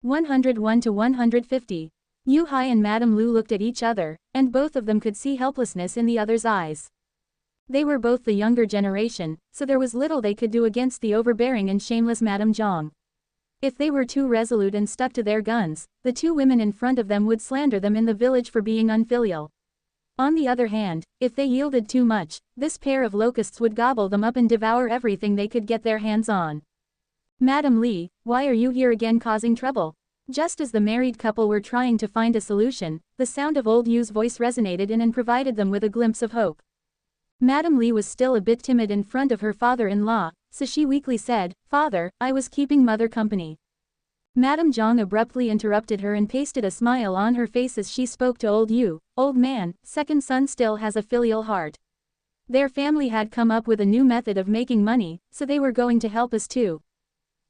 101 to 150. Yu Hai and Madame Lu looked at each other, and both of them could see helplessness in the other's eyes. They were both the younger generation, so there was little they could do against the overbearing and shameless Madame Zhang. If they were too resolute and stuck to their guns, the two women in front of them would slander them in the village for being unfilial. On the other hand, if they yielded too much, this pair of locusts would gobble them up and devour everything they could get their hands on. Madam Li, why are you here again causing trouble? Just as the married couple were trying to find a solution, the sound of old Yu's voice resonated in and provided them with a glimpse of hope. Madam Li was still a bit timid in front of her father-in-law, so she weakly said, "Father, I was keeping mother company." Madame Zhang abruptly interrupted her and pasted a smile on her face as she spoke to old Yu. "Old man, second son still has a filial heart. Their family had come up with a new method of making money, so they were going to help us too."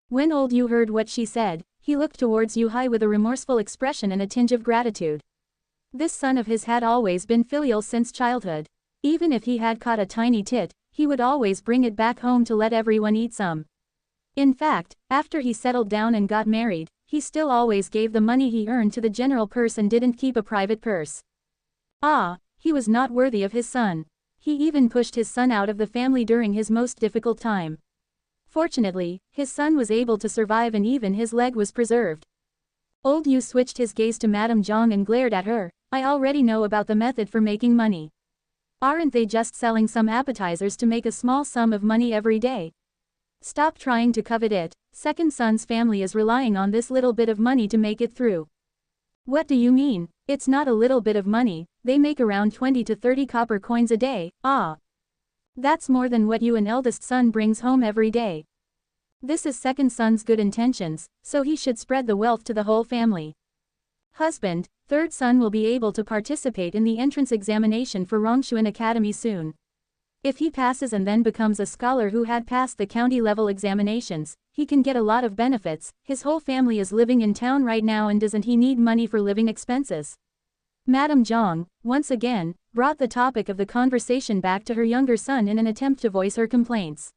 When old Yu heard what she said, he looked towards Yu Hai with a remorseful expression and a tinge of gratitude. This son of his had always been filial since childhood. Even if he had caught a tiny tit, he would always bring it back home to let everyone eat some. In fact, after he settled down and got married, he still always gave the money he earned to the general purse and didn't keep a private purse. He was not worthy of his son. He even pushed his son out of the family during his most difficult time. Fortunately, his son was able to survive and even his leg was preserved. Old Yu switched his gaze to Madame Zhang and glared at her. "I already know about the method for making money. Aren't they just selling some appetizers to make a small sum of money every day? Stop trying to covet it. Second son's family is relying on this little bit of money to make it through." "What do you mean? It's not a little bit of money, they make around 20 to 30 copper coins a day. That's more than what you and eldest son brings home every day. This is second son's good intentions, so he should spread the wealth to the whole family. Husband, third son will be able to participate in the entrance examination for Rongshuan Academy soon. If he passes and then becomes a scholar who had passed the county-level examinations, he can get a lot of benefits. His whole family is living in town right now and doesn't he need money for living expenses?" Madame Zhang, once again, brought the topic of the conversation back to her younger son in an attempt to voice her complaints.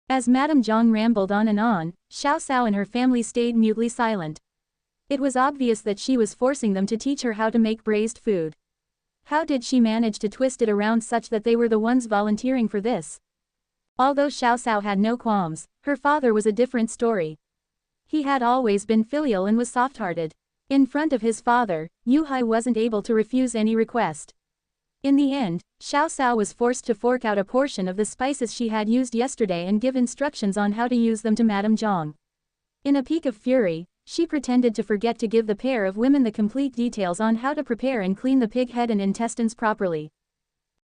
As Madame Zhang rambled on, Xiao Cao and her family stayed mutely silent. It was obvious that she was forcing them to teach her how to make braised food. How did she manage to twist it around such that they were the ones volunteering for this? Although Xiao Cao had no qualms, her father was a different story. He had always been filial and was soft-hearted. In front of his father, Yu Hai wasn't able to refuse any request. In the end, Xiao Cao was forced to fork out a portion of the spices she had used yesterday and give instructions on how to use them to Madame Zhang. In a peak of fury, she pretended to forget to give the pair of women the complete details on how to prepare and clean the pig head and intestines properly.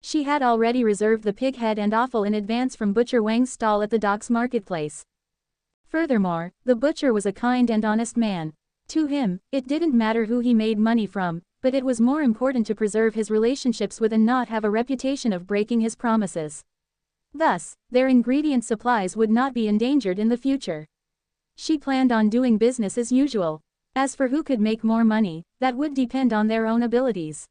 She had already reserved the pig head and offal in advance from Butcher Wang's stall at the docks marketplace. Furthermore, the butcher was a kind and honest man. To him, it didn't matter who he made money from, but it was more important to preserve his relationships with and not have a reputation of breaking his promises. Thus, their ingredient supplies would not be endangered in the future. She planned on doing business as usual. As for who could make more money, that would depend on their own abilities.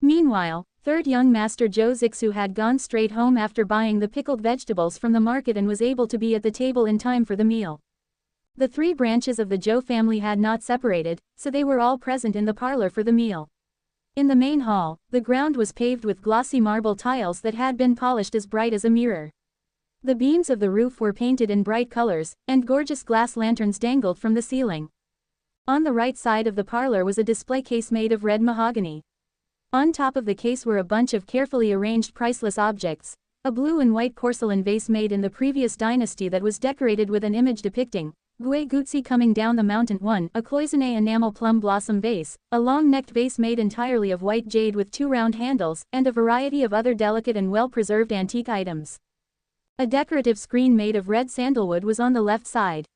Meanwhile, third young master Zhou Zixu had gone straight home after buying the pickled vegetables from the market and was able to be at the table in time for the meal. The three branches of the Zhou family had not separated, so they were all present in the parlor for the meal. In the main hall, the ground was paved with glossy marble tiles that had been polished as bright as a mirror. The beams of the roof were painted in bright colors, and gorgeous glass lanterns dangled from the ceiling. On the right side of the parlor was a display case made of red mahogany. On top of the case were a bunch of carefully arranged priceless objects, a blue and white porcelain vase made in the previous dynasty that was decorated with an image depicting Gui Gutsi coming down the mountain, a cloisonné enamel plum blossom vase, a long-necked vase made entirely of white jade with two round handles, and a variety of other delicate and well-preserved antique items. A decorative screen made of red sandalwood was on the left side.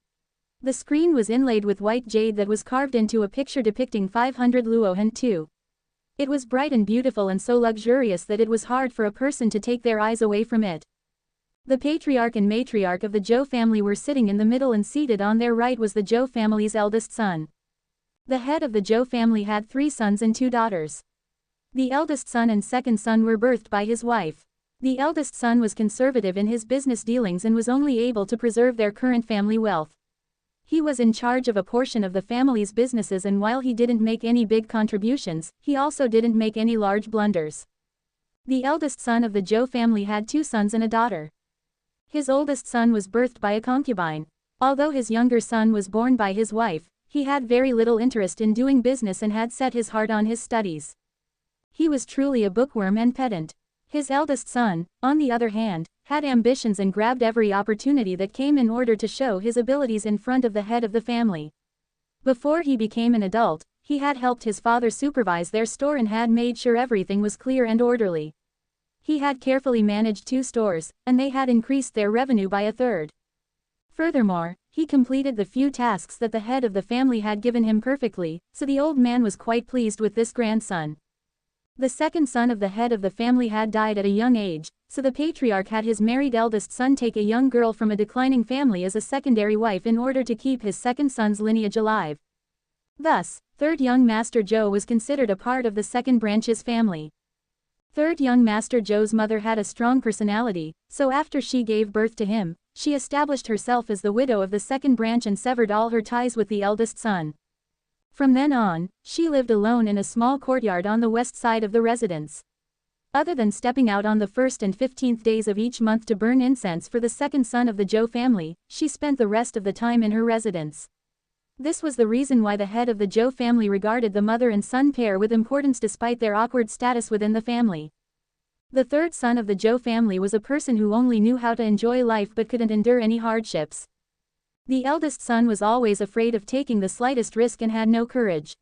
The screen was inlaid with white jade that was carved into a picture depicting 500 Luohan too. It was bright and beautiful and so luxurious that it was hard for a person to take their eyes away from it. The patriarch and matriarch of the Zhou family were sitting in the middle, and seated on their right was the Zhou family's eldest son. The head of the Zhou family had 3 sons and 2 daughters. The eldest son and second son were birthed by his wife. The eldest son was conservative in his business dealings and was only able to preserve their current family wealth. He was in charge of a portion of the family's businesses, and while he didn't make any big contributions, he also didn't make any large blunders. The eldest son of the Zhou family had 2 sons and a daughter. His oldest son was birthed by a concubine. Although his younger son was born by his wife, he had very little interest in doing business and had set his heart on his studies. He was truly a bookworm and pedant. His eldest son, on the other hand, had ambitions and grabbed every opportunity that came in order to show his abilities in front of the head of the family. Before he became an adult, he had helped his father supervise their store and had made sure everything was clear and orderly. He had carefully managed 2 stores, and they had increased their revenue by 1/3. Furthermore, he completed the few tasks that the head of the family had given him perfectly, so the old man was quite pleased with this grandson. The second son of the head of the family had died at a young age, so the patriarch had his married eldest son take a young girl from a declining family as a secondary wife in order to keep his second son's lineage alive. Thus, third young Master Zhou was considered a part of the second branch's family. Third young Master Zhou's mother had a strong personality, so after she gave birth to him, she established herself as the widow of the second branch and severed all her ties with the eldest son. From then on, she lived alone in a small courtyard on the west side of the residence. Other than stepping out on the 1st and 15th days of each month to burn incense for the second son of the Zhou family, she spent the rest of the time in her residence. This was the reason why the head of the Zhou family regarded the mother and son pair with importance despite their awkward status within the family. The third son of the Zhou family was a person who only knew how to enjoy life but couldn't endure any hardships. The eldest son was always afraid of taking the slightest risk and had no courage.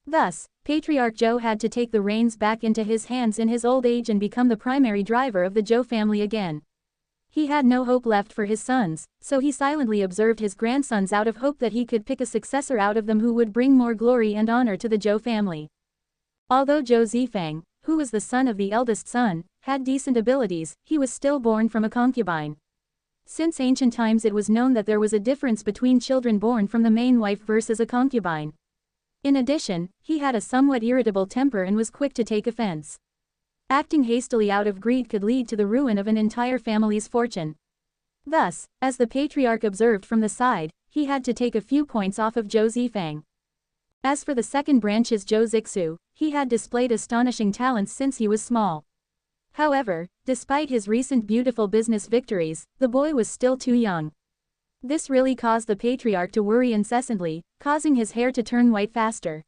Thus, Patriarch Zhou had to take the reins back into his hands in his old age and become the primary driver of the Zhou family again. He had no hope left for his sons, so he silently observed his grandsons out of hope that he could pick a successor out of them who would bring more glory and honor to the Zhou family. Although Zhou Zifang, who was the son of the eldest son, had decent abilities, he was still born from a concubine. Since ancient times it was known that there was a difference between children born from the main wife versus a concubine. In addition, he had a somewhat irritable temper and was quick to take offense. Acting hastily out of greed could lead to the ruin of an entire family's fortune. Thus, as the patriarch observed from the side, he had to take a few points off of Zhou Zifang. As for the second branch's Zhou Zixu, he had displayed astonishing talents since he was small. However, despite his recent beautiful business victories, the boy was still too young. This really caused the patriarch to worry incessantly, causing his hair to turn white faster.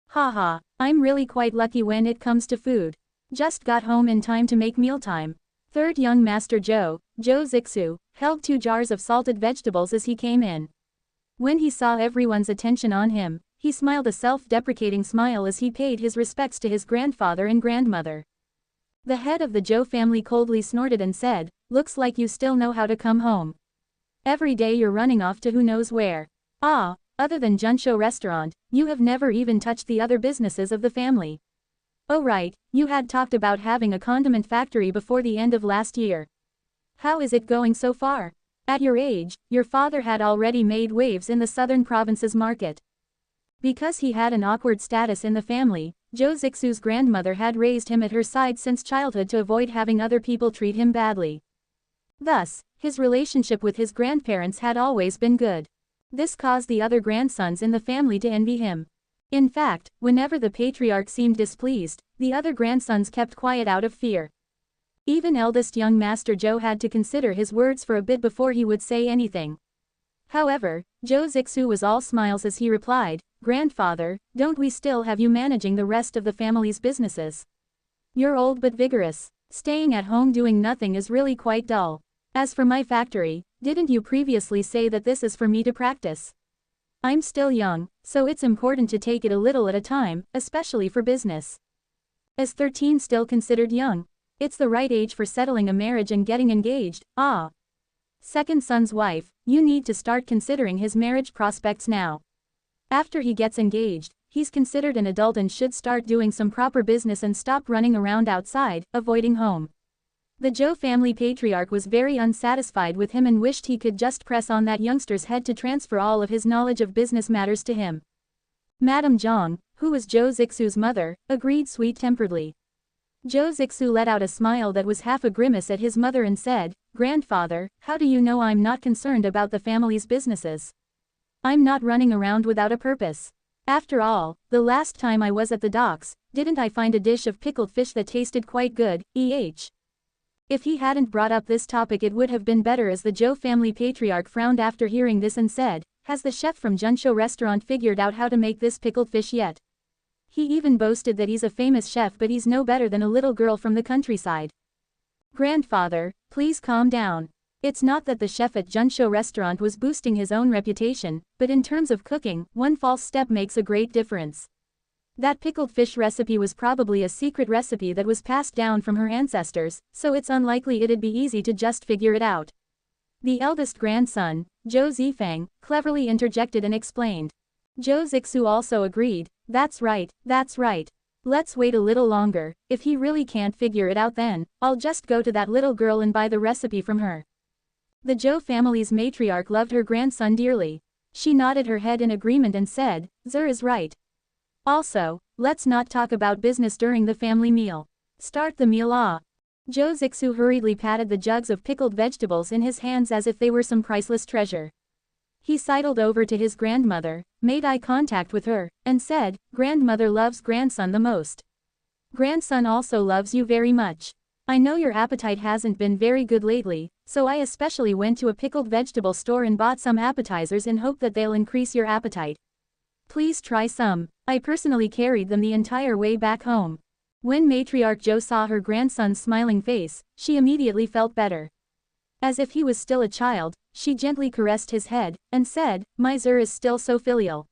Haha, I'm really quite lucky when it comes to food. Just got home in time to make mealtime. Third young Master Zhou, Zhou Zixu, held 2 jars of salted vegetables as he came in. When he saw everyone's attention on him, he smiled a self-deprecating smile as he paid his respects to his grandfather and grandmother. The head of the Zhou family coldly snorted and said, "Looks like you still know how to come home. Every day you're running off to who knows where. Ah, other than Junshou restaurant, you have never even touched the other businesses of the family. Oh right, you had talked about having a condiment factory before the end of last year. How is it going so far? At your age, your father had already made waves in the southern provinces market." Because he had an awkward status in the family, Zhou Zixu's grandmother had raised him at her side since childhood to avoid having other people treat him badly. Thus, his relationship with his grandparents had always been good. This caused the other grandsons in the family to envy him. In fact, whenever the patriarch seemed displeased, the other grandsons kept quiet out of fear. Even eldest young Master Zhou had to consider his words for a bit before he would say anything. However, Zhou Zixu was all smiles as he replied, "Grandfather, don't we still have you managing the rest of the family's businesses? You're old but vigorous. Staying at home doing nothing is really quite dull. As for my factory, didn't you previously say that this is for me to practice? I'm still young, so it's important to take it a little at a time, especially for business. Is 13 still considered young? It's the right age for settling a marriage and getting engaged, ah. Second son's wife, you need to start considering his marriage prospects now. After he gets engaged, he's considered an adult and should start doing some proper business and stop running around outside, avoiding home." The Zhou family patriarch was very unsatisfied with him and wished he could just press on that youngster's head to transfer all of his knowledge of business matters to him. Madame Zhang, who was Zhou Zixu's mother, agreed sweet-temperedly. Zhou Zixu let out a smile that was half a grimace at his mother and said, "Grandfather, how do you know I'm not concerned about the family's businesses? I'm not running around without a purpose. After all, the last time I was at the docks, didn't I find a dish of pickled fish that tasted quite good, If he hadn't brought up this topic it would have been better, as the Zhou family patriarch frowned after hearing this and said, has the chef from Junshou restaurant figured out how to make this pickled fish yet? He even boasted that he's a famous chef, but he's no better than a little girl from the countryside. Grandfather, please calm down. It's not that the chef at Junshou restaurant was boosting his own reputation, but in terms of cooking, one false step makes a great difference. That pickled fish recipe was probably a secret recipe that was passed down from her ancestors, so it's unlikely it'd be easy to just figure it out. The eldest grandson, Zhou Zifang, cleverly interjected and explained. Zhou Zixu also agreed, that's right, that's right. Let's wait a little longer. If he really can't figure it out, then I'll just go to that little girl and buy the recipe from her. The Zhou family's matriarch loved her grandson dearly. She nodded her head in agreement and said, Zur is right. Also, let's not talk about business during the family meal. Start the meal. Zhou Zixu hurriedly patted the jugs of pickled vegetables in his hands as if they were some priceless treasure. He sidled over to his grandmother, made eye contact with her, and said, Grandmother loves grandson the most. Grandson also loves you very much. I know your appetite hasn't been very good lately, so I especially went to a pickled vegetable store and bought some appetizers in hope that they'll increase your appetite. Please try some. I personally carried them the entire way back home. When Matriarch Zhou saw her grandson's smiling face, she immediately felt better. As if he was still a child, she gently caressed his head, and said, My Zur is still so filial.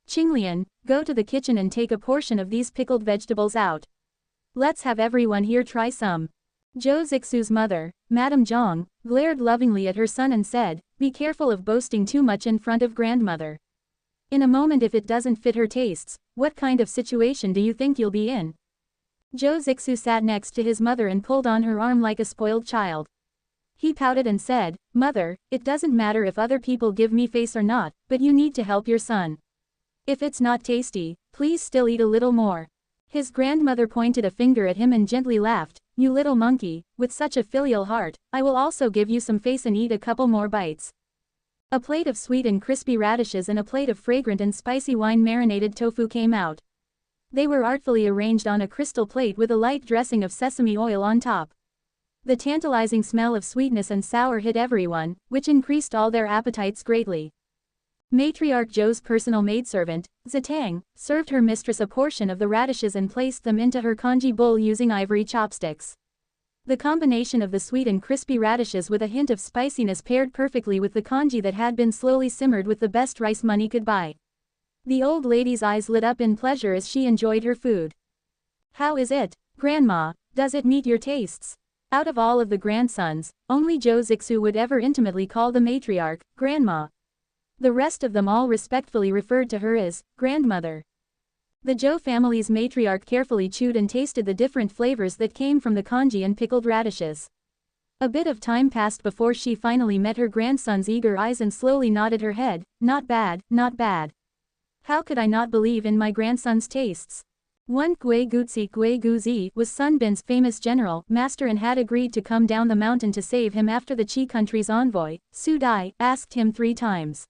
Qinglian, go to the kitchen and take a portion of these pickled vegetables out. Let's have everyone here try some. Zhou Zixu's mother, Madame Zhang, glared lovingly at her son and said, Be careful of boasting too much in front of grandmother. In a moment, if it doesn't fit her tastes, what kind of situation do you think you'll be in? Zhou Zixu sat next to his mother and pulled on her arm like a spoiled child. He pouted and said, Mother, it doesn't matter if other people give me face or not, but you need to help your son. If it's not tasty, please still eat a little more. His grandmother pointed a finger at him and gently laughed, You little monkey, with such a filial heart, I will also give you some face and eat a couple more bites. A plate of sweet and crispy radishes and a plate of fragrant and spicy wine-marinated tofu came out. They were artfully arranged on a crystal plate with a light dressing of sesame oil on top. The tantalizing smell of sweetness and sour hit everyone, which increased all their appetites greatly. Matriarch Zhou's personal maidservant, Zitang, served her mistress a portion of the radishes and placed them into her congee bowl using ivory chopsticks. The combination of the sweet and crispy radishes with a hint of spiciness paired perfectly with the congee that had been slowly simmered with the best rice money could buy. The old lady's eyes lit up in pleasure as she enjoyed her food. How is it, Grandma? Does it meet your tastes? Out of all of the grandsons, only Zhou Zixu would ever intimately call the matriarch, Grandma. The rest of them all respectfully referred to her as, Grandmother. The Zhou family's matriarch carefully chewed and tasted the different flavors that came from the congee and pickled radishes. A bit of time passed before she finally met her grandson's eager eyes and slowly nodded her head, Not bad, not bad. How could I not believe in my grandson's tastes? One Gui Guzi was Sun Bin's famous general, master, and had agreed to come down the mountain to save him after the Qi country's envoy, Su Dai, asked him 3 times.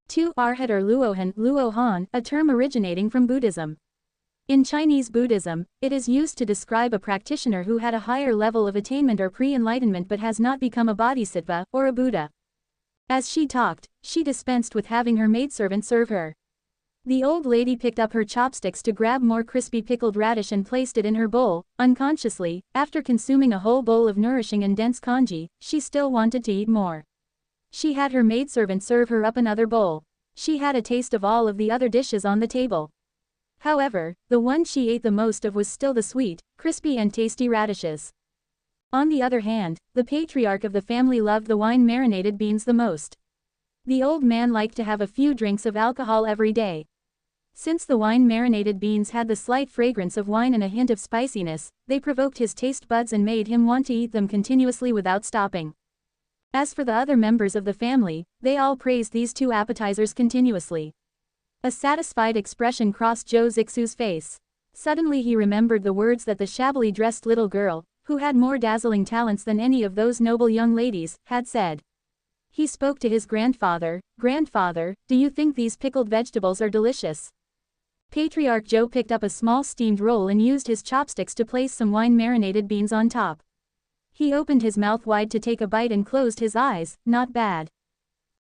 2. Arhat or Luohan, a term originating from Buddhism. In Chinese Buddhism, it is used to describe a practitioner who had a higher level of attainment or pre-enlightenment but has not become a bodhisattva, or a Buddha. As she talked, she dispensed with having her maidservant serve her. The old lady picked up her chopsticks to grab more crispy pickled radish and placed it in her bowl. Unconsciously, after consuming a whole bowl of nourishing and dense congee, she still wanted to eat more. She had her maidservant serve her up another bowl. She had a taste of all of the other dishes on the table. However, the one she ate the most of was still the sweet, crispy and tasty radishes. On the other hand, the patriarch of the family loved the wine-marinated beans the most. The old man liked to have a few drinks of alcohol every day. Since the wine-marinated beans had the slight fragrance of wine and a hint of spiciness, they provoked his taste buds and made him want to eat them continuously without stopping. As for the other members of the family, they all praised these 2 appetizers continuously. A satisfied expression crossed Zhou Zixu's face. Suddenly he remembered the words that the shabbily dressed little girl, who had more dazzling talents than any of those noble young ladies, had said. He spoke to his grandfather. "Grandfather, do you think these pickled vegetables are delicious?" Patriarch Joe picked up a small steamed roll and used his chopsticks to place some wine-marinated beans on top. He opened his mouth wide to take a bite and closed his eyes. "Not bad."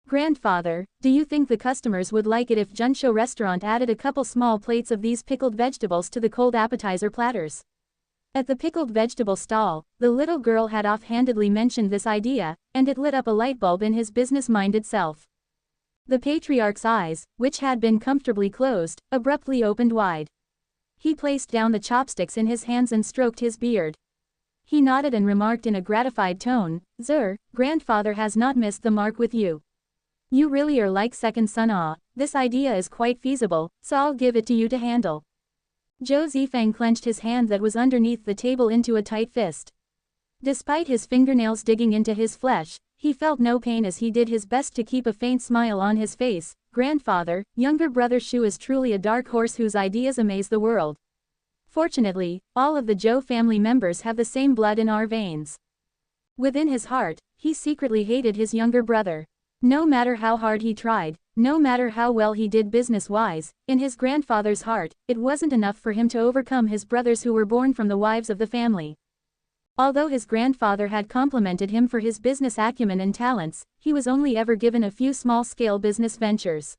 "Grandfather, do you think the customers would like it if Junsho restaurant added a couple small plates of these pickled vegetables to the cold appetizer platters?" At the pickled vegetable stall, the little girl had offhandedly mentioned this idea, and it lit up a light bulb in his business-minded self. The patriarch's eyes, which had been comfortably closed, abruptly opened wide. He placed down the chopsticks in his hands and stroked his beard. He nodded and remarked in a gratified tone, "Grandfather has not missed the mark with you. You really are like second son. This idea is quite feasible, so I'll give it to you to handle." Zhou Zifang clenched his hand that was underneath the table into a tight fist. Despite his fingernails digging into his flesh, he felt no pain as he did his best to keep a faint smile on his face. "Grandfather, younger brother Shu is truly a dark horse whose ideas amaze the world. Fortunately, all of the Zhou family members have the same blood in our veins." Within his heart, he secretly hated his younger brother. No matter how hard he tried, no matter how well he did business-wise, in his grandfather's heart, it wasn't enough for him to overcome his brothers who were born from the wives of the family. Although his grandfather had complimented him for his business acumen and talents, he was only ever given a few small-scale business ventures.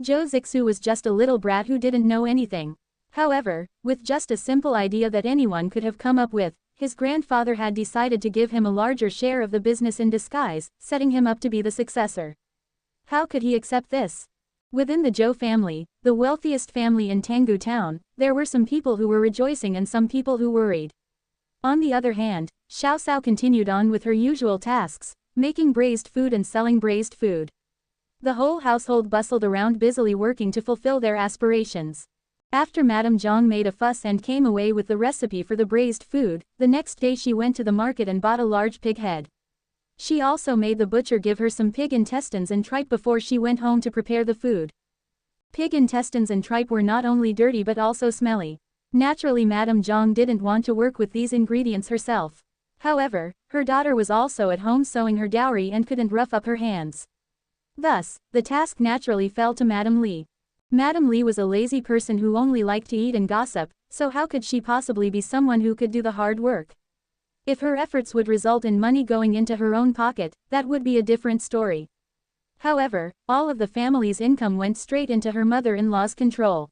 Zhou Zixu was just a little brat who didn't know anything. However, with just a simple idea that anyone could have come up with, his grandfather had decided to give him a larger share of the business in disguise, setting him up to be the successor. How could he accept this? Within the Zhou family, the wealthiest family in Tanggu town, there were some people who were rejoicing and some people who worried. On the other hand, Xiao Sao continued on with her usual tasks, making braised food and selling braised food. The whole household bustled around busily working to fulfill their aspirations. After Madame Zhang made a fuss and came away with the recipe for the braised food, the next day she went to the market and bought a large pig head. She also made the butcher give her some pig intestines and tripe before she went home to prepare the food. Pig intestines and tripe were not only dirty but also smelly. Naturally, Madame Zhang didn't want to work with these ingredients herself. However, her daughter was also at home sewing her dowry and couldn't rough up her hands. Thus, the task naturally fell to Madame Li. Madame Li was a lazy person who only liked to eat and gossip, so how could she possibly be someone who could do the hard work? If her efforts would result in money going into her own pocket, that would be a different story. However, all of the family's income went straight into her mother-in-law's control.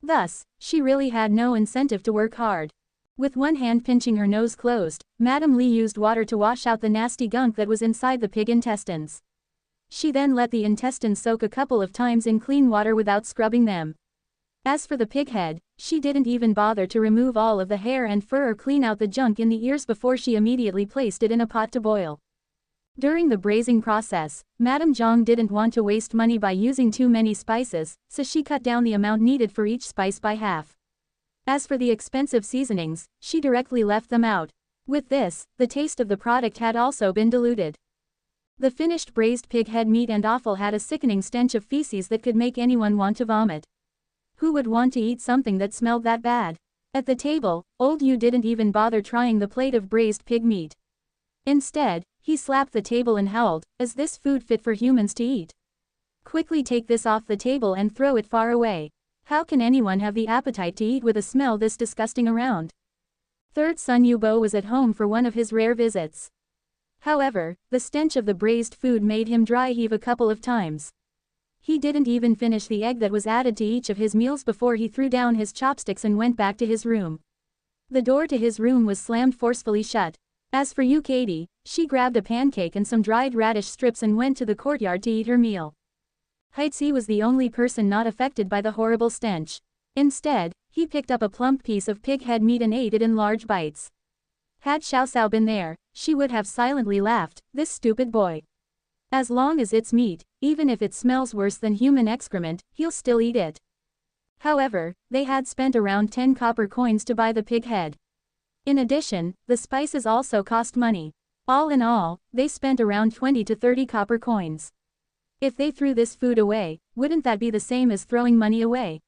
Thus, she really had no incentive to work hard. With one hand pinching her nose closed, Madame Li used water to wash out the nasty gunk that was inside the pig intestines. She then let the intestines soak a couple of times in clean water without scrubbing them. As for the pig head, she didn't even bother to remove all of the hair and fur or clean out the junk in the ears before she immediately placed it in a pot to boil. During the braising process, Madame Zhang didn't want to waste money by using too many spices, so she cut down the amount needed for each spice by half. As for the expensive seasonings, she directly left them out. With this, the taste of the product had also been diluted. The finished braised pig head meat and offal had a sickening stench of feces that could make anyone want to vomit. Who would want to eat something that smelled that bad? At the table, old Yu didn't even bother trying the plate of braised pig meat. Instead, he slapped the table and howled, "Is this food fit for humans to eat? Quickly take this off the table and throw it far away. How can anyone have the appetite to eat with a smell this disgusting around?" Third son Yubo was at home for one of his rare visits. However, the stench of the braised food made him dry heave a couple of times. He didn't even finish the egg that was added to each of his meals before he threw down his chopsticks and went back to his room. The door to his room was slammed forcefully shut. As for Yu Katie, she grabbed a pancake and some dried radish strips and went to the courtyard to eat her meal. Heitzi was the only person not affected by the horrible stench. Instead, he picked up a plump piece of pig head meat and ate it in large bites. Had Xiao Sao been there, she would have silently laughed, "This stupid boy. As long as it's meat, even if it smells worse than human excrement, he'll still eat it." However, they had spent around 10 copper coins to buy the pig head. In addition, the spices also cost money. All in all, they spent around 20 to 30 copper coins. If they threw this food away, wouldn't that be the same as throwing money away?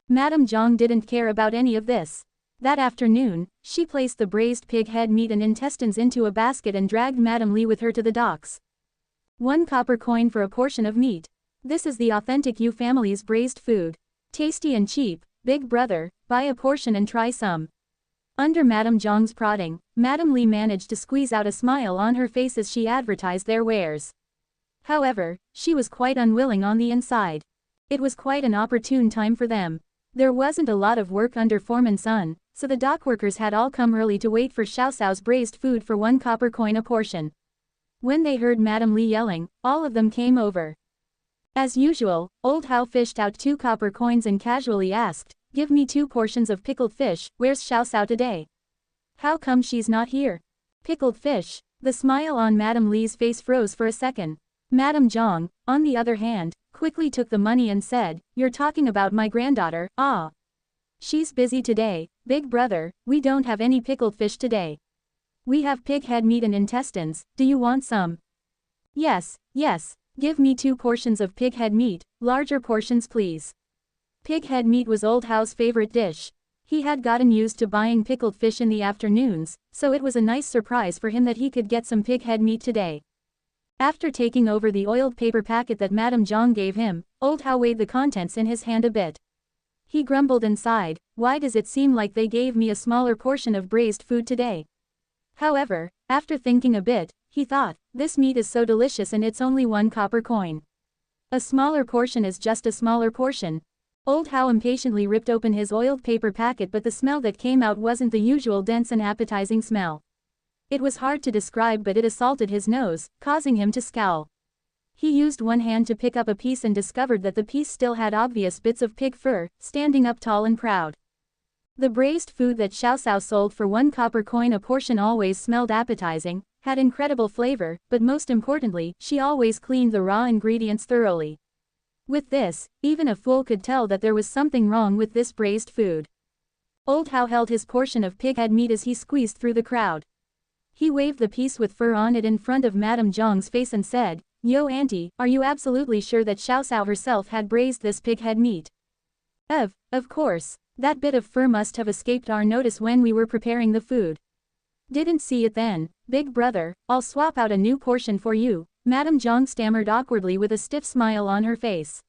Madame Zhang didn't care about any of this. That afternoon, she placed the braised pig head meat and intestines into a basket and dragged Madame Li with her to the docks. 1 copper coin for a portion of meat. This is the authentic Yu family's braised food. Tasty and cheap, big brother, buy a portion and try some. Under Madame Zhang's prodding, Madame Li managed to squeeze out a smile on her face as she advertised their wares. However, she was quite unwilling on the inside. It was quite an opportune time for them. There wasn't a lot of work under Foreman Sun, so the dock workers had all come early to wait for Xiao Xiao's braised food for 1 copper coin a portion. When they heard Madame Li yelling, all of them came over. As usual, Old Hao fished out 2 copper coins and casually asked, "Give me 2 portions of pickled fish, where's Xiao Xiao today? How come she's not here?" Pickled fish. The smile on Madame Li's face froze for a second. Madame Zhang, on the other hand, quickly took the money and said, "You're talking about my granddaughter, ah. She's busy today, big brother, we don't have any pickled fish today. We have pig head meat and intestines, do you want some?" Yes, give me 2 portions of pig head meat, larger portions please. Pig head meat was Old Hao's favorite dish. He had gotten used to buying pickled fish in the afternoons, so it was a nice surprise for him that he could get some pig head meat today. After taking over the oiled paper packet that Madame Zhang gave him, Old Hao weighed the contents in his hand a bit. He grumbled and sighed, "Why does it seem like they gave me a smaller portion of braised food today?" However, after thinking a bit, he thought, "This meat is so delicious and it's only 1 copper coin. A smaller portion is just a smaller portion." Old Hao impatiently ripped open his oiled paper packet, but the smell that came out wasn't the usual dense and appetizing smell. It was hard to describe, but it assaulted his nose, causing him to scowl. He used one hand to pick up a piece and discovered that the piece still had obvious bits of pig fur, standing up tall and proud. The braised food that Xiao Xiao sold for 1 copper coin a portion always smelled appetizing, had incredible flavor, but most importantly, she always cleaned the raw ingredients thoroughly. With this, even a fool could tell that there was something wrong with this braised food. Old Hao held his portion of pig head meat as he squeezed through the crowd. He waved the piece with fur on it in front of Madame Zhang's face and said, "Yo auntie, are you absolutely sure that Xiao Xiao herself had braised this pig head meat?" Of course. That bit of fur must have escaped our notice when we were preparing the food. Didn't see it then, big brother, I'll swap out a new portion for you, Madame Zhang stammered awkwardly with a stiff smile on her face.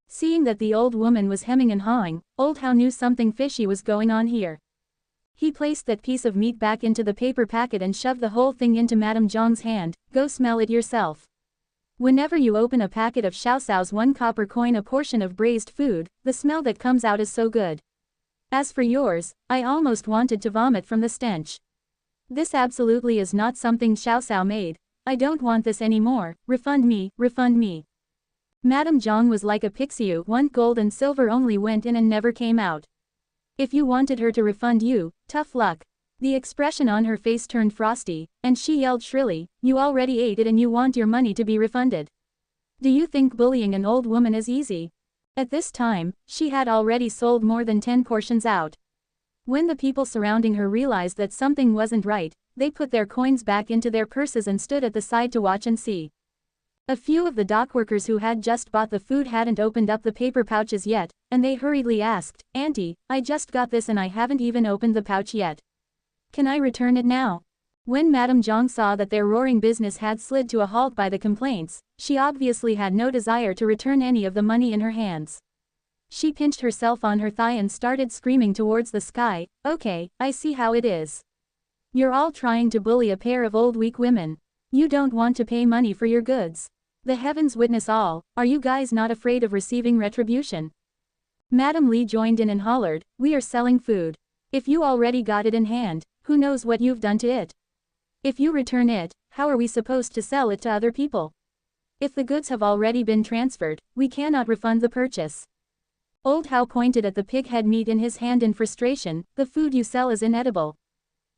Seeing that the old woman was hemming and hawing, Old Hao knew something fishy was going on here. He placed that piece of meat back into the paper packet and shoved the whole thing into Madame Zhang's hand. "Go smell it yourself. Whenever you open a packet of Xiao Xiao's 1 copper coin a portion of braised food, the smell that comes out is so good. As for yours, I almost wanted to vomit from the stench. This absolutely is not something Xiao Xiao made. I don't want this anymore, refund me, refund me." Madame Zhang was like a pixie who want gold and silver only went in and never came out. If you wanted her to refund you, tough luck. The expression on her face turned frosty, and she yelled shrilly, "You already ate it and you want your money to be refunded. Do you think bullying an old woman is easy?" At this time, she had already sold more than 10 portions out. When the people surrounding her realized that something wasn't right, they put their coins back into their purses and stood at the side to watch and see. A few of the dock workers who had just bought the food hadn't opened up the paper pouches yet, and they hurriedly asked, "Auntie, I just got this and I haven't even opened the pouch yet. Can I return it now?" When Madame Zhang saw that their roaring business had slid to a halt by the complaints, she obviously had no desire to return any of the money in her hands. She pinched herself on her thigh and started screaming towards the sky, "Okay, I see how it is. You're all trying to bully a pair of old weak women. You don't want to pay money for your goods. The heavens witness all, are you guys not afraid of receiving retribution?" Madame Li joined in and hollered, "We are selling food. If you already got it in hand, who knows what you've done to it? If you return it, how are we supposed to sell it to other people? If the goods have already been transferred, we cannot refund the purchase." Old Hao pointed at the pig head meat in his hand in frustration, "The food you sell is inedible.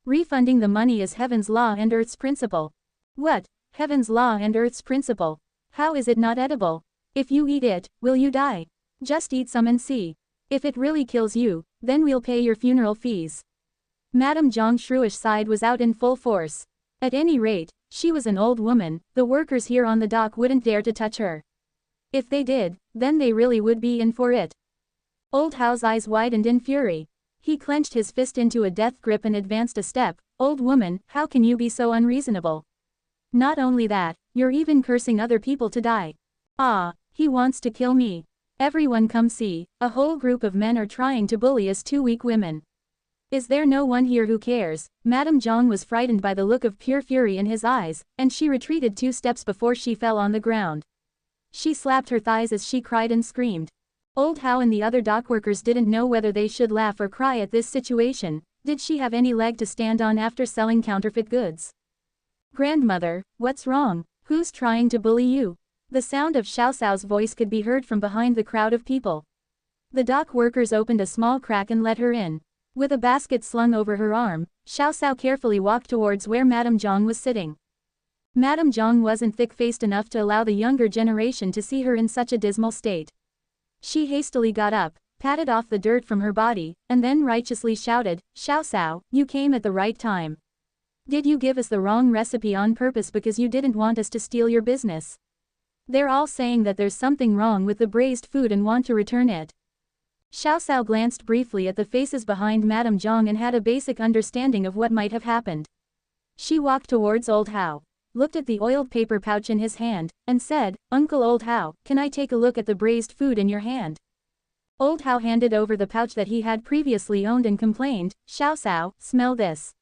Refunding the money is heaven's law and earth's principle." "What? Heaven's law and earth's principle? How is it not edible? If you eat it, will you die? Just eat some and see. If it really kills you, then we'll pay your funeral fees." Madame Zhang's shrewish side was out in full force. At any rate, she was an old woman, the workers here on the dock wouldn't dare to touch her. If they did, then they really would be in for it. Old Hao's eyes widened in fury. He clenched his fist into a death grip and advanced a step. "Old woman, how can you be so unreasonable? Not only that, You're even cursing other people to die. Ah, he wants to kill me. Everyone come see, a whole group of men are trying to bully us two weak women. Is there no one here who cares? Madame Zhang was frightened by the look of pure fury in his eyes, and she retreated 2 steps before she fell on the ground. She slapped her thighs as she cried and screamed. Old Hao and the other dockworkers didn't know whether they should laugh or cry at this situation. Did she have any leg to stand on after selling counterfeit goods? Grandmother, what's wrong? Who's trying to bully you? The sound of Xiao Xiao's voice could be heard from behind the crowd of people. The dock workers opened a small crack and let her in. With a basket slung over her arm, Xiao Xiao carefully walked towards where Madame Zhang was sitting. Madame Zhang wasn't thick-faced enough to allow the younger generation to see her in such a dismal state. She hastily got up, patted off the dirt from her body, and then righteously shouted, "Xiao Xiao, you came at the right time. Did you give us the wrong recipe on purpose because you didn't want us to steal your business? They're all saying that there's something wrong with the braised food and want to return it." Xiao Xiao glanced briefly at the faces behind Madame Zhang and had a basic understanding of what might have happened. She walked towards Old Hao, looked at the oiled paper pouch in his hand, and said, "Uncle Old Hao, can I take a look at the braised food in your hand?" Old Hao handed over the pouch that he had previously owned and complained, "Xiao Xiao, smell this.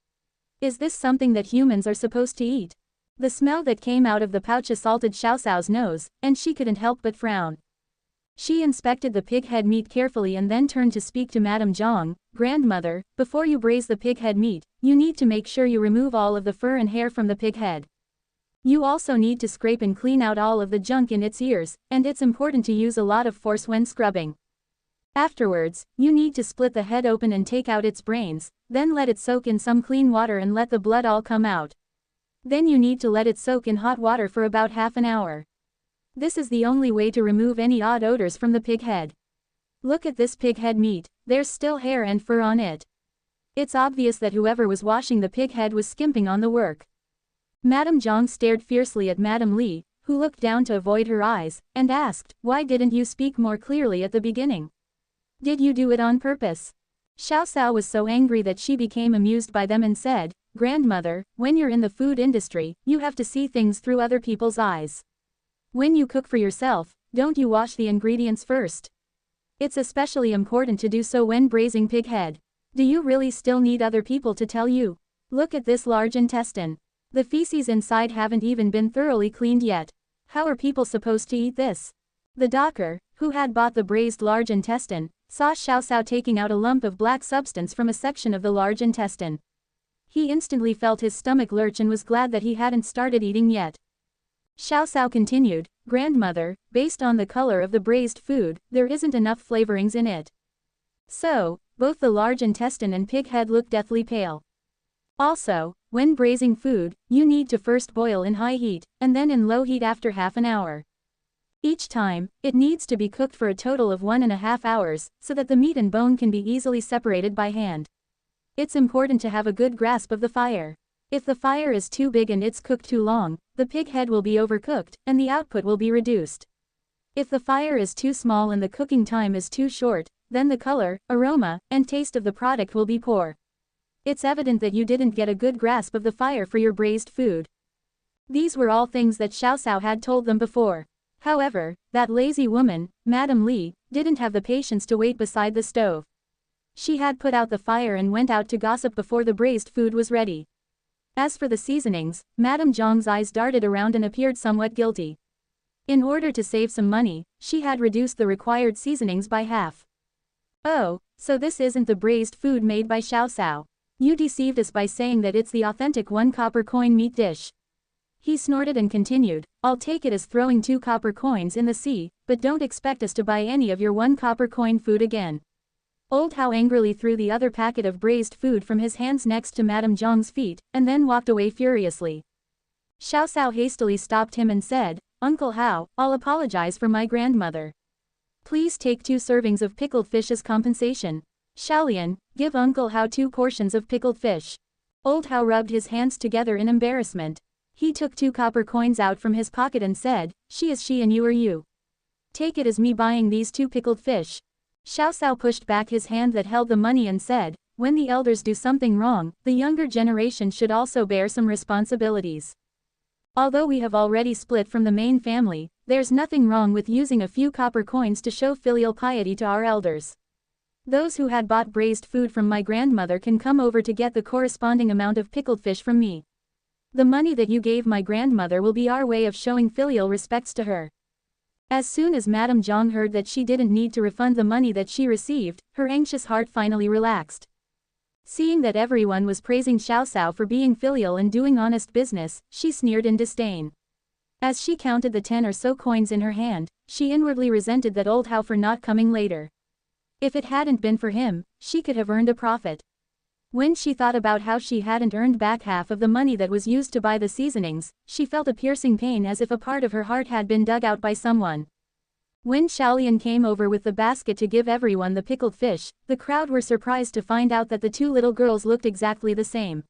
Is this something that humans are supposed to eat?" The smell that came out of the pouch assaulted Xiao Xiao's nose, and she couldn't help but frown. She inspected the pig head meat carefully and then turned to speak to Madame Zhang. "Grandmother, before you braise the pig head meat, you need to make sure you remove all of the fur and hair from the pig head. You also need to scrape and clean out all of the junk in its ears, and it's important to use a lot of force when scrubbing. Afterwards, you need to split the head open and take out its brains, then let it soak in some clean water and let the blood all come out. Then you need to let it soak in hot water for about half an hour. This is the only way to remove any odd odors from the pig head. Look at this pig head meat, there's still hair and fur on it. It's obvious that whoever was washing the pig head was skimping on the work." Madame Zhang stared fiercely at Madame Li, who looked down to avoid her eyes, and asked, "Why didn't you speak more clearly at the beginning? Did you do it on purpose?" Xiao Xiao was so angry that she became amused by them and said, "Grandmother, when you're in the food industry, you have to see things through other people's eyes. When you cook for yourself, don't you wash the ingredients first? It's especially important to do so when braising pig head. Do you really still need other people to tell you? Look at this large intestine. The feces inside haven't even been thoroughly cleaned yet. How are people supposed to eat this?" The docker, who had bought the braised large intestine, saw Xiao Xiao taking out a lump of black substance from a section of the large intestine. He instantly felt his stomach lurch and was glad that he hadn't started eating yet. Xiao Xiao continued, "Grandmother, based on the color of the braised food, there isn't enough flavorings in it. So, both the large intestine and pig head look deathly pale. Also, when braising food, you need to first boil in high heat, and then in low heat after half an hour. Each time, it needs to be cooked for a total of 1.5 hours, so that the meat and bone can be easily separated by hand. It's important to have a good grasp of the fire. If the fire is too big and it's cooked too long, the pig head will be overcooked, and the output will be reduced. If the fire is too small and the cooking time is too short, then the color, aroma, and taste of the product will be poor. It's evident that you didn't get a good grasp of the fire for your braised food." These were all things that Xiao Xiao had told them before. However, that lazy woman, Madame Li, didn't have the patience to wait beside the stove. She had put out the fire and went out to gossip before the braised food was ready. As for the seasonings, Madame Zhang's eyes darted around and appeared somewhat guilty. In order to save some money, she had reduced the required seasonings by half. "Oh, so this isn't the braised food made by Xiao Xiao. You deceived us by saying that it's the authentic 1 copper coin meat dish." He snorted and continued, "I'll take it as throwing 2 copper coins in the sea, but don't expect us to buy any of your 1 copper coin food again." Old Hao angrily threw the other packet of braised food from his hands next to Madame Zhang's feet, and then walked away furiously. Xiao Xiao hastily stopped him and said, "Uncle Hao, I'll apologize for my grandmother. Please take 2 servings of pickled fish as compensation. Xiaolian, give Uncle Hao 2 portions of pickled fish." Old Hao rubbed his hands together in embarrassment. He took 2 copper coins out from his pocket and said, "She is she and you are you. Take it as me buying these 2 pickled fish." Xiao Xiao pushed back his hand that held the money and said, "When the elders do something wrong, the younger generation should also bear some responsibilities. Although we have already split from the main family, there's nothing wrong with using a few copper coins to show filial piety to our elders. Those who had bought braised food from my grandmother can come over to get the corresponding amount of pickled fish from me. The money that you gave my grandmother will be our way of showing filial respects to her." As soon as Madame Zhang heard that she didn't need to refund the money that she received, her anxious heart finally relaxed. Seeing that everyone was praising Xiao Cao for being filial and doing honest business, she sneered in disdain. As she counted the 10 or so coins in her hand, she inwardly resented that old Hao for not coming later. If it hadn't been for him, she could have earned a profit. When she thought about how she hadn't earned back half of the money that was used to buy the seasonings, she felt a piercing pain as if a part of her heart had been dug out by someone. When Xiaolian came over with the basket to give everyone the pickled fish, the crowd were surprised to find out that the two little girls looked exactly the same.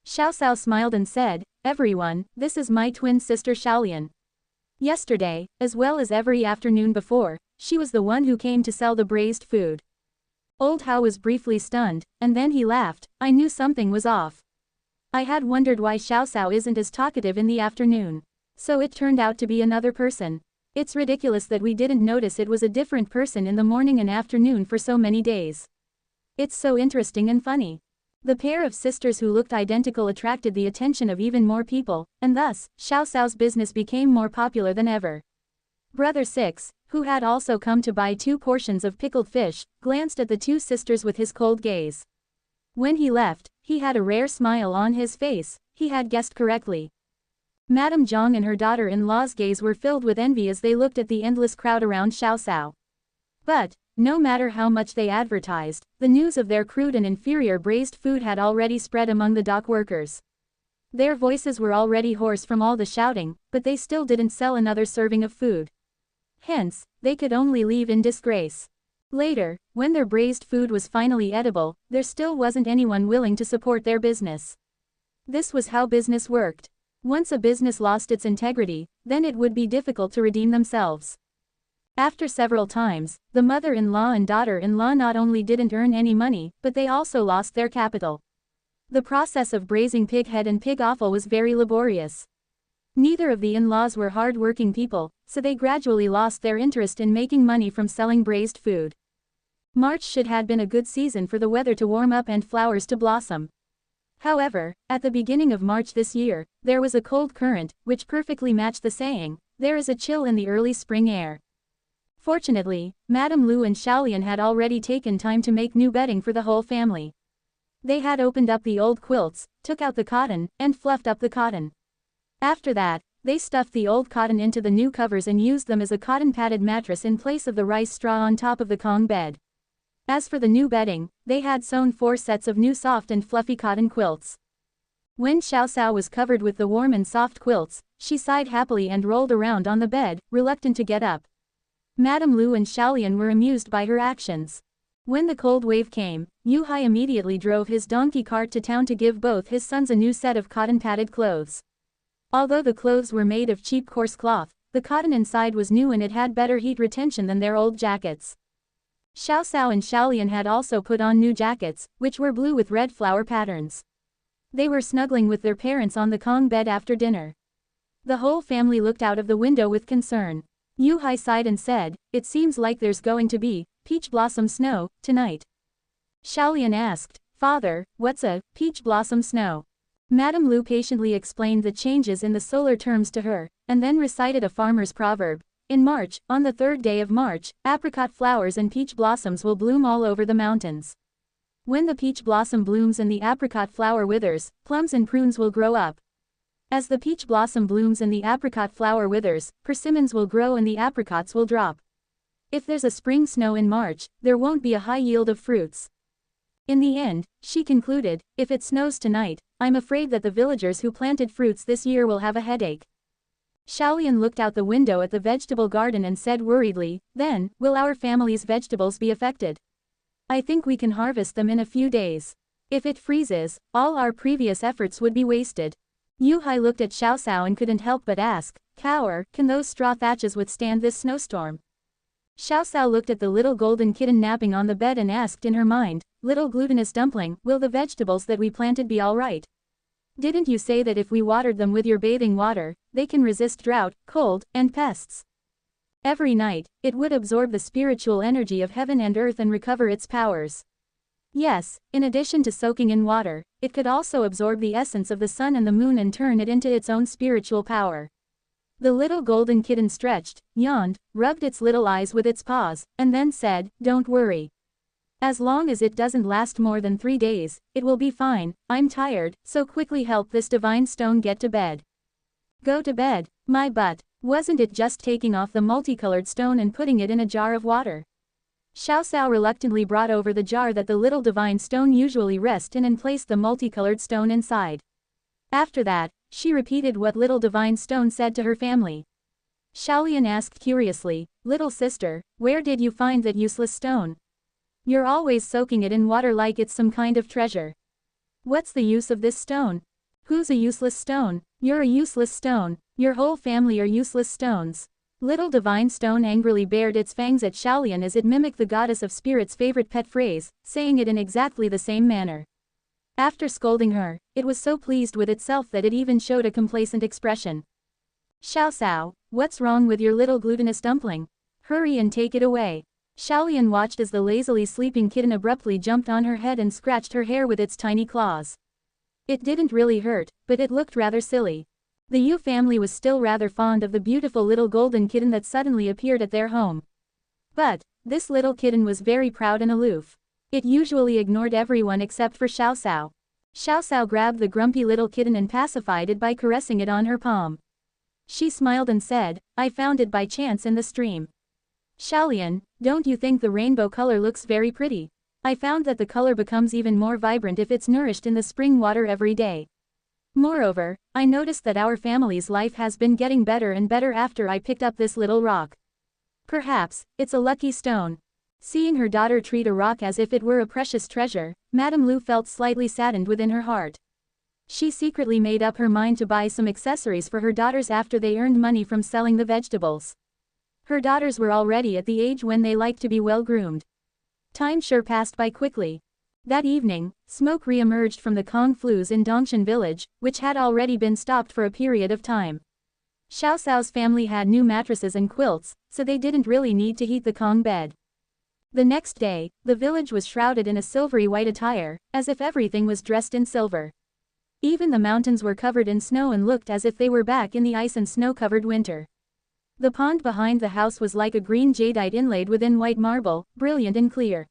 Xiao Cao smiled and said, "Everyone, this is my twin sister Xiaolian. Yesterday, as well as every afternoon before, she was the one who came to sell the braised food." Old Hao was briefly stunned, and then he laughed. "I knew something was off. I had wondered why Xiao Cao isn't as talkative in the afternoon. So it turned out to be another person. It's ridiculous that we didn't notice it was a different person in the morning and afternoon for so many days. It's so interesting and funny." The pair of sisters who looked identical attracted the attention of even more people, and thus, Xiao Cao's business became more popular than ever. Brother 6, who had also come to buy 2 portions of pickled fish, glanced at the two sisters with his cold gaze. When he left, he had a rare smile on his face. He had guessed correctly. Madame Zhang and her daughter-in-law's gaze were filled with envy as they looked at the endless crowd around Xiao Cao. But, no matter how much they advertised, the news of their crude and inferior braised food had already spread among the dock workers. Their voices were already hoarse from all the shouting, but they still didn't sell another serving of food. Hence, they could only leave in disgrace. Later, when their braised food was finally edible, there still wasn't anyone willing to support their business. This was how business worked. Once a business lost its integrity, then it would be difficult to redeem themselves. After several times, the mother-in-law and daughter-in-law not only didn't earn any money, but they also lost their capital. The process of braising pig head and pig offal was very laborious. Neither of the in-laws were hard-working people, so they gradually lost their interest in making money from selling braised food. March should have been a good season for the weather to warm up and flowers to blossom. However, at the beginning of March this year, there was a cold current, which perfectly matched the saying, "There is a chill in the early spring air." Fortunately, Madame Lu and Xiaolian had already taken time to make new bedding for the whole family. They had opened up the old quilts, took out the cotton, and fluffed up the cotton. After that, they stuffed the old cotton into the new covers and used them as a cotton-padded mattress in place of the rice straw on top of the Kong bed. As for the new bedding, they had sewn 4 sets of new soft and fluffy cotton quilts. When Xiao Cao was covered with the warm and soft quilts, she sighed happily and rolled around on the bed, reluctant to get up. Madame Lu and Xiaolian were amused by her actions. When the cold wave came, Yu Hai immediately drove his donkey cart to town to give both his sons a new set of cotton-padded clothes. Although the clothes were made of cheap coarse cloth, the cotton inside was new and it had better heat retention than their old jackets. Xiao Cao and Xiaolian had also put on new jackets, which were blue with red flower patterns. They were snuggling with their parents on the Kong bed after dinner. The whole family looked out of the window with concern. Yu Hai sighed and said, "It seems like there's going to be peach blossom snow tonight." Xiaolian asked, "Father, what's a peach blossom snow?" Madame Lu patiently explained the changes in the solar terms to her, and then recited a farmer's proverb. In March, on the 3rd day of March, apricot flowers and peach blossoms will bloom all over the mountains. When the peach blossom blooms and the apricot flower withers, plums and prunes will grow up. As the peach blossom blooms and the apricot flower withers, persimmons will grow and the apricots will drop. If there's a spring snow in March, there won't be a high yield of fruits. In the end, she concluded, if it snows tonight, I'm afraid that the villagers who planted fruits this year will have a headache. Xiaolian looked out the window at the vegetable garden and said worriedly, "Then, will our family's vegetables be affected? I think we can harvest them in a few days. If it freezes, all our previous efforts would be wasted." Yu Hai looked at Xiao Cao and couldn't help but ask, "Cower, can those straw thatches withstand this snowstorm?" Xiao Cao looked at the little golden kitten napping on the bed and asked in her mind, "Little glutinous dumpling, will the vegetables that we planted be all right?" Didn't you say that if we watered them with your bathing water, they can resist drought, cold, and pests? Every night, it would absorb the spiritual energy of heaven and earth and recover its powers. Yes, in addition to soaking in water, it could also absorb the essence of the sun and the moon and turn it into its own spiritual power. The little golden kitten stretched, yawned, rubbed its little eyes with its paws, and then said, "Don't worry. As long as it doesn't last more than 3 days, it will be fine. I'm tired, so quickly help this divine stone get to bed." Go to bed, my butt. Wasn't it just taking off the multicolored stone and putting it in a jar of water? Xiao Xiao reluctantly brought over the jar that the little divine stone usually rests in and placed the multicolored stone inside. After that, she repeated what little divine stone said to her family. Xiaolian asked curiously, "Little sister, where did you find that useless stone? You're always soaking it in water like it's some kind of treasure. What's the use of this stone? Who's a useless stone? You're a useless stone. Your whole family are useless stones." Little divine stone angrily bared its fangs at Xiaolian as it mimicked the goddess of spirit's favorite pet phrase, saying it in exactly the same manner. After scolding her, it was so pleased with itself that it even showed a complacent expression. "Xiao Xiao, what's wrong with your little glutinous dumpling? Hurry and take it away." Xiaolian watched as the lazily sleeping kitten abruptly jumped on her head and scratched her hair with its tiny claws. It didn't really hurt, but it looked rather silly. The Yu family was still rather fond of the beautiful little golden kitten that suddenly appeared at their home. But, this little kitten was very proud and aloof. It usually ignored everyone except for Xiao Xiao. Xiao Xiao grabbed the grumpy little kitten and pacified it by caressing it on her palm. She smiled and said, "I found it by chance in the stream. Xiaolian, don't you think the rainbow color looks very pretty? I found that the color becomes even more vibrant if it's nourished in the spring water every day. Moreover, I noticed that our family's life has been getting better and better after I picked up this little rock. Perhaps, it's a lucky stone." Seeing her daughter treat a rock as if it were a precious treasure, Madame Lu felt slightly saddened within her heart. She secretly made up her mind to buy some accessories for her daughters after they earned money from selling the vegetables. Her daughters were already at the age when they liked to be well groomed. Time sure passed by quickly. That evening, smoke re-emerged from the Kong flues in Dongshan village, which had already been stopped for a period of time. Xiao Xiao's family had new mattresses and quilts, so they didn't really need to heat the Kong bed. The next day, the village was shrouded in a silvery white attire, as if everything was dressed in silver. Even the mountains were covered in snow and looked as if they were back in the ice and snow-covered winter. The pond behind the house was like a green jadeite inlaid within white marble, brilliant and clear.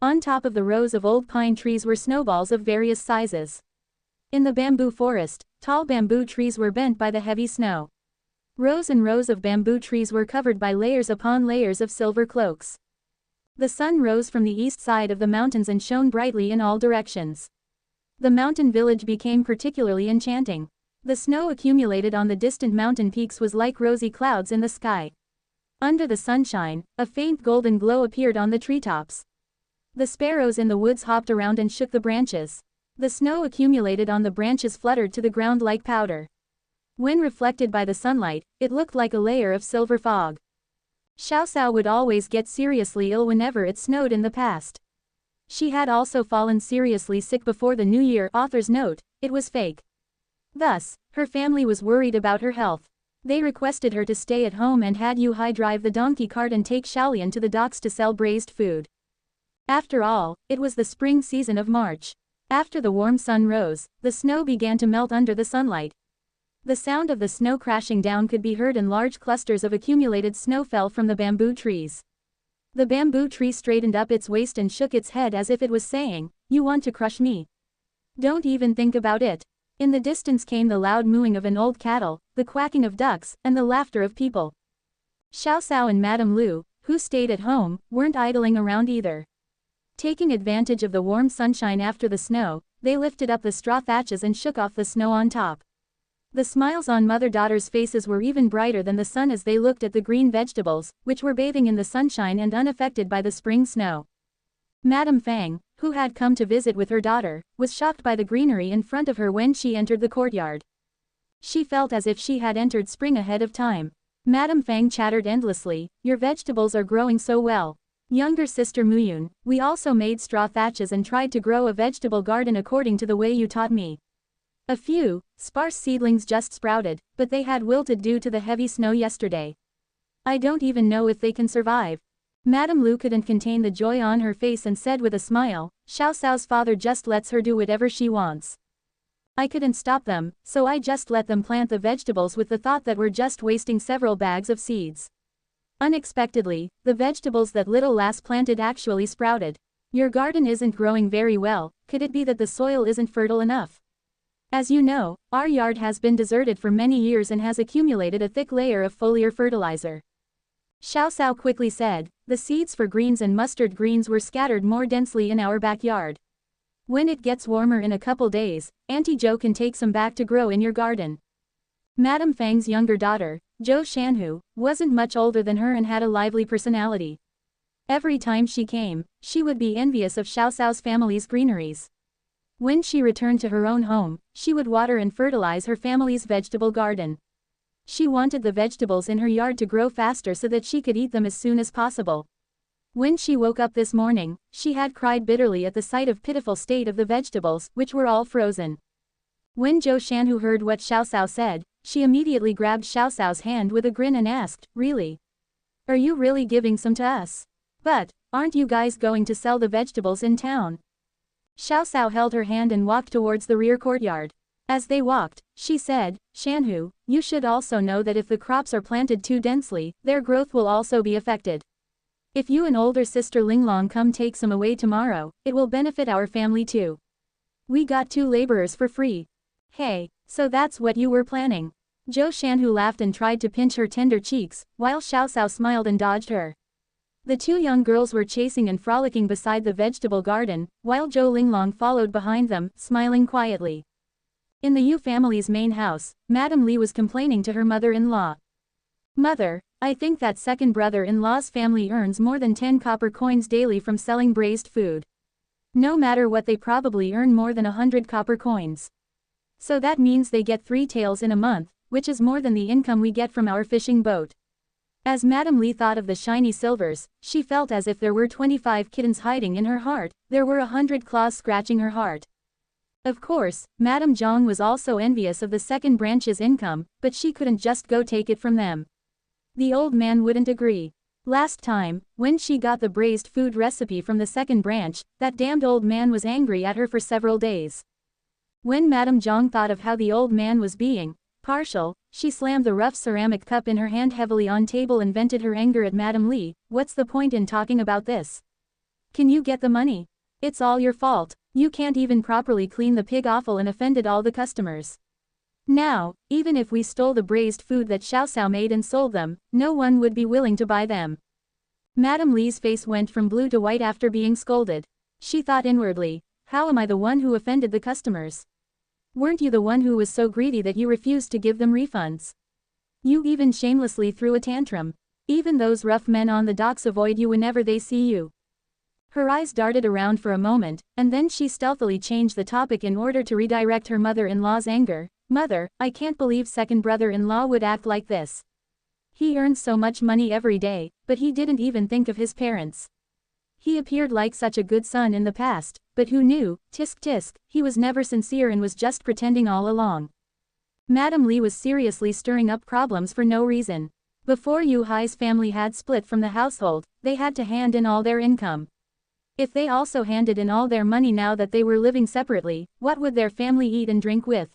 On top of the rows of old pine trees were snowballs of various sizes. In the bamboo forest, tall bamboo trees were bent by the heavy snow. Rows and rows of bamboo trees were covered by layers upon layers of silver cloaks. The sun rose from the east side of the mountains and shone brightly in all directions. The mountain village became particularly enchanting. The snow accumulated on the distant mountain peaks was like rosy clouds in the sky. Under the sunshine, a faint golden glow appeared on the treetops. The sparrows in the woods hopped around and shook the branches. The snow accumulated on the branches fluttered to the ground like powder. When reflected by the sunlight, it looked like a layer of silver fog. Xiao Xiao would always get seriously ill whenever it snowed in the past. She had also fallen seriously sick before the new year. Author's note, it was fake. Thus, her family was worried about her health. They requested her to stay at home and had Yu Hai drive the donkey cart and take Xiaolian to the docks to sell braised food. After all, it was the spring season of March. After the warm sun rose, the snow began to melt under the sunlight. The sound of the snow crashing down could be heard and large clusters of accumulated snow fell from the bamboo trees. The bamboo tree straightened up its waist and shook its head as if it was saying, "You want to crush me? Don't even think about it." In the distance came the loud mooing of an old cattle, the quacking of ducks, and the laughter of people. Xiao Xiao and Madame Lu, who stayed at home, weren't idling around either. Taking advantage of the warm sunshine after the snow, they lifted up the straw thatches and shook off the snow on top. The smiles on mother-daughter's faces were even brighter than the sun as they looked at the green vegetables, which were bathing in the sunshine and unaffected by the spring snow. Madame Fang, who had come to visit with her daughter, was shocked by the greenery in front of her when she entered the courtyard. She felt as if she had entered spring ahead of time. Madame Fang chattered endlessly, "Your vegetables are growing so well. Younger sister Muyun, we also made straw thatches and tried to grow a vegetable garden according to the way you taught me. A few, sparse seedlings just sprouted, but they had wilted due to the heavy snow yesterday. I don't even know if they can survive. Madame Lu couldn't contain the joy on her face and said with a smile, Xiao Xiao's father just lets her do whatever she wants. I couldn't stop them, so I just let them plant the vegetables with the thought that we're just wasting several bags of seeds. Unexpectedly, the vegetables that little lass planted actually sprouted. Your garden isn't growing very well, could it be that the soil isn't fertile enough? As you know, our yard has been deserted for many years and has accumulated a thick layer of foliar fertilizer. Xiao Xiao quickly said, the seeds for greens and mustard greens were scattered more densely in our backyard. When it gets warmer in a couple days, Auntie Zhou can take some back to grow in your garden. Madame Fang's younger daughter, Zhou Shanhu, wasn't much older than her and had a lively personality. Every time she came, she would be envious of Xiao Xiao's family's greeneries. When she returned to her own home, she would water and fertilize her family's vegetable garden. She wanted the vegetables in her yard to grow faster so that she could eat them as soon as possible. When she woke up this morning, she had cried bitterly at the sight of pitiful state of the vegetables, which were all frozen. When Zhou Shanhu heard what Xiao Xiao said, she immediately grabbed Xiao Xiao's hand with a grin and asked, really? Are you really giving some to us? But, aren't you guys going to sell the vegetables in town? Xiao Xiao held her hand and walked towards the rear courtyard. As they walked, she said, Shanhu, you should also know that if the crops are planted too densely, their growth will also be affected. If you and older sister Linglong come take some away tomorrow, it will benefit our family too. We got 2 laborers for free. Hey, so that's what you were planning. Zhou Shanhu laughed and tried to pinch her tender cheeks, while Xiao Xiao smiled and dodged her. The 2 young girls were chasing and frolicking beside the vegetable garden, while Zhou Linglong followed behind them, smiling quietly. In the Yu family's main house, Madame Li was complaining to her mother-in-law. Mother, I think that second brother-in-law's family earns more than 10 copper coins daily from selling braised food. No matter what, they probably earn more than 100 copper coins. So that means they get 3 taels in a month, which is more than the income we get from our fishing boat. As Madame Li thought of the shiny silvers, she felt as if there were 25 kittens hiding in her heart, there were 100 claws scratching her heart. Of course, Madame Zhang was also envious of the second branch's income, but she couldn't just go take it from them. The old man wouldn't agree. Last time, when she got the braised food recipe from the second branch, that damned old man was angry at her for several days. When Madame Zhang thought of how the old man was being partial, she slammed the rough ceramic cup in her hand heavily on table and vented her anger at Madame Li. What's the point in talking about this? Can you get the money? It's all your fault. You can't even properly clean the pig offal and offended all the customers. Now, even if we stole the braised food that Xiao Xiao made and sold them, no one would be willing to buy them. Madame Li's face went from blue to white after being scolded. She thought inwardly, how am I the one who offended the customers? Weren't you the one who was so greedy that you refused to give them refunds? You even shamelessly threw a tantrum. Even those rough men on the docks avoid you whenever they see you. Her eyes darted around for a moment, and then she stealthily changed the topic in order to redirect her mother-in-law's anger. Mother, I can't believe second brother-in-law would act like this. He earns so much money every day, but he didn't even think of his parents. He appeared like such a good son in the past, but who knew, tisk tisk, he was never sincere and was just pretending all along. Madame Li was seriously stirring up problems for no reason. Before Yu Hai's family had split from the household, they had to hand in all their income. If they also handed in all their money now that they were living separately, what would their family eat and drink with?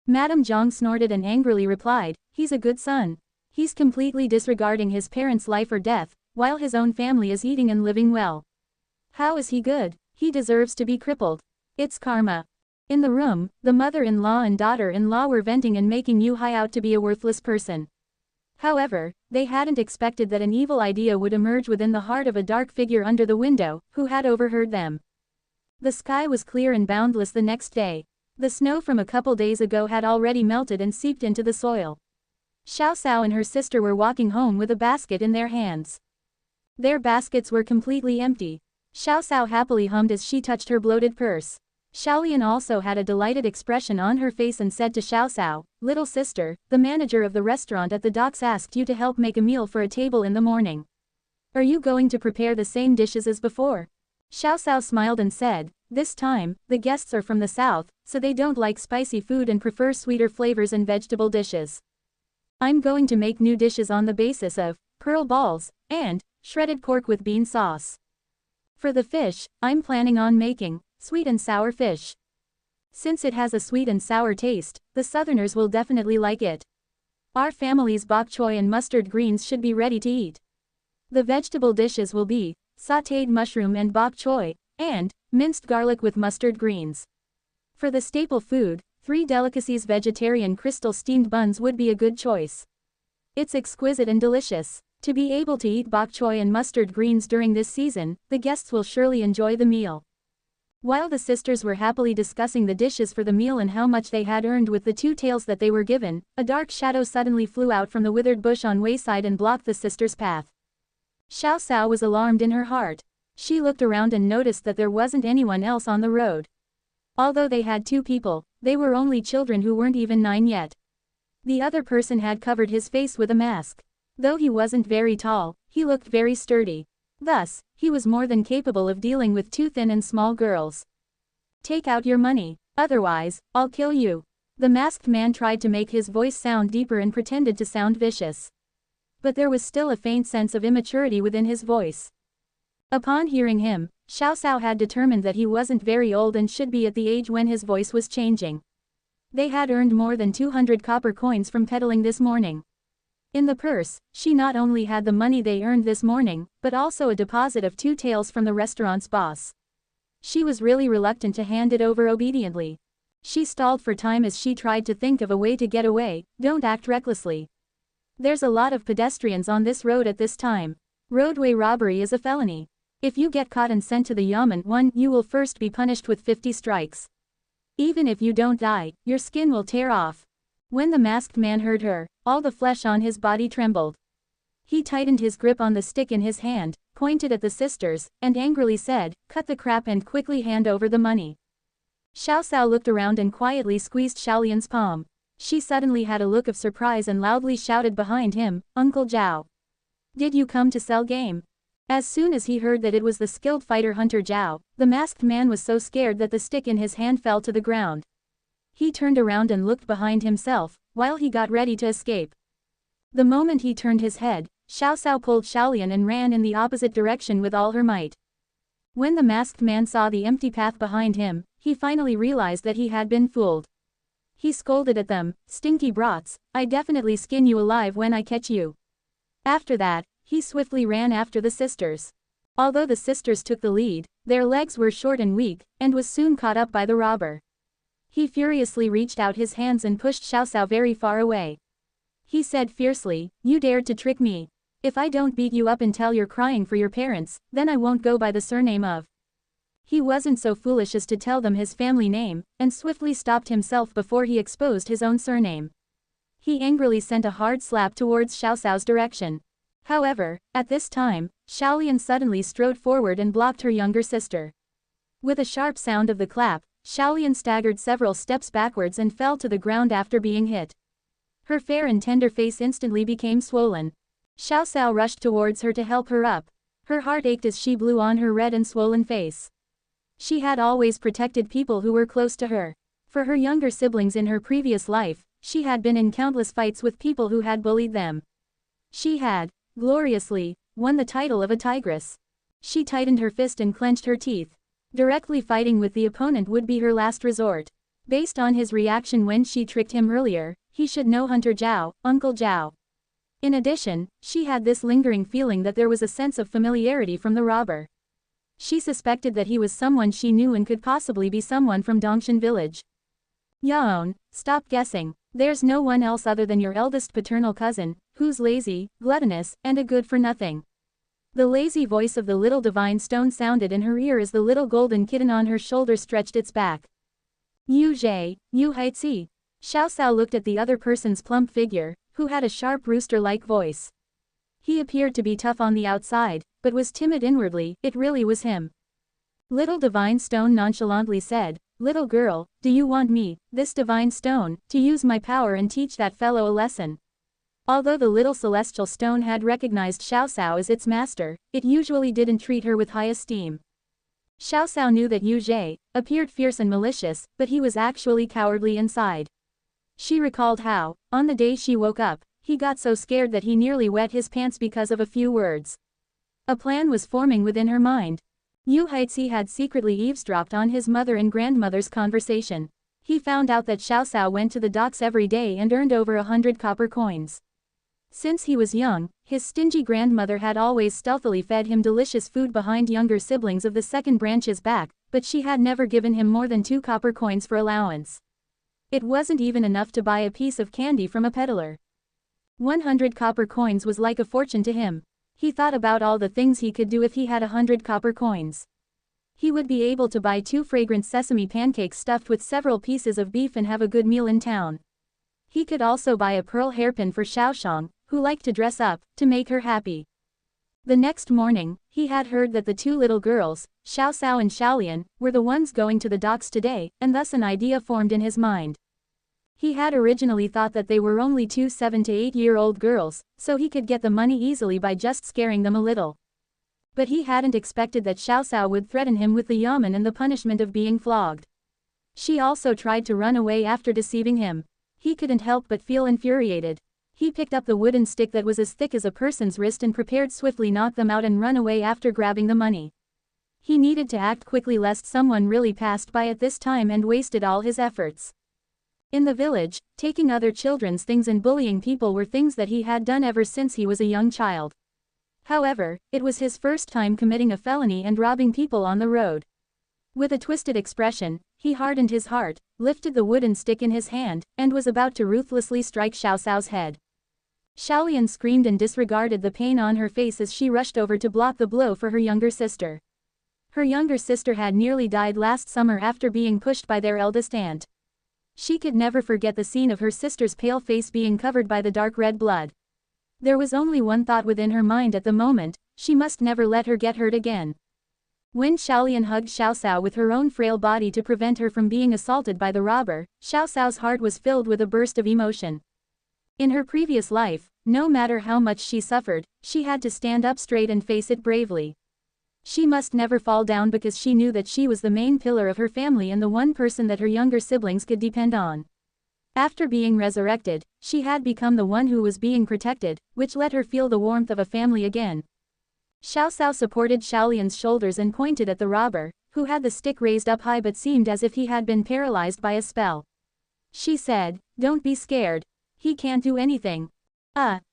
Madame Zhang snorted and angrily replied, he's a good son. He's completely disregarding his parents' life or death, while his own family is eating and living well. How is he good? He deserves to be crippled. It's karma. In the room, the mother-in-law and daughter-in-law were venting and making Yu Hai out to be a worthless person. However, they hadn't expected that an evil idea would emerge within the heart of a dark figure under the window, who had overheard them. The sky was clear and boundless the next day. The snow from a couple days ago had already melted and seeped into the soil. Xiao Xiao and her sister were walking home with a basket in their hands. Their baskets were completely empty. Xiao Xiao happily hummed as she touched her bloated purse. Xiaolian also had a delighted expression on her face and said to Xiao Xiao, little sister, the manager of the restaurant at the docks asked you to help make a meal for a table in the morning. Are you going to prepare the same dishes as before? Xiao Xiao smiled and said, This time, the guests are from the south, so they don't like spicy food and prefer sweeter flavors and vegetable dishes. I'm going to make new dishes on the basis of pearl balls and shredded pork with bean sauce. For the fish, I'm planning on making sweet and sour fish. Since it has a sweet and sour taste, the Southerners will definitely like it. Our family's bok choy and mustard greens should be ready to eat. The vegetable dishes will be sautéed mushroom and bok choy, and minced garlic with mustard greens. For the staple food, 3 delicacies vegetarian crystal steamed buns would be a good choice. It's exquisite and delicious. To be able to eat bok choy and mustard greens during this season, the guests will surely enjoy the meal. While the sisters were happily discussing the dishes for the meal and how much they had earned with the 2 taels that they were given, a dark shadow suddenly flew out from the withered bush on wayside and blocked the sisters' path. Xiao Xiao was alarmed in her heart. She looked around and noticed that there wasn't anyone else on the road. Although they had 2 people, they were only children who weren't even 9 yet. The other person had covered his face with a mask. Though he wasn't very tall, he looked very sturdy. Thus, he was more than capable of dealing with 2 thin and small girls. Take out your money, otherwise, I'll kill you. The masked man tried to make his voice sound deeper and pretended to sound vicious. But there was still a faint sense of immaturity within his voice. Upon hearing him, Xiao Xiao had determined that he wasn't very old and should be at the age when his voice was changing. They had earned more than 200 copper coins from peddling this morning. In the purse, she not only had the money they earned this morning, but also a deposit of 2 taels from the restaurant's boss. She was really reluctant to hand it over obediently. She stalled for time as she tried to think of a way to get away. Don't act recklessly. There's a lot of pedestrians on this road at this time. Roadway robbery is a felony. If you get caught and sent to the yamen, you will first be punished with 50 strikes. Even if you don't die, your skin will tear off. When the masked man heard her, all the flesh on his body trembled. He tightened his grip on the stick in his hand, pointed at the sisters, and angrily said, "Cut the crap and quickly hand over the money." Xiao Xiao looked around and quietly squeezed Xiaolian's palm. She suddenly had a look of surprise and loudly shouted behind him, "Uncle Zhao! Did you come to sell game?" As soon as he heard that it was the skilled fighter hunter Zhao, the masked man was so scared that the stick in his hand fell to the ground. He turned around and looked behind himself, while he got ready to escape. The moment he turned his head, Xiao Xiao pulled Xiaolian and ran in the opposite direction with all her might. When the masked man saw the empty path behind him, he finally realized that he had been fooled. He scolded at them, "Stinky brats, I definitely skin you alive when I catch you." After that, he swiftly ran after the sisters. Although the sisters took the lead, their legs were short and weak, and was soon caught up by the robber. He furiously reached out his hands and pushed Xiao Xiao very far away. He said fiercely, "You dared to trick me. If I don't beat you up until you're crying for your parents, then I won't go by the surname of." He wasn't so foolish as to tell them his family name, and swiftly stopped himself before he exposed his own surname. He angrily sent a hard slap towards Xiao Xiao's direction. However, at this time, Xiaolian suddenly strode forward and blocked her younger sister. With a sharp sound of the clap, Xiaolian staggered several steps backwards and fell to the ground after being hit. Her fair and tender face instantly became swollen. Xiao Xiao rushed towards her to help her up. Her heart ached as she blew on her red and swollen face. She had always protected people who were close to her. For her younger siblings in her previous life, she had been in countless fights with people who had bullied them. She had, gloriously, won the title of a tigress. She tightened her fist and clenched her teeth. Directly fighting with the opponent would be her last resort. Based on his reaction when she tricked him earlier, he should know Hunter Zhao, Uncle Zhao. In addition, she had this lingering feeling that there was a sense of familiarity from the robber. She suspected that he was someone she knew and could possibly be someone from Dongshan village. "Yaon, stop guessing. There's no one else other than your eldest paternal cousin, who's lazy, gluttonous, and a good-for-nothing." The lazy voice of the little divine stone sounded in her ear as the little golden kitten on her shoulder stretched its back. "Yu Zhe, Yu Haitzi." Xiao Xiao looked at the other person's plump figure, who had a sharp rooster-like voice. He appeared to be tough on the outside, but was timid inwardly. It really was him. Little divine stone nonchalantly said, "Little girl, do you want me, this divine stone, to use my power and teach that fellow a lesson?" Although the little celestial stone had recognized Xiao Xiao as its master, it usually didn't treat her with high esteem. Xiao Cao knew that Yu Zhe appeared fierce and malicious, but he was actually cowardly inside. She recalled how, on the day she woke up, he got so scared that he nearly wet his pants because of a few words. A plan was forming within her mind. Yu Haixi had secretly eavesdropped on his mother and grandmother's conversation. He found out that Xiao Cao went to the docks every day and earned over 100 copper coins. Since he was young, his stingy grandmother had always stealthily fed him delicious food behind younger siblings of the second branch's back, but she had never given him more than 2 copper coins for allowance. It wasn't even enough to buy a piece of candy from a peddler. 100 copper coins was like a fortune to him. He thought about all the things he could do if he had 100 copper coins. He would be able to buy 2 fragrant sesame pancakes stuffed with several pieces of beef and have a good meal in town. He could also buy a pearl hairpin for Xiaoshang, who liked to dress up, to make her happy. The next morning, he had heard that the 2 little girls, Xiao Cao and Xiaolian, were the ones going to the docks today, and thus an idea formed in his mind. He had originally thought that they were only 2 7- to 8-year-old girls, so he could get the money easily by just scaring them a little. But he hadn't expected that Xiao Cao would threaten him with the yamen and the punishment of being flogged. She also tried to run away after deceiving him. He couldn't help but feel infuriated. He picked up the wooden stick that was as thick as a person's wrist and prepared swiftly knock them out and run away after grabbing the money. He needed to act quickly lest someone really passed by at this time and wasted all his efforts. In the village, taking other children's things and bullying people were things that he had done ever since he was a young child. However, it was his first time committing a felony and robbing people on the road. With a twisted expression, he hardened his heart, lifted the wooden stick in his hand, and was about to ruthlessly strike Xiao Cao's head. Xiaolian screamed and disregarded the pain on her face as she rushed over to block the blow for her younger sister. Her younger sister had nearly died last summer after being pushed by their eldest aunt. She could never forget the scene of her sister's pale face being covered by the dark red blood. There was only one thought within her mind at the moment: she must never let her get hurt again. When Xiaolian hugged Xiao Cao with her own frail body to prevent her from being assaulted by the robber, Xiao Cao's heart was filled with a burst of emotion. In her previous life, no matter how much she suffered, she had to stand up straight and face it bravely. She must never fall down because she knew that she was the main pillar of her family and the one person that her younger siblings could depend on. After being resurrected, she had become the one who was being protected, which let her feel the warmth of a family again. Xiao Cao supported Xiaolian's shoulders and pointed at the robber, who had the stick raised up high but seemed as if he had been paralyzed by a spell. She said, "Don't be scared. He can't do anything."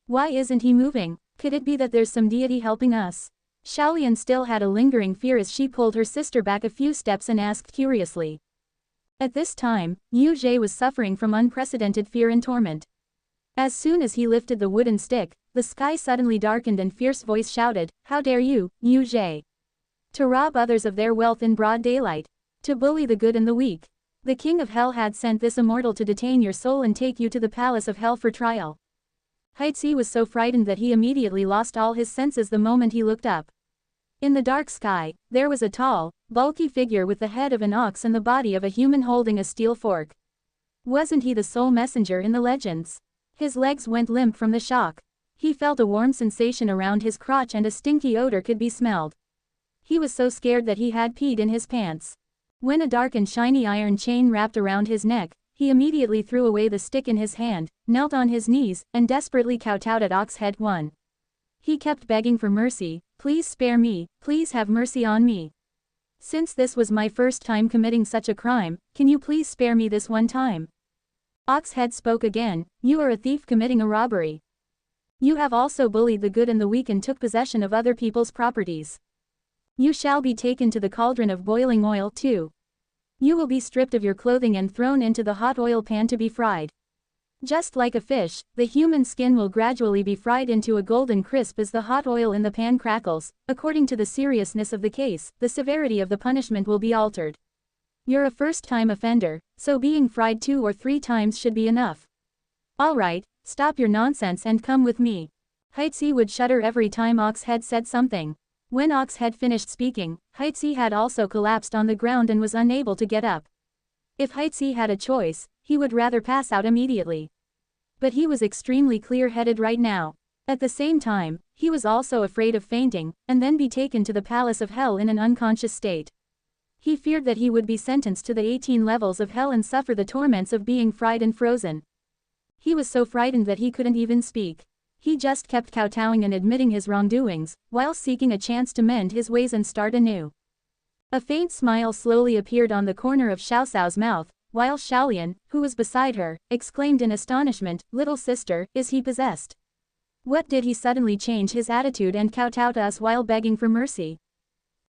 Why isn't he moving? Could it be that there's some deity helping us?" Xiaolian still had a lingering fear as she pulled her sister back a few steps and asked curiously. At this time, Yu Zhe was suffering from unprecedented fear and torment. As soon as he lifted the wooden stick, the sky suddenly darkened and fierce voice shouted, "How dare you, Yu Zhe! To rob others of their wealth in broad daylight! To bully the good and the weak! The King of Hell had sent this immortal to detain your soul and take you to the palace of hell for trial." Haixi was so frightened that he immediately lost all his senses the moment he looked up. In the dark sky, there was a tall, bulky figure with the head of an ox and the body of a human holding a steel fork. Wasn't he the sole messenger in the legends? His legs went limp from the shock. He felt a warm sensation around his crotch and a stinky odor could be smelled. He was so scared that he had peed in his pants. When a dark and shiny iron chain wrapped around his neck, he immediately threw away the stick in his hand, knelt on his knees, and desperately kowtowed at Ox Head 1. He kept begging for mercy, "Please spare me, please have mercy on me. Since this was my first time committing such a crime, can you please spare me this one time?" Oxhead spoke again, "You are a thief committing a robbery. You have also bullied the good and the weak and took possession of other people's properties. You shall be taken to the cauldron of boiling oil too. You will be stripped of your clothing and thrown into the hot oil pan to be fried. Just like a fish, the human skin will gradually be fried into a golden crisp as the hot oil in the pan crackles. According to the seriousness of the case, the severity of the punishment will be altered. You're a first-time offender, so being fried 2 or 3 times should be enough. Alright, stop your nonsense and come with me." Haixi would shudder every time Oxhead said something. When Oxhead finished speaking, Haixi had also collapsed on the ground and was unable to get up. If Haixi had a choice, he would rather pass out immediately. But he was extremely clear-headed right now. At the same time, he was also afraid of fainting, and then be taken to the palace of hell in an unconscious state. He feared that he would be sentenced to the 18 levels of hell and suffer the torments of being fried and frozen. He was so frightened that he couldn't even speak. He just kept kowtowing and admitting his wrongdoings, while seeking a chance to mend his ways and start anew. A faint smile slowly appeared on the corner of Xiao Xiao's mouth, while Xiaolian, who was beside her, exclaimed in astonishment, "Little sister, is he possessed? What did he suddenly change his attitude and kowtow to us while begging for mercy?"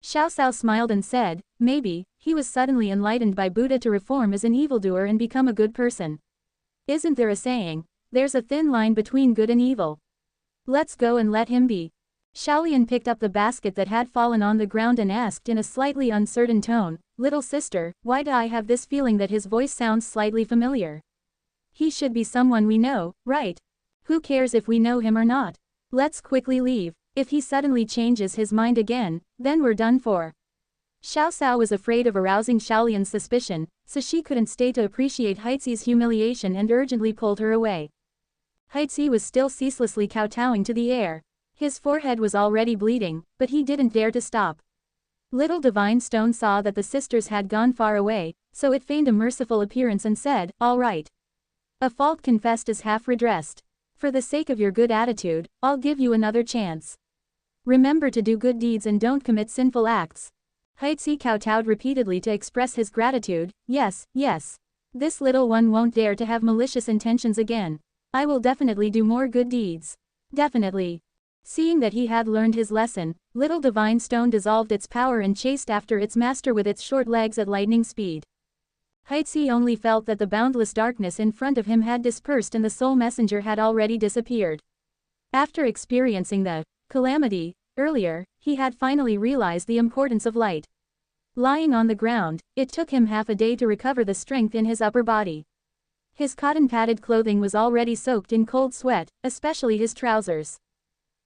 Xiao Xiao smiled and said, "Maybe, he was suddenly enlightened by Buddha to reform as an evildoer and become a good person. Isn't there a saying, there's a thin line between good and evil? Let's go and let him be." Xiaolian picked up the basket that had fallen on the ground and asked in a slightly uncertain tone, "Little sister, why do I have this feeling that his voice sounds slightly familiar? He should be someone we know, right? Who cares if we know him or not? Let's quickly leave. If he suddenly changes his mind again, then we're done for." Xiao Xiao was afraid of arousing Xiaolian's suspicion, so she couldn't stay to appreciate Heizi's humiliation and urgently pulled her away. Heizi was still ceaselessly kowtowing to the air. His forehead was already bleeding, but he didn't dare to stop. Little Divine Stone saw that the sisters had gone far away, so it feigned a merciful appearance and said, "All right. A fault confessed is half redressed. For the sake of your good attitude, I'll give you another chance. Remember to do good deeds and don't commit sinful acts." Heizi kowtowed repeatedly to express his gratitude. "Yes, yes. This little one won't dare to have malicious intentions again. I will definitely do more good deeds. Definitely." Seeing that he had learned his lesson, Little Divine Stone dissolved its power and chased after its master with its short legs at lightning speed. Heizi only felt that the boundless darkness in front of him had dispersed and the soul messenger had already disappeared. After experiencing the calamity earlier, he had finally realized the importance of light. Lying on the ground, it took him half a day to recover the strength in his upper body. His cotton-padded clothing was already soaked in cold sweat, especially his trousers.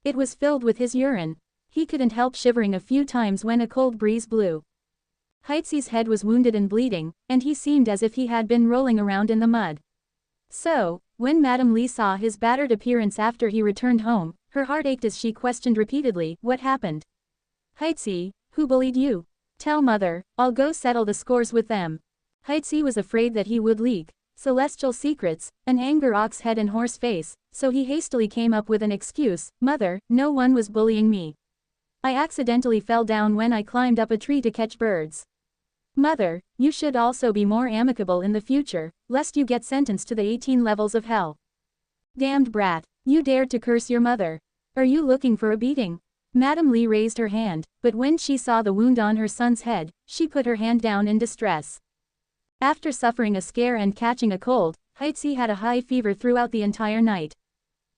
It was filled with his urine. He couldn't help shivering a few times when a cold breeze blew. Heizi's head was wounded and bleeding, and he seemed as if he had been rolling around in the mud. So, when Madame Li saw his battered appearance after he returned home, her heart ached as she questioned repeatedly, "What happened? Heizi, who bullied you? Tell mother, I'll go settle the scores with them." Heizi was afraid that he would leak celestial secrets, an anger ox head and horse face, so he hastily came up with an excuse, "Mother, no one was bullying me. I accidentally fell down when I climbed up a tree to catch birds." "Mother, you should also be more amicable in the future, lest you get sentenced to the 18 levels of hell." "Damned brat, you dared to curse your mother. Are you looking for a beating?" Madame Li raised her hand, but when she saw the wound on her son's head, she put her hand down in distress. After suffering a scare and catching a cold, Heizi had a high fever throughout the entire night.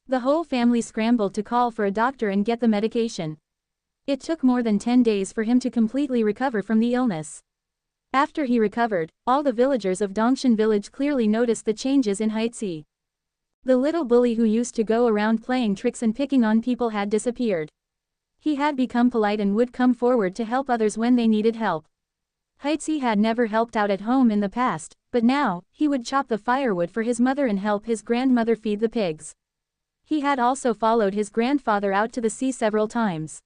The whole family scrambled to call for a doctor and get the medication. It took more than 10 days for him to completely recover from the illness. After he recovered, all the villagers of Dongshan village clearly noticed the changes in Heizi. The little bully who used to go around playing tricks and picking on people had disappeared. He had become polite and would come forward to help others when they needed help. Heizi had never helped out at home in the past, but now, he would chop the firewood for his mother and help his grandmother feed the pigs. He had also followed his grandfather out to the sea several times.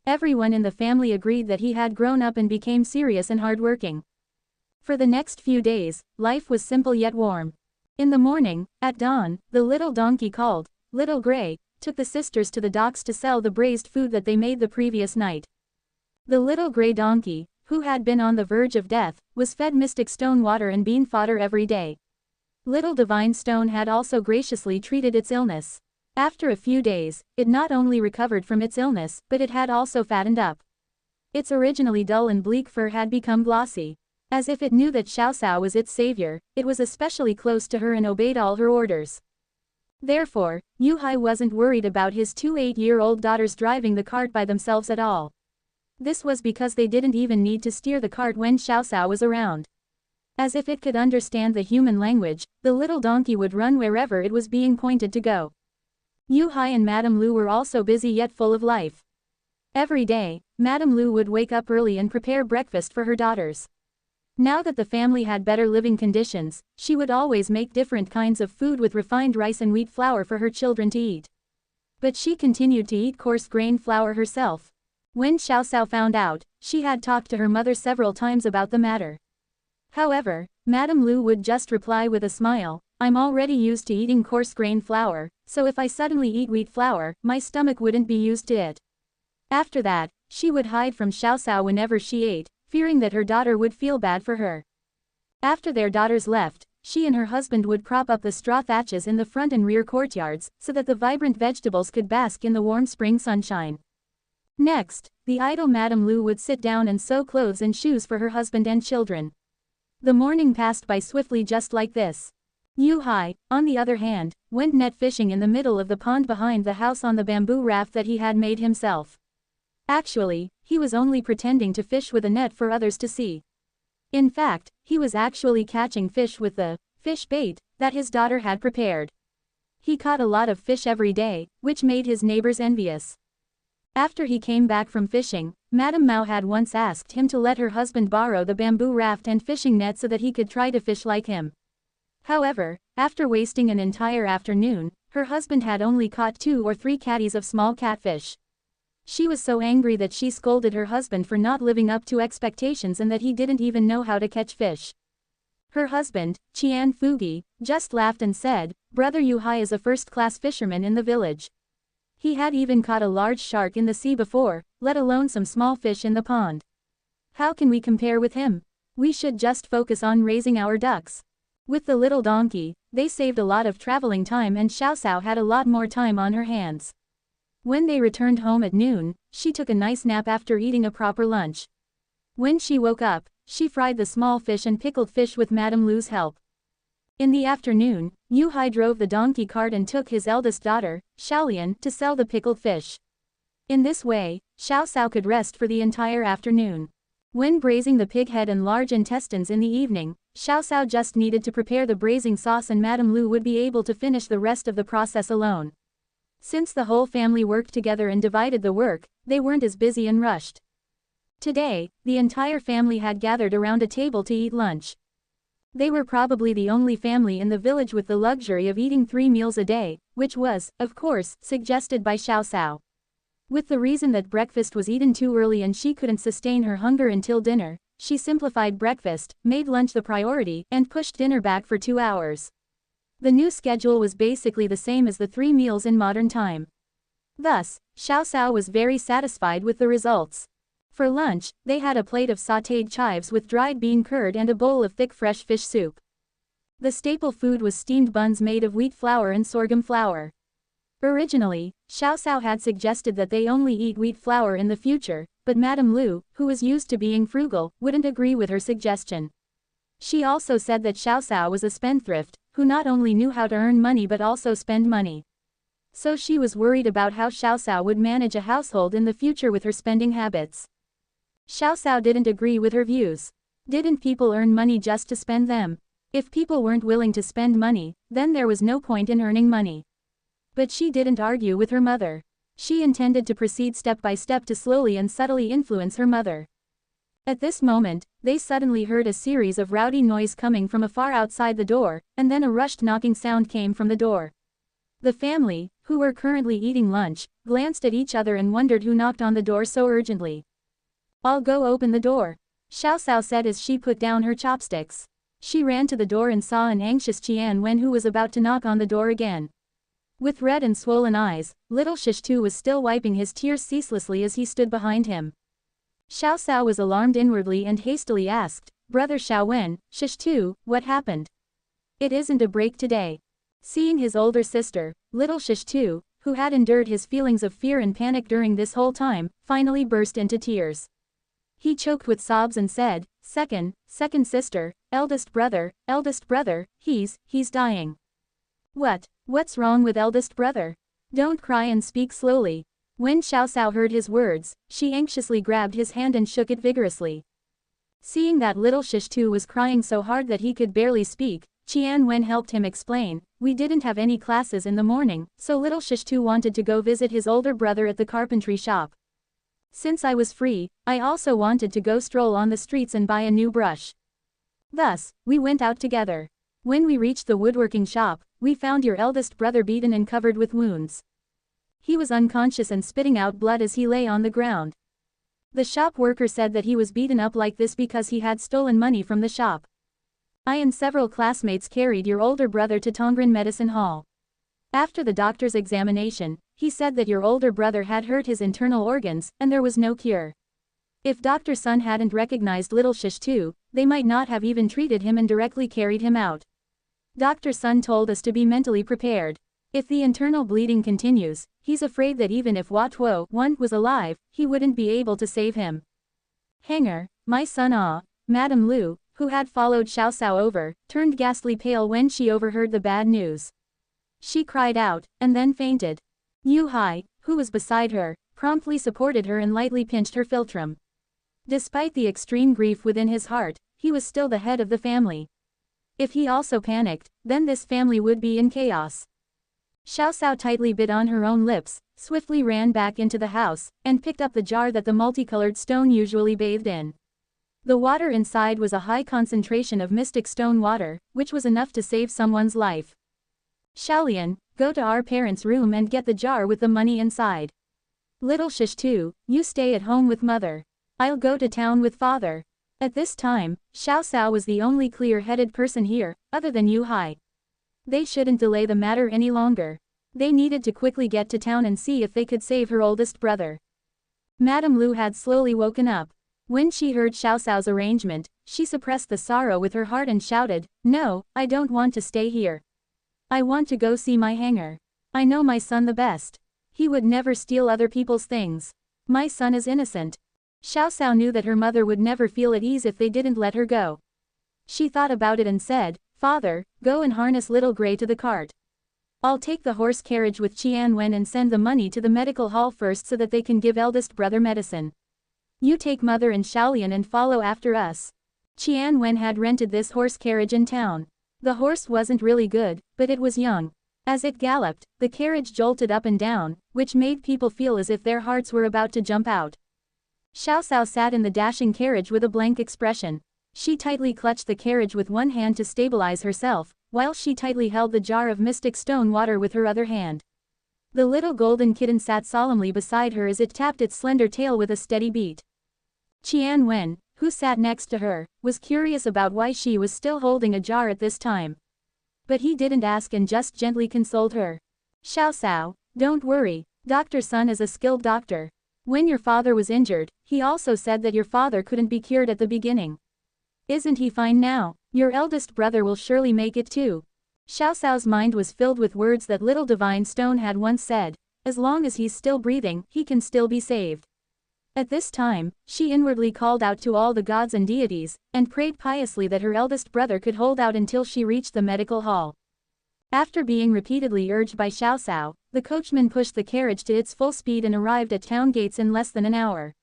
Everyone in the family agreed that he had grown up and became serious and hardworking. For the next few days, life was simple yet warm. In the morning, at dawn, the little donkey called, Little Gray, took the sisters to the docks to sell the braised food that they made the previous night. The little gray donkey, who had been on the verge of death, was fed mystic stone water and bean fodder every day. Little Divine Stone had also graciously treated its illness. After a few days, it not only recovered from its illness, but it had also fattened up. Its originally dull and bleak fur had become glossy. As if it knew that Xiao Xiao was its savior, it was especially close to her and obeyed all her orders. Therefore, Yu Hai wasn't worried about his 2 8-year-old daughters driving the cart by themselves at all. This was because they didn't even need to steer the cart when Xiao Xiao was around. As if it could understand the human language, the little donkey would run wherever it was being pointed to go. Yu Hai and Madame Lu were also busy yet full of life. Every day, Madame Lu would wake up early and prepare breakfast for her daughters. Now that the family had better living conditions, she would always make different kinds of food with refined rice and wheat flour for her children to eat. But she continued to eat coarse grain flour herself. When Xiao Xiao found out, she had talked to her mother several times about the matter. However, Madame Lu would just reply with a smile, "I'm already used to eating coarse grain flour, so if I suddenly eat wheat flour, my stomach wouldn't be used to it." After that, she would hide from Xiao Xiao whenever she ate, fearing that her daughter would feel bad for her. After their daughters left, she and her husband would prop up the straw thatches in the front and rear courtyards, so that the vibrant vegetables could bask in the warm spring sunshine. Next, the idle Madame Lu would sit down and sew clothes and shoes for her husband and children. The morning passed by swiftly just like this. Yu Hai, on the other hand, went net fishing in the middle of the pond behind the house on the bamboo raft that he had made himself. Actually, he was only pretending to fish with a net for others to see. In fact, he was actually catching fish with the fish bait that his daughter had prepared. He caught a lot of fish every day, which made his neighbors envious. After he came back from fishing, Madame Mao had once asked him to let her husband borrow the bamboo raft and fishing net so that he could try to fish like him. However, after wasting an entire afternoon, her husband had only caught 2 or 3 catties of small catfish. She was so angry that she scolded her husband for not living up to expectations and that he didn't even know how to catch fish. Her husband, Qian Fugi, just laughed and said, "Brother Yu Hai is a first-class fisherman in the village. He had even caught a large shark in the sea before, let alone some small fish in the pond. How can we compare with him? We should just focus on raising our ducks." With the little donkey, they saved a lot of traveling time and Xiao Xiao had a lot more time on her hands. When they returned home at noon, she took a nice nap after eating a proper lunch. When she woke up, she fried the small fish and pickled fish with Madame Lu's help. In the afternoon, Yu Hai drove the donkey cart and took his eldest daughter, Xiaolian, to sell the pickled fish. In this way, Xiao Xiao could rest for the entire afternoon. When braising the pig head and large intestines in the evening, Xiao Xiao just needed to prepare the braising sauce and Madame Lu would be able to finish the rest of the process alone. Since the whole family worked together and divided the work, they weren't as busy and rushed. Today, the entire family had gathered around a table to eat lunch. They were probably the only family in the village with the luxury of eating 3 meals a day, which was, of course, suggested by Xiao Xiao. With the reason that breakfast was eaten too early and she couldn't sustain her hunger until dinner, she simplified breakfast, made lunch the priority, and pushed dinner back for 2 hours. The new schedule was basically the same as the 3 meals in modern time. Thus, Xiao Xiao was very satisfied with the results. For lunch, they had a plate of sautéed chives with dried bean curd and a bowl of thick fresh fish soup. The staple food was steamed buns made of wheat flour and sorghum flour. Originally, Xiao Xiao had suggested that they only eat wheat flour in the future, but Madame Lu, who was used to being frugal, wouldn't agree with her suggestion. She also said that Xiao Xiao was a spendthrift, who not only knew how to earn money but also spend money. So she was worried about how Xiao Xiao would manage a household in the future with her spending habits. Xiao Xiao didn't agree with her views. Didn't people earn money just to spend them? If people weren't willing to spend money, then there was no point in earning money. But she didn't argue with her mother. She intended to proceed step by step to slowly and subtly influence her mother. At this moment, they suddenly heard a series of rowdy noise coming from afar outside the door, and then a rushed knocking sound came from the door. The family, who were currently eating lunch, glanced at each other and wondered who knocked on the door so urgently. "I'll go open the door," Xiao Xiao said as she put down her chopsticks. She ran to the door and saw an anxious Qian Wen who was about to knock on the door again. With red and swollen eyes, little Shishtu was still wiping his tears ceaselessly as he stood behind him. Xiao Xiao was alarmed inwardly and hastily asked, "Brother Xiaowen, Shishtu, what happened? It isn't a break today." Seeing his older sister, little Shishtu, who had endured his feelings of fear and panic during this whole time, finally burst into tears. He choked with sobs and said, Second sister, eldest brother, he's dying." What's wrong with eldest brother? Don't cry and speak slowly." When Xiao Xiao heard his words, she anxiously grabbed his hand and shook it vigorously. Seeing that little Shishtu was crying so hard that he could barely speak, Qian Wen helped him explain, "We didn't have any classes in the morning, so little Shishtu wanted to go visit his older brother at the carpentry shop. Since I was free, I also wanted to go stroll on the streets and buy a new brush. Thus, we went out together. When we reached the woodworking shop, we found your eldest brother beaten and covered with wounds. He was unconscious and spitting out blood as he lay on the ground. The shop worker said that he was beaten up like this because he had stolen money from the shop. I and several classmates carried your older brother to Tongren Medicine Hall. After the doctor's examination, he said that your older brother had hurt his internal organs, and there was no cure. If Dr. Sun hadn't recognized little Shish-2, they might not have even treated him and directly carried him out. Dr. Sun told us to be mentally prepared. If the internal bleeding continues, he's afraid that even if Tuo-1 was alive, he wouldn't be able to save him. Hanger, my son Madame Lu, who had followed Xiao Cao over, turned ghastly pale when she overheard the bad news. She cried out, and then fainted. Yu Hai, who was beside her, promptly supported her and lightly pinched her philtrum. Despite the extreme grief within his heart, he was still the head of the family. If he also panicked, then this family would be in chaos. Xiao Cao tightly bit on her own lips, swiftly ran back into the house, and picked up the jar that the multicolored stone usually bathed in. The water inside was a high concentration of mystic stone water, which was enough to save someone's life. Xiaolian, go to our parents' room and get the jar with the money inside. Little Shish-2, you stay at home with mother. I'll go to town with father. At this time, Xiao Cao was the only clear-headed person here, other than Yu Hai. They shouldn't delay the matter any longer. They needed to quickly get to town and see if they could save her oldest brother. Madame Lu had slowly woken up. When she heard Xiao Cao's arrangement, she suppressed the sorrow with her heart and shouted, "No, I don't want to stay here. I want to go see my hanger. I know my son the best. He would never steal other people's things. My son is innocent." Xiao Cao knew that her mother would never feel at ease if they didn't let her go. She thought about it and said, "Father, go and harness little Gray to the cart. I'll take the horse carriage with Qian Wen and send the money to the medical hall first so that they can give eldest brother medicine. You take mother and Xiaolian and follow after us." Qian Wen had rented this horse carriage in town. The horse wasn't really good, but it was young. As it galloped, the carriage jolted up and down, which made people feel as if their hearts were about to jump out. Xiao Cao sat in the dashing carriage with a blank expression. She tightly clutched the carriage with one hand to stabilize herself, while she tightly held the jar of mystic stone water with her other hand. The little golden kitten sat solemnly beside her as it tapped its slender tail with a steady beat. Qian Wen, who sat next to her, was curious about why she was still holding a jar at this time. But he didn't ask and just gently consoled her. "Xiao Cao, don't worry, Dr. Sun is a skilled doctor. When your father was injured, he also said that your father couldn't be cured at the beginning. Isn't he fine now? Your eldest brother will surely make it too." Xiao Cao's mind was filled with words that little divine stone had once said, "As long as he's still breathing, he can still be saved." At this time, she inwardly called out to all the gods and deities, and prayed piously that her eldest brother could hold out until she reached the medical hall. After being repeatedly urged by Xiao Cao, the coachman pushed the carriage to its full speed and arrived at town gates in less than an hour.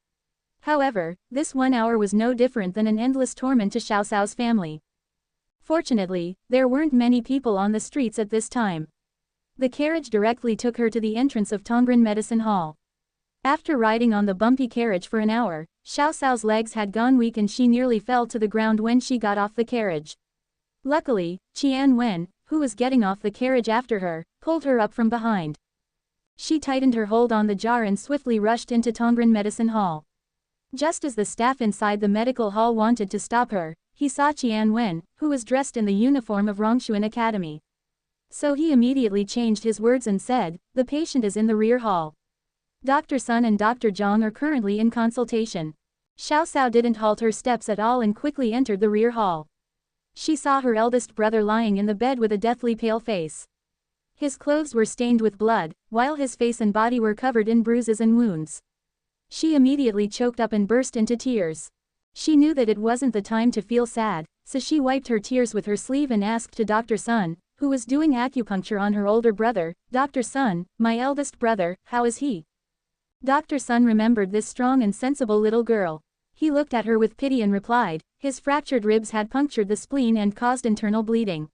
However, this 1 hour was no different than an endless torment to Xiao Cao's family. Fortunately, there weren't many people on the streets at this time. The carriage directly took her to the entrance of Tongren Medicine Hall. After riding on the bumpy carriage for an hour, Xiao Cao's legs had gone weak and she nearly fell to the ground when she got off the carriage. Luckily, Qian Wen, who was getting off the carriage after her, pulled her up from behind. She tightened her hold on the jar and swiftly rushed into Tongren Medicine Hall. Just as the staff inside the medical hall wanted to stop her, he saw Qian Wen, who was dressed in the uniform of Rongshuan Academy. So he immediately changed his words and said, "The patient is in the rear hall. Dr. Sun and Dr. Zhang are currently in consultation." Xiao Cao didn't halt her steps at all and quickly entered the rear hall. She saw her eldest brother lying in the bed with a deathly pale face. His clothes were stained with blood, while his face and body were covered in bruises and wounds. She immediately choked up and burst into tears. She knew that it wasn't the time to feel sad, so she wiped her tears with her sleeve and asked to Dr. Sun, who was doing acupuncture on her older brother, "Dr. Sun, my eldest brother, how is he?" Dr. Sun remembered this strong and sensible little girl. He looked at her with pity and replied, "His fractured ribs had punctured the spleen and caused internal bleeding.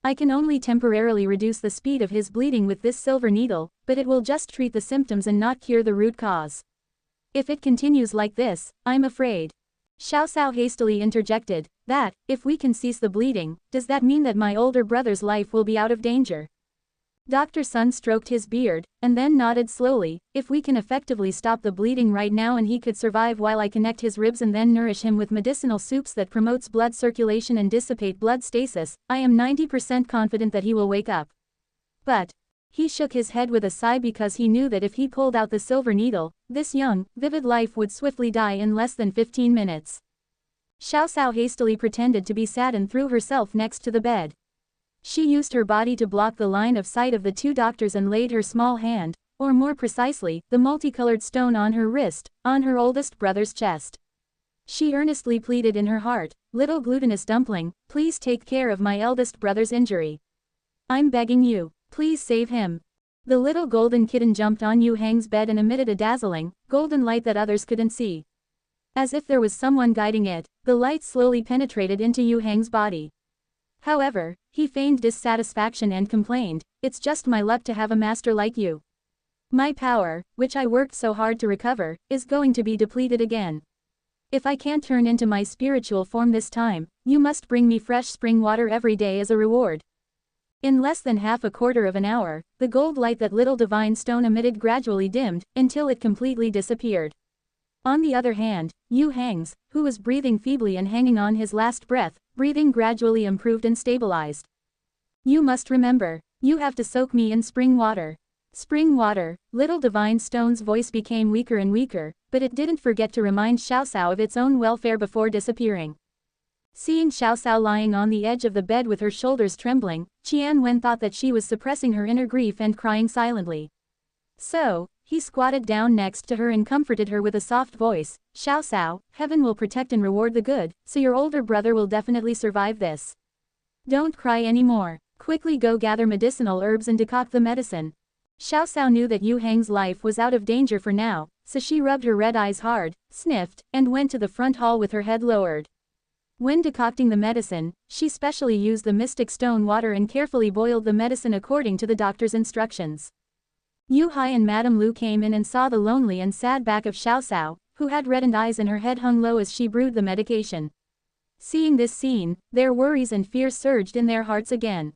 I can only temporarily reduce the speed of his bleeding with this silver needle, but it will just treat the symptoms and not cure the root cause. If it continues like this, I'm afraid." Xiao Cao hastily interjected, if we can cease the bleeding, does that mean that my older brother's life will be out of danger?" Dr. Sun stroked his beard, and then nodded slowly. If we can effectively stop the bleeding right now and he could survive while I connect his ribs and then nourish him with medicinal soups that promotes blood circulation and dissipate blood stasis, I am 90% confident that he will wake up. But, he shook his head with a sigh because he knew that if he pulled out the silver needle, this young, vivid life would swiftly die in less than 15 minutes. Xiao Cao hastily pretended to be sad and threw herself next to the bed. She used her body to block the line of sight of the two doctors and laid her small hand, or more precisely, the multicolored stone on her wrist, on her oldest brother's chest. She earnestly pleaded in her heart, "Little glutinous dumpling, please take care of my eldest brother's injury. I'm begging you, please save him." The little golden kitten jumped on Yu Hang's bed and emitted a dazzling, golden light that others couldn't see. As if there was someone guiding it, the light slowly penetrated into Yu Hang's body. However, he feigned dissatisfaction and complained, "It's just my luck to have a master like you. My power, which I worked so hard to recover, is going to be depleted again. If I can't turn into my spiritual form this time, you must bring me fresh spring water every day as a reward." In less than half a quarter of an hour, the gold light that little divine stone emitted gradually dimmed, until it completely disappeared. On the other hand, Yu Hang's, who was breathing feebly and hanging on his last breath, breathing gradually improved and stabilized. "You must remember, you have to soak me in spring water." Spring water, little divine stone's voice became weaker and weaker, but it didn't forget to remind Xiao Cao of its own welfare before disappearing. Seeing Xiao Cao lying on the edge of the bed with her shoulders trembling, Qian Wen thought that she was suppressing her inner grief and crying silently. So, he squatted down next to her and comforted her with a soft voice, "Xiao Cao, heaven will protect and reward the good, so your older brother will definitely survive this. Don't cry anymore. Quickly go gather medicinal herbs and decoct the medicine." Xiao Cao knew that Yu Hang's life was out of danger for now, so she rubbed her red eyes hard, sniffed, and went to the front hall with her head lowered. When decocting the medicine, she specially used the mystic stone water and carefully boiled the medicine according to the doctor's instructions. Yu Hai and Madame Lu came in and saw the lonely and sad back of Xiao Cao, who had reddened eyes and her head hung low as she brewed the medication. Seeing this scene, their worries and fears surged in their hearts again.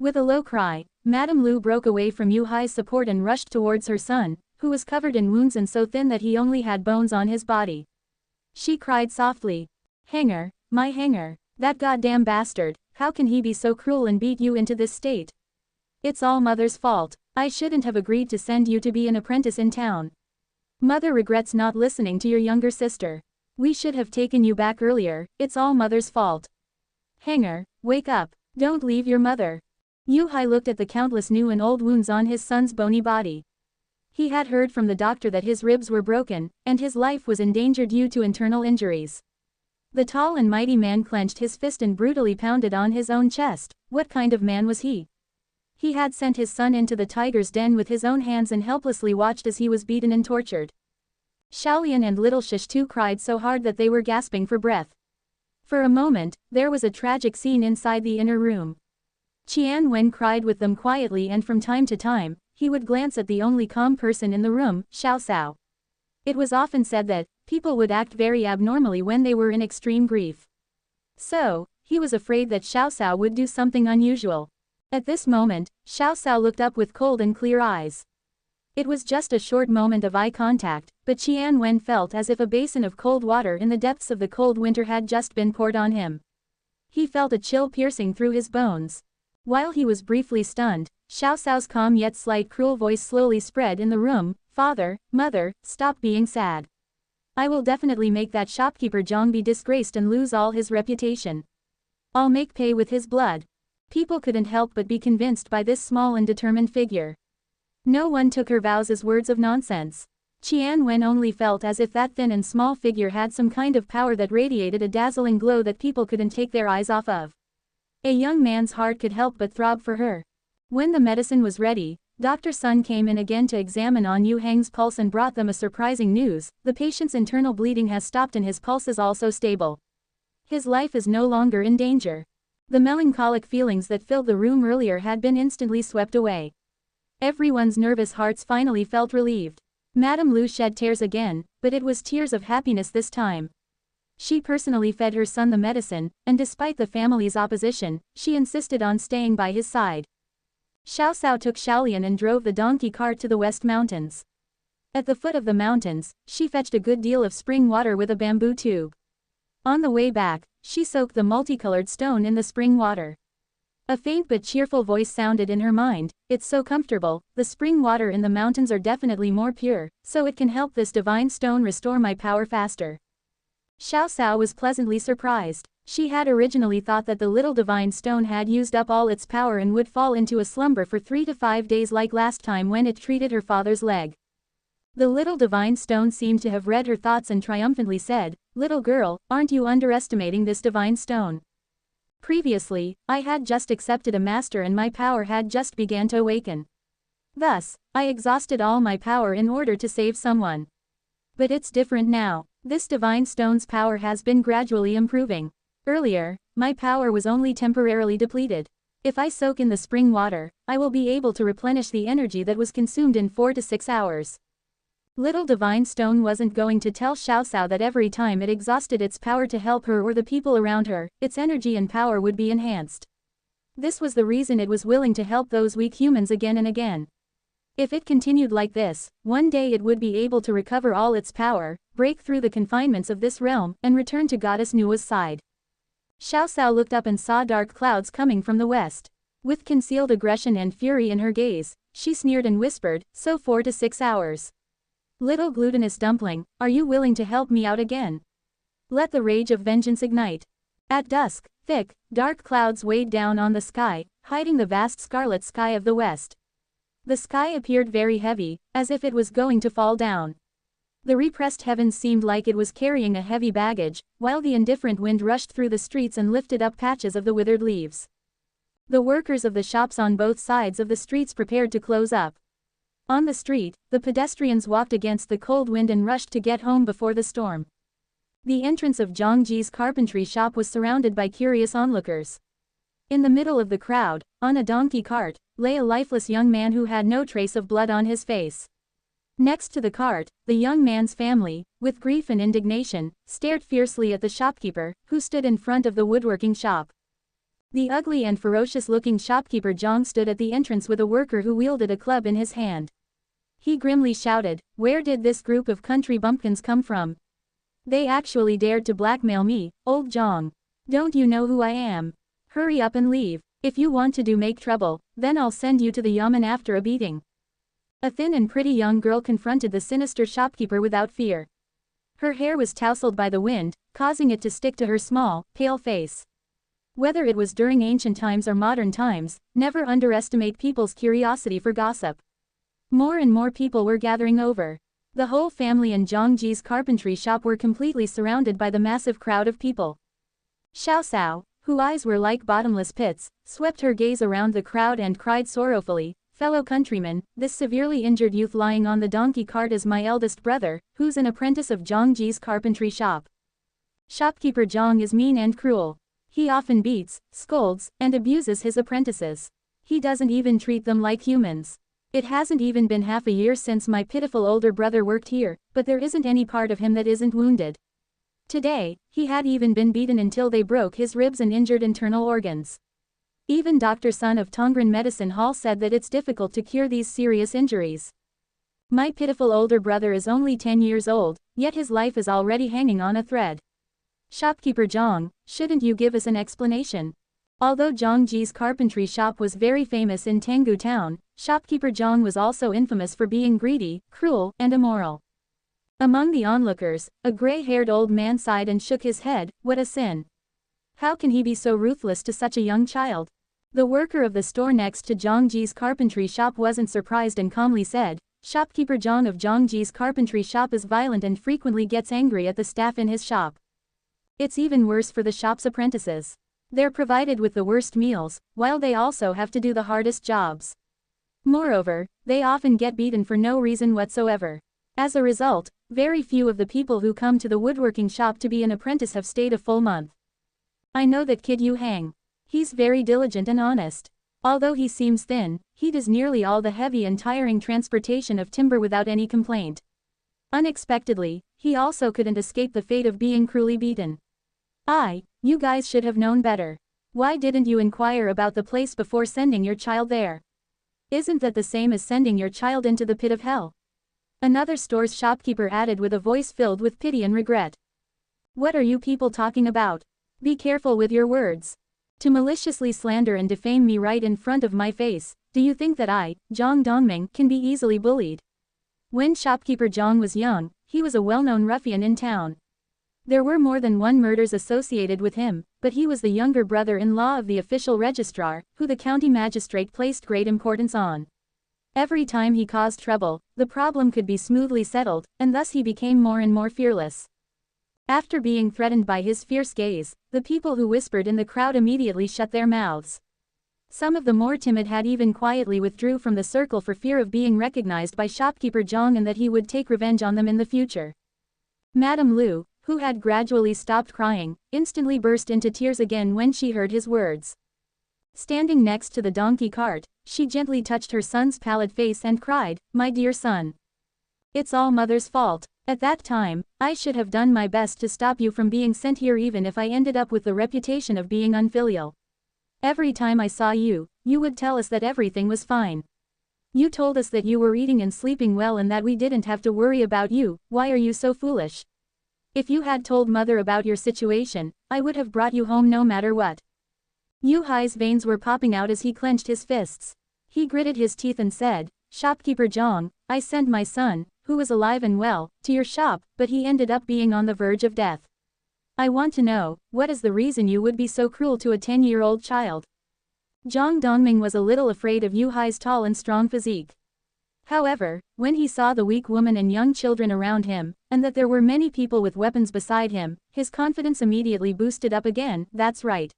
With a low cry, Madame Lu broke away from Yu Hai's support and rushed towards her son, who was covered in wounds and so thin that he only had bones on his body. She cried softly, "Hanger, my hanger, that goddamn bastard, how can he be so cruel and beat you into this state? It's all Mother's fault. I shouldn't have agreed to send you to be an apprentice in town. Mother regrets not listening to your younger sister. We should have taken you back earlier, it's all Mother's fault. Hanger, wake up, don't leave your mother." Yu Hai looked at the countless new and old wounds on his son's bony body. He had heard from the doctor that his ribs were broken, and his life was endangered due to internal injuries. The tall and mighty man clenched his fist and brutally pounded on his own chest. What kind of man was he? He had sent his son into the tiger's den with his own hands and helplessly watched as he was beaten and tortured. Xiaolian and little Shish too cried so hard that they were gasping for breath. For a moment, there was a tragic scene inside the inner room. Qian Wen cried with them quietly, and from time to time, he would glance at the only calm person in the room, Xiao Cao. It was often said that people would act very abnormally when they were in extreme grief. So, he was afraid that Xiao Cao would do something unusual. At this moment, Xiao Cao looked up with cold and clear eyes. It was just a short moment of eye contact, but Qian Wen felt as if a basin of cold water in the depths of the cold winter had just been poured on him. He felt a chill piercing through his bones. While he was briefly stunned, Xiao Cao's calm yet slight cruel voice slowly spread in the room, "Father, Mother, stop being sad. I will definitely make that shopkeeper Zhang be disgraced and lose all his reputation. I'll make pay with his blood." People couldn't help but be convinced by this small and determined figure. No one took her vows as words of nonsense. Qian Wen only felt as if that thin and small figure had some kind of power that radiated a dazzling glow that people couldn't take their eyes off of. A young man's heart could help but throb for her. When the medicine was ready, Dr. Sun came in again to examine on Yu Hang's pulse and brought them a surprising news: the patient's internal bleeding has stopped and his pulse is also stable. His life is no longer in danger. The melancholic feelings that filled the room earlier had been instantly swept away. Everyone's nervous hearts finally felt relieved. Madame Lu shed tears again, but it was tears of happiness this time. She personally fed her son the medicine, and despite the family's opposition, she insisted on staying by his side. Xiao Cao took Xiaolian and drove the donkey cart to the West Mountains. At the foot of the mountains, she fetched a good deal of spring water with a bamboo tube. On the way back, she soaked the multicolored stone in the spring water. A faint but cheerful voice sounded in her mind, "It's so comfortable, the spring water in the mountains are definitely more pure, so it can help this divine stone restore my power faster." Xiao Cao was pleasantly surprised. She had originally thought that the little divine stone had used up all its power and would fall into a slumber for 3 to 5 days like last time when it treated her father's leg. The little divine stone seemed to have read her thoughts and triumphantly said, "Little girl, aren't you underestimating this divine stone? Previously, I had just accepted a master and my power had just began to awaken. Thus, I exhausted all my power in order to save someone. But it's different now. This divine stone's power has been gradually improving. Earlier, my power was only temporarily depleted. If I soak in the spring water, I will be able to replenish the energy that was consumed in 4 to 6 hours." Little divine stone wasn't going to tell Xiao Cao that every time it exhausted its power to help her or the people around her, its energy and power would be enhanced. This was the reason it was willing to help those weak humans again and again. If it continued like this, one day it would be able to recover all its power, break through the confinements of this realm, and return to Goddess Nua's side. Xiao Cao looked up and saw dark clouds coming from the west. With concealed aggression and fury in her gaze, she sneered and whispered, "So 4 to 6 hours. Little glutinous dumpling, are you willing to help me out again? Let the rage of vengeance ignite." At dusk, thick, dark clouds weighed down on the sky, hiding the vast scarlet sky of the west. The sky appeared very heavy, as if it was going to fall down. The repressed heavens seemed like it was carrying a heavy baggage, while the indifferent wind rushed through the streets and lifted up patches of the withered leaves. The workers of the shops on both sides of the streets prepared to close up. On the street, the pedestrians walked against the cold wind and rushed to get home before the storm. The entrance of Zhangji's carpentry shop was surrounded by curious onlookers. In the middle of the crowd, on a donkey cart, lay a lifeless young man who had no trace of blood on his face. Next to the cart, the young man's family, with grief and indignation, stared fiercely at the shopkeeper, who stood in front of the woodworking shop. The ugly and ferocious-looking shopkeeper Zhang stood at the entrance with a worker who wielded a club in his hand. He grimly shouted, "Where did this group of country bumpkins come from? They actually dared to blackmail me, old Zhang. Don't you know who I am? Hurry up and leave. If you want to make trouble, then I'll send you to the yamen after a beating." A thin and pretty young girl confronted the sinister shopkeeper without fear. Her hair was tousled by the wind, causing it to stick to her small, pale face. Whether it was during ancient times or modern times, never underestimate people's curiosity for gossip. More and more people were gathering over. The whole family and Zhangji's carpentry shop were completely surrounded by the massive crowd of people. Xiao Cao, whose eyes were like bottomless pits, swept her gaze around the crowd and cried sorrowfully, "Fellow countrymen, this severely injured youth lying on the donkey cart is my eldest brother, who's an apprentice of Zhangji's carpentry shop. Shopkeeper Zhang is mean and cruel. He often beats, scolds, and abuses his apprentices. He doesn't even treat them like humans. It hasn't even been half a year since my pitiful older brother worked here, but there isn't any part of him that isn't wounded. Today, he had even been beaten until they broke his ribs and injured internal organs. Even Dr. Sun of Tongren Medicine Hall said that it's difficult to cure these serious injuries. My pitiful older brother is only 10 years old, yet his life is already hanging on a thread. Shopkeeper Zhang, shouldn't you give us an explanation?" Although Zhangji's carpentry shop was very famous in Tanggu town, shopkeeper Zhang was also infamous for being greedy, cruel, and immoral. Among the onlookers, a gray-haired old man sighed and shook his head, "What a sin. How can he be so ruthless to such a young child?" The worker of the store next to Zhangji's carpentry shop wasn't surprised and calmly said, "Shopkeeper Zhang of Zhangji's carpentry shop is violent and frequently gets angry at the staff in his shop. It's even worse for the shop's apprentices. They're provided with the worst meals, while they also have to do the hardest jobs. Moreover, they often get beaten for no reason whatsoever. As a result, very few of the people who come to the woodworking shop to be an apprentice have stayed a full month. I know that kid Yu Hang. He's very diligent and honest. Although he seems thin, he does nearly all the heavy and tiring transportation of timber without any complaint. Unexpectedly, he also couldn't escape the fate of being cruelly beaten. You guys should have known better. Why didn't you inquire about the place before sending your child there? Isn't that the same as sending your child into the pit of hell? Another store's shopkeeper added with a voice filled with pity and regret. What are you people talking about? Be careful with your words. To maliciously slander and defame me right in front of my face, do you think that I, Zhang Dongming, can be easily bullied? When shopkeeper Zhang was young, he was a well-known ruffian in town. There were more than one murders associated with him, but he was the younger brother-in-law of the official registrar, who the county magistrate placed great importance on. Every time he caused trouble, the problem could be smoothly settled, and thus he became more and more fearless. After being threatened by his fierce gaze, the people who whispered in the crowd immediately shut their mouths. Some of the more timid had even quietly withdrew from the circle for fear of being recognized by shopkeeper Zhang and that he would take revenge on them in the future. Madame Lu, who had gradually stopped crying, instantly burst into tears again when she heard his words. Standing next to the donkey cart, she gently touched her son's pallid face and cried, "My dear son. It's all mother's fault. At that time, I should have done my best to stop you from being sent here even if I ended up with the reputation of being unfilial. Every time I saw you, you would tell us that everything was fine. You told us that you were eating and sleeping well and that we didn't have to worry about you. Why are you so foolish? If you had told mother about your situation, I would have brought you home no matter what." Yu Hai's veins were popping out as he clenched his fists. He gritted his teeth and said, "Shopkeeper Zhang, I sent my son, who was alive and well, to your shop, but he ended up being on the verge of death. I want to know, what is the reason you would be so cruel to a 10-year-old child?" Zhang Dongming was a little afraid of Yu Hai's tall and strong physique. However, when he saw the weak woman and young children around him, and that there were many people with weapons beside him, his confidence immediately boosted up again. "That's right.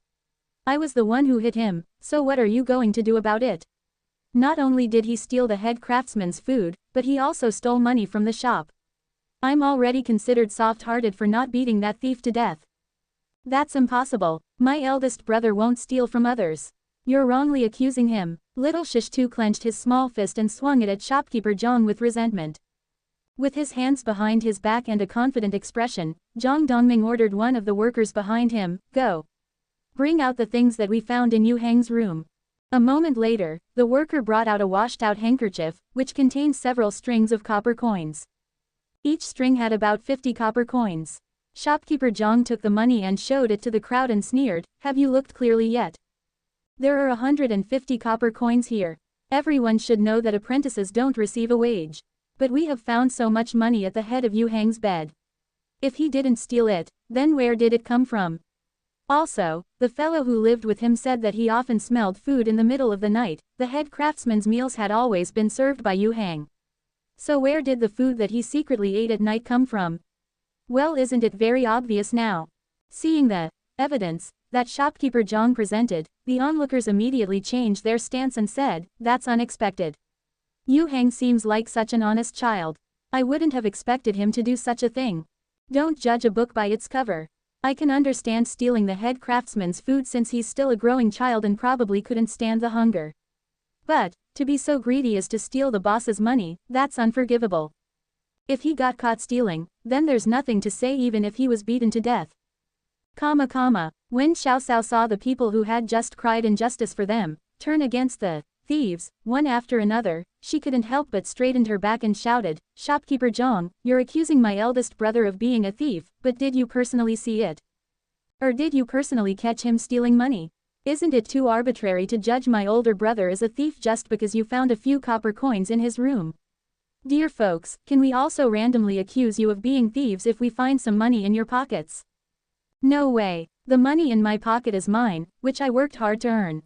I was the one who hit him, so what are you going to do about it?" Not only did he steal the head craftsman's food, but he also stole money from the shop. "I'm already considered soft-hearted for not beating that thief to death." "That's impossible. My eldest brother won't steal from others. You're wrongly accusing him." Little Shishtu clenched his small fist and swung it at shopkeeper Zhang with resentment. With his hands behind his back and a confident expression, Zhang Dongming ordered one of the workers behind him, "Go. Bring out the things that we found in Yu Hang's room." A moment later, the worker brought out a washed-out handkerchief, which contained several strings of copper coins. Each string had about 50 copper coins. Shopkeeper Zhang took the money and showed it to the crowd and sneered, "Have you looked clearly yet? There are 150 copper coins here. Everyone should know that apprentices don't receive a wage. But we have found so much money at the head of Yu Hang's bed. If he didn't steal it, then where did it come from? Also, the fellow who lived with him said that he often smelled food in the middle of the night. The head craftsman's meals had always been served by Yu Hang. So where did the food that he secretly ate at night come from? Well, isn't it very obvious now?" Seeing the evidence that shopkeeper Zhang presented, the onlookers immediately changed their stance and said, "That's unexpected. Yu Hang seems like such an honest child. I wouldn't have expected him to do such a thing. Don't judge a book by its cover. I can understand stealing the head craftsman's food since he's still a growing child and probably couldn't stand the hunger. But, to be so greedy as to steal the boss's money, that's unforgivable. If he got caught stealing, then there's nothing to say even if he was beaten to death." When Xiao Sao saw the people who had just cried injustice for them turn against the thieves, one after another, she couldn't help but straightened her back and shouted, "Shopkeeper Zhang, you're accusing my eldest brother of being a thief, but did you personally see it? Or did you personally catch him stealing money? Isn't it too arbitrary to judge my older brother as a thief just because you found a few copper coins in his room? Dear folks, can we also randomly accuse you of being thieves if we find some money in your pockets? No way. The money in my pocket is mine, which I worked hard to earn.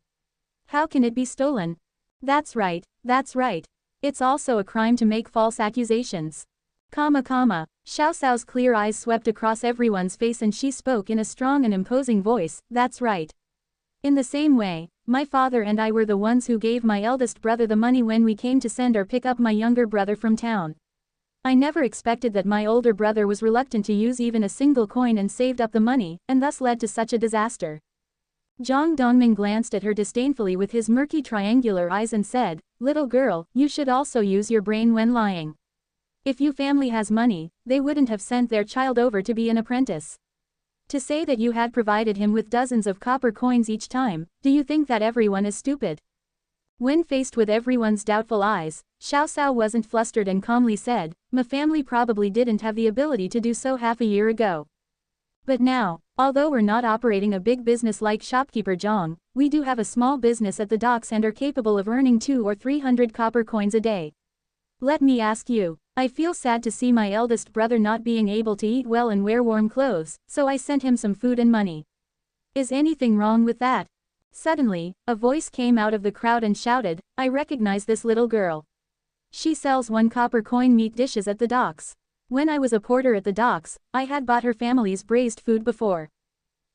How can it be stolen? That's right, that's right. It's also a crime to make false accusations." Xiao Cao's clear eyes swept across everyone's face and she spoke in a strong and imposing voice, "That's right. In the same way, my father and I were the ones who gave my eldest brother the money when we came to send or pick up my younger brother from town. I never expected that my older brother was reluctant to use even a single coin and saved up the money, and thus led to such a disaster." Zhang Dongming glanced at her disdainfully with his murky triangular eyes and said, "Little girl, you should also use your brain when lying. If your family has money, they wouldn't have sent their child over to be an apprentice. To say that you had provided him with dozens of copper coins each time, do you think that everyone is stupid? When faced with everyone's doubtful eyes, Xiao Xiao wasn't flustered and calmly said, "My family probably didn't have the ability to do so half a year ago. But now, although we're not operating a big business like shopkeeper Zhang, we do have a small business at the docks and are capable of earning 200 or 300 copper coins a day. Let me ask you, I feel sad to see my eldest brother not being able to eat well and wear warm clothes, so I sent him some food and money. Is anything wrong with that?" Suddenly, a voice came out of the crowd and shouted, "I recognize this little girl. She sells 1 copper coin meat dishes at the docks. When I was a porter at the docks, I had bought her family's braised food before.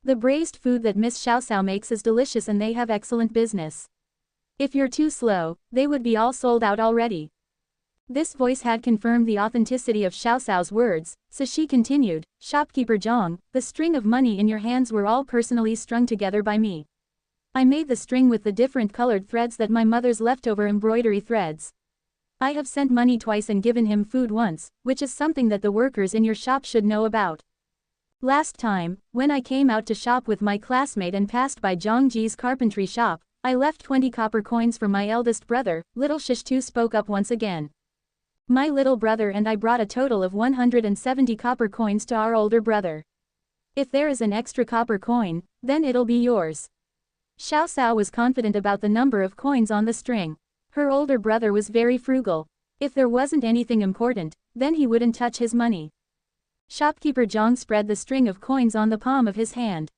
The braised food that Miss Xiao Xiao makes is delicious and they have excellent business. If you're too slow, they would be all sold out already." This voice had confirmed the authenticity of Xiao Xiao's words, so she continued, "Shopkeeper Zhang, the string of money in your hands were all personally strung together by me. I made the string with the different colored threads that my mother's leftover embroidery threads. I have sent money twice and given him food once, which is something that the workers in your shop should know about. Last time, when I came out to shop with my classmate and passed by Zhangji's carpentry shop, I left 20 copper coins for my eldest brother." Little Shishtu spoke up once again. "My little brother and I brought a total of 170 copper coins to our older brother. If there is an extra copper coin, then it'll be yours." Xiao Xiao was confident about the number of coins on the string. Her older brother was very frugal. If there wasn't anything important, then he wouldn't touch his money. Shopkeeper Zhang spread the string of coins on the palm of his hand.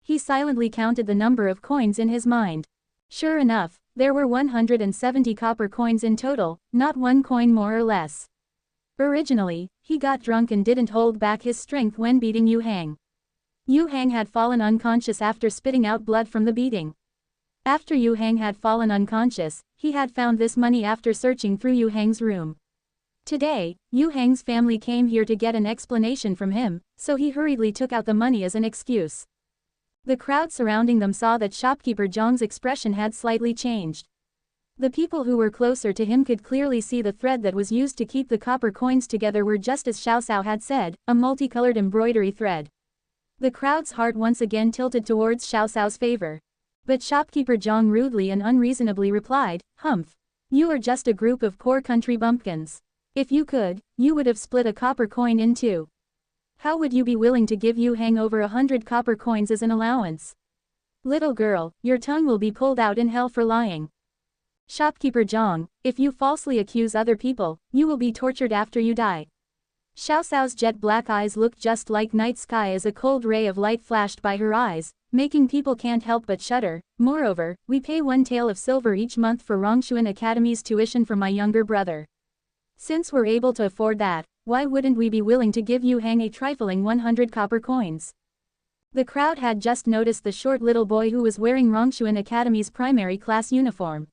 He silently counted the number of coins in his mind. Sure enough, there were 170 copper coins in total, not 1 coin more or less. Originally, he got drunk and didn't hold back his strength when beating Yu Hang. Yu Hang had fallen unconscious after spitting out blood from the beating. After Yu Hang had fallen unconscious, he had found this money after searching through Yu Hang's room. Today, Yu Hang's family came here to get an explanation from him, so he hurriedly took out the money as an excuse. The crowd surrounding them saw that shopkeeper Zhang's expression had slightly changed. The people who were closer to him could clearly see the thread that was used to keep the copper coins together were just as Xiao Xiao had said, a multicolored embroidery thread. The crowd's heart once again tilted towards Xiao Xiao's favor. But shopkeeper Zhang rudely and unreasonably replied, "Humph. You are just a group of poor country bumpkins. If you could, you would have split a copper coin in two. How would you be willing to give Yu Hang over 100 copper coins as an allowance? Little girl, your tongue will be pulled out in hell for lying. Shopkeeper Zhang, if you falsely accuse other people, you will be tortured after you die." Xiao Xiao's jet black eyes looked just like night sky as a cold ray of light flashed by her eyes, making people can't help but shudder. "Moreover, we pay 1 tael of silver each month for Rongshuan Academy's tuition for my younger brother. Since we're able to afford that, why wouldn't we be willing to give Yu Hang a trifling 100 copper coins?" The crowd had just noticed the short little boy who was wearing Rongshuan Academy's primary class uniform.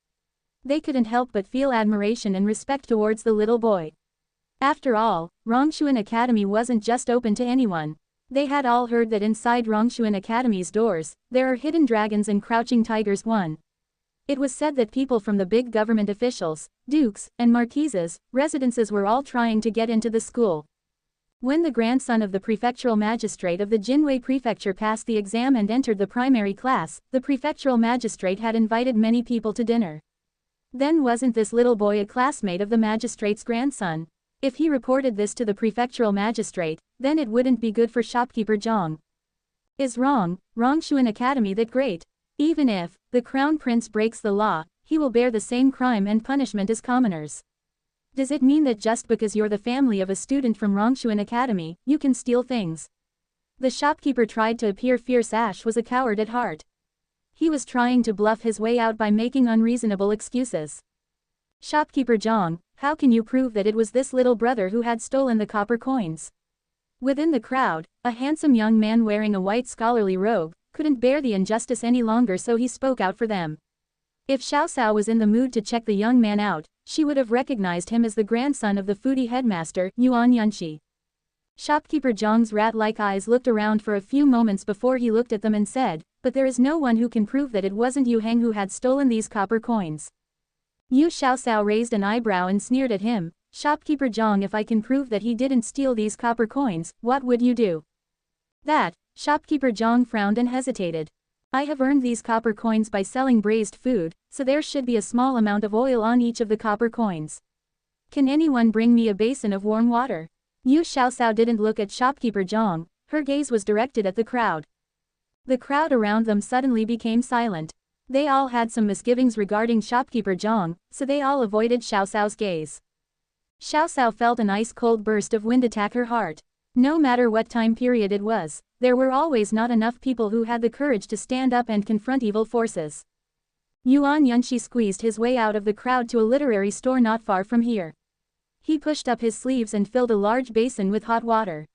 They couldn't help but feel admiration and respect towards the little boy. After all, Rongshuan Academy wasn't just open to anyone. They had all heard that inside Rongshuan Academy's doors, there are hidden dragons and crouching tigers. It was said that people from the big government officials, dukes, and marquises, residences were all trying to get into the school. When the grandson of the prefectural magistrate of the Jinwei prefecture passed the exam and entered the primary class, the prefectural magistrate had invited many people to dinner. Then wasn't this little boy a classmate of the magistrate's grandson? If he reported this to the prefectural magistrate, then it wouldn't be good for shopkeeper Zhang. Is Rongshuan Academy that great? Even if the crown prince breaks the law, he will bear the same crime and punishment as commoners. Does it mean that just because you're the family of a student from Rongshuan Academy, you can steal things? The shopkeeper tried to appear fierce. Ash was a coward at heart. He was trying to bluff his way out by making unreasonable excuses. "Shopkeeper Zhang, how can you prove that it was this little brother who had stolen the copper coins?" Within the crowd, a handsome young man wearing a white scholarly robe couldn't bear the injustice any longer, so he spoke out for them. If Xiao Xiao was in the mood to check the young man out, she would have recognized him as the grandson of the foodie headmaster, Yuan Yunxi. Shopkeeper Zhang's rat-like eyes looked around for a few moments before he looked at them and said, "But there is no one who can prove that it wasn't Yu Hang who had stolen these copper coins." Xiao Xiao raised an eyebrow and sneered at him. "Shopkeeper Zhang, if I can prove that he didn't steal these copper coins, what would you do?" That, shopkeeper Zhang frowned and hesitated. I have earned these copper coins by selling braised food, so there should be a small amount of oil on each of the copper coins. Can anyone bring me a basin of warm water? Yu Xiaoxiao didn't look at shopkeeper Zhang, her gaze was directed at the crowd. The crowd around them suddenly became silent. They all had some misgivings regarding shopkeeper Zhang, so they all avoided Xiaoxiao's gaze. Xiaoxiao felt an ice-cold burst of wind attack her heart. No matter what time period it was, there were always not enough people who had the courage to stand up and confront evil forces. Yuan Yunxi squeezed his way out of the crowd to a literary store not far from here. He pushed up his sleeves and filled a large basin with hot water.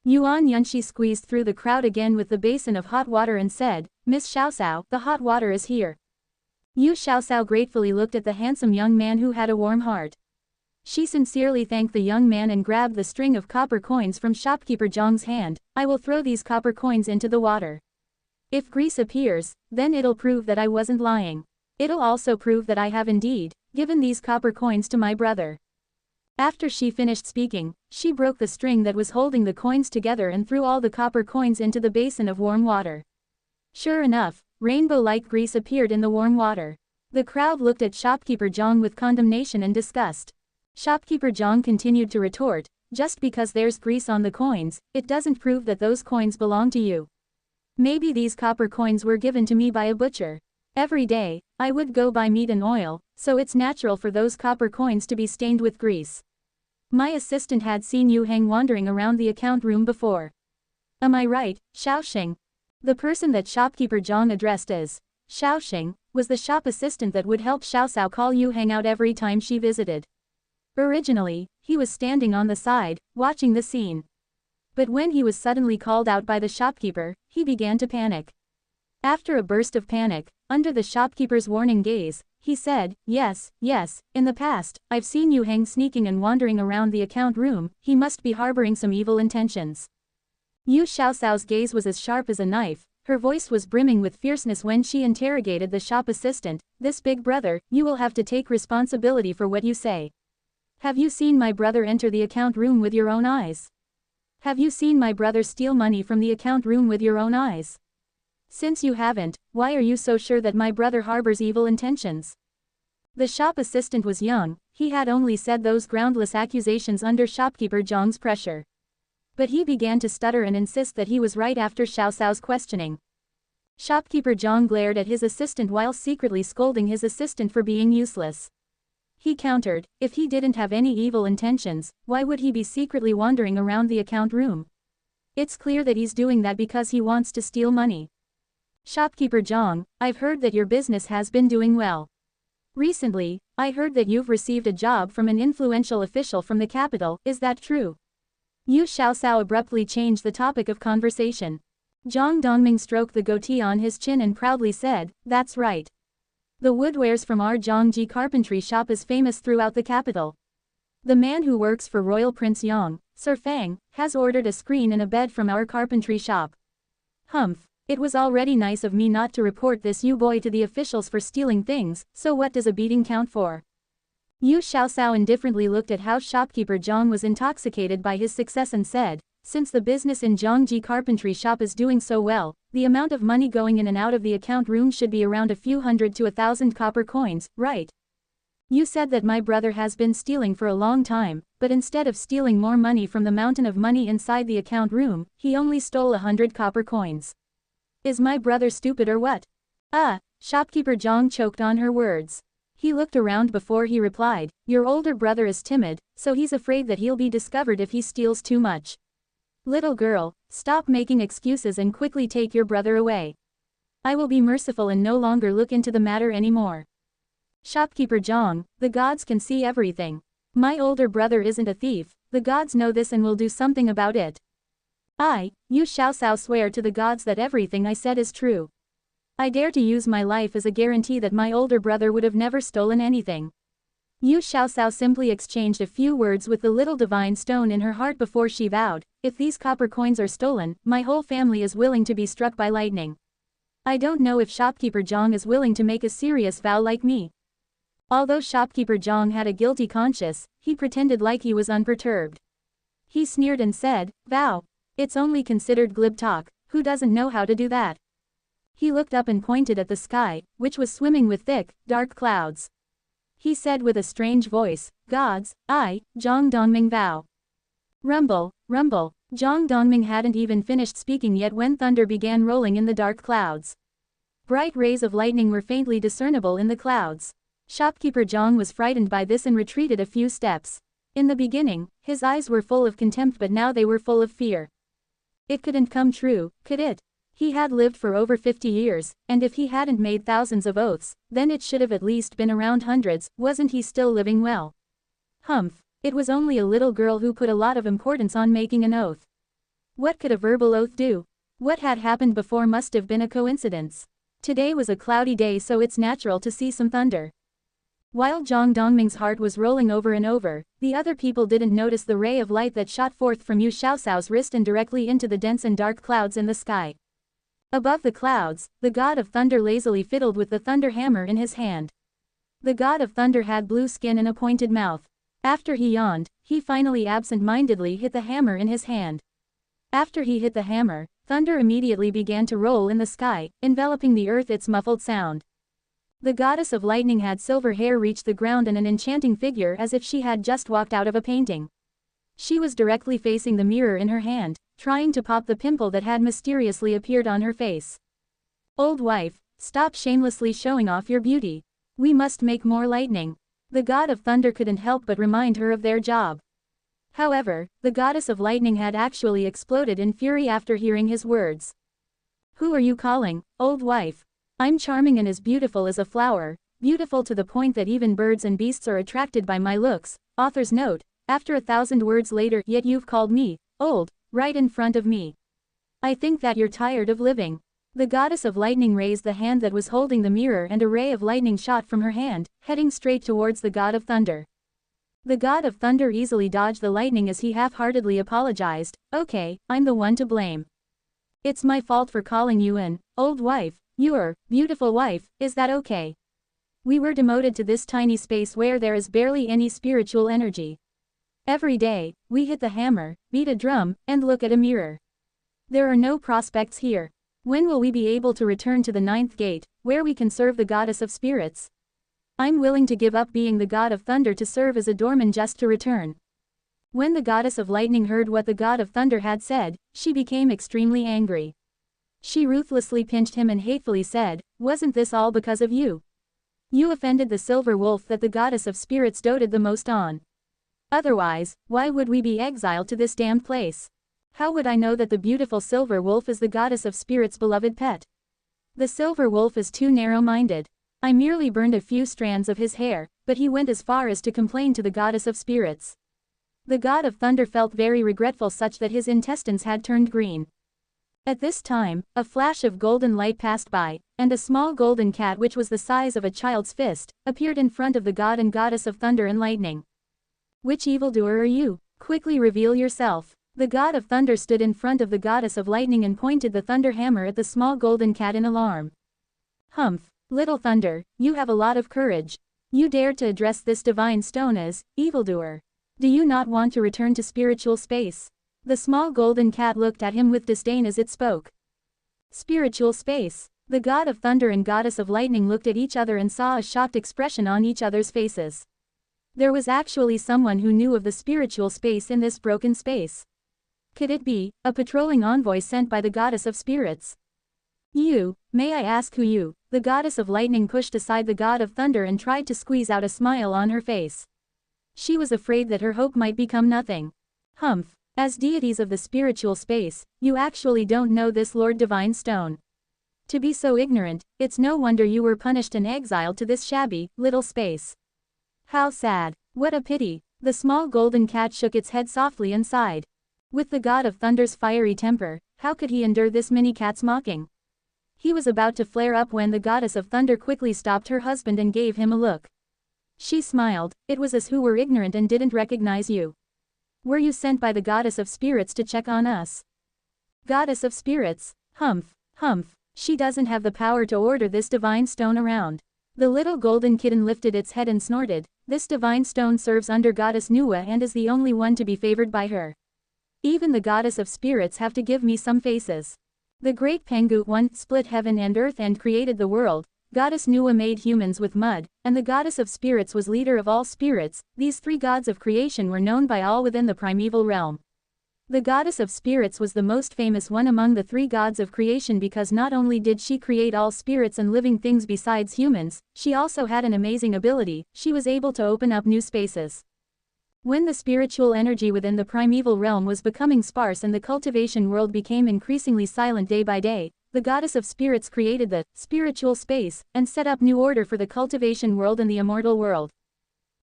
Yuan Yunxi squeezed through the crowd again with the basin of hot water and said, "Miss Xiaoxiao, the hot water is here." Yu Xiaoxiao gratefully looked at the handsome young man who had a warm heart. She sincerely thanked the young man and grabbed the string of copper coins from shopkeeper Zhang's hand. "I will throw these copper coins into the water. If grease appears, then it'll prove that I wasn't lying. It'll also prove that I have indeed given these copper coins to my brother." After she finished speaking, she broke the string that was holding the coins together and threw all the copper coins into the basin of warm water. Sure enough, rainbow-like grease appeared in the warm water. The crowd looked at shopkeeper Zhang with condemnation and disgust. Shopkeeper Zhang continued to retort, "Just because there's grease on the coins, it doesn't prove that those coins belong to you. Maybe these copper coins were given to me by a butcher. Every day, I would go buy meat and oil, so it's natural for those copper coins to be stained with grease. My assistant had seen Yu Heng wandering around the account room before. Am I right, Xiaoxing?" The person that shopkeeper Zhang addressed as Xiaoxing was the shop assistant that would help Xiaoxiao call Yu Heng out every time she visited. Originally, he was standing on the side, watching the scene. But when he was suddenly called out by the shopkeeper, he began to panic. After a burst of panic, under the shopkeeper's warning gaze, he said, "Yes, in the past, I've seen Yu Heng sneaking and wandering around the account room, he must be harboring some evil intentions." Yu Xiaoxiao's gaze was as sharp as a knife, her voice was brimming with fierceness when she interrogated the shop assistant, "This big brother, you will have to take responsibility for what you say. Have you seen my brother enter the account room with your own eyes? Have you seen my brother steal money from the account room with your own eyes? Since you haven't, why are you so sure that my brother harbors evil intentions?" The shop assistant was young, he had only said those groundless accusations under shopkeeper Zhang's pressure. But he began to stutter and insist that he was right after Xiaoxiao's questioning. Shopkeeper Zhang glared at his assistant while secretly scolding his assistant for being useless. He countered, if he didn't have any evil intentions, why would he be secretly wandering around the account room? It's clear that he's doing that because he wants to steal money. "Shopkeeper Zhang, I've heard that your business has been doing well. Recently, I heard that you've received a job from an influential official from the capital, is that true?" Yu Xiaoxiao abruptly changed the topic of conversation. Zhang Dongming stroked the goatee on his chin and proudly said, "That's right. The woodwares from our Zhangji carpentry shop is famous throughout the capital. The man who works for Royal Prince Yang, Sir Fang, has ordered a screen and a bed from our carpentry shop. Humph, it was already nice of me not to report this Yu boy to the officials for stealing things, so what does a beating count for?" Yu Xiaoxiao indifferently looked at how shopkeeper Zhang was intoxicated by his success and said, "Since the business in Zhangji carpentry shop is doing so well, the amount of money going in and out of the account room should be around a few hundred to 1,000 copper coins, right? You said that my brother has been stealing for a long time, but instead of stealing more money from the mountain of money inside the account room, he only stole 100 copper coins. Is my brother stupid or what?" Shopkeeper Zhang choked on her words. He looked around before he replied, "Your older brother is timid, so he's afraid that he'll be discovered if he steals too much. Little girl, stop making excuses and quickly take your brother away. I will be merciful and no longer look into the matter anymore." "Shopkeeper Zhang, the gods can see everything. My older brother isn't a thief, the gods know this and will do something about it. Yu Xiaoxiao swear to the gods that everything I said is true. I dare to use my life as a guarantee that my older brother would have never stolen anything." Yu Xiaoxiao simply exchanged a few words with the little divine stone in her heart before she vowed, "If these copper coins are stolen, my whole family is willing to be struck by lightning. I don't know if shopkeeper Zhang is willing to make a serious vow like me." Although shopkeeper Zhang had a guilty conscience, he pretended like he was unperturbed. He sneered and said, "Vow. It's only considered glib talk, who doesn't know how to do that?" He looked up and pointed at the sky, which was swimming with thick, dark clouds. He said with a strange voice, "Gods, I, Zhang Dongming vow." Rumble, rumble. Zhang Dongming hadn't even finished speaking yet when thunder began rolling in the dark clouds. Bright rays of lightning were faintly discernible in the clouds. Shopkeeper Zhang was frightened by this and retreated a few steps. In the beginning, his eyes were full of contempt, but now they were full of fear. It couldn't come true, could it? He had lived for over 50 years, and if he hadn't made thousands of oaths, then it should have at least been around hundreds. Wasn't he still living well? Humph. It was only a little girl who put a lot of importance on making an oath. What could a verbal oath do? What had happened before must have been a coincidence. Today was a cloudy day, so it's natural to see some thunder. While Zhang Dongming's heart was rolling over and over, the other people didn't notice the ray of light that shot forth from Yu Xiaoxiao's wrist and directly into the dense and dark clouds in the sky. Above the clouds, the god of thunder lazily fiddled with the thunder hammer in his hand. The god of thunder had blue skin and a pointed mouth. After he yawned, he finally absent-mindedly hit the hammer in his hand. After he hit the hammer, thunder immediately began to roll in the sky, enveloping the earth its muffled sound. The goddess of lightning had silver hair reached the ground and an enchanting figure as if she had just walked out of a painting. She was directly facing the mirror in her hand, trying to pop the pimple that had mysteriously appeared on her face. "Old wife, stop shamelessly showing off your beauty. We must make more lightning." The god of thunder couldn't help but remind her of their job. However, the goddess of lightning had actually exploded in fury after hearing his words. "Who are you calling, old wife? I'm charming and as beautiful as a flower, beautiful to the point that even birds and beasts are attracted by my looks." Author's note, after 1,000 words later, yet you've called me old, right in front of me. I think that you're tired of living. The goddess of lightning raised the hand that was holding the mirror and a ray of lightning shot from her hand, heading straight towards the god of thunder. The god of thunder easily dodged the lightning as he half-heartedly apologized. "Okay, I'm the one to blame. It's my fault for calling you an old wife, your beautiful wife, is that okay? We were demoted to this tiny space where there is barely any spiritual energy. Every day, we hit the hammer, beat a drum, and look at a mirror. There are no prospects here. When will we be able to return to the 9th gate, where we can serve the goddess of spirits? I'm willing to give up being the god of thunder to serve as a doorman just to return." When the goddess of lightning heard what the god of thunder had said, she became extremely angry. She ruthlessly pinched him and hatefully said, "Wasn't this all because of you? You offended the silver wolf that the goddess of spirits doted the most on. Otherwise, why would we be exiled to this damned place? How would I know that the beautiful silver wolf is the goddess of spirits' beloved pet? The silver wolf is too narrow-minded. I merely burned a few strands of his hair, but he went as far as to complain to the goddess of spirits." The god of thunder felt very regretful, such that his intestines had turned green. At this time, a flash of golden light passed by, and a small golden cat which was the size of a child's fist, appeared in front of the god and goddess of thunder and lightning. "Which evildoer are you? Quickly reveal yourself." The god of thunder stood in front of the goddess of lightning and pointed the thunder hammer at the small golden cat in alarm. "Humph, little thunder, you have a lot of courage. You dared to address this divine stone as evildoer. Do you not want to return to spiritual space?" The small golden cat looked at him with disdain as it spoke. Spiritual space. The god of thunder and goddess of lightning looked at each other and saw a shocked expression on each other's faces. There was actually someone who knew of the spiritual space in this broken space. Could it be a patrolling envoy sent by the goddess of spirits? May I ask who you?" The goddess of lightning pushed aside the god of thunder and tried to squeeze out a smile on her face. She was afraid that her hope might become nothing. "Humph, as deities of the spiritual space, you actually don't know this Lord Divine Stone. To be so ignorant, it's no wonder you were punished and exiled to this shabby, little space. How sad. What a pity." The small golden cat shook its head softly and sighed. With the god of thunder's fiery temper, how could he endure this mini cat's mocking? He was about to flare up when the goddess of thunder quickly stopped her husband and gave him a look. She smiled. "It was us who were ignorant and didn't recognize you. Were you sent by the goddess of spirits to check on us?" "Goddess of spirits? Humph, humph. She doesn't have the power to order this divine stone around." The little golden kitten lifted its head and snorted. "This divine stone serves under goddess Nuwa and is the only one to be favored by her. Even the goddess of spirits have to give me some faces. The great Pengu one split heaven and earth and created the world. Goddess Nuwa made humans with mud, and the goddess of spirits was leader of all spirits. These three gods of creation were known by all within the primeval realm. The goddess of spirits was the most famous one among the three gods of creation because not only did she create all spirits and living things besides humans, she also had an amazing ability. She was able to open up new spaces. When the spiritual energy within the primeval realm was becoming sparse and the cultivation world became increasingly silent day by day, the goddess of spirits created the spiritual space and set up new order for the cultivation world and the immortal world.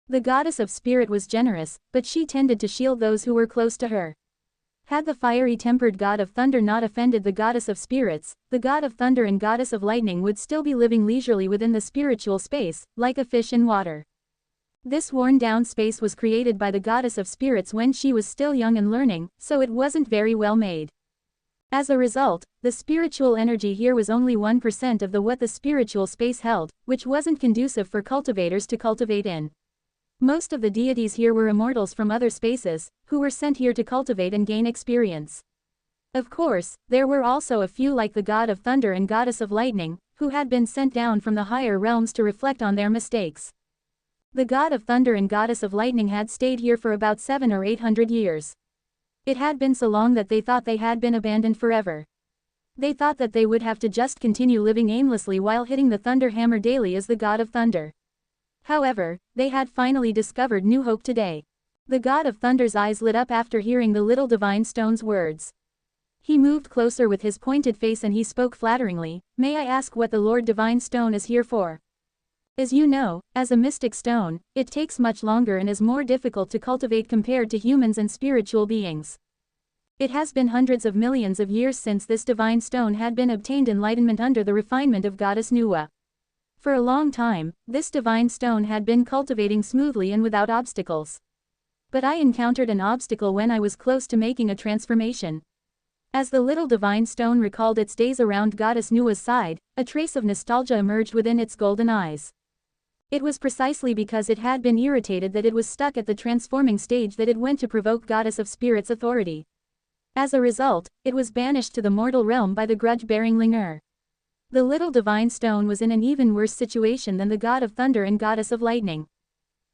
The goddess of spirit was generous, but she tended to shield those who were close to her. Had the fiery-tempered god of thunder not offended the goddess of spirits, the god of thunder and goddess of lightning would still be living leisurely within the spiritual space, like a fish in water. This worn-down space was created by the goddess of spirits when she was still young and learning, so it wasn't very well made. As a result, the spiritual energy here was only 1% of what the spiritual space held, which wasn't conducive for cultivators to cultivate in. Most of the deities here were immortals from other spaces, who were sent here to cultivate and gain experience. Of course, there were also a few like the god of thunder and goddess of lightning, who had been sent down from the higher realms to reflect on their mistakes. The god of thunder and goddess of lightning had stayed here for about 700 or 800 years. It had been so long that they thought they had been abandoned forever. They thought that they would have to just continue living aimlessly while hitting the thunder hammer daily as the god of thunder. However, they had finally discovered new hope today. The god of thunder's eyes lit up after hearing the little divine stone's words. He moved closer with his pointed face and he spoke flatteringly, "May I ask what the Lord Divine Stone is here for?" As you know, as a mystic stone, it takes much longer and is more difficult to cultivate compared to humans and spiritual beings. It has been hundreds of millions of years since this divine stone had been obtained enlightenment under the refinement of goddess Nuwa. For a long time, this divine stone had been cultivating smoothly and without obstacles. But I encountered an obstacle when I was close to making a transformation. As the little divine stone recalled its days around goddess Nuwa's side, a trace of nostalgia emerged within its golden eyes. It was precisely because it had been irritated that it was stuck at the transforming stage that it went to provoke goddess of spirits' authority. As a result, it was banished to the mortal realm by the grudge-bearing Linger. The little divine stone was in an even worse situation than the god of thunder and goddess of lightning.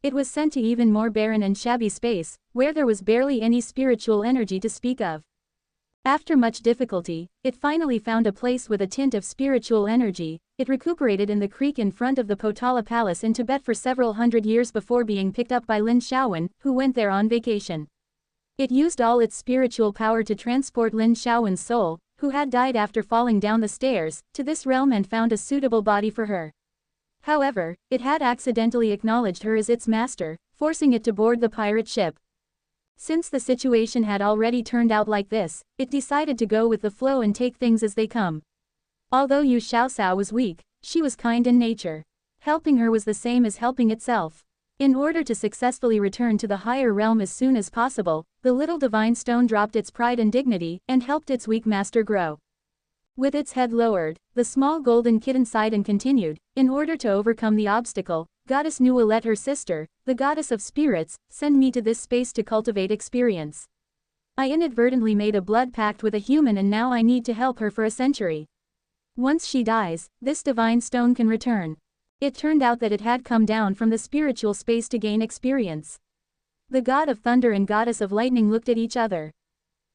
It was sent to even more barren and shabby space, where there was barely any spiritual energy to speak of. After much difficulty, it finally found a place with a tint of spiritual energy. It recuperated in the creek in front of the Potala Palace in Tibet for several hundred years before being picked up by Lin Shaowen, who went there on vacation. It used all its spiritual power to transport Lin Shaowen's soul, who had died after falling down the stairs, to this realm and found a suitable body for her. However, it had accidentally acknowledged her as its master, forcing it to board the pirate ship. Since the situation had already turned out like this, it decided to go with the flow and take things as they come. Although Yu Xiaosao was weak, she was kind in nature. Helping her was the same as helping itself. In order to successfully return to the higher realm as soon as possible, the little divine stone dropped its pride and dignity and helped its weak master grow. With its head lowered, the small golden kitten sighed and continued, "In order to overcome the obstacle, goddess Nuwa let her sister, the goddess of spirits, send me to this space to cultivate experience. I inadvertently made a blood pact with a human and now I need to help her for a century. Once she dies, this divine stone can return." It turned out that it had come down from the spiritual space to gain experience. The god of thunder and goddess of lightning looked at each other.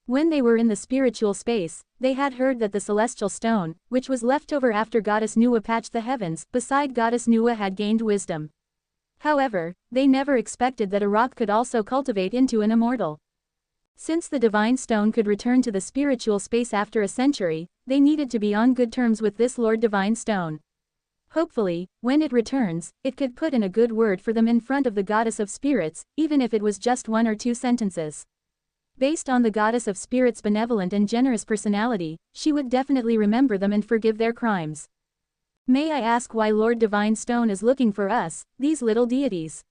When they were in the spiritual space, they had heard that the celestial stone, which was left over after goddess Nuwa patched the heavens, beside goddess Nuwa had gained wisdom. However, they never expected that a rock could also cultivate into an immortal. Since the divine stone could return to the spiritual space after a century, they needed to be on good terms with this Lord Divine Stone. Hopefully, when it returns, it could put in a good word for them in front of the goddess of spirits, even if it was just 1 or 2 sentences. Based on the goddess of spirits' benevolent and generous personality, she would definitely remember them and forgive their crimes. "May I ask why Lord Divine Stone is looking for us, these little deities?"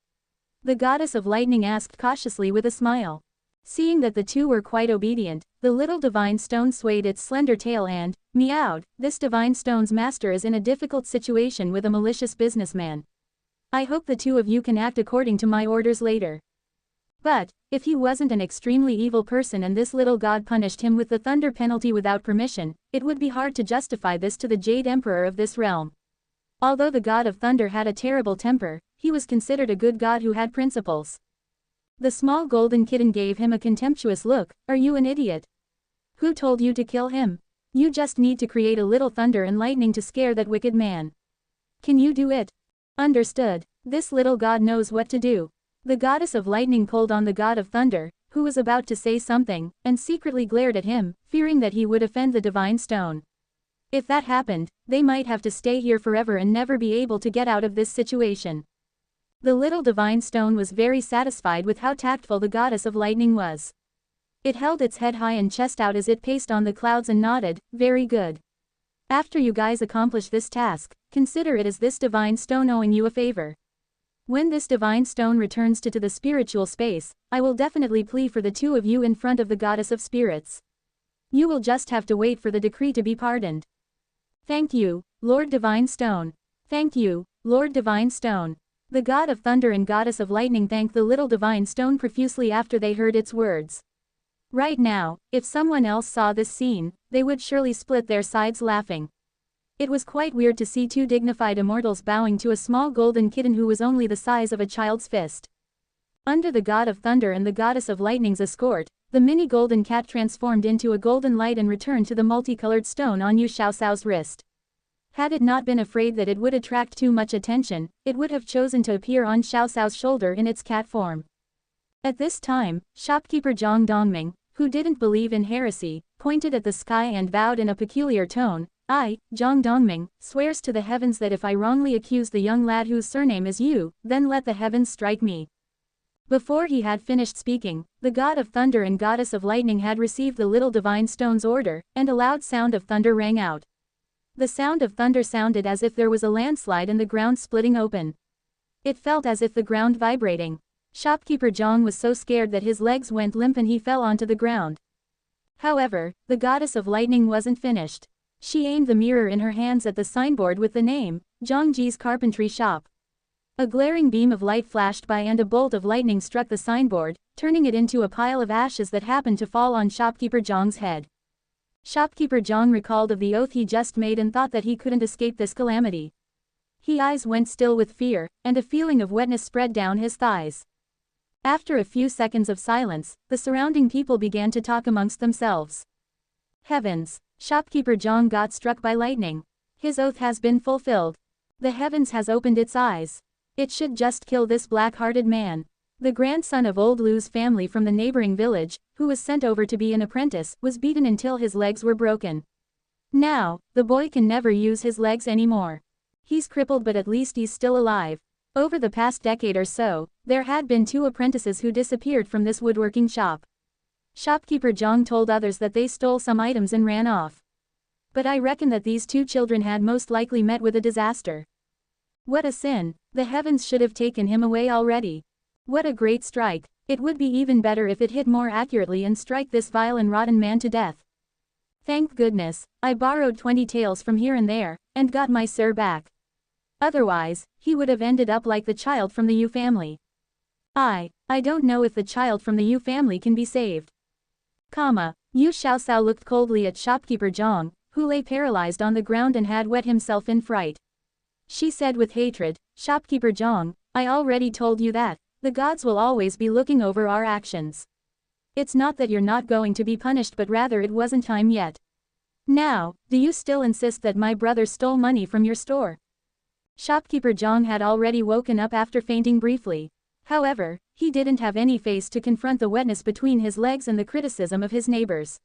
The goddess of lightning asked cautiously with a smile. Seeing that the two were quite obedient, the little divine stone swayed its slender tail and meowed. "This divine stone's master is in a difficult situation with a malicious businessman. I hope the two of you can act according to my orders later." But, if he wasn't an extremely evil person and this little god punished him with the thunder penalty without permission, it would be hard to justify this to the Jade Emperor of this realm. Although the god of thunder had a terrible temper, he was considered a good god who had principles. The small golden kitten gave him a contemptuous look. Are you an idiot? Who told you to kill him? You just need to create a little thunder and lightning to scare that wicked man. Can you do it? Understood. This little god knows what to do. The goddess of lightning pulled on the god of thunder, who was about to say something, and secretly glared at him, fearing that he would offend the divine stone. If that happened, they might have to stay here forever and never be able to get out of this situation. The little divine stone was very satisfied with how tactful the goddess of lightning was. It held its head high and chest out as it paced on the clouds and nodded, very good. After you guys accomplish this task, consider it as this divine stone owing you a favor. When this divine stone returns to the spiritual space, I will definitely plea for the two of you in front of the goddess of spirits. You will just have to wait for the decree to be pardoned. Thank you, Lord Divine Stone. Thank you, Lord Divine Stone. The god of thunder and goddess of lightning thanked the little divine stone profusely after they heard its words. Right now, if someone else saw this scene, they would surely split their sides laughing. It was quite weird to see two dignified immortals bowing to a small golden kitten who was only the size of a child's fist. Under the god of thunder and the goddess of lightning's escort, the mini golden cat transformed into a golden light and returned to the multicolored stone on Yu Xiaoxiao's wrist. Had it not been afraid that it would attract too much attention, it would have chosen to appear on Xiaoxiao's shoulder in its cat form. At this time, shopkeeper Zhang Dongming, who didn't believe in heresy, pointed at the sky and vowed in a peculiar tone, I, Zhang Dongming, swears to the heavens that if I wrongly accuse the young lad whose surname is Yu, then let the heavens strike me. Before he had finished speaking, the god of thunder and goddess of lightning had received the little divine stone's order, and a loud sound of thunder rang out. The sound of thunder sounded as if there was a landslide and the ground splitting open. It felt as if the ground vibrating. Shopkeeper Zhang was so scared that his legs went limp and he fell onto the ground. However, the goddess of lightning wasn't finished. She aimed the mirror in her hands at the signboard with the name, Zhangji's Carpentry Shop. A glaring beam of light flashed by and a bolt of lightning struck the signboard, turning it into a pile of ashes that happened to fall on Shopkeeper Zhang's head. Shopkeeper Zhang recalled of the oath he just made and thought that he couldn't escape this calamity. His eyes went still with fear, and a feeling of wetness spread down his thighs. After a few seconds of silence, the surrounding people began to talk amongst themselves. Heavens! Shopkeeper Zhang got struck by lightning. His oath has been fulfilled. The heavens has opened its eyes. It should just kill this black-hearted man. The grandson of old Lu's family from the neighboring village, who was sent over to be an apprentice, was beaten until his legs were broken. Now, the boy can never use his legs anymore. He's crippled but at least he's still alive. Over the past decade or so, there had been 2 apprentices who disappeared from this woodworking shop. Shopkeeper Zhang told others that they stole some items and ran off. But I reckon that these 2 children had most likely met with a disaster. What a sin! The heavens should have taken him away already. What a great strike! It would be even better if it hit more accurately and strike this vile and rotten man to death. Thank goodness, I borrowed 20 taels from here and there, and got my sir back. Otherwise, he would have ended up like the child from the Yu family. I don't know if the child from the Yu family can be saved. Yu Xiaoxiao looked coldly at shopkeeper Zhang, who lay paralyzed on the ground and had wet himself in fright. She said with hatred, Shopkeeper Zhang, I already told you that, the gods will always be looking over our actions. It's not that you're not going to be punished but rather it wasn't time yet. Now, do you still insist that my brother stole money from your store? Shopkeeper Zhang had already woken up after fainting briefly. However, he didn't have any face to confront the wetness between his legs and the criticism of his neighbors.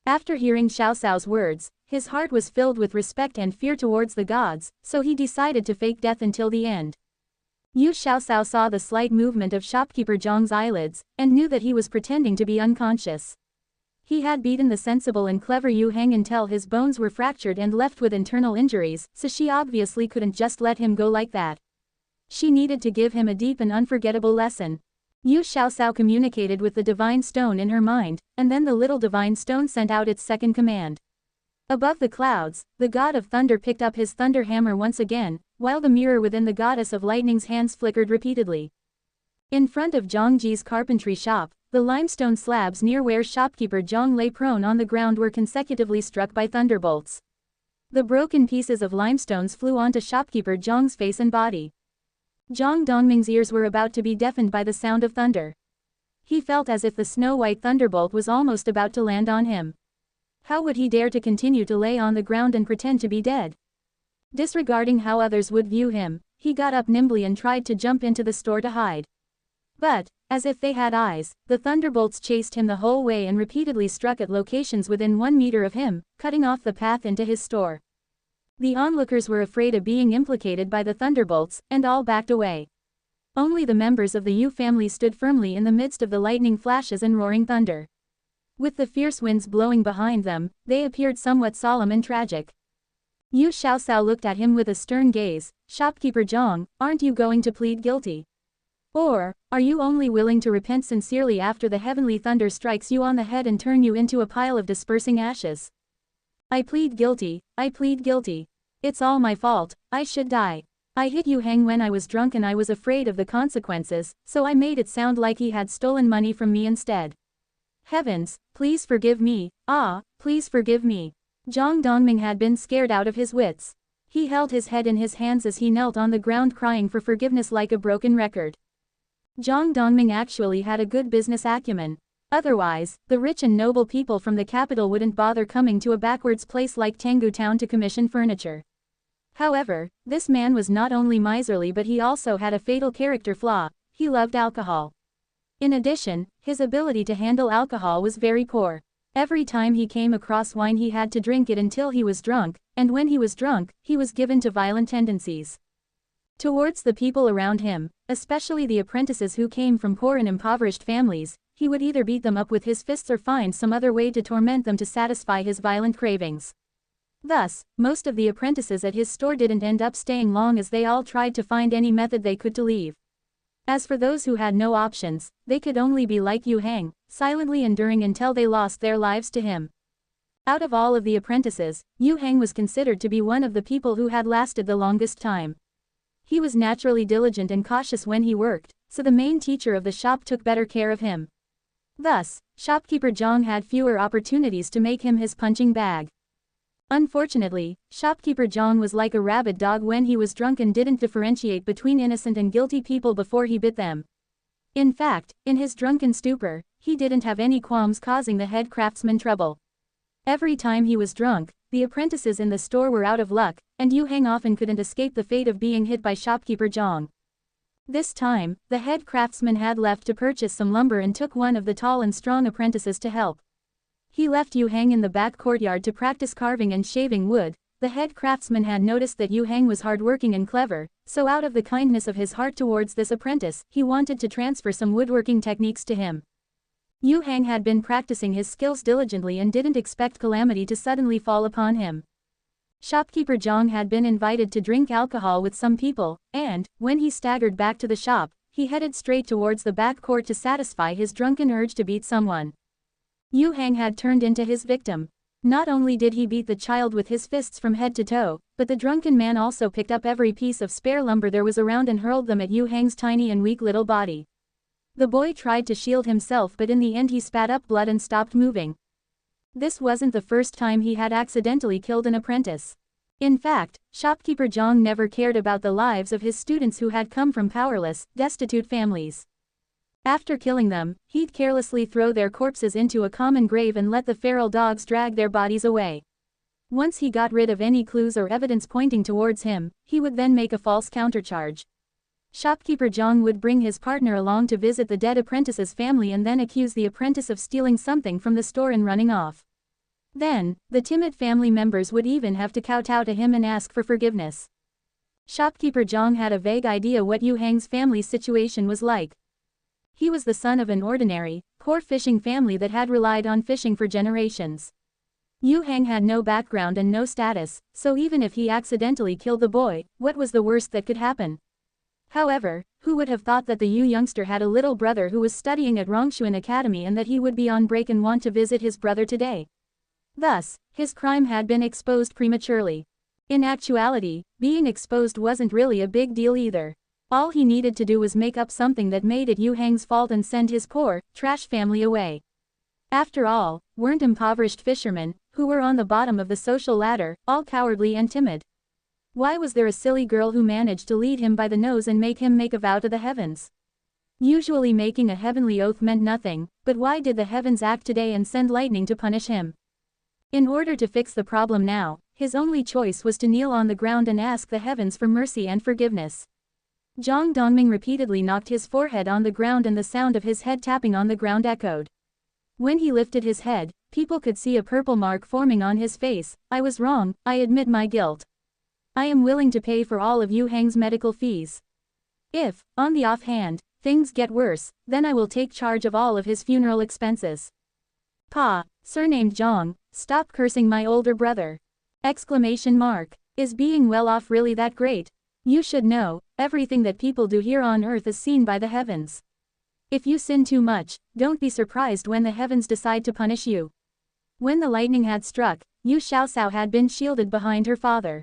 After hearing Xiaoxiao's words, his heart was filled with respect and fear towards the gods, so he decided to fake death until the end. Yu Xiaoxiao saw the slight movement of shopkeeper Zhang's eyelids, and knew that he was pretending to be unconscious. He had beaten the sensible and clever Yu Heng until his bones were fractured and left with internal injuries, so she obviously couldn't just let him go like that. She needed to give him a deep and unforgettable lesson. Yu Xiaoxiao communicated with the divine stone in her mind, and then the little divine stone sent out its second command. Above the clouds, the god of thunder picked up his thunder hammer once again, while the mirror within the goddess of lightning's hands flickered repeatedly. In front of Zhang Ji's carpentry shop, the limestone slabs near where shopkeeper Zhang lay prone on the ground were consecutively struck by thunderbolts. The broken pieces of limestones flew onto shopkeeper Zhang's face and body. Zhang Dongming's ears were about to be deafened by the sound of thunder. He felt as if the snow-white thunderbolt was almost about to land on him. How would he dare to continue to lay on the ground and pretend to be dead? Disregarding how others would view him, he got up nimbly and tried to jump into the store to hide. But, as if they had eyes, the thunderbolts chased him the whole way and repeatedly struck at locations within 1 meter of him, cutting off the path into his store. The onlookers were afraid of being implicated by the thunderbolts, and all backed away. Only the members of the Yu family stood firmly in the midst of the lightning flashes and roaring thunder. With the fierce winds blowing behind them, they appeared somewhat solemn and tragic. Yu Xiaosao looked at him with a stern gaze. "Shopkeeper Zhang, aren't you going to plead guilty? Or, are you only willing to repent sincerely after the heavenly thunder strikes you on the head and turn you into a pile of dispersing ashes?" "I plead guilty, I plead guilty. It's all my fault, I should die. I hit Yu Hang when I was drunk and I was afraid of the consequences, so I made it sound like he had stolen money from me instead. Heavens, please forgive me, please forgive me." Zhang Dongming had been scared out of his wits. He held his head in his hands as he knelt on the ground crying for forgiveness like a broken record. Zhang Dongming actually had a good business acumen. Otherwise, the rich and noble people from the capital wouldn't bother coming to a backwards place like Tanggu Town to commission furniture. However, this man was not only miserly but he also had a fatal character flaw: he loved alcohol. In addition, his ability to handle alcohol was very poor. Every time he came across wine he had to drink it until he was drunk, and when he was drunk, he was given to violent tendencies. Towards the people around him, especially the apprentices who came from poor and impoverished families, he would either beat them up with his fists or find some other way to torment them to satisfy his violent cravings. Thus, most of the apprentices at his store didn't end up staying long as they all tried to find any method they could to leave. As for those who had no options, they could only be like Yu Hang, silently enduring until they lost their lives to him. Out of all of the apprentices, Yu Hang was considered to be one of the people who had lasted the longest time. He was naturally diligent and cautious when he worked, so the main teacher of the shop took better care of him. Thus, shopkeeper Zhang had fewer opportunities to make him his punching bag. Unfortunately, shopkeeper Zhang was like a rabid dog when he was drunk and didn't differentiate between innocent and guilty people before he bit them. In fact, in his drunken stupor, he didn't have any qualms causing the head craftsman trouble. Every time he was drunk, the apprentices in the store were out of luck, and Yu Hang often couldn't escape the fate of being hit by shopkeeper Zhang. This time, the head craftsman had left to purchase some lumber and took one of the tall and strong apprentices to help. He left Yu Hang in the back courtyard to practice carving and shaving wood. The head craftsman had noticed that Yu Hang was hardworking and clever, so out of the kindness of his heart towards this apprentice, he wanted to transfer some woodworking techniques to him. Yu Hang had been practicing his skills diligently and didn't expect calamity to suddenly fall upon him. Shopkeeper Zhang had been invited to drink alcohol with some people, and, when he staggered back to the shop, he headed straight towards the back court to satisfy his drunken urge to beat someone. Yu Hang had turned into his victim. Not only did he beat the child with his fists from head to toe, but the drunken man also picked up every piece of spare lumber there was around and hurled them at Yu Hang's tiny and weak little body. The boy tried to shield himself but in the end he spat up blood and stopped moving. This wasn't the first time he had accidentally killed an apprentice. In fact, shopkeeper Zhang never cared about the lives of his students who had come from powerless, destitute families. After killing them, he'd carelessly throw their corpses into a common grave and let the feral dogs drag their bodies away. Once he got rid of any clues or evidence pointing towards him, he would then make a false countercharge. Shopkeeper Zhang would bring his partner along to visit the dead apprentice's family and then accuse the apprentice of stealing something from the store and running off. Then, the timid family members would even have to kowtow to him and ask for forgiveness. Shopkeeper Zhang had a vague idea what Yu Hang's family's situation was like. He was the son of an ordinary, poor fishing family that had relied on fishing for generations. Yu Hang had no background and no status, so even if he accidentally killed the boy, what was the worst that could happen? However, who would have thought that the Yu youngster had a little brother who was studying at Rongshuan Academy and that he would be on break and want to visit his brother today? Thus, his crime had been exposed prematurely. In actuality, being exposed wasn't really a big deal either. All he needed to do was make up something that made it Yu Hang's fault and send his poor, trash family away. After all, weren't impoverished fishermen, who were on the bottom of the social ladder, all cowardly and timid? Why was there a silly girl who managed to lead him by the nose and make him make a vow to the heavens? Usually making a heavenly oath meant nothing, but why did the heavens act today and send lightning to punish him? In order to fix the problem now, his only choice was to kneel on the ground and ask the heavens for mercy and forgiveness. Zhang Dongming repeatedly knocked his forehead on the ground and the sound of his head tapping on the ground echoed. When he lifted his head, people could see a purple mark forming on his face. I was wrong, I admit my guilt. I am willing to pay for all of Yu Hang's medical fees. If, on the offhand, things get worse, then I will take charge of all of his funeral expenses. Pa, surnamed Zhang, stop cursing my older brother! Exclamation mark. Is being well off really that great? You should know, everything that people do here on earth is seen by the heavens. If you sin too much, don't be surprised when the heavens decide to punish you. When the lightning had struck, Yu Xiaoxiao had been shielded behind her father.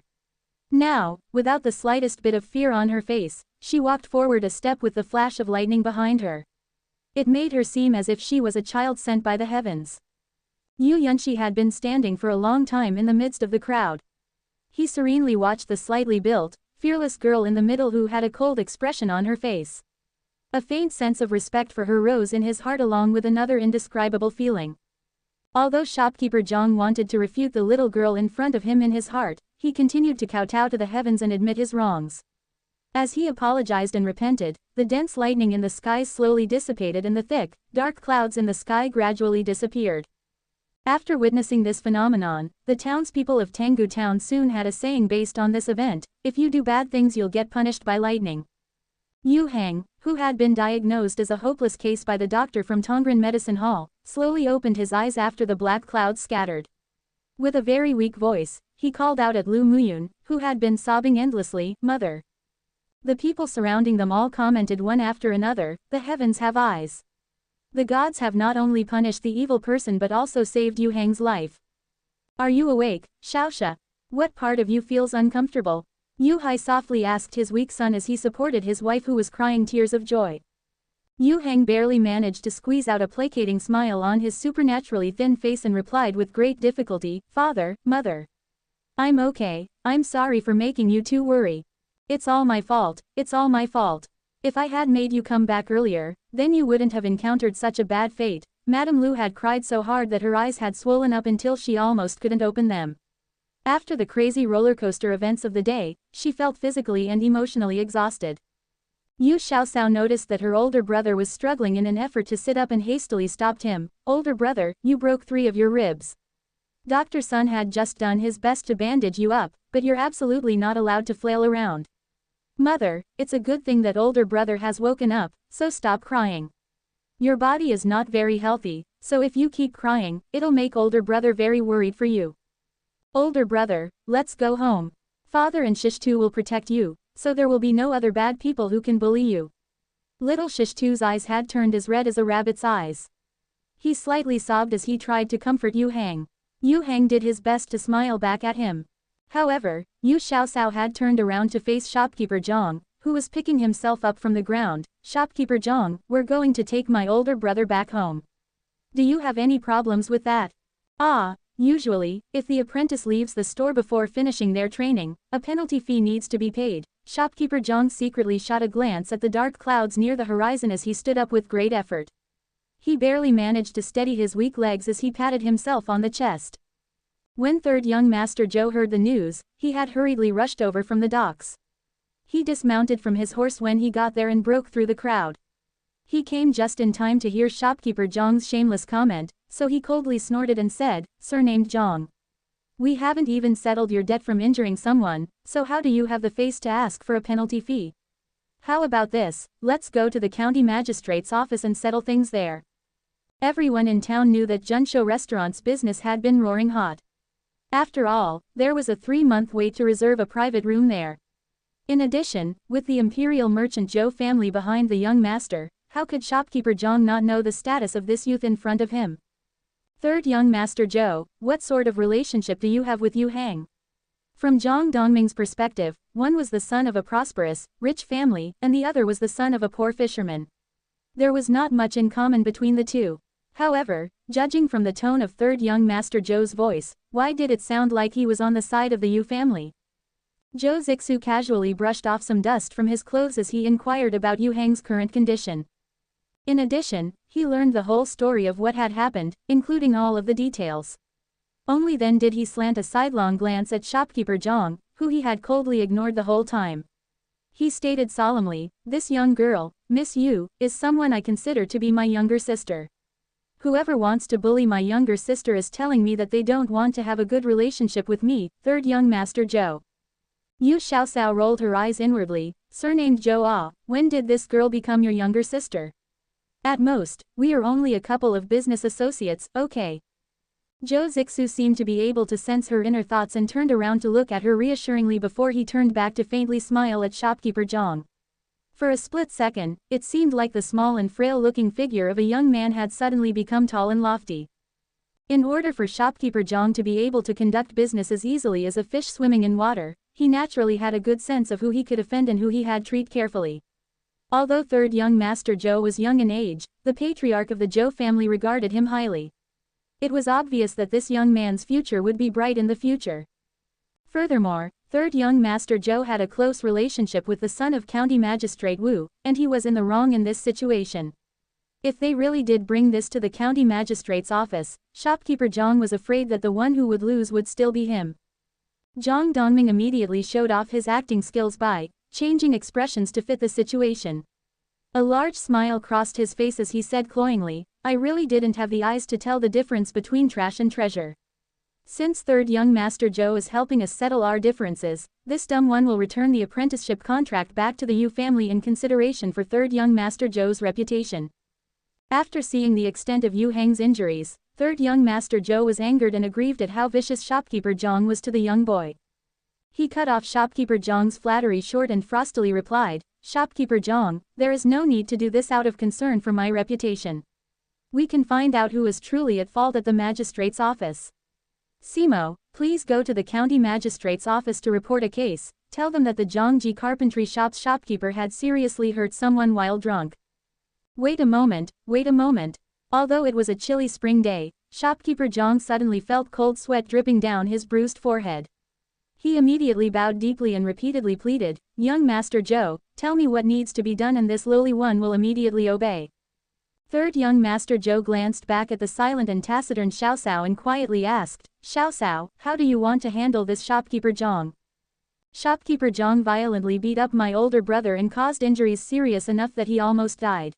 Now, without the slightest bit of fear on her face, she walked forward a step with the flash of lightning behind her. It made her seem as if she was a child sent by the heavens. Yu Yunxi had been standing for a long time in the midst of the crowd. He serenely watched the slightly built, fearless girl in the middle who had a cold expression on her face. A faint sense of respect for her rose in his heart along with another indescribable feeling. Although shopkeeper Zhang wanted to refute the little girl in front of him in his heart, he continued to kowtow to the heavens and admit his wrongs. As he apologized and repented, the dense lightning in the skies slowly dissipated and the thick, dark clouds in the sky gradually disappeared. After witnessing this phenomenon, the townspeople of Tenggu Town soon had a saying based on this event: if you do bad things you'll get punished by lightning. Yu Hang, who had been diagnosed as a hopeless case by the doctor from Tongren Medicine Hall, slowly opened his eyes after the black clouds scattered. With a very weak voice, he called out at Lu Muyun, who had been sobbing endlessly, "Mother." The people surrounding them all commented one after another, "The heavens have eyes. The gods have not only punished the evil person but also saved Yu Hang's life. Are you awake, Xiaoxia? What part of you feels uncomfortable?" Yu Hai softly asked his weak son as he supported his wife who was crying tears of joy. Yu Hang barely managed to squeeze out a placating smile on his supernaturally thin face and replied with great difficulty, "Father, Mother. I'm okay, I'm sorry for making you two worry. It's all my fault, it's all my fault. If I had made you come back earlier, then you wouldn't have encountered such a bad fate." Madame Lu had cried so hard that her eyes had swollen up until she almost couldn't open them. After the crazy rollercoaster events of the day, she felt physically and emotionally exhausted. Yu Xiaoxiao noticed that her older brother was struggling in an effort to sit up and hastily stopped him. "Older brother, you broke 3 of your ribs. Dr. Sun had just done his best to bandage you up, but you're absolutely not allowed to flail around. Mother, it's a good thing that older brother has woken up, so stop crying. Your body is not very healthy, so if you keep crying, it'll make older brother very worried for you. Older brother, let's go home. Father and Shishtu will protect you, so there will be no other bad people who can bully you." Little Shishtu's eyes had turned as red as a rabbit's eyes. He slightly sobbed as he tried to comfort Yu Hang. Yu Hang did his best to smile back at him. However, Yu Xiaoxiao had turned around to face shopkeeper Zhang, who was picking himself up from the ground. "Shopkeeper Zhang, we're going to take my older brother back home. Do you have any problems with that?" Usually, if the apprentice leaves the store before finishing their training, a penalty fee needs to be paid. Shopkeeper Zhang secretly shot a glance at the dark clouds near the horizon as he stood up with great effort. He barely managed to steady his weak legs as he patted himself on the chest. When third young Master Zhou heard the news, he had hurriedly rushed over from the docks. He dismounted from his horse when he got there and broke through the crowd. He came just in time to hear shopkeeper Zhang's shameless comment, so he coldly snorted and said, "Surnamed Zhang. We haven't even settled your debt from injuring someone, so how do you have the face to ask for a penalty fee? How about this, let's go to the county magistrate's office and settle things there." Everyone in town knew that Junsho restaurant's business had been roaring hot. After all, there was a 3-month wait to reserve a private room there. In addition, with the imperial merchant Zhou family behind the young master, how could shopkeeper Zhang not know the status of this youth in front of him? "Third young Master Zhou, what sort of relationship do you have with Yu Hang?" From Zhang Dongming's perspective, one was the son of a prosperous, rich family, and the other was the son of a poor fisherman. There was not much in common between the two. However, judging from the tone of third young Master Zhou's voice, why did it sound like he was on the side of the Yu family? Zhou Zixu casually brushed off some dust from his clothes as he inquired about Yu Hang's current condition. In addition, he learned the whole story of what had happened, including all of the details. Only then did he slant a sidelong glance at shopkeeper Zhang, who he had coldly ignored the whole time. He stated solemnly, "This young girl, Miss Yu, is someone I consider to be my younger sister. Whoever wants to bully my younger sister is telling me that they don't want to have a good relationship with me." Third young Master Zhou. Yu Xiaosao rolled her eyes inwardly, surnamed Zhou Ah, when did this girl become your younger sister? At most, we are only a couple of business associates, okay. Zhou Zixu seemed to be able to sense her inner thoughts and turned around to look at her reassuringly before he turned back to faintly smile at shopkeeper Zhang. For a split second, it seemed like the small and frail-looking figure of a young man had suddenly become tall and lofty. In order for shopkeeper Zhang to be able to conduct business as easily as a fish swimming in water, he naturally had a good sense of who he could offend and who he had treat carefully. Although third young Master Zhou was young in age, the patriarch of the Zhou family regarded him highly. It was obvious that this young man's future would be bright in the future. Furthermore, third young Master Zhou had a close relationship with the son of County Magistrate Wu, and he was in the wrong in this situation. If they really did bring this to the county magistrate's office, shopkeeper Zhang was afraid that the one who would lose would still be him. Zhang Dongming immediately showed off his acting skills by changing expressions to fit the situation. A large smile crossed his face as he said cloyingly, "I really didn't have the eyes to tell the difference between trash and treasure. Since third young Master Zhou is helping us settle our differences, this dumb one will return the apprenticeship contract back to the Yu family in consideration for third young Master Zhou's reputation." After seeing the extent of Yu Hang's injuries, third young Master Zhou was angered and aggrieved at how vicious shopkeeper Zhang was to the young boy. He cut off shopkeeper Zhang's flattery short and frostily replied, "Shopkeeper Zhang, there is no need to do this out of concern for my reputation. We can find out who is truly at fault at the magistrate's office. Simo, please go to the county magistrate's office to report a case. Tell them that the Zhangji carpentry shop's shopkeeper had seriously hurt someone while drunk." Wait a moment, wait a moment. Although it was a chilly spring day, shopkeeper Zhang suddenly felt cold sweat dripping down his bruised forehead. He immediately bowed deeply and repeatedly pleaded, "Young Master Zhou, tell me what needs to be done and this lowly one will immediately obey." Third young Master Zhou glanced back at the silent and taciturn Xiaosao and quietly asked, "Xiaosao, how do you want to handle this shopkeeper Zhang?" "Shopkeeper Zhang violently beat up my older brother and caused injuries serious enough that he almost died.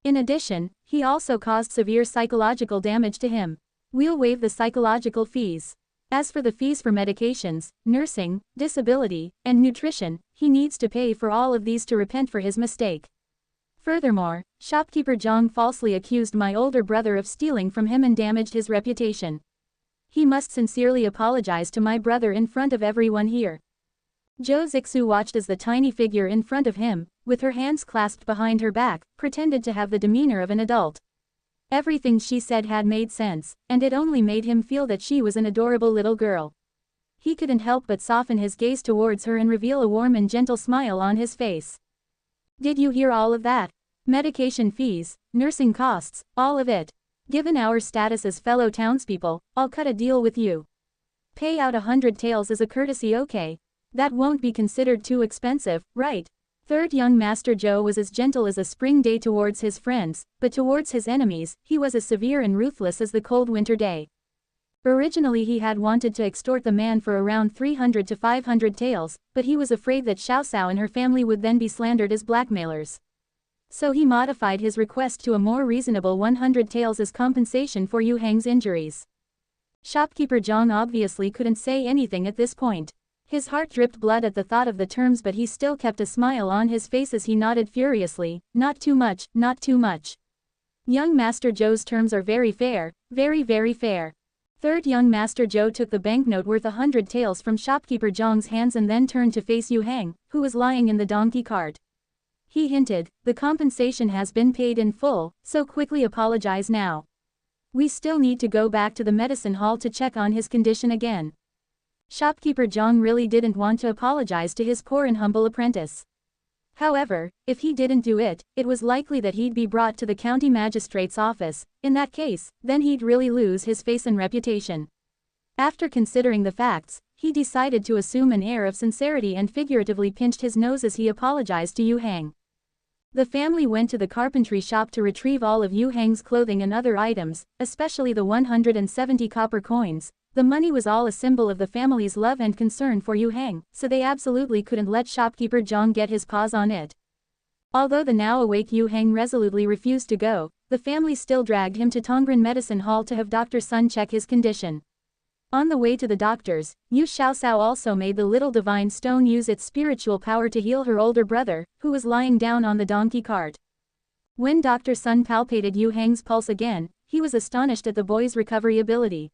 In addition, he also caused severe psychological damage to him. We'll waive the psychological fees. As for the fees for medications, nursing, disability, and nutrition, he needs to pay for all of these to repent for his mistake. Furthermore, shopkeeper Zhang falsely accused my older brother of stealing from him and damaged his reputation. He must sincerely apologize to my brother in front of everyone here." Zhou Zixu watched as the tiny figure in front of him, with her hands clasped behind her back, pretended to have the demeanor of an adult. Everything she said had made sense, and it only made him feel that she was an adorable little girl. He couldn't help but soften his gaze towards her and reveal a warm and gentle smile on his face. "Did you hear all of that? Medication fees, nursing costs, all of it. Given our status as fellow townspeople, I'll cut a deal with you. Pay out 100 taels as a courtesy, okay? That won't be considered too expensive, right?" Third young Master Zhou was as gentle as a spring day towards his friends, but towards his enemies, he was as severe and ruthless as the cold winter day. Originally he had wanted to extort the man for around 300 to 500 taels, but he was afraid that Xiaosao and her family would then be slandered as blackmailers. So he modified his request to a more reasonable 100 taels as compensation for Yu Hang's injuries. Shopkeeper Zhang obviously couldn't say anything at this point. His heart dripped blood at the thought of the terms, but he still kept a smile on his face as he nodded furiously, "Not too much, not too much. Young Master Zhou's terms are very fair, very very fair." Third young Master Zhou took the banknote worth 100 taels from shopkeeper Zhang's hands and then turned to face Yu Hang, who was lying in the donkey cart. He hinted, "The compensation has been paid in full, so quickly apologize now. We still need to go back to the medicine hall to check on his condition again." Shopkeeper Zhang really didn't want to apologize to his poor and humble apprentice. However, if he didn't do it, it was likely that he'd be brought to the county magistrate's office. In that case, then he'd really lose his face and reputation. After considering the facts, he decided to assume an air of sincerity and figuratively pinched his nose as he apologized to Yu Hang. The family went to the carpentry shop to retrieve all of Yu Hang's clothing and other items, especially the 170 copper coins. The money was all a symbol of the family's love and concern for Yu Hang, so they absolutely couldn't let shopkeeper Zhang get his paws on it. Although the now awake Yu Hang resolutely refused to go, the family still dragged him to Tongren Medicine Hall to have Dr. Sun check his condition. On the way to the doctors, Yu Xiaoxiao also made the little divine stone use its spiritual power to heal her older brother, who was lying down on the donkey cart. When Dr. Sun palpated Yu Hang's pulse again, he was astonished at the boy's recovery ability.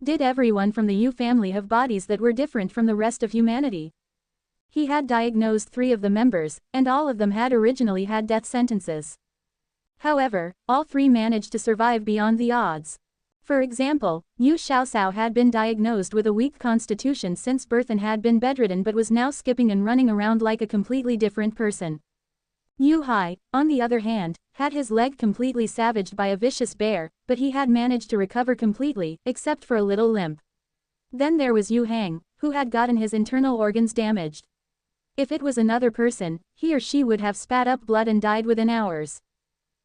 Did everyone from the Yu family have bodies that were different from the rest of humanity? He had diagnosed 3 of the members, and all of them had originally had death sentences. However, all 3 managed to survive beyond the odds. For example, Yu Xiaoxiao had been diagnosed with a weak constitution since birth and had been bedridden but was now skipping and running around like a completely different person. Yu Hai, on the other hand, had his leg completely savaged by a vicious bear, but he had managed to recover completely, except for a little limp. Then there was Yu Hang, who had gotten his internal organs damaged. If it was another person, he or she would have spat up blood and died within hours.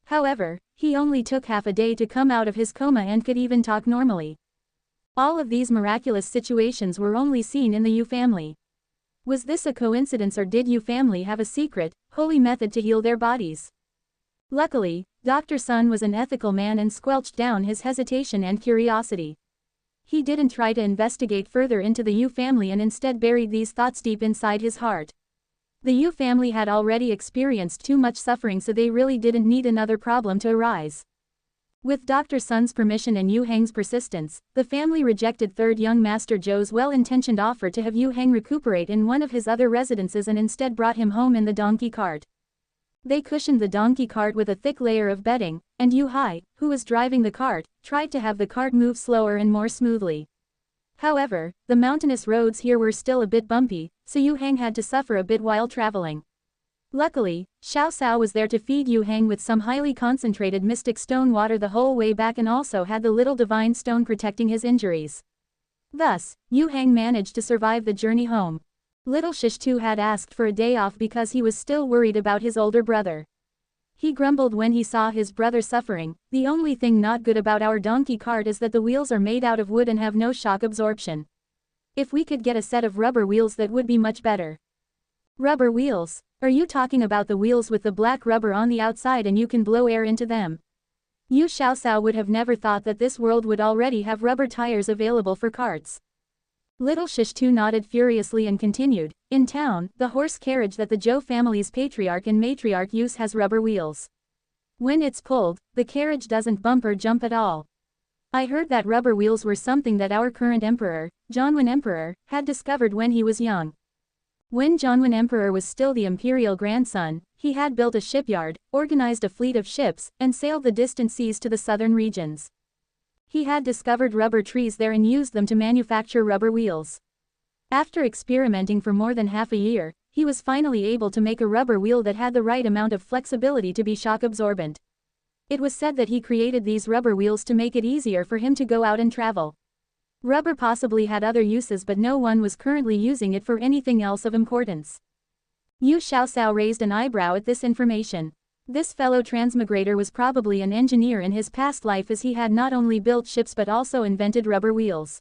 However, he only took half a day to come out of his coma and could even talk normally. All of these miraculous situations were only seen in the Yu family. Was this a coincidence, or did Yu family have a secret, holy method to heal their bodies? Luckily, Dr. Sun was an ethical man and squelched down his hesitation and curiosity. He didn't try to investigate further into the Yu family and instead buried these thoughts deep inside his heart. The Yu family had already experienced too much suffering, so they really didn't need another problem to arise. With Dr. Sun's permission and Yu Hang's persistence, the family rejected third young Master Zhou's well-intentioned offer to have Yu Hang recuperate in one of his other residences and instead brought him home in the donkey cart. They cushioned the donkey cart with a thick layer of bedding, and Yu Hai, who was driving the cart, tried to have the cart move slower and more smoothly. However, the mountainous roads here were still a bit bumpy, so Yu Hang had to suffer a bit while traveling. Luckily, Xiaoxiao was there to feed Yu Hang with some highly concentrated mystic stone water the whole way back and also had the little divine stone protecting his injuries. Thus, Yu Hang managed to survive the journey home. Little Shishtu had asked for a day off because he was still worried about his older brother. He grumbled when he saw his brother suffering. The only thing not good about our donkey cart is that the wheels are made out of wood and have no shock absorption. If we could get a set of rubber wheels, that would be much better. Rubber wheels? Are you talking about the wheels with the black rubber on the outside and you can blow air into them? Yu Xiaoxiao would have never thought that this world would already have rubber tires available for carts. Little Shishtu nodded furiously and continued, in town, the horse carriage that the Zhou family's patriarch and matriarch use has rubber wheels. When it's pulled, the carriage doesn't bump or jump at all. I heard that rubber wheels were something that our current emperor, Zhongwen Emperor, had discovered when he was young. When Zhongwen Emperor was still the imperial grandson, he had built a shipyard, organized a fleet of ships, and sailed the distant seas to the southern regions. He had discovered rubber trees there and used them to manufacture rubber wheels. After experimenting for more than half a year, he was finally able to make a rubber wheel that had the right amount of flexibility to be shock absorbent. It was said that he created these rubber wheels to make it easier for him to go out and travel. Rubber possibly had other uses, but no one was currently using it for anything else of importance. Yu Xiaoxiao raised an eyebrow at this information. This fellow transmigrator was probably an engineer in his past life, as he had not only built ships but also invented rubber wheels.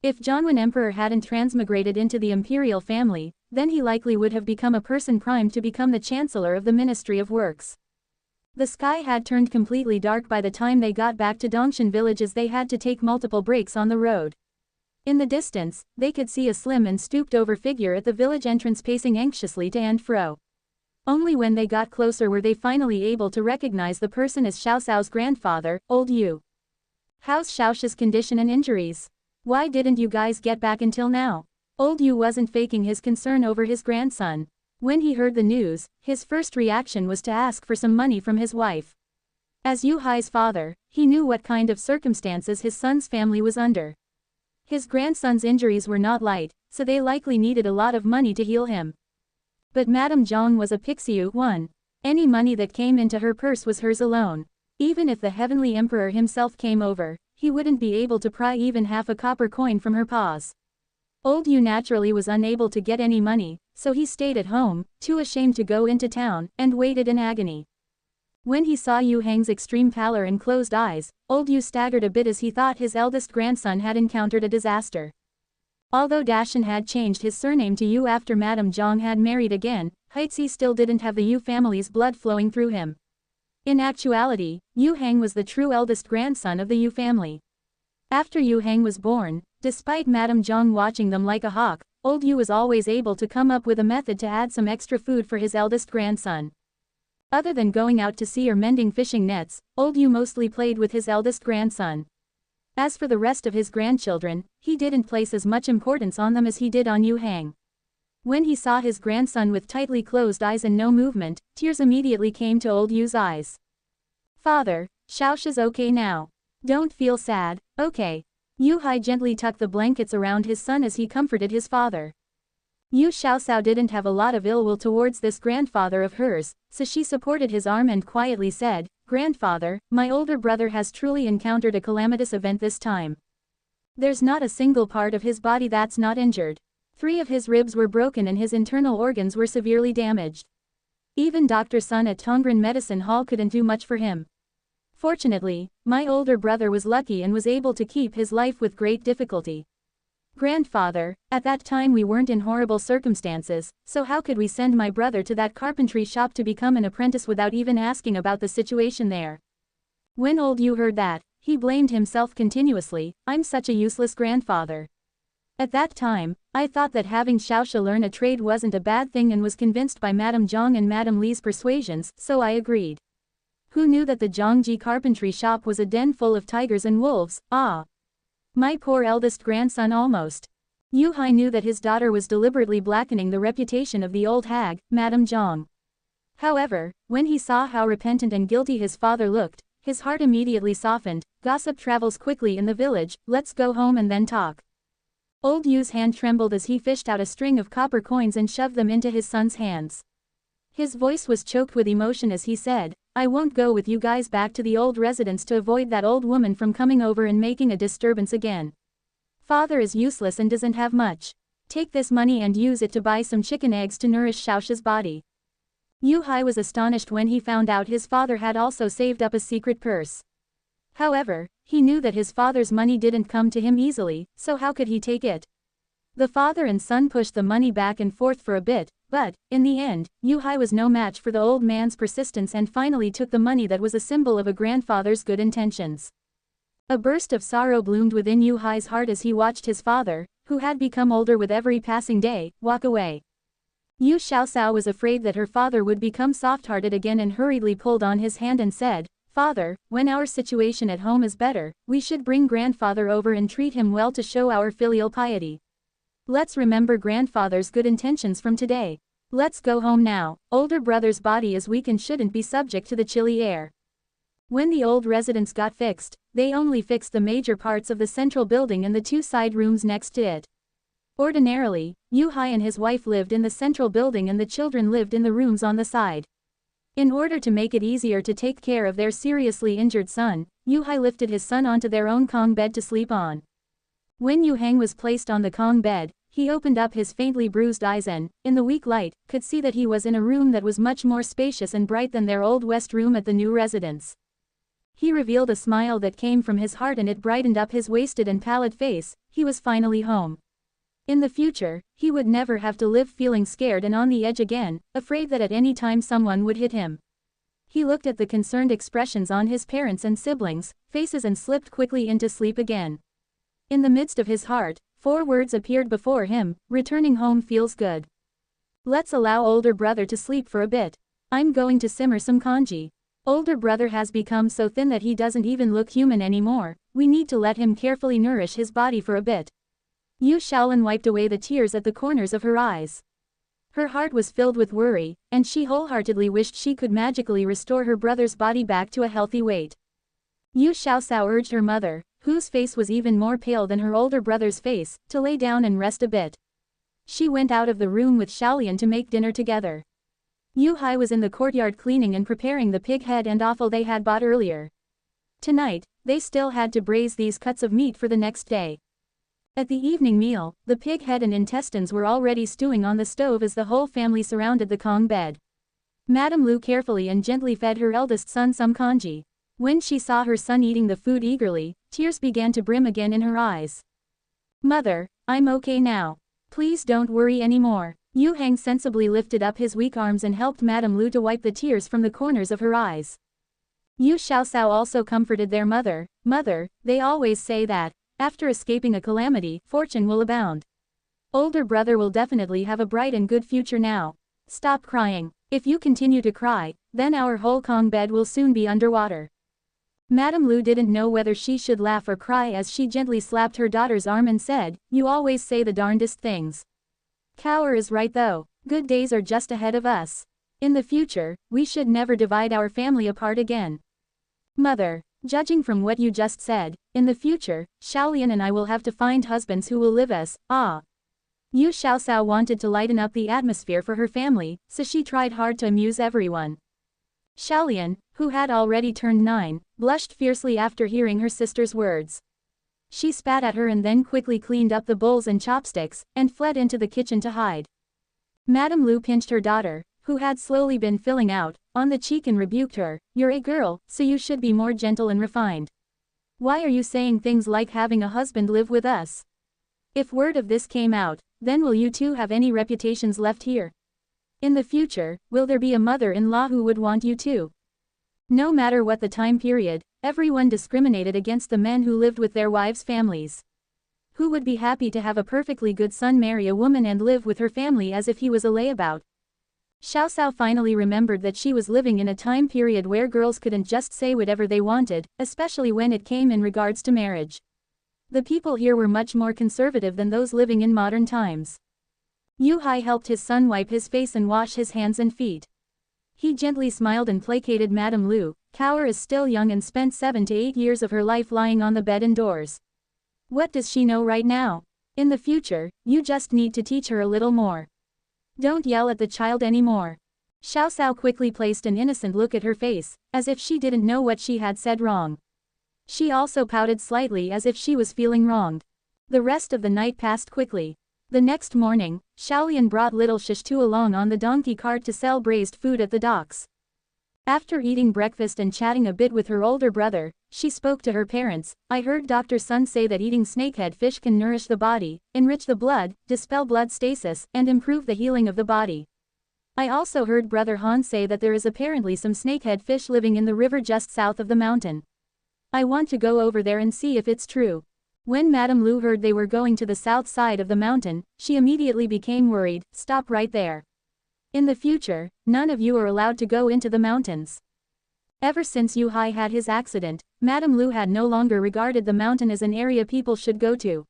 If Zhongwen Emperor hadn't transmigrated into the imperial family, then he likely would have become a person primed to become the chancellor of the Ministry of Works. The sky had turned completely dark by the time they got back to Dongshan village, as they had to take multiple breaks on the road. In the distance, they could see a slim and stooped-over figure at the village entrance pacing anxiously to and fro. Only when they got closer were they finally able to recognize the person as Xiaoxiao's grandfather, Old Yu. How's Xiaoxia's condition and injuries? Why didn't you guys get back until now? Old Yu wasn't faking his concern over his grandson. When he heard the news, his first reaction was to ask for some money from his wife. As Yu Hai's father, he knew what kind of circumstances his son's family was under. His grandson's injuries were not light, so they likely needed a lot of money to heal him. But Madame Zhang was a pixie one. Any money that came into her purse was hers alone. Even if the heavenly emperor himself came over, he wouldn't be able to pry even half a copper coin from her paws. Old Yu naturally was unable to get any money, so he stayed at home, too ashamed to go into town, and waited in agony. When he saw Yu Hang's extreme pallor and closed eyes, old Yu staggered a bit as he thought his eldest grandson had encountered a disaster. Although Dashan had changed his surname to Yu after Madame Zhang had married again, Heitzi still didn't have the Yu family's blood flowing through him. In actuality, Yu Hang was the true eldest grandson of the Yu family. After Yu Hang was born, despite Madame Zhang watching them like a hawk, old Yu was always able to come up with a method to add some extra food for his eldest grandson. Other than going out to sea or mending fishing nets, old Yu mostly played with his eldest grandson. As for the rest of his grandchildren, he didn't place as much importance on them as he did on Yu Hang. When he saw his grandson with tightly closed eyes and no movement, tears immediately came to old Yu's eyes. "Father, Xiaosha's okay now. Don't feel sad, okay?" Yu Hai gently tucked the blankets around his son as he comforted his father. Yu Xiaoxiao didn't have a lot of ill will towards this grandfather of hers, so she supported his arm and quietly said, "Grandfather, my older brother has truly encountered a calamitous event this time. There's not a single part of his body that's not injured. 3 of his ribs were broken and his internal organs were severely damaged. Even Dr. Sun at Tongren Medicine Hall couldn't do much for him. Fortunately, my older brother was lucky and was able to keep his life with great difficulty. Grandfather, at that time we weren't in horrible circumstances, so how could we send my brother to that carpentry shop to become an apprentice without even asking about the situation there?" When old Yu heard that, he blamed himself continuously. "I'm such a useless grandfather. At that time, I thought that having Xiaosha learn a trade wasn't a bad thing and was convinced by Madame Zhang and Madame Li's persuasions, so I agreed. Who knew that the Zhangji carpentry shop was a den full of tigers and wolves? Ah! My poor eldest grandson almost." Yu Hai knew that his daughter was deliberately blackening the reputation of the old hag, Madame Zhang. However, when he saw how repentant and guilty his father looked, his heart immediately softened. "Gossip travels quickly in the village, let's go home and then talk." Old Yu's hand trembled as he fished out a string of copper coins and shoved them into his son's hands. His voice was choked with emotion as he said, "I won't go with you guys back to the old residence to avoid that old woman from coming over and making a disturbance again. Father is useless and doesn't have much. Take this money and use it to buy some chicken eggs to nourish Xiaosha's body." Yu Hai was astonished when he found out his father had also saved up a secret purse. However, he knew that his father's money didn't come to him easily, so how could he take it? The father and son pushed the money back and forth for a bit, but, in the end, Yu Hai was no match for the old man's persistence and finally took the money that was a symbol of a grandfather's good intentions. A burst of sorrow bloomed within Yu Hai's heart as he watched his father, who had become older with every passing day, walk away. Yu Xiaoxiao was afraid that her father would become soft-hearted again and hurriedly pulled on his hand and said, "Father, when our situation at home is better, we should bring grandfather over and treat him well to show our filial piety. Let's remember grandfather's good intentions from today. Let's go home now. Older brother's body is weak and shouldn't be subject to the chilly air." When the old residence got fixed, they only fixed the major parts of the central building and the 2 side rooms next to it. Ordinarily, Yu Hai and his wife lived in the central building and the children lived in the rooms on the side. In order to make it easier to take care of their seriously injured son, Yu Hai lifted his son onto their own Kong bed to sleep on. When Yu Hang was placed on the Kong bed, he opened up his faintly bruised eyes and, in the weak light, could see that he was in a room that was much more spacious and bright than their old west room at the new residence. He revealed a smile that came from his heart and it brightened up his wasted and pallid face. He was finally home. In the future, he would never have to live feeling scared and on the edge again, afraid that at any time someone would hit him. He looked at the concerned expressions on his parents and siblings' faces and slipped quickly into sleep again. In the midst of his heart, 4 words appeared before him: "Returning home feels good. Let's allow older brother to sleep for a bit. I'm going to simmer some congee. Older brother has become so thin that he doesn't even look human anymore. We need to let him carefully nourish his body for a bit." Yu Shaolin wiped away the tears at the corners of her eyes. Her heart was filled with worry, and she wholeheartedly wished she could magically restore her brother's body back to a healthy weight. Yu Xiaoxiao urged her mother, whose face was even more pale than her older brother's face, to lay down and rest a bit. She went out of the room with Xiaolian to make dinner together. Yu Hai was in the courtyard cleaning and preparing the pig head and offal they had bought earlier. Tonight, they still had to braise these cuts of meat for the next day. At the evening meal, the pig head and intestines were already stewing on the stove as the whole family surrounded the Kong bed. Madame Lu carefully and gently fed her eldest son some congee. When she saw her son eating the food eagerly, tears began to brim again in her eyes. "Mother, I'm okay now. Please don't worry anymore." Yu Hang sensibly lifted up his weak arms and helped Madame Lu to wipe the tears from the corners of her eyes. Yu Xiaosao also comforted their mother. "Mother, they always say that, after escaping a calamity, fortune will abound. Older brother will definitely have a bright and good future now. Stop crying. If you continue to cry, then our whole Kong bed will soon be underwater." Madame Lu didn't know whether she should laugh or cry as she gently slapped her daughter's arm and said, "You always say the darndest things. Cower is right though, good days are just ahead of us. In the future, we should never divide our family apart again." "Mother, judging from what you just said, in the future, Xiaolian and I will have to find husbands who will live as, Yu Xiaosao wanted to lighten up the atmosphere for her family, so she tried hard to amuse everyone. Xiaolian, who had already turned 9, blushed fiercely after hearing her sister's words. She spat at her and then quickly cleaned up the bowls and chopsticks, and fled into the kitchen to hide. Madame Lu pinched her daughter, who had slowly been filling out, on the cheek and rebuked her, "You're a girl, so you should be more gentle and refined. Why are you saying things like having a husband live with us? If word of this came out, then will you two have any reputations left here? In the future, will there be a mother-in-law who would want you too?" No matter what the time period, everyone discriminated against the men who lived with their wives' families. Who would be happy to have a perfectly good son marry a woman and live with her family as if he was a layabout? Xiaosao finally remembered that she was living in a time period where girls couldn't just say whatever they wanted, especially when it came in regards to marriage. The people here were much more conservative than those living in modern times. Yu Hai helped his son wipe his face and wash his hands and feet. He gently smiled and placated Madame Lu. Cower is still young and spent 7 to 8 years of her life lying on the bed indoors. What does she know right now? In the future, you just need to teach her a little more. Don't yell at the child anymore. Xiaosao quickly placed an innocent look at her face, as if she didn't know what she had said wrong. She also pouted slightly as if she was feeling wronged. The rest of the night passed quickly. The next morning, Xiaolian brought little Shishtu along on the donkey cart to sell braised food at the docks. After eating breakfast and chatting a bit with her older brother, she spoke to her parents. "I heard Dr. Sun say that eating snakehead fish can nourish the body, enrich the blood, dispel blood stasis, and improve the healing of the body. I also heard Brother Han say that there is apparently some snakehead fish living in the river just south of the mountain. I want to go over there and see if it's true." When Madame Lu heard they were going to the south side of the mountain, she immediately became worried. "Stop right there. In the future, none of you are allowed to go into the mountains." Ever since Yu Hai had his accident, Madame Lu had no longer regarded the mountain as an area people should go to.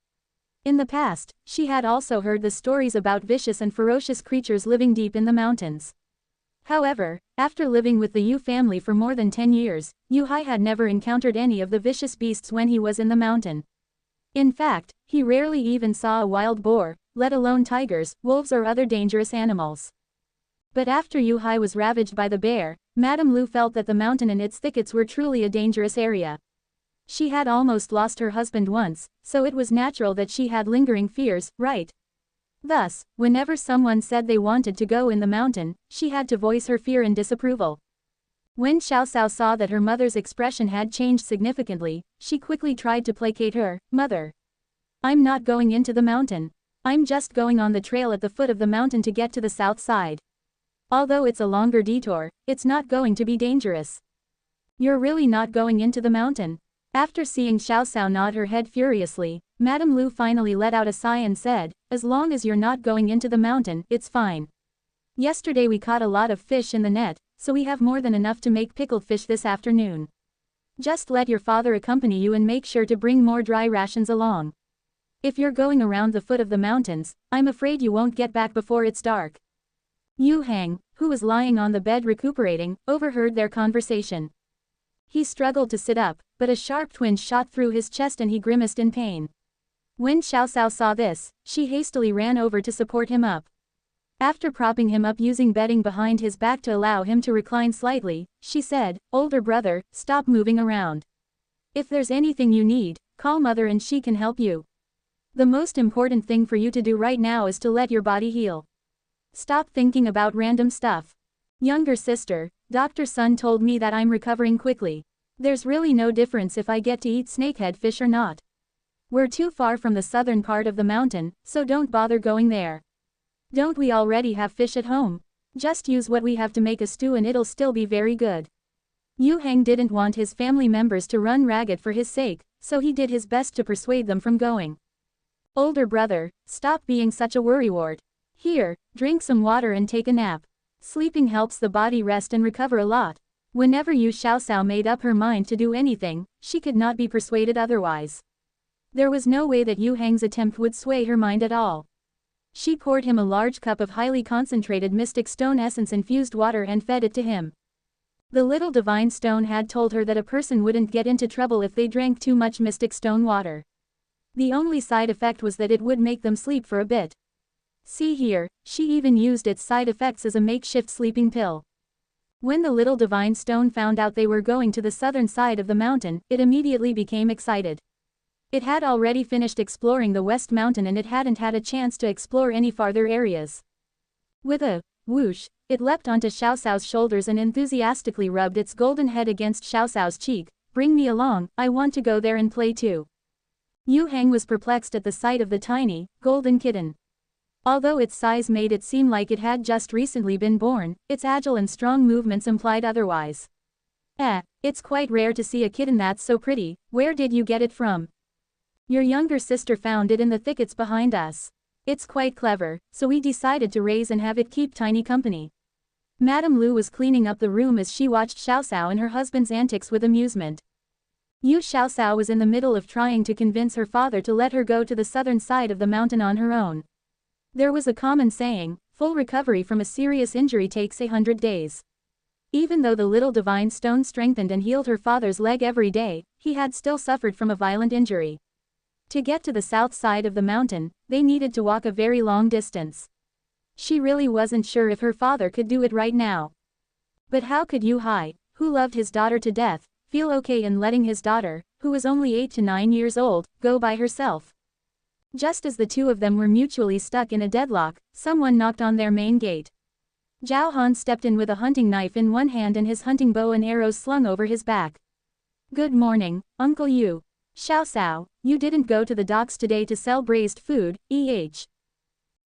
In the past, she had also heard the stories about vicious and ferocious creatures living deep in the mountains. However, after living with the Yu family for more than 10 years, Yu Hai had never encountered any of the vicious beasts when he was in the mountain. In fact, he rarely even saw a wild boar, let alone tigers, wolves or other dangerous animals. But after Yu Hai was ravaged by the bear, Madame Lu felt that the mountain and its thickets were truly a dangerous area. She had almost lost her husband once, so it was natural that she had lingering fears, right? Thus, whenever someone said they wanted to go in the mountain, she had to voice her fear and disapproval. When Xiaosao saw that her mother's expression had changed significantly, she quickly tried to placate her. "Mother, I'm not going into the mountain. I'm just going on the trail at the foot of the mountain to get to the south side. Although it's a longer detour, it's not going to be dangerous." "You're really not going into the mountain?" After seeing Xiaosao nod her head furiously, Madame Lu finally let out a sigh and said, "As long as you're not going into the mountain, it's fine. Yesterday we caught a lot of fish in the net, so we have more than enough to make pickled fish this afternoon. Just let your father accompany you and make sure to bring more dry rations along. If you're going around the foot of the mountains, I'm afraid you won't get back before it's dark." Yu Hang, who was lying on the bed recuperating, overheard their conversation. He struggled to sit up, but a sharp twinge shot through his chest and he grimaced in pain. When Xiao Xiao saw this, she hastily ran over to support him up. After propping him up using bedding behind his back to allow him to recline slightly, she said, "Older brother, stop moving around. If there's anything you need, call mother and she can help you. The most important thing for you to do right now is to let your body heal. Stop thinking about random stuff. Younger sister, Dr. Sun told me that I'm recovering quickly. There's really no difference if I get to eat snakehead fish or not. We're too far from the southern part of the mountain, so don't bother going there. Don't we already have fish at home? Just use what we have to make a stew and it'll still be very good." Yu Hang didn't want his family members to run ragged for his sake, so he did his best to persuade them from going. "Older brother, stop being such a worrywart. Here, drink some water and take a nap. Sleeping helps the body rest and recover a lot." Whenever Yu Xiaoxiao made up her mind to do anything, she could not be persuaded otherwise. There was no way that Yu Hang's attempt would sway her mind at all. She poured him a large cup of highly concentrated mystic stone essence infused water and fed it to him. The little divine stone had told her that a person wouldn't get into trouble if they drank too much mystic stone water. The only side effect was that it would make them sleep for a bit. See here, she even used its side effects as a makeshift sleeping pill. When the little divine stone found out they were going to the southern side of the mountain, it immediately became excited. It had already finished exploring the West Mountain and it hadn't had a chance to explore any farther areas. With a whoosh, it leapt onto Xiao Xiao's shoulders and enthusiastically rubbed its golden head against Xiao Xiao's cheek. "Bring me along, I want to go there and play too." Yu Hang was perplexed at the sight of the tiny, golden kitten. Although its size made it seem like it had just recently been born, its agile and strong movements implied otherwise. It's quite rare to see a kitten that's so pretty. Where did you get it from?" "Your younger sister found it in the thickets behind us. It's quite clever, so we decided to raise and have it keep Tiny company." Madame Lu was cleaning up the room as she watched Xiao Xiao and her husband's antics with amusement. Yu Xiao Xiao was in the middle of trying to convince her father to let her go to the southern side of the mountain on her own. There was a common saying, full recovery from a serious injury takes 100 days. Even though the little divine stone strengthened and healed her father's leg every day, he had still suffered from a violent injury. To get to the south side of the mountain, they needed to walk a very long distance. She really wasn't sure if her father could do it right now. But how could Yu Hai, who loved his daughter to death, feel okay in letting his daughter, who was only 8 to 9 years old, go by herself? Just as the two of them were mutually stuck in a deadlock, someone knocked on their main gate. Zhao Han stepped in with a hunting knife in one hand and his hunting bow and arrows slung over his back. "Good morning, Uncle Yu. Xiao Xiao, you didn't go to the docks today to sell braised food, eh?"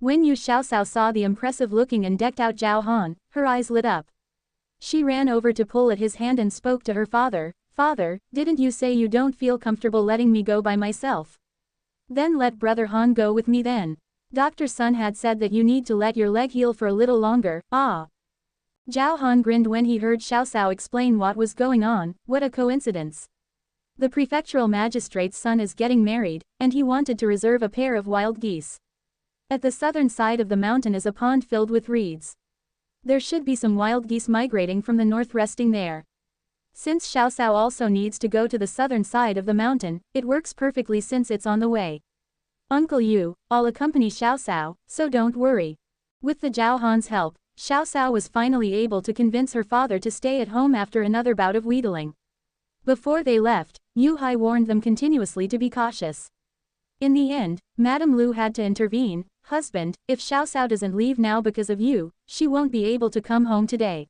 When Yu Xiao Xiao saw the impressive-looking and decked-out Zhao Han, her eyes lit up. She ran over to pull at his hand and spoke to her father. "Father, didn't you say you don't feel comfortable letting me go by myself? Then let Brother Han go with me then. Dr. Sun had said that you need to let your leg heal for a little longer." Zhao Han grinned when he heard Xiao Xiao explain what was going on. What a coincidence. The prefectural magistrate's son is getting married, and he wanted to reserve a pair of wild geese. At the southern side of the mountain is a pond filled with reeds. There should be some wild geese migrating from the north resting there. Since Xiao Xiao also needs to go to the southern side of the mountain, it works perfectly since it's on the way. "Uncle Yu, I'll accompany Xiao Xiao, so don't worry." With the Zhao Han's help, Xiao Xiao was finally able to convince her father to stay at home after another bout of wheedling. Before they left, Yu Hai warned them continuously to be cautious. In the end, Madame Lu had to intervene. "Husband, if Xiao Xiao doesn't leave now because of you, she won't be able to come home today."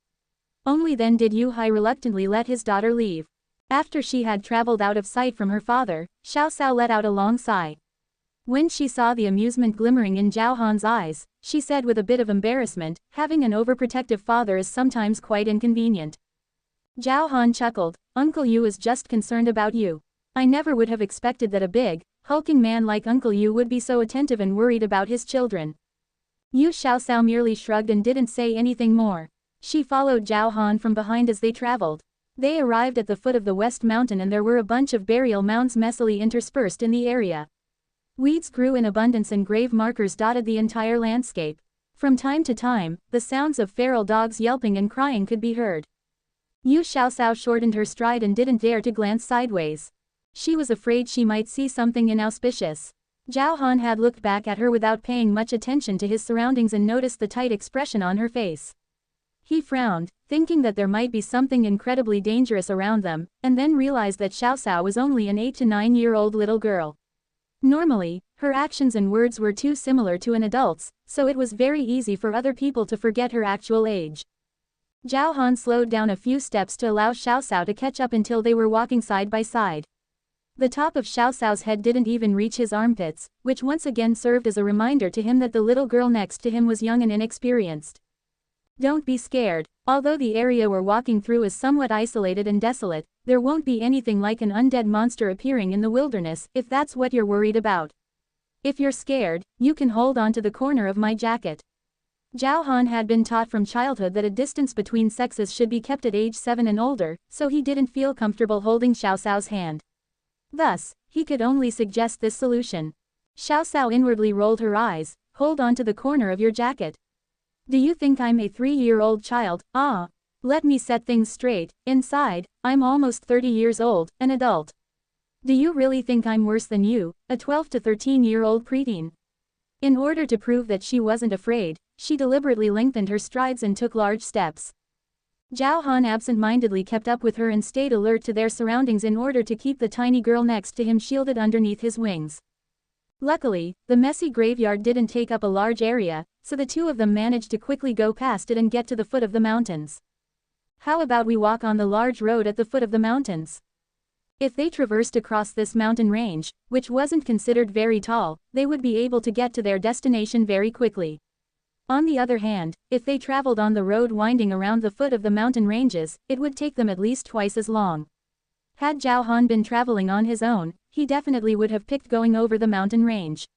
Only then did Yu Hai reluctantly let his daughter leave. After she had traveled out of sight from her father, Xiao Xiao let out a long sigh. When she saw the amusement glimmering in Zhao Han's eyes, she said with a bit of embarrassment, "Having an overprotective father is sometimes quite inconvenient." Zhao Han chuckled. "Uncle Yu is just concerned about you. I never would have expected that a big, hulking man like Uncle Yu would be so attentive and worried about his children." Yu Xiaoxiao merely shrugged and didn't say anything more. She followed Zhao Han from behind as they traveled. They arrived at the foot of the West Mountain and there were a bunch of burial mounds messily interspersed in the area. Weeds grew in abundance and grave markers dotted the entire landscape. From time to time, the sounds of feral dogs yelping and crying could be heard. Yu Xiaoxiao shortened her stride and didn't dare to glance sideways. She was afraid she might see something inauspicious. Zhao Han had looked back at her without paying much attention to his surroundings and noticed the tight expression on her face. He frowned, thinking that there might be something incredibly dangerous around them, and then realized that Xiaoxiao was only an 8 to 9-year-old little girl. Normally, her actions and words were too similar to an adult's, so it was very easy for other people to forget her actual age. Zhao Han slowed down a few steps to allow Xiaoxiao to catch up until they were walking side by side. The top of Xiaoxiao's head didn't even reach his armpits, which once again served as a reminder to him that the little girl next to him was young and inexperienced. Don't be scared. Although the area we're walking through is somewhat isolated and desolate, there won't be anything like an undead monster appearing in the wilderness, if that's what you're worried about. If you're scared, you can hold on to the corner of my jacket. Zhao Han had been taught from childhood that a distance between sexes should be kept at age 7 and older, so he didn't feel comfortable holding Xiaoxiao's hand. Thus, he could only suggest this solution. Xiaoxiao inwardly rolled her eyes. Hold on to the corner of your jacket. Do you think I'm a 3-year-old child? Ah. Let me set things straight. Inside, I'm almost 30 years old, an adult. Do you really think I'm worse than you, a 12 to 13-year-old preteen? In order to prove that she wasn't afraid, she deliberately lengthened her strides and took large steps. Zhao Han absent-mindedly kept up with her and stayed alert to their surroundings in order to keep the tiny girl next to him shielded underneath his wings. Luckily, the messy graveyard didn't take up a large area, so the two of them managed to quickly go past it and get to the foot of the mountains. How about we walk on the large road at the foot of the mountains? If they traversed across this mountain range, which wasn't considered very tall, they would be able to get to their destination very quickly. On the other hand, if they traveled on the road winding around the foot of the mountain ranges, it would take them at least twice as long. Had Zhao Han been traveling on his own, he definitely would have picked going over the mountain range.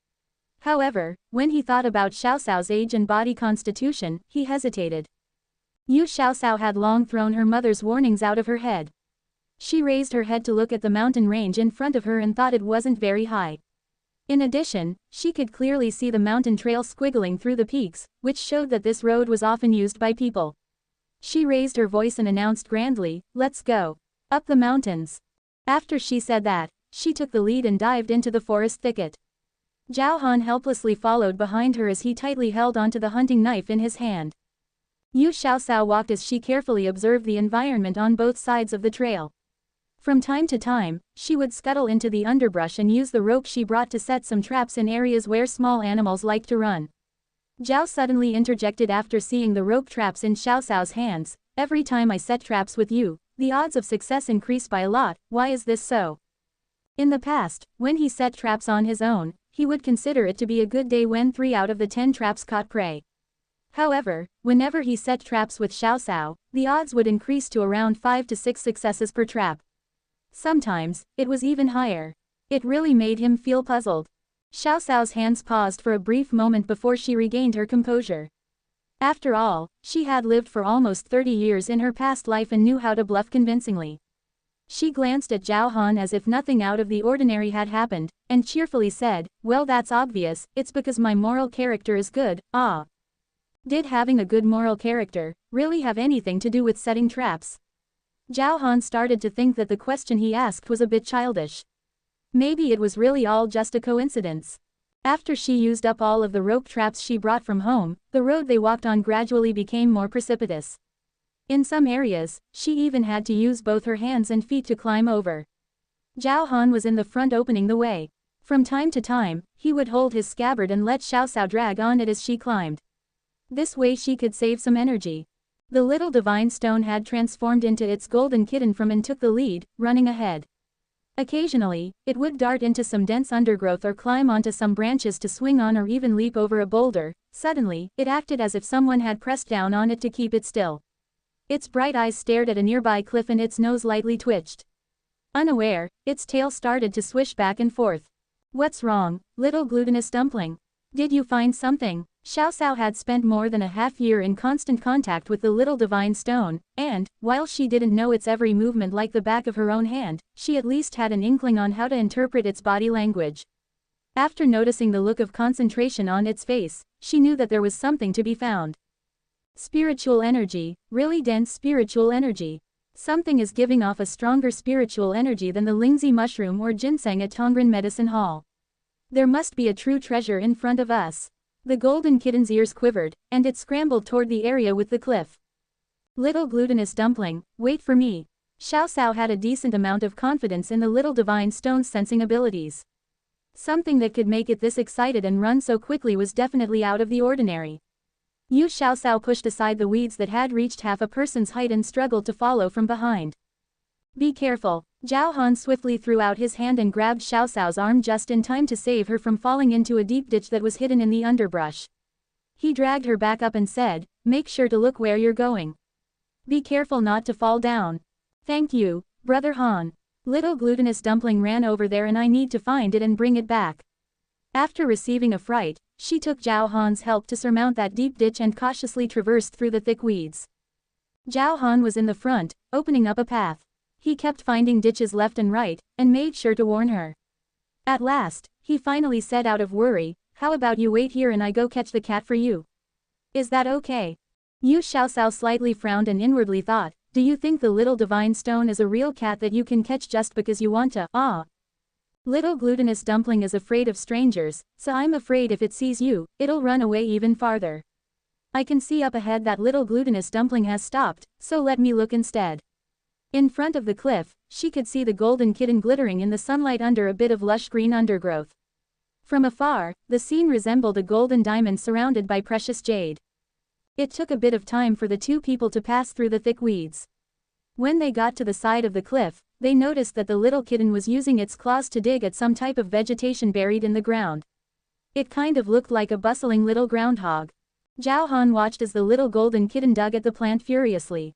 However, when he thought about Xiaoxiao's age and body constitution, he hesitated. Yu Xiaoxiao had long thrown her mother's warnings out of her head. She raised her head to look at the mountain range in front of her and thought it wasn't very high. In addition, she could clearly see the mountain trail squiggling through the peaks, which showed that this road was often used by people. She raised her voice and announced grandly, "Let's go. Up the mountains." After she said that, she took the lead and dived into the forest thicket. Zhao Han helplessly followed behind her as he tightly held onto the hunting knife in his hand. Yu Xiaoxiao walked as she carefully observed the environment on both sides of the trail. From time to time, she would scuttle into the underbrush and use the rope she brought to set some traps in areas where small animals like to run. Zhao suddenly interjected after seeing the rope traps in Xiaoxiao's hands, "Every time I set traps with you, the odds of success increase by a lot. Why is this so?" In the past, when he set traps on his own, he would consider it to be a good day when 3 out of the 10 traps caught prey. However, whenever he set traps with Xiaoxiao, the odds would increase to around 5 to 6 successes per trap. Sometimes, it was even higher. It really made him feel puzzled. Xiaoxiao's hands paused for a brief moment before she regained her composure. After all, she had lived for almost 30 years in her past life and knew how to bluff convincingly. She glanced at Zhao Han as if nothing out of the ordinary had happened, and cheerfully said, "Well, that's obvious, it's because my moral character is good, ah." Did having a good moral character really have anything to do with setting traps? Zhao Han started to think that the question he asked was a bit childish. Maybe it was really all just a coincidence. After she used up all of the rope traps she brought from home, the road they walked on gradually became more precipitous. In some areas, she even had to use both her hands and feet to climb over. Zhao Han was in the front opening the way. From time to time, he would hold his scabbard and let Xiaoxiao drag on it as she climbed. This way she could save some energy. The little divine stone had transformed into its golden kitten and took the lead, running ahead. Occasionally, it would dart into some dense undergrowth or climb onto some branches to swing on or even leap over a boulder. Suddenly, it acted as if someone had pressed down on it to keep it still. Its bright eyes stared at a nearby cliff and its nose lightly twitched. Unaware, its tail started to swish back and forth. "What's wrong, little glutinous dumpling? Did you find something?" Xiaoxiao had spent more than a half-year in constant contact with the little divine stone, and, while she didn't know its every movement like the back of her own hand, she at least had an inkling on how to interpret its body language. After noticing the look of concentration on its face, she knew that there was something to be found. Spiritual energy, really dense spiritual energy. Something is giving off a stronger spiritual energy than the Lingzi mushroom or ginseng at Tongren Medicine Hall. There must be a true treasure in front of us. The golden kitten's ears quivered, and it scrambled toward the area with the cliff. Little glutinous dumpling, wait for me. Xiao Cao had a decent amount of confidence in the little divine stone's sensing abilities. Something that could make it this excited and run so quickly was definitely out of the ordinary. Xiao Cao pushed aside the weeds that had reached half a person's height and struggled to follow from behind. Be careful. Zhao Han swiftly threw out his hand and grabbed Xiao Cao's arm just in time to save her from falling into a deep ditch that was hidden in the underbrush. He dragged her back up and said, make sure to look where you're going. Be careful not to fall down. Thank you, Brother Han. Little glutinous dumpling ran over there and I need to find it and bring it back. After receiving a fright, she took Zhao Han's help to surmount that deep ditch and cautiously traversed through the thick weeds. Zhao Han was in the front, opening up a path. He kept finding ditches left and right, and made sure to warn her. At last, he finally said out of worry, how about you wait here and I go catch the cat for you? Is that okay? Xiao Cao slightly frowned and inwardly thought, do you think the little divine stone is a real cat that you can catch just because you want to? Ah. Little glutinous dumpling is afraid of strangers, so I'm afraid if it sees you, it'll run away even farther. I can see up ahead that little glutinous dumpling has stopped, so let me look instead. In front of the cliff, she could see the golden kitten glittering in the sunlight under a bit of lush green undergrowth. From afar, the scene resembled a golden diamond surrounded by precious jade. It took a bit of time for the two people to pass through the thick weeds. When they got to the side of the cliff, they noticed that the little kitten was using its claws to dig at some type of vegetation buried in the ground. It kind of looked like a bustling little groundhog. Zhao Han watched as the little golden kitten dug at the plant furiously.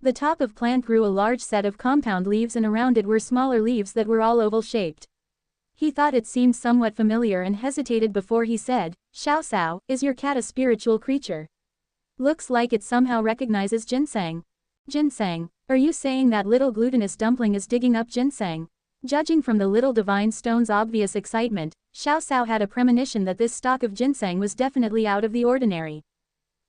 The top of plant grew a large set of compound leaves and around it were smaller leaves that were all oval-shaped. He thought it seemed somewhat familiar and hesitated before he said, Xiao Cao, is your cat a spiritual creature? Looks like it somehow recognizes ginseng. Ginseng, are you saying that little glutinous dumpling is digging up ginseng? Judging from the little divine stone's obvious excitement, Xiao Cao had a premonition that this stalk of ginseng was definitely out of the ordinary.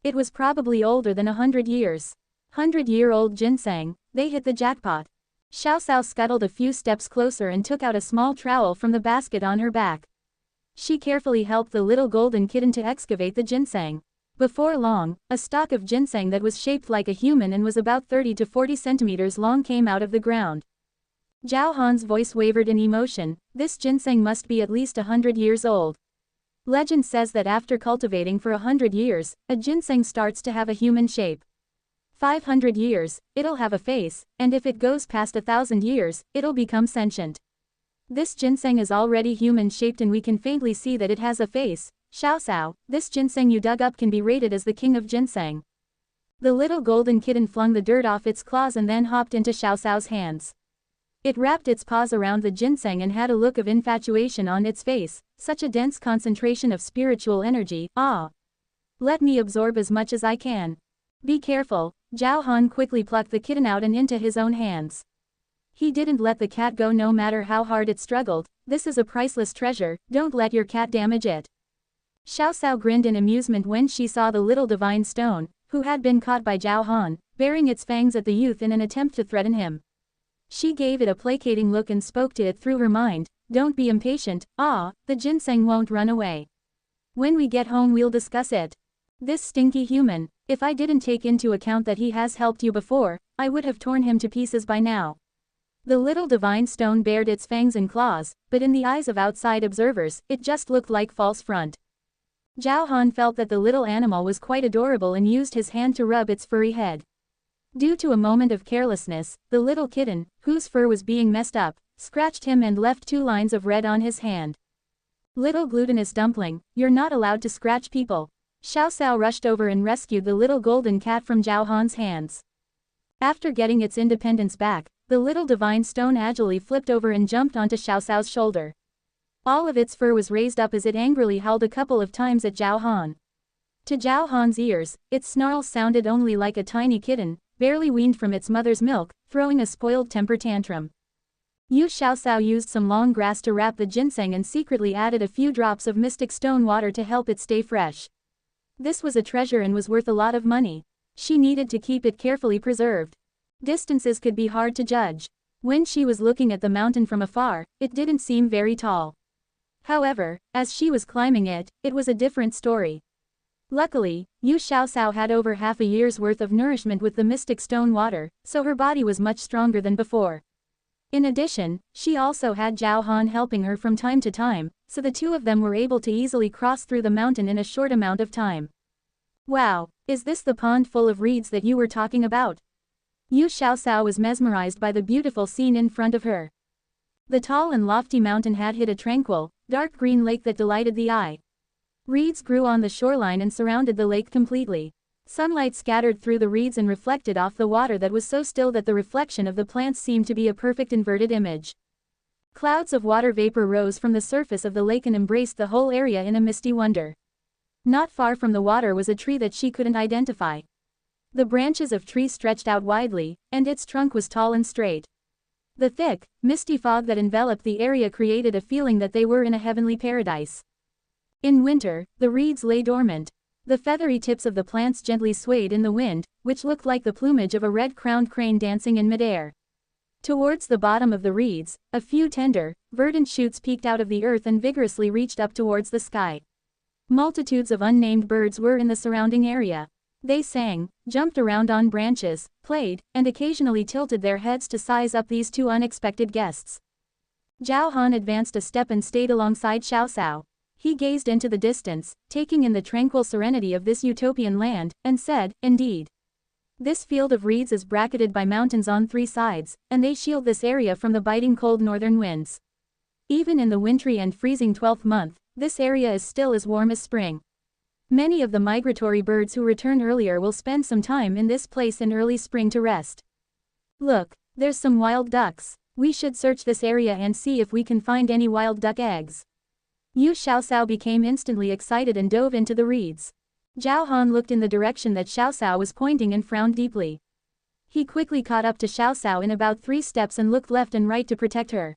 It was probably older than 100 years. 100-year-old ginseng, they hit the jackpot. Xiao Cao scuttled a few steps closer and took out a small trowel from the basket on her back. She carefully helped the little golden kitten to excavate the ginseng. Before long, a stalk of ginseng that was shaped like a human and was about 30 to 40 centimeters long came out of the ground. Zhao Han's voice wavered in emotion, this ginseng must be at least 100 years old. Legend says that after cultivating for 100 years, a ginseng starts to have a human shape. 500 years, it'll have a face, and if it goes past 1,000 years, it'll become sentient. This ginseng is already human-shaped and we can faintly see that it has a face. Xiao Cao, this ginseng you dug up can be rated as the king of ginseng. The little golden kitten flung the dirt off its claws and then hopped into Xiao Cao's hands. It wrapped its paws around the ginseng and had a look of infatuation on its face, such a dense concentration of spiritual energy, ah. Let me absorb as much as I can. Be careful, Zhao Han quickly plucked the kitten out and into his own hands. He didn't let the cat go no matter how hard it struggled, this is a priceless treasure, don't let your cat damage it. Xiao Cao grinned in amusement when she saw the little divine stone, who had been caught by Zhao Han, baring its fangs at the youth in an attempt to threaten him. She gave it a placating look and spoke to it through her mind, don't be impatient, ah, the ginseng won't run away. When we get home we'll discuss it. This stinky human, if I didn't take into account that he has helped you before, I would have torn him to pieces by now. The little divine stone bared its fangs and claws, but in the eyes of outside observers, it just looked like false front. Zhao Han felt that the little animal was quite adorable and used his hand to rub its furry head. Due to a moment of carelessness, the little kitten, whose fur was being messed up, scratched him and left 2 lines of red on his hand. Little glutinous dumpling, you're not allowed to scratch people. Xiao Cao rushed over and rescued the little golden cat from Zhao Han's hands. After getting its independence back, the little divine stone agilely flipped over and jumped onto Xiao Cao's shoulder. All of its fur was raised up as it angrily howled a couple of times at Zhao Han. To Zhao Han's ears, its snarls sounded only like a tiny kitten, barely weaned from its mother's milk, throwing a spoiled temper tantrum. Xiao Cao used some long grass to wrap the ginseng and secretly added a few drops of mystic stone water to help it stay fresh. This was a treasure and was worth a lot of money. She needed to keep it carefully preserved. Distances could be hard to judge. When she was looking at the mountain from afar, it didn't seem very tall. However, as she was climbing it, it was a different story. Luckily, Yu Xiaoxiao had over half a year's worth of nourishment with the mystic stone water, so her body was much stronger than before. In addition, she also had Zhao Han helping her from time to time, so the two of them were able to easily cross through the mountain in a short amount of time. Wow, is this the pond full of reeds that you were talking about? Yu Xiaoxiao was mesmerized by the beautiful scene in front of her. The tall and lofty mountain had hid a tranquil, dark green lake that delighted the eye. Reeds grew on the shoreline and surrounded the lake completely. Sunlight scattered through the reeds and reflected off the water that was so still that the reflection of the plants seemed to be a perfect inverted image. Clouds of water vapor rose from the surface of the lake and embraced the whole area in a misty wonder. Not far from the water was a tree that she couldn't identify. The branches of trees stretched out widely, and its trunk was tall and straight. The thick, misty fog that enveloped the area created a feeling that they were in a heavenly paradise. In winter, the reeds lay dormant. The feathery tips of the plants gently swayed in the wind, which looked like the plumage of a red-crowned crane dancing in midair. Towards the bottom of the reeds, a few tender, verdant shoots peeked out of the earth and vigorously reached up towards the sky. Multitudes of unnamed birds were in the surrounding area. They sang, jumped around on branches, played, and occasionally tilted their heads to size up these two unexpected guests. Zhao Han advanced a step and stayed alongside Xiaoxiao. He gazed into the distance, taking in the tranquil serenity of this utopian land, and said, "Indeed. This field of reeds is bracketed by mountains on three sides, and they shield this area from the biting cold northern winds. Even in the wintry and freezing 12th month, this area is still as warm as spring. Many of the migratory birds who return earlier will spend some time in this place in early spring to rest. Look, there's some wild ducks. We should search this area and see if we can find any wild duck eggs." Yu Xiaoxiao became instantly excited and dove into the reeds. Zhao Han looked in the direction that Xiaoxiao was pointing and frowned deeply. He quickly caught up to Xiaoxiao in about 3 steps and looked left and right to protect her.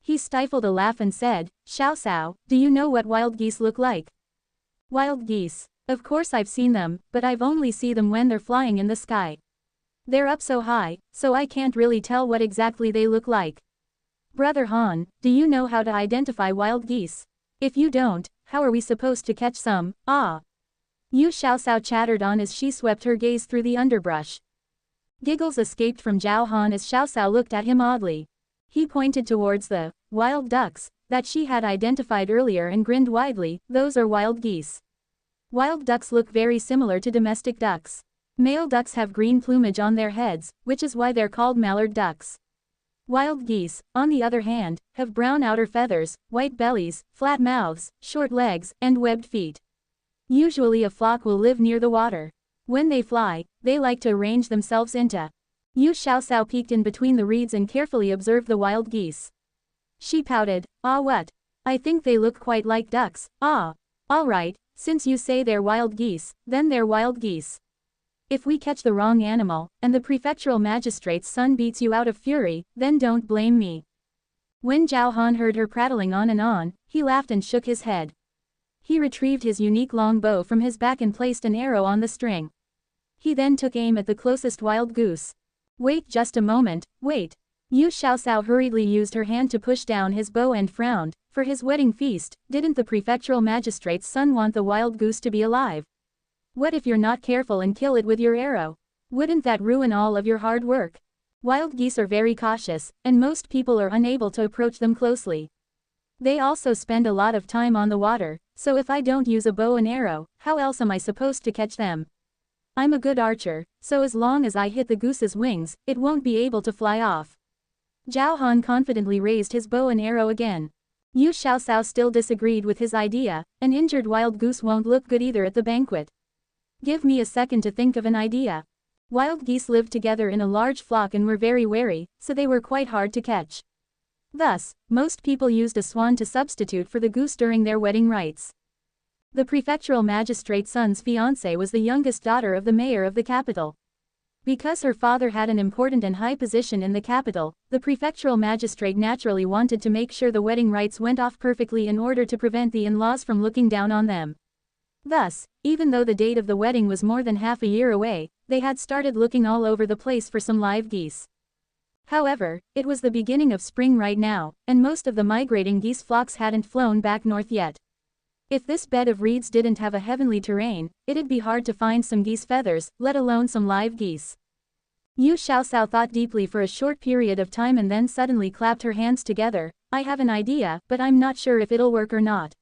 He stifled a laugh and said, "Xiaoxiao, do you know what wild geese look like?" "Wild geese? Of course I've seen them, but I've only seen them when they're flying in the sky. They're up so high, so I can't really tell what exactly they look like. Brother Han, do you know how to identify wild geese? If you don't, how are we supposed to catch some?" Yu Xiaoxiao chattered on as she swept her gaze through the underbrush. Giggles escaped from Zhao Han as Xiaoxiao looked at him oddly. He pointed towards the wild ducks that she had identified earlier and grinned widely. "Those are wild geese. Wild ducks look very similar to domestic ducks. Male ducks have green plumage on their heads, which is why they're called mallard ducks. Wild geese, on the other hand, have brown outer feathers, white bellies, flat mouths, short legs, and webbed feet. Usually a flock will live near the water. When they fly, they like to arrange themselves into." Yu Xiaoxiao peeked in between the reeds and carefully observed the wild geese. She pouted, What? I think they look quite like ducks." Alright, since you say they're wild geese, then they're wild geese. If we catch the wrong animal, and the prefectural magistrate's son beats you out of fury, then don't blame me." When Zhao Han heard her prattling on and on, he laughed and shook his head. He retrieved his unique long bow from his back and placed an arrow on the string. He then took aim at the closest wild goose. "Wait just a moment, wait." Yu Xiaoxiao hurriedly used her hand to push down his bow and frowned. For his wedding feast, didn't the prefectural magistrate's son want the wild goose to be alive? What if you're not careful and kill it with your arrow? Wouldn't that ruin all of your hard work? Wild geese are very cautious, and most people are unable to approach them closely. They also spend a lot of time on the water, so if I don't use a bow and arrow, how else am I supposed to catch them? I'm a good archer, so as long as I hit the goose's wings, it won't be able to fly off." Zhao Han confidently raised his bow and arrow again. Yu Xiaoxiao still disagreed with his idea. An injured wild goose won't look good either at the banquet. "Give me a second to think of an idea." Wild geese lived together in a large flock and were very wary, so they were quite hard to catch. Thus, most people used a swan to substitute for the goose during their wedding rites. The prefectural magistrate's son's fiancée was the youngest daughter of the mayor of the capital. Because her father had an important and high position in the capital, the prefectural magistrate naturally wanted to make sure the wedding rites went off perfectly in order to prevent the in-laws from looking down on them. Thus, even though the date of the wedding was more than half a year away, they had started looking all over the place for some live geese. However, it was the beginning of spring right now, and most of the migrating geese flocks hadn't flown back north yet. If this bed of reeds didn't have a heavenly terrain, it'd be hard to find some geese feathers, let alone some live geese. Yu Xiaoxiao thought deeply for a short period of time and then suddenly clapped her hands together. I have an idea, but I'm not sure if it'll work or not.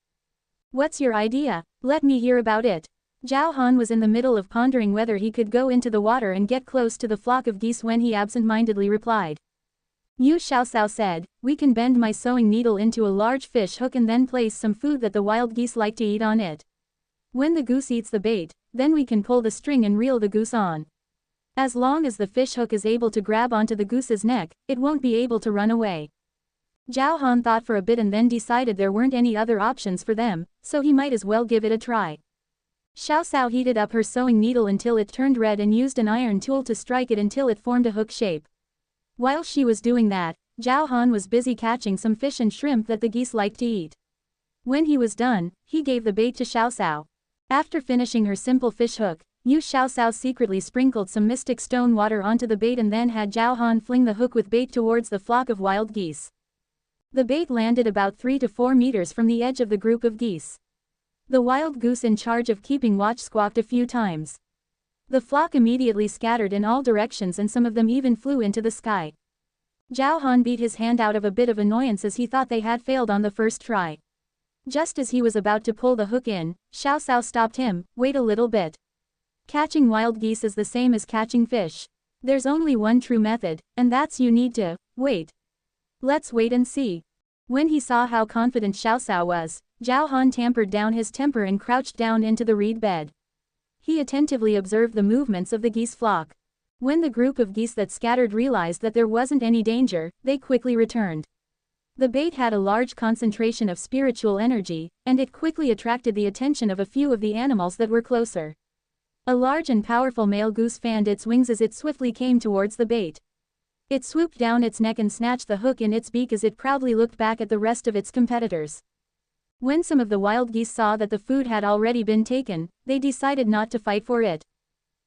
What's your idea? Let me hear about it. Zhao Han was in the middle of pondering whether he could go into the water and get close to the flock of geese when he absent-mindedly replied. Yu Xiaoxiao said, we can bend my sewing needle into a large fish hook and then place some food that the wild geese like to eat on it. When the goose eats the bait, then we can pull the string and reel the goose on. As long as the fish hook is able to grab onto the goose's neck, it won't be able to run away. Zhao Han thought for a bit and then decided there weren't any other options for them, so he might as well give it a try. Xiaoxiao heated up her sewing needle until it turned red and used an iron tool to strike it until it formed a hook shape. While she was doing that, Zhao Han was busy catching some fish and shrimp that the geese liked to eat. When he was done, he gave the bait to Xiaoxiao. After finishing her simple fish hook, Yu Xiaoxiao secretly sprinkled some mystic stone water onto the bait and then had Zhao Han fling the hook with bait towards the flock of wild geese. The bait landed about 3 to 4 meters from the edge of the group of geese. The wild goose in charge of keeping watch squawked a few times. The flock immediately scattered in all directions and some of them even flew into the sky. Zhao Han beat his hand out of a bit of annoyance as he thought they had failed on the first try. Just as he was about to pull the hook in, Xiaoxiao stopped him. Wait a little bit. Catching wild geese is the same as catching fish. There's only one true method, and that's you need to wait. Let's wait and see. When he saw how confident Xiaoxiao was, Zhao Han tampered down his temper and crouched down into the reed bed. He attentively observed the movements of the geese flock. When the group of geese that scattered realized that there wasn't any danger, they quickly returned. The bait had a large concentration of spiritual energy, and it quickly attracted the attention of a few of the animals that were closer. A large and powerful male goose fanned its wings as it swiftly came towards the bait. It swooped down its neck and snatched the hook in its beak as it proudly looked back at the rest of its competitors. When some of the wild geese saw that the food had already been taken, they decided not to fight for it.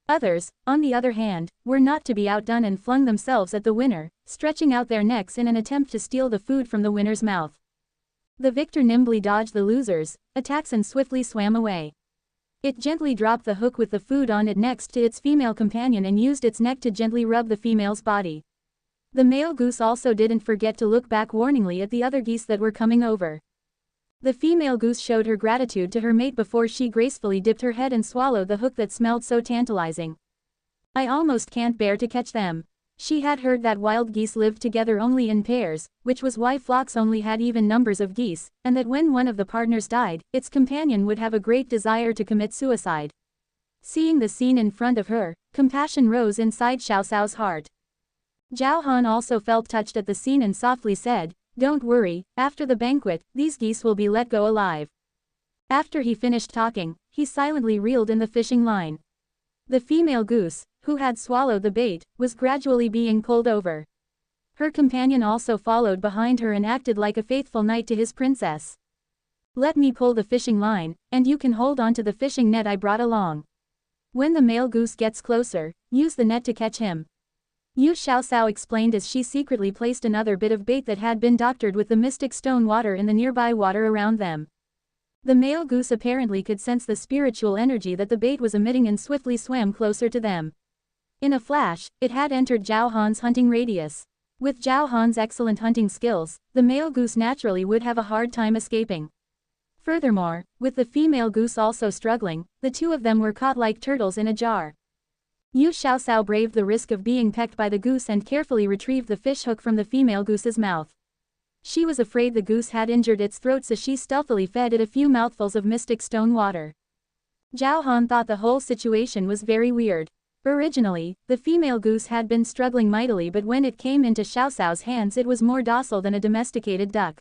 Others, on the other hand, were not to be outdone and flung themselves at the winner, stretching out their necks in an attempt to steal the food from the winner's mouth. The victor nimbly dodged the loser's attacks and swiftly swam away. It gently dropped the hook with the food on it next to its female companion and used its neck to gently rub the female's body. The male goose also didn't forget to look back warningly at the other geese that were coming over. The female goose showed her gratitude to her mate before she gracefully dipped her head and swallowed the hook that smelled so tantalizing. I almost can't bear to catch them. She had heard that wild geese lived together only in pairs, which was why flocks only had even numbers of geese, and that when one of the partners died, its companion would have a great desire to commit suicide. Seeing the scene in front of her, compassion rose inside Xiaoxiao's heart. Zhao Han also felt touched at the scene and softly said, "Don't worry, after the banquet, these geese will be let go alive." After he finished talking, he silently reeled in the fishing line. The female goose, who had swallowed the bait, was gradually being pulled over. Her companion also followed behind her and acted like a faithful knight to his princess. "Let me pull the fishing line, and you can hold on to the fishing net I brought along. When the male goose gets closer, use the net to catch him." Yu Xiaoxiao explained as she secretly placed another bit of bait that had been doctored with the mystic stone water in the nearby water around them. The male goose apparently could sense the spiritual energy that the bait was emitting and swiftly swam closer to them. In a flash, it had entered Zhao Han's hunting radius. With Zhao Han's excellent hunting skills, the male goose naturally would have a hard time escaping. Furthermore, with the female goose also struggling, the two of them were caught like turtles in a jar. Yu Xiaoxiao braved the risk of being pecked by the goose and carefully retrieved the fish hook from the female goose's mouth. She was afraid the goose had injured its throat, so she stealthily fed it a few mouthfuls of mystic stone water. Zhao Han thought the whole situation was very weird. Originally, the female goose had been struggling mightily, but when it came into Xiaoxiao's hands it was more docile than a domesticated duck.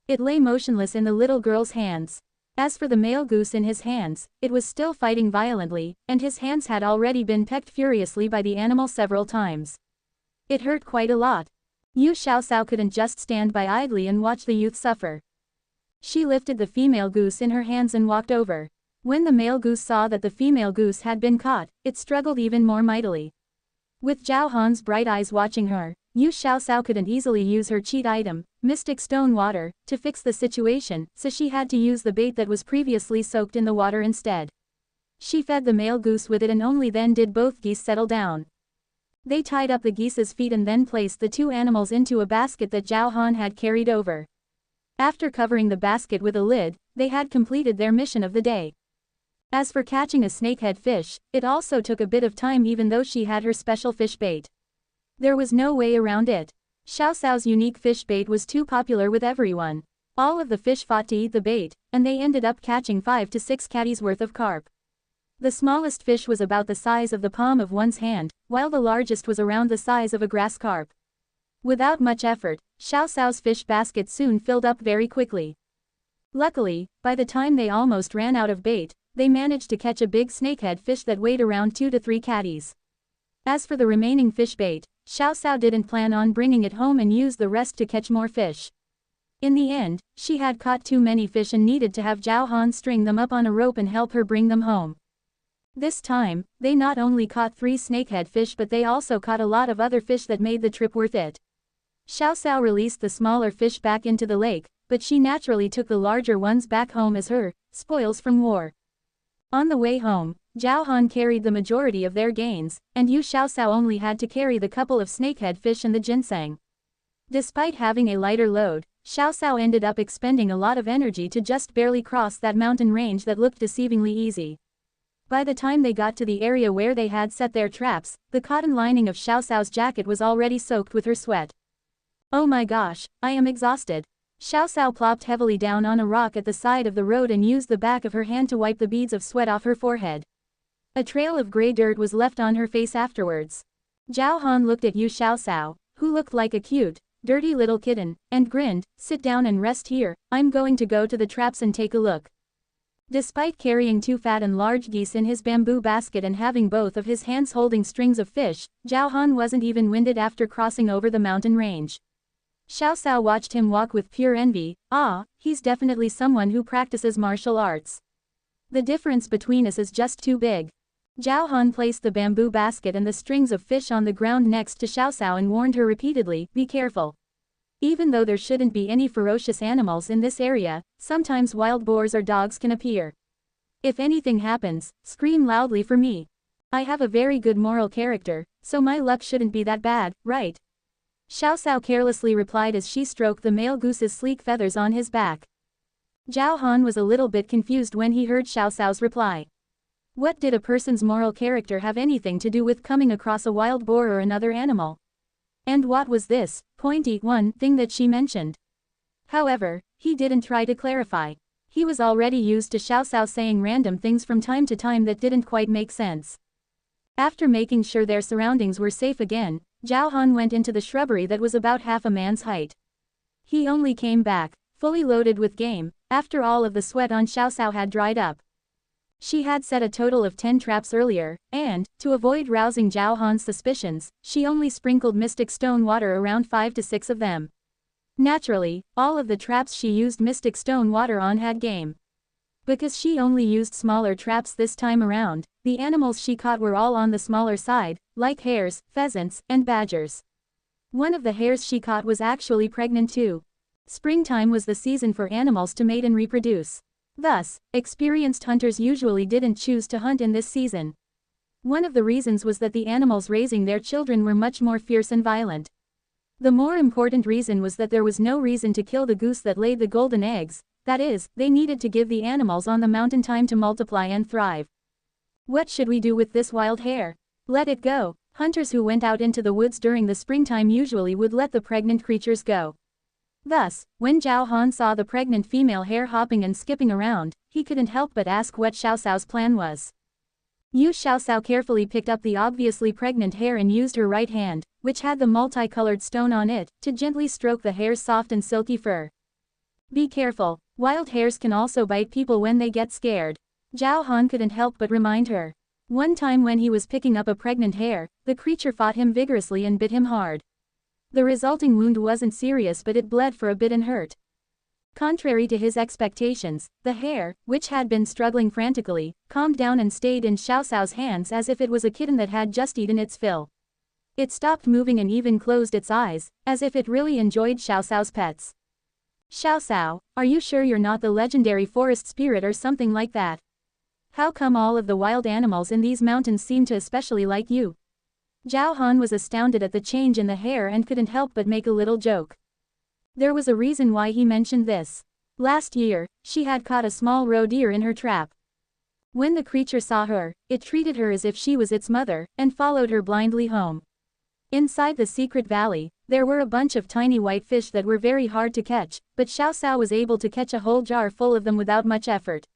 It lay motionless in the little girl's hands. As for the male goose in his hands, it was still fighting violently, and his hands had already been pecked furiously by the animal several times. It hurt quite a lot. Yu Xiaoxiao couldn't just stand by idly and watch the youth suffer. She lifted the female goose in her hands and walked over. When the male goose saw that the female goose had been caught, it struggled even more mightily. With Zhao Han's bright eyes watching her, Yu Xiaoxiao couldn't easily use her cheat item, Mystic Stone Water, to fix the situation, so she had to use the bait that was previously soaked in the water instead. She fed the male goose with it and only then did both geese settle down. They tied up the geese's feet and then placed the two animals into a basket that Zhao Han had carried over. After covering the basket with a lid, they had completed their mission of the day. As for catching a snakehead fish, it also took a bit of time even though she had her special fish bait. There was no way around it. Xiaoxiao's unique fish bait was too popular with everyone. All of the fish fought to eat the bait, and they ended up catching 5 to 6 catties worth of carp. The smallest fish was about the size of the palm of one's hand, while the largest was around the size of a grass carp. Without much effort, Xiaoxiao's fish basket soon filled up very quickly. Luckily, by the time they almost ran out of bait, they managed to catch a big snakehead fish that weighed around 2 to 3 catties. As for the remaining fish bait, Xiaoxiao didn't plan on bringing it home and used the rest to catch more fish. In the end, she had caught too many fish and needed to have Zhao Han string them up on a rope and help her bring them home. This time, they not only caught 3 snakehead fish but they also caught a lot of other fish that made the trip worth it. Xiaoxiao released the smaller fish back into the lake, but she naturally took the larger ones back home as her spoils from war. On the way home, Zhao Han carried the majority of their gains, and Yu Xiaoxiao only had to carry the couple of snakehead fish and the ginseng. Despite having a lighter load, Xiaoxiao ended up expending a lot of energy to just barely cross that mountain range that looked deceivingly easy. By the time they got to the area where they had set their traps, the cotton lining of Xiaoxiao's jacket was already soaked with her sweat. Oh my gosh, I am exhausted. Xiaoxiao plopped heavily down on a rock at the side of the road and used the back of her hand to wipe the beads of sweat off her forehead. A trail of gray dirt was left on her face afterwards. Zhao Han looked at Yu Xiaoxiao, who looked like a cute, dirty little kitten, and grinned, "Sit down and rest here, I'm going to go to the traps and take a look." Despite carrying 2 fat and large geese in his bamboo basket and having both of his hands holding strings of fish, Zhao Han wasn't even winded after crossing over the mountain range. Xiaoxiao watched him walk with pure envy. "Ah, he's definitely someone who practices martial arts. The difference between us is just too big." Zhao Han placed the bamboo basket and the strings of fish on the ground next to Xiaoxiao and warned her repeatedly, "Be careful. Even though there shouldn't be any ferocious animals in this area, sometimes wild boars or dogs can appear. If anything happens, scream loudly for me. I have a very good moral character, so my luck shouldn't be that bad, right?" Xiaoxiao carelessly replied as she stroked the male goose's sleek feathers on his back. Zhao Han was a little bit confused when he heard Xiaoxiao's reply. What did a person's moral character have anything to do with coming across a wild boar or another animal? And what was this, pointy one thing that she mentioned? However, he didn't try to clarify. He was already used to Xiaoxiao saying random things from time to time that didn't quite make sense. After making sure their surroundings were safe again, Zhao Han went into the shrubbery that was about half a man's height. He only came back, fully loaded with game, after all of the sweat on Xiaoxiao had dried up. She had set a total of 10 traps earlier, and, to avoid rousing Zhao Han's suspicions, she only sprinkled Mystic Stone Water around 5 to 6 of them. Naturally, all of the traps she used Mystic Stone Water on had game. Because she only used smaller traps this time around, the animals she caught were all on the smaller side, like hares, pheasants, and badgers. One of the hares she caught was actually pregnant too. Springtime was the season for animals to mate and reproduce. Thus, experienced hunters usually didn't choose to hunt in this season. One of the reasons was that the animals raising their children were much more fierce and violent. The more important reason was that there was no reason to kill the goose that laid the golden eggs, that is, they needed to give the animals on the mountain time to multiply and thrive. What should we do with this wild hare? Let it go. Hunters who went out into the woods during the springtime usually would let the pregnant creatures go. Thus, when Zhao Han saw the pregnant female hare hopping and skipping around, he couldn't help but ask what Xiaoxiao's plan was. Yu Xiaoxiao carefully picked up the obviously pregnant hare and used her right hand, which had the multicolored stone on it, to gently stroke the hare's soft and silky fur. Be careful, wild hares can also bite people when they get scared. Zhao Han couldn't help but remind her. One time when he was picking up a pregnant hare, the creature fought him vigorously and bit him hard. The resulting wound wasn't serious but it bled for a bit and hurt. Contrary to his expectations, the hare, which had been struggling frantically, calmed down and stayed in Xiao Xiao's hands as if it was a kitten that had just eaten its fill. It stopped moving and even closed its eyes, as if it really enjoyed Xiao Xiao's pets. Xiao Xiao, are you sure you're not the legendary forest spirit or something like that? How come all of the wild animals in these mountains seem to especially like you? Zhao Han was astounded at the change in the hare and couldn't help but make a little joke. There was a reason why he mentioned this. Last year, she had caught a small roe deer in her trap. When the creature saw her, it treated her as if she was its mother, and followed her blindly home. Inside the secret valley, there were a bunch of tiny white fish that were very hard to catch, but Xiao Xiao was able to catch a whole jar full of them without much effort.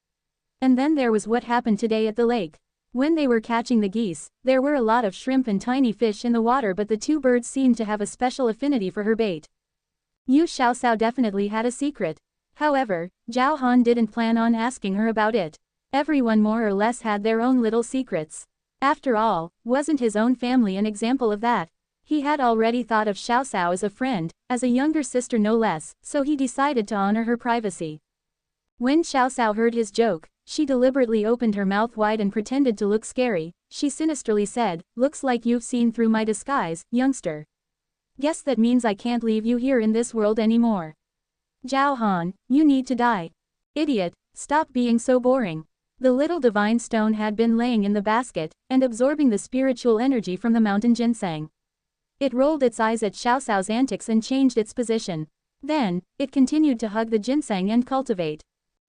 And then there was what happened today at the lake. When they were catching the geese, there were a lot of shrimp and tiny fish in the water, but the two birds seemed to have a special affinity for her bait. Xiao Xiao definitely had a secret. However, Zhao Han didn't plan on asking her about it. Everyone more or less had their own little secrets. After all, wasn't his own family an example of that? He had already thought of Xiao Xiao as a friend, as a younger sister no less, so he decided to honor her privacy. When Xiao Xiao heard his joke, she deliberately opened her mouth wide and pretended to look scary. She sinisterly said, "Looks like you've seen through my disguise, youngster. Guess that means I can't leave you here in this world anymore. Zhao Han, you need to die. Idiot, stop being so boring." The little divine stone had been laying in the basket, and absorbing the spiritual energy from the mountain ginseng. It rolled its eyes at Xiao Xiao's antics and changed its position. Then, it continued to hug the ginseng and cultivate.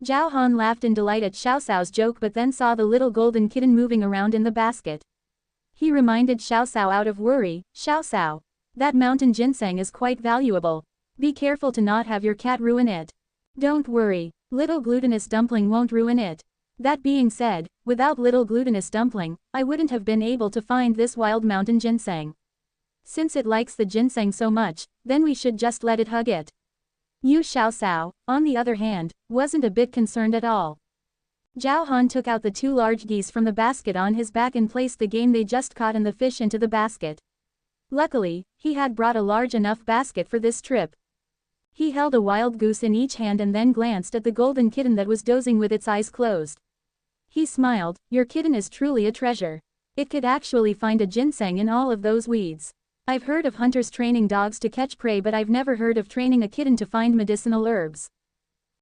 Zhao Han laughed in delight at Xiao Xiao's joke but then saw the little golden kitten moving around in the basket. He reminded Xiao Xiao out of worry, "Xiao Xiao, that mountain ginseng is quite valuable. Be careful to not have your cat ruin it." "Don't worry, little glutinous dumpling won't ruin it." That being said, without little glutinous dumpling, I wouldn't have been able to find this wild mountain ginseng. Since it likes the ginseng so much, then we should just let it hug it. Xiao Xiao, on the other hand, wasn't a bit concerned at all. Zhao Han took out the two large geese from the basket on his back and placed the game they just caught and the fish into the basket. Luckily, he had brought a large enough basket for this trip. He held a wild goose in each hand and then glanced at the golden kitten that was dozing with its eyes closed. He smiled, "Your kitten is truly a treasure. It could actually find a ginseng in all of those weeds. I've heard of hunters training dogs to catch prey, but I've never heard of training a kitten to find medicinal herbs.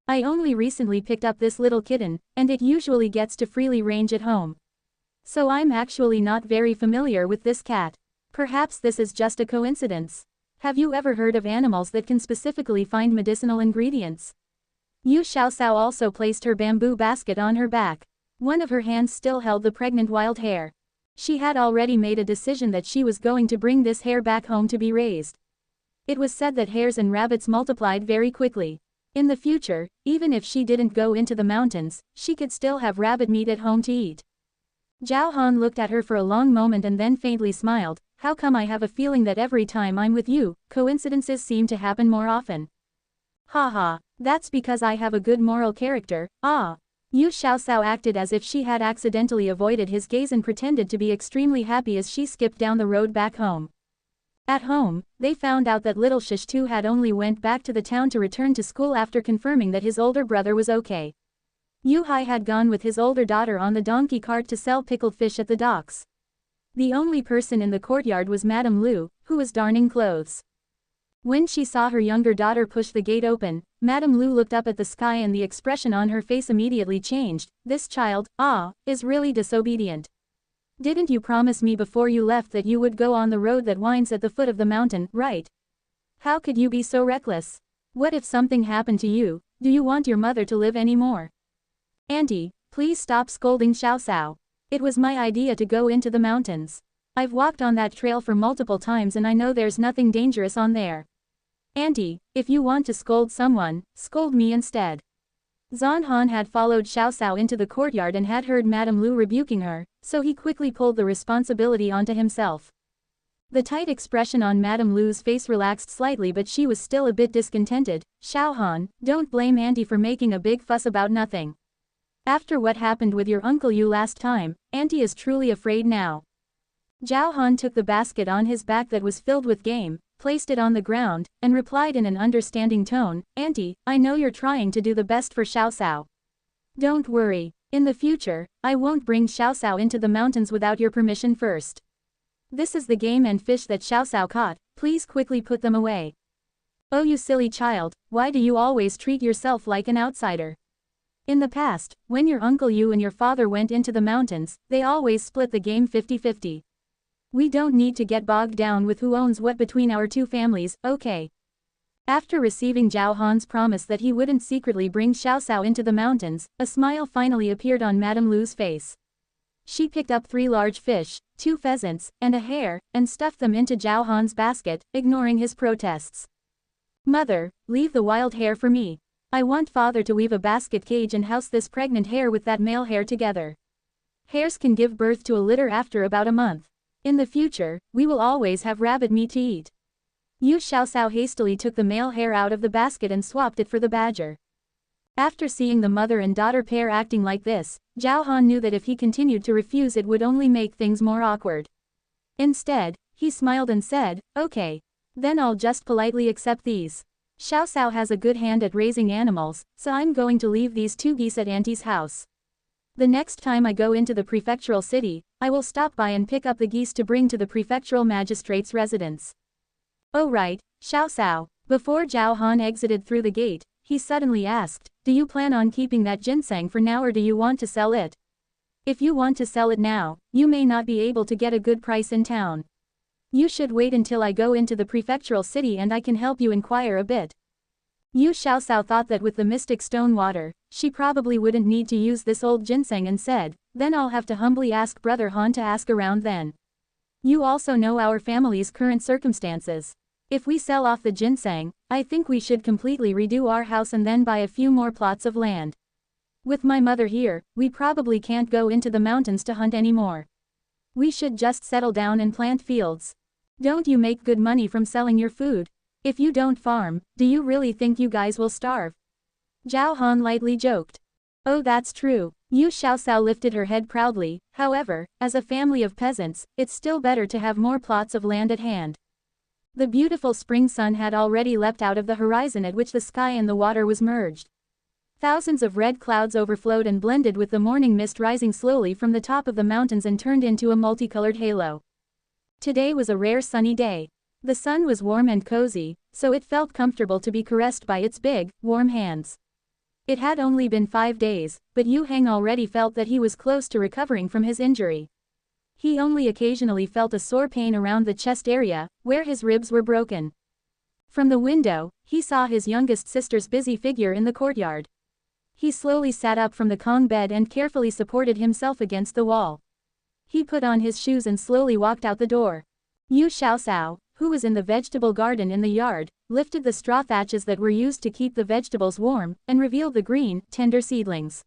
I only recently picked up this little kitten, and it usually gets to freely range at home. So I'm actually not very familiar with this cat. Perhaps this is just a coincidence. Have you ever heard of animals that can specifically find medicinal ingredients?" Xiao Xiao also placed her bamboo basket on her back. One of her hands still held the pregnant wild hare. She had already made a decision that she was going to bring this hare back home to be raised. It was said that hares and rabbits multiplied very quickly. In the future, even if she didn't go into the mountains, she could still have rabbit meat at home to eat. Zhao Han looked at her for a long moment and then faintly smiled. "How come I have a feeling that every time I'm with you, coincidences seem to happen more often?" "Haha, that's because I have a good moral character, ah." Xiao Xiao acted as if she had accidentally avoided his gaze and pretended to be extremely happy as she skipped down the road back home. At home, they found out that little Shishtu had only went back to the town to return to school after confirming that his older brother was okay. Yuhai had gone with his older daughter on the donkey cart to sell pickled fish at the docks. The only person in the courtyard was Madame Lu, who was darning clothes. When she saw her younger daughter push the gate open, Madame Lu looked up at the sky and the expression on her face immediately changed. "This child, is really disobedient. Didn't you promise me before you left that you would go on the road that winds at the foot of the mountain, right? How could you be so reckless? What if something happened to you? Do you want your mother to live anymore?" "Auntie, please stop scolding Xiao Xiao. It was my idea to go into the mountains. I've walked on that trail for multiple times and I know there's nothing dangerous on there. Auntie, if you want to scold someone, scold me instead." Zhan Han had followed Xiao Xiao into the courtyard and had heard Madame Lu rebuking her, so he quickly pulled the responsibility onto himself. The tight expression on Madame Lu's face relaxed slightly, but she was still a bit discontented. "Xiao Han, don't blame Auntie for making a big fuss about nothing. After what happened with your Uncle Yu last time, Auntie is truly afraid now." Zhao Han took the basket on his back that was filled with game, placed it on the ground, and replied in an understanding tone, "Auntie, I know you're trying to do the best for Xiao Xiao. Don't worry. In the future, I won't bring Xiao Xiao into the mountains without your permission first. This is the game and fish that Xiao Xiao caught, please quickly put them away." "Oh you silly child, why do you always treat yourself like an outsider? In the past, when your uncle you and your father went into the mountains, they always split the game 50-50. We don't need to get bogged down with who owns what between our two families, okay?" After receiving Zhao Han's promise that he wouldn't secretly bring Xiao Xiao into the mountains, a smile finally appeared on Madame Lu's face. She picked up 3 large fish, 2 pheasants, and a hare, and stuffed them into Zhao Han's basket, ignoring his protests. "Mother, leave the wild hare for me. I want father to weave a basket cage and house this pregnant hare with that male hare together. Hares can give birth to a litter after about a month. In the future, we will always have rabbit meat to eat." Yu Xiaoxiao hastily took the male hare out of the basket and swapped it for the badger. After seeing the mother and daughter pair acting like this, Zhao Han knew that if he continued to refuse it would only make things more awkward. Instead, he smiled and said, "Okay. Then I'll just politely accept these. Xiao Xiao has a good hand at raising animals, so I'm going to leave these 2 geese at Auntie's house. The next time I go into the prefectural city, I will stop by and pick up the geese to bring to the prefectural magistrate's residence." "Oh right, Xiao Xiao." Before Zhao Han exited through the gate, he suddenly asked, "Do you plan on keeping that ginseng for now or do you want to sell it? If you want to sell it now, you may not be able to get a good price in town. You should wait until I go into the prefectural city and I can help you inquire a bit." Yu Xiaoxiao thought that with the mystic stone water, she probably wouldn't need to use this old ginseng and said, "Then I'll have to humbly ask Brother Han to ask around then. You also know our family's current circumstances. If we sell off the ginseng, I think we should completely redo our house and then buy a few more plots of land. With my mother here, we probably can't go into the mountains to hunt anymore. We should just settle down and plant fields. Don't you make good money from selling your food? If you don't farm, do you really think you guys will starve?" Zhao Han lightly joked. "Oh that's true." Yu Xiaoxiao lifted her head proudly, however, as a family of peasants, it's still better to have more plots of land at hand. The beautiful spring sun had already leapt out of the horizon at which the sky and the water was merged. Thousands of red clouds overflowed and blended with the morning mist rising slowly from the top of the mountains and turned into a multicolored halo. Today was a rare sunny day. The sun was warm and cozy, so it felt comfortable to be caressed by its big, warm hands. It had only been 5 days, but Yu Heng already felt that he was close to recovering from his injury. He only occasionally felt a sore pain around the chest area, where his ribs were broken. From the window, he saw his youngest sister's busy figure in the courtyard. He slowly sat up from the Kong bed and carefully supported himself against the wall. He put on his shoes and slowly walked out the door. Yu Xiaoxiao, who was in the vegetable garden in the yard, lifted the straw thatches that were used to keep the vegetables warm, and revealed the green, tender seedlings.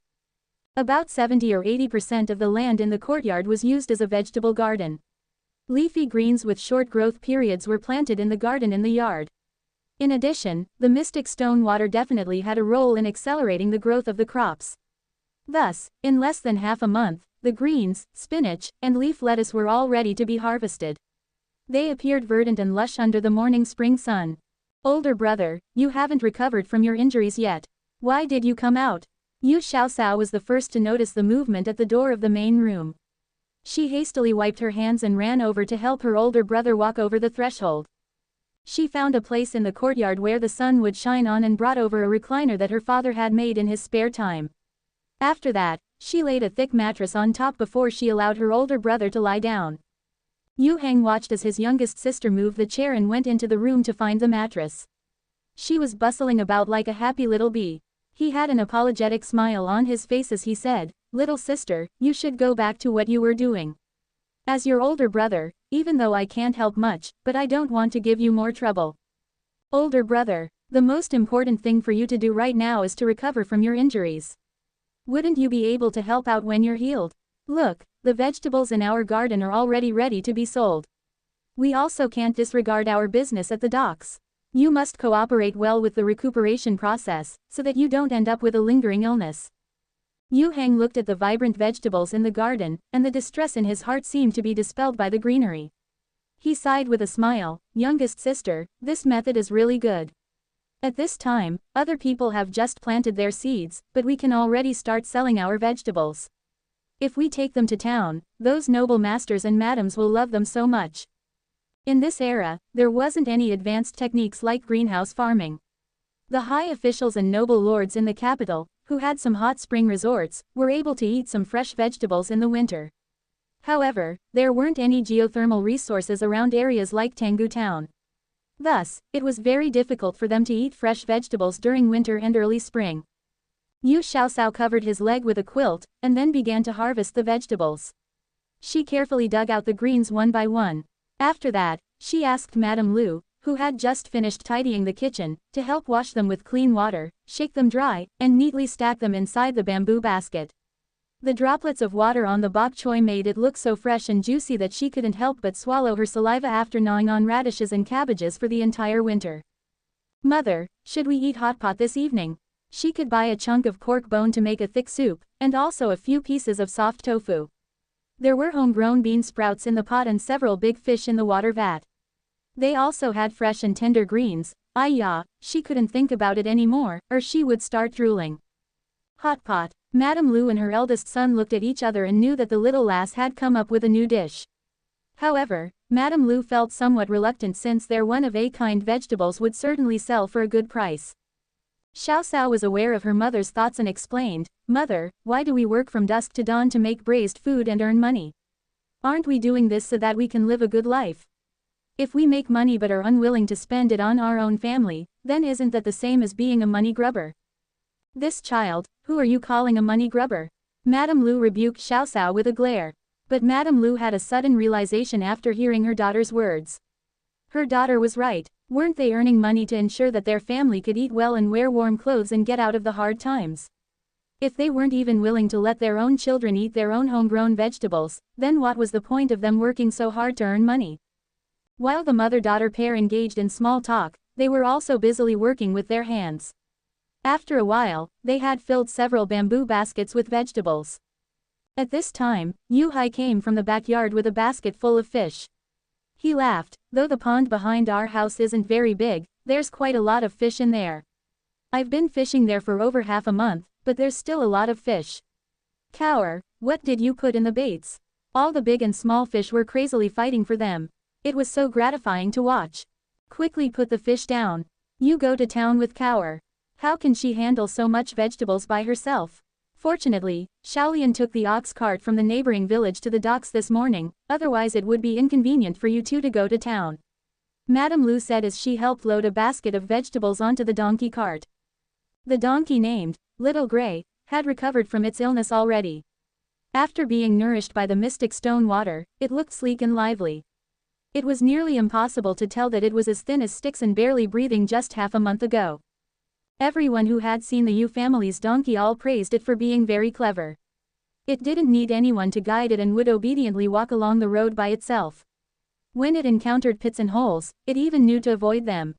About 70 or 80% of the land in the courtyard was used as a vegetable garden. Leafy greens with short growth periods were planted in the garden in the yard. In addition, the mystic stone water definitely had a role in accelerating the growth of the crops. Thus, in less than half a month, the greens, spinach, and leaf lettuce were all ready to be harvested. They appeared verdant and lush under the morning spring sun. "Older brother, you haven't recovered from your injuries yet. Why did you come out?" Yu Xiaoxiao was the first to notice the movement at the door of the main room. She hastily wiped her hands and ran over to help her older brother walk over the threshold. She found a place in the courtyard where the sun would shine on and brought over a recliner that her father had made in his spare time. After that, she laid a thick mattress on top before she allowed her older brother to lie down. Yu Heng watched as his youngest sister moved the chair and went into the room to find the mattress. She was bustling about like a happy little bee. He had an apologetic smile on his face as he said, "Little sister, you should go back to what you were doing. As your older brother, even though I can't help much, but I don't want to give you more trouble. Older brother, the most important thing for you to do right now is to recover from your injuries. Wouldn't you be able to help out when you're healed? Look, the vegetables in our garden are already ready to be sold. We also can't disregard our business at the docks. You must cooperate well with the recuperation process, so that you don't end up with a lingering illness." Yu Heng looked at the vibrant vegetables in the garden, and the distress in his heart seemed to be dispelled by the greenery. He sighed with a smile. Youngest sister, this method is really good. At this time, other people have just planted their seeds, but we can already start selling our vegetables. If we take them to town, those noble masters and madams will love them so much. In this era, there wasn't any advanced techniques like greenhouse farming. The high officials and noble lords in the capital, who had some hot spring resorts, were able to eat some fresh vegetables in the winter. However, there weren't any geothermal resources around areas like Tanggu town. Thus, it was very difficult for them to eat fresh vegetables during winter and early spring. Yu Xiaosao covered his leg with a quilt, and then began to harvest the vegetables. She carefully dug out the greens one by one. After that, she asked Madame Lu, who had just finished tidying the kitchen, to help wash them with clean water, shake them dry, and neatly stack them inside the bamboo basket. The droplets of water on the bok choy made it look so fresh and juicy that she couldn't help but swallow her saliva after gnawing on radishes and cabbages for the entire winter. Mother, should we eat hot pot this evening? She could buy a chunk of pork bone to make a thick soup, and also a few pieces of soft tofu. There were homegrown bean sprouts in the pot and several big fish in the water vat. They also had fresh and tender greens. She couldn't think about it anymore, or she would start drooling. Hot pot. Madame Lu and her eldest son looked at each other and knew that the little lass had come up with a new dish. However, Madame Lu felt somewhat reluctant since their one-of-a-kind vegetables would certainly sell for a good price. Xiaosao was aware of her mother's thoughts and explained, "Mother, why do we work from dusk to dawn to make braised food and earn money? Aren't we doing this so that we can live a good life? If we make money but are unwilling to spend it on our own family, then isn't that the same as being a money grubber?" "This child, who are you calling a money grubber?" Madame Lu rebuked Xiaosao with a glare. But Madame Lu had a sudden realization after hearing her daughter's words. Her daughter was right. Weren't they earning money to ensure that their family could eat well and wear warm clothes and get out of the hard times? If they weren't even willing to let their own children eat their own homegrown vegetables, then what was the point of them working so hard to earn money? While the mother-daughter pair engaged in small talk, they were also busily working with their hands. After a while, they had filled several bamboo baskets with vegetables. At this time, Yu Hai came from the backyard with a basket full of fish. He laughed, "Though the pond behind our house isn't very big, there's quite a lot of fish in there. I've been fishing there for over half a month, but there's still a lot of fish." "Cower, what did you put in the baits?" All the big and small fish were crazily fighting for them. It was so gratifying to watch. "Quickly put the fish down. You go to town with Cower. How can she handle so much vegetables by herself?" Fortunately, Shaolian took the ox cart from the neighboring village to the docks this morning, otherwise it would be inconvenient for you two to go to town. Madame Lu said as she helped load a basket of vegetables onto the donkey cart. The donkey, named Little Gray, had recovered from its illness already. After being nourished by the mystic stone water, it looked sleek and lively. It was nearly impossible to tell that it was as thin as sticks and barely breathing just half a month ago. Everyone who had seen the Yu family's donkey all praised it for being very clever. It didn't need anyone to guide it and would obediently walk along the road by itself. When it encountered pits and holes, it even knew to avoid them.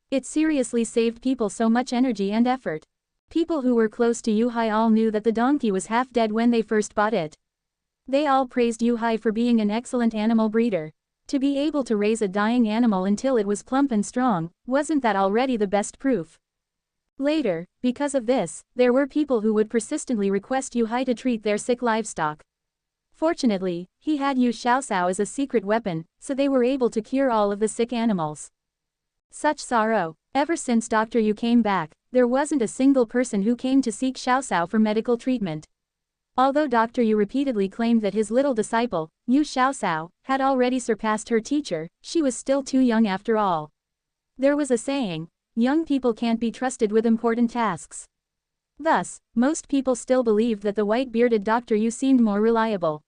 It seriously saved people so much energy and effort. People who were close to Yu Hai all knew that the donkey was half dead when they first bought it. They all praised Yu Hai for being an excellent animal breeder. To be able to raise a dying animal until it was plump and strong, wasn't that already the best proof? Later, because of this, there were people who would persistently request Yu Hai to treat their sick livestock. Fortunately, he had Yu Xiaosao as a secret weapon, so they were able to cure all of the sick animals. Such sorrow. Ever since Dr. Yu came back, there wasn't a single person who came to seek Xiaosao for medical treatment. Although Dr. Yu repeatedly claimed that his little disciple, Yu Xiaosao, had already surpassed her teacher, she was still too young after all. There was a saying, "Young people can't be trusted with important tasks." Thus, most people still believed that the white-bearded Dr. Yu seemed more reliable.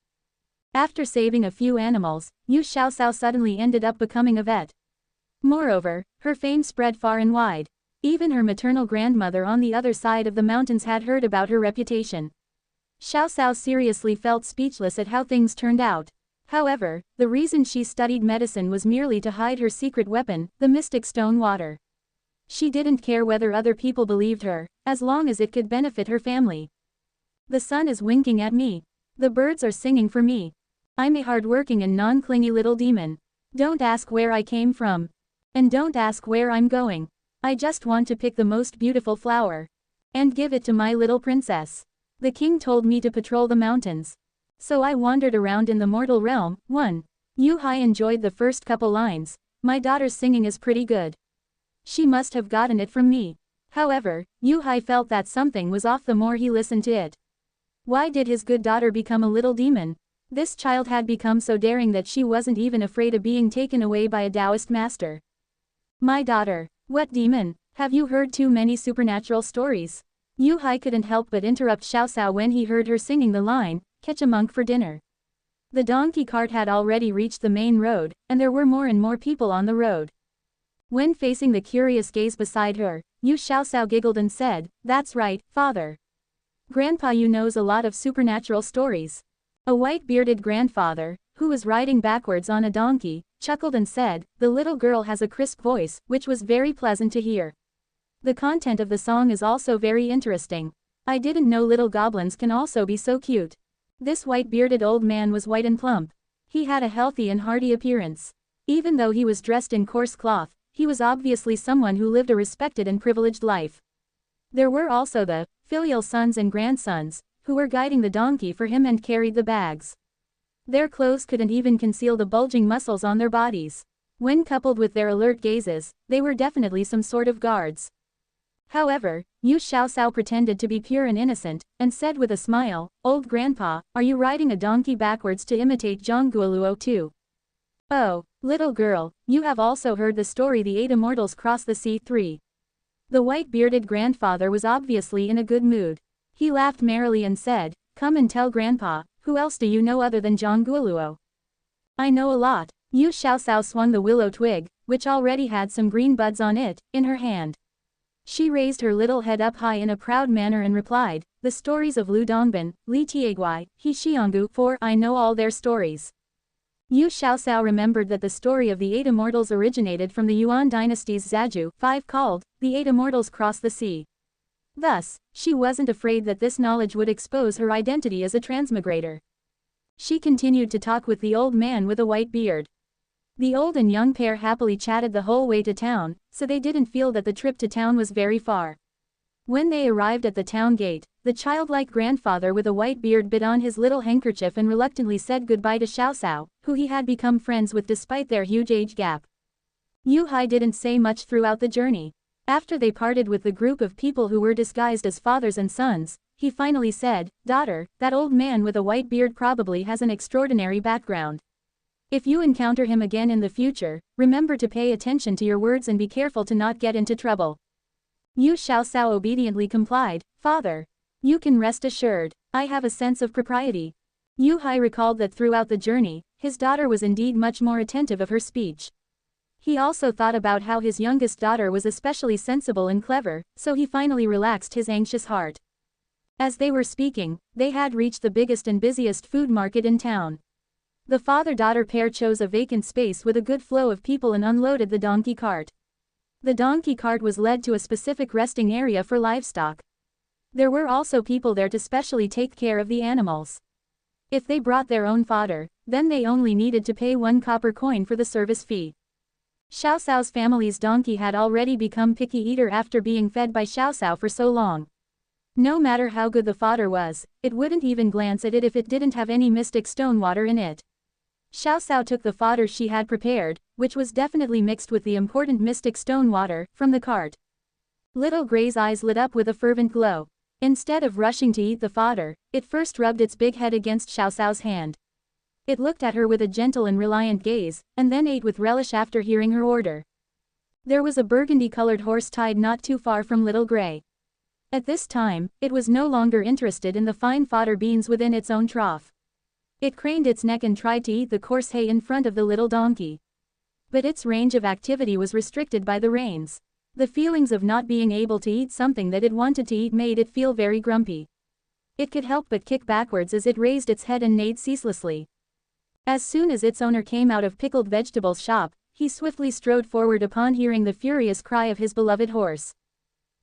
After saving a few animals, Yu Xiaosao suddenly ended up becoming a vet. Moreover, her fame spread far and wide. Even her maternal grandmother on the other side of the mountains had heard about her reputation. Xiaosao seriously felt speechless at how things turned out. However, the reason she studied medicine was merely to hide her secret weapon, the mystic stone water. She didn't care whether other people believed her, as long as it could benefit her family. The sun is winking at me. The birds are singing for me. I'm a hard-working and non-clingy little demon. Don't ask where I came from. And don't ask where I'm going. I just want to pick the most beautiful flower. And give it to my little princess. The king told me to patrol the mountains. So I wandered around in the mortal realm. 1. Yu Hai enjoyed the first couple lines. My daughter's singing is pretty good. She must have gotten it from me. However, Yu Hai felt that something was off the more he listened to it. Why did his good daughter become a little demon? This child had become so daring that she wasn't even afraid of being taken away by a Taoist master. My daughter. What demon? Have you heard too many supernatural stories? Yu Hai couldn't help but interrupt Xiao Cao when he heard her singing the line, "Catch a monk for dinner." The donkey cart had already reached the main road, and there were more and more people on the road. When facing the curious gaze beside her, Xiao Cao giggled and said, "That's right, father. Grandpa you knows a lot of supernatural stories." A white-bearded grandfather, who was riding backwards on a donkey, chuckled and said, "The little girl has a crisp voice," which was very pleasant to hear. The content of the song is also very interesting. I didn't know little goblins can also be so cute. This white-bearded old man was white and plump. He had a healthy and hearty appearance. Even though he was dressed in coarse cloth, he was obviously someone who lived a respected and privileged life. There were also the filial sons and grandsons, who were guiding the donkey for him and carried the bags. Their clothes couldn't even conceal the bulging muscles on their bodies. When coupled with their alert gazes, they were definitely some sort of guards. However, Xiao Cao pretended to be pure and innocent, and said with a smile, "Old grandpa, are you riding a donkey backwards to imitate Zhongguoluo too?" "Oh, little girl, you have also heard the story the 8 immortals cross the sea 3. The white-bearded grandfather was obviously in a good mood. He laughed merrily and said, "Come and tell grandpa, who else do you know other than Zhongguoluo?" "I know a lot." Xiao Cao swung the willow twig, which already had some green buds on it, in her hand. She raised her little head up high in a proud manner and replied, "The stories of Lu Dongbin, Li Tieguai, He Xianggu, for I know all their stories." Xiao Cao remembered that the story of the 8 immortals originated from the Yuan dynasty's Zaju 5 called, "The 8 Immortals Cross the Sea." Thus, she wasn't afraid that this knowledge would expose her identity as a transmigrator. She continued to talk with the old man with a white beard. The old and young pair happily chatted the whole way to town, so they didn't feel that the trip to town was very far. When they arrived at the town gate, the childlike grandfather with a white beard bit on his little handkerchief and reluctantly said goodbye to Xiao Cao, who he had become friends with despite their huge age gap. Yu Hai didn't say much throughout the journey. After they parted with the group of people who were disguised as fathers and sons, he finally said, "Daughter, that old man with a white beard probably has an extraordinary background. If you encounter him again in the future, remember to pay attention to your words and be careful to not get into trouble." Xiao Cao obediently complied, "Father. You can rest assured, I have a sense of propriety." Yu Hai recalled that throughout the journey, his daughter was indeed much more attentive of her speech. He also thought about how his youngest daughter was especially sensible and clever, so he finally relaxed his anxious heart. As they were speaking, they had reached the biggest and busiest food market in town. The father-daughter pair chose a vacant space with a good flow of people and unloaded the donkey cart. The donkey cart was led to a specific resting area for livestock. There were also people there to specially take care of the animals. If they brought their own fodder, then they only needed to pay 1 copper coin for the service fee. Xiao Cao's family's donkey had already become picky eater after being fed by Xiao Cao for so long. No matter how good the fodder was, it wouldn't even glance at it if it didn't have any mystic stone water in it. Xiao Cao took the fodder she had prepared, which was definitely mixed with the important mystic stone water, from the cart. Little Gray's eyes lit up with a fervent glow. Instead of rushing to eat the fodder, it first rubbed its big head against Xiao Cao's hand. It looked at her with a gentle and reliant gaze, and then ate with relish after hearing her order. There was a burgundy-colored horse tied not too far from Little Gray. At this time, it was no longer interested in the fine fodder beans within its own trough. It craned its neck and tried to eat the coarse hay in front of the little donkey. But its range of activity was restricted by the reins. The feelings of not being able to eat something that it wanted to eat made it feel very grumpy. It could help but kick backwards as it raised its head and neighed ceaselessly. As soon as its owner came out of Pickled Vegetables' shop, he swiftly strode forward upon hearing the furious cry of his beloved horse.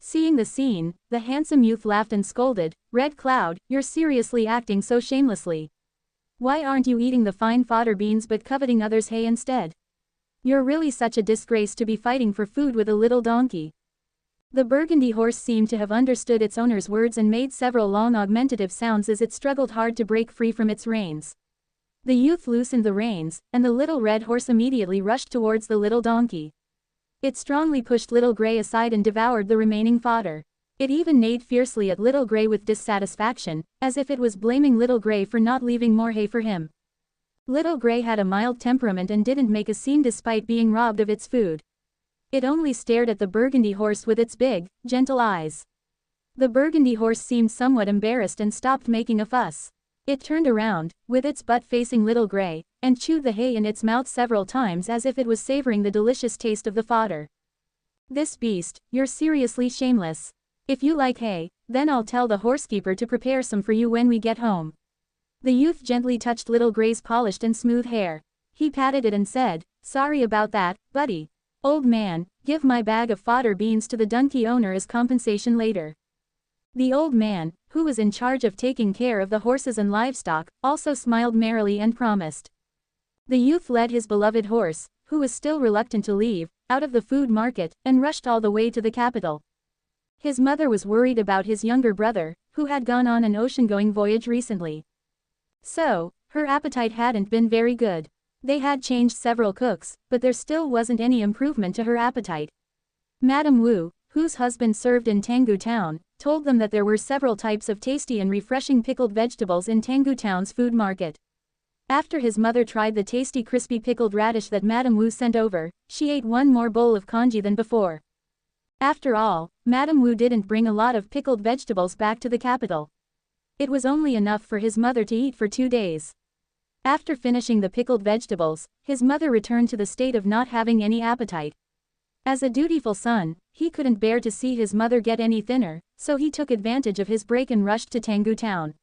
Seeing the scene, the handsome youth laughed and scolded, "Red Cloud, you're seriously acting so shamelessly. Why aren't you eating the fine fodder beans but coveting others' hay instead? You're really such a disgrace to be fighting for food with a little donkey. The burgundy horse seemed to have understood its owner's words and made several long augmentative sounds as it struggled hard to break free from its reins. The youth loosened the reins, and the little red horse immediately rushed towards the little donkey. It strongly pushed Little Gray aside and devoured the remaining fodder. It even neighed fiercely at Little Gray with dissatisfaction, as if it was blaming Little Gray for not leaving more hay for him. Little Gray had a mild temperament and didn't make a scene despite being robbed of its food. It only stared at the burgundy horse with its big, gentle eyes. The burgundy horse seemed somewhat embarrassed and stopped making a fuss. It turned around, with its butt facing Little Gray, and chewed the hay in its mouth several times as if it was savoring the delicious taste of the fodder. This beast, you're seriously shameless. If you like hay, then I'll tell the horsekeeper to prepare some for you when we get home. The youth gently touched Little Gray's polished and smooth hair. He patted it and said, "Sorry about that, buddy. Old man, give my bag of fodder beans to the donkey owner as compensation later." The old man, who was in charge of taking care of the horses and livestock, also smiled merrily and promised. The youth led his beloved horse, who was still reluctant to leave, out of the food market, and rushed all the way to the capital. His mother was worried about his younger brother, who had gone on an ocean-going voyage recently. So, her appetite hadn't been very good. They had changed several cooks, but there still wasn't any improvement to her appetite. Madame Wu, whose husband served in Tanggu Town, told them that there were several types of tasty and refreshing pickled vegetables in Tanggu Town's food market. After his mother tried the tasty crispy pickled radish that Madame Wu sent over, she ate one more bowl of congee than before. After all, Madame Wu didn't bring a lot of pickled vegetables back to the capital. It was only enough for his mother to eat for 2 days. After finishing the pickled vegetables, his mother returned to the state of not having any appetite. As a dutiful son, he couldn't bear to see his mother get any thinner, so he took advantage of his break and rushed to Tanggu Town.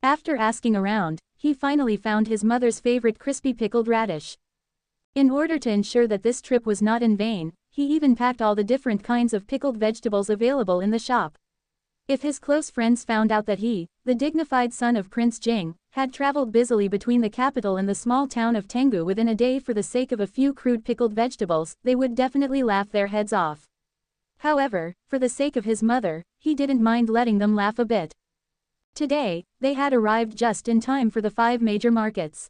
After asking around, he finally found his mother's favorite crispy pickled radish. In order to ensure that this trip was not in vain, he even packed all the different kinds of pickled vegetables available in the shop. If his close friends found out that he, the dignified son of Prince Jing, had traveled busily between the capital and the small town of Tanggu within a day for the sake of a few crude pickled vegetables, they would definitely laugh their heads off. However, for the sake of his mother, he didn't mind letting them laugh a bit. Today, they had arrived just in time for the 5 major markets.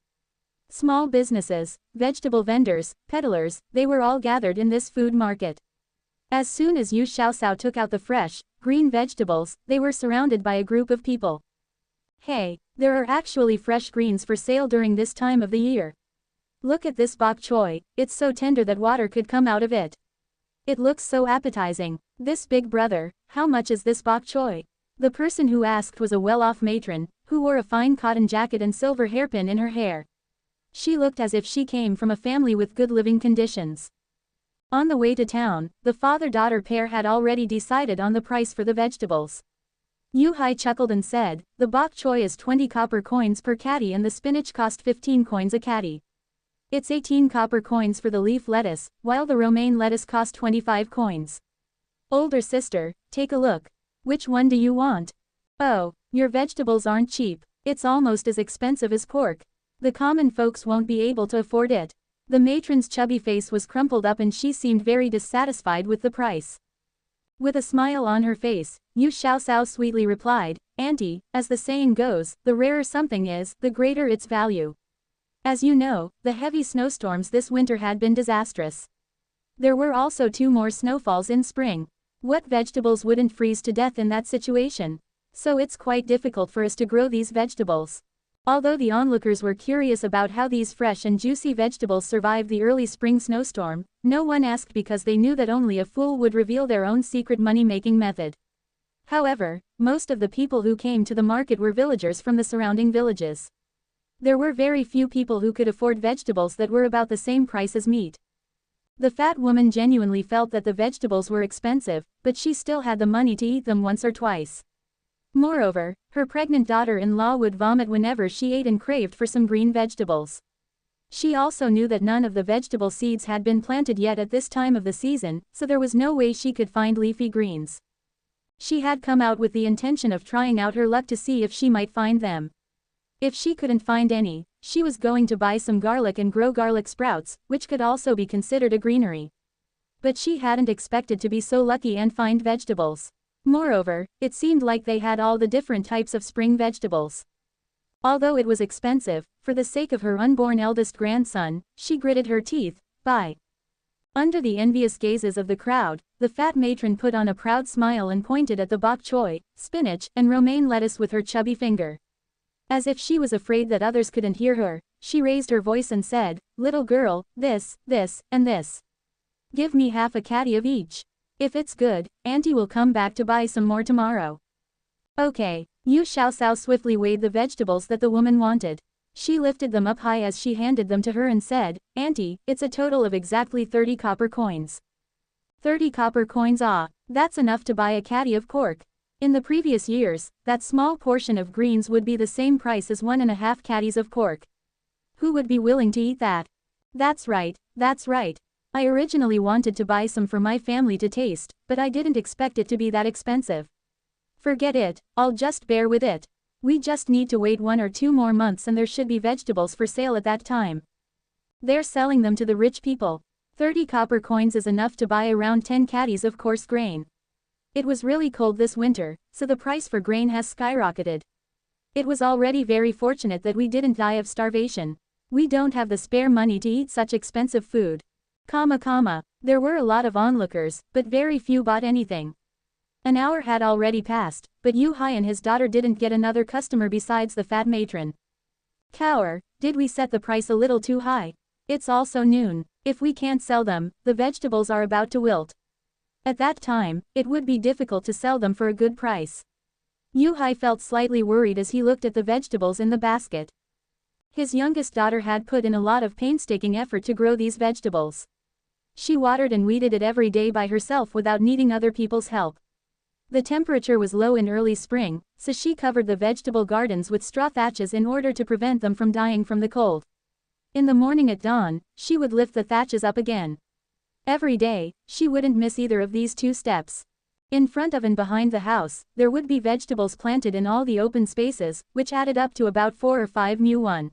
Small businesses, vegetable vendors, peddlers, they were all gathered in this food market. As soon as Yu Xiaosao took out the fresh, green vegetables, they were surrounded by a group of people. Hey, there are actually fresh greens for sale during this time of the year. Look at this bok choy, it's so tender that water could come out of it. It looks so appetizing. This big brother, how much is this bok choy? The person who asked was a well-off matron, who wore a fine cotton jacket and silver hairpin in her hair. She looked as if she came from a family with good living conditions. On the way to town, the father-daughter pair had already decided on the price for the vegetables. Yu Hai chuckled and said, "The bok choy is 20 copper coins per catty and the spinach cost 15 coins a catty. It's 18 copper coins for the leaf lettuce, while the romaine lettuce cost 25 coins. Older sister, take a look. Which one do you want? Oh, your vegetables aren't cheap. It's almost as expensive as pork. The common folks won't be able to afford it." The matron's chubby face was crumpled up and she seemed very dissatisfied with the price. With a smile on her face, Yu Xiaosao sweetly replied, "Auntie, as the saying goes, the rarer something is, the greater its value. As you know, the heavy snowstorms this winter had been disastrous. There were also 2 more snowfalls in spring. What vegetables wouldn't freeze to death in that situation? So it's quite difficult for us to grow these vegetables." Although the onlookers were curious about how these fresh and juicy vegetables survived the early spring snowstorm, no one asked because they knew that only a fool would reveal their own secret money-making method. However, most of the people who came to the market were villagers from the surrounding villages. There were very few people who could afford vegetables that were about the same price as meat. The fat woman genuinely felt that the vegetables were expensive, but she still had the money to eat them once or twice. Moreover, her pregnant daughter-in-law would vomit whenever she ate and craved for some green vegetables. She also knew that none of the vegetable seeds had been planted yet at this time of the season, so there was no way she could find leafy greens. She had come out with the intention of trying out her luck to see if she might find them. If she couldn't find any, she was going to buy some garlic and grow garlic sprouts, which could also be considered a greenery. But she hadn't expected to be so lucky and find vegetables. Moreover, it seemed like they had all the different types of spring vegetables. Although it was expensive, for the sake of her unborn eldest grandson, she gritted her teeth. Buy. Under the envious gazes of the crowd, the fat matron put on a proud smile and pointed at the bok choy, spinach, and romaine lettuce with her chubby finger. As if she was afraid that others couldn't hear her, she raised her voice and said, "Little girl, this, and this. Give me half a caddy of each. If it's good, Auntie will come back to buy some more tomorrow." Okay. Yu Xiaoxiao swiftly weighed the vegetables that the woman wanted. She lifted them up high as she handed them to her and said, "Auntie, it's a total of exactly 30 copper coins." 30 copper coins, ah, that's enough to buy a caddy of cork. In the previous years, that small portion of greens would be the same price as 1.5 caddies of cork. Who would be willing to eat that? That's right, that's right. I originally wanted to buy some for my family to taste, but I didn't expect it to be that expensive. Forget it, I'll just bear with it. We just need to wait 1 or 2 more months and there should be vegetables for sale at that time. They're selling them to the rich people. 30 copper coins is enough to buy around 10 caddies of coarse grain. It was really cold this winter, so the price for grain has skyrocketed. It was already very fortunate that we didn't die of starvation. We don't have the spare money to eat such expensive food. There were a lot of onlookers, but very few bought anything. An hour had already passed, but Yu Hai and his daughter didn't get another customer besides the fat matron. Cower, did we set the price a little too high? It's also noon. If we can't sell them, the vegetables are about to wilt. At that time, it would be difficult to sell them for a good price. Yu Hai felt slightly worried as he looked at the vegetables in the basket. His youngest daughter had put in a lot of painstaking effort to grow these vegetables. She watered and weeded it every day by herself without needing other people's help. The temperature was low in early spring, so she covered the vegetable gardens with straw thatches in order to prevent them from dying from the cold. In the morning at dawn, she would lift the thatches up again. Every day, she wouldn't miss either of these 2 steps. In front of and behind the house, there would be vegetables planted in all the open spaces, which added up to about 4 or 5 mu.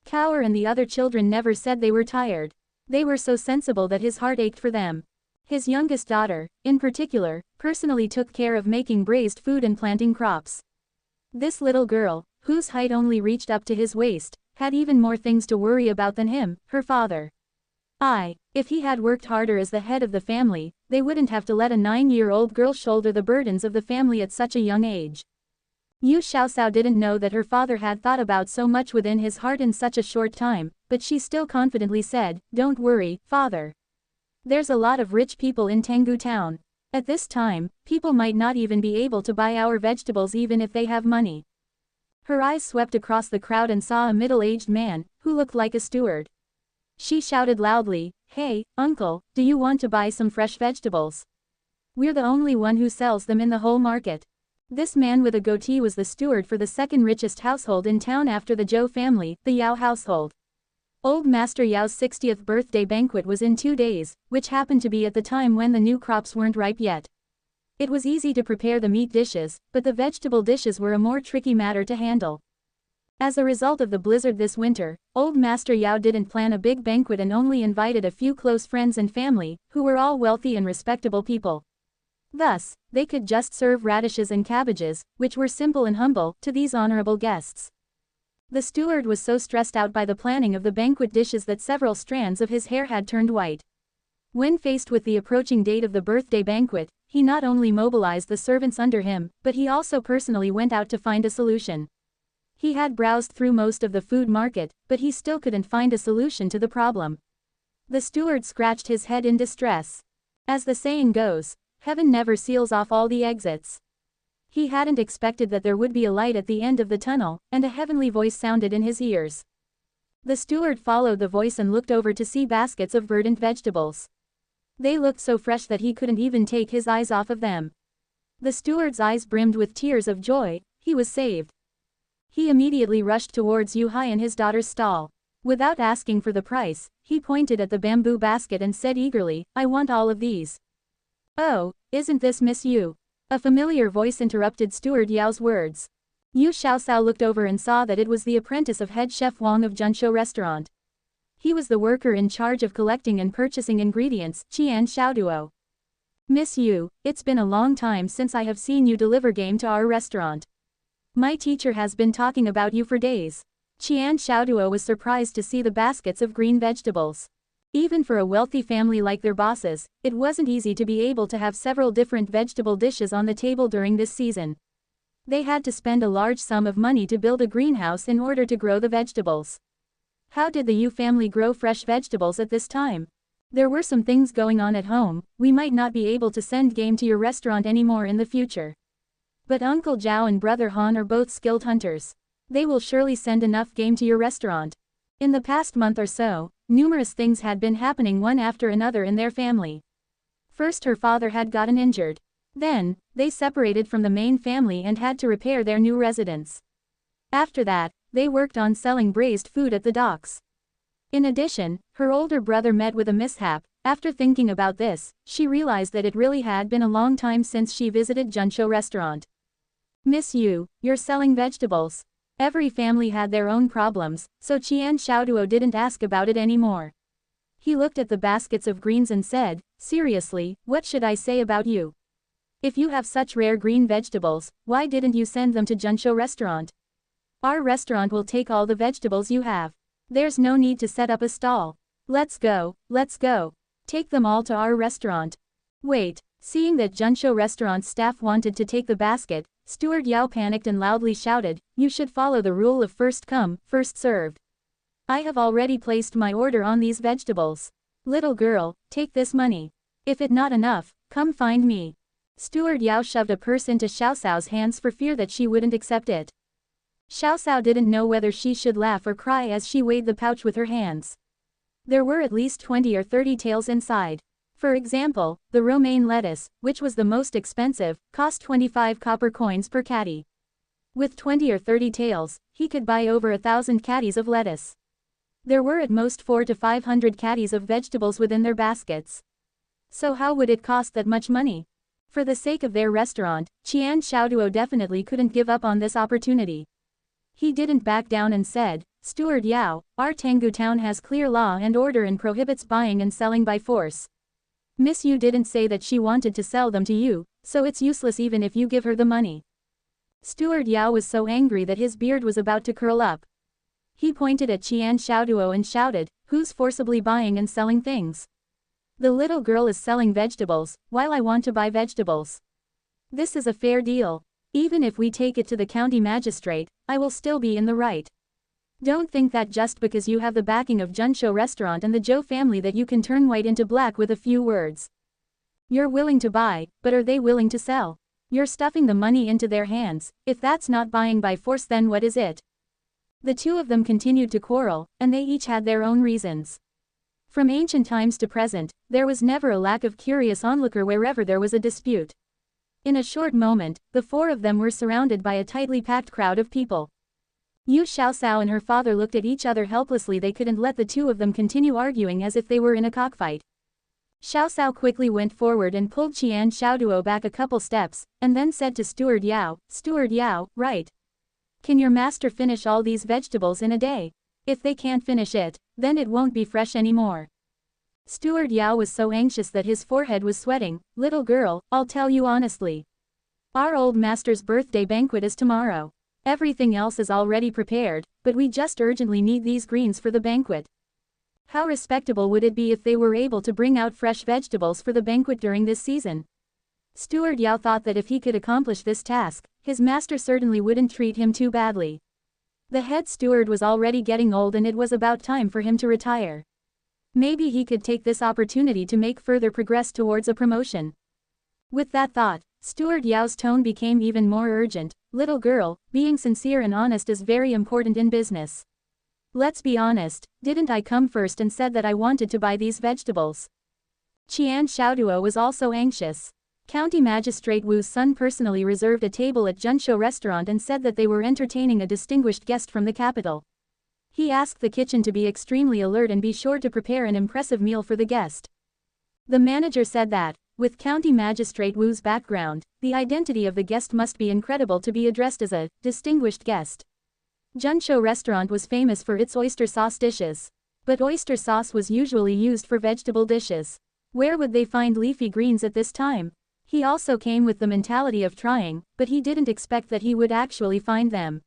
Cower and the other children never said they were tired. They were so sensible that his heart ached for them. His youngest daughter, in particular, personally took care of making braised food and planting crops. This little girl, whose height only reached up to his waist, had even more things to worry about than him, her father. If he had worked harder as the head of the family, they wouldn't have to let a 9-year-old girl shoulder the burdens of the family at such a young age. Yu Xiaoxiao didn't know that her father had thought about so much within his heart in such a short time, but she still confidently said, "Don't worry, father. There's a lot of rich people in Tenggu town. At this time, people might not even be able to buy our vegetables even if they have money." Her eyes swept across the crowd and saw a middle-aged man, who looked like a steward. She shouted loudly, "Hey, uncle, do you want to buy some fresh vegetables? We're the only one who sells them in the whole market." This man with a goatee was the steward for the second richest household in town after the Zhou family, the Yao household. Old Master Yao's 60th birthday banquet was in 2 days, which happened to be at the time when the new crops weren't ripe yet. It was easy to prepare the meat dishes, but the vegetable dishes were a more tricky matter to handle. As a result of the blizzard this winter, Old Master Yao didn't plan a big banquet and only invited a few close friends and family, who were all wealthy and respectable people. Thus, they could just serve radishes and cabbages, which were simple and humble, to these honorable guests. The steward was so stressed out by the planning of the banquet dishes that several strands of his hair had turned white. When faced with the approaching date of the birthday banquet, he not only mobilized the servants under him, but he also personally went out to find a solution. He had browsed through most of the food market, but he still couldn't find a solution to the problem. The steward scratched his head in distress. As the saying goes, heaven never seals off all the exits. He hadn't expected that there would be a light at the end of the tunnel, and a heavenly voice sounded in his ears. The steward followed the voice and looked over to see baskets of verdant vegetables. They looked so fresh that he couldn't even take his eyes off of them. The steward's eyes brimmed with tears of joy. He was saved. He immediately rushed towards Yu Hai and his daughter's stall. Without asking for the price, he pointed at the bamboo basket and said eagerly, "I want all of these." "Oh, isn't this Miss Yu?" A familiar voice interrupted Steward Yao's words. Yu Xiaosao looked over and saw that it was the apprentice of head chef Wang of Junshou restaurant. He was the worker in charge of collecting and purchasing ingredients, Qian Xiaoduo. Miss Yu, it's been a long time since I have seen you deliver game to our restaurant. My teacher has been talking about you for days. Qian Xiaoduo was surprised to see the baskets of green vegetables. Even for a wealthy family like their bosses, it wasn't easy to be able to have several different vegetable dishes on the table during this season. They had to spend a large sum of money to build a greenhouse in order to grow the vegetables. How did the Yu family grow fresh vegetables at this time? There were some things going on at home. We might not be able to send game to your restaurant anymore in the future. But Uncle Zhao and Brother Han are both skilled hunters. They will surely send enough game to your restaurant. In the past month or so, numerous things had been happening one after another in their family. First, her father had gotten injured. Then, they separated from the main family and had to repair their new residence. After that, they worked on selling braised food at the docks. In addition, her older brother met with a mishap. After thinking about this, she realized that it really had been a long time since she visited Junshou restaurant. Miss Yu, you're selling vegetables. Every family had their own problems, so Qian Xiaoduo didn't ask about it anymore. He looked at the baskets of greens and said, seriously, what should I say about you? If you have such rare green vegetables, why didn't you send them to Junshou restaurant? Our restaurant will take all the vegetables you have. There's no need to set up a stall. Let's go, let's go. Take them all to our restaurant. Wait, seeing that Junshou restaurant staff wanted to take the basket, Steward Yao panicked and loudly shouted, you should follow the rule of first come, first served. I have already placed my order on these vegetables. Little girl, take this money. If it not enough, come find me. Steward Yao shoved a purse into Xiaosao's hands for fear that she wouldn't accept it. Xiaosao didn't know whether she should laugh or cry as she weighed the pouch with her hands. There were at least 20 or 30 taels inside. For example, the romaine lettuce, which was the most expensive, cost 25 copper coins per catty. With 20 or 30 taels, he could buy over 1,000 catties of lettuce. There were at most 400 to 500 catties of vegetables within their baskets. So how would it cost that much money? For the sake of their restaurant, Qian Xiaoduo definitely couldn't give up on this opportunity. He didn't back down and said, Steward Yao, our Tanggu town has clear law and order and prohibits buying and selling by force. Miss Yu didn't say that she wanted to sell them to you, so it's useless even if you give her the money. Steward Yao was so angry that his beard was about to curl up. He pointed at Qian Xiaoduo and shouted, who's forcibly buying and selling things? The little girl is selling vegetables, while I want to buy vegetables. This is a fair deal. Even if we take it to the county magistrate, I will still be in the right. Don't think that just because you have the backing of Junshou restaurant and the Zhou family that you can turn white into black with a few words. You're willing to buy, but are they willing to sell? You're stuffing the money into their hands. If that's not buying by force, then what is it? The two of them continued to quarrel, and they each had their own reasons. From ancient times to present, there was never a lack of curious onlooker wherever there was a dispute. In a short moment, the four of them were surrounded by a tightly packed crowd of people. Yu Xiaosao and her father looked at each other helplessly. They couldn't let the two of them continue arguing as if they were in a cockfight. Xiaosao quickly went forward and pulled Qian Xiaoduo back a couple steps, and then said to Steward Yao, Steward Yao, right. Can your master finish all these vegetables in a day? If they can't finish it, then it won't be fresh anymore. Steward Yao was so anxious that his forehead was sweating. Little girl, I'll tell you honestly. Our old master's birthday banquet is tomorrow. Everything else is already prepared, but we just urgently need these greens for the banquet. How respectable would it be if they were able to bring out fresh vegetables for the banquet during this season? Steward Yao thought that if he could accomplish this task, his master certainly wouldn't treat him too badly. The head steward was already getting old and it was about time for him to retire. Maybe he could take this opportunity to make further progress towards a promotion. With that thought, Steward Yao's tone became even more urgent. Little girl, being sincere and honest is very important in business. Let's be honest, didn't I come first and said that I wanted to buy these vegetables? Qian Xiaoduo was also anxious. County Magistrate Wu's son personally reserved a table at Junshou restaurant and said that they were entertaining a distinguished guest from the capital. He asked the kitchen to be extremely alert and be sure to prepare an impressive meal for the guest. The manager said that, With County Magistrate Wu's background, the identity of the guest must be incredible to be addressed as a distinguished guest. Junsho restaurant was famous for its oyster sauce dishes. But oyster sauce was usually used for vegetable dishes. Where would they find leafy greens at this time? He also came with the mentality of trying, but he didn't expect that he would actually find them.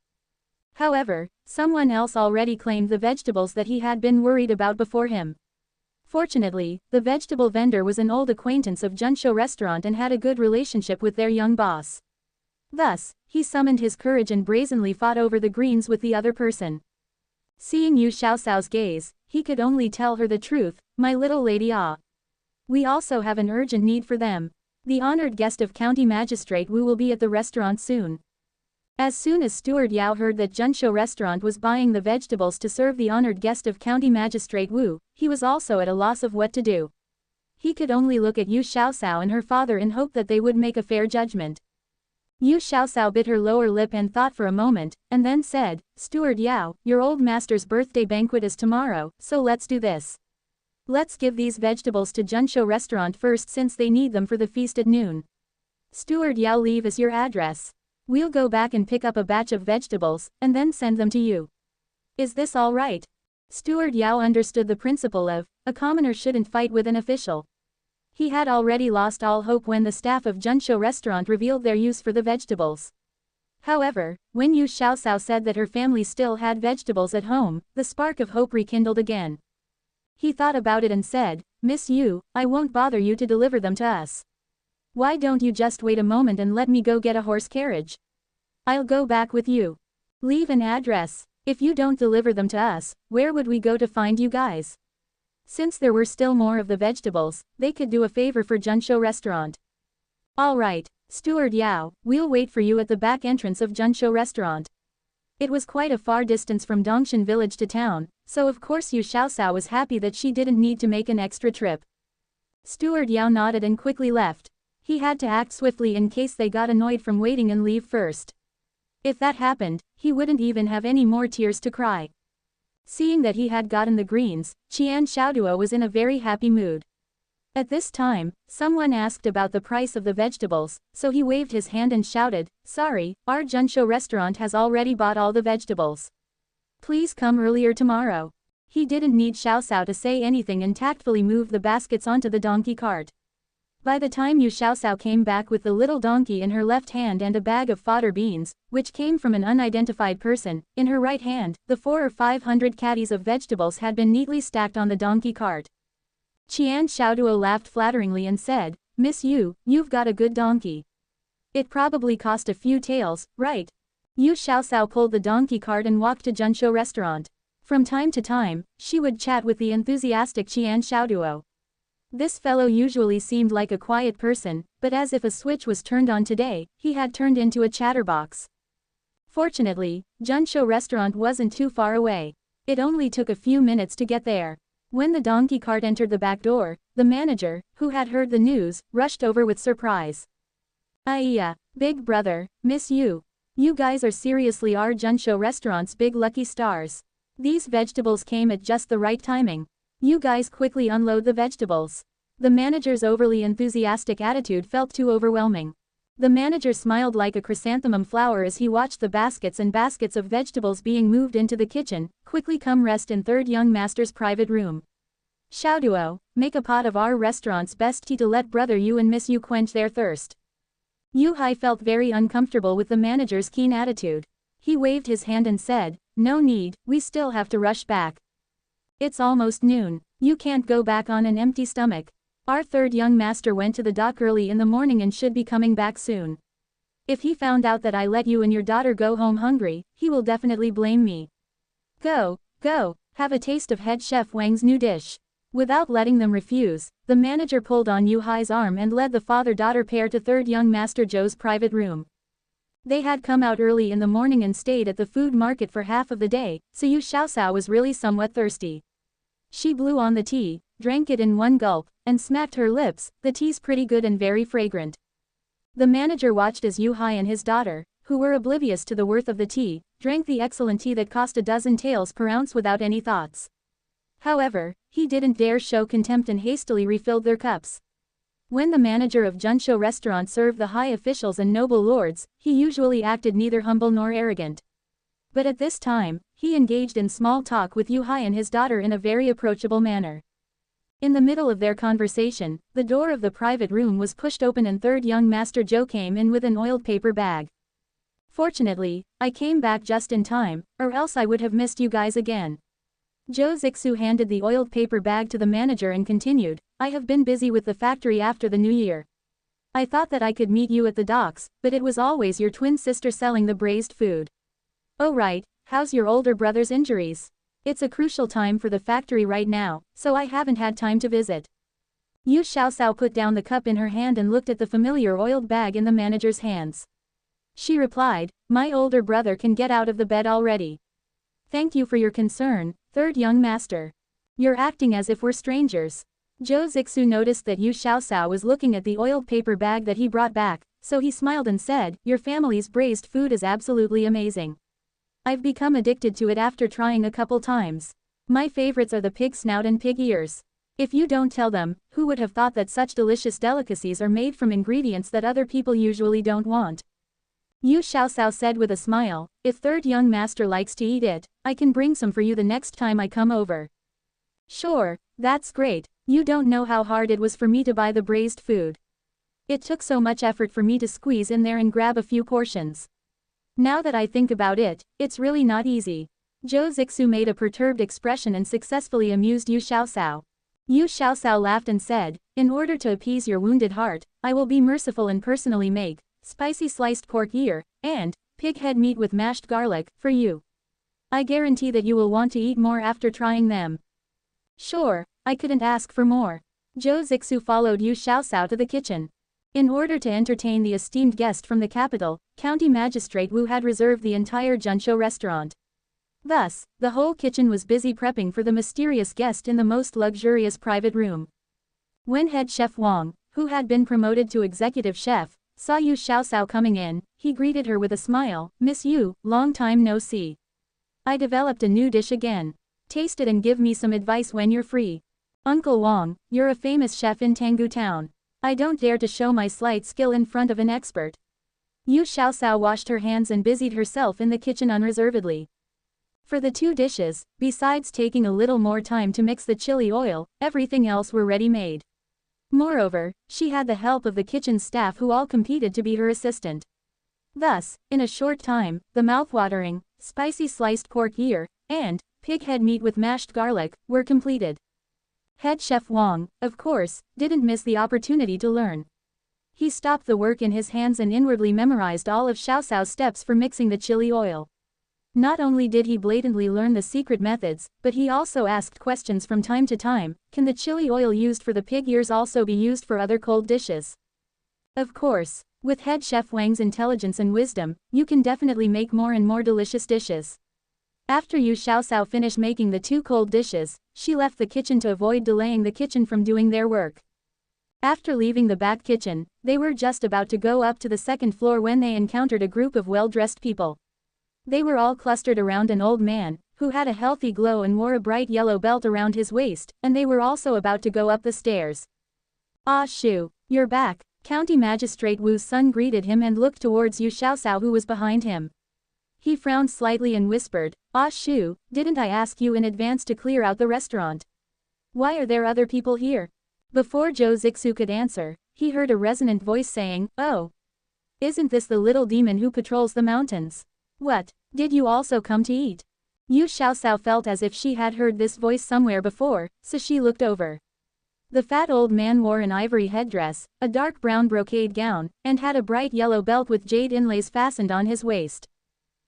However, someone else already claimed the vegetables that he had been worried about before him. Fortunately, the vegetable vendor was an old acquaintance of Junsho restaurant and had a good relationship with their young boss. Thus, he summoned his courage and brazenly fought over the greens with the other person. Seeing Yu Xiaoxiao's gaze, he could only tell her the truth, "My little lady we also have an urgent need for them. The honored guest of County Magistrate Wu will be at the restaurant soon." As soon as Steward Yao heard that Junsho restaurant was buying the vegetables to serve the honored guest of County Magistrate Wu, he was also at a loss of what to do. He could only look at Yu Xiaoxiao and her father in hope that they would make a fair judgment. Yu Xiaoxiao bit her lower lip and thought for a moment, and then said, "Steward Yao, your old master's birthday banquet is tomorrow, so let's do this. Let's give these vegetables to Junsho restaurant first since they need them for the feast at noon. Steward Yao, leave us your address. We'll go back and pick up a batch of vegetables, and then send them to you. Is this all right?" Steward Yao understood the principle of, a commoner shouldn't fight with an official. He had already lost all hope when the staff of Junsho restaurant revealed their use for the vegetables. However, when Yu Xiaoxiao said that her family still had vegetables at home, the spark of hope rekindled again. He thought about it and said, "Miss Yu, I won't bother you to deliver them to us. Why don't you just wait a moment and let me go get a horse carriage? I'll go back with you. Leave an address. If you don't deliver them to us, where would we go to find you guys?" Since there were still more of the vegetables, they could do a favor for Junsho restaurant. "All right, Steward Yao, we'll wait for you at the back entrance of Junsho restaurant." It was quite a far distance from Dongshan village to town, so of course Yu Xiaoxiao was happy that she didn't need to make an extra trip. Steward Yao nodded and quickly left. He had to act swiftly in case they got annoyed from waiting and leave first. If that happened, he wouldn't even have any more tears to cry. Seeing that he had gotten the greens, Qian Xiaoduo was in a very happy mood. At this time, someone asked about the price of the vegetables, so he waved his hand and shouted, "Sorry, our Junsho restaurant has already bought all the vegetables. Please come earlier tomorrow." He didn't need Xiaoxiao to say anything and tactfully moved the baskets onto the donkey cart. By the time Yu Xiaoxiao came back with the little donkey in her left hand and a bag of fodder beans, which came from an unidentified person, in her right hand, the 400 or 500 caddies of vegetables had been neatly stacked on the donkey cart. Qian Xiaoduo laughed flatteringly and said, "Miss Yu, you've got a good donkey. It probably cost a few taels, right?" Yu Xiaoxiao pulled the donkey cart and walked to Junsho restaurant. From time to time, she would chat with the enthusiastic Qian Xiaoduo. This fellow usually seemed like a quiet person, but as if a switch was turned on today, he had turned into a chatterbox. Fortunately, Junsho restaurant wasn't too far away. It only took a few minutes to get there. When the donkey cart entered the back door, the manager, who had heard the news, rushed over with surprise. "Aiya, big brother, Miss Yu. You guys are seriously our Junsho restaurant's big lucky stars. These vegetables came at just the right timing. You guys quickly unload the vegetables." The manager's overly enthusiastic attitude felt too overwhelming. The manager smiled like a chrysanthemum flower as he watched the baskets and baskets of vegetables being moved into the kitchen. "Quickly come rest in third young master's private room. Xiaoduo, make a pot of our restaurant's best tea to let brother Yu and Miss Yu quench their thirst." Yu Hai felt very uncomfortable with the manager's keen attitude. He waved his hand and said, "No need, we still have to rush back. It's almost noon. You can't go back on an empty stomach. Our third young master went to the dock early in the morning and should be coming back soon. If he found out that I let you and your daughter go home hungry, he will definitely blame me. Go, have a taste of head chef Wang's new dish." Without letting them refuse, the manager pulled on Yu Hai's arm and led the father-daughter pair to third young master Zhou's private room. They had come out early in the morning and stayed at the food market for half of the day, so Yu Xiaoxiao was really somewhat thirsty. She blew on the tea, drank it in one gulp, and smacked her lips. "The tea's pretty good and very fragrant." The manager watched as Yu Hai and his daughter, who were oblivious to the worth of the tea, drank the excellent tea that cost a dozen taels per ounce without any thoughts. However, he didn't dare show contempt and hastily refilled their cups. When the manager of Junsho restaurant served the high officials and noble lords, he usually acted neither humble nor arrogant. But at this time, he engaged in small talk with Yu Hai and his daughter in a very approachable manner. In the middle of their conversation, the door of the private room was pushed open and third young master Joe came in with an oiled paper bag. Fortunately, I came back just in time, or else I would have missed you guys again. Joe Zixu handed the oiled paper bag to the manager and continued, I have been busy with the factory after the new year. I thought that I could meet you at the docks, but it was always your twin sister selling the braised food. Oh right, how's your older brother's injuries? It's a crucial time for the factory right now, so I haven't had time to visit. Yu Xiaosao put down the cup in her hand and looked at the familiar oiled bag in the manager's hands. She replied, my older brother can get out of the bed already. Thank you for your concern, third young master. You're acting as if we're strangers. Zhou Zixu noticed that Yu Xiaosao was looking at the oiled paper bag that he brought back, so he smiled and said, your family's braised food is absolutely amazing. I've become addicted to it after trying a couple times. My favorites are the pig snout and pig ears. If you don't tell them, who would have thought that such delicious delicacies are made from ingredients that other people usually don't want? Yu Xiaosao said with a smile, if third young master likes to eat it, I can bring some for you the next time I come over. Sure, that's great, you don't know how hard it was for me to buy the braised food. It took so much effort for me to squeeze in there and grab a few portions. Now that I think about it, it's really not easy. Zhou Zixu made a perturbed expression and successfully amused Yu Xiaosao. Yu Xiaosao laughed and said, in order to appease your wounded heart, I will be merciful and personally make spicy sliced pork ear and pig head meat with mashed garlic for you. I guarantee that you will want to eat more after trying them. Sure, I couldn't ask for more. Zhou Zixu followed Yu Xiaosao to the kitchen. In order to entertain the esteemed guest from the capital, County Magistrate Wu had reserved the entire Junsho restaurant. Thus, the whole kitchen was busy prepping for the mysterious guest in the most luxurious private room. When head chef Wang, who had been promoted to executive chef, saw Yu Xiaosao coming in, he greeted her with a smile, Miss Yu, long time no see. I developed a new dish again. Taste it and give me some advice when you're free. Uncle Wang, you're a famous chef in Tanggu Town. I don't dare to show my slight skill in front of an expert. Yu Xiaosao washed her hands and busied herself in the kitchen unreservedly. For the two dishes, besides taking a little more time to mix the chili oil, everything else were ready-made. Moreover, she had the help of the kitchen staff who all competed to be her assistant. Thus, in a short time, the mouthwatering, spicy sliced pork ear, and pig head meat with mashed garlic were completed. Head chef Wang, of course, didn't miss the opportunity to learn. He stopped the work in his hands and inwardly memorized all of Xiaosao's steps for mixing the chili oil. Not only did he blatantly learn the secret methods, but he also asked questions from time to time, can the chili oil used for the pig ears also be used for other cold dishes? Of course, with head chef Wang's intelligence and wisdom, you can definitely make more and more delicious dishes. After Yu Xiaosao finished making the two cold dishes, she left the kitchen to avoid delaying the kitchen from doing their work. After leaving the back kitchen, they were just about to go up to the second floor when they encountered a group of well-dressed people. They were all clustered around an old man, who had a healthy glow and wore a bright yellow belt around his waist, and they were also about to go up the stairs. Ah Shu, you're back, County Magistrate Wu's son greeted him and looked towards Yu Xiaosao who was behind him. He frowned slightly and whispered, Ah Shu, didn't I ask you in advance to clear out the restaurant? Why are there other people here? Before Zhou Zixu could answer, he heard a resonant voice saying, oh. Isn't this the little demon who patrols the mountains? What, did you also come to eat? Yu Xiaosao felt as if she had heard this voice somewhere before, so she looked over. The fat old man wore an ivory headdress, a dark brown brocade gown, and had a bright yellow belt with jade inlays fastened on his waist.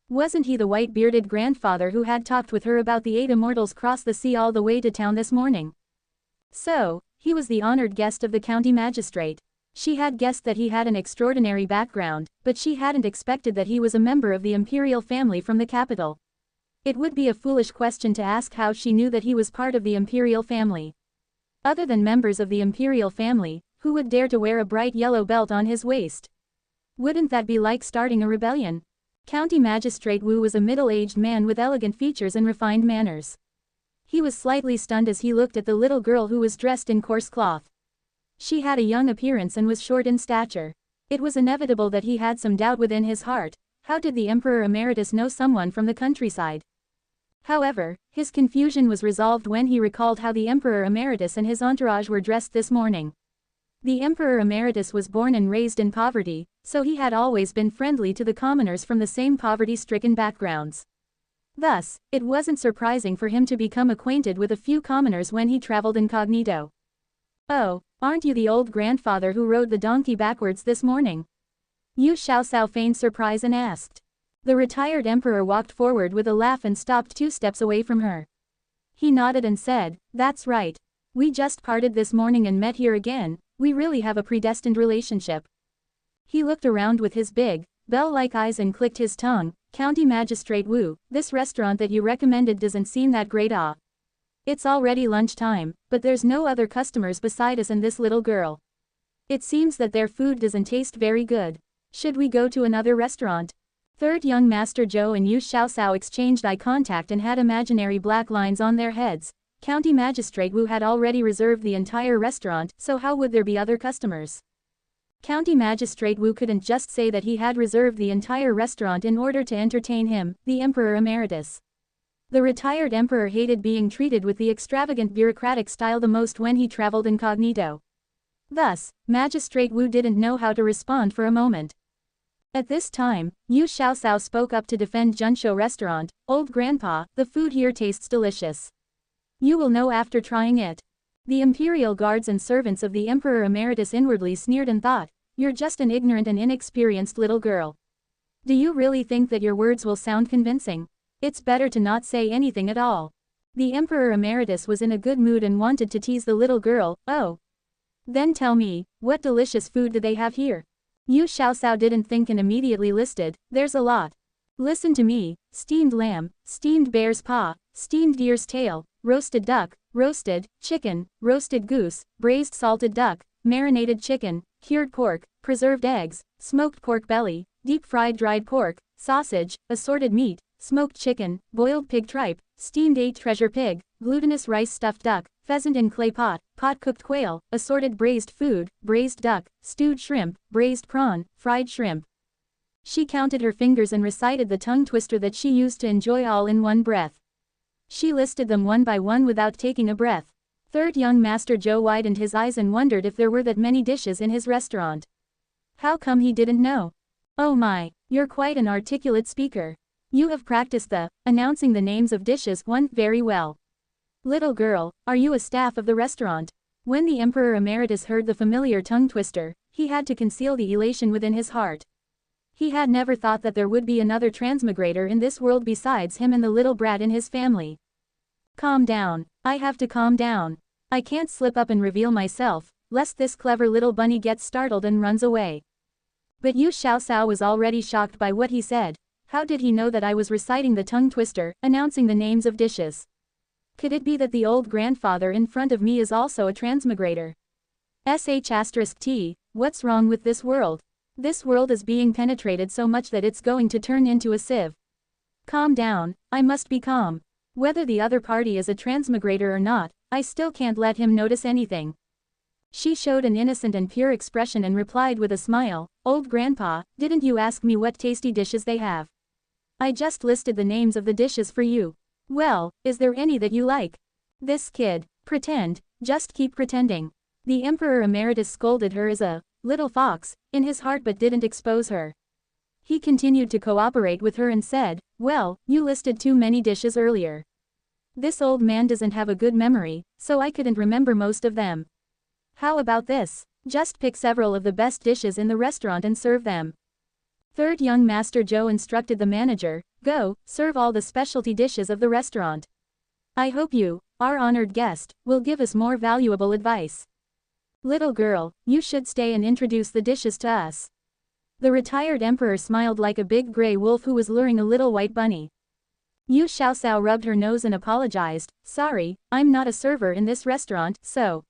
Wasn't he the white-bearded grandfather who had talked with her about the 8 immortals cross the sea all the way to town this morning? So, he was the honored guest of the county magistrate. She had guessed that he had an extraordinary background, but she hadn't expected that he was a member of the imperial family from the capital. It would be a foolish question to ask how she knew that he was part of the imperial family. Other than members of the imperial family, who would dare to wear a bright yellow belt on his waist? Wouldn't that be like starting a rebellion? County Magistrate Wu was a middle-aged man with elegant features and refined manners. He was slightly stunned as he looked at the little girl who was dressed in coarse cloth. She had a young appearance and was short in stature. It was inevitable that he had some doubt within his heart. How did the Emperor Emeritus know someone from the countryside? However, his confusion was resolved when he recalled how the Emperor Emeritus and his entourage were dressed this morning. The Emperor Emeritus was born and raised in poverty, so he had always been friendly to the commoners from the same poverty-stricken backgrounds. Thus, it wasn't surprising for him to become acquainted with a few commoners when he traveled incognito. "Oh, aren't you the old grandfather who rode the donkey backwards this morning?" Yu Xiaoxiao feigned surprise and asked. The retired emperor walked forward with a laugh and stopped 2 steps away from her. He nodded and said, "That's right. We just parted this morning and met here again. We really have a predestined relationship." He looked around with his big, bell-like eyes and clicked his tongue. "County Magistrate Wu, this restaurant that you recommended doesn't seem that great. It's already lunchtime, but there's no other customers beside us and this little girl. It seems that their food doesn't taste very good. Should we go to another restaurant?" Third young Master Zhou and Yu Xiaoxiao exchanged eye contact and had imaginary black lines on their heads. County Magistrate Wu had already reserved the entire restaurant, so how would there be other customers? County Magistrate Wu couldn't just say that he had reserved the entire restaurant in order to entertain him, the Emperor Emeritus. The retired emperor hated being treated with the extravagant bureaucratic style the most when he traveled incognito. Thus, Magistrate Wu didn't know how to respond for a moment. At this time, Yu Xiaoxiao spoke up to defend Junshou Restaurant. "Old grandpa, the food here tastes delicious. You will know after trying it." The imperial guards and servants of the Emperor Emeritus inwardly sneered and thought, "You're just an ignorant and inexperienced little girl. Do you really think that your words will sound convincing? It's better to not say anything at all." The Emperor Emeritus was in a good mood and wanted to tease the little girl. "Oh. Then tell me, what delicious food do they have here?" Yu Xiaoxiao didn't think and immediately listed, "There's a lot. Listen to me: steamed lamb, steamed bear's paw, steamed deer's tail, roasted duck, roasted chicken, roasted goose, braised salted duck, marinated chicken, cured pork, preserved eggs, smoked pork belly, deep-fried dried pork, sausage, assorted meat, smoked chicken, boiled pig tripe, steamed 8 treasure pig, glutinous rice stuffed duck, pheasant in clay pot, pot-cooked quail, assorted braised food, braised duck, stewed shrimp, braised prawn, fried shrimp." She counted her fingers and recited the tongue twister that she used to enjoy all in one breath. She listed them one by one without taking a breath. Third young Master Zhou widened his eyes and wondered if there were that many dishes in his restaurant. How come he didn't know? "Oh my, you're quite an articulate speaker. You have practiced the announcing the names of dishes one very well. Little girl, are you a staff of the restaurant?" When the Emperor Emeritus heard the familiar tongue twister, he had to conceal the elation within his heart. He had never thought that there would be another transmigrator in this world besides him and the little brat in his family. "Calm down. I have to calm down. I can't slip up and reveal myself, lest this clever little bunny gets startled and runs away." But Yu Xiaoxiao was already shocked by what he said. How did he know that I was reciting the tongue twister, announcing the names of dishes? Could it be that the old grandfather in front of me is also a transmigrator? *T, what's wrong with this world? This world is being penetrated so much that it's going to turn into a sieve. Calm down, I must be calm. Whether the other party is a transmigrator or not, I still can't let him notice anything. She showed an innocent and pure expression and replied with a smile, "Old grandpa, didn't you ask me what tasty dishes they have? I just listed the names of the dishes for you. Well, is there any that you like?" "This kid, just keep pretending." The Emperor Emeritus scolded her as a little fox in his heart but didn't expose her. He continued to cooperate with her and said, "Well, you listed too many dishes earlier. This old man doesn't have a good memory, so I couldn't remember most of them. How about this? Just pick several of the best dishes in the restaurant and serve them." Third young Master Zhou instructed the manager, "Go, serve all the specialty dishes of the restaurant. I hope you, our honored guest, will give us more valuable advice. Little girl, you should stay and introduce the dishes to us." The retired emperor smiled like a big gray wolf who was luring a little white bunny. Yu Xiaoxiao rubbed her nose and apologized, "Sorry, I'm not a server in this restaurant, so."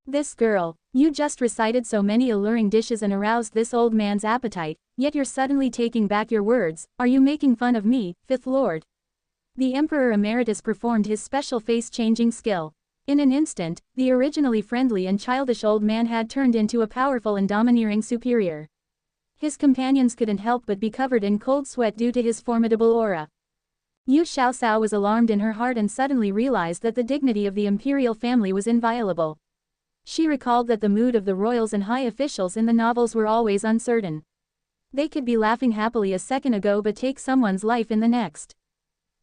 "This girl, you just recited so many alluring dishes and aroused this old man's appetite, yet you're suddenly taking back your words. Are you making fun of me, Fifth Lord?" The Emperor Emeritus performed his special face-changing skill. In an instant, the originally friendly and childish old man had turned into a powerful and domineering superior. His companions couldn't help but be covered in cold sweat due to his formidable aura. Yu Xiaoxiao was alarmed in her heart and suddenly realized that the dignity of the imperial family was inviolable. She recalled that the mood of the royals and high officials in the novels were always uncertain. They could be laughing happily a second ago but take someone's life in the next.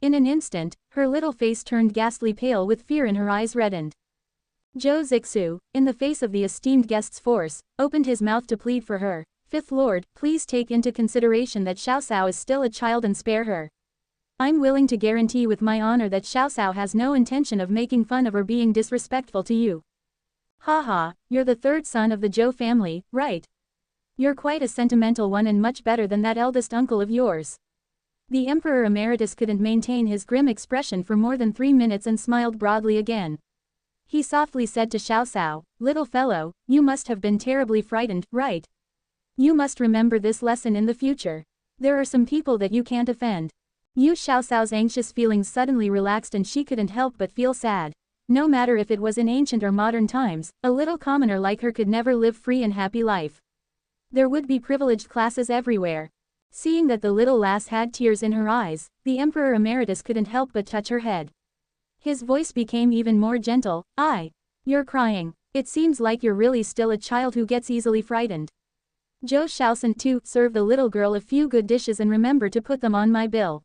In an instant, her little face turned ghastly pale with fear and her eyes reddened. Zhou Zixu, in the face of the esteemed guest's force, opened his mouth to plead for her. Fifth Lord, please take into consideration that Xiaoxiao is still a child and spare her. I'm willing to guarantee with my honor that Xiaoxiao has no intention of making fun of or being disrespectful to you. Haha, you're the third son of the Zhou family, right? You're quite a sentimental one and much better than that eldest uncle of yours. The Emperor Emeritus couldn't maintain his grim expression for more than 3 minutes and smiled broadly again. He softly said to Xiaoxiao, little fellow, you must have been terribly frightened, right? You must remember this lesson in the future. There are some people that you can't offend. Yu Xiaoxiao's anxious feelings suddenly relaxed and she couldn't help but feel sad. No matter if it was in ancient or modern times, a little commoner like her could never live free and happy life. There would be privileged classes everywhere. Seeing that the little lass had tears in her eyes, the Emperor Emeritus couldn't help but touch her head. His voice became even more gentle. You're crying. It seems like you're really still a child who gets easily frightened. Zhou Shaoxan too, serve the little girl a few good dishes and remember to put them on my bill.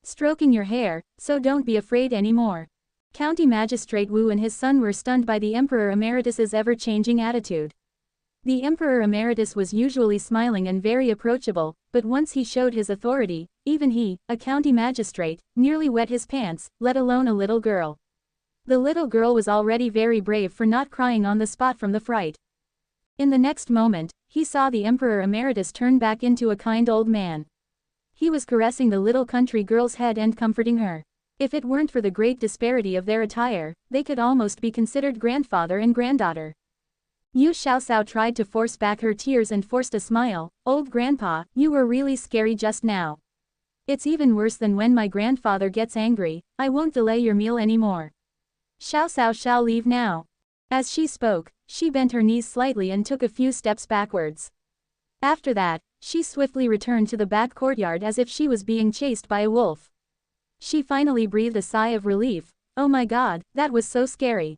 Stroking your hair, so don't be afraid anymore. County Magistrate Wu and his son were stunned by the Emperor Emeritus's ever-changing attitude. The Emperor Emeritus was usually smiling and very approachable, but once he showed his authority, even he, a county magistrate, nearly wet his pants, let alone a little girl. The little girl was already very brave for not crying on the spot from the fright. In the next moment, he saw the Emperor Emeritus turn back into a kind old man. He was caressing the little country girl's head and comforting her. If it weren't for the great disparity of their attire, they could almost be considered grandfather and granddaughter. Yu Xiaoxiao tried to force back her tears and forced a smile. Old grandpa, you were really scary just now. It's even worse than when my grandfather gets angry. I won't delay your meal anymore. Xiaoxiao shall leave now. As she spoke, she bent her knees slightly and took a few steps backwards. After that, she swiftly returned to the back courtyard as if she was being chased by a wolf. She finally breathed a sigh of relief. Oh my god, that was so scary.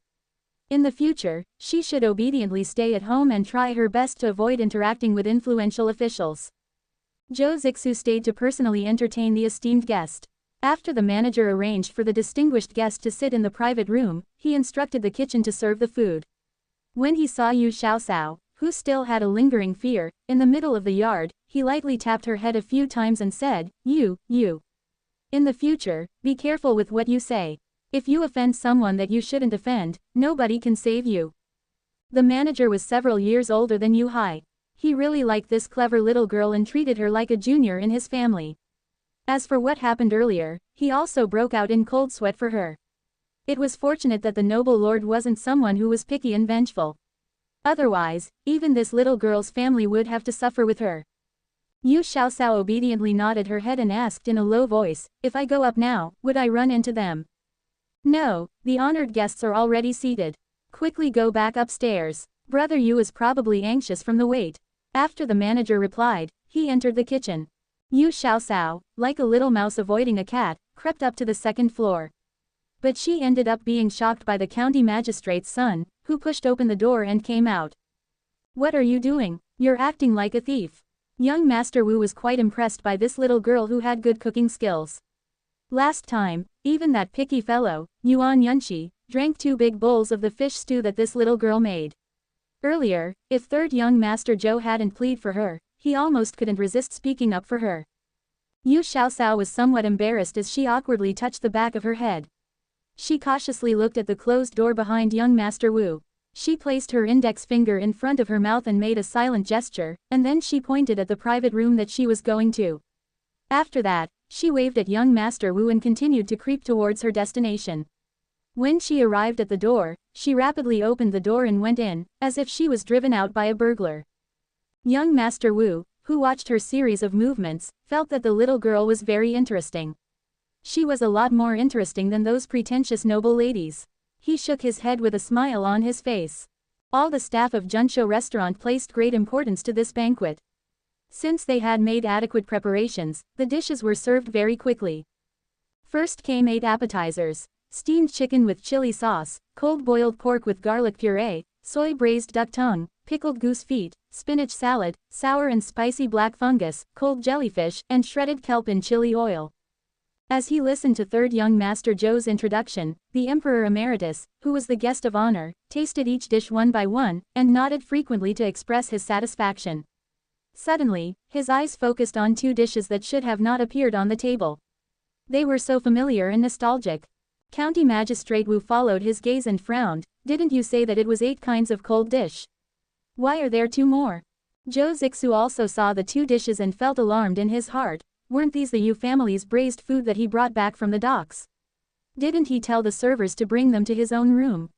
In the future, she should obediently stay at home and try her best to avoid interacting with influential officials. Zhou Zixu stayed to personally entertain the esteemed guest. After the manager arranged for the distinguished guest to sit in the private room, he instructed the kitchen to serve the food. When he saw Yu Xiaoxiao, who still had a lingering fear, in the middle of the yard, he lightly tapped her head a few times and said, You. In the future, be careful with what you say. If you offend someone that you shouldn't offend, nobody can save you. The manager was several years older than Yu Hai. He really liked this clever little girl and treated her like a junior in his family. As for what happened earlier, he also broke out in cold sweat for her. It was fortunate that the noble lord wasn't someone who was picky and vengeful. Otherwise, even this little girl's family would have to suffer with her. Yu Xiaoxiao obediently nodded her head and asked in a low voice, if I go up now, would I run into them? No, the honored guests are already seated. Quickly go back upstairs. Brother Yu is probably anxious from the wait. After the manager replied, he entered the kitchen. Yu Xiaoxiao, like a little mouse avoiding a cat, crept up to the second floor. But she ended up being shocked by the county magistrate's son, who pushed open the door and came out. What are you doing? You're acting like a thief. Young Master Wu was quite impressed by this little girl who had good cooking skills. Last time, even that picky fellow, Yuan Yunxi, drank 2 big bowls of the fish stew that this little girl made. Earlier, if third young Master Zhou hadn't pleaded for her, he almost couldn't resist speaking up for her. Yu Xiaoxiao was somewhat embarrassed as she awkwardly touched the back of her head. She cautiously looked at the closed door behind young Master Wu. She placed her index finger in front of her mouth and made a silent gesture, and then she pointed at the private room that she was going to. After that, she waved at young Master Wu and continued to creep towards her destination. When she arrived at the door, she rapidly opened the door and went in, as if she was driven out by a burglar. Young Master Wu, who watched her series of movements, felt that the little girl was very interesting. She was a lot more interesting than those pretentious noble ladies. He shook his head with a smile on his face. All the staff of Junsho restaurant placed great importance to this banquet. Since they had made adequate preparations, the dishes were served very quickly. First came 8 appetizers: steamed chicken with chili sauce, cold boiled pork with garlic puree, soy braised duck tongue, pickled goose feet, spinach salad, sour and spicy black fungus, cold jellyfish, and shredded kelp in chili oil. As he listened to Third Young Master Zhou's introduction, the Emperor Emeritus, who was the guest of honor, tasted each dish one by one, and nodded frequently to express his satisfaction. Suddenly, his eyes focused on 2 dishes that should have not appeared on the table. They were so familiar and nostalgic. County Magistrate Wu followed his gaze and frowned. Didn't you say that it was 8 kinds of cold dish? Why are there 2 more? Zhou Zixu also saw the 2 dishes and felt alarmed in his heart. Weren't these the Yu family's braised food that he brought back from the docks? Didn't he tell the servers to bring them to his own room?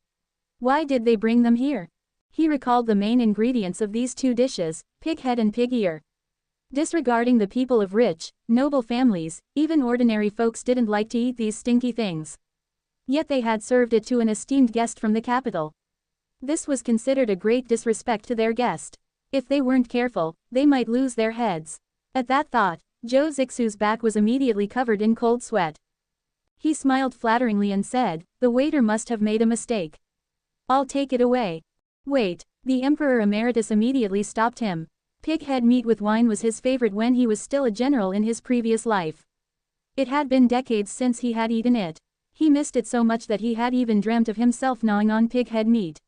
Why did they bring them here? He recalled the main ingredients of these 2 dishes, pig head and pig ear. Disregarding the people of rich, noble families, even ordinary folks didn't like to eat these stinky things. Yet they had served it to an esteemed guest from the capital. This was considered a great disrespect to their guest. If they weren't careful, they might lose their heads. At that thought, Zhou Zixu's back was immediately covered in cold sweat. He smiled flatteringly and said, "The waiter must have made a mistake. I'll take it away." Wait, the Emperor Emeritus immediately stopped him. Pig head meat with wine was his favorite when he was still a general in his previous life. It had been decades since he had eaten it. He missed it so much that he had even dreamt of himself gnawing on pig head meat.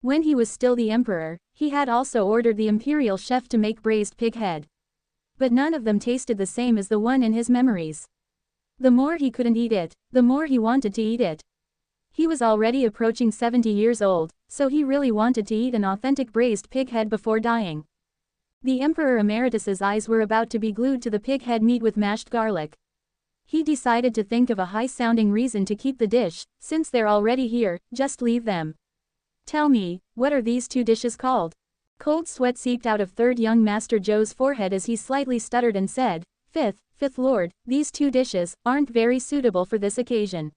When he was still the emperor, he had also ordered the imperial chef to make braised pig head. But none of them tasted the same as the one in his memories. The more he couldn't eat it, the more he wanted to eat it. He was already approaching 70 years old, so he really wanted to eat an authentic braised pig head before dying. The Emperor Emeritus's eyes were about to be glued to the pig head meat with mashed garlic. He decided to think of a high-sounding reason to keep the dish. Since they're already here, just leave them. Tell me, what are these 2 dishes called? Cold sweat seeped out of Third Young Master Zhou's forehead as he slightly stuttered and said, Fifth Lord, these 2 dishes aren't very suitable for this occasion."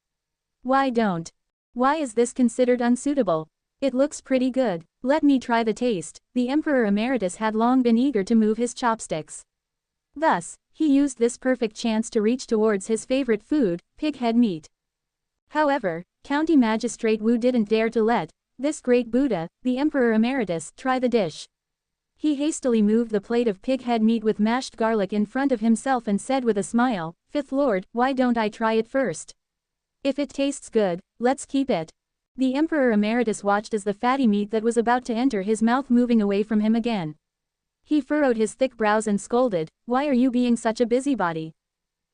"Why don't? Why is this considered unsuitable? It looks pretty good. Let me try the taste." The Emperor Emeritus had long been eager to move his chopsticks. Thus, he used this perfect chance to reach towards his favorite food, pig head meat. However, County Magistrate Wu didn't dare to let this great Buddha, the Emperor Emeritus, try the dish. He hastily moved the plate of pig head meat with mashed garlic in front of himself and said with a smile, "Fifth Lord, why don't I try it first? If it tastes good, let's keep it." The Emperor Emeritus watched as the fatty meat that was about to enter his mouth moving away from him again. He furrowed his thick brows and scolded, "Why are you being such a busybody?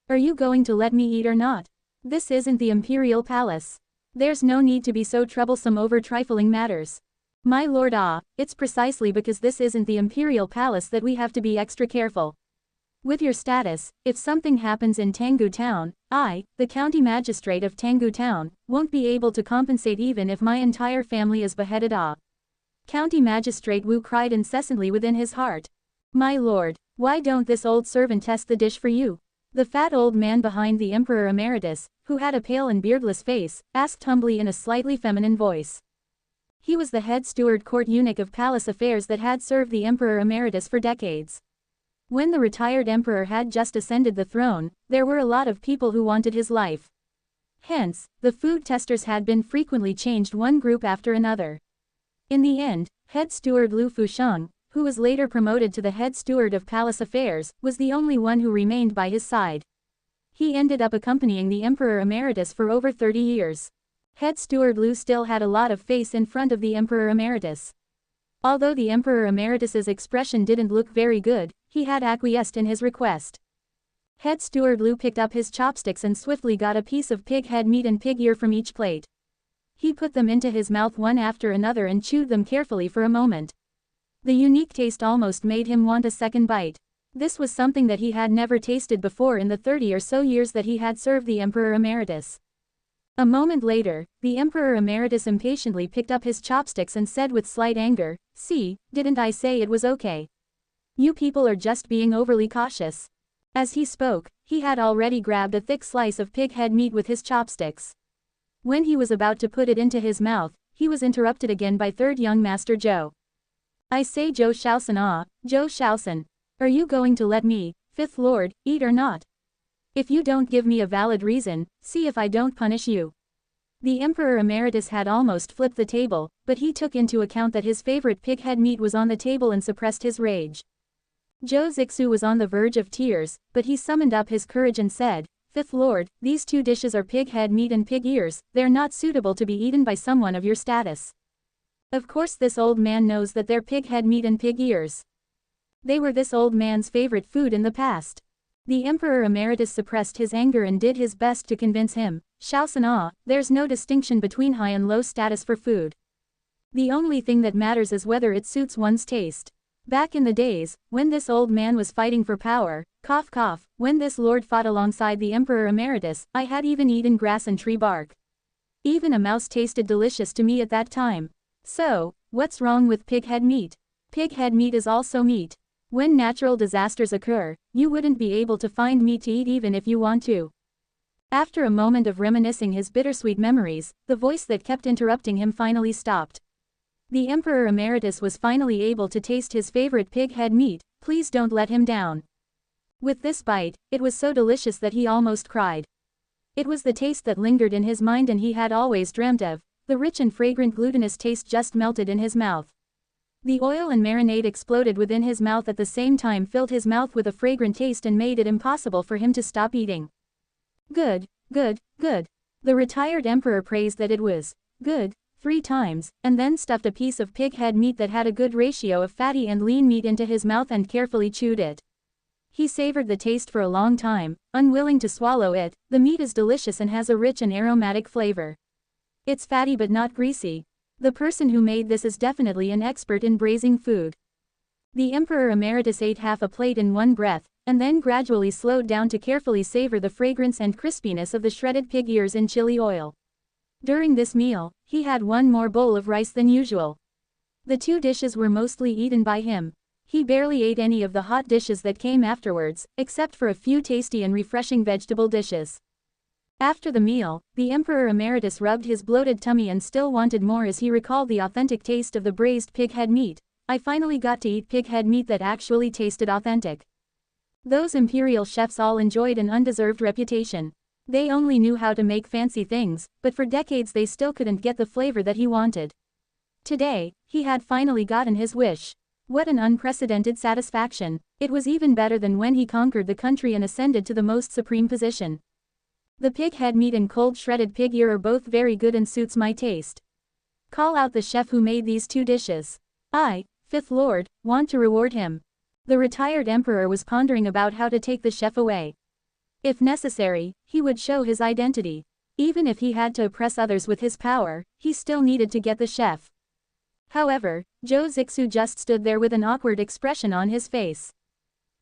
Are you going to let me eat or not? This isn't the imperial palace. There's no need to be so troublesome over trifling matters. My lord, it's precisely because this isn't the imperial palace that we have to be extra careful. With your status, if something happens in Tanggu Town, I, the county magistrate of Tanggu Town, won't be able to compensate even if my entire family is beheaded. County Magistrate Wu cried incessantly within his heart. "My lord, why don't this old servant test the dish for you?" The fat old man behind the Emperor Emeritus, who had a pale and beardless face, asked humbly in a slightly feminine voice. He was the head steward court eunuch of palace affairs that had served the Emperor Emeritus for decades. When the retired emperor had just ascended the throne, there were a lot of people who wanted his life. Hence, the food testers had been frequently changed one group after another. In the end, head steward Lu Fusheng, who was later promoted to the head steward of palace affairs, was the only one who remained by his side. He ended up accompanying the Emperor Emeritus for over 30 years. Head steward Lu still had a lot of face in front of the Emperor Emeritus. Although the Emperor Emeritus's expression didn't look very good, he had acquiesced in his request. Head steward Lu picked up his chopsticks and swiftly got a piece of pig head meat and pig ear from each plate. He put them into his mouth one after another and chewed them carefully for a moment. The unique taste almost made him want a second bite. This was something that he had never tasted before in the 30 or so years that he had served the Emperor Emeritus. A moment later, the Emperor Emeritus impatiently picked up his chopsticks and said with slight anger, "See, didn't I say it was okay? You people are just being overly cautious." As he spoke, he had already grabbed a thick slice of pig head meat with his chopsticks. When he was about to put it into his mouth, he was interrupted again by third young master Zhou. I say Zhou Shaosan Zhou Shaosan. Are you going to let me, fifth lord, eat or not? If you don't give me a valid reason, see if I don't punish you. The Emperor Emeritus had almost flipped the table, but he took into account that his favorite pig head meat was on the table and suppressed his rage. Zhou Zixu was on the verge of tears, but he summoned up his courage and said, Fifth Lord, these two dishes are pig head meat and pig ears, they're not suitable to be eaten by someone of your status. Of course this old man knows that they're pig head meat and pig ears. They were this old man's favorite food in the past. The Emperor Emeritus suppressed his anger and did his best to convince him, Shaosan, there's no distinction between high and low status for food. The only thing that matters is whether it suits one's taste. Back in the days, when this old man was fighting for power, cough cough, when this lord fought alongside the Emperor Emeritus, I had even eaten grass and tree bark. Even a mouse tasted delicious to me at that time. So, what's wrong with pig head meat? Pig head meat is also meat. When natural disasters occur, you wouldn't be able to find meat to eat even if you want to. After a moment of reminiscing his bittersweet memories, the voice that kept interrupting him finally stopped. The Emperor Emeritus was finally able to taste his favorite pig head meat, please don't let him down. With this bite, it was so delicious that he almost cried. It was the taste that lingered in his mind and he had always dreamt of, the rich and fragrant glutinous taste just melted in his mouth. The oil and marinade exploded within his mouth at the same time, filled his mouth with a fragrant taste and made it impossible for him to stop eating. Good, good, good. The retired emperor praised that it was good 3 times, and then stuffed a piece of pig head meat that had a good ratio of fatty and lean meat into his mouth and carefully chewed it. He savored the taste for a long time, unwilling to swallow it. The meat is delicious and has a rich and aromatic flavor. It's fatty but not greasy. The person who made this is definitely an expert in braising food. The Emperor Emeritus ate half a plate in one breath, and then gradually slowed down to carefully savor the fragrance and crispiness of the shredded pig ears in chili oil. During this meal, he had one more bowl of rice than usual. The 2 dishes were mostly eaten by him. He barely ate any of the hot dishes that came afterwards, except for a few tasty and refreshing vegetable dishes. After the meal, the Emperor Emeritus rubbed his bloated tummy and still wanted more as he recalled the authentic taste of the braised pig head meat. I finally got to eat pig head meat that actually tasted authentic. Those imperial chefs all enjoyed an undeserved reputation. They only knew how to make fancy things, but for decades they still couldn't get the flavor that he wanted. Today, he had finally gotten his wish. What an unprecedented satisfaction. It was even better than when he conquered the country and ascended to the most supreme position. The pig head meat and cold shredded pig ear are both very good and suits my taste. Call out the chef who made these 2 dishes. I, Fifth Lord, want to reward him. The retired emperor was pondering about how to take the chef away. If necessary, he would show his identity. Even if he had to oppress others with his power, he still needed to get the chef. However, Zhou Zixu just stood there with an awkward expression on his face.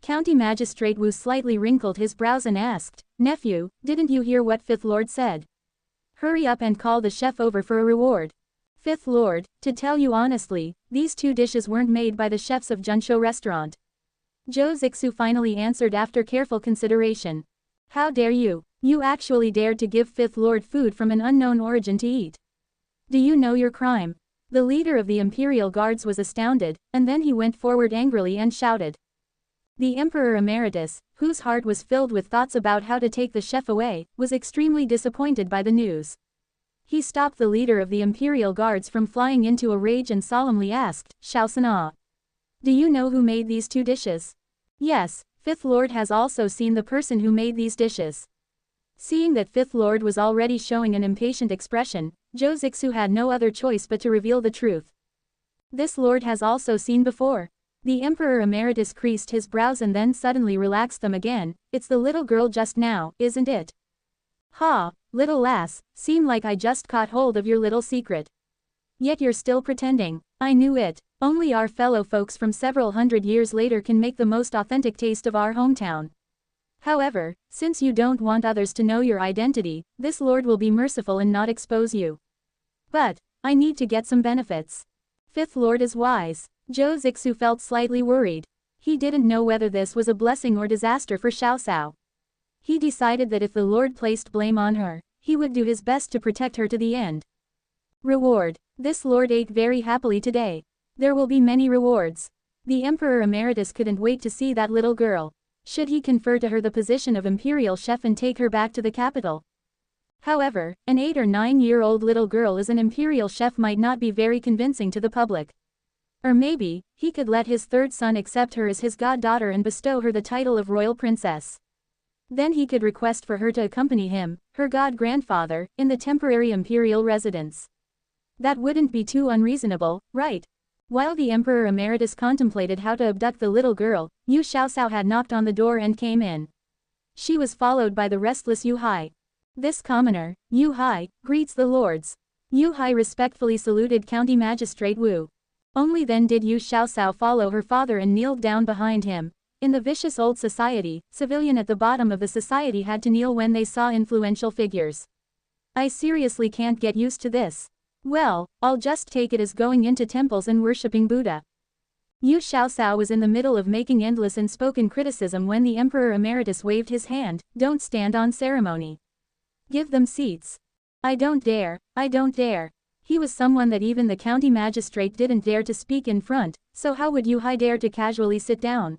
County Magistrate Wu slightly wrinkled his brows and asked, Nephew, didn't you hear what Fifth Lord said? Hurry up and call the chef over for a reward. Fifth Lord, to tell you honestly, these 2 dishes weren't made by the chefs of Junshou restaurant. Zhou Zixu finally answered after careful consideration. How dare you? You actually dared to give Fifth Lord food from an unknown origin to eat. Do you know your crime? The leader of the Imperial Guards was astounded, and then he went forward angrily and shouted. The Emperor Emeritus, whose heart was filled with thoughts about how to take the chef away, was extremely disappointed by the news. He stopped the leader of the Imperial Guards from flying into a rage and solemnly asked, Shaosan, do you know who made these 2 dishes? Yes, Fifth Lord has also seen the person who made these dishes. Seeing that Fifth Lord was already showing an impatient expression, Zhou Zixu had no other choice but to reveal the truth. This lord has also seen before. The Emperor Emeritus creased his brows and then suddenly relaxed them again. It's the little girl just now, isn't it? Ha, little lass, seem like I just caught hold of your little secret. Yet you're still pretending. I knew it. Only our fellow folks from several hundred years later can make the most authentic taste of our hometown. However, since you don't want others to know your identity, this lord will be merciful and not expose you. But, I need to get some benefits. Fifth Lord is wise. Zhou Zixu felt slightly worried. He didn't know whether this was a blessing or disaster for Xiao Cao. He decided that if the Lord placed blame on her, he he would do his best to protect her to the end. Reward. This lord ate very happily today. There will be many rewards. The Emperor Emeritus couldn't wait to see that little girl. Should he confer to her the position of imperial chef and take her back to the capital? However, an 8 or 9-year-old little girl as an imperial chef might not be very convincing to the public. Or maybe, he could let his third son accept her as his goddaughter and bestow her the title of royal princess. Then he could request for her to accompany him, her god-grandfather, in the temporary imperial residence. That wouldn't be too unreasonable, right? While the Emperor Emeritus contemplated how to abduct the little girl, Yu Xiaoxiao had knocked on the door and came in. She was followed by the restless Yu Hai. This commoner, Yu Hai, greets the lords. Yu Hai respectfully saluted County Magistrate Wu. Only then did Yu Xiaoxiao follow her father and kneeled down behind him. In the vicious old society, civilian at the bottom of the society had to kneel when they saw influential figures. I seriously can't get used to this. Well, I'll just take it as going into temples and worshipping Buddha. Yu Xiaoxiao was in the middle of making endless unspoken criticism when the Emperor Emeritus waved his hand. Don't stand on ceremony. Give them seats. I don't dare, I don't dare. He was someone that even the county magistrate didn't dare to speak in front, so how would Yu Hai dare to casually sit down?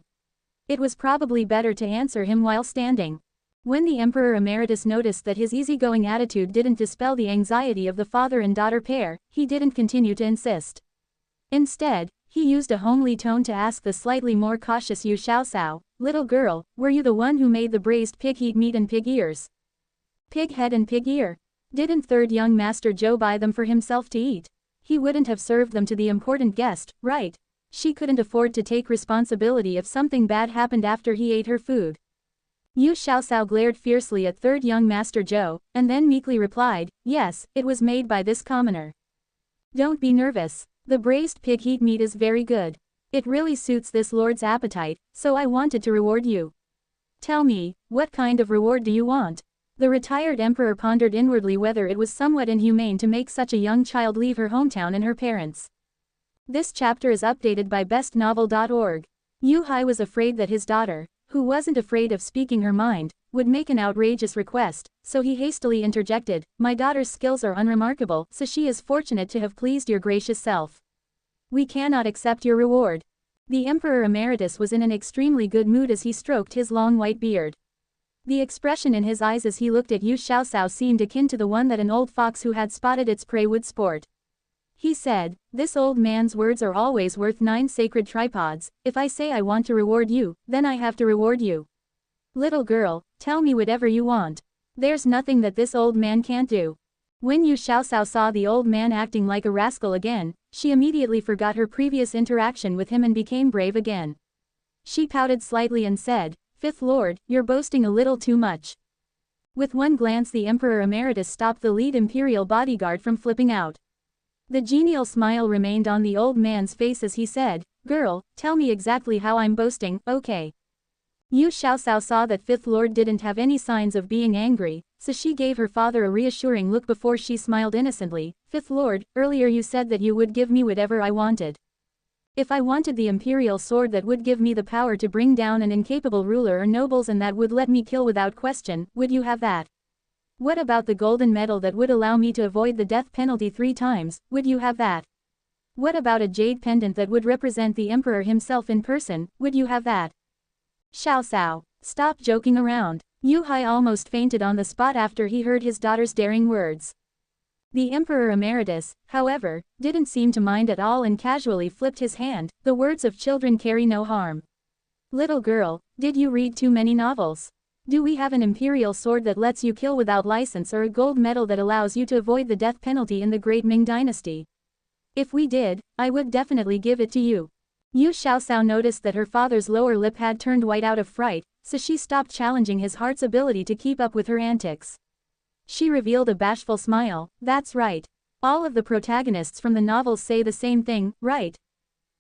It was probably better to answer him while standing. When the Emperor Emeritus noticed that his easygoing attitude didn't dispel the anxiety of the father and daughter pair, he didn't continue to insist. Instead, he used a homely tone to ask the slightly more cautious Yu Xiaoxiao, "Little girl, were you the one who made the braised pig heat meat and pig ears? Pig head and pig ear? Didn't third young Master Zhou buy them for himself to eat? He wouldn't have served them to the important guest, right? She couldn't afford to take responsibility if something bad happened after he ate her food." Yu Xiaoxiao glared fiercely at third young Master Zhou, and then meekly replied, "Yes, it was made by this commoner." Don't be nervous. The braised pig heat meat is very good. It really suits this lord's appetite, so I wanted to reward you. Tell me, what kind of reward do you want? The retired emperor pondered inwardly whether it was somewhat inhumane to make such a young child leave her hometown and her parents. This chapter is updated by bestnovel.org. Yu Hai was afraid that his daughter, who wasn't afraid of speaking her mind, would make an outrageous request, so he hastily interjected, "My daughter's skills are unremarkable, so she is fortunate to have pleased your gracious self. We cannot accept your reward." The Emperor Emeritus was in an extremely good mood as he stroked his long white beard. The expression in his eyes as he looked at Yu Xiaoxiao seemed akin to the one that an old fox who had spotted its prey would sport. He said, "This old man's words are always worth 9 sacred tripods. If I say I want to reward you, then I have to reward you. Little girl, tell me whatever you want. There's nothing that this old man can't do." When Yu Xiaoxiao saw the old man acting like a rascal again, she immediately forgot her previous interaction with him and became brave again. She pouted slightly and said, "Fifth Lord, you're boasting a little too much." With one glance the Emperor Emeritus stopped the lead imperial bodyguard from flipping out. The genial smile remained on the old man's face as he said, "Girl, tell me exactly how I'm boasting, okay?" Yu Xiaoxiao saw that Fifth Lord didn't have any signs of being angry, so she gave her father a reassuring look before she smiled innocently. "Fifth Lord, earlier you said that you would give me whatever I wanted. If I wanted the imperial sword that would give me the power to bring down an incapable ruler or nobles and that would let me kill without question, would you have that? What about the golden medal that would allow me to avoid the death penalty 3 times, would you have that? What about a jade pendant that would represent the emperor himself in person, would you have that?" Xiaoxiao, stop joking around. Yu Hai almost fainted on the spot after he heard his daughter's daring words. The Emperor Emeritus, however, didn't seem to mind at all and casually flipped his hand. "The words of children carry no harm. Little girl, did you read too many novels? Do we have an imperial sword that lets you kill without license or a gold medal that allows you to avoid the death penalty in the Great Ming Dynasty? If we did, I would definitely give it to you." Yu Xiaoxiao noticed that her father's lower lip had turned white out of fright, so she stopped challenging his heart's ability to keep up with her antics. She revealed a bashful smile, "That's right. All of the protagonists from the novels say the same thing, right?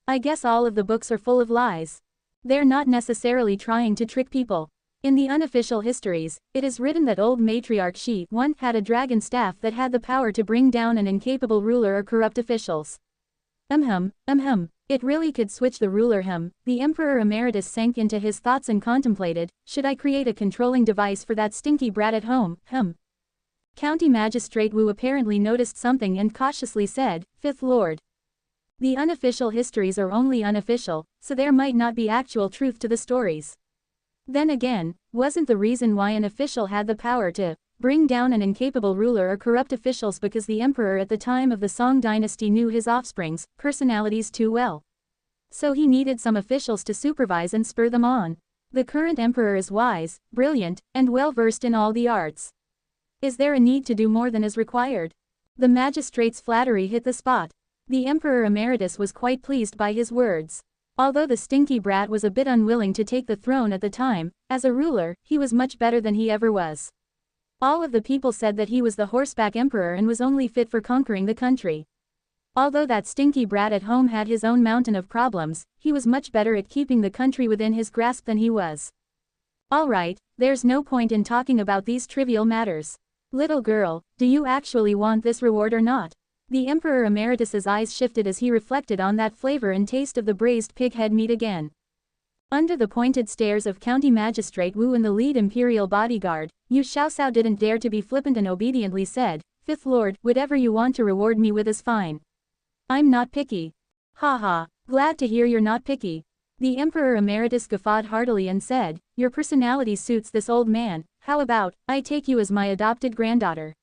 I guess all of the books are full of lies. They're not necessarily trying to trick people. In the unofficial histories, it is written that old matriarch Shi I had a dragon staff that had the power to bring down an incapable ruler or corrupt officials. It really could switch the ruler. The Emperor Emeritus sank into his thoughts and contemplated, should I create a controlling device for that stinky brat at home? County Magistrate Wu apparently noticed something and cautiously said, "Fifth Lord. The unofficial histories are only unofficial, so there might not be actual truth to the stories. Then again, wasn't the reason why an official had the power to bring down an incapable ruler or corrupt officials because the emperor at the time of the Song dynasty knew his offspring's personalities too well? So he needed some officials to supervise and spur them on. The current emperor is wise, brilliant, and well-versed in all the arts. Is there a need to do more than is required?" The magistrate's flattery hit the spot. The emperor emeritus was quite pleased by his words. Although the stinky brat was a bit unwilling to take the throne at the time, as a ruler, he was much better than he ever was. All of the people said that he was the horseback emperor and was only fit for conquering the country. Although that stinky brat at home had his own mountain of problems, he was much better at keeping the country within his grasp than he was. Alright, there's no point in talking about these trivial matters. Little girl, do you actually want this reward or not? The Emperor Emeritus's eyes shifted as he reflected on that flavor and taste of the braised pig head meat again. Under the pointed stares of County Magistrate Wu and the lead Imperial bodyguard, Yu Xiaoxiao didn't dare to be flippant and obediently said, "Fifth Lord, whatever you want to reward me with is fine. I'm not picky." "Ha, glad to hear you're not picky." The Emperor Emeritus guffawed heartily and said, "Your personality suits this old man, how about, I take you as my adopted granddaughter?"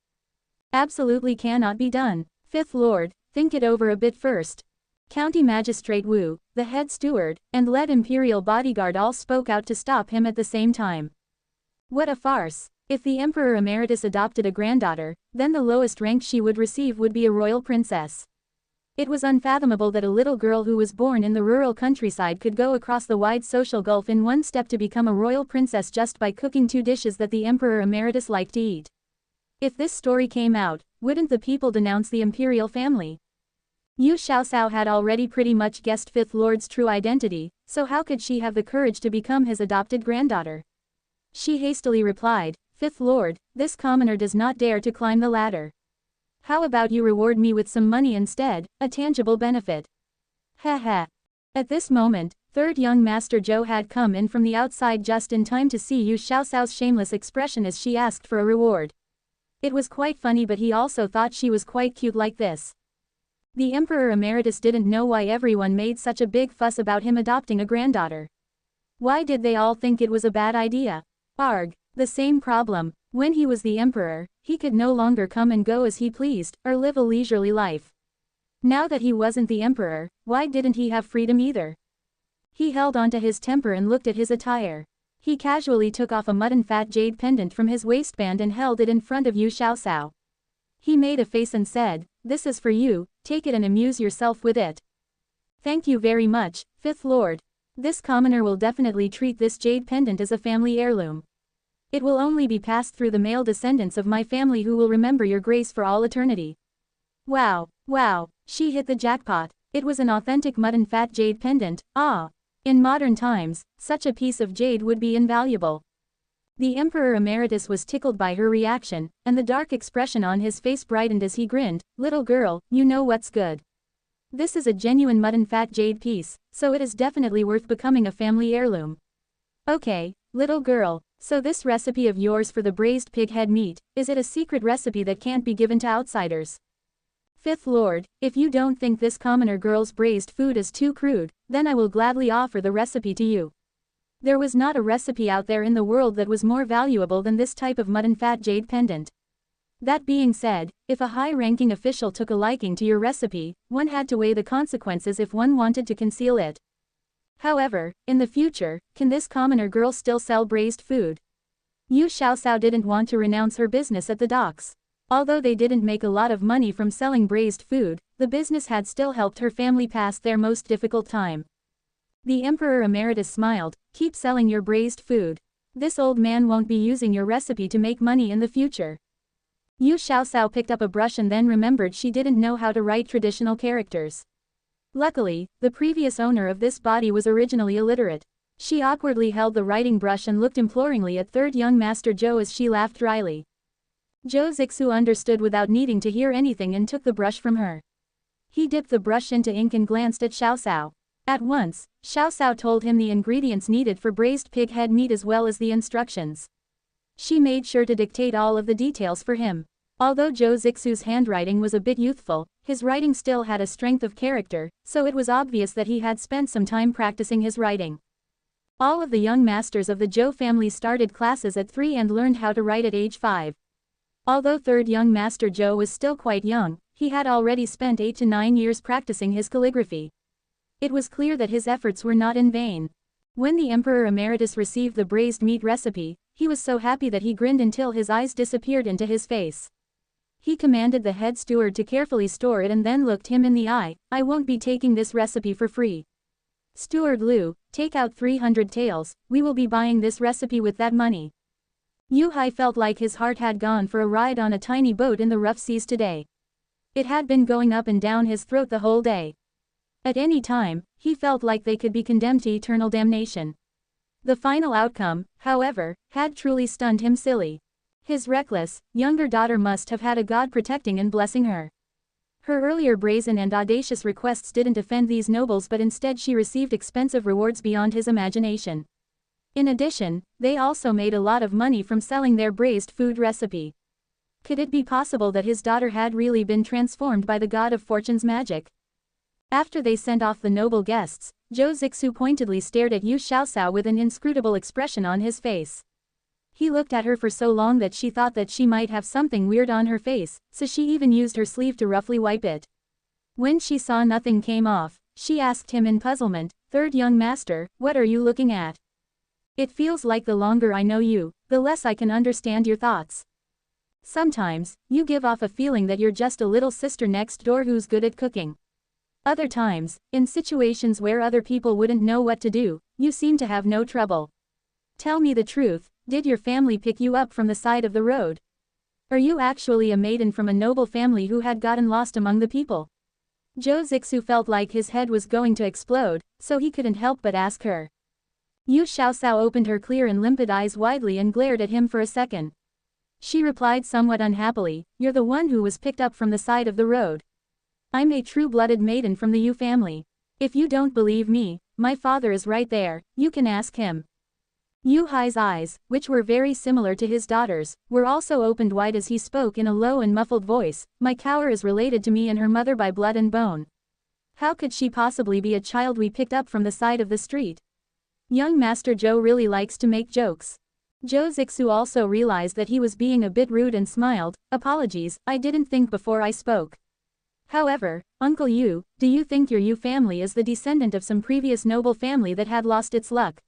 "Absolutely cannot be done. Fifth Lord, think it over a bit first." County Magistrate Wu, the head steward, and lead Imperial bodyguard all spoke out to stop him at the same time. What a farce. If the Emperor Emeritus adopted a granddaughter, then the lowest rank she would receive would be a royal princess. It was unfathomable that a little girl who was born in the rural countryside could go across the wide social gulf in one step to become a royal princess just by cooking 2 dishes that the Emperor Emeritus liked to eat. If this story came out, wouldn't the people denounce the imperial family? Yu Xiaoxiao had already pretty much guessed Fifth Lord's true identity, so how could she have the courage to become his adopted granddaughter? She hastily replied, "Fifth Lord, this commoner does not dare to climb the ladder. How about you reward me with some money instead, a tangible benefit?" Heh. At this moment, third young Master Zhou had come in from the outside just in time to see Yu Xiaoxiao's shameless expression as she asked for a reward. It was quite funny, but he also thought she was quite cute like this. The Emperor Emeritus didn't know why everyone made such a big fuss about him adopting a granddaughter. Why did they all think it was a bad idea? Arg, the same problem. When he was the emperor, he could no longer come and go as he pleased, or live a leisurely life. Now that he wasn't the emperor, why didn't he have freedom either? He held onto his temper and looked at his attire. He casually took off a mutton-fat jade pendant from his waistband and held it in front of Yu Xiaoxiao. He made a face and said, "This is for you, take it and amuse yourself with it." "Thank you very much, Fifth Lord. This commoner will definitely treat this jade pendant as a family heirloom. It will only be passed through the male descendants of my family who will remember your grace for all eternity." Wow, she hit the jackpot. It was an authentic mutton-fat jade pendant, In modern times, such a piece of jade would be invaluable. The Emperor Emeritus was tickled by her reaction, and the dark expression on his face brightened as he grinned. "Little girl, you know what's good. This is a genuine mutton-fat jade piece, so it is definitely worth becoming a family heirloom. Okay, little girl, so this recipe of yours for the braised pig head meat, is it a secret recipe that can't be given to outsiders?" "Fifth Lord, if you don't think this commoner girl's braised food is too crude, then I will gladly offer the recipe to you. There was not a recipe out there in the world that was more valuable than this type of mutton-fat jade pendant. That being said, if a high-ranking official took a liking to your recipe, one had to weigh the consequences if one wanted to conceal it. However, in the future, can this commoner girl still sell braised food?" Yu Xiaoxiao didn't want to renounce her business at the docks. Although they didn't make a lot of money from selling braised food, the business had still helped her family pass their most difficult time. The Emperor Emeritus smiled, "Keep selling your braised food. This old man won't be using your recipe to make money in the future." Yu Xiaoxiao picked up a brush and then remembered she didn't know how to write traditional characters. Luckily, the previous owner of this body was originally illiterate. She awkwardly held the writing brush and looked imploringly at third young Master Zhou as she laughed dryly. Zhou Zixu understood without needing to hear anything and took the brush from her. He dipped the brush into ink and glanced at Xiaoxiao. At once, Xiaoxiao told him the ingredients needed for braised pig head meat as well as the instructions. She made sure to dictate all of the details for him. Although Zhou Zixu's handwriting was a bit youthful, his writing still had a strength of character, so it was obvious that he had spent some time practicing his writing. All of the young masters of the Zhou family started classes at 3 and learned how to write at age 5. Although third young master Zhou was still quite young, he had already spent 8 to 9 years practicing his calligraphy. It was clear that his efforts were not in vain. When the Emperor Emeritus received the braised meat recipe, he was so happy that he grinned until his eyes disappeared into his face. He commanded the head steward to carefully store it and then looked him in the eye. "I won't be taking this recipe for free. Steward Liu, take out 300 taels, we will be buying this recipe with that money." Yu Hai felt like his heart had gone for a ride on a tiny boat in the rough seas today. It had been going up and down his throat the whole day. At any time, he felt like they could be condemned to eternal damnation. The final outcome, however, had truly stunned him silly. His reckless, younger daughter must have had a god protecting and blessing her. Her earlier brazen and audacious requests didn't offend these nobles, but instead she received expensive rewards beyond his imagination. In addition, they also made a lot of money from selling their braised food recipe. Could it be possible that his daughter had really been transformed by the god of fortune's magic? After they sent off the noble guests, Zhou Zixu pointedly stared at Yu Xiaoxiao with an inscrutable expression on his face. He looked at her for so long that she thought that she might have something weird on her face, so she even used her sleeve to roughly wipe it. When she saw nothing came off, she asked him in puzzlement, "Third young master, what are you looking at? It feels like the longer I know you, the less I can understand your thoughts. Sometimes, you give off a feeling that you're just a little sister next door who's good at cooking. Other times, in situations where other people wouldn't know what to do, you seem to have no trouble. Tell me the truth, did your family pick you up from the side of the road? Are you actually a maiden from a noble family who had gotten lost among the people?" Zhou Zixu felt like his head was going to explode, so he couldn't help but ask her. Yu Xiaoxiao opened her clear and limpid eyes widely and glared at him for a second. She replied somewhat unhappily, "You're the one who was picked up from the side of the road. I'm a true-blooded maiden from the Yu family. If you don't believe me, my father is right there, you can ask him." Yu Hai's eyes, which were very similar to his daughter's, were also opened wide as he spoke in a low and muffled voice. "My cower is related to me and her mother by blood and bone. How could she possibly be a child we picked up from the side of the street?" Young Master Zhou really likes to make jokes. Zhou Zixu also realized that he was being a bit rude and smiled. "Apologies, I didn't think before I spoke. However, Uncle Yu, do you think your Yu family is the descendant of some previous noble family that had lost its luck?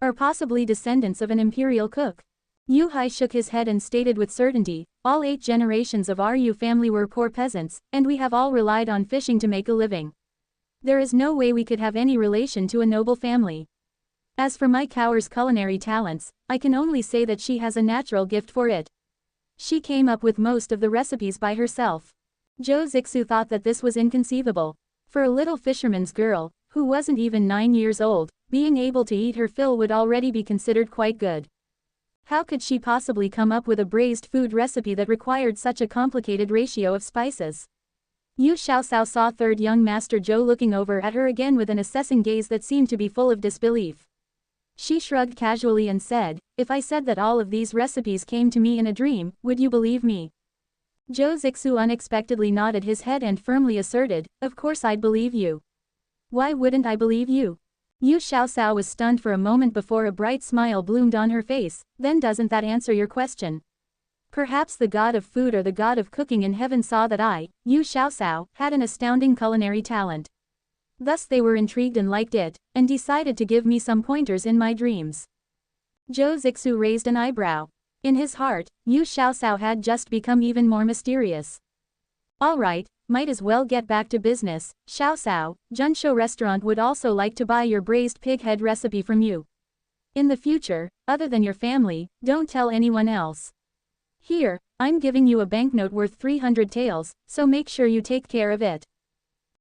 Or possibly descendants of an imperial cook?" Yu Hai shook his head and stated with certainty, "All 8 generations of our Yu family were poor peasants, and we have all relied on fishing to make a living. There is no way we could have any relation to a noble family. As for my cower's culinary talents, I can only say that she has a natural gift for it. She came up with most of the recipes by herself." Zhou Zixu thought that this was inconceivable. For a little fisherman's girl, who wasn't even 9 years old, being able to eat her fill would already be considered quite good. How could she possibly come up with a braised food recipe that required such a complicated ratio of spices? Yu Xiaoxiao saw third young master Zhou looking over at her again with an assessing gaze that seemed to be full of disbelief. She shrugged casually and said, "If I said that all of these recipes came to me in a dream, would you believe me?" Zhou Zixu unexpectedly nodded his head and firmly asserted, "Of course I'd believe you. Why wouldn't I believe you?" Yu Xiaoxiao was stunned for a moment before a bright smile bloomed on her face. "Then doesn't that answer your question? Perhaps the god of food or the god of cooking in heaven saw that I, Yu Xiaoxiao, had an astounding culinary talent. Thus they were intrigued and liked it, and decided to give me some pointers in my dreams." Zhou Zixu raised an eyebrow. In his heart, Yu Xiaoxiao had just become even more mysterious. "All right, might as well get back to business. Xiaoxiao, Junshou restaurant would also like to buy your braised pig head recipe from you. In the future, other than your family, don't tell anyone else. Here, I'm giving you a banknote worth 300 taels, so make sure you take care of it.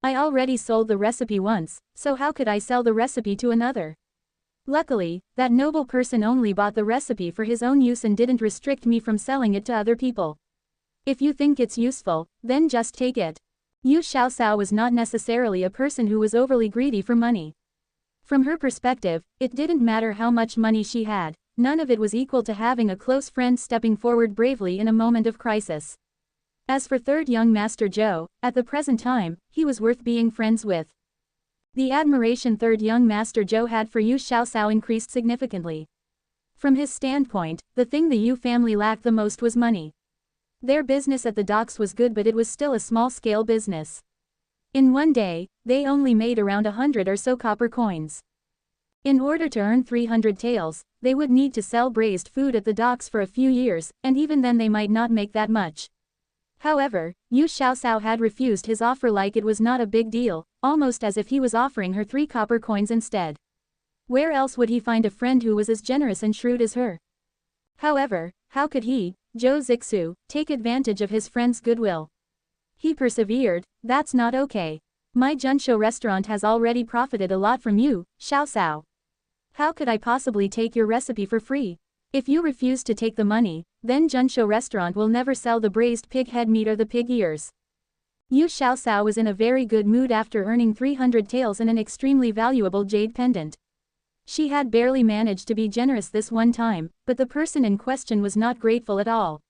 I already sold the recipe once, so how could I sell the recipe to another? Luckily, that noble person only bought the recipe for his own use and didn't restrict me from selling it to other people. If you think it's useful, then just take it." Yu Xiaoxiao was not necessarily a person who was overly greedy for money. From her perspective, it didn't matter how much money she had, none of it was equal to having a close friend stepping forward bravely in a moment of crisis. As for third young Master Zhou, at the present time, he was worth being friends with. The admiration third young Master Zhou had for Yu Xiaoxiao increased significantly. From his standpoint, the thing the Yu family lacked the most was money. Their business at the docks was good, but it was still a small-scale business. In one day, they only made around 100 or so copper coins. In order to earn 300 taels, they would need to sell braised food at the docks for a few years, and even then they might not make that much. However, Yu Xiaoxiao had refused his offer like it was not a big deal, almost as if he was offering her 3 copper coins instead. Where else would he find a friend who was as generous and shrewd as her? However, how could he, Zhou Zixu, take advantage of his friend's goodwill? He persevered. That's not okay. My Junsho restaurant has already profited a lot from you, Xiaoxiao. How could I possibly take your recipe for free? If you refuse to take the money, then Junsho restaurant will never sell the braised pig head meat or the pig ears. Yu Xiaoxiao was in a very good mood after earning 300 taels and an extremely valuable jade pendant. She had barely managed to be generous this one time, but the person in question was not grateful at all.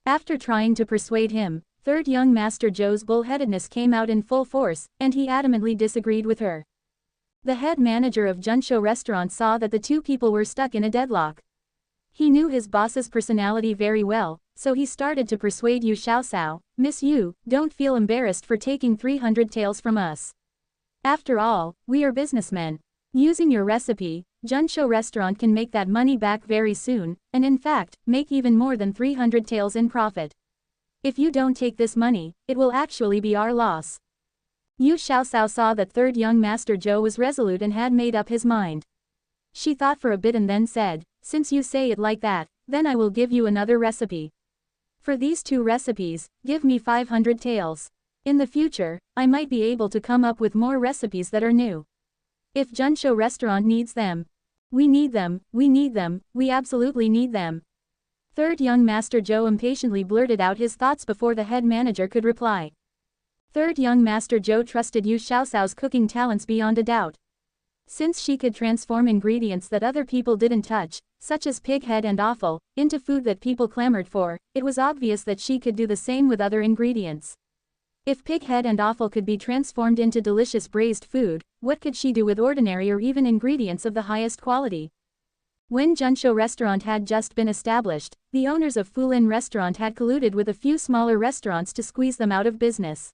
After trying to persuade him, third young Master Zhou's bullheadedness came out in full force, and he adamantly disagreed with her. The head manager of Junsho restaurant saw that the two people were stuck in a deadlock. He knew his boss's personality very well, so he started to persuade Yu Xiaoxiao, Miss Yu, don't feel embarrassed for taking 300 taels from us. After all, we are businessmen. Using your recipe, Junsho restaurant can make that money back very soon, and in fact, make even more than 300 taels in profit. If you don't take this money, it will actually be our loss. Yu Xiaoxiao saw that third young Master Zhou was resolute and had made up his mind. She thought for a bit and then said, since you say it like that, then I will give you another recipe. For these 2 recipes, give me 500 taels. In the future, I might be able to come up with more recipes that are new. If Junsho restaurant needs them. We need them, we absolutely need them. Third young Master Zhou impatiently blurted out his thoughts before the head manager could reply. Third young Master Zhou trusted Yu Xiaoxiao's cooking talents beyond a doubt. Since she could transform ingredients that other people didn't touch, such as pig head and offal, into food that people clamored for, it was obvious that she could do the same with other ingredients. If pig head and offal could be transformed into delicious braised food, what could she do with ordinary or even ingredients of the highest quality? When Junsho restaurant had just been established, the owners of Fulin restaurant had colluded with a few smaller restaurants to squeeze them out of business.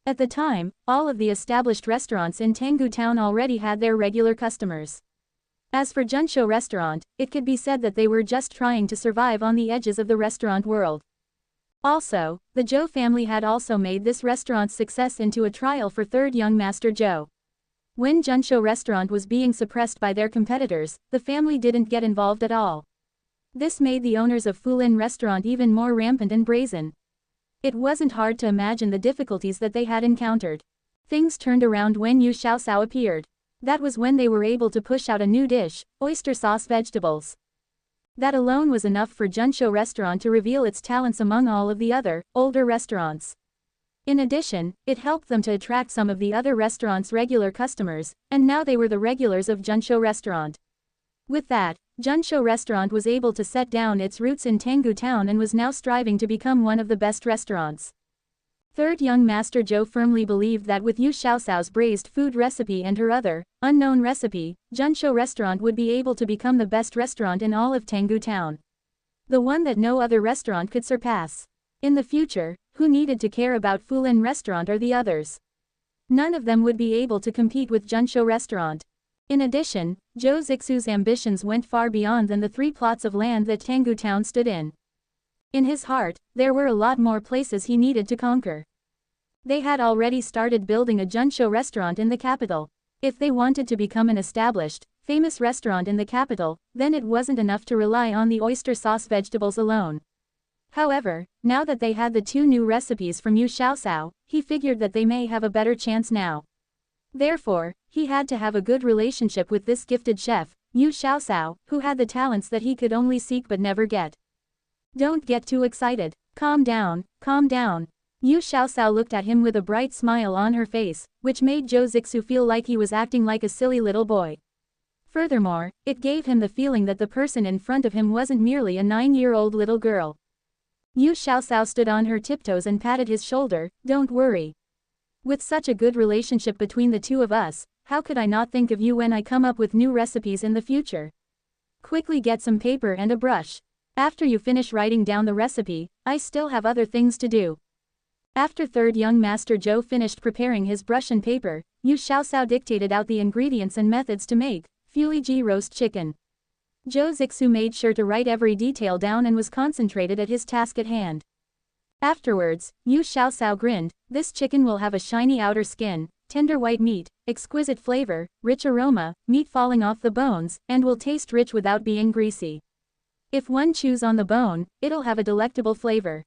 At the time, all of the established restaurants in Tanggu town already had their regular customers. As for Junsho restaurant, it could be said that they were just trying to survive on the edges of the restaurant world. Also, the Zhou family had also made this restaurant's success into a trial for third young Master Zhou. When Junsho restaurant was being suppressed by their competitors, the family didn't get involved at all. This made the owners of Fulin restaurant even more rampant and brazen. It wasn't hard to imagine the difficulties that they had encountered. Things turned around when Yu Xiaoxiao appeared. That was when they were able to push out a new dish, oyster sauce vegetables. That alone was enough for Junsho restaurant to reveal its talents among all of the other, older restaurants. In addition, it helped them to attract some of the other restaurants' regular customers, and now they were the regulars of Junsho restaurant. With that, Junsho restaurant was able to set down its roots in Tanggu town and was now striving to become one of the best restaurants. Third young Master Zhou firmly believed that with Yu Xiaoxiao's braised food recipe and her other, unknown recipe, Junsho restaurant would be able to become the best restaurant in all of Tanggu town. The one that no other restaurant could surpass. In the future, who needed to care about Fulin restaurant or the others? None of them would be able to compete with Junsho restaurant. In addition, Zhou Zixu's ambitions went far beyond than the 3 plots of land that Tanggu town stood in. In his heart, there were a lot more places he needed to conquer. They had already started building a Junsho restaurant in the capital. If they wanted to become an established, famous restaurant in the capital, then it wasn't enough to rely on the oyster sauce vegetables alone. However, now that they had the 2 new recipes from Yu Xiaoxiao, he figured that they may have a better chance now. Therefore, he had to have a good relationship with this gifted chef, Yu Xiaoxiao, who had the talents that he could only seek but never get. Don't get too excited. Calm down, calm down. Yu Xiaoxiao looked at him with a bright smile on her face, which made Zhou Zixu feel like he was acting like a silly little boy. Furthermore, it gave him the feeling that the person in front of him wasn't merely a 9-year-old little girl. Yu Xiaoxiao stood on her tiptoes and patted his shoulder. Don't worry. With such a good relationship between the two of us, how could I not think of you when I come up with new recipes in the future? Quickly get some paper and a brush. After you finish writing down the recipe, I still have other things to do. After third young master Zhou finished preparing his brush and paper, Yu Xiaoxiao dictated out the ingredients and methods to make filial roast chicken. Zhou Zixu made sure to write every detail down and was concentrated at his task at hand. Afterwards, Yu Xiaoxiao grinned. This chicken will have a shiny outer skin, tender white meat, exquisite flavor, rich aroma, meat falling off the bones, and will taste rich without being greasy. If one chews on the bone, it'll have a delectable flavor.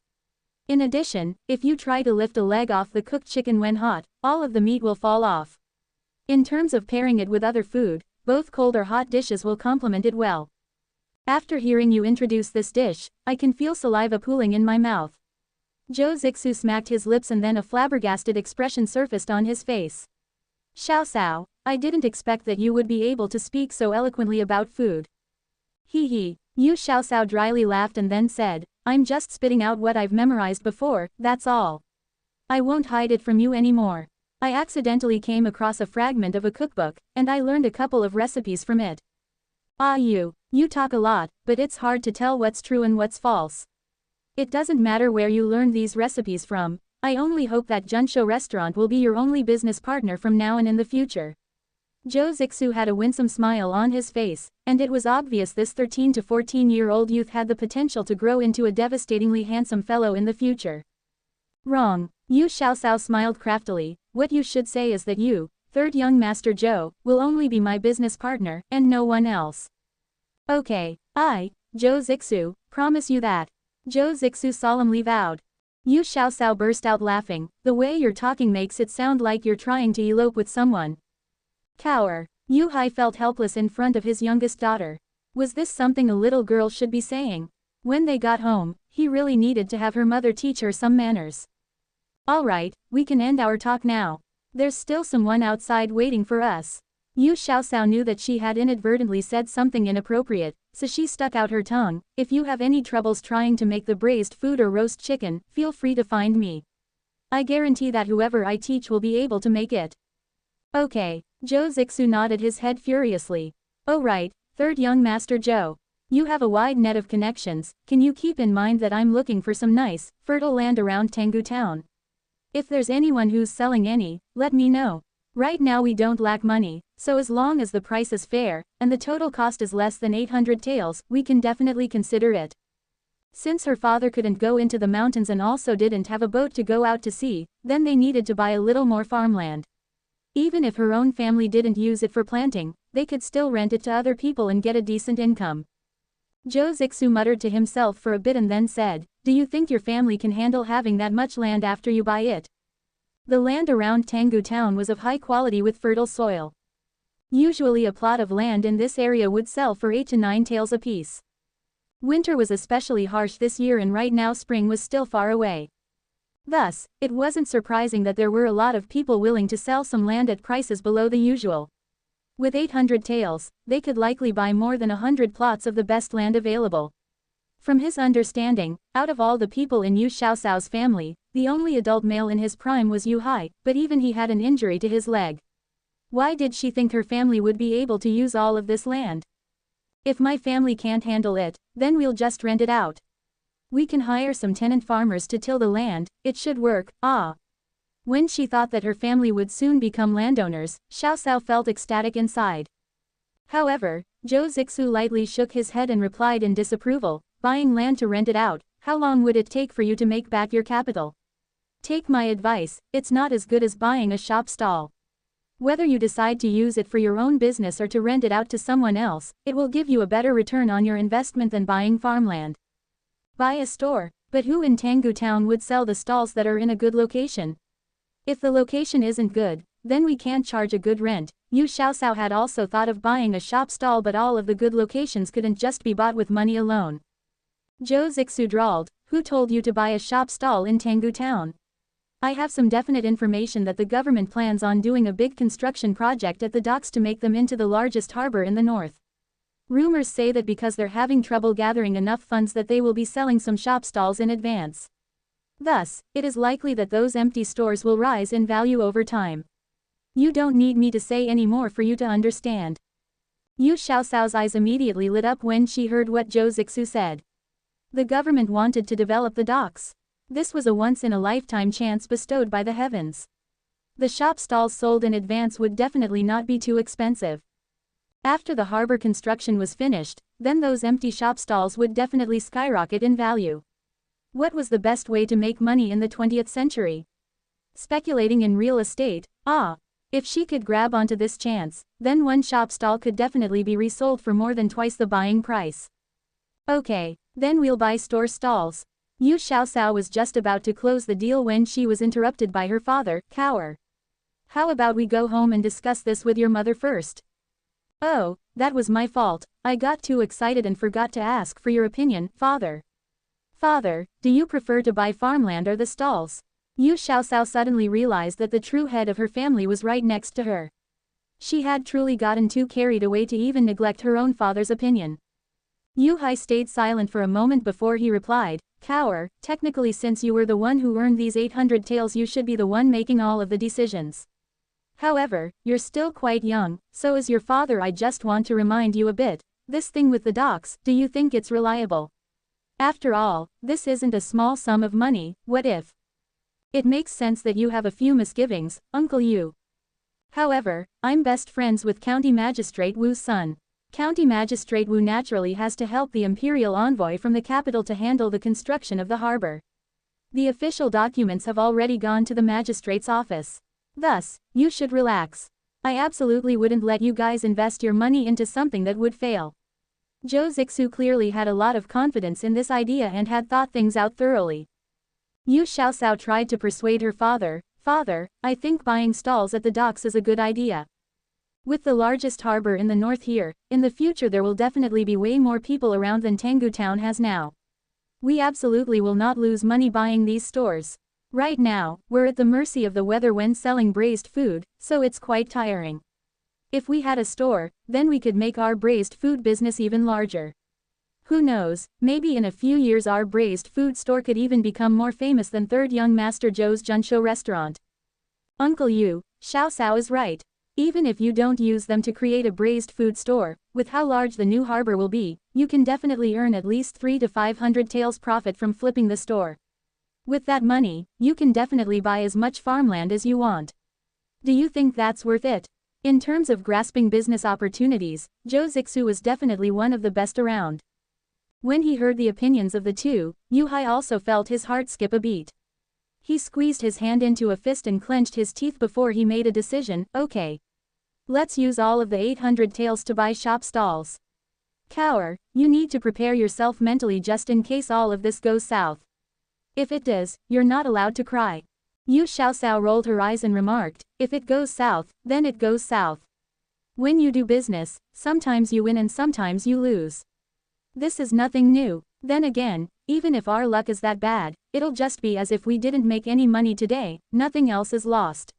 In addition, if you try to lift a leg off the cooked chicken when hot, all of the meat will fall off. In terms of pairing it with other food, both cold or hot dishes will complement it well. After hearing you introduce this dish, I can feel saliva pooling in my mouth. Zhou Zixu smacked his lips and then a flabbergasted expression surfaced on his face. Xiaoxiao, I didn't expect that you would be able to speak so eloquently about food. Hee hee, Yu Xiaoxiao dryly laughed and then said, I'm just spitting out what I've memorized before, that's all. I won't hide it from you anymore. I accidentally came across a fragment of a cookbook, and I learned a couple of recipes from it. Ah you talk a lot, but it's hard to tell what's true and what's false. It doesn't matter where you learned these recipes from, I only hope that Junshou restaurant will be your only business partner from now and in the future. Zhou Zixu had a winsome smile on his face, and it was obvious this 13 to 14-year-old youth had the potential to grow into a devastatingly handsome fellow in the future. Wrong. Yu Xiaoxiao smiled craftily. What you should say is that you, third young master Zhou, will only be my business partner, and no one else. Okay, I, Zhou Zixu, promise you that. Zhou Zixu solemnly vowed. Yu Xiaoxiao burst out laughing. The way you're talking makes it sound like you're trying to elope with someone. Cower. Yu Hai felt helpless in front of his youngest daughter. Was this something a little girl should be saying? When they got home, he really needed to have her mother teach her some manners. Alright, we can end our talk now. There's still someone outside waiting for us. Yu Xiaoxiao knew that she had inadvertently said something inappropriate, so she stuck out her tongue. If you have any troubles trying to make the braised food or roast chicken, feel free to find me. I guarantee that whoever I teach will be able to make it. Okay. Zhou Zixu nodded his head furiously. Oh right, third young master Zhou. You have a wide net of connections, can you keep in mind that I'm looking for some nice, fertile land around Tenggu town? If there's anyone who's selling any, let me know. Right now we don't lack money, so as long as the price is fair, and the total cost is less than 800 taels, we can definitely consider it. Since her father couldn't go into the mountains and also didn't have a boat to go out to sea, then they needed to buy a little more farmland. Even if her own family didn't use it for planting, they could still rent it to other people and get a decent income. Zhou Zixu muttered to himself for a bit and then said, do you think your family can handle having that much land after you buy it? The land around Tenggu town was of high quality with fertile soil. Usually a plot of land in this area would sell for 8 to 9 taels apiece. Winter was especially harsh this year and right now spring was still far away. Thus, it wasn't surprising that there were a lot of people willing to sell some land at prices below the usual. With 800 taels, they could likely buy more than 100 plots of the best land available. From his understanding, out of all the people in Yu Xiaoxiao's family, the only adult male in his prime was Yu Hai, but even he had an injury to his leg. Why did she think her family would be able to use all of this land? If my family can't handle it, then we'll just rent it out. We can hire some tenant farmers to till the land, it should work, ah. When she thought that her family would soon become landowners, Xiaoxiao felt ecstatic inside. However, Zhou Zixu lightly shook his head and replied in disapproval, buying land to rent it out, how long would it take for you to make back your capital? Take my advice, it's not as good as buying a shop stall. Whether you decide to use it for your own business or to rent it out to someone else, it will give you a better return on your investment than buying farmland. Buy a store, but who in Tenggu town would sell the stalls that are in a good location? If the location isn't good, then we can't charge a good rent. Yu Xiaoxiao had also thought of buying a shop stall, but all of the good locations couldn't just be bought with money alone. Zhou Zixu drawled, who told you to buy a shop stall in Tenggu town? I have some definite information that the government plans on doing a big construction project at the docks to make them into the largest harbor in the north. Rumors say that because they're having trouble gathering enough funds that they will be selling some shop stalls in advance. Thus, it is likely that those empty stores will rise in value over time. You don't need me to say any more for you to understand. Yu Xiaoxiao's eyes immediately lit up when she heard what Zhou Zixu said. The government wanted to develop the docks. This was a once-in-a-lifetime chance bestowed by the heavens. The shop stalls sold in advance would definitely not be too expensive. After the harbor construction was finished, then those empty shop stalls would definitely skyrocket in value. What was the best way to make money in the 20th century? Speculating in real estate. If she could grab onto this chance, then one shop stall could definitely be resold for more than twice the buying price. Okay, then we'll buy store stalls. Yu Xiaoxiao was just about to close the deal when she was interrupted by her father, Cower. How about we go home and discuss this with your mother first? Oh, that was my fault, I got too excited and forgot to ask for your opinion, father. Father, do you prefer to buy farmland or the stalls? Yu Xiaoxiao suddenly realized that the true head of her family was right next to her. She had truly gotten too carried away to even neglect her own father's opinion. Yu Hai stayed silent for a moment before he replied, Cower, technically since you were the one who earned these 800 taels you should be the one making all of the decisions. However, you're still quite young, so as your father I just want to remind you a bit, this thing with the docks, do you think it's reliable? After all, this isn't a small sum of money, what if? It makes sense that you have a few misgivings, Uncle Yu. However, I'm best friends with County Magistrate Wu's son. County Magistrate Wu naturally has to help the imperial envoy from the capital to handle the construction of the harbor. The official documents have already gone to the magistrate's office. Thus, you should relax. I absolutely wouldn't let you guys invest your money into something that would fail. Zhou Zixu clearly had a lot of confidence in this idea and had thought things out thoroughly. Yu Xiaoxiao tried to persuade her father, Father, I think buying stalls at the docks is a good idea. With the largest harbor in the north here, in the future there will definitely be way more people around than Tanggu town has now. We absolutely will not lose money buying these stores. Right now, we're at the mercy of the weather when selling braised food, so it's quite tiring. If we had a store, then we could make our braised food business even larger. Who knows, maybe in a few years our braised food store could even become more famous than Third Young Master Zhou's Junsho restaurant. Uncle Yu, Xiaoxiao is right. Even if you don't use them to create a braised food store, with how large the new harbor will be, you can definitely earn at least 300 to 500 taels profit from flipping the store. With that money, you can definitely buy as much farmland as you want. Do you think that's worth it? In terms of grasping business opportunities, Zhou Zixu was definitely one of the best around. When he heard the opinions of the two, Yu Hai also felt his heart skip a beat. He squeezed his hand into a fist and clenched his teeth before he made a decision, okay. Let's use all of the 800 taels to buy shop stalls. Cower, you need to prepare yourself mentally just in case all of this goes south. If it does, you're not allowed to cry. Yu Xiaoxiao rolled her eyes and remarked, if it goes south, then it goes south. When you do business, sometimes you win and sometimes you lose. This is nothing new. Then again, even if our luck is that bad, it'll just be as if we didn't make any money today, nothing else is lost.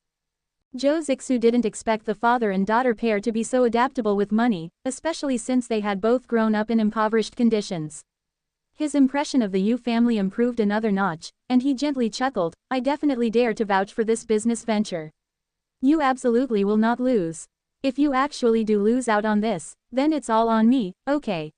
Zhou Zixu didn't expect the father and daughter pair to be so adaptable with money, especially since they had both grown up in impoverished conditions. His impression of the Yu family improved another notch, and he gently chuckled, I definitely dare to vouch for this business venture. You absolutely will not lose. If you actually do lose out on this, then it's all on me, okay?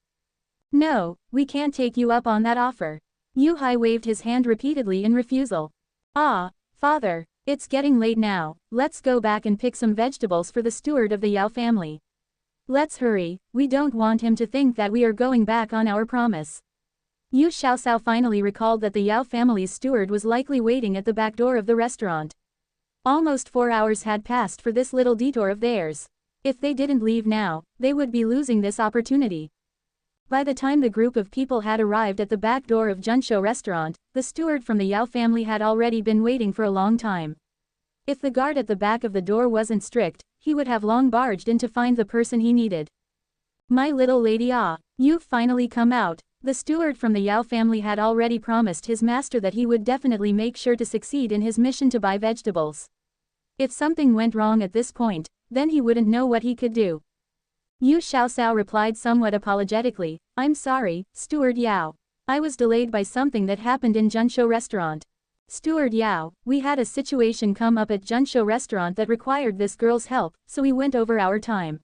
No, we can't take you up on that offer. Yu Hai waved his hand repeatedly in refusal. Father, it's getting late now, let's go back and pick some vegetables for the steward of the Yao family. Let's hurry, we don't want him to think that we are going back on our promise. Yu Xiaoxiao finally recalled that the Yao family's steward was likely waiting at the back door of the restaurant. Almost 4 hours had passed for this little detour of theirs. If they didn't leave now, they would be losing this opportunity. By the time the group of people had arrived at the back door of Junsho restaurant, the steward from the Yao family had already been waiting for a long time. If the guard at the back of the door wasn't strict, he would have long barged in to find the person he needed. My little lady, you've finally come out. The steward from the Yao family had already promised his master that he would definitely make sure to succeed in his mission to buy vegetables. If something went wrong at this point, then he wouldn't know what he could do. Yu Xiaoxiao replied somewhat apologetically, I'm sorry, Steward Yao. I was delayed by something that happened in Junshou restaurant. Steward Yao, we had a situation come up at Junshou restaurant that required this girl's help, so we went over our time.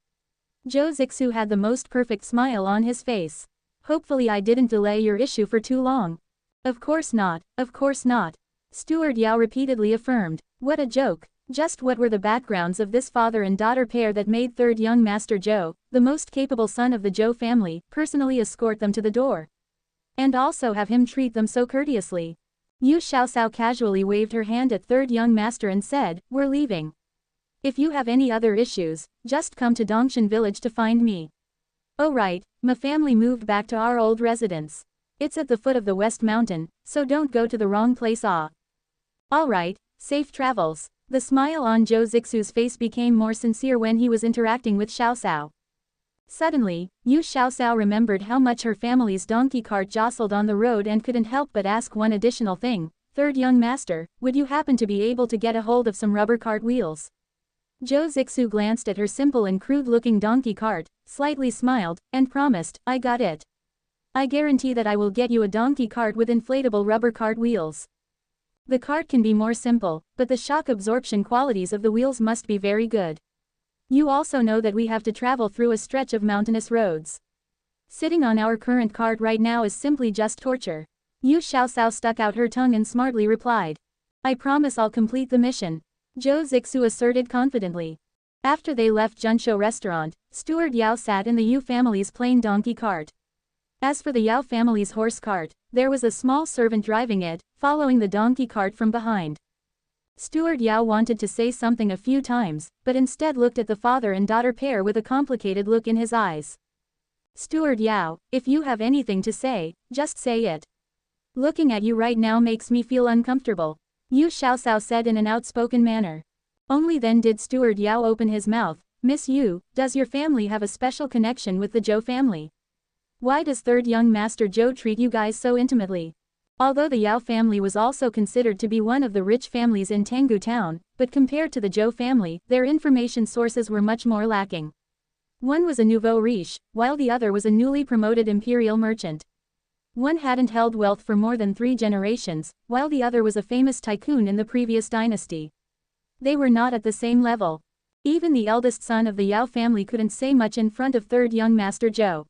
Zhou Zixu had the most perfect smile on his face. Hopefully I didn't delay your issue for too long. Of course not, of course not. Steward Yao repeatedly affirmed. What a joke. Just what were the backgrounds of this father and daughter pair that made third young master Zhou, the most capable son of the Zhou family, personally escort them to the door? And also have him treat them so courteously. Yu Xiaoxiao casually waved her hand at third young master and said, we're leaving. If you have any other issues, just come to Dongshan village to find me. Oh right, my family moved back to our old residence. It's at the foot of the West Mountain, so don't go to the wrong place. Alright, safe travels. The smile on Zhou Zixu's face became more sincere when he was interacting with Xiaoxiao. Suddenly, Yu Xiaoxiao remembered how much her family's donkey cart jostled on the road and couldn't help but ask one additional thing. Third young master, would you happen to be able to get a hold of some rubber cart wheels? Zhou Zixu glanced at her simple and crude-looking donkey cart, slightly smiled, and promised, I got it. I guarantee that I will get you a donkey cart with inflatable rubber cart wheels. The cart can be more simple, but the shock absorption qualities of the wheels must be very good. You also know that we have to travel through a stretch of mountainous roads. Sitting on our current cart right now is simply just torture. Yu Xiaoxiao stuck out her tongue and smartly replied. I promise I'll complete the mission. Zhou Zixu asserted confidently. After they left Junshou restaurant, Steward Yao sat in the Yu family's plain donkey cart. As for the Yao family's horse cart, there was a small servant driving it, following the donkey cart from behind. Steward Yao wanted to say something a few times, but instead looked at the father and daughter pair with a complicated look in his eyes. Steward Yao, if you have anything to say, just say it. Looking at you right now makes me feel uncomfortable, Yu Xiaoxiao said in an outspoken manner. Only then did Steward Yao open his mouth. Miss Yu, does your family have a special connection with the Zhou family? Why does third young master Zhou treat you guys so intimately? Although the Yao family was also considered to be one of the rich families in Tanggu town, but compared to the Zhou family, their information sources were much more lacking. One was a nouveau riche, while the other was a newly promoted imperial merchant. One hadn't held wealth for more than 3 generations, while the other was a famous tycoon in the previous dynasty. They were not at the same level. Even the eldest son of the Yao family couldn't say much in front of third young master Zhou.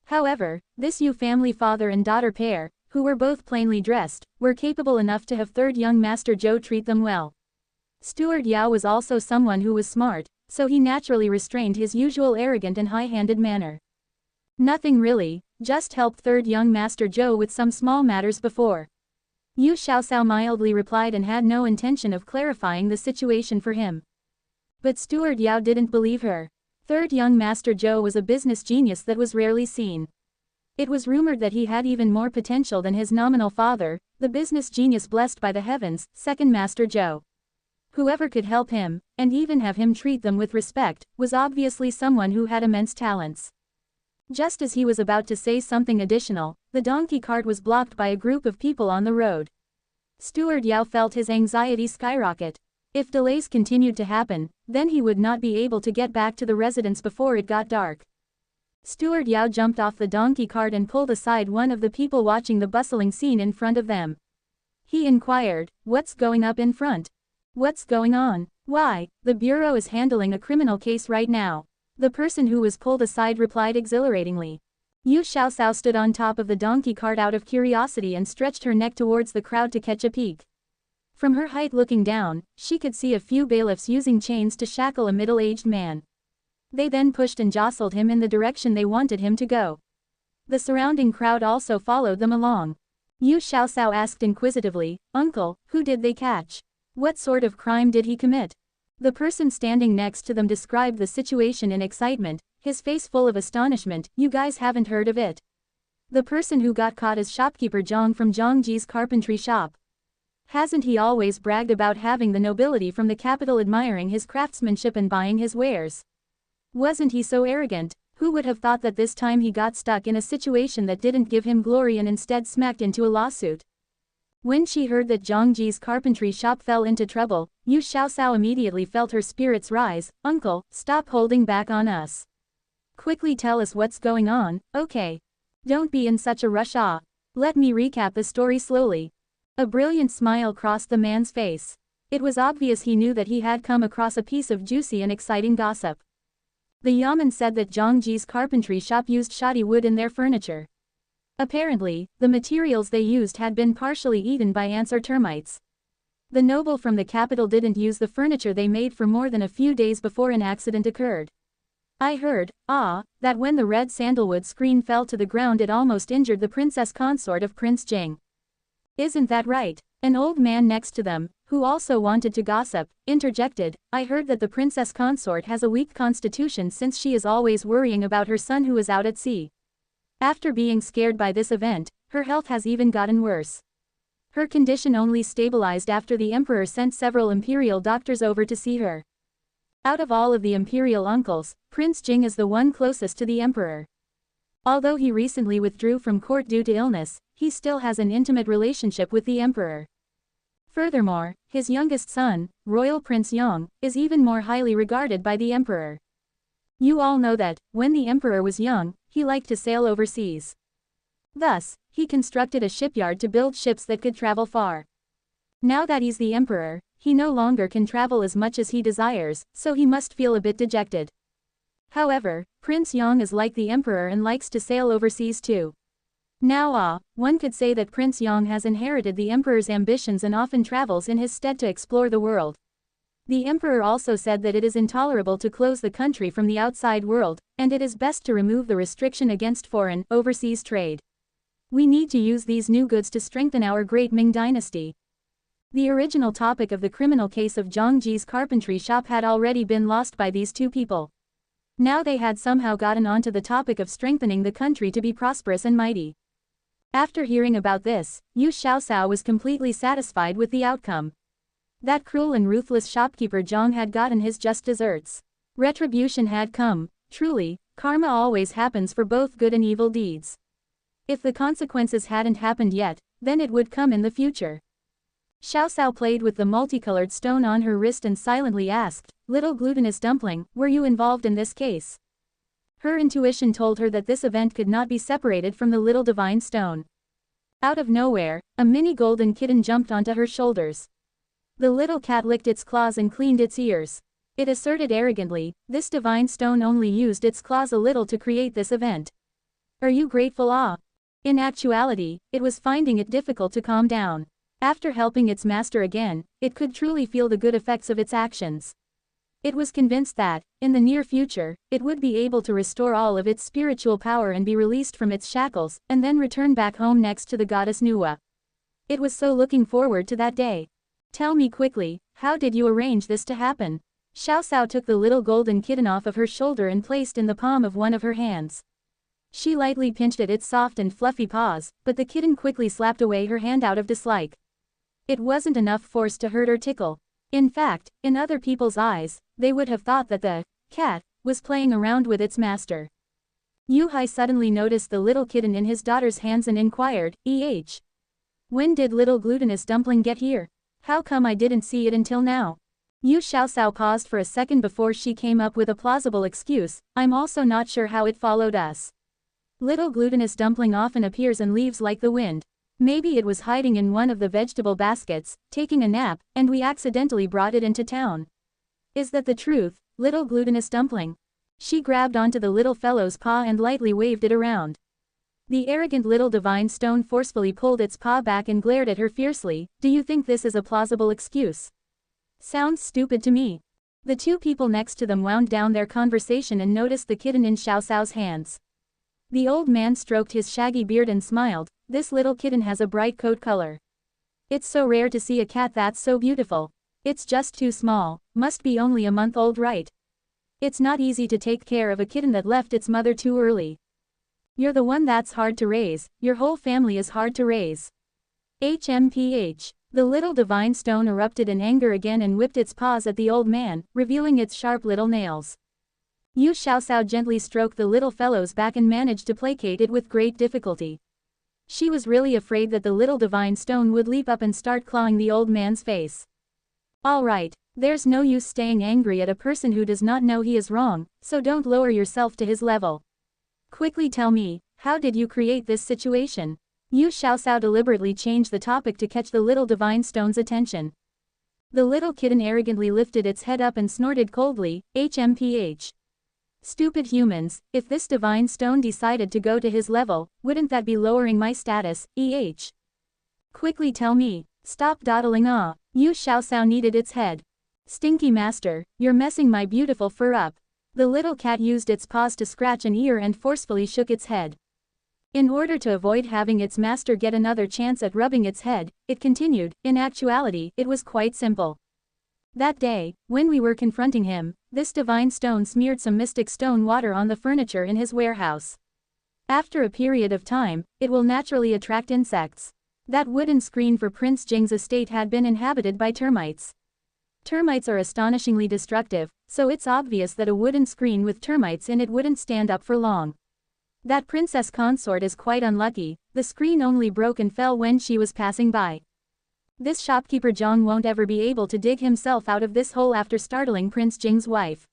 However, this Yu family father and daughter pair, who were both plainly dressed, were capable enough to have third young master Zhou treat them well. Steward Yao was also someone who was smart, so he naturally restrained his usual arrogant and high-handed manner. Nothing really, just helped third young master Zhou with some small matters before. Yu Xiaoxiao mildly replied and had no intention of clarifying the situation for him. But Steward Yao didn't believe her. Third young master Zhou was a business genius that was rarely seen. It was rumored that he had even more potential than his nominal father, the business genius blessed by the heavens, second master Zhou. Whoever could help him, and even have him treat them with respect, was obviously someone who had immense talents. Just as he was about to say something additional, the donkey cart was blocked by a group of people on the road. Steward Yao felt his anxiety skyrocket. If delays continued to happen, then he would not be able to get back to the residence before it got dark. Steward Yao jumped off the donkey cart and pulled aside one of the people watching the bustling scene in front of them. He inquired, what's going up in front? What's going on? Why, the bureau is handling a criminal case right now. The person who was pulled aside replied exhilaratingly. Yu Xiaoxiao stood on top of the donkey cart out of curiosity and stretched her neck towards the crowd to catch a peek. From her height looking down, she could see a few bailiffs using chains to shackle a middle-aged man. They then pushed and jostled him in the direction they wanted him to go. The surrounding crowd also followed them along. Yu Xiaoxiao asked inquisitively, Uncle, who did they catch? What sort of crime did he commit? The person standing next to them described the situation in excitement, his face full of astonishment. You guys haven't heard of it? The person who got caught is shopkeeper Zhang from Zhangji's carpentry shop. Hasn't he always bragged about having the nobility from the capital admiring his craftsmanship and buying his wares? Wasn't he so arrogant? Who would have thought that this time he got stuck in a situation that didn't give him glory and instead smacked into a lawsuit? When she heard that Zhangji's carpentry shop fell into trouble, Yu Xiaoxiao immediately felt her spirits rise. Uncle, stop holding back on us. Quickly tell us what's going on, okay? Don't be in such a rush. Let me recap the story slowly. A brilliant smile crossed the man's face. It was obvious he knew that he had come across a piece of juicy and exciting gossip. The Yaman said that Zhangji's carpentry shop used shoddy wood in their furniture. Apparently, the materials they used had been partially eaten by ants or termites. The noble from the capital didn't use the furniture they made for more than a few days before an accident occurred. I heard, that when the red sandalwood screen fell to the ground it almost injured the princess consort of Prince Jing. Isn't that right? An old man next to them, who also wanted to gossip, interjected, I heard that the princess consort has a weak constitution since she is always worrying about her son who is out at sea. After being scared by this event, her health has even gotten worse. Her condition only stabilized after the emperor sent several imperial doctors over to see her. Out of all of the imperial uncles, Prince Jing is the one closest to the emperor. Although he recently withdrew from court due to illness, he still has an intimate relationship with the emperor. Furthermore, his youngest son, Royal Prince Yong, is even more highly regarded by the emperor. You all know that, when the emperor was young, he liked to sail overseas. Thus, he constructed a shipyard to build ships that could travel far. Now that he's the emperor, he no longer can travel as much as he desires, so he must feel a bit dejected. However, Prince Yong is like the emperor and likes to sail overseas too. Now one could say that Prince Yong has inherited the emperor's ambitions and often travels in his stead to explore the world. The emperor also said that it is intolerable to close the country from the outside world, and it is best to remove the restriction against foreign, overseas trade. We need to use these new goods to strengthen our great Ming dynasty. The original topic of the criminal case of Zhangji's carpentry shop had already been lost by these two people. Now they had somehow gotten onto the topic of strengthening the country to be prosperous and mighty. After hearing about this, Yu Xiaoxiao was completely satisfied with the outcome. That cruel and ruthless shopkeeper Zhang had gotten his just desserts. Retribution had come. Truly, karma always happens for both good and evil deeds. If the consequences hadn't happened yet, then it would come in the future. Xiaoxiao played with the multicolored stone on her wrist and silently asked, Little glutinous dumpling, were you involved in this case? Her intuition told her that this event could not be separated from the little divine stone. Out of nowhere, a mini golden kitten jumped onto her shoulders. The little cat licked its claws and cleaned its ears. It asserted arrogantly, this divine stone only used its claws a little to create this event. Are you grateful? In actuality, it was finding it difficult to calm down. After helping its master again, it could truly feel the good effects of its actions. It was convinced that, in the near future, it would be able to restore all of its spiritual power and be released from its shackles, and then return back home next to the goddess Nuwa. It was so looking forward to that day. Tell me quickly, how did you arrange this to happen? Xiaoxiao took the little golden kitten off of her shoulder and placed in the palm of one of her hands. She lightly pinched at its soft and fluffy paws, but the kitten quickly slapped away her hand out of dislike. It wasn't enough force to hurt or tickle. In fact, in other people's eyes, they would have thought that the cat was playing around with its master. Yu Hai suddenly noticed the little kitten in his daughter's hands and inquired, When did little glutinous dumpling get here? How come I didn't see it until now? Yu Xiaoxiao paused for a second before she came up with a plausible excuse, I'm also not sure how it followed us. Little glutinous dumpling often appears and leaves like the wind. Maybe it was hiding in one of the vegetable baskets, taking a nap, and we accidentally brought it into town. Is that the truth, little glutinous dumpling? She grabbed onto the little fellow's paw and lightly waved it around. The arrogant little divine stone forcefully pulled its paw back and glared at her fiercely. Do you think this is a plausible excuse? Sounds stupid to me. The two people next to them wound down their conversation and noticed the kitten in Xiaoxiao's hands. The old man stroked his shaggy beard and smiled. This little kitten has a bright coat color. It's so rare to see a cat that's so beautiful. It's just too small, must be only a month old, right? It's not easy to take care of a kitten that left its mother too early. You're the one that's hard to raise, your whole family is hard to raise. HMPH. The little divine stone erupted in anger again and whipped its paws at the old man, revealing its sharp little nails. Yu Xiaoxiao gently stroked the little fellow's back and managed to placate it with great difficulty. She was really afraid that the little divine stone would leap up and start clawing the old man's face. Alright, there's no use staying angry at a person who does not know he is wrong, so don't lower yourself to his level. Quickly tell me, how did you create this situation? Yu Xiaoxiao deliberately changed the topic to catch the little divine stone's attention. The little kitten arrogantly lifted its head up and snorted coldly, HMPH. Stupid humans, if this divine stone decided to go to his level, wouldn't that be lowering my status, EH? Quickly tell me, stop dawdling Yu Xiaoxiao kneaded its head. Stinky master, you're messing my beautiful fur up. The little cat used its paws to scratch an ear and forcefully shook its head. In order to avoid having its master get another chance at rubbing its head, it continued, in actuality, it was quite simple. That day, when we were confronting him, this divine stone smeared some mystic stone water on the furniture in his warehouse. After a period of time, it will naturally attract insects. That wooden screen for Prince Jing's estate had been inhabited by termites. Termites are astonishingly destructive, so it's obvious that a wooden screen with termites in it wouldn't stand up for long. That princess consort is quite unlucky, the screen only broke and fell when she was passing by. This shopkeeper Zhang won't ever be able to dig himself out of this hole after startling Prince Jing's wife.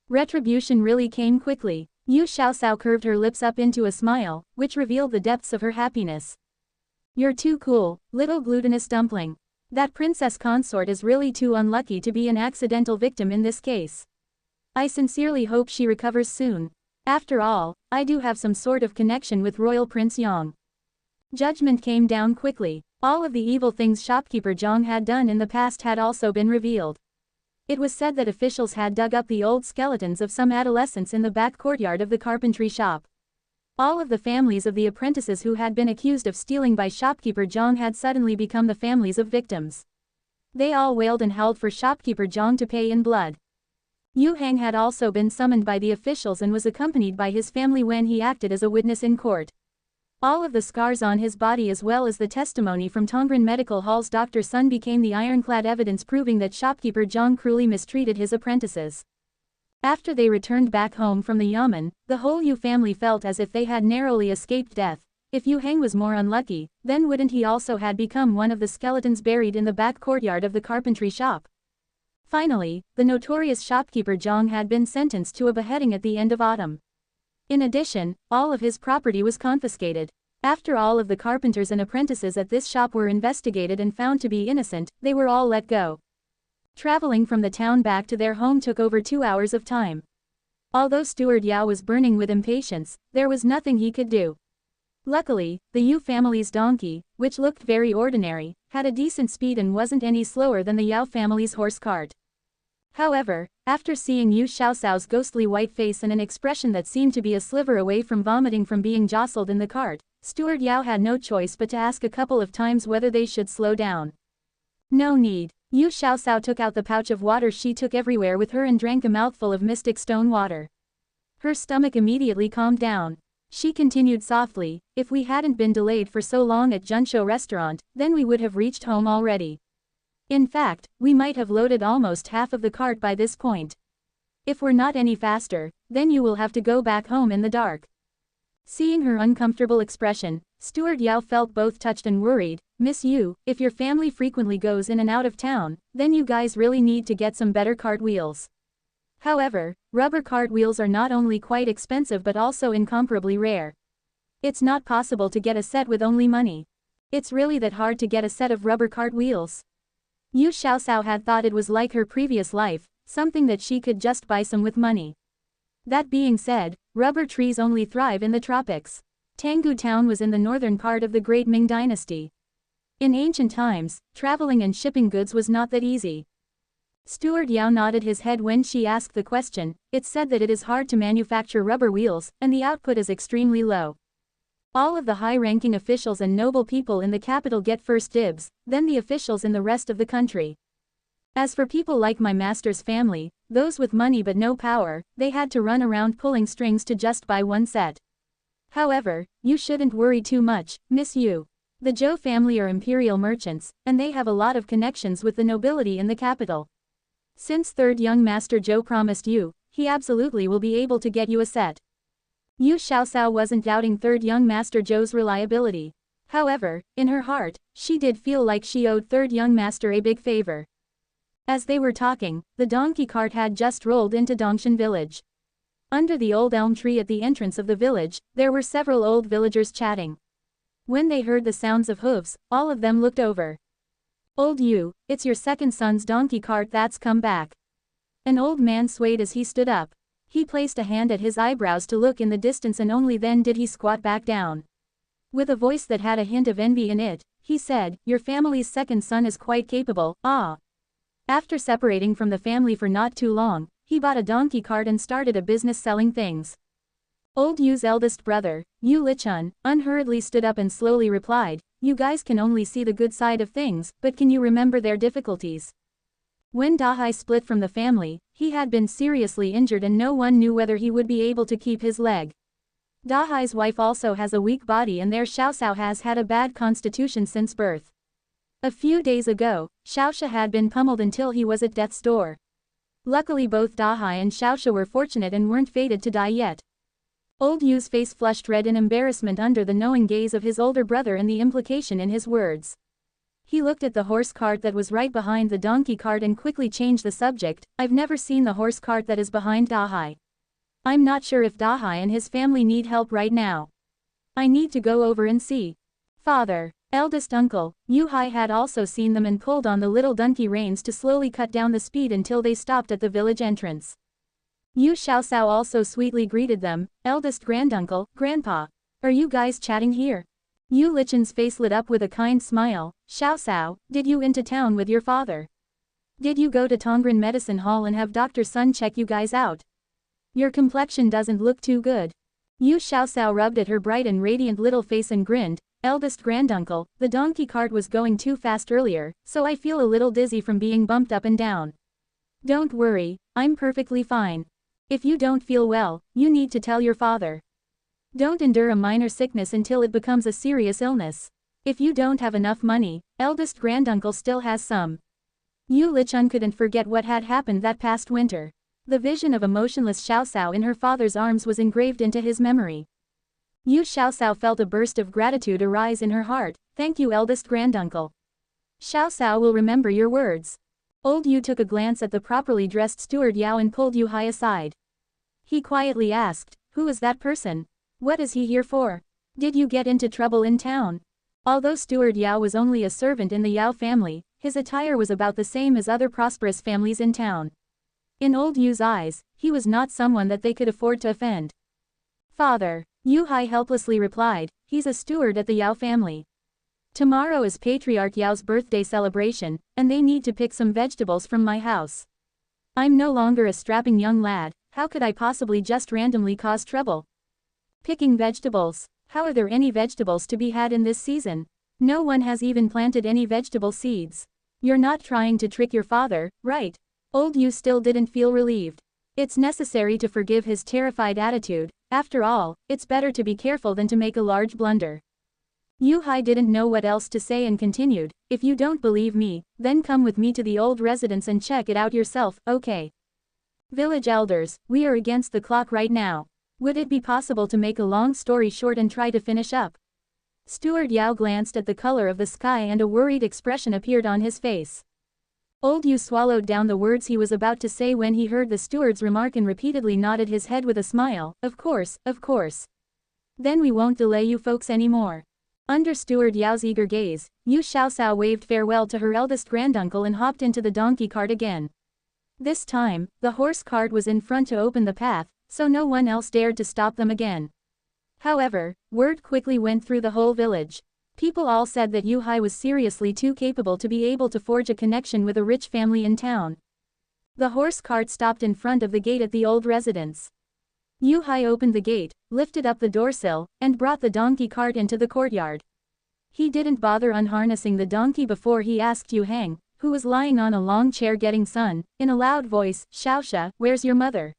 Retribution really came quickly. Yu Xiaoxiao curved her lips up into a smile, which revealed the depths of her happiness. You're too cool, little glutinous dumpling. That princess consort is really too unlucky to be an accidental victim in this case. I sincerely hope she recovers soon. After all, I do have some sort of connection with Royal Prince Yang. Judgment came down quickly. All of the evil things shopkeeper Zhang had done in the past had also been revealed. It was said that officials had dug up the old skeletons of some adolescents in the back courtyard of the carpentry shop. All of the families of the apprentices who had been accused of stealing by shopkeeper Zhang had suddenly become the families of victims. They all wailed and howled for shopkeeper Zhang to pay in blood. Yu Hang had also been summoned by the officials and was accompanied by his family when he acted as a witness in court. All of the scars on his body as well as the testimony from Tongren Medical Hall's Dr. Sun became the ironclad evidence proving that shopkeeper Zhang cruelly mistreated his apprentices. After they returned back home from the Yamen, the whole Yu family felt as if they had narrowly escaped death. If Yu Hang was more unlucky, then wouldn't he also had become one of the skeletons buried in the back courtyard of the carpentry shop? Finally, the notorious shopkeeper Zhang had been sentenced to a beheading at the end of autumn. In addition, all of his property was confiscated. After all of the carpenters and apprentices at this shop were investigated and found to be innocent, they were all let go. Traveling from the town back to their home took over 2 hours of time. Although Steward Yao was burning with impatience, there was nothing he could do. Luckily, the Yu family's donkey, which looked very ordinary, had a decent speed and wasn't any slower than the Yao family's horse cart. However, after seeing Yu Xiaoxiao's ghostly white face and an expression that seemed to be a sliver away from vomiting from being jostled in the cart, Steward Yao had no choice but to ask a couple of times whether they should slow down. No need. Yu Xiaoxiao took out the pouch of water she took everywhere with her and drank a mouthful of mystic stone water. Her stomach immediately calmed down. She continued softly, if we hadn't been delayed for so long at Junsho restaurant, then we would have reached home already. In fact, we might have loaded almost half of the cart by this point. If we're not any faster, then you will have to go back home in the dark. Seeing her uncomfortable expression, Steward Yao felt both touched and worried. Miss Yu, if your family frequently goes in and out of town, then you guys really need to get some better cartwheels. However, rubber cartwheels are not only quite expensive but also incomparably rare. It's not possible to get a set with only money. It's really that hard to get a set of rubber cartwheels. Yu Xiaoxiao had thought it was like her previous life, something that she could just buy some with money. That being said, rubber trees only thrive in the tropics. Tanggu town was in the northern part of the Great Ming dynasty. In ancient times, traveling and shipping goods was not that easy. Steward Yao nodded his head when she asked the question. It's said that it is hard to manufacture rubber wheels, and the output is extremely low. All of the high-ranking officials and noble people in the capital get first dibs, then the officials in the rest of the country. As for people like my master's family, those with money but no power, they had to run around pulling strings to just buy one set. However, you shouldn't worry too much, Miss Yu. The Zhou family are imperial merchants, and they have a lot of connections with the nobility in the capital. Since third young master Zhou promised you, he absolutely will be able to get you a set. Yu Xiaoxiao wasn't doubting third young master Zhou's reliability. However, in her heart, she did feel like she owed third young master a big favor. As they were talking, the donkey cart had just rolled into Dongshan village. Under the old elm tree at the entrance of the village, there were several old villagers chatting. When they heard the sounds of hooves, all of them looked over. "Old you, it's your second son's donkey cart that's come back." An old man swayed as he stood up. He placed a hand at his eyebrows to look in the distance, and only then did he squat back down. With a voice that had a hint of envy in it, he said, "Your family's second son is quite capable, ah." After separating from the family for not too long, he bought a donkey cart and started a business selling things. Old Yu's eldest brother, Yu Lichun, unhurriedly stood up and slowly replied, "You guys can only see the good side of things, but can you remember their difficulties? When Dahai split from the family, he had been seriously injured and no one knew whether he would be able to keep his leg. Dahai's wife also has a weak body and their Xiaoxiao has had a bad constitution since birth. A few days ago, Xiaoxia had been pummeled until he was at death's door. Luckily both Dahai and Xiaoxia were fortunate and weren't fated to die yet." Old Yu's face flushed red in embarrassment under the knowing gaze of his older brother and the implication in his words. He looked at the horse cart that was right behind the donkey cart and quickly changed the subject. "I've never seen the horse cart that is behind Dahai. I'm not sure if Dahai and his family need help right now. I need to go over and see." Father, eldest uncle, Yu Hai had also seen them and pulled on the little donkey reins to slowly cut down the speed until they stopped at the village entrance. Yu Xiaoxiao also sweetly greeted them, "Eldest granduncle, grandpa. Are you guys chatting here?" Yu Lichun's face lit up with a kind smile. "Xiaoxiao, did you into town with your father? Did you go to Tongren Medicine Hall and have Dr. Sun check you guys out? Your complexion doesn't look too good." Yu Xiaoxiao rubbed at her bright and radiant little face and grinned, "Eldest granduncle, the donkey cart was going too fast earlier, so I feel a little dizzy from being bumped up and down. Don't worry, I'm perfectly fine. If you don't feel well, you need to tell your father. Don't endure a minor sickness until it becomes a serious illness. If you don't have enough money, eldest granduncle still has some." Yu Lichun couldn't forget what had happened that past winter. The vision of a motionless Xiaoxiao in her father's arms was engraved into his memory. Yu Xiaoxiao felt a burst of gratitude arise in her heart. "Thank you, eldest granduncle. Xiaoxiao will remember your words." Old Yu took a glance at the properly dressed steward Yao and pulled Yu Hai aside. He quietly asked, "Who is that person? What is he here for? Did you get into trouble in town?" Although steward Yao was only a servant in the Yao family, his attire was about the same as other prosperous families in town. In old Yu's eyes, he was not someone that they could afford to offend. "Father," Yu Hai helplessly replied, "he's a steward at the Yao family. Tomorrow is Patriarch Yao's birthday celebration, and they need to pick some vegetables from my house. I'm no longer a strapping young lad, how could I possibly just randomly cause trouble? Picking vegetables? How are there any vegetables to be had in this season? No one has even planted any vegetable seeds. You're not trying to trick your father, right?" Old Yu still didn't feel relieved. It's necessary to forgive his terrified attitude. After all, it's better to be careful than to make a large blunder. Yu Hai didn't know what else to say and continued, "If you don't believe me, then come with me to the old residence and check it out yourself, okay? Village elders, we are against the clock right now. Would it be possible to make a long story short and try to finish up?" Steward Yao glanced at the color of the sky and a worried expression appeared on his face. Old Yu swallowed down the words he was about to say when he heard the steward's remark and repeatedly nodded his head with a smile. Of course, of course. Then we won't delay you folks anymore." Under steward Yao's eager gaze, Yu Xiaoxiao waved farewell to her eldest granduncle and hopped into the donkey cart again. This time, the horse cart was in front to open the path, so no one else dared to stop them again. However, word quickly went through the whole village. People all said that Yu Hai was seriously too capable to be able to forge a connection with a rich family in town. The horse cart stopped in front of the gate at the old residence. Yu Hai opened the gate, lifted up the doorsill, and brought the donkey cart into the courtyard. He didn't bother unharnessing the donkey before he asked Yu Hang, who was lying on a long chair getting sun, in a loud voice, "Xiaoxia, where's your mother?"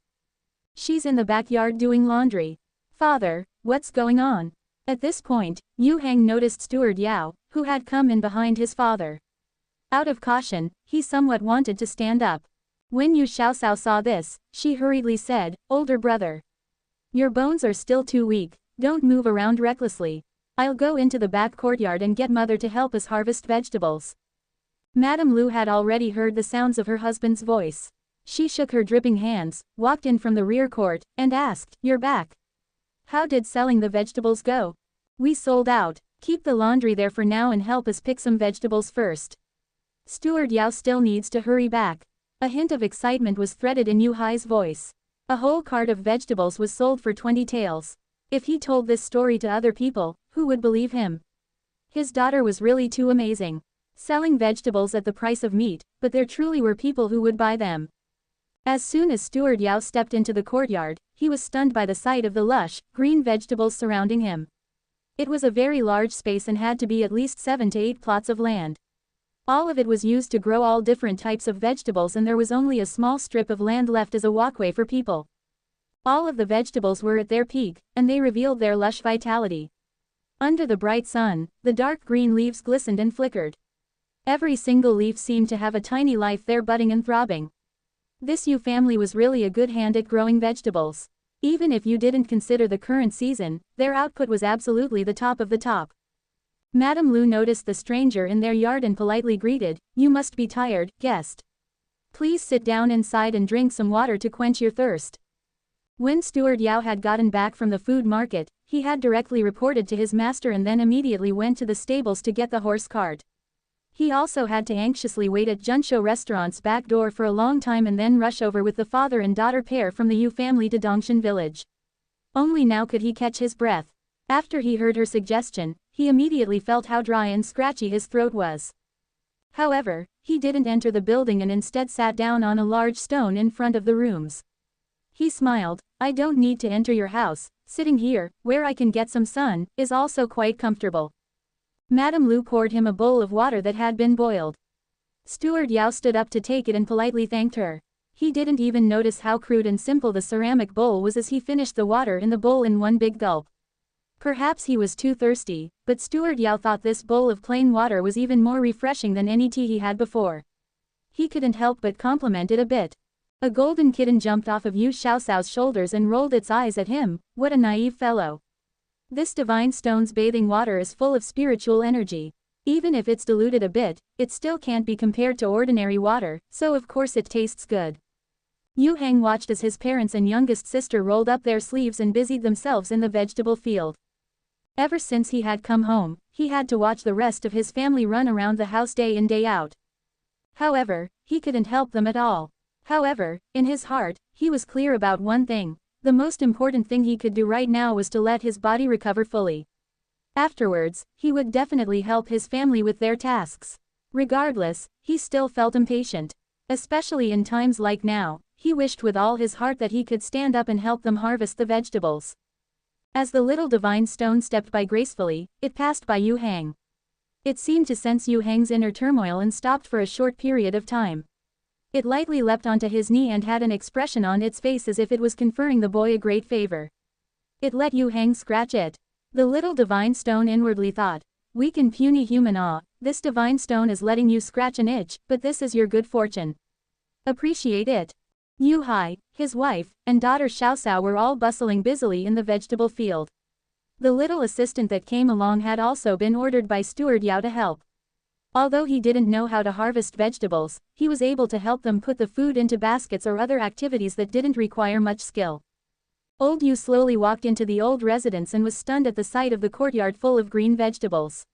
"She's in the backyard doing laundry." "Father, what's going on?" At this point, Yu Hang noticed steward Yao, who had come in behind his father. Out of caution, he somewhat wanted to stand up. When Yu Xiaoxiao saw this, she hurriedly said, "Older brother. Your bones are still too weak, don't move around recklessly. I'll go into the back courtyard and get mother to help us harvest vegetables." Madame Lu had already heard the sounds of her husband's voice. She shook her dripping hands, walked in from the rear court, and asked, "You're back. How did selling the vegetables go?" "We sold out. Keep the laundry there for now and help us pick some vegetables first. Steward Yao still needs to hurry back." A hint of excitement was threaded in Yu Hai's voice. A whole cart of vegetables was sold for 20 taels. If he told this story to other people, who would believe him? His daughter was really too amazing. Selling vegetables at the price of meat, but there truly were people who would buy them. As soon as Steward Yao stepped into the courtyard, he was stunned by the sight of the lush, green vegetables surrounding him. It was a very large space and had to be at least 7 to 8 plots of land. All of it was used to grow all different types of vegetables, and there was only a small strip of land left as a walkway for people. All of the vegetables were at their peak, and they revealed their lush vitality. Under the bright sun, the dark green leaves glistened and flickered. Every single leaf seemed to have a tiny life there, budding and throbbing. This Yu family was really a good hand at growing vegetables. Even if you didn't consider the current season, their output was absolutely the top of the top. Madame Lu noticed the stranger in their yard and politely greeted, "You must be tired, guest. Please sit down inside and drink some water to quench your thirst." When Steward Yao had gotten back from the food market, he had directly reported to his master and then immediately went to the stables to get the horse cart. He also had to anxiously wait at Junsho restaurant's back door for a long time and then rush over with the father and daughter pair from the Yu family to Dongshan village. Only now could he catch his breath. After he heard her suggestion, he immediately felt how dry and scratchy his throat was. However, he didn't enter the building and instead sat down on a large stone in front of the rooms. He smiled, "I don't need to enter your house, sitting here, where I can get some sun, is also quite comfortable." Madame Lu poured him a bowl of water that had been boiled. Steward Yao stood up to take it and politely thanked her. He didn't even notice how crude and simple the ceramic bowl was as he finished the water in the bowl in one big gulp. Perhaps he was too thirsty, but Steward Yao thought this bowl of plain water was even more refreshing than any tea he had before. He couldn't help but compliment it a bit. A golden kitten jumped off of Yu Xiaoxiao's shoulders and rolled its eyes at him. "What a naive fellow. This divine stone's bathing water is full of spiritual energy. Even if it's diluted a bit, it still can't be compared to ordinary water, so of course it tastes good." Yu Hang watched as his parents and youngest sister rolled up their sleeves and busied themselves in the vegetable field. Ever since he had come home, he had to watch the rest of his family run around the house day in day out. However, he couldn't help them at all. However, in his heart, he was clear about one thing. The most important thing he could do right now was to let his body recover fully. Afterwards, he would definitely help his family with their tasks. Regardless, he still felt impatient. Especially in times like now, he wished with all his heart that he could stand up and help them harvest the vegetables. As the little divine stone stepped by gracefully, it passed by Yu Hang. It seemed to sense Yu Hang's inner turmoil and stopped for a short period of time. It lightly leapt onto his knee and had an expression on its face as if it was conferring the boy a great favor. It let Yu Hang scratch it. The little divine stone inwardly thought, "Weak and puny human this divine stone is letting you scratch an itch, but this is your good fortune. Appreciate it." Yu Hai, his wife, and daughter Xiaoxiao were all bustling busily in the vegetable field. The little assistant that came along had also been ordered by Steward Yao to help. Although he didn't know how to harvest vegetables, he was able to help them put the food into baskets or other activities that didn't require much skill. Old Yu slowly walked into the old residence and was stunned at the sight of the courtyard full of green vegetables.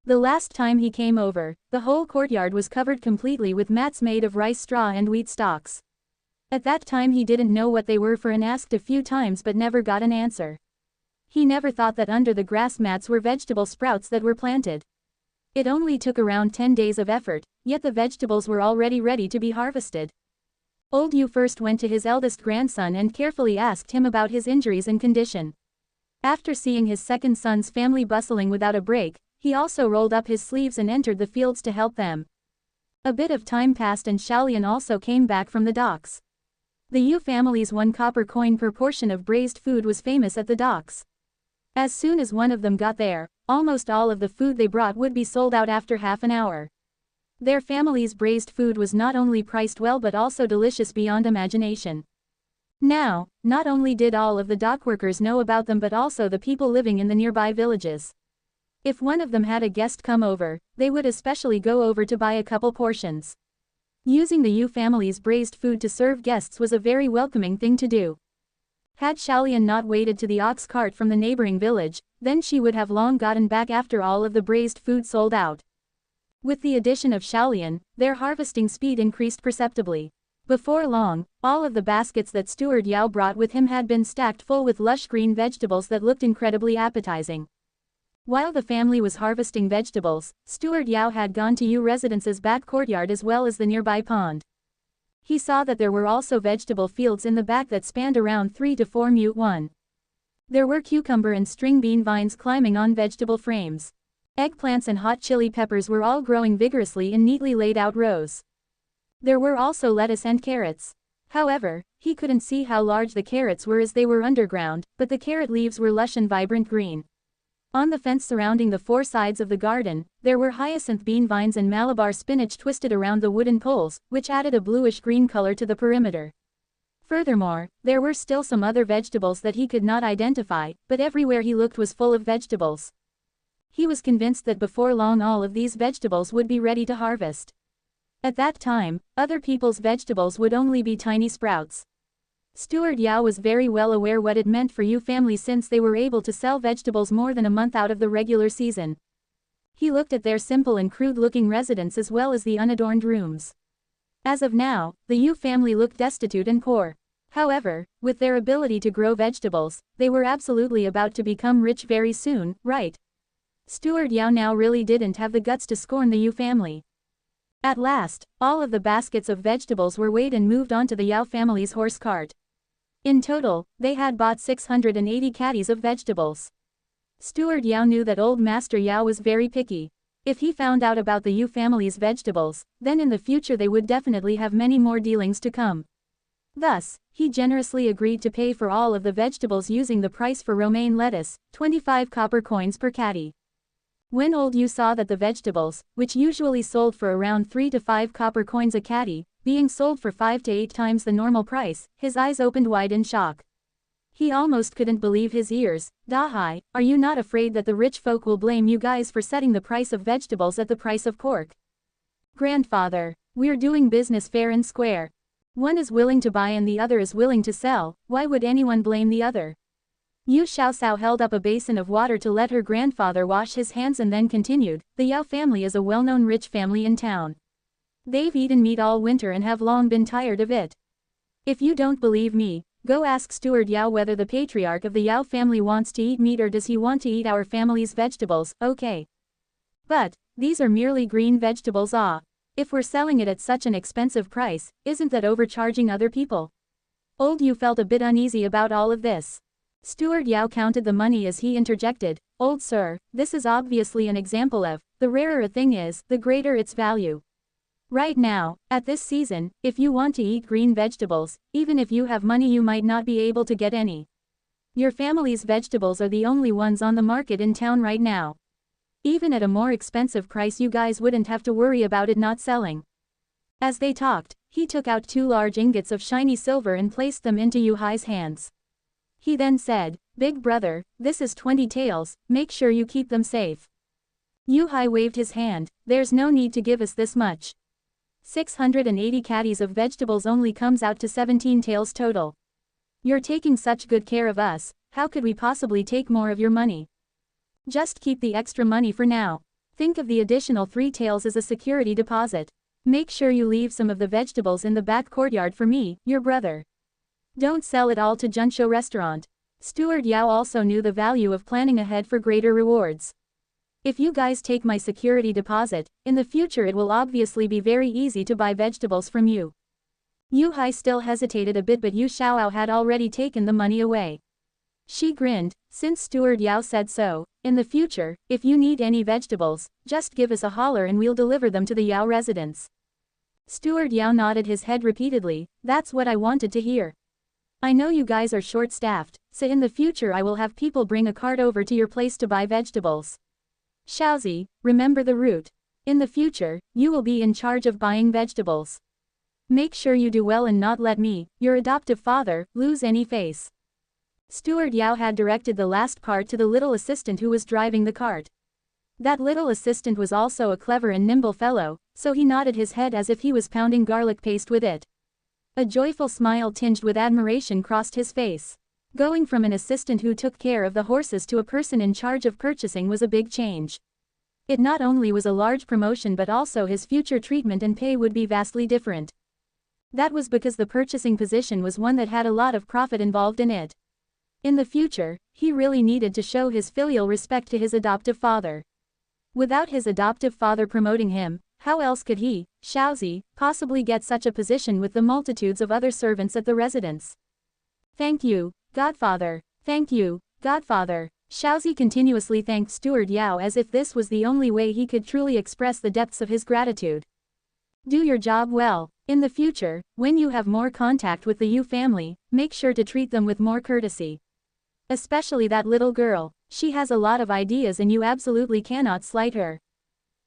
The last time he came over, the whole courtyard was covered completely with mats made of rice straw and wheat stalks. At that time he didn't know what they were for and asked a few times but never got an answer. He never thought that under the grass mats were vegetable sprouts that were planted. It only took around 10 days of effort, yet the vegetables were already ready to be harvested. Old Yu first went to his eldest grandson and carefully asked him about his injuries and condition. After seeing his second son's family bustling without a break, he also rolled up his sleeves and entered the fields to help them. A bit of time passed and Xiaolian also came back from the docks. The Yu family's 1 copper coin per portion of braised food was famous at the docks. As soon as one of them got there, almost all of the food they brought would be sold out after half an hour. Their family's braised food was not only priced well but also delicious beyond imagination. Now, not only did all of the dock workers know about them but also the people living in the nearby villages. If one of them had a guest come over, they would especially go over to buy a couple portions. Using the Yu family's braised food to serve guests was a very welcoming thing to do. Had Xiaolian not waited to the ox cart from the neighboring village, then she would have long gotten back after all of the braised food sold out. With the addition of Xiaolian, their harvesting speed increased perceptibly. Before long, all of the baskets that Steward Yao brought with him had been stacked full with lush green vegetables that looked incredibly appetizing. While the family was harvesting vegetables, Steward Yao had gone to Yu residence's back courtyard as well as the nearby pond. He saw that there were also vegetable fields in the back that spanned around 3 to 4 1. There were cucumber and string bean vines climbing on vegetable frames. Eggplants and hot chili peppers were all growing vigorously in neatly laid out rows. There were also lettuce and carrots. However, he couldn't see how large the carrots were as they were underground, but the carrot leaves were lush and vibrant green. On the fence surrounding the 4 sides of the garden, there were hyacinth bean vines and Malabar spinach twisted around the wooden poles, which added a bluish-green color to the perimeter. Furthermore, there were still some other vegetables that he could not identify, but everywhere he looked was full of vegetables. He was convinced that before long all of these vegetables would be ready to harvest. At that time, other people's vegetables would only be tiny sprouts. Steward Yao was very well aware what it meant for Yu family since they were able to sell vegetables more than a month out of the regular season. He looked at their simple and crude-looking residence as well as the unadorned rooms. As of now, the Yu family looked destitute and poor. However, with their ability to grow vegetables, they were absolutely about to become rich very soon, right? Steward Yao now really didn't have the guts to scorn the Yu family. At last, all of the baskets of vegetables were weighed and moved onto the Yao family's horse cart. In total, they had bought 680 caddies of vegetables. Steward Yao knew that old Master Yao was very picky. If he found out about the Yu family's vegetables, then in the future they would definitely have many more dealings to come. Thus, he generously agreed to pay for all of the vegetables using the price for romaine lettuce, 25 copper coins per caddy. When old Yu saw that the vegetables, which usually sold for around 3 to 5 copper coins a caddy, being sold for 5 to 8 times the normal price, his eyes opened wide in shock. He almost couldn't believe his ears. "Dahai, are you not afraid that the rich folk will blame you guys for setting the price of vegetables at the price of pork?" "Grandfather, we're doing business fair and square. One is willing to buy and the other is willing to sell, why would anyone blame the other?" Yu Xiaosao held up a basin of water to let her grandfather wash his hands and then continued, "The Yao family is a well-known rich family in town. They've eaten meat all winter and have long been tired of it. If you don't believe me, go ask Steward Yao whether the patriarch of the Yao family wants to eat meat or does he want to eat our family's vegetables, okay? But, these are merely green vegetables if we're selling it at such an expensive price, isn't that overcharging other people?" Old Yu felt a bit uneasy about all of this. Steward Yao counted the money as he interjected, "Old sir, this is obviously an example of, the rarer a thing is, the greater its value. Right now, at this season, if you want to eat green vegetables, even if you have money you might not be able to get any. Your family's vegetables are the only ones on the market in town right now. Even at a more expensive price you guys wouldn't have to worry about it not selling." As they talked, he took out 2 large ingots of shiny silver and placed them into Yu Hai's hands. He then said, "Big brother, this is 20 taels, make sure you keep them safe." Yu Hai waved his hand, "There's no need to give us this much. 680 caddies of vegetables only comes out to 17 taels total. You're taking such good care of us, how could we possibly take more of your money? Just keep the extra money for now. Think of the additional 3 taels as a security deposit. Make sure you leave some of the vegetables in the back courtyard for me, your brother. Don't sell it all to Junsho restaurant." Steward Yao also knew the value of planning ahead for greater rewards. "If you guys take my security deposit, in the future it will obviously be very easy to buy vegetables from you." Yu Hai still hesitated a bit but Yu Xiaoao had already taken the money away. She grinned, "Since Steward Yao said so, in the future, if you need any vegetables, just give us a holler and we'll deliver them to the Yao residence." Steward Yao nodded his head repeatedly, "That's what I wanted to hear. I know you guys are short-staffed, so in the future I will have people bring a cart over to your place to buy vegetables. Xiaozi, remember the route. In the future, you will be in charge of buying vegetables. Make sure you do well and not let me, your adoptive father, lose any face." Steward Yao had directed the last part to the little assistant who was driving the cart. That little assistant was also a clever and nimble fellow, so he nodded his head as if he was pounding garlic paste with it. A joyful smile tinged with admiration crossed his face. Going from an assistant who took care of the horses to a person in charge of purchasing was a big change. It not only was a large promotion but also his future treatment and pay would be vastly different. That was because the purchasing position was one that had a lot of profit involved in it. In the future, he really needed to show his filial respect to his adoptive father. Without his adoptive father promoting him, how else could he, Xiaozi, possibly get such a position with the multitudes of other servants at the residence? Thank you, Godfather. Thank you, Godfather. Xiaozi continuously thanked Steward Yao as if this was the only way he could truly express the depths of his gratitude. Do your job well. In the future, when you have more contact with the Yu family, make sure to treat them with more courtesy. Especially that little girl. She has a lot of ideas and you absolutely cannot slight her.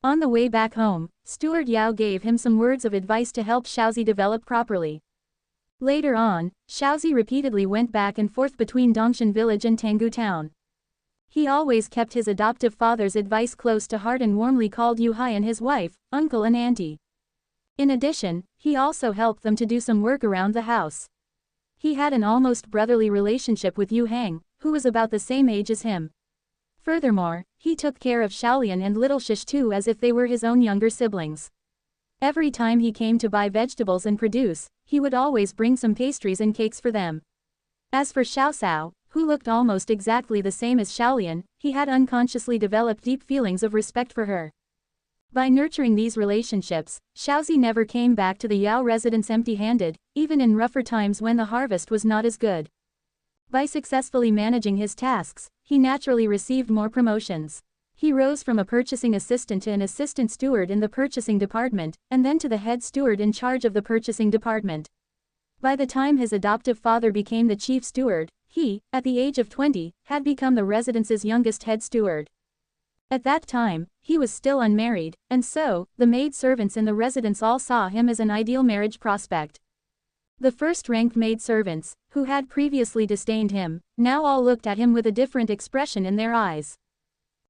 On the way back home, Steward Yao gave him some words of advice to help Xiaozi develop properly. Later on, Xiaozi repeatedly went back and forth between Dongshan village and Tanggu town. He always kept his adoptive father's advice close to heart and warmly called Yu Hai and his wife, uncle and auntie. In addition, he also helped them to do some work around the house. He had an almost brotherly relationship with Yu Hang, who was about the same age as him. Furthermore, he took care of Xiaolian and little Shish too as if they were his own younger siblings. Every time he came to buy vegetables and produce, he would always bring some pastries and cakes for them. As for Xiao Sao, who looked almost exactly the same as Xiaolian, he had unconsciously developed deep feelings of respect for her. By nurturing these relationships, Xiaozi never came back to the Yao residence empty-handed, even in rougher times when the harvest was not as good. By successfully managing his tasks, he naturally received more promotions. He rose from a purchasing assistant to an assistant steward in the purchasing department, and then to the head steward in charge of the purchasing department. By the time his adoptive father became the chief steward, he, at the age of 20, had become the residence's youngest head steward. At that time, he was still unmarried, and so, the maid servants in the residence all saw him as an ideal marriage prospect. The first-ranked maid servants, who had previously disdained him, now all looked at him with a different expression in their eyes.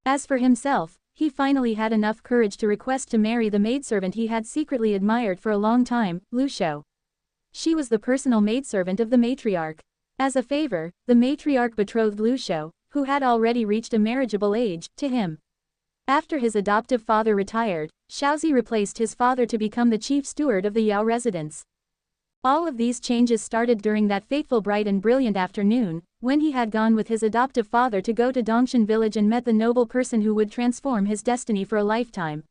As for himself, he finally had enough courage to request to marry the maidservant he had secretly admired for a long time, Lu Shou. She was the personal maidservant of the matriarch. As a favor, the matriarch betrothed Lu Shou, who had already reached a marriageable age, to him. After his adoptive father retired, Xiaozi replaced his father to become the chief steward of the Yao residence. All of these changes started during that fateful bright and brilliant afternoon, when he had gone with his adoptive father to go to Dongshan village and met the noble person who would transform his destiny for a lifetime.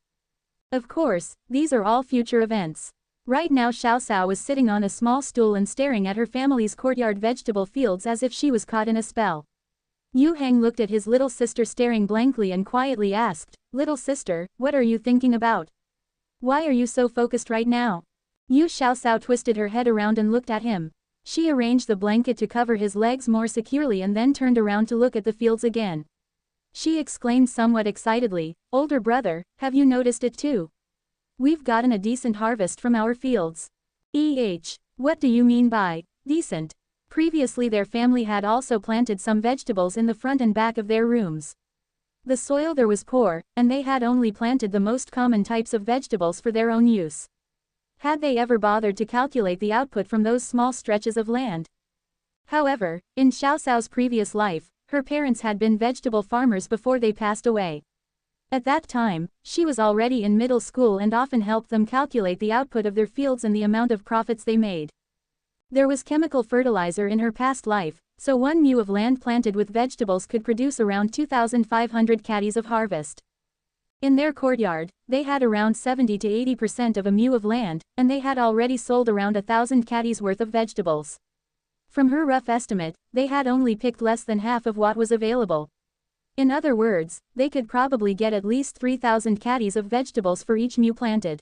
Of course, these are all future events. Right now Xiao Sao was sitting on a small stool and staring at her family's courtyard vegetable fields as if she was caught in a spell. Yu Hang looked at his little sister staring blankly and quietly asked, "Little sister, what are you thinking about? Why are you so focused right now?" Xiao Sao twisted her head around and looked at him. She arranged the blanket to cover his legs more securely and then turned around to look at the fields again. She exclaimed somewhat excitedly, "Older brother, have you noticed it too? We've gotten a decent harvest from our fields." What do you mean by decent? Previously their family had also planted some vegetables in the front and back of their rooms. The soil there was poor, and they had only planted the most common types of vegetables for their own use. Had they ever bothered to calculate the output from those small stretches of land? However, in Xiao Sao's previous life, her parents had been vegetable farmers before they passed away. At that time, she was already in middle school and often helped them calculate the output of their fields and the amount of profits they made. There was chemical fertilizer in her past life, so 1 mu of land planted with vegetables could produce around 2,500 caddies of harvest. In their courtyard, they had around 70 to 80% of a mu of land, and they had already sold around 1,000 caddies worth of vegetables. From her rough estimate, they had only picked less than half of what was available. In other words, they could probably get at least 3,000 caddies of vegetables for each mu planted.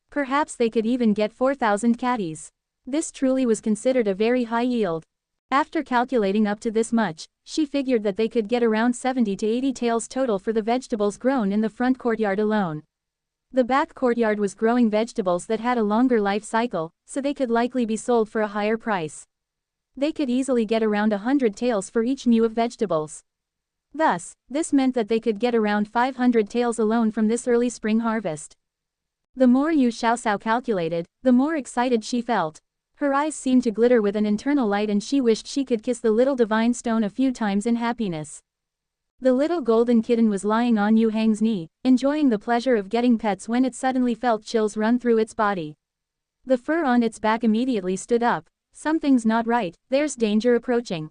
Perhaps they could even get 4,000 caddies. This truly was considered a very high yield. After calculating up to this much, she figured that they could get around 70 to 80 taels total for the vegetables grown in the front courtyard alone. The back courtyard was growing vegetables that had a longer life cycle, so they could likely be sold for a higher price. They could easily get around 100 taels for each mu of vegetables. Thus, this meant that they could get around 500 taels alone from this early spring harvest. The more Yu Xiaoxiao calculated, the more excited she felt. Her eyes seemed to glitter with an internal light and she wished she could kiss the little divine stone a few times in happiness. The little golden kitten was lying on Yu Hang's knee, enjoying the pleasure of getting pets when it suddenly felt chills run through its body. The fur on its back immediately stood up. Something's not right, there's danger approaching.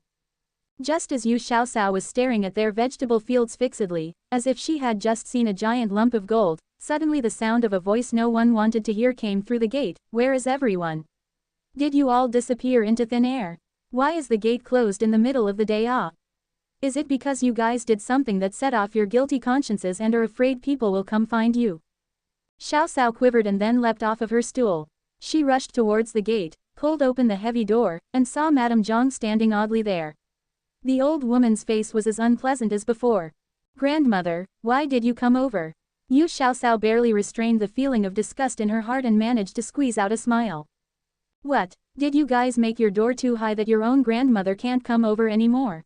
Just as Yu Xiaoxiao was staring at their vegetable fields fixedly, as if she had just seen a giant lump of gold, suddenly the sound of a voice no one wanted to hear came through the gate. Where is everyone? Did you all disappear into thin air? Why is the gate closed in the middle of the day? Is it because you guys did something that set off your guilty consciences and are afraid people will come find you? Xiaoxiao quivered and then leapt off of her stool. She rushed towards the gate, pulled open the heavy door, and saw Madame Zhang standing oddly there. The old woman's face was as unpleasant as before. Grandmother, why did you come over? Yu Xiaoxiao barely restrained the feeling of disgust in her heart and managed to squeeze out a smile. What, did you guys make your door too high that your own grandmother can't come over anymore?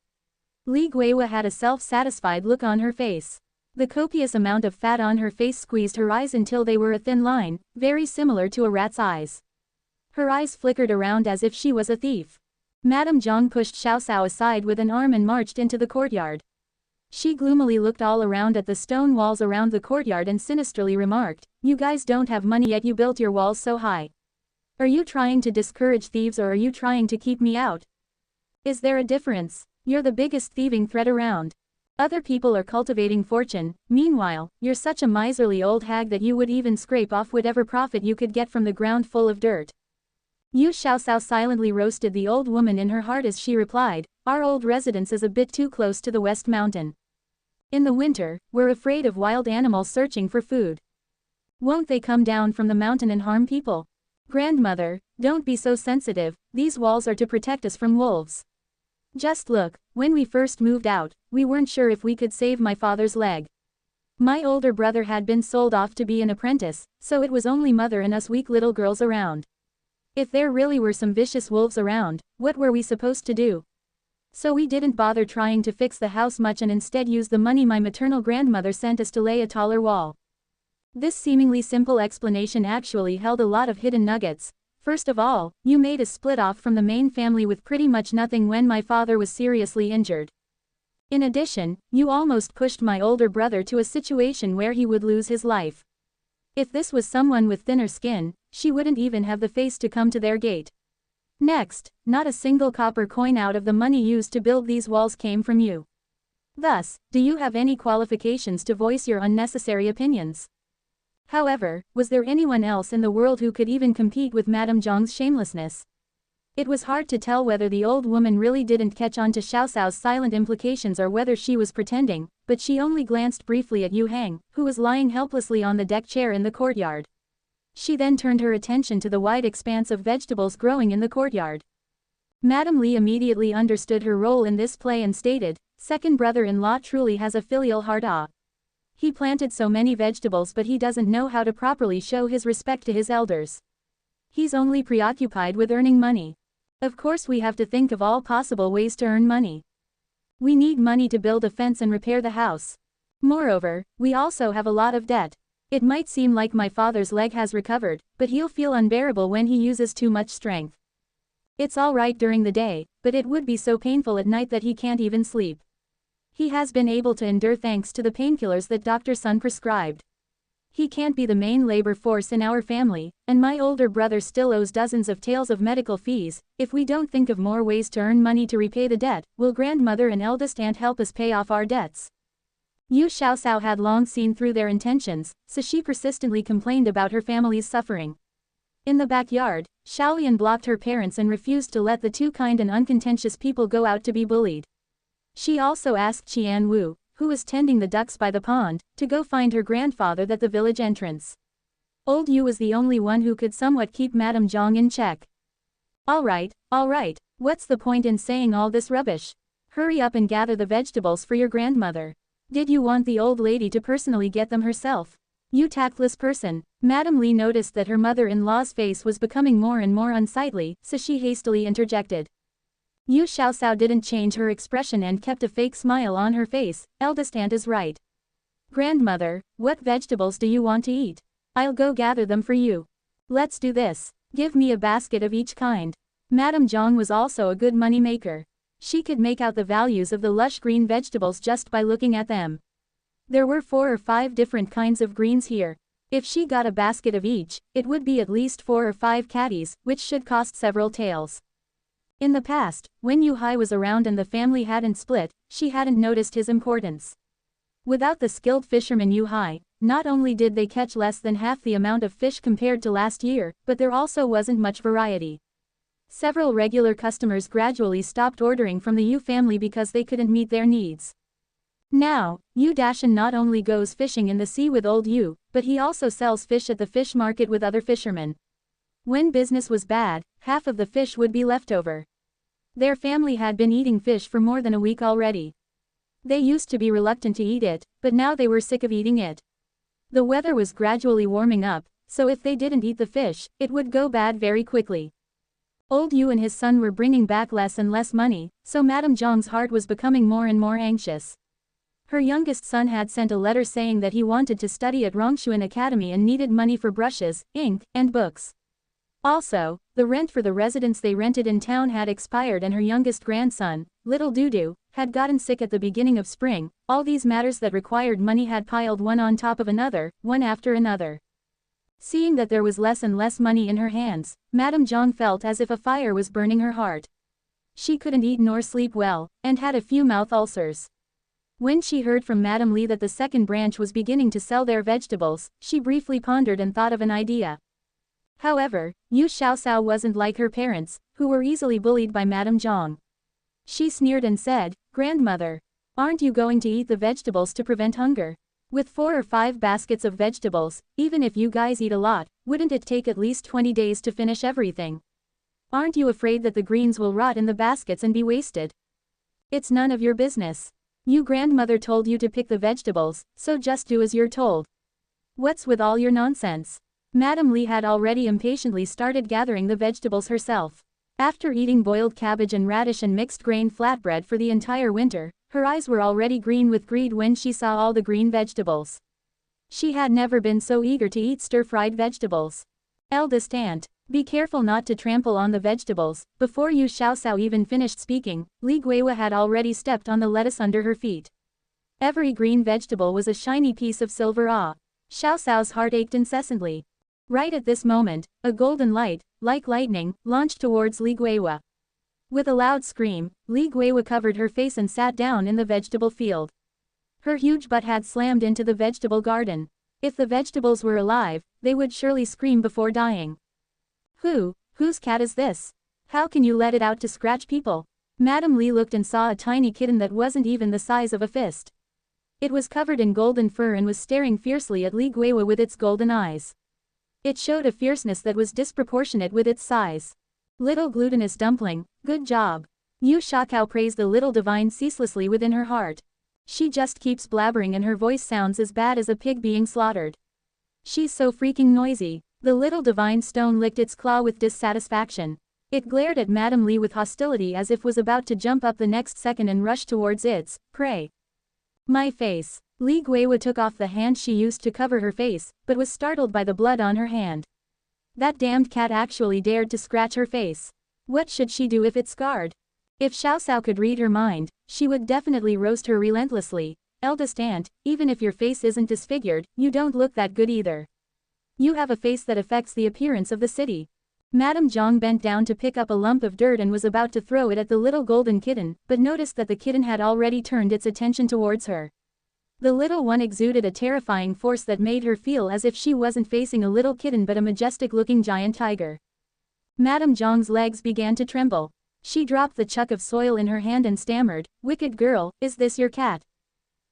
Li Guiwa had a self-satisfied look on her face. The copious amount of fat on her face squeezed her eyes until they were a thin line, very similar to a rat's eyes. Her eyes flickered around as if she was a thief. Madame Zhang pushed Xiaoxiao aside with an arm and marched into the courtyard. She gloomily looked all around at the stone walls around the courtyard and sinisterly remarked, "You guys don't have money yet you built your walls so high. Are you trying to discourage thieves or are you trying to keep me out? Is there a difference? You're the biggest thieving threat around. Other people are cultivating fortune, meanwhile, you're such a miserly old hag that you would even scrape off whatever profit you could get from the ground full of dirt." Yu Xiaoxiao silently roasted the old woman in her heart as she replied, "Our old residence is a bit too close to the West Mountain. In the winter, we're afraid of wild animals searching for food. Won't they come down from the mountain and harm people? Grandmother, don't be so sensitive, these walls are to protect us from wolves. Just look, when we first moved out, we weren't sure if we could save my father's leg. My older brother had been sold off to be an apprentice, so it was only mother and us weak little girls around. If there really were some vicious wolves around, what were we supposed to do? So we didn't bother trying to fix the house much and instead used the money my maternal grandmother sent us to lay a taller wall." This seemingly simple explanation actually held a lot of hidden nuggets. First of all, you made us split off from the main family with pretty much nothing when my father was seriously injured. In addition, you almost pushed my older brother to a situation where he would lose his life. If this was someone with thinner skin, she wouldn't even have the face to come to their gate. Next, not a single copper coin out of the money used to build these walls came from you. Thus, do you have any qualifications to voice your unnecessary opinions? However, was there anyone else in the world who could even compete with Madame Zhang's shamelessness? It was hard to tell whether the old woman really didn't catch on to Xiaoxiao's silent implications or whether she was pretending, but she only glanced briefly at Yu Hang, who was lying helplessly on the deck chair in the courtyard. She then turned her attention to the wide expanse of vegetables growing in the courtyard. Madame Li immediately understood her role in this play and stated, "Second brother-in-law truly has a filial heart. He planted so many vegetables but he doesn't know how to properly show his respect to his elders. He's only preoccupied with earning money. Of course we have to think of all possible ways to earn money. We need money to build a fence and repair the house. Moreover, we also have a lot of debt. It might seem like my father's leg has recovered, but he'll feel unbearable when he uses too much strength. It's all right during the day, but it would be so painful at night that he can't even sleep. He has been able to endure thanks to the painkillers that Dr. Sun prescribed. He can't be the main labor force in our family, and my older brother still owes dozens of taels of medical fees. If we don't think of more ways to earn money to repay the debt, will grandmother and eldest aunt help us pay off our debts?" Yu Xiaoxiao had long seen through their intentions, so she persistently complained about her family's suffering. In the backyard, Xiaolian blocked her parents and refused to let the two kind and uncontentious people go out to be bullied. She also asked Qian Wu, who was tending the ducks by the pond, to go find her grandfather at the village entrance. Old Yu was the only one who could somewhat keep Madame Zhang in check. All right, what's the point in saying all this rubbish? Hurry up and gather the vegetables for your grandmother. Did you want the old lady to personally get them herself? You tactless person." Madame Li noticed that her mother-in-law's face was becoming more and more unsightly, so she hastily interjected. Yu Xiaoxiao didn't change her expression and kept a fake smile on her face. Eldest aunt is right. Grandmother, what vegetables do you want to eat? I'll go gather them for you. Let's do this. Give me a basket of each kind. Madame Zhang was also a good money maker. She could make out the values of the lush green vegetables just by looking at them. There were 4 or 5 different kinds of greens here. If she got a basket of each, it would be at least 4 or 5 catties, which should cost several taels. In the past, when Yu Hai was around and the family hadn't split, she hadn't noticed his importance. Without the skilled fisherman Yu Hai, not only did they catch less than half the amount of fish compared to last year, but there also wasn't much variety. Several regular customers gradually stopped ordering from the Yu family because they couldn't meet their needs. Now, Yu Dashan not only goes fishing in the sea with old Yu, but he also sells fish at the fish market with other fishermen. When business was bad, half of the fish would be left over. Their family had been eating fish for more than a week already. They used to be reluctant to eat it, but now they were sick of eating it. The weather was gradually warming up, so if they didn't eat the fish, it would go bad very quickly. Old Yu and his son were bringing back less and less money, so Madame Zhang's heart was becoming more and more anxious. Her youngest son had sent a letter saying that he wanted to study at Rongshuan Academy and needed money for brushes, ink, and books. Also, the rent for the residence they rented in town had expired and her youngest grandson, little Dudu, had gotten sick at the beginning of spring. All these matters that required money had piled one on top of another, one after another. Seeing that there was less and less money in her hands, Madame Zhang felt as if a fire was burning her heart. She couldn't eat nor sleep well, and had a few mouth ulcers. When she heard from Madame Li that the second branch was beginning to sell their vegetables, she briefly pondered and thought of an idea. However, Yu Xiaoxiao wasn't like her parents, who were easily bullied by Madame Zhang. She sneered and said, "Grandmother, aren't you going to eat the vegetables to prevent hunger? With 4 or 5 baskets of vegetables, even if you guys eat a lot, wouldn't it take at least 20 days to finish everything? Aren't you afraid that the greens will rot in the baskets and be wasted? It's none of your business. Your grandmother told you to pick the vegetables, so just do as you're told. What's with all your nonsense?" Madame Li had already impatiently started gathering the vegetables herself. After eating boiled cabbage and radish and mixed grain flatbread for the entire winter, her eyes were already green with greed when she saw all the green vegetables. She had never been so eager to eat stir-fried vegetables. "Eldest aunt, be careful not to trample on the vegetables." Before Yu Xiaoxiao even finished speaking, Li Guiwa had already stepped on the lettuce under her feet. Every green vegetable was a shiny piece of silver. Xiaoxiao's heart ached incessantly. Right at this moment, a golden light, like lightning, launched towards Li Guiwa. With a loud scream, Li Guiwa covered her face and sat down in the vegetable field. Her huge butt had slammed into the vegetable garden. If the vegetables were alive, they would surely scream before dying. Whose cat is this? How can you let it out to scratch people?" Madame Li looked and saw a tiny kitten that wasn't even the size of a fist. It was covered in golden fur and was staring fiercely at Li Guiwa with its golden eyes. It showed a fierceness that was disproportionate with its size. "Little glutinous dumpling, good job." Yu Xiaoxiao praised the little divine ceaselessly within her heart. She just keeps blabbering and her voice sounds as bad as a pig being slaughtered. She's so freaking noisy. The little divine stone licked its claw with dissatisfaction. It glared at Madame Li with hostility as if was about to jump up the next second and rush towards its prey. "My face." Li Guiwa took off the hand she used to cover her face, but was startled by the blood on her hand. That damned cat actually dared to scratch her face. What should she do if it scarred? If Xiaoxiao could read her mind, she would definitely roast her relentlessly. "Eldest aunt, even if your face isn't disfigured, you don't look that good either. You have a face that affects the appearance of the city." Madame Zhang bent down to pick up a lump of dirt and was about to throw it at the little golden kitten, but noticed that the kitten had already turned its attention towards her. The little one exuded a terrifying force that made her feel as if she wasn't facing a little kitten but a majestic-looking giant tiger. Madame Zhang's legs began to tremble. She dropped the chuck of soil in her hand and stammered, "Wicked girl, is this your cat?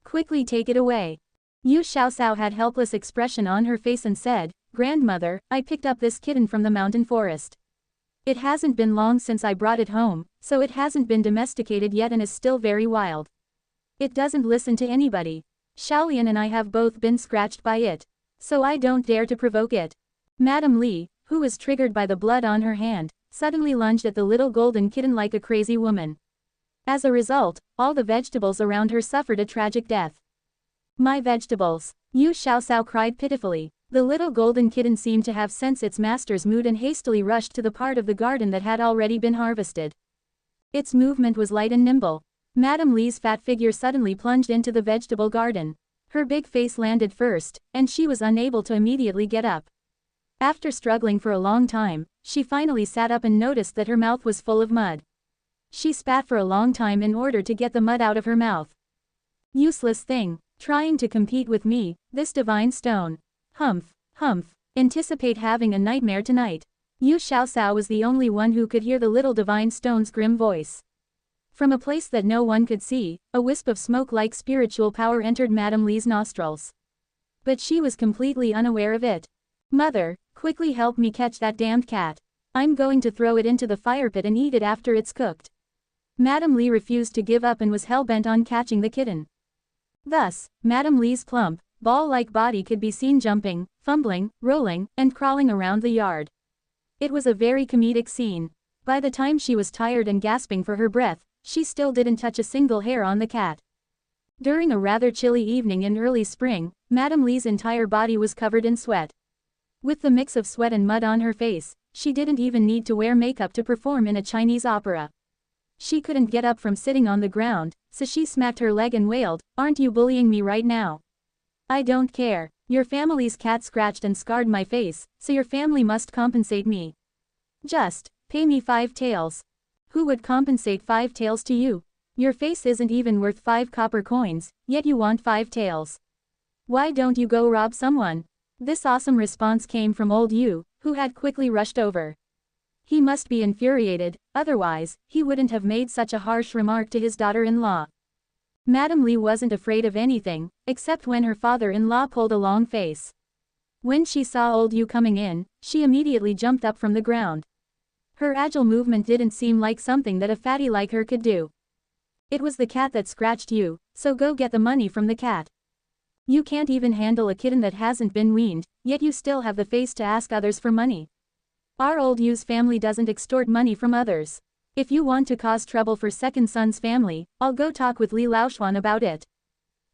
Quickly take it away." Yu Xiaoxiao had helpless expression on her face and said, "Grandmother, I picked up this kitten from the mountain forest. It hasn't been long since I brought it home, so it hasn't been domesticated yet and is still very wild. It doesn't listen to anybody. Xiaolian and I have both been scratched by it, so I don't dare to provoke it." Madame Li, who was triggered by the blood on her hand, suddenly lunged at the little golden kitten like a crazy woman. As a result, all the vegetables around her suffered a tragic death. My vegetables! Yu Xiaoxiao cried pitifully. The little golden kitten seemed to have sensed its master's mood and hastily rushed to the part of the garden that had already been harvested. Its movement was light and nimble. Madame Li's fat figure suddenly plunged into the vegetable garden. Her big face landed first, and she was unable to immediately get up. After struggling for a long time, she finally sat up and noticed that her mouth was full of mud. She spat for a long time in order to get the mud out of her mouth. Useless thing, trying to compete with me, this divine stone. Humph, humph, anticipate having a nightmare tonight. Yu Xiaoxiao was the only one who could hear the little divine stone's grim voice. From a place that no one could see, a wisp of smoke-like spiritual power entered Madame Li's nostrils. But she was completely unaware of it. Mother, quickly help me catch that damned cat. I'm going to throw it into the fire pit and eat it after it's cooked. Madame Li refused to give up and was hell-bent on catching the kitten. Thus, Madame Li's plump, ball-like body could be seen jumping, fumbling, rolling, and crawling around the yard. It was a very comedic scene. By the time she was tired and gasping for her breath, she still didn't touch a single hair on the cat. During a rather chilly evening in early spring, Madame Li's entire body was covered in sweat. With the mix of sweat and mud on her face, she didn't even need to wear makeup to perform in a Chinese opera. She couldn't get up from sitting on the ground, so she smacked her leg and wailed, "Aren't you bullying me right now? I don't care. Your family's cat scratched and scarred my face, so your family must compensate me. Just pay me 5 taels. Who would compensate 5 taels to you? Your face isn't even worth 5 copper coins, yet you want 5 taels. Why don't you go rob someone?" This awesome response came from old Yu, who had quickly rushed over. He must be infuriated, otherwise, he wouldn't have made such a harsh remark to his daughter-in-law. Madame Li wasn't afraid of anything, except when her father-in-law pulled a long face. When she saw old Yu coming in, she immediately jumped up from the ground. Her agile movement didn't seem like something that a fatty like her could do. It was the cat that scratched you, so go get the money from the cat. You can't even handle a kitten that hasn't been weaned, yet you still have the face to ask others for money. Our old Yu's family doesn't extort money from others. If you want to cause trouble for second son's family, I'll go talk with Li Laoshuan about it.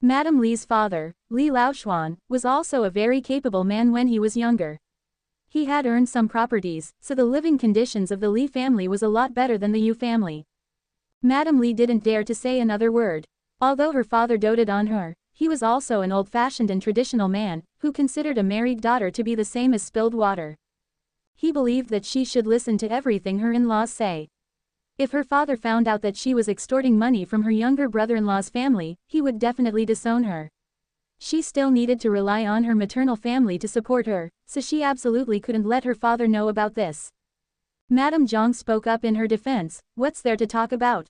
Madame Li's father, Li Laoshuan, was also a very capable man when he was younger. He had earned some properties, so the living conditions of the Li family was a lot better than the Yu family. Madame Li didn't dare to say another word. Although her father doted on her, he was also an old-fashioned and traditional man, who considered a married daughter to be the same as spilled water. He believed that she should listen to everything her in-laws say. If her father found out that she was extorting money from her younger brother-in-law's family, he would definitely disown her. She still needed to rely on her maternal family to support her, so she absolutely couldn't let her father know about this. Madame Zhang spoke up in her defense, "What's there to talk about?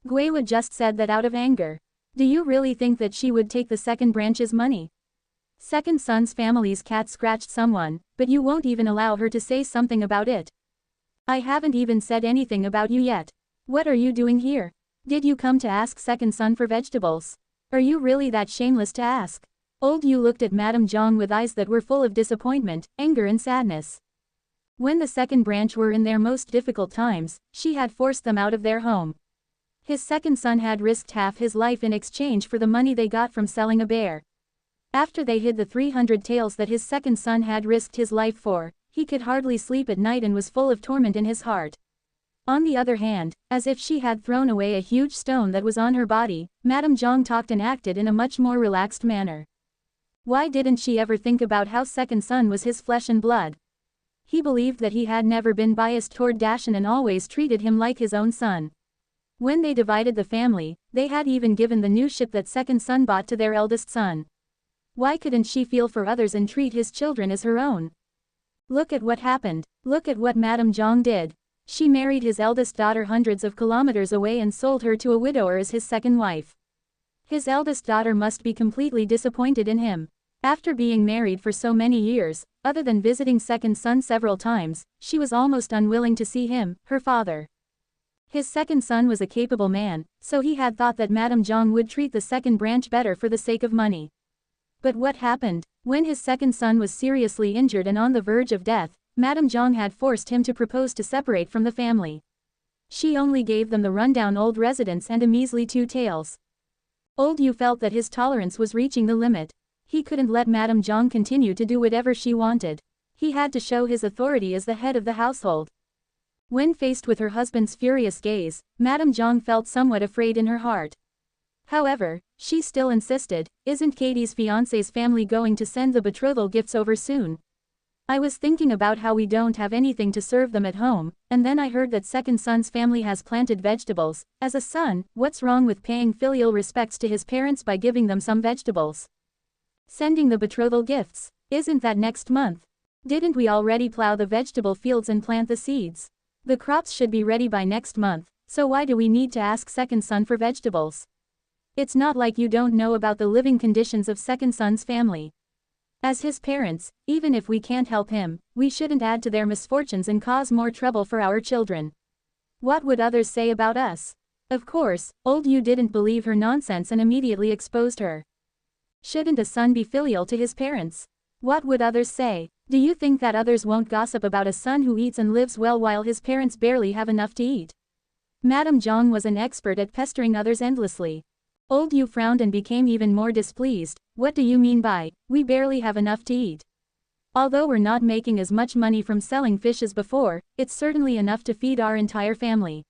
Guiwa just said that out of anger. Do you really think that she would take the second branch's money? Second son's family's cat scratched someone, but you won't even allow her to say something about it. I haven't even said anything about you yet. What are you doing here? Did you come to ask second son for vegetables? Are you really that shameless to ask?" Old Yu looked at Madame Zhang with eyes that were full of disappointment, anger and sadness. When the second branch were in their most difficult times, she had forced them out of their home. His second son had risked half his life in exchange for the money they got from selling a bear. After they hid the 300 taels that his second son had risked his life for, he could hardly sleep at night and was full of torment in his heart. On the other hand, as if she had thrown away a huge stone that was on her body, Madame Zhang talked and acted in a much more relaxed manner. Why didn't she ever think about how second son was his flesh and blood? He believed that he had never been biased toward Dashan and always treated him like his own son. When they divided the family, they had even given the new ship that second son bought to their eldest son. Why couldn't she feel for others and treat his children as her own? Look at what happened. Look at what Madame Zhang did. She married his eldest daughter hundreds of kilometers away and sold her to a widower as his second wife. His eldest daughter must be completely disappointed in him. After being married for so many years, other than visiting second son several times, she was almost unwilling to see him, her father. His second son was a capable man, so he had thought that Madame Zhang would treat the second branch better for the sake of money. But what happened? When his second son was seriously injured and on the verge of death, Madame Zhang had forced him to propose to separate from the family. She only gave them the rundown old residence and a measly 2 taels. Old Yu felt that his tolerance was reaching the limit. He couldn't let Madame Zhang continue to do whatever she wanted. He had to show his authority as the head of the household. When faced with her husband's furious gaze, Madame Zhang felt somewhat afraid in her heart. However, she still insisted, "Isn't Katie's fiancé's family going to send the betrothal gifts over soon? I was thinking about how we don't have anything to serve them at home, and then I heard that second son's family has planted vegetables. As a son, what's wrong with paying filial respects to his parents by giving them some vegetables? Sending the betrothal gifts, isn't that next month? Didn't we already plow the vegetable fields and plant the seeds? The crops should be ready by next month, so why do we need to ask second son for vegetables? It's not like you don't know about the living conditions of second son's family. As his parents, even if we can't help him, we shouldn't add to their misfortunes and cause more trouble for our children. What would others say about us?" Of course, old Yu didn't believe her nonsense and immediately exposed her. Shouldn't a son be filial to his parents? What would others say? Do you think that others won't gossip about a son who eats and lives well while his parents barely have enough to eat? Madame Zhang was an expert at pestering others endlessly. Old Yu frowned and became even more displeased. "What do you mean by, we barely have enough to eat? Although we're not making as much money from selling fish as before, it's certainly enough to feed our entire family.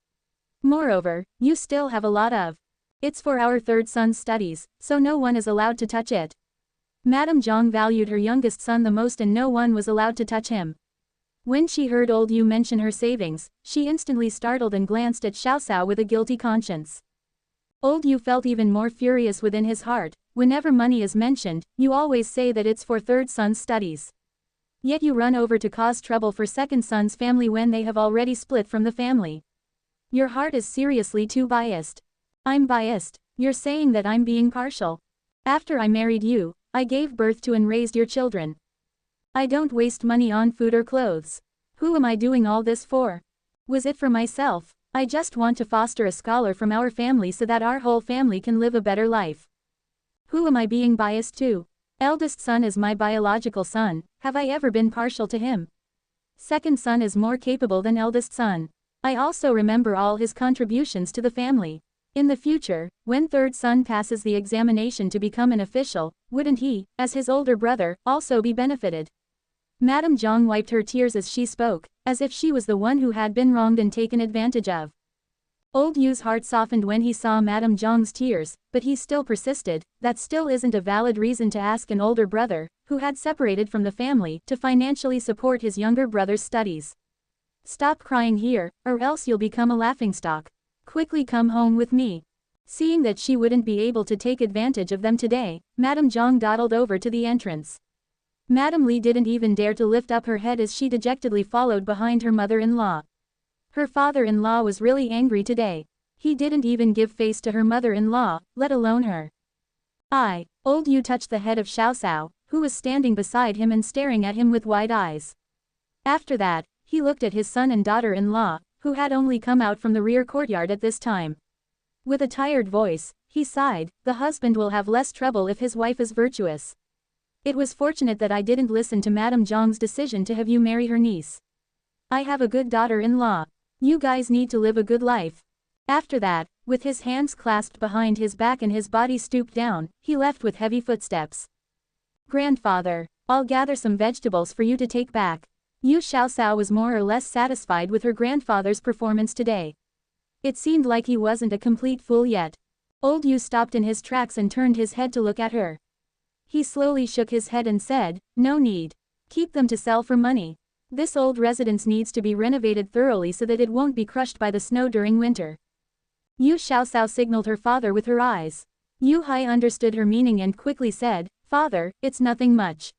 Moreover, you still have a lot of. It's for our third son's studies, so no one is allowed to touch it." Madame Zhang valued her youngest son the most and no one was allowed to touch him. When she heard old Yu mention her savings, she instantly startled and glanced at Xiaoxiao with a guilty conscience. Old Yu felt even more furious within his heart. "Whenever money is mentioned, you always say that it's for third son's studies. Yet you run over to cause trouble for second son's family when they have already split from the family. Your heart is seriously too biased." "I'm biased? You're saying that I'm being partial? After I married you, I gave birth to and raised your children. I don't waste money on food or clothes. Who am I doing all this for? Was it for myself? I just want to foster a scholar from our family so that our whole family can live a better life. Who am I being biased to? Eldest son is my biological son, have I ever been partial to him? Second son is more capable than eldest son. I also remember all his contributions to the family. In the future, when third son passes the examination to become an official, wouldn't he, as his older brother, also be benefited?" Madame Zhang wiped her tears as she spoke, as if she was the one who had been wronged and taken advantage of. Old Yu's heart softened when he saw Madame Zhang's tears, but he still persisted. "That still isn't a valid reason to ask an older brother, who had separated from the family, to financially support his younger brother's studies. Stop crying here, or else you'll become a laughingstock. Quickly come home with me." Seeing that she wouldn't be able to take advantage of them today, Madame Zhang dawdled over to the entrance. Madame Li didn't even dare to lift up her head as she dejectedly followed behind her mother-in-law. Her father-in-law was really angry today. He didn't even give face to her mother-in-law, let alone her. Old Yu touched the head of Xiaoxiao, who was standing beside him and staring at him with wide eyes. After that, he looked at his son and daughter-in-law, who had only come out from the rear courtyard at this time. With a tired voice, he sighed, "The husband will have less trouble if his wife is virtuous. It was fortunate that I didn't listen to Madame Zhang's decision to have you marry her niece. I have a good daughter-in-law. You guys need to live a good life." After that, with his hands clasped behind his back and his body stooped down, he left with heavy footsteps. "Grandfather, I'll gather some vegetables for you to take back." Yu Xiaoxiao was more or less satisfied with her grandfather's performance today. It seemed like he wasn't a complete fool yet. Old Yu stopped in his tracks and turned his head to look at her. He slowly shook his head and said, "No need. Keep them to sell for money. This old residence needs to be renovated thoroughly so that it won't be crushed by the snow during winter." Yu Xiaoxiao signaled her father with her eyes. Yu Hai understood her meaning and quickly said, "Father, it's nothing much.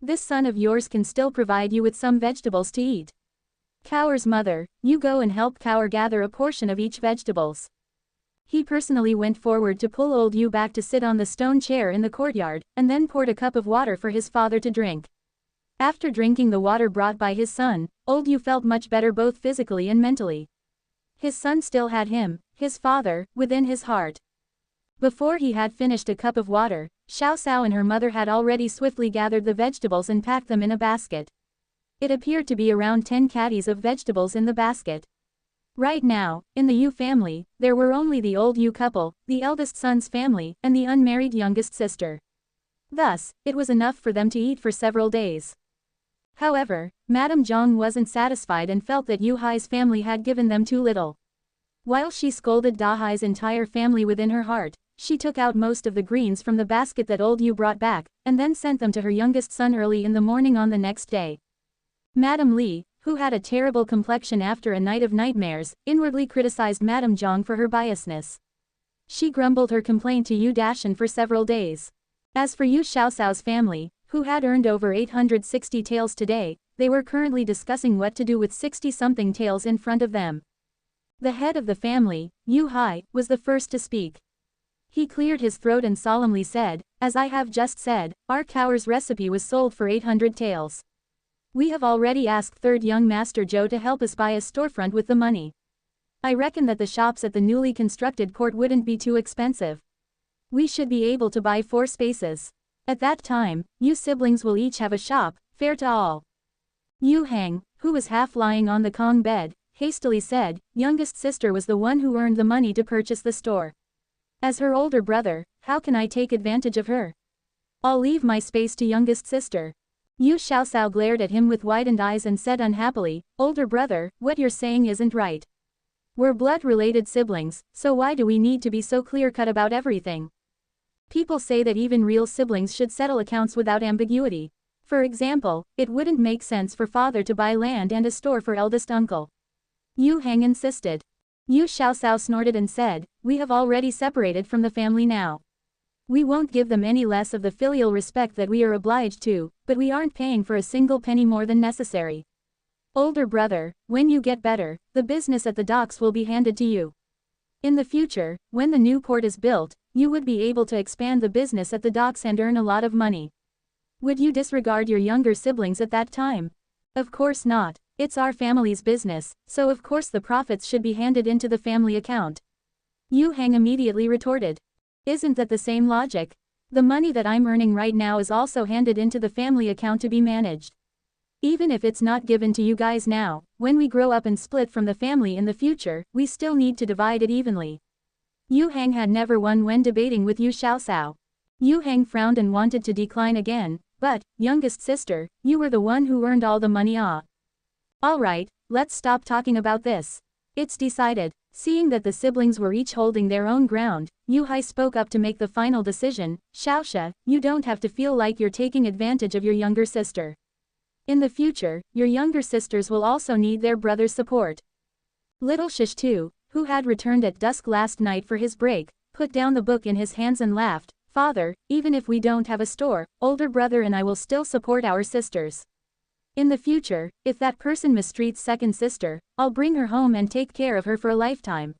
This son of yours can still provide you with some vegetables to eat. Cower's mother, you go and help Cower gather a portion of each vegetables." He personally went forward to pull old Yu back to sit on the stone chair in the courtyard, and then poured a cup of water for his father to drink. After drinking the water brought by his son, old Yu felt much better both physically and mentally. His son still had him, his father, within his heart. Before he had finished a cup of water, Xiaoxiao and her mother had already swiftly gathered the vegetables and packed them in a basket. It appeared to be around 10 caddies of vegetables in the basket. Right now, in the Yu family, there were only the old Yu couple, the eldest son's family, and the unmarried youngest sister. Thus, it was enough for them to eat for several days. However, Madame Zhang wasn't satisfied and felt that Yu Hai's family had given them too little. While she scolded Da Hai's entire family within her heart, she took out most of the greens from the basket that old Yu brought back, and then sent them to her youngest son early in the morning on the next day. Madame Li, who had a terrible complexion after a night of nightmares, inwardly criticized Madame Zhang for her biasness. She grumbled her complaint to Yu Dashan for several days. As for Yu Xiaoxiao's family, who had earned over 860 taels today, they were currently discussing what to do with 60-something taels in front of them. The head of the family, Yu Hai, was the first to speak. He cleared his throat and solemnly said, "As I have just said, our cow's recipe was sold for 800 taels. We have already asked third young master Zhou to help us buy a storefront with the money. I reckon that the shops at the newly constructed court wouldn't be too expensive. We should be able to buy 4 spaces. At that time, you siblings will each have a shop, fair to all." Yu Hang, who was half lying on the Kong bed, hastily said, "Youngest sister was the one who earned the money to purchase the store. As her older brother, how can I take advantage of her? I'll leave my space to youngest sister." Yu Xiaoxiao glared at him with widened eyes and said unhappily, "Older brother, what you're saying isn't right. We're blood-related siblings, so why do we need to be so clear-cut about everything? People say that even real siblings should settle accounts without ambiguity. For example, it wouldn't make sense for father to buy land and a store for eldest uncle." Yu Hang insisted. Yu Xiaoxiao snorted and said, "We have already separated from the family now. We won't give them any less of the filial respect that we are obliged to, but we aren't paying for a single penny more than necessary. Older brother, when you get better, the business at the docks will be handed to you. In the future, when the new port is built, you would be able to expand the business at the docks and earn a lot of money. Would you disregard your younger siblings at that time? Of course not. It's our family's business, so of course the profits should be handed into the family account." Yu Hang immediately retorted. "Isn't that the same logic? The money that I'm earning right now is also handed into the family account to be managed. Even if it's not given to you guys now, when we grow up and split from the family in the future, we still need to divide it evenly." Yu Hang had never won when debating with Yu Xiaoxiao. Yu Hang frowned and wanted to decline again, but, "Youngest sister, you were the one who earned all the money Alright, let's stop talking about this. It's decided." Seeing that the siblings were each holding their own ground, Yu Hai spoke up to make the final decision, "Xiaoxia, you don't have to feel like you're taking advantage of your younger sister. In the future, your younger sisters will also need their brother's support." Little Shish too, who had returned at dusk last night for his break, put down the book in his hands and laughed, "Father, even if we don't have a store, older brother and I will still support our sisters. In the future, if that person mistreats second sister, I'll bring her home and take care of her for a lifetime."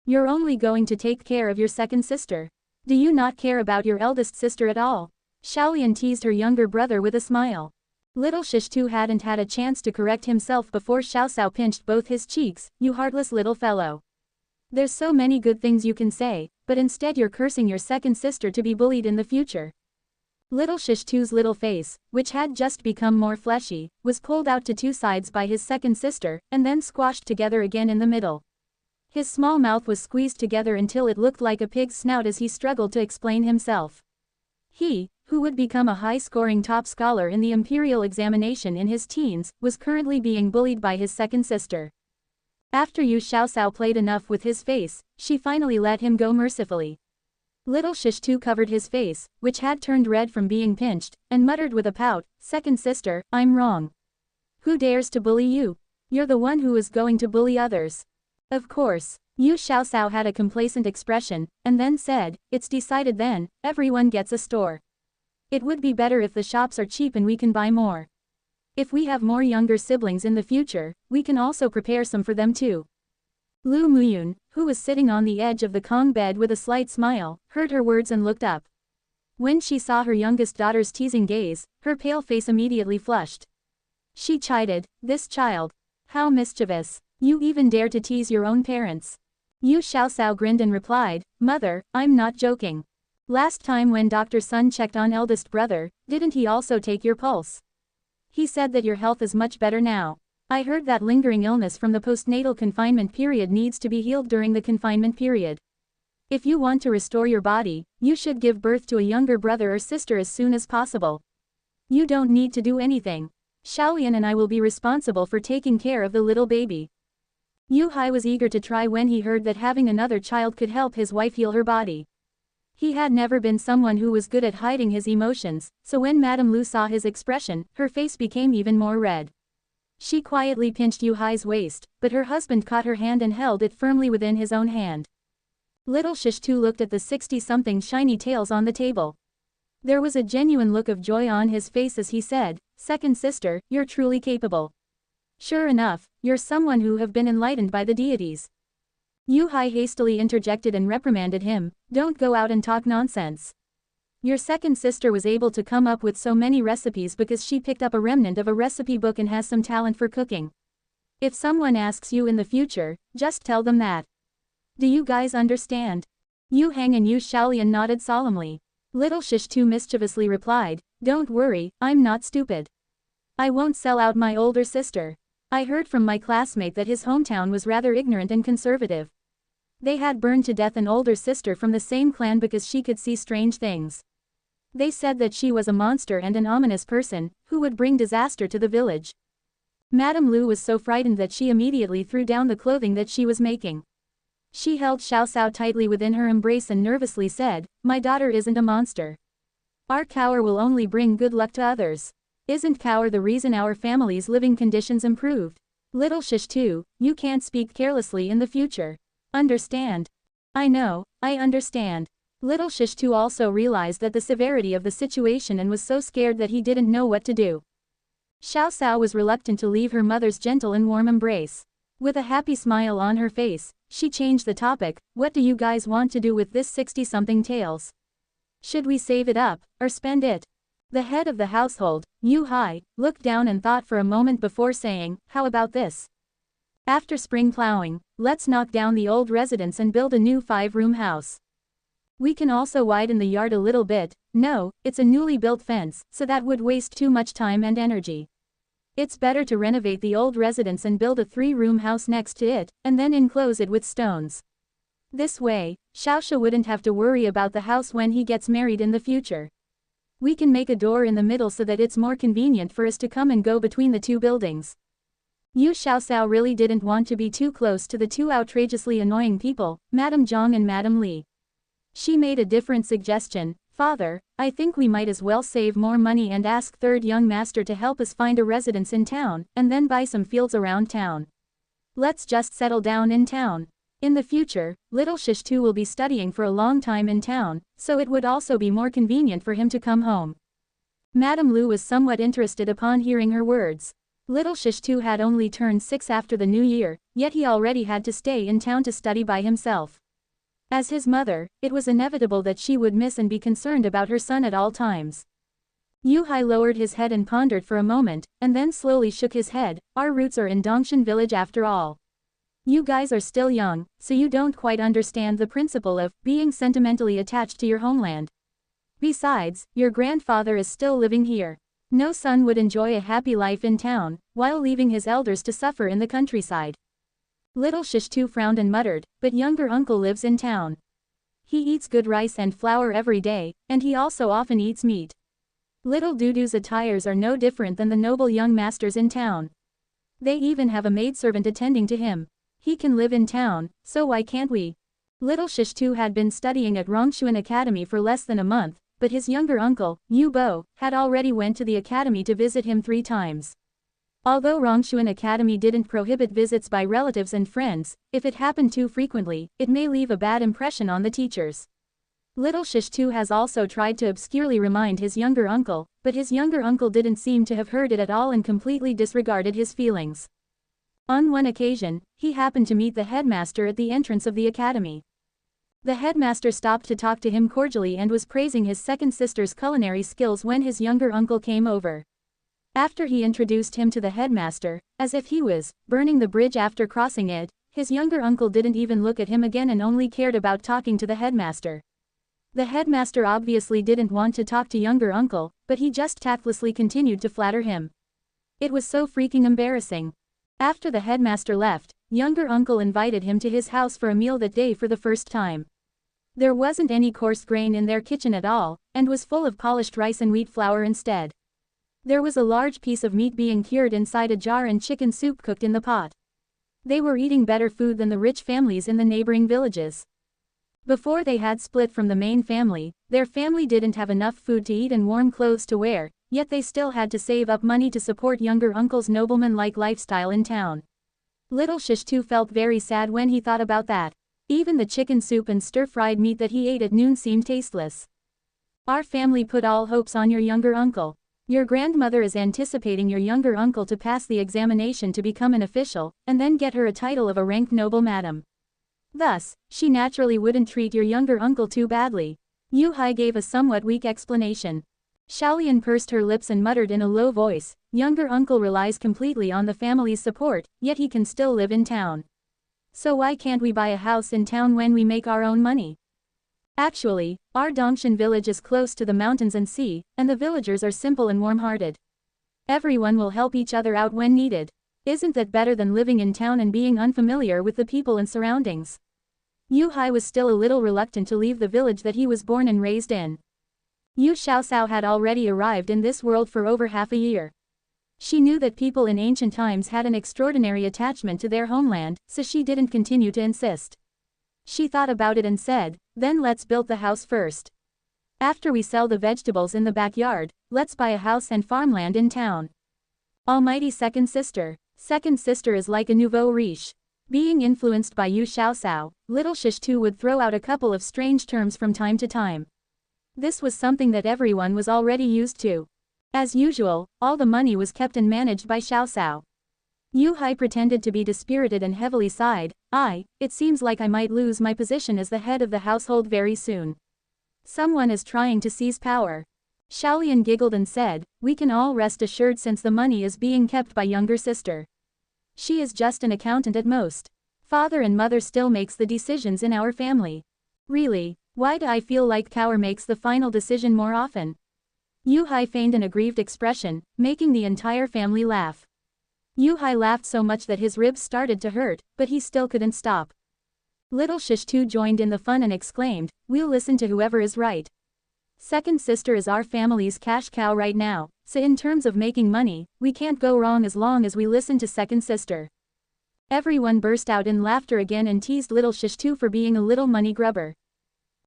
"You're only going to take care of your second sister. Do you not care about your eldest sister at all?" Xiaolian teased her younger brother with a smile. Little Shish too hadn't had a chance to correct himself before Xiaoxiao pinched both his cheeks, "You heartless little fellow. There's so many good things you can say, but instead you're cursing your second sister to be bullied in the future." Little Shish too's little face, which had just become more fleshy, was pulled out to 2 sides by his second sister, and then squashed together again in the middle. His small mouth was squeezed together until it looked like a pig's snout as he struggled to explain himself. He, who would become a high-scoring top scholar in the imperial examination in his teens, was currently being bullied by his second sister. After Yu Xiaoxiao played enough with his face, she finally let him go mercifully. Little Shish too covered his face, which had turned red from being pinched, and muttered with a pout, "Second sister, I'm wrong. Who dares to bully you? You're the one who is going to bully others." "Of course." Yu Xiaoxiao had a complacent expression, and then said, "It's decided then, everyone gets a store. It would be better if the shops are cheap and we can buy more. If we have more younger siblings in the future, we can also prepare some for them too." Lu Muyun, who was sitting on the edge of the Kong bed with a slight smile, heard her words and looked up. When she saw her youngest daughter's teasing gaze, her pale face immediately flushed. She chided, "This child. How mischievous. You even dare to tease your own parents." Yu Xiaoxiao grinned and replied, "Mother, I'm not joking. Last time when Dr. Sun checked on eldest brother, didn't he also take your pulse?" He said that your health is much better now. I heard that lingering illness from the postnatal confinement period needs to be healed during the confinement period. If you want to restore your body, you should give birth to a younger brother or sister as soon as possible. You don't need to do anything. Xiaolian and I will be responsible for taking care of the little baby. Yu Hai was eager to try when he heard that having another child could help his wife heal her body. He had never been someone who was good at hiding his emotions, so when Madame Lu saw his expression, her face became even more red. She quietly pinched Yu Hai's waist, but her husband caught her hand and held it firmly within his own hand. Little Shishtu looked at the 60-something shiny tails on the table. There was a genuine look of joy on his face as he said, "Second sister, you're truly capable. Sure enough, you're someone who have been enlightened by the deities." Yu Hai hastily interjected and reprimanded him, "Don't go out and talk nonsense. Your second sister was able to come up with so many recipes because she picked up a remnant of a recipe book and has some talent for cooking. If someone asks you in the future, just tell them that. Do you guys understand?" Yu Hang and Yu Xiaolian nodded solemnly. Little Shishtu mischievously replied, "Don't worry, I'm not stupid. I won't sell out my older sister. I heard from my classmate that his hometown was rather ignorant and conservative. They had burned to death an older sister from the same clan because she could see strange things. They said that she was a monster and an ominous person, who would bring disaster to the village. Madame Lu was so frightened that she immediately threw down the clothing that she was making. She held Xiao Cao tightly within her embrace and nervously said, 'My daughter isn't a monster. Our cower will only bring good luck to others. Isn't cower the reason our family's living conditions improved? Little Shishtu, you can't speak carelessly in the future. Understand?' 'I know, I understand.' Little Shishtu also realized that the severity of the situation and was so scared that he didn't know what to do. Xiao Cao was reluctant to leave her mother's gentle and warm embrace. With a happy smile on her face, she changed the topic, 'What do you guys want to do with this 60-something taels? Should we save it up, or spend it?' The head of the household, Yu Hai, looked down and thought for a moment before saying, 'How about this? After spring plowing, let's knock down the old residence and build a new 5-room house. We can also widen the yard a little bit. No, it's a newly built fence, so that would waste too much time and energy. It's better to renovate the old residence and build a 3-room house next to it, and then enclose it with stones. This way, Xiaosha wouldn't have to worry about the house when he gets married in the future. We can make a door in the middle so that it's more convenient for us to come and go between the two buildings.' Yu Xiaocao really didn't want to be too close to the two outrageously annoying people, Madame Zhang and Madame Li. She made a different suggestion, 'Father, I think we might as well save more money and ask third young master to help us find a residence in town, and then buy some fields around town. Let's just settle down in town. In the future, little Shishtu will be studying for a long time in town, so it would also be more convenient for him to come home.' Madame Lu was somewhat interested upon hearing her words. Little Shishtu had only turned 6 after the new year, yet he already had to stay in town to study by himself. As his mother, it was inevitable that she would miss and be concerned about her son at all times. Yu Hai lowered his head and pondered for a moment, and then slowly shook his head. 'Our roots are in Dongshan village after all. You guys are still young, so you don't quite understand the principle of being sentimentally attached to your homeland. Besides, your grandfather is still living here. No son would enjoy a happy life in town, while leaving his elders to suffer in the countryside.' Little Shishtu frowned and muttered, 'But younger uncle lives in town. He eats good rice and flour every day, and he also often eats meat. Little Dudu's attires are no different than the noble young masters in town. They even have a maidservant attending to him. He can live in town, so why can't we?' Little Shishtu had been studying at Rongshuan Academy for less than a month, but his younger uncle, Yu Bo, had already went to the academy to visit him 3 times. Although Rongshuan Academy didn't prohibit visits by relatives and friends, if it happened too frequently, it may leave a bad impression on the teachers. Little Shishtu has also tried to obscurely remind his younger uncle, but his younger uncle didn't seem to have heard it at all and completely disregarded his feelings. On one occasion, he happened to meet the headmaster at the entrance of the academy. The headmaster stopped to talk to him cordially and was praising his second sister's culinary skills when his younger uncle came over. After he introduced him to the headmaster, as if he was burning the bridge after crossing it, his younger uncle didn't even look at him again and only cared about talking to the headmaster. The headmaster obviously didn't want to talk to younger uncle, but he just tactlessly continued to flatter him. It was so freaking embarrassing. After the headmaster left, younger uncle invited him to his house for a meal that day for the first time. There wasn't any coarse grain in their kitchen at all, and was full of polished rice and wheat flour instead. There was a large piece of meat being cured inside a jar and chicken soup cooked in the pot. They were eating better food than the rich families in the neighboring villages. Before they had split from the main family, their family didn't have enough food to eat and warm clothes to wear, yet they still had to save up money to support younger uncle's nobleman-like lifestyle in town. Little Shishtu felt very sad when he thought about that. Even the chicken soup and stir-fried meat that he ate at noon seemed tasteless. Our family put all hopes on your younger uncle. Your grandmother is anticipating your younger uncle to pass the examination to become an official, and then get her a title of a ranked noble madam. Thus, she naturally wouldn't treat your younger uncle too badly. Yu Hai gave a somewhat weak explanation. Xiaolian pursed her lips and muttered in a low voice, "Younger uncle relies completely on the family's support, yet he can still live in town. So why can't we buy a house in town when we make our own money? Actually, our Dongshan village is close to the mountains and sea, and the villagers are simple and warm-hearted. Everyone will help each other out when needed. Isn't that better than living in town and being unfamiliar with the people and surroundings?" Yu Hai was still a little reluctant to leave the village that he was born and raised in. Yu Xiaosao had already arrived in this world for over half a year. She knew that people in ancient times had an extraordinary attachment to their homeland, so she didn't continue to insist. She thought about it and said, "Then let's build the house first. After we sell the vegetables in the backyard, let's buy a house and farmland in town." Almighty second sister. Second sister is like a nouveau riche. Being influenced by Yu Xiaosao, little Shishtu would throw out a couple of strange terms from time to time. This was something that everyone was already used to. As usual, all the money was kept and managed by Xiaosao. Yu Hai pretended to be dispirited and heavily sighed, "It seems like I might lose my position as the head of the household very soon. Someone is trying to seize power." Xiaolian giggled and said, "We can all rest assured since the money is being kept by younger sister. She is just an accountant at most. Father and mother still makes the decisions in our family. Really, why do I feel like Kaur makes the final decision more often?" Yu Hai feigned an aggrieved expression, making the entire family laugh. Yu Hai laughed so much that his ribs started to hurt, but he still couldn't stop. Little Shishtu joined in the fun and exclaimed, "We'll listen to whoever is right. Second sister is our family's cash cow right now, so in terms of making money, we can't go wrong as long as we listen to second sister." Everyone burst out in laughter again and teased little Shishtu for being a little money grubber.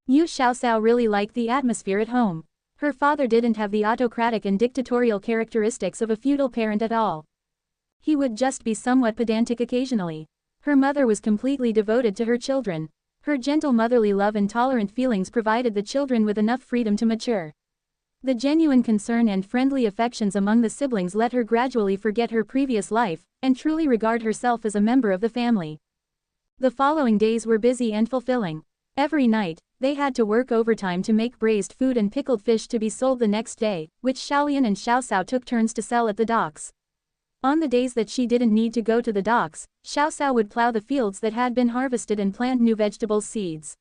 Yu Xiaosao really liked the atmosphere at home. Her father didn't have the autocratic and dictatorial characteristics of a feudal parent at all. He would just be somewhat pedantic occasionally. Her mother was completely devoted to her children. Her gentle motherly love and tolerant feelings provided the children with enough freedom to mature. The genuine concern and friendly affections among the siblings let her gradually forget her previous life, and truly regard herself as a member of the family. The following days were busy and fulfilling. Every night, they had to work overtime to make braised food and pickled fish to be sold the next day, which Xiaolian and Xiaosao took turns to sell at the docks. On the days that she didn't need to go to the docks, Xiaosao would plow the fields that had been harvested and plant new vegetable seeds.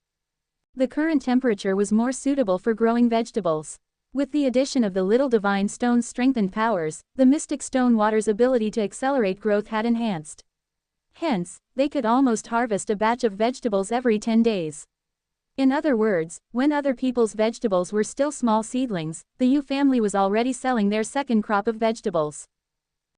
The current temperature was more suitable for growing vegetables. With the addition of the little divine stone's strengthened powers, the mystic stone water's ability to accelerate growth had enhanced. Hence, they could almost harvest a batch of vegetables every 10 days. In other words, when other people's vegetables were still small seedlings, the Yu family was already selling their second crop of vegetables.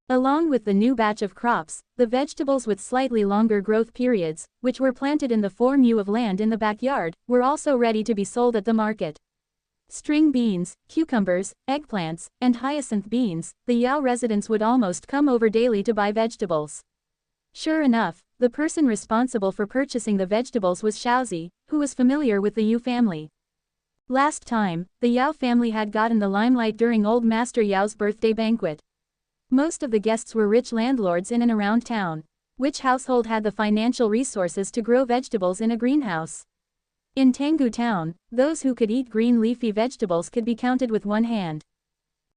Along with the new batch of crops, the vegetables with slightly longer growth periods, which were planted in the 4 mu of land in the backyard, were also ready to be sold at the market. String beans, cucumbers, eggplants, and hyacinth beans, the Yao residents would almost come over daily to buy vegetables. Sure enough, the person responsible for purchasing the vegetables was Xiaozi, who was familiar with the Yu family. Last time, the Yao family had gotten the limelight during Old Master Yao's birthday banquet. Most of the guests were rich landlords in and around town. Which household had the financial resources to grow vegetables in a greenhouse? In Tanggu town, those who could eat green leafy vegetables could be counted with one hand.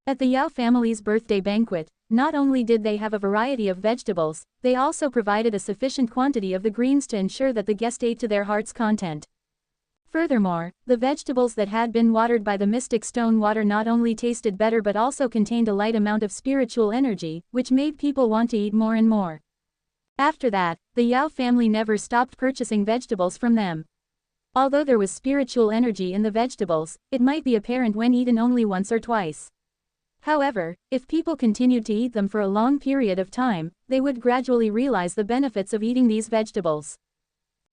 At the Yao family's birthday banquet, not only did they have a variety of vegetables, they also provided a sufficient quantity of the greens to ensure that the guest ate to their heart's content. Furthermore, the vegetables that had been watered by the mystic stone water not only tasted better but also contained a light amount of spiritual energy, which made people want to eat more and more. After that, the Yao family never stopped purchasing vegetables from them. Although there was spiritual energy in the vegetables, it might be apparent when eaten only once or twice. However, if people continued to eat them for a long period of time, they would gradually realize the benefits of eating these vegetables.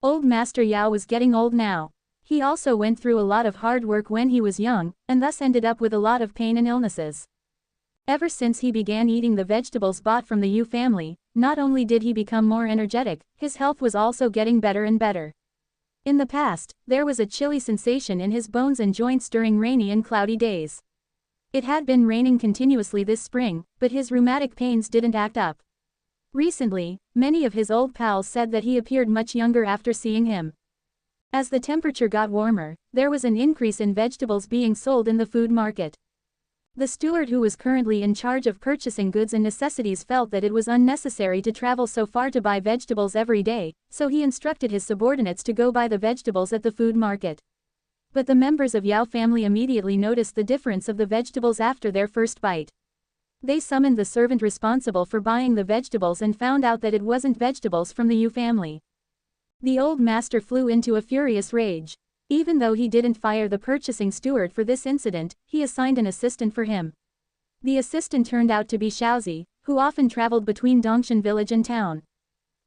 Old Master Yao was getting old now. He also went through a lot of hard work when he was young, and thus ended up with a lot of pain and illnesses. Ever since he began eating the vegetables bought from the Yu family, not only did he become more energetic, his health was also getting better and better. In the past, there was a chilly sensation in his bones and joints during rainy and cloudy days. It had been raining continuously this spring, but his rheumatic pains didn't act up. Recently, many of his old pals said that he appeared much younger after seeing him. As the temperature got warmer, there was an increase in vegetables being sold in the food market. The steward who was currently in charge of purchasing goods and necessities felt that it was unnecessary to travel so far to buy vegetables every day, so he instructed his subordinates to go buy the vegetables at the food market. But the members of Yao family immediately noticed the difference of the vegetables after their first bite. They summoned the servant responsible for buying the vegetables and found out that it wasn't vegetables from the Yu family. The old master flew into a furious rage. Even though he didn't fire the purchasing steward for this incident, he assigned an assistant for him. The assistant turned out to be Xiaozi, who often traveled between Dongshan village and town.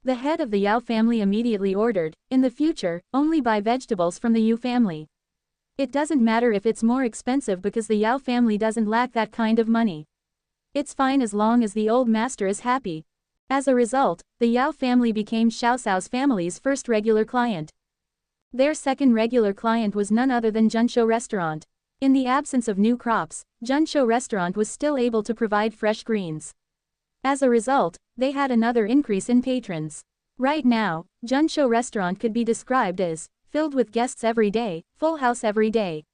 The head of the Yao family immediately ordered, in the future, only buy vegetables from the Yu family. It doesn't matter if it's more expensive because the Yao family doesn't lack that kind of money. It's fine as long as the old master is happy. As a result, the Yao family became Xiao Cao's family's first regular client. Their second regular client was none other than Junshou Restaurant. In the absence of new crops, Junshou Restaurant was still able to provide fresh greens. As a result, they had another increase in patrons. Right now, Junshou Restaurant could be described as filled with guests every day, full house every day.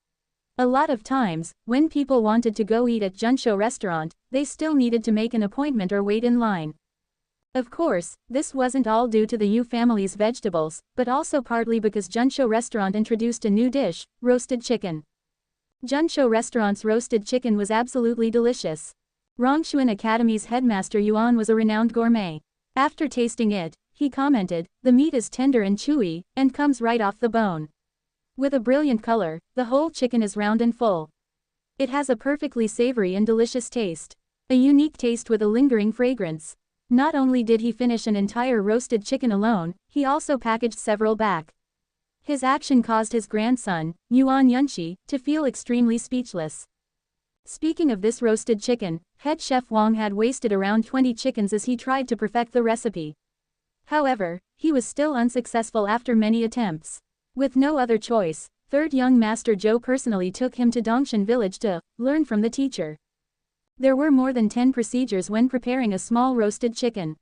A lot of times, when people wanted to go eat at Junshou Restaurant, they still needed to make an appointment or wait in line. Of course, this wasn't all due to the Yu family's vegetables, but also partly because Junshou Restaurant introduced a new dish, roasted chicken. Junshou Restaurant's roasted chicken was absolutely delicious. Rongshuan Academy's headmaster Yuan was a renowned gourmet. After tasting it, he commented, "The meat is tender and chewy, and comes right off the bone. With a brilliant color, the whole chicken is round and full. It has a perfectly savory and delicious taste. A unique taste with a lingering fragrance." Not only did he finish an entire roasted chicken alone, he also packaged several back. His action caused his grandson, Yuan Yunxi, to feel extremely speechless. Speaking of this roasted chicken, head chef Wang had wasted around 20 chickens as he tried to perfect the recipe. However, he was still unsuccessful after many attempts. With no other choice, third young master Zhou personally took him to Dongshan village to learn from the teacher. There were more than 10 procedures when preparing a small roasted chicken.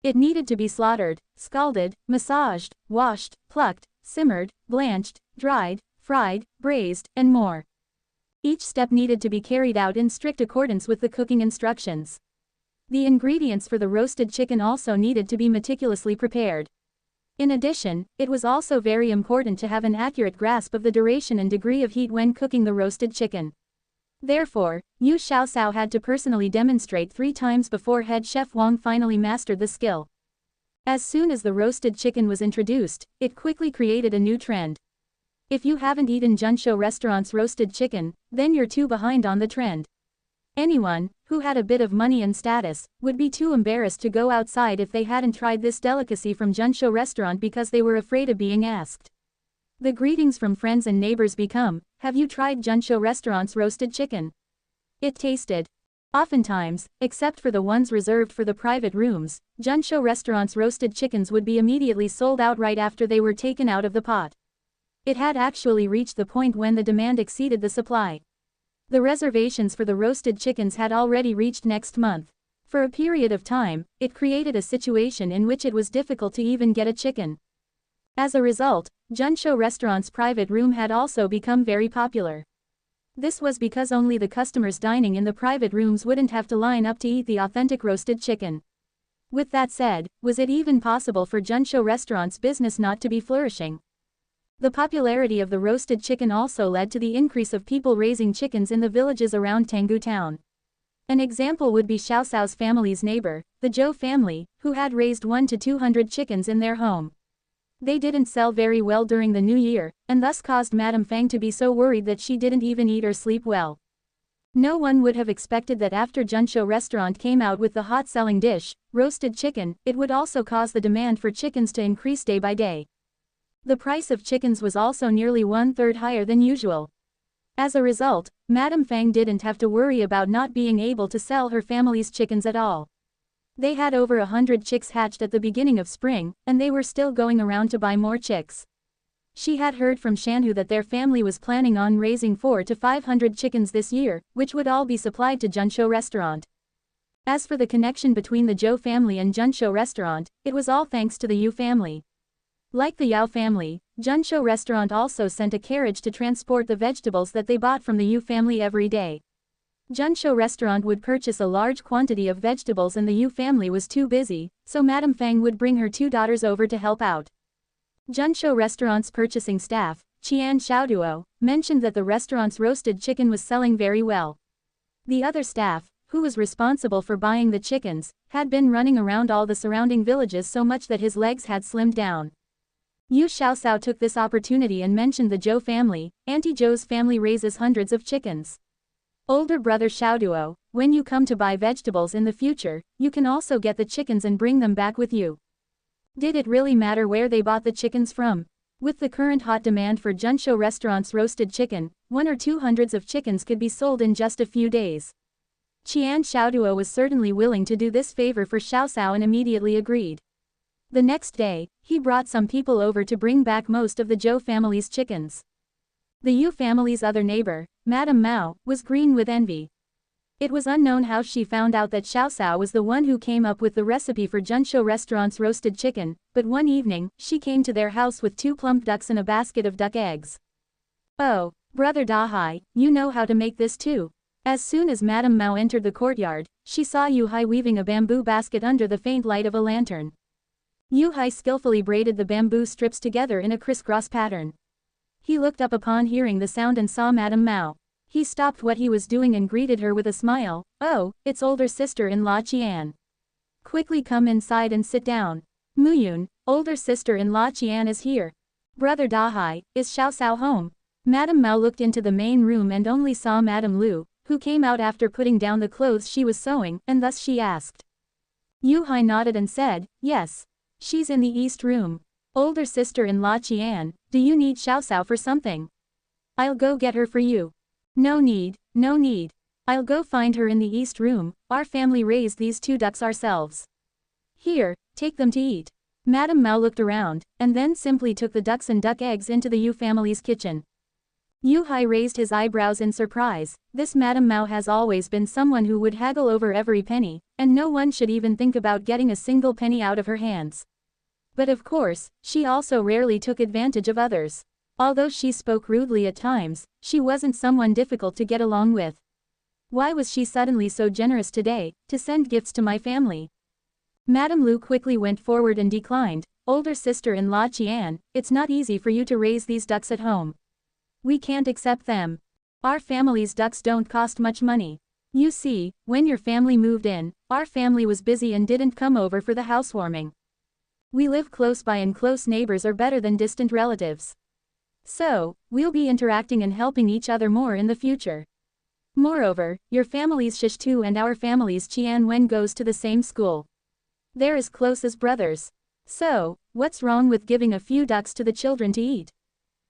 It needed to be slaughtered, scalded, massaged, washed, plucked, simmered, blanched, dried, fried, braised, and more. Each step needed to be carried out in strict accordance with the cooking instructions. The ingredients for the roasted chicken also needed to be meticulously prepared. In addition, it was also very important to have an accurate grasp of the duration and degree of heat when cooking the roasted chicken. Therefore, Yu Xiaocao had to personally demonstrate 3 times before head chef Wang finally mastered the skill. As soon as the roasted chicken was introduced, it quickly created a new trend. If you haven't eaten Junshou Restaurant's roasted chicken, then you're too behind on the trend. Anyone who had a bit of money and status would be too embarrassed to go outside if they hadn't tried this delicacy from Junshou Restaurant because they were afraid of being asked. The greetings from friends and neighbors become, "Have you tried Junshou Restaurant's roasted chicken? It tasted." Oftentimes, except for the ones reserved for the private rooms, Junshou Restaurant's roasted chickens would be immediately sold out right after they were taken out of the pot. It had actually reached the point when the demand exceeded the supply. The reservations for the roasted chickens had already reached next month. For a period of time, it created a situation in which it was difficult to even get a chicken. As a result, Junshou Restaurant's private room had also become very popular. This was because only the customers dining in the private rooms wouldn't have to line up to eat the authentic roasted chicken. With that said, was it even possible for Junshou Restaurant's business not to be flourishing? The popularity of the roasted chicken also led to the increase of people raising chickens in the villages around Tanggu town. An example would be Xiao Xiao's family's neighbor, the Zhou family, who had raised 1 to 200 chickens in their home. They didn't sell very well during the new year, and thus caused Madame Fang to be so worried that she didn't even eat or sleep well. No one would have expected that after Junshou restaurant came out with the hot-selling dish, roasted chicken, it would also cause the demand for chickens to increase day by day. The price of chickens was also nearly 1/3 higher than usual. As a result, Madame Fang didn't have to worry about not being able to sell her family's chickens at all. They had over 100 chicks hatched at the beginning of spring, and they were still going around to buy more chicks. She had heard from Shanhu that their family was planning on raising 400 to 500 chickens this year, which would all be supplied to Junshou restaurant. As for the connection between the Zhou family and Junshou restaurant, it was all thanks to the Yu family. Like the Yao family, Junshou restaurant also sent a carriage to transport the vegetables that they bought from the Yu family every day. Junshou restaurant would purchase a large quantity of vegetables and the Yu family was too busy, so Madame Fang would bring her 2 daughters over to help out. Junshou restaurant's purchasing staff, Qian Xiaoduo, mentioned that the restaurant's roasted chicken was selling very well. The other staff, who was responsible for buying the chickens, had been running around all the surrounding villages so much that his legs had slimmed down. Yu Xiaoxiao took this opportunity and mentioned the Zhou family. Auntie Zhou's family raises hundreds of chickens. Older brother Xiaoduo, when you come to buy vegetables in the future, you can also get the chickens and bring them back with you. Did it really matter where they bought the chickens from? With the current hot demand for Junshou restaurant's roasted chicken, 1 or 2 hundreds of chickens could be sold in just a few days. Qian Xiaoduo was certainly willing to do this favor for Xiaoxiao and immediately agreed. The next day, he brought some people over to bring back most of the Zhou family's chickens. The Yu family's other neighbor, Madame Mao, was green with envy. It was unknown how she found out that Xiaoxiao was the one who came up with the recipe for Junshou restaurant's roasted chicken, but one evening, she came to their house with 2 plump ducks and a basket of duck eggs. "Oh, brother Dahai, you know how to make this too." As soon as Madame Mao entered the courtyard, she saw Yu Hai weaving a bamboo basket under the faint light of a lantern. Yu Hai skillfully braided the bamboo strips together in a crisscross pattern. He looked up upon hearing the sound and saw Madame Mao. He stopped what he was doing and greeted her with a smile. "Oh, it's older sister-in-law Qian. Quickly come inside and sit down. Muyun, older sister-in-law Qian is here. Brother Dahai, is Xiaoxiao home?" Madame Mao looked into the main room and only saw Madame Lu, who came out after putting down the clothes she was sewing, and thus she asked. Yu Hai nodded and said, "Yes. She's in the east room. Older sister-in-law Qian, do you need Xiaoxiao for something? I'll go get her for you." "No need, no need. I'll go find her in the east room, our family raised these 2 ducks ourselves. Here, take them to eat." Madame Mao looked around, and then simply took the ducks and duck eggs into the Yu family's kitchen. Yu Hai raised his eyebrows in surprise. This Madame Mao has always been someone who would haggle over every penny, and no one should even think about getting a single penny out of her hands. But of course, she also rarely took advantage of others. Although she spoke rudely at times, she wasn't someone difficult to get along with. Why was she suddenly so generous today, to send gifts to my family? Madame Lu quickly went forward and declined. "Older sister-in-law Qian, it's not easy for you to raise these ducks at home. We can't accept them. Our family's ducks don't cost much money. You see, when your family moved in, our family was busy and didn't come over for the housewarming. We live close by and close neighbors are better than distant relatives. So, we'll be interacting and helping each other more in the future. Moreover, your family's Shishtu and our family's Qian Wen goes to the same school. They're as close as brothers. So, what's wrong with giving a few ducks to the children to eat?"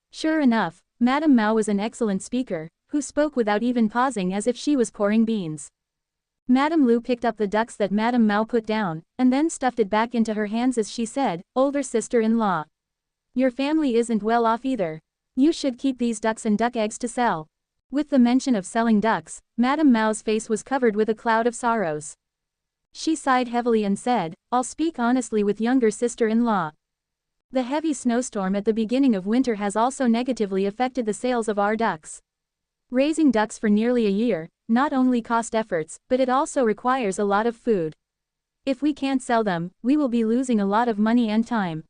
Sure enough, Madame Mao was an excellent speaker, who spoke without even pausing as if she was pouring beans. Madame Lu picked up the ducks that Madame Mao put down, and then stuffed it back into her hands as she said, "Older sister-in-law. Your family isn't well off either. You should keep these ducks and duck eggs to sell." With the mention of selling ducks, Madame Mao's face was covered with a cloud of sorrows. She sighed heavily and said, "I'll speak honestly with younger sister-in-law. The heavy snowstorm at the beginning of winter has also negatively affected the sales of our ducks. Raising ducks for nearly a year not only cost efforts, but it also requires a lot of food. If we can't sell them, we will be losing a lot of money and time.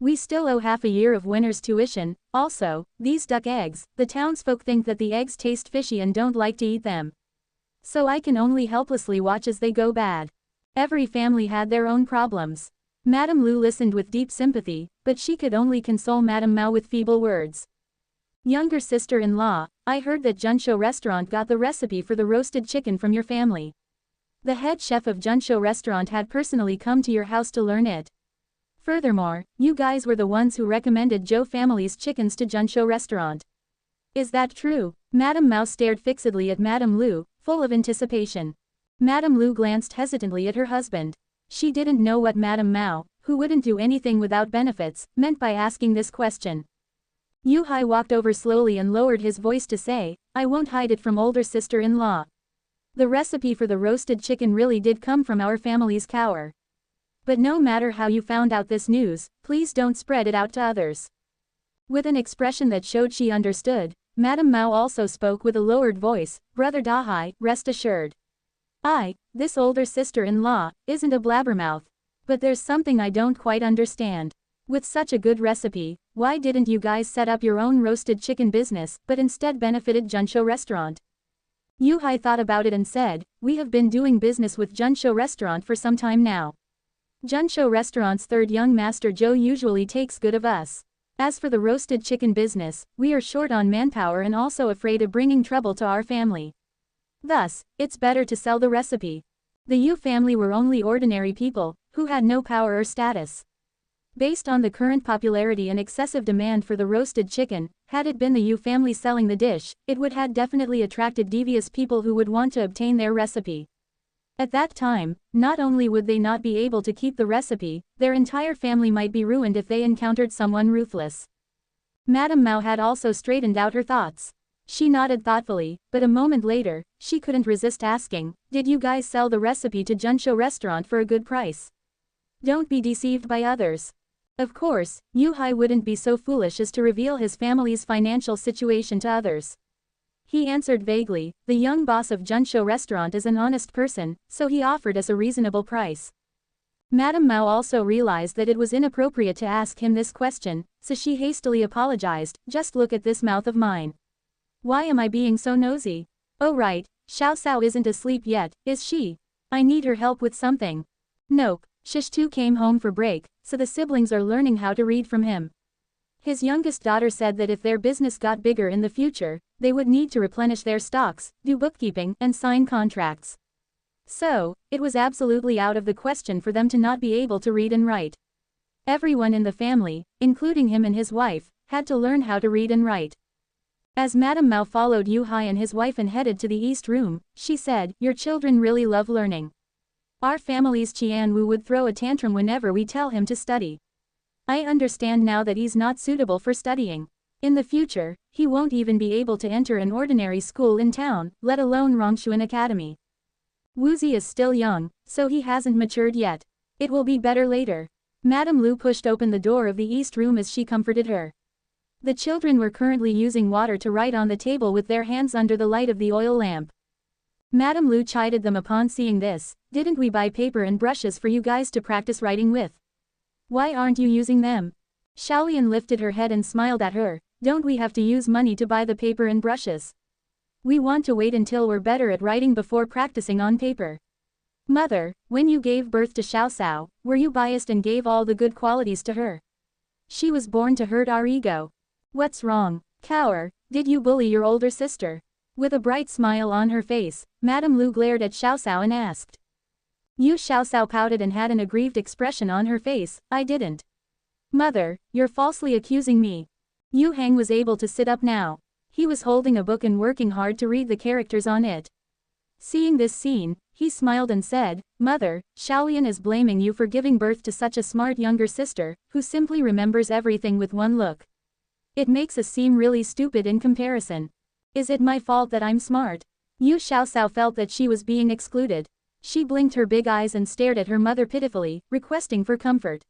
We still owe half a year of winter's tuition. Also, these duck eggs, the townsfolk think that the eggs taste fishy and don't like to eat them. So I can only helplessly watch as they go bad. Every family had their own problems. Madame Lu listened with deep sympathy, but she could only console Madame Mao with feeble words. Younger sister-in-law, I heard that Junsho restaurant got the recipe for the roasted chicken from your family. The head chef of Junsho restaurant had personally come to your house to learn it. Furthermore, you guys were the ones who recommended Zhou family's chickens to Junsho restaurant. Is that true? Madame Mao stared fixedly at Madame Lu, full of anticipation. Madame Lu glanced hesitantly at her husband. She didn't know what Madame Mao, who wouldn't do anything without benefits, meant by asking this question. Yu Hai walked over slowly and lowered his voice to say, I won't hide it from older sister-in-law. The recipe for the roasted chicken really did come from our family's cower. But no matter how you found out this news, please don't spread it out to others. With an expression that showed she understood, Madame Mao also spoke with a lowered voice, Brother Dahai, rest assured. This older sister-in-law, isn't a blabbermouth. But there's something I don't quite understand. With such a good recipe, why didn't you guys set up your own roasted chicken business, but instead benefited Junsho restaurant? Yu Hai thought about it and said, we have been doing business with Junsho restaurant for some time now. Junsho restaurant's third young master Zhou usually takes good of us. As for the roasted chicken business, we are short on manpower and also afraid of bringing trouble to our family. Thus, it's better to sell the recipe. The Yu family were only ordinary people, who had no power or status. Based on the current popularity and excessive demand for the roasted chicken, had it been the Yu family selling the dish, it would have definitely attracted devious people who would want to obtain their recipe. At that time, not only would they not be able to keep the recipe, their entire family might be ruined if they encountered someone ruthless. Madame Mao had also straightened out her thoughts. She nodded thoughtfully, but a moment later, she couldn't resist asking, did you guys sell the recipe to Junsho restaurant for a good price? Don't be deceived by others. Of course, Yu Hai wouldn't be so foolish as to reveal his family's financial situation to others. He answered vaguely, the young boss of Junsho restaurant is an honest person, so he offered us a reasonable price. Madame Mao also realized that it was inappropriate to ask him this question, so she hastily apologized, just look at this mouth of mine. Why am I being so nosy? Oh right, Xiao Sao isn't asleep yet, is she? I need her help with something. Nope, Shishtu came home for break, so the siblings are learning how to read from him. His youngest daughter said that if their business got bigger in the future, they would need to replenish their stocks, do bookkeeping, and sign contracts. So, it was absolutely out of the question for them to not be able to read and write. Everyone in the family, including him and his wife, had to learn how to read and write. As Madame Mao followed Yu Hai and his wife and headed to the east room, she said, your children really love learning. Our family's Qian Wu would throw a tantrum whenever we tell him to study. I understand now that he's not suitable for studying. In the future, he won't even be able to enter an ordinary school in town, let alone Rongshuan Academy. Wuzi is still young, so he hasn't matured yet. It will be better later. Madame Lu pushed open the door of the east room as she comforted her. The children were currently using water to write on the table with their hands under the light of the oil lamp. Madame Lu chided them upon seeing this, didn't we buy paper and brushes for you guys to practice writing with? Why aren't you using them? Xiaolian lifted her head and smiled at her, don't we have to use money to buy the paper and brushes? We want to wait until we're better at writing before practicing on paper. Mother, when you gave birth to Xiao Sao, were you biased and gave all the good qualities to her? She was born to hurt our ego. What's wrong, cower, did you bully your older sister? With a bright smile on her face, Madame Lu glared at Xiao Sao and asked. Yu Xiao Sao pouted and had an aggrieved expression on her face, I didn't. Mother, you're falsely accusing me. Yu Hang was able to sit up now. He was holding a book and working hard to read the characters on it. Seeing this scene, he smiled and said, Mother, Xiaolian is blaming you for giving birth to such a smart younger sister, who simply remembers everything with one look. It makes us seem really stupid in comparison. Is it my fault that I'm smart? Yu Xiao Sao felt that she was being excluded. She blinked her big eyes and stared at her mother pitifully, requesting for comfort.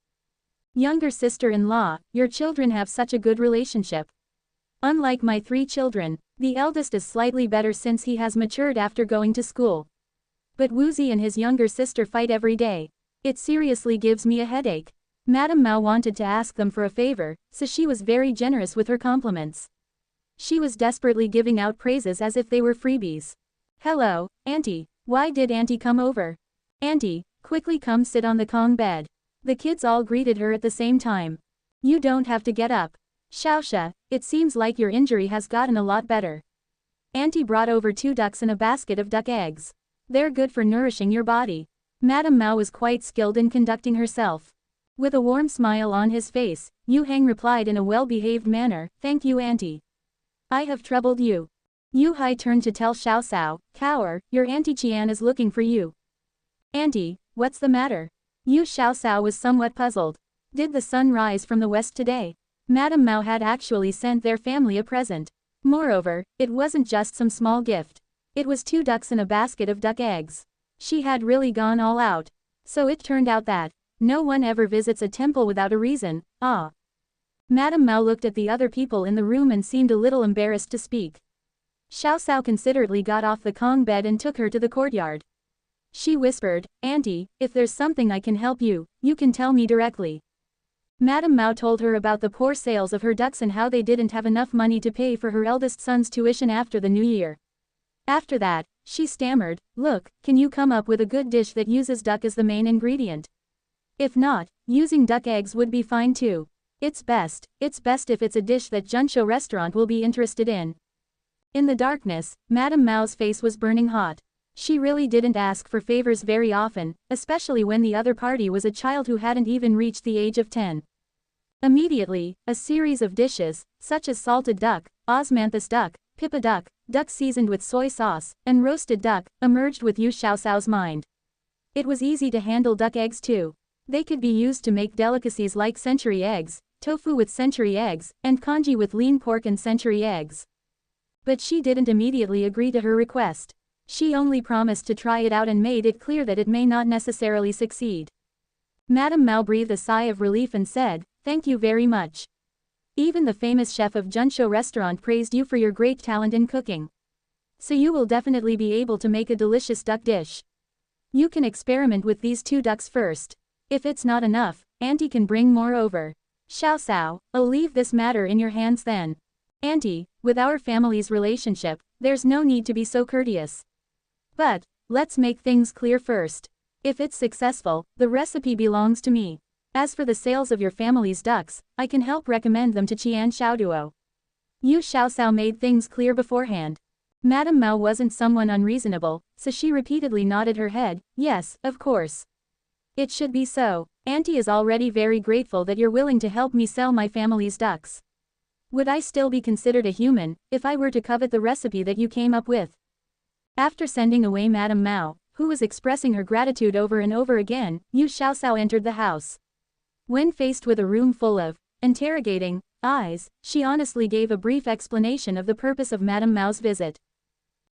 Younger sister-in-law, your children have such a good relationship. Unlike my 3 children, the eldest is slightly better since he has matured after going to school. But Wuzi and his younger sister fight every day. It seriously gives me a headache. Madame Mao wanted to ask them for a favor, so she was very generous with her compliments. She was desperately giving out praises as if they were freebies. Hello, Auntie. Why did Auntie come over? Auntie, quickly come sit on the Kong bed. The kids all greeted her at the same time. You don't have to get up. Xiaoxia, it seems like your injury has gotten a lot better. Auntie brought over 2 ducks and a basket of duck eggs. They're good for nourishing your body. Madame Mao was quite skilled in conducting herself. With a warm smile on his face, Yu Hang replied in a well-behaved manner, "Thank you, Auntie. I have troubled you." Yu Hai turned to tell Xiao Sao, "Cower, your Auntie Qian is looking for you." "Auntie, what's the matter?" Yu Xiao Sao was somewhat puzzled. Did the sun rise from the west today? Madame Mao had actually sent their family a present. Moreover, it wasn't just some small gift. It was 2 ducks and a basket of duck eggs. She had really gone all out. So it turned out that no one ever visits a temple without a reason. Ah. Madame Mao looked at the other people in the room and seemed a little embarrassed to speak. Xiao Sao considerately got off the Kong bed and took her to the courtyard. She whispered, "Auntie, if there's something I can help you, you can tell me directly." Madame Mao told her about the poor sales of her ducks and how they didn't have enough money to pay for her eldest son's tuition after the new year. After that, she stammered, "Look, can you come up with a good dish that uses duck as the main ingredient? If not, using duck eggs would be fine too. It's best if it's a dish that Junsho restaurant will be interested in." In the darkness, Madame Mao's face was burning hot. She really didn't ask for favors very often, especially when the other party was a child who hadn't even reached the age of 10. Immediately, a series of dishes, such as salted duck, osmanthus duck, pippa duck, duck seasoned with soy sauce, and roasted duck, emerged with Yu Xiaosao's mind. It was easy to handle duck eggs too. They could be used to make delicacies like century eggs, tofu with century eggs, and congee with lean pork and century eggs. But she didn't immediately agree to her request. She only promised to try it out and made it clear that it may not necessarily succeed. Madame Mao breathed a sigh of relief and said, "Thank you very much. Even the famous chef of Junsho restaurant praised you for your great talent in cooking. So you will definitely be able to make a delicious duck dish. You can experiment with these 2 ducks first. If it's not enough, Auntie can bring more over. Xiao Sao, I'll leave this matter in your hands then. Auntie, with our family's relationship, there's no need to be so courteous. But, let's make things clear first. If it's successful, the recipe belongs to me. As for the sales of your family's ducks, I can help recommend them to Qian Xiaoduo." Yu Xiaosao made things clear beforehand. Madame Mao wasn't someone unreasonable, so she repeatedly nodded her head, "Yes, of course. It should be so. Auntie is already very grateful that you're willing to help me sell my family's ducks. Would I still be considered a human, if I were to covet the recipe that you came up with?" After sending away Madame Mao, who was expressing her gratitude over and over again, Yu Xiaosao entered the house. When faced with a room full of interrogating eyes, she honestly gave a brief explanation of the purpose of Madame Mao's visit.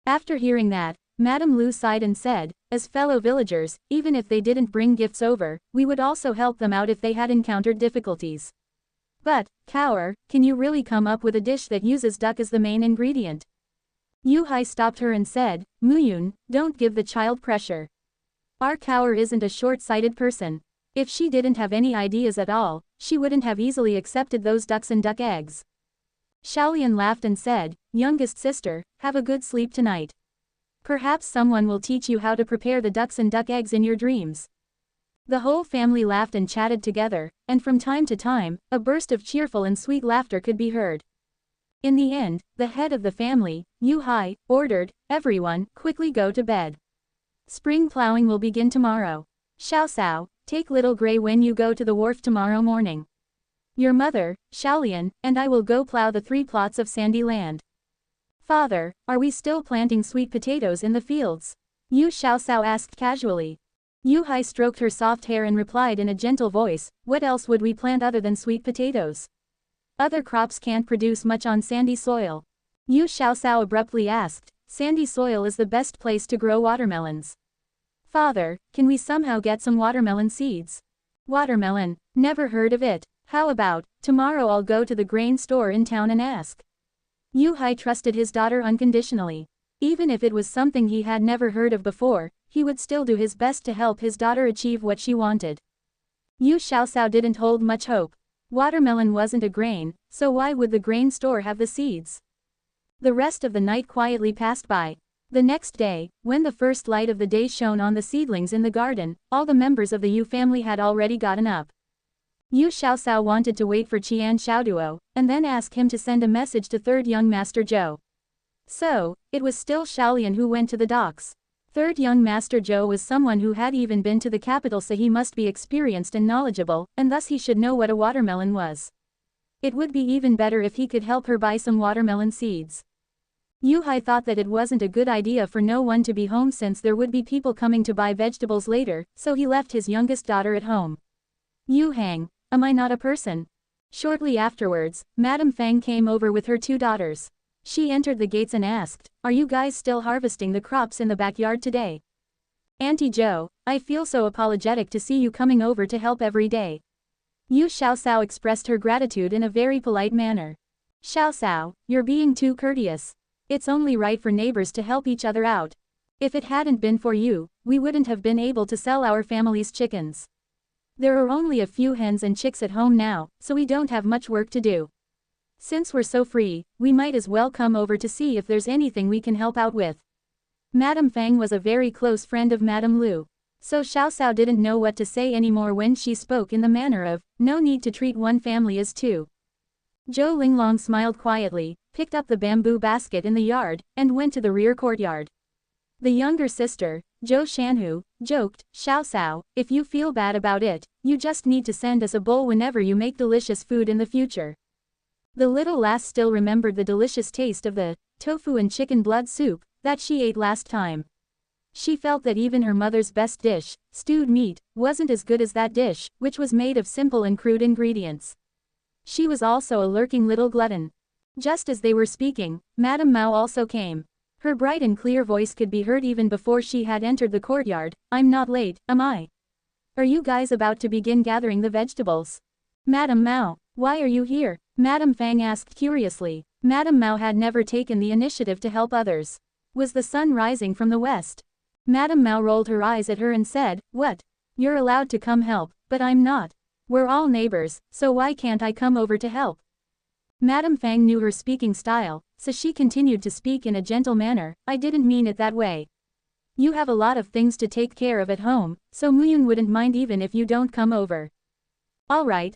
After hearing that, Madame Lu sighed and said, "As fellow villagers, even if they didn't bring gifts over, we would also help them out if they had encountered difficulties. But, Cower, can you really come up with a dish that uses duck as the main ingredient?" Yu Hai stopped her and said, "Muyun, don't give the child pressure. Our Cower isn't a short-sighted person. If she didn't have any ideas at all, she wouldn't have easily accepted those ducks and duck eggs." Xiaolian laughed and said, "Youngest sister, have a good sleep tonight. Perhaps someone will teach you how to prepare the ducks and duck eggs in your dreams." The whole family laughed and chatted together, and from time to time, a burst of cheerful and sweet laughter could be heard. In the end, the head of the family, Yu Hai, ordered, "Everyone, quickly go to bed. Spring plowing will begin tomorrow. Xiao Sao, take little Gray when you go to the wharf tomorrow morning. Your mother, Xiaolian, and I will go plow the 3 plots of sandy land." "Father, are we still planting sweet potatoes in the fields?" Yu Xiaosao asked casually. Yu Hai stroked her soft hair and replied in a gentle voice, "What else would we plant other than sweet potatoes? Other crops can't produce much on sandy soil." Yu Xiaosao abruptly asked, "Sandy soil is the best place to grow watermelons. Father, can we somehow get some watermelon seeds?" "Watermelon? Never heard of it. How about, tomorrow I'll go to the grain store in town and ask." Yu Hai trusted his daughter unconditionally. Even if it was something he had never heard of before, he would still do his best to help his daughter achieve what she wanted. Yu Xiaoxiao didn't hold much hope. Watermelon wasn't a grain, so why would the grain store have the seeds? The rest of the night quietly passed by. The next day, when the first light of the day shone on the seedlings in the garden, all the members of the Yu family had already gotten up. Yu Xiaoxiao wanted to wait for Qian Xiaoduo, and then ask him to send a message to third young master Zhou. So, it was still Xiaolian who went to the docks. Third young master Zhou was someone who had even been to the capital, so he must be experienced and knowledgeable, and thus he should know what a watermelon was. It would be even better if he could help her buy some watermelon seeds. Yu Hai thought that it wasn't a good idea for no one to be home since there would be people coming to buy vegetables later, so he left his youngest daughter at home. Yu Hang, am I not a person? Shortly afterwards, Madame Fang came over with her two daughters. She entered the gates and asked, "Are you guys still harvesting the crops in the backyard today?" "Auntie Zhou, I feel so apologetic to see you coming over to help every day." Yu Xiaoxiao expressed her gratitude in a very polite manner. "Xiaoxiao, you're being too courteous. It's only right for neighbors to help each other out. If it hadn't been for you, we wouldn't have been able to sell our family's chickens. There are only a few hens and chicks at home now, so we don't have much work to do. Since we're so free, we might as well come over to see if there's anything we can help out with." Madame Fang was a very close friend of Madame Lu. So Xiaoxiao didn't know what to say anymore when she spoke in the manner of, "No need to treat one family as two." Zhou Linglong smiled quietly, picked up the bamboo basket in the yard, and went to the rear courtyard. The younger sister, Zhou Shanhu, joked, "Xiaoxiao, if you feel bad about it, you just need to send us a bowl whenever you make delicious food in the future." The little lass still remembered the delicious taste of the tofu and chicken blood soup that she ate last time. She felt that even her mother's best dish, stewed meat, wasn't as good as that dish, which was made of simple and crude ingredients. She was also a lurking little glutton. Just as they were speaking, Madame Mao also came. Her bright and clear voice could be heard even before she had entered the courtyard. "I'm not late, am I? Are you guys about to begin gathering the vegetables?" "Madame Mao, why are you here?" Madame Fang asked curiously. Madame Mao had never taken the initiative to help others. Was the sun rising from the west? Madame Mao rolled her eyes at her and said, "What? You're allowed to come help, but I'm not. We're all neighbors, so why can't I come over to help?" Madame Fang knew her speaking style, so she continued to speak in a gentle manner. "I didn't mean it that way. You have a lot of things to take care of at home, so Muyun wouldn't mind even if you don't come over." All right,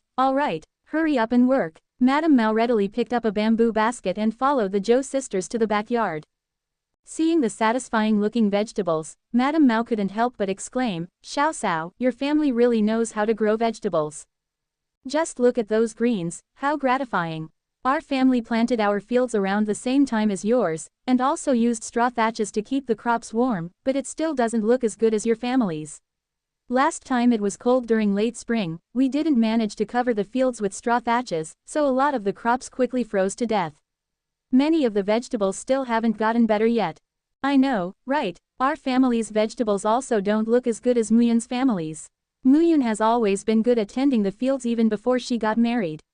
hurry up and work." Madame Mao readily picked up a bamboo basket and followed the Zhou sisters to the backyard. Seeing the satisfying-looking vegetables, Madame Mao couldn't help but exclaim, "Xiaoxiao, your family really knows how to grow vegetables. Just look at those greens, how gratifying. Our family planted our fields around the same time as yours, and also used straw thatches to keep the crops warm, but it still doesn't look as good as your family's. Last time it was cold during late spring, we didn't manage to cover the fields with straw thatches, so a lot of the crops quickly froze to death. Many of the vegetables still haven't gotten better yet." "I know, right? Our family's vegetables also don't look as good as Muyun's family's. Muyun has always been good at tending the fields even before she got married."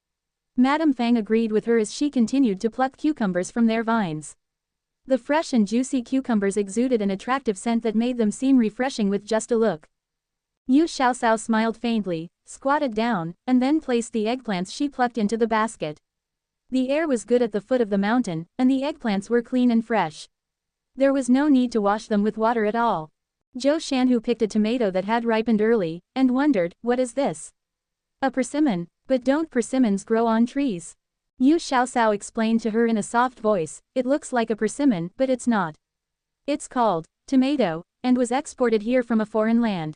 Madame Fang agreed with her as she continued to pluck cucumbers from their vines. The fresh and juicy cucumbers exuded an attractive scent that made them seem refreshing with just a look. Yu Xiaoxiao smiled faintly, squatted down, and then placed the eggplants she plucked into the basket. The air was good at the foot of the mountain, and the eggplants were clean and fresh. There was no need to wash them with water at all. Zhou Shanhu picked a tomato that had ripened early, and wondered, "What is this?" "A persimmon, but don't persimmons grow on trees?" Yu Xiaoxiao explained to her in a soft voice, "It looks like a persimmon, but it's not. It's called tomato, and was exported here from a foreign land.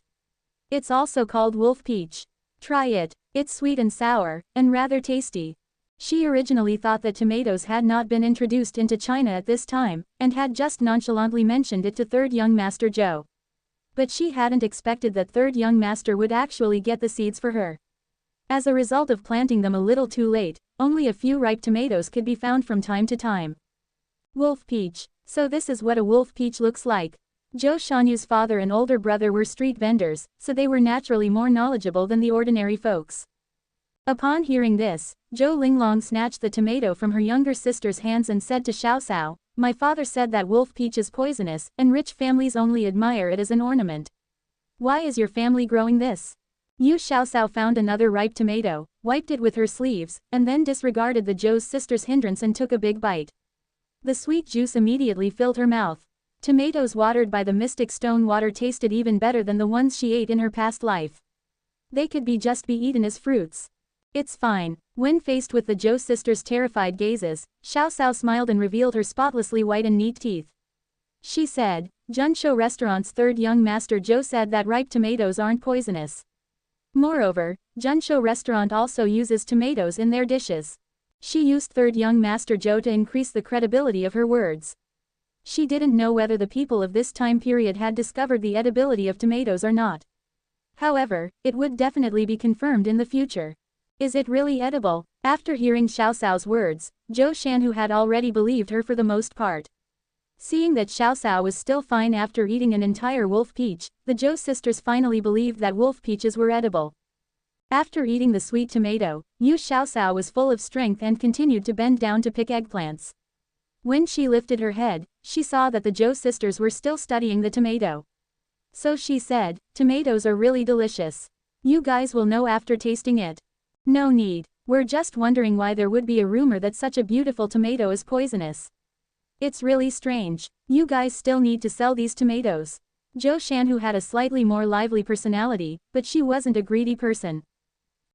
It's also called wolf peach. Try it, it's sweet and sour, and rather tasty." She originally thought that tomatoes had not been introduced into China at this time, and had just nonchalantly mentioned it to third young master Zhou. But she hadn't expected that third young master would actually get the seeds for her. As a result of planting them a little too late, only a few ripe tomatoes could be found from time to time. Wolf peach. So this is what a wolf peach looks like. Zhou Shanyu's father and older brother were street vendors, so they were naturally more knowledgeable than the ordinary folks. Upon hearing this, Zhou Linglong snatched the tomato from her younger sister's hands and said to Xiaoxiao, "My father said that wolf peach is poisonous, and rich families only admire it as an ornament. Why is your family growing this?" Yu Xiaoxiao found another ripe tomato, wiped it with her sleeves, and then disregarded the Zhou's sister's hindrance and took a big bite. The sweet juice immediately filled her mouth. Tomatoes watered by the mystic stone water tasted even better than the ones she ate in her past life. They could just be eaten as fruits. It's fine. When faced with the Zhou sister's terrified gazes, Xiaoxiao smiled and revealed her spotlessly white and neat teeth. She said, Junshou Restaurant's third young master Zhou said that ripe tomatoes aren't poisonous. Moreover, Junshou Restaurant also uses tomatoes in their dishes. She used third young master Zhou to increase the credibility of her words. She didn't know whether the people of this time period had discovered the edibility of tomatoes or not. However, it would definitely be confirmed in the future. Is it really edible? After hearing Xiaoxiao's words, Zhou Shanhu had already believed her for the most part. Seeing that Xiaoxiao was still fine after eating an entire wolf peach, the Zhou sisters finally believed that wolf peaches were edible. After eating the sweet tomato, Yu Xiaoxiao was full of strength and continued to bend down to pick eggplants. When she lifted her head, she saw that the Zhou sisters were still studying the tomato. So she said, tomatoes are really delicious. You guys will know after tasting it. No need. We're just wondering why there would be a rumor that such a beautiful tomato is poisonous. It's really strange. You guys still need to sell these tomatoes. Zhou Shanhu had a slightly more lively personality, but she wasn't a greedy person.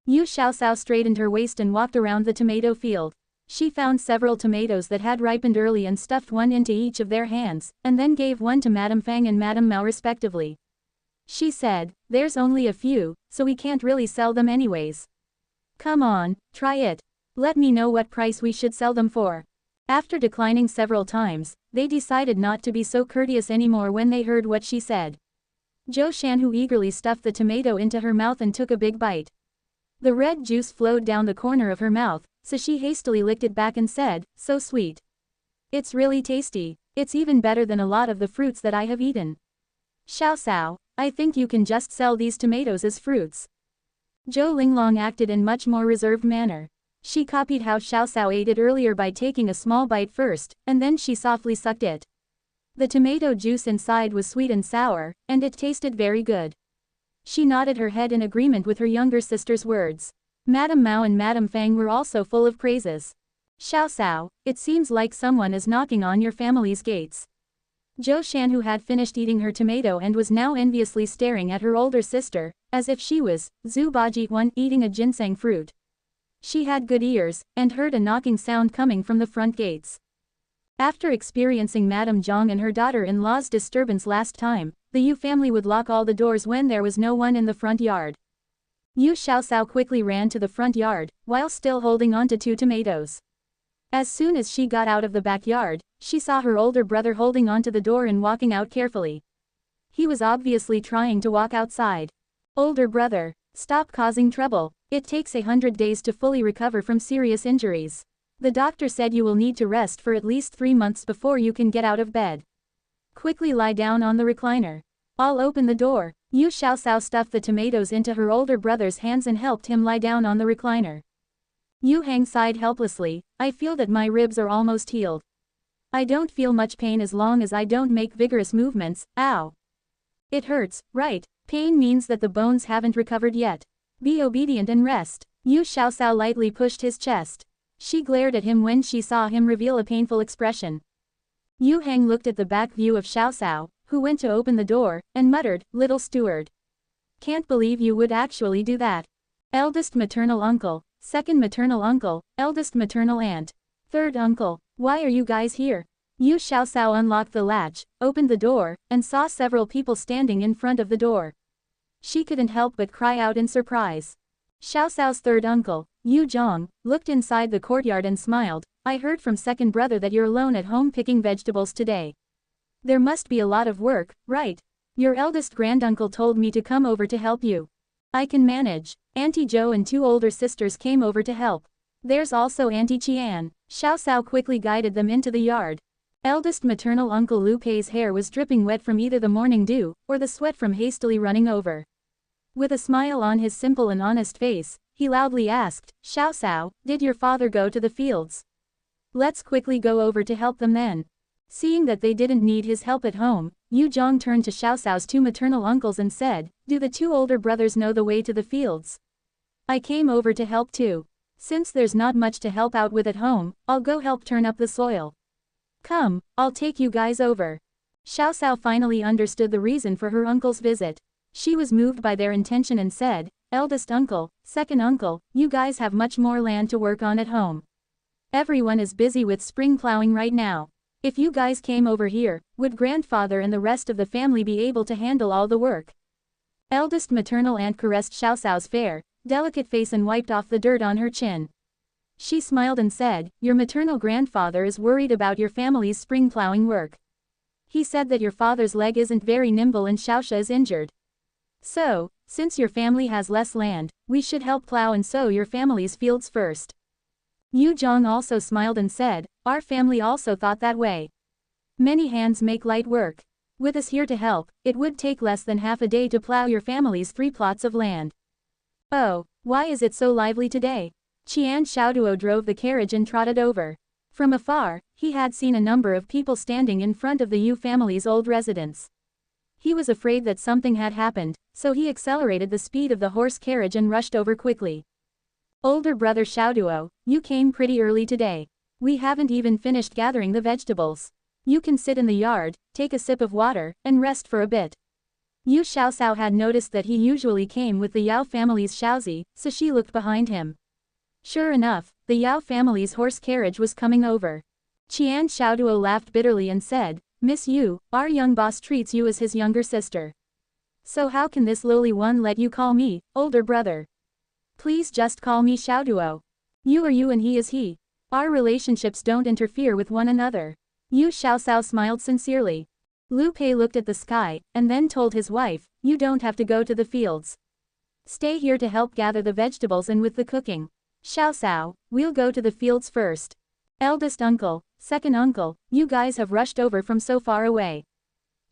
Yu Xiaoxiao straightened her waist and walked around the tomato field. She found several tomatoes that had ripened early and stuffed one into each of their hands, and then gave one to Madame Fang and Madame Mao respectively. She said, there's only a few, so we can't really sell them anyways. Come on, try it. Let me know what price we should sell them for. After declining several times, they decided not to be so courteous anymore when they heard what she said. Zhou Shanhu eagerly stuffed the tomato into her mouth and took a big bite. The red juice flowed down the corner of her mouth, so she hastily licked it back and said, so sweet. It's really tasty. It's even better than a lot of the fruits that I have eaten. Xiaoxiao, I think you can just sell these tomatoes as fruits. Zhou Linglong acted in much more reserved manner. She copied how Xiaoxiao ate it earlier by taking a small bite first, and then she softly sucked it. The tomato juice inside was sweet and sour, and it tasted very good. She nodded her head in agreement with her younger sister's words. Madame Mao and Madame Fang were also full of praises. Xiaoxiao, it seems like someone is knocking on your family's gates. Zhou Shanhu had finished eating her tomato and was now enviously staring at her older sister, as if she was, Zhu Baji One, eating a ginseng fruit. She had good ears, and heard a knocking sound coming from the front gates. After experiencing Madame Zhang and her daughter-in-law's disturbance last time, the Yu family would lock all the doors when there was no one in the front yard. Yu Xiaoxiao quickly ran to the front yard, while still holding on to 2 tomatoes. As soon as she got out of the backyard, she saw her older brother holding onto the door and walking out carefully. He was obviously trying to walk outside. Older brother, stop causing trouble. It takes 100 days to fully recover from serious injuries. The doctor said you will need to rest for at least 3 months before you can get out of bed. Quickly lie down on the recliner. I'll open the door. Yu Xiaoxiao stuffed the tomatoes into her older brother's hands and helped him lie down on the recliner. Yu Hang sighed helplessly, I feel that my ribs are almost healed. I don't feel much pain as long as I don't make vigorous movements, ow. It hurts, right? Pain means that the bones haven't recovered yet. Be obedient and rest. Yu Xiaoxiao lightly pushed his chest. She glared at him when she saw him reveal a painful expression. Yu Hang looked at the back view of Xiaoxiao, who went to open the door, and muttered, little steward. Can't believe you would actually do that. Eldest maternal uncle, second maternal uncle, eldest maternal aunt, third uncle, why are you guys here? Yu Xiaoxiao unlocked the latch, opened the door, and saw several people standing in front of the door. She couldn't help but cry out in surprise. Xiaoxiao's third uncle, Yu Zhong, looked inside the courtyard and smiled, I heard from second brother that you're alone at home picking vegetables today. There must be a lot of work, right? Your eldest granduncle told me to come over to help you. I can manage. Auntie Zhou and 2 older sisters came over to help. There's also Auntie Qian. Xiaoxiao quickly guided them into the yard. Eldest maternal uncle Lu Pei's hair was dripping wet from either the morning dew, or the sweat from hastily running over. With a smile on his simple and honest face, he loudly asked, Xiaoxiao, did your father go to the fields? Let's quickly go over to help them then. Seeing that they didn't need his help at home, Yu Zhong turned to Xiao Xiao's two maternal uncles and said, "Do the two older brothers know the way to the fields? I came over to help too. Since there's not much to help out with at home, I'll go help turn up the soil. Come, I'll take you guys over." Xiao Xiao finally understood the reason for her uncle's visit. She was moved by their intention and said, "Eldest uncle, second uncle, you guys have much more land to work on at home. Everyone is busy with spring plowing right now. If you guys came over here, would grandfather and the rest of the family be able to handle all the work?" Eldest maternal aunt caressed Xiao Xiao's fair, delicate face and wiped off the dirt on her chin. She smiled and said, "Your maternal grandfather is worried about your family's spring plowing work. He said that your father's leg isn't very nimble and Xiaoxia is injured. So, since your family has less land, we should help plow and sow your family's fields first." Yu Zhong also smiled and said, "Our family also thought that way. Many hands make light work. With us here to help, it would take less than half a day to plow your family's 3 plots of land." "Oh, why is it so lively today?" Qian Xiaoduo drove the carriage and trotted over. From afar, he had seen a number of people standing in front of the Yu family's old residence. He was afraid that something had happened, so he accelerated the speed of the horse carriage and rushed over quickly. "Older brother Xiaoduo, you came pretty early today. We haven't even finished gathering the vegetables. You can sit in the yard, take a sip of water, and rest for a bit." Yu Xiaoxiao had noticed that he usually came with the Yao family's Xiaozi, so she looked behind him. Sure enough, the Yao family's horse carriage was coming over. Qian Xiaoduo laughed bitterly and said, "Miss Yu, our young boss treats you as his younger sister. So how can this lowly one let you call me, older brother? Please just call me Xiaoduo. You are you and he is he. Our relationships don't interfere with one another." Yu Xiaoxiao smiled sincerely. Lu Pei looked at the sky, and then told his wife, "You don't have to go to the fields. Stay here to help gather the vegetables and with the cooking. Xiaoxiao, we'll go to the fields first. Eldest uncle, second uncle, you guys have rushed over from so far away.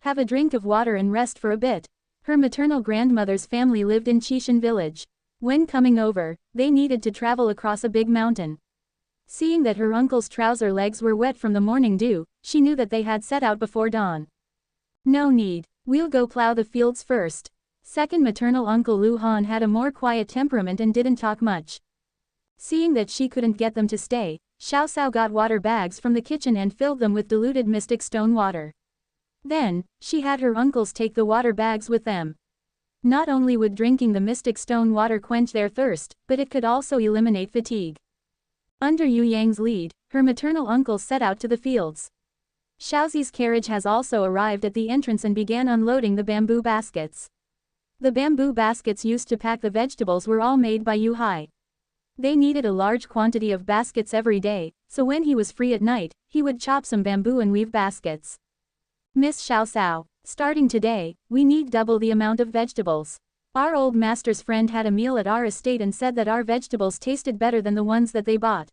Have a drink of water and rest for a bit." Her maternal grandmother's family lived in Qishan village. When coming over, they needed to travel across a big mountain. Seeing that her uncle's trouser legs were wet from the morning dew, she knew that they had set out before dawn. "No need, we'll go plow the fields first." Second maternal uncle Lu Han had a more quiet temperament and didn't talk much. Seeing that she couldn't get them to stay, Xiao Xiao got water bags from the kitchen and filled them with diluted mystic stone water. Then, she had her uncles take the water bags with them. Not only would drinking the mystic stone water quench their thirst, but it could also eliminate fatigue. Under Yu Yang's lead, her maternal uncles set out to the fields. Xiaozi's carriage has also arrived at the entrance and began unloading the bamboo baskets. The bamboo baskets used to pack the vegetables were all made by Yu Hai. They needed a large quantity of baskets every day, so when he was free at night, he would chop some bamboo and weave baskets. "Miss Xiaoxiao, starting today, we need double the amount of vegetables. Our old master's friend had a meal at our estate and said that our vegetables tasted better than the ones that they bought.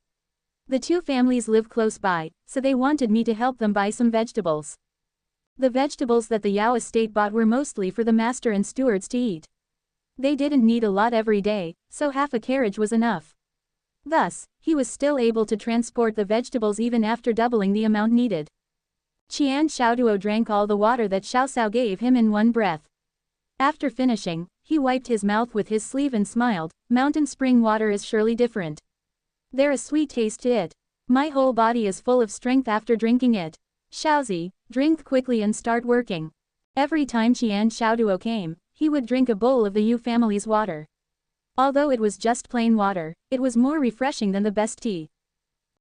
The two families live close by, so they wanted me to help them buy some vegetables. The vegetables that the Yao estate bought were mostly for the master and stewards to eat. They didn't need a lot every day, so half a carriage was enough." Thus, he was still able to transport the vegetables even after doubling the amount needed. Qian Xiaoduo drank all the water that Xiao Xiao gave him in one breath. After finishing, he wiped his mouth with his sleeve and smiled, "Mountain spring water is surely different. There's a sweet taste to it. My whole body is full of strength after drinking it. Xiaozi, drink quickly and start working." Every time Qian Xiaoduo came, he would drink a bowl of the Yu family's water. Although it was just plain water, it was more refreshing than the best tea.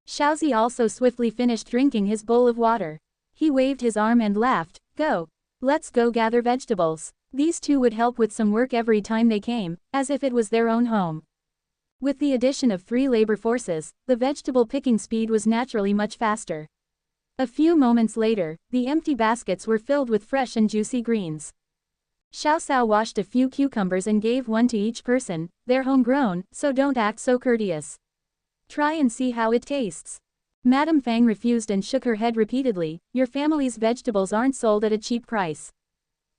Xiaozi also swiftly finished drinking his bowl of water. He waved his arm and laughed, "Go. Let's go gather vegetables." These two would help with some work every time they came, as if it was their own home. With the addition of 3 labor forces, the vegetable picking speed was naturally much faster. A few moments later, the empty baskets were filled with fresh and juicy greens. Xiao Xiao washed a few cucumbers and gave one to each person. "They're homegrown, so don't act so courteous. Try and see how it tastes." Madame Fang refused and shook her head repeatedly. "Your family's vegetables aren't sold at a cheap price.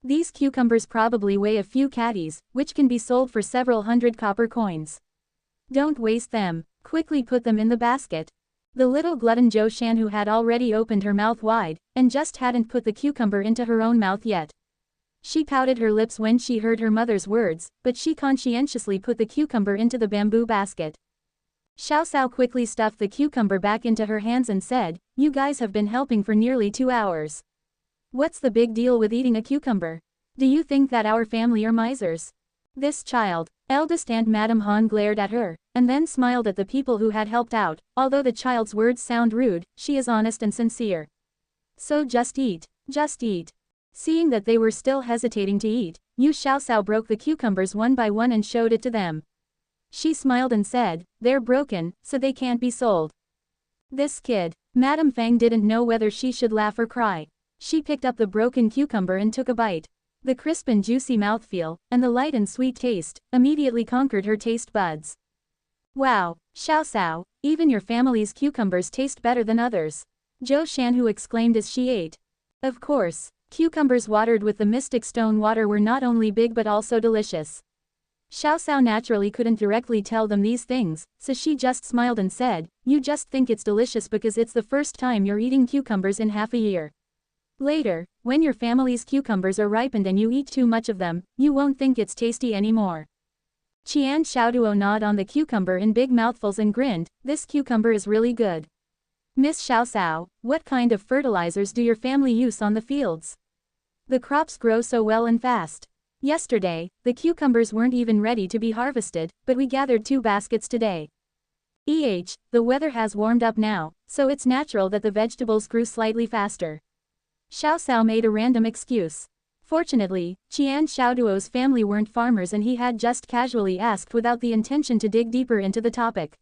These cucumbers probably weigh a few catties, which can be sold for several hundred copper coins. Don't waste them, quickly put them in the basket." The little glutton Zhou Shan, who had already opened her mouth wide, and just hadn't put the cucumber into her own mouth yet. She pouted her lips when she heard her mother's words, but she conscientiously put the cucumber into the bamboo basket. Xiao Xiao quickly stuffed the cucumber back into her hands and said, "You guys have been helping for nearly 2 hours. What's the big deal with eating a cucumber? Do you think that our family are misers?" This child, eldest Aunt Madame Han glared at her, and then smiled at the people who had helped out. Although the child's words sound rude, she is honest and sincere. So just eat, just eat. Seeing that they were still hesitating to eat, Yu Xiaoxiao broke the cucumbers one by one and showed it to them. She smiled and said, "They're broken, so they can't be sold." This kid, Madame Fang didn't know whether she should laugh or cry. She picked up the broken cucumber and took a bite. The crisp and juicy mouthfeel, and the light and sweet taste, immediately conquered her taste buds. "Wow, Xiaoxiao, even your family's cucumbers taste better than others," Zhou Shanhu exclaimed as she ate. Of course, cucumbers watered with the mystic stone water were not only big but also delicious. Xiaoxiao naturally couldn't directly tell them these things, so she just smiled and said, "You just think it's delicious because it's the first time you're eating cucumbers in half a year. Later, when your family's cucumbers are ripened and you eat too much of them, you won't think it's tasty anymore." Qian Xiaoduo gnawed on the cucumber in big mouthfuls and grinned, "This cucumber is really good. Miss Xiaoxiao, what kind of fertilizers do your family use on the fields? The crops grow so well and fast. Yesterday, the cucumbers weren't even ready to be harvested, but we gathered 2 baskets today. The weather has warmed up now, so it's natural that the vegetables grew slightly faster." Xiao Xiao made a random excuse. Fortunately, Qian Xiaoduo's family weren't farmers and he had just casually asked without the intention to dig deeper into the topic.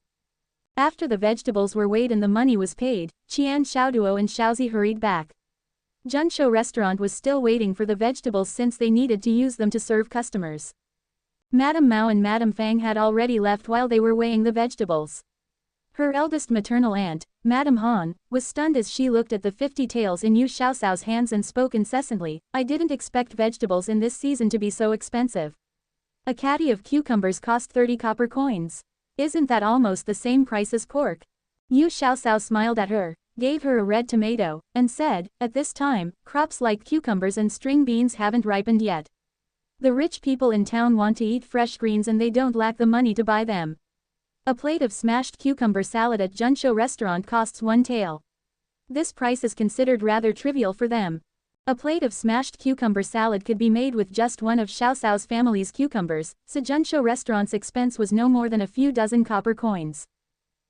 After the vegetables were weighed and the money was paid, Qian Xiaoduo and Xiaozi hurried back. Junshou restaurant was still waiting for the vegetables since they needed to use them to serve customers. Madame Mao and Madame Fang had already left while they were weighing the vegetables. Her eldest maternal aunt, Madame Han, was stunned as she looked at the 50 taels in Yu Xiaoxiao's hands and spoke incessantly, "I didn't expect vegetables in this season to be so expensive. A caddy of cucumbers cost 30 copper coins. Isn't that almost the same price as pork?" Yu Xiaoxiao smiled at her, gave her a red tomato, and said, "At this time, crops like cucumbers and string beans haven't ripened yet. The rich people in town want to eat fresh greens and they don't lack the money to buy them. A plate of smashed cucumber salad at Junshou restaurant costs 1 tael. This price is considered rather trivial for them. A plate of smashed cucumber salad could be made with just one of Xiaoxiao's family's cucumbers, so Junshou restaurant's expense was no more than a few dozen copper coins.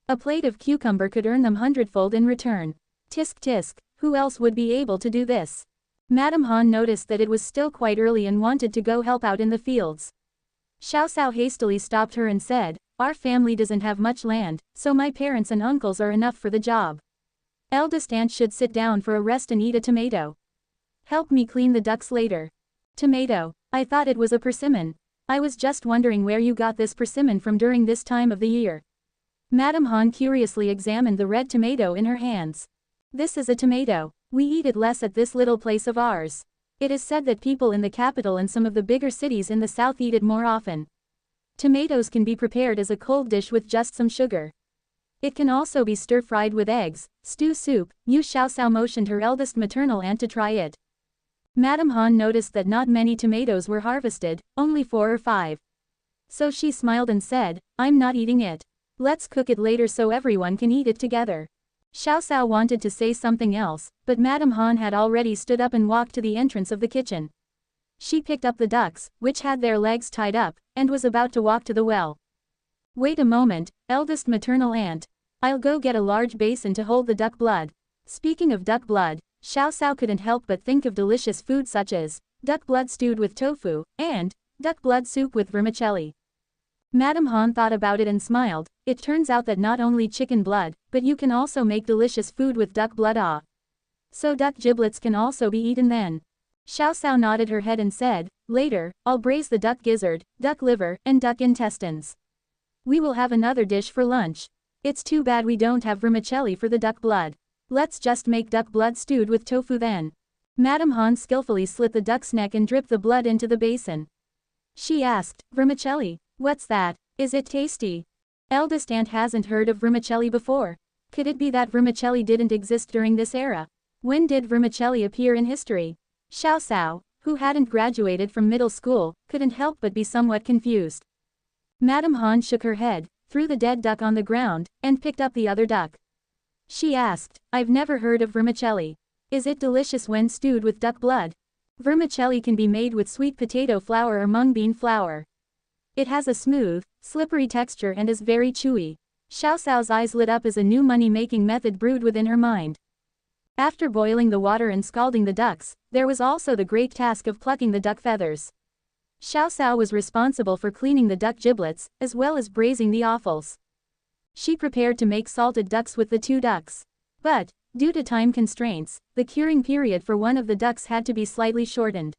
A plate of cucumber could earn them 100-fold in return. Tisk tisk, who else would be able to do this?" Madame Han noticed that it was still quite early and wanted to go help out in the fields. Xiao Xiao hastily stopped her and said, "Our family doesn't have much land, so my parents and uncles are enough for the job. Eldest aunt should sit down for a rest and eat a tomato. Help me clean the ducks later." "Tomato, I thought it was a persimmon. I was just wondering where you got this persimmon from during this time of the year." Madame Han curiously examined the red tomato in her hands. "This is a tomato. We eat it less at this little place of ours. It is said that people in the capital and some of the bigger cities in the south eat it more often. Tomatoes can be prepared as a cold dish with just some sugar. It can also be stir-fried with eggs, stew soup." Yu Xiaoxiao motioned her eldest maternal aunt to try it. Madame Han noticed that not many tomatoes were harvested, only 4 or 5. So she smiled and said, "I'm not eating it. Let's cook it later so everyone can eat it together." Xiaoxiao wanted to say something else, but Madame Han had already stood up and walked to the entrance of the kitchen. She picked up the ducks, which had their legs tied up, and was about to walk to the well. "Wait a moment, eldest maternal aunt. I'll go get a large basin to hold the duck blood." Speaking of duck blood, Xiaoxiao couldn't help but think of delicious food such as duck blood stewed with tofu, and duck blood soup with vermicelli. Madame Han thought about it and smiled. "It turns out that not only chicken blood, but you can also make delicious food with duck blood. Ah. So duck giblets can also be eaten then." Xiaoxiao nodded her head and said, "Later, I'll braise the duck gizzard, duck liver, and duck intestines. We will have another dish for lunch. It's too bad we don't have vermicelli for the duck blood. Let's just make duck blood stewed with tofu then." Madame Han skillfully slit the duck's neck and dripped the blood into the basin. She asked, "Vermicelli? What's that? Is it tasty?" Eldest aunt hasn't heard of vermicelli before. Could it be that vermicelli didn't exist during this era? When did vermicelli appear in history? Xiao Cao, who hadn't graduated from middle school, couldn't help but be somewhat confused. Madame Han shook her head, threw the dead duck on the ground, and picked up the other duck. She asked, "I've never heard of vermicelli. Is it delicious when stewed with duck blood?" Vermicelli can be made with sweet potato flour or mung bean flour. It has a smooth, slippery texture and is very chewy. Xiao Cao's eyes lit up as a new money-making method brewed within her mind. After boiling the water and scalding the ducks, there was also the great task of plucking the duck feathers. Xiao Cao was responsible for cleaning the duck giblets, as well as braising the offals. She prepared to make salted ducks with the 2 ducks. But, due to time constraints, the curing period for one of the ducks had to be slightly shortened.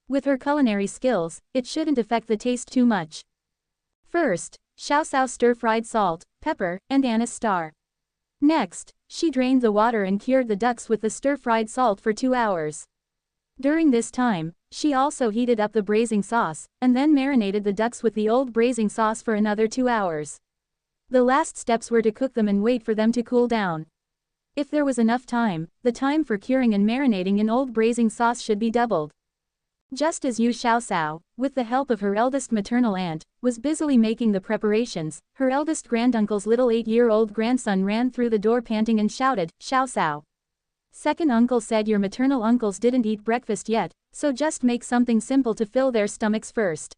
With her culinary skills, it shouldn't affect the taste too much. First, Xiao Cao stir-fried salt, pepper, and anise star. Next, she drained the water and cured the ducks with the stir-fried salt for 2 hours. During this time, she also heated up the braising sauce, and then marinated the ducks with the old braising sauce for another 2 hours. The last steps were to cook them and wait for them to cool down. If there was enough time, the time for curing and marinating in old braising sauce should be doubled. Just as Xiao Cao, with the help of her eldest maternal aunt, was busily making the preparations, her eldest granduncle's little 8-year-old grandson ran through the door panting and shouted, "Xiao Cao. Second uncle said your maternal uncles didn't eat breakfast yet, so just make something simple to fill their stomachs first.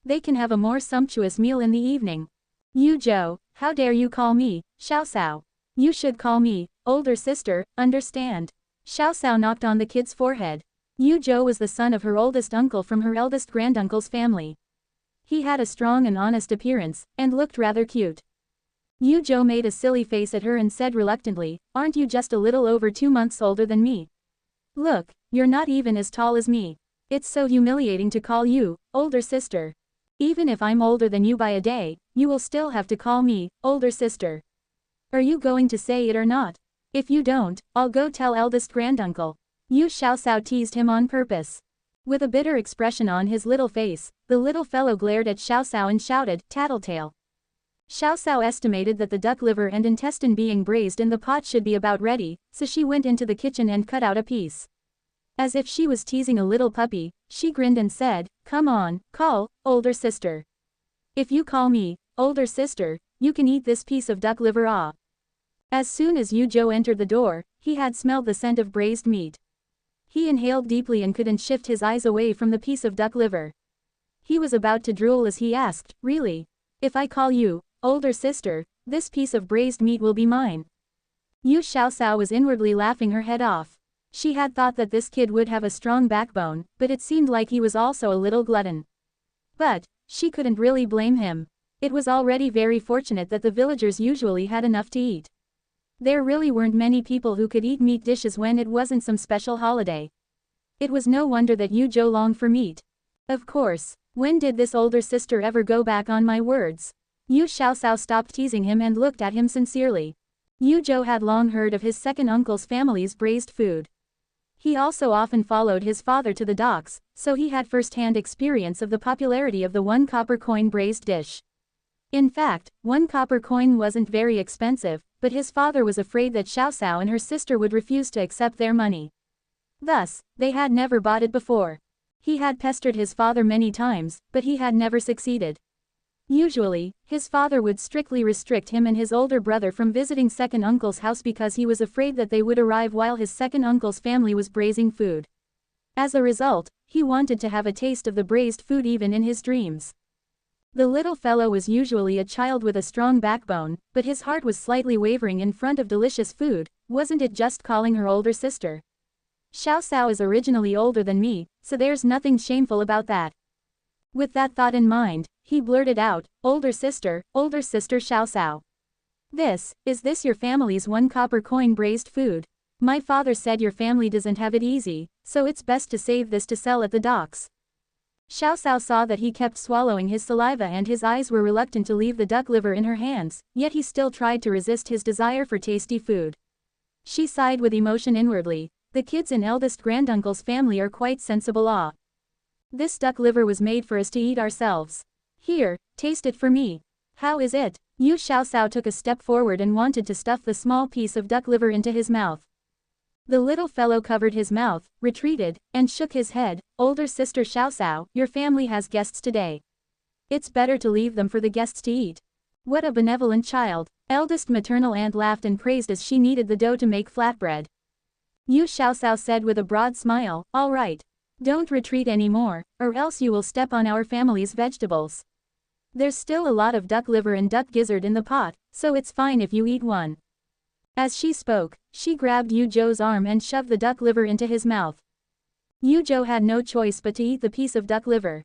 They can have a more sumptuous meal in the evening." "You Zhou, how dare you call me, Xiao Cao? You should call me, older sister, understand?" Xiao Cao knocked on the kid's forehead. Yu Zhou was the son of her oldest uncle from her eldest granduncle's family. He had a strong and honest appearance, and looked rather cute. Yu Zhou made a silly face at her and said reluctantly, "Aren't you just a little over 2 months older than me? Look, you're not even as tall as me. It's so humiliating to call you, older sister. Even if I'm older than you by a day, you will still have to call me, older sister. Are you going to say it or not? If you don't, I'll go tell eldest granduncle." Xiao Cao teased him on purpose. With a bitter expression on his little face, the little fellow glared at Xiao Cao and shouted, "Tattletale." Xiao Cao estimated that the duck liver and intestine being braised in the pot should be about ready, so she went into the kitchen and cut out a piece. As if she was teasing a little puppy, she grinned and said, "Come on, call, older sister. If you call me, older sister, you can eat this piece of duck liver ah." As soon as Yu Zhou entered the door, he had smelled the scent of braised meat. He inhaled deeply and couldn't shift his eyes away from the piece of duck liver. He was about to drool as he asked, "Really? If I call you, older sister, this piece of braised meat will be mine?" Xiao Cao was inwardly laughing her head off. She had thought that this kid would have a strong backbone, but it seemed like he was also a little glutton. But, she couldn't really blame him. It was already very fortunate that the villagers usually had enough to eat. There really weren't many people who could eat meat dishes when it wasn't some special holiday. It was no wonder that Yu Zhou longed for meat. Of course, when did this older sister ever go back on my words? Xiao Cao stopped teasing him and looked at him sincerely. Yu Zhou had long heard of his second uncle's family's braised food. He also often followed his father to the docks, so he had first-hand experience of the popularity of the 1 copper coin braised dish. In fact, 1 copper coin wasn't very expensive, but his father was afraid that Xiao Cao and her sister would refuse to accept their money. Thus, they had never bought it before. He had pestered his father many times, but he had never succeeded. Usually, his father would strictly restrict him and his older brother from visiting second uncle's house because he was afraid that they would arrive while his second uncle's family was braising food. As a result, he wanted to have a taste of the braised food even in his dreams. The little fellow was usually a child with a strong backbone, but his heart was slightly wavering in front of delicious food. Wasn't it just calling her older sister? Xiao Cao is originally older than me, so there's nothing shameful about that. With that thought in mind, he blurted out, older sister Xiao Cao. Is this your family's 1 copper coin braised food? My father said your family doesn't have it easy, so it's best to save this to sell at the docks." Xiao Cao saw that he kept swallowing his saliva and his eyes were reluctant to leave the duck liver in her hands, yet he still tried to resist his desire for tasty food. She sighed with emotion inwardly. The kids in eldest granduncle's family are quite sensible ah. This duck liver was made for us to eat ourselves. Here, taste it for me. How is it? Yu Xiaoxiao took a step forward and wanted to stuff the small piece of duck liver into his mouth. The little fellow covered his mouth, retreated, and shook his head. Older sister Xiaoxiao, your family has guests today. It's better to leave them for the guests to eat. What a benevolent child. Eldest maternal aunt laughed and praised as she kneaded the dough to make flatbread. Yu Xiaoxiao said with a broad smile, all right. Don't retreat anymore, or else you will step on our family's vegetables. There's still a lot of duck liver and duck gizzard in the pot, so it's fine if you eat one. As she spoke, she grabbed Yu Zhou's arm and shoved the duck liver into his mouth. Yu Zhou had no choice but to eat the piece of duck liver.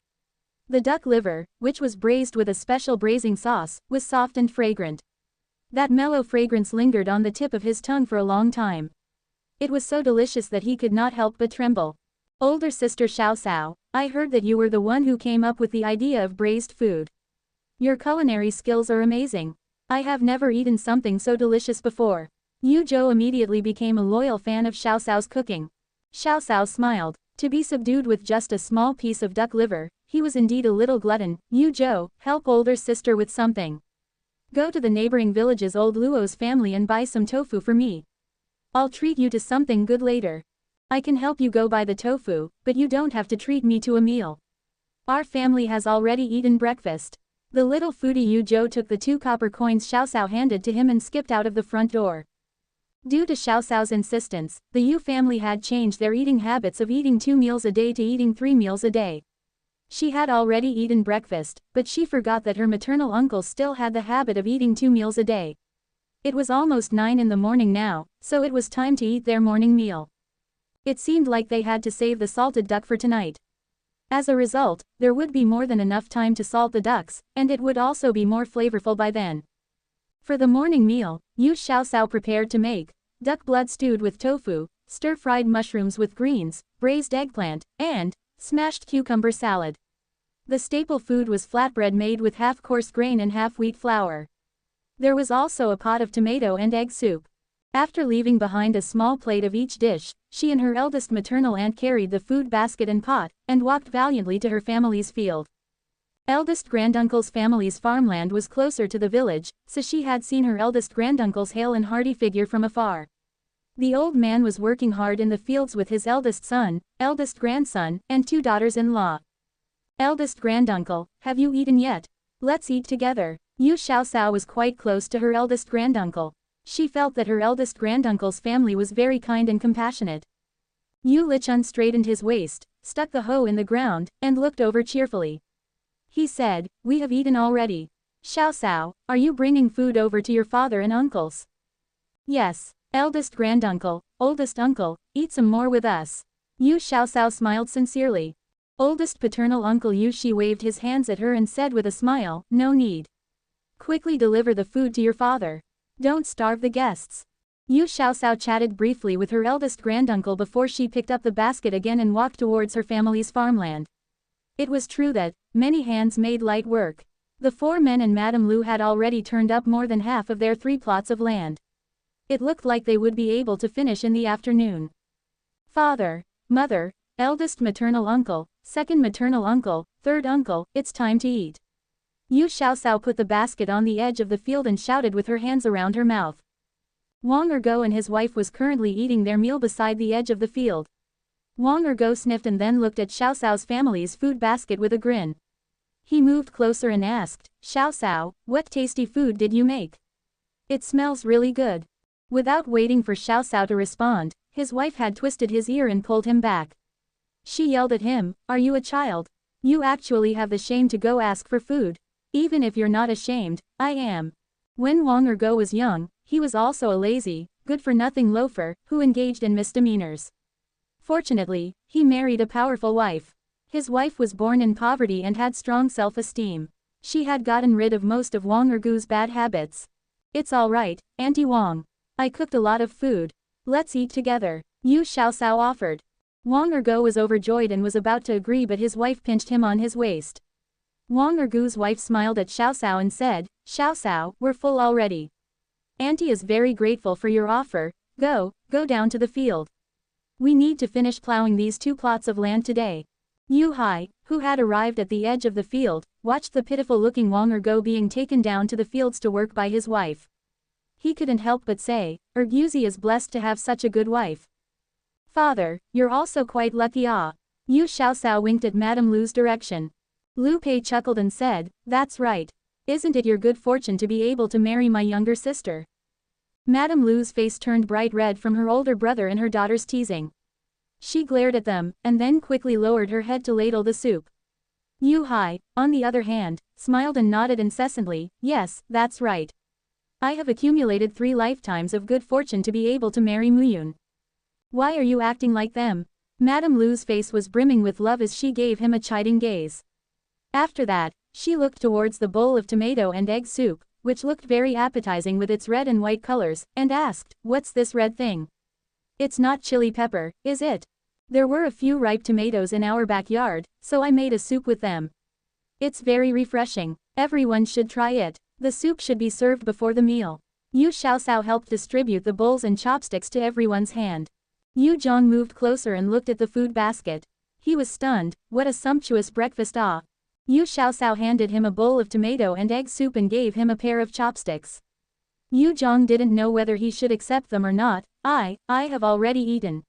The duck liver, which was braised with a special braising sauce, was soft and fragrant. That mellow fragrance lingered on the tip of his tongue for a long time. It was so delicious that he could not help but tremble. Older sister Xiaoxiao, I heard that you were the one who came up with the idea of braised food. Your culinary skills are amazing. I have never eaten something so delicious before. Yu Zhou immediately became a loyal fan of Xiaoxiao's cooking. Xiaoxiao smiled. To be subdued with just a small piece of duck liver, he was indeed a little glutton. Yu Zhou, help older sister with something. Go to the neighboring village's old Luo's family and buy some tofu for me. I'll treat you to something good later. I can help you go buy the tofu, but you don't have to treat me to a meal. Our family has already eaten breakfast. The little foodie Yu Zhou took the 2 copper coins Xiaoxiao handed to him and skipped out of the front door. Due to Xiaoxiao's insistence, the Yu family had changed their eating habits of eating 2 meals a day to eating 3 meals a day. She had already eaten breakfast, but she forgot that her maternal uncle still had the habit of eating 2 meals a day. It was almost 9 in the morning now, so it was time to eat their morning meal. It seemed like they had to save the salted duck for tonight. As a result, there would be more than enough time to salt the ducks, and it would also be more flavorful by then. For the morning meal, Yu Xiaoxiao prepared to make duck blood stewed with tofu, stir-fried mushrooms with greens, braised eggplant, and smashed cucumber salad. The staple food was flatbread made with half coarse grain and half wheat flour. There was also a pot of tomato and egg soup. After leaving behind a small plate of each dish, she and her eldest maternal aunt carried the food basket and pot, and walked valiantly to her family's field. Eldest granduncle's family's farmland was closer to the village, so she had seen her eldest granduncle's hale and hearty figure from afar. The old man was working hard in the fields with his eldest son, eldest grandson, and 2 daughters-in-law. Eldest granduncle, have you eaten yet? Let's eat together. Yu Xiaoxiao was quite close to her eldest granduncle. She felt that her eldest granduncle's family was very kind and compassionate. Yu Lichun straightened his waist, stuck the hoe in the ground, and looked over cheerfully. He said, we have eaten already. Xiaoxiao, are you bringing food over to your father and uncles? Yes. Eldest granduncle, oldest uncle, eat some more with us. Yu Xiaoxiao smiled sincerely. Oldest paternal uncle Yu Shi waved his hands at her and said with a smile, no need. Quickly deliver the food to your father. Don't starve the guests. Yu Xiaoxiao chatted briefly with her eldest granduncle before she picked up the basket again and walked towards her family's farmland. It was true that many hands made light work. The 4 men and Madame Lu had already turned up more than half of their 3 plots of land. It looked like they would be able to finish in the afternoon. Father, mother, eldest maternal uncle, second maternal uncle, third uncle, it's time to eat. Yu Xiaoxiao put the basket on the edge of the field and shouted with her hands around her mouth. Wang Ergo and his wife was currently eating their meal beside the edge of the field. Wang Ergo sniffed and then looked at Xiaoxiao's family's food basket with a grin. He moved closer and asked, Xiaoxiao, what tasty food did you make? It smells really good. Without waiting for Xiaoxiao to respond, his wife had twisted his ear and pulled him back. She yelled at him, are you a child? You actually have the shame to go ask for food. Even if you're not ashamed, I am. When Wang Ergo was young, he was also a lazy, good-for-nothing loafer, who engaged in misdemeanors. Fortunately, he married a powerful wife. His wife was born in poverty and had strong self-esteem. She had gotten rid of most of Wang Ergo's bad habits. It's alright, Auntie Wang. I cooked a lot of food. Let's eat together. Yu Xiaoxiao offered. Wang Ergo was overjoyed and was about to agree, but his wife pinched him on his waist. Wang Ergo's wife smiled at Xiaoxiao and said, Xiaoxiao, we're full already. Auntie is very grateful for your offer. Go down to the field. We need to finish plowing these 2 plots of land today. Yu Hai, who had arrived at the edge of the field, watched the pitiful-looking Wang Ergo being taken down to the fields to work by his wife. He couldn't help but say, Erguzi is blessed to have such a good wife. Father, you're also quite lucky ah. Yu Xiaoxiao winked at Madame Lu's direction. Lu Pei chuckled and said, that's right. Isn't it your good fortune to be able to marry my younger sister? Madame Lu's face turned bright red from her older brother and her daughter's teasing. She glared at them, and then quickly lowered her head to ladle the soup. Yu Hai, on the other hand, smiled and nodded incessantly, yes, that's right. I have accumulated 3 lifetimes of good fortune to be able to marry Muyun. Why are you acting like them? Madame Lu's face was brimming with love as she gave him a chiding gaze. After that, she looked towards the bowl of tomato and egg soup, which looked very appetizing with its red and white colors, and asked, what's this red thing? It's not chili pepper, is it? There were a few ripe tomatoes in our backyard, so I made a soup with them. It's very refreshing. Everyone should try it. The soup should be served before the meal. Yu Xiaoxiao helped distribute the bowls and chopsticks to everyone's hand. Yu Zhong moved closer and looked at the food basket. He was stunned. What a sumptuous breakfast ah. Yu Xiaoxiao handed him a bowl of tomato and egg soup and gave him a pair of chopsticks. Yu Zhong didn't know whether he should accept them or not. I have already eaten.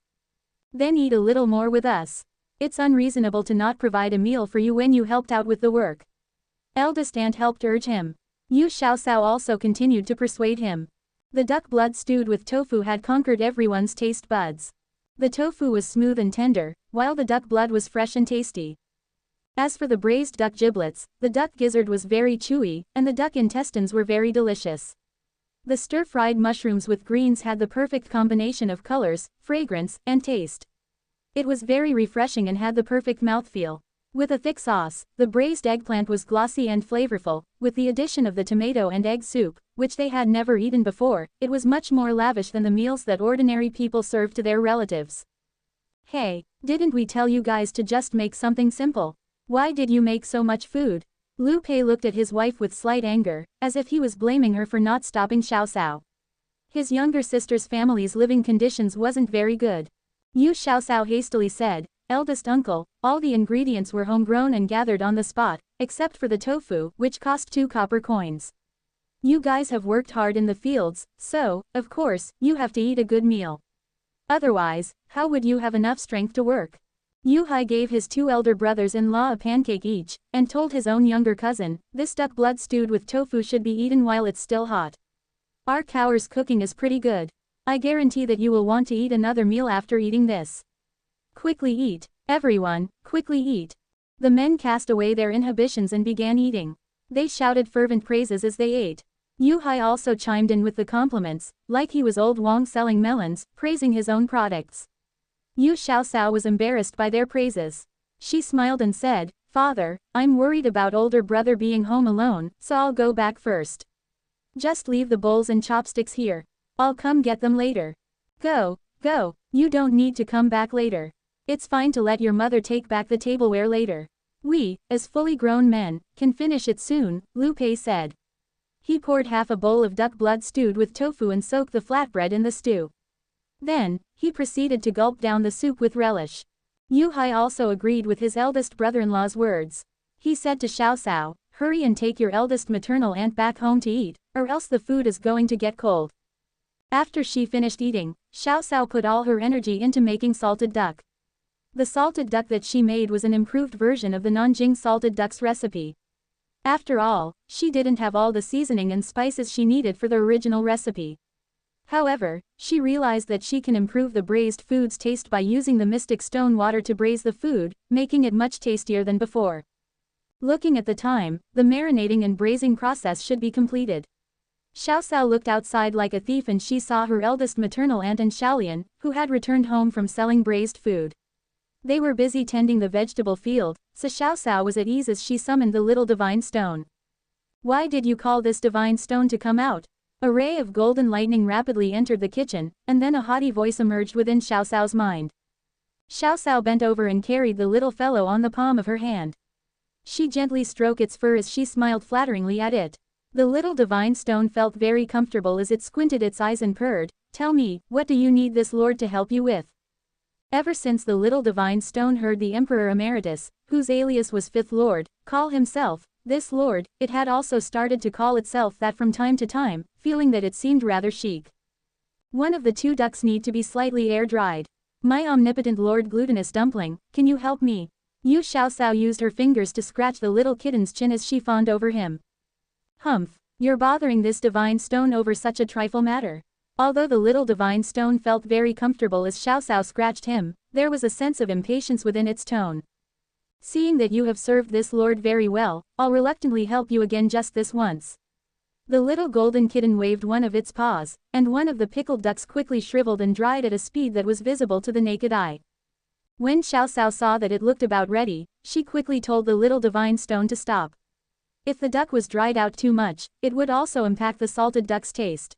Then eat a little more with us. It's unreasonable to not provide a meal for you when you helped out with the work. Eldest aunt helped urge him. Yu Xiaoxiao also continued to persuade him. The duck blood stewed with tofu had conquered everyone's taste buds. The tofu was smooth and tender, while the duck blood was fresh and tasty. As for the braised duck giblets, the duck gizzard was very chewy, and the duck intestines were very delicious. The stir-fried mushrooms with greens had the perfect combination of colors, fragrance, and taste. It was very refreshing and had the perfect mouthfeel. With a thick sauce, the braised eggplant was glossy and flavorful. With the addition of the tomato and egg soup, which they had never eaten before, it was much more lavish than the meals that ordinary people served to their relatives. Hey, didn't we tell you guys to just make something simple? Why did you make so much food? Lu Pei looked at his wife with slight anger, as if he was blaming her for not stopping Xiaoxiao. His younger sister's family's living conditions wasn't very good. Yu Xiaoxiao hastily said, eldest uncle, all the ingredients were homegrown and gathered on the spot, except for the tofu, which cost 2 copper coins. You guys have worked hard in the fields, so, of course, you have to eat a good meal. Otherwise, how would you have enough strength to work? Yu Hai gave his 2 elder brothers-in-law a pancake each, and told his own younger cousin, this duck blood stewed with tofu should be eaten while it's still hot. Our cow's cooking is pretty good. I guarantee that you will want to eat another meal after eating this. Quickly eat. Everyone, quickly eat. The men cast away their inhibitions and began eating. They shouted fervent praises as they ate. Yu Hai also chimed in with the compliments, like he was old Wang selling melons, praising his own products. Yu Xiaoxiao was embarrassed by their praises. She smiled and said, Father, I'm worried about older brother being home alone, so I'll go back first. Just leave the bowls and chopsticks here. I'll come get them later. Go, go, you don't need to come back later. It's fine to let your mother take back the tableware later. We, as fully grown men, can finish it soon, Lu Pei said. He poured half a bowl of duck blood stewed with tofu and soaked the flatbread in the stew. Then, he proceeded to gulp down the soup with relish. Yu Hai also agreed with his eldest brother-in-law's words. He said to Xiaoxiao, hurry and take your eldest maternal aunt back home to eat, or else the food is going to get cold. After she finished eating, Xiaoxiao put all her energy into making salted duck. The salted duck that she made was an improved version of the Nanjing salted duck's recipe. After all, she didn't have all the seasoning and spices she needed for the original recipe. However, she realized that she can improve the braised food's taste by using the mystic stone water to braise the food, making it much tastier than before. Looking at the time, the marinating and braising process should be completed. Xiaoxiao looked outside like a thief and she saw her eldest maternal aunt and Xiaolian, who had returned home from selling braised food. They were busy tending the vegetable field, so Xiaoxiao was at ease as she summoned the little divine stone. Why did you call this divine stone to come out? A ray of golden lightning rapidly entered the kitchen, and then a haughty voice emerged within Xiaoxiao's mind. Xiaoxiao bent over and carried the little fellow on the palm of her hand. She gently stroked its fur as she smiled flatteringly at it. The little divine stone felt very comfortable as it squinted its eyes and purred, tell me, what do you need this lord to help you with? Ever since the little divine stone heard the Emperor Emeritus, whose alias was Fifth Lord, call himself this Lord, it had also started to call itself that from time to time, feeling that it seemed rather chic. One of the two ducks need to be slightly air-dried. My omnipotent Lord Glutinous Dumpling, can you help me? Yu Xiaoxiao used her fingers to scratch the little kitten's chin as she fawned over him. Humph, you're bothering this divine stone over such a trifle matter. Although the little divine stone felt very comfortable as Xiaoxiao scratched him, there was a sense of impatience within its tone. Seeing that you have served this lord very well, I'll reluctantly help you again just this once. The little golden kitten waved one of its paws, and one of the pickled ducks quickly shriveled and dried at a speed that was visible to the naked eye. When Xiaoxiao saw that it looked about ready, she quickly told the little divine stone to stop. If the duck was dried out too much, it would also impact the salted duck's taste.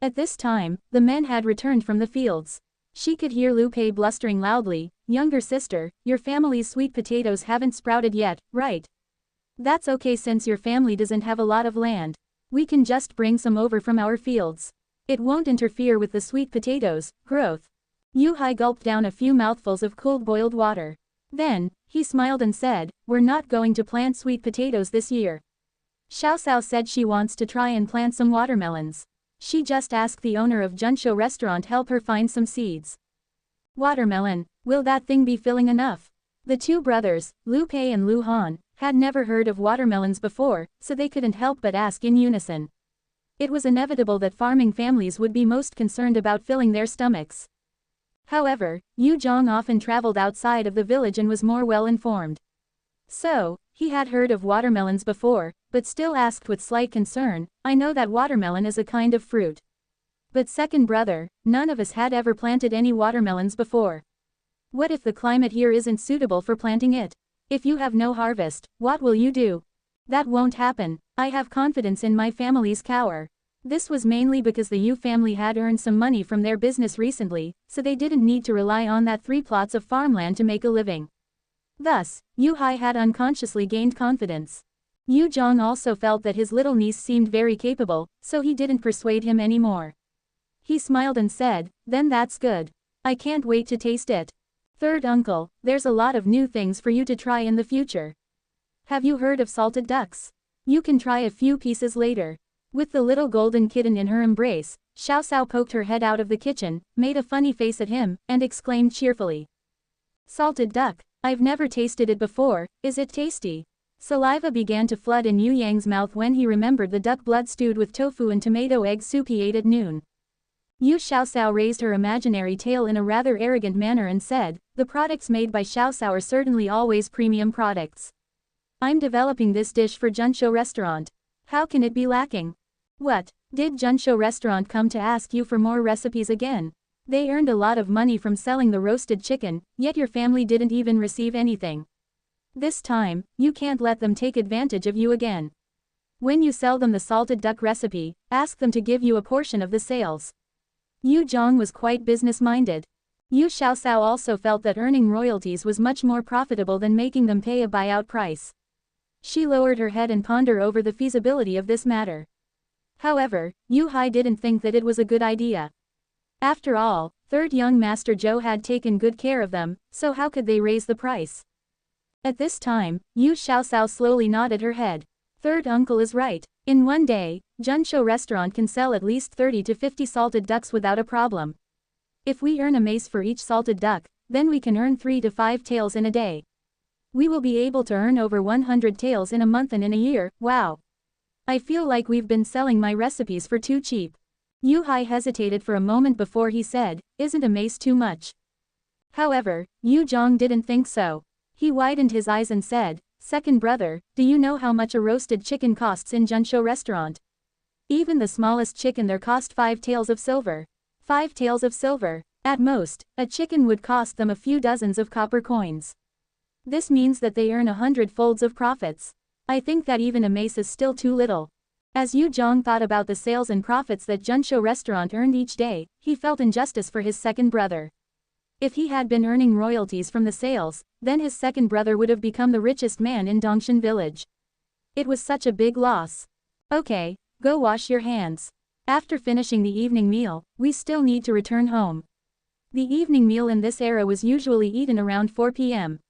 At this time, the men had returned from the fields. She could hear Lu Pei blustering loudly, "Younger sister, your family's sweet potatoes haven't sprouted yet, right? That's okay since your family doesn't have a lot of land. We can just bring some over from our fields. It won't interfere with the sweet potatoes' growth." Yu Hai gulped down a few mouthfuls of cold boiled water. Then, he smiled and said, "We're not going to plant sweet potatoes this year. Xiaoxiao said she wants to try and plant some watermelons. She just asked the owner of Junsho restaurant help her find some seeds." Watermelon, will that thing be filling enough? The two brothers, Lu Pei and Lu Han, had never heard of watermelons before, so they couldn't help but ask in unison. It was inevitable that farming families would be most concerned about filling their stomachs. However, Yu Zhong often traveled outside of the village and was more well informed. So, he had heard of watermelons before, but still asked with slight concern, "I know that watermelon is a kind of fruit. But second brother, none of us had ever planted any watermelons before. What if the climate here isn't suitable for planting it? If you have no harvest, what will you do?" "That won't happen. I have confidence in my family's cower." This was mainly because the Yu family had earned some money from their business recently, so they didn't need to rely on that 3 plots of farmland to make a living. Thus, Yu Hai had unconsciously gained confidence. Yu Zhong also felt that his little niece seemed very capable, so he didn't persuade him anymore. He smiled and said, "Then that's good. I can't wait to taste it. Third uncle, there's a lot of new things for you to try in the future. Have you heard of salted ducks? You can try a few pieces later." With the little golden kitten in her embrace, Xiaoxiao poked her head out of the kitchen, made a funny face at him, and exclaimed cheerfully, "Salted duck, I've never tasted it before, is it tasty?" Saliva began to flood in Yu Yang's mouth when he remembered the duck blood stewed with tofu and tomato egg soup he ate at noon. Yu Xiaoxiao raised her imaginary tail in a rather arrogant manner and said, "The products made by Xiaoxiao are certainly always premium products. I'm developing this dish for Junsho restaurant. How can it be lacking?" "What, did Junsho restaurant come to ask you for more recipes again? They earned a lot of money from selling the roasted chicken, yet your family didn't even receive anything. This time, you can't let them take advantage of you again. When you sell them the salted duck recipe, ask them to give you a portion of the sales." Yu Zhong was quite business-minded. Yu Xiaoxiao also felt that earning royalties was much more profitable than making them pay a buyout price. She lowered her head and pondered over the feasibility of this matter. However, Yu Hai didn't think that it was a good idea. After all, third young Master Zhou had taken good care of them, so how could they raise the price? At this time, Yu Xiaoxiao slowly nodded her head. Third uncle is right. In one day, Junsho restaurant can sell at least 30 to 50 salted ducks without a problem. If we earn a mace for each salted duck, then we can earn 3 to 5 taels in a day. We will be able to earn over 100 taels in a month and in a year. Wow. I feel like we've been selling my recipes for too cheap." Yu Hai hesitated for a moment before he said, "Isn't a mace too much?" However, Yu Zhong didn't think so. He widened his eyes and said, "Second brother, do you know how much a roasted chicken costs in Junsho restaurant? Even the smallest chicken there cost 5 taels of silver. 5 taels of silver. At most, a chicken would cost them a few dozens of copper coins. This means that they earn 100 folds of profits. I think that even a mace is still too little." As Yu Zhong thought about the sales and profits that Junsho restaurant earned each day, he felt injustice for his second brother. If he had been earning royalties from the sales, then his second brother would have become the richest man in Dongshan village. It was such a big loss. "Okay, go wash your hands. After finishing the evening meal, we still need to return home." The evening meal in this era was usually eaten around 4 p.m.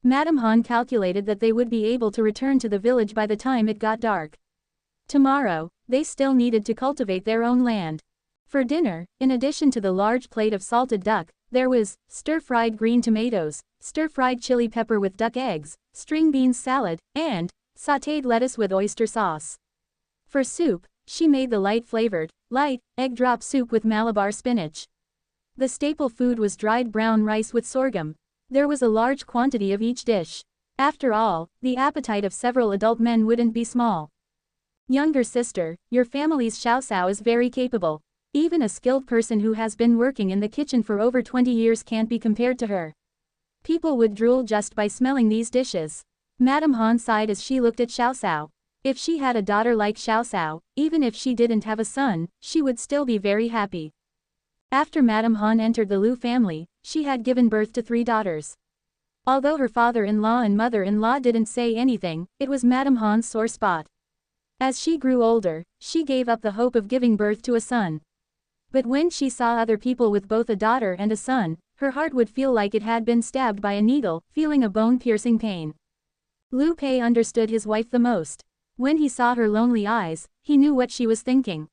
Madame Han calculated that they would be able to return to the village by the time it got dark. Tomorrow, they still needed to cultivate their own land. For dinner, in addition to the large plate of salted duck, there was stir-fried green tomatoes, stir-fried chili pepper with duck eggs, string beans salad, and sautéed lettuce with oyster sauce. For soup, she made the light egg drop soup with Malabar spinach. The staple food was dried brown rice with sorghum. There was a large quantity of each dish. After all, the appetite of several adult men wouldn't be small. Younger sister, your family's Xiaoxiao is very capable. Even a skilled person who has been working in the kitchen for over 20 years can't be compared to her. People would drool just by smelling these dishes. Madame Han sighed as she looked at Xiaoxiao. If she had a daughter like Xiaoxiao, even if she didn't have a son, she would still be very happy. After Madame Han entered the Lu family, she had given birth to 3 daughters. Although her father-in-law and mother-in-law didn't say anything, it was Madame Han's sore spot. As she grew older, she gave up the hope of giving birth to a son. But when she saw other people with both a daughter and a son, her heart would feel like it had been stabbed by a needle, feeling a bone-piercing pain. Lu Pei understood his wife the most. When he saw her lonely eyes, he knew what she was thinking.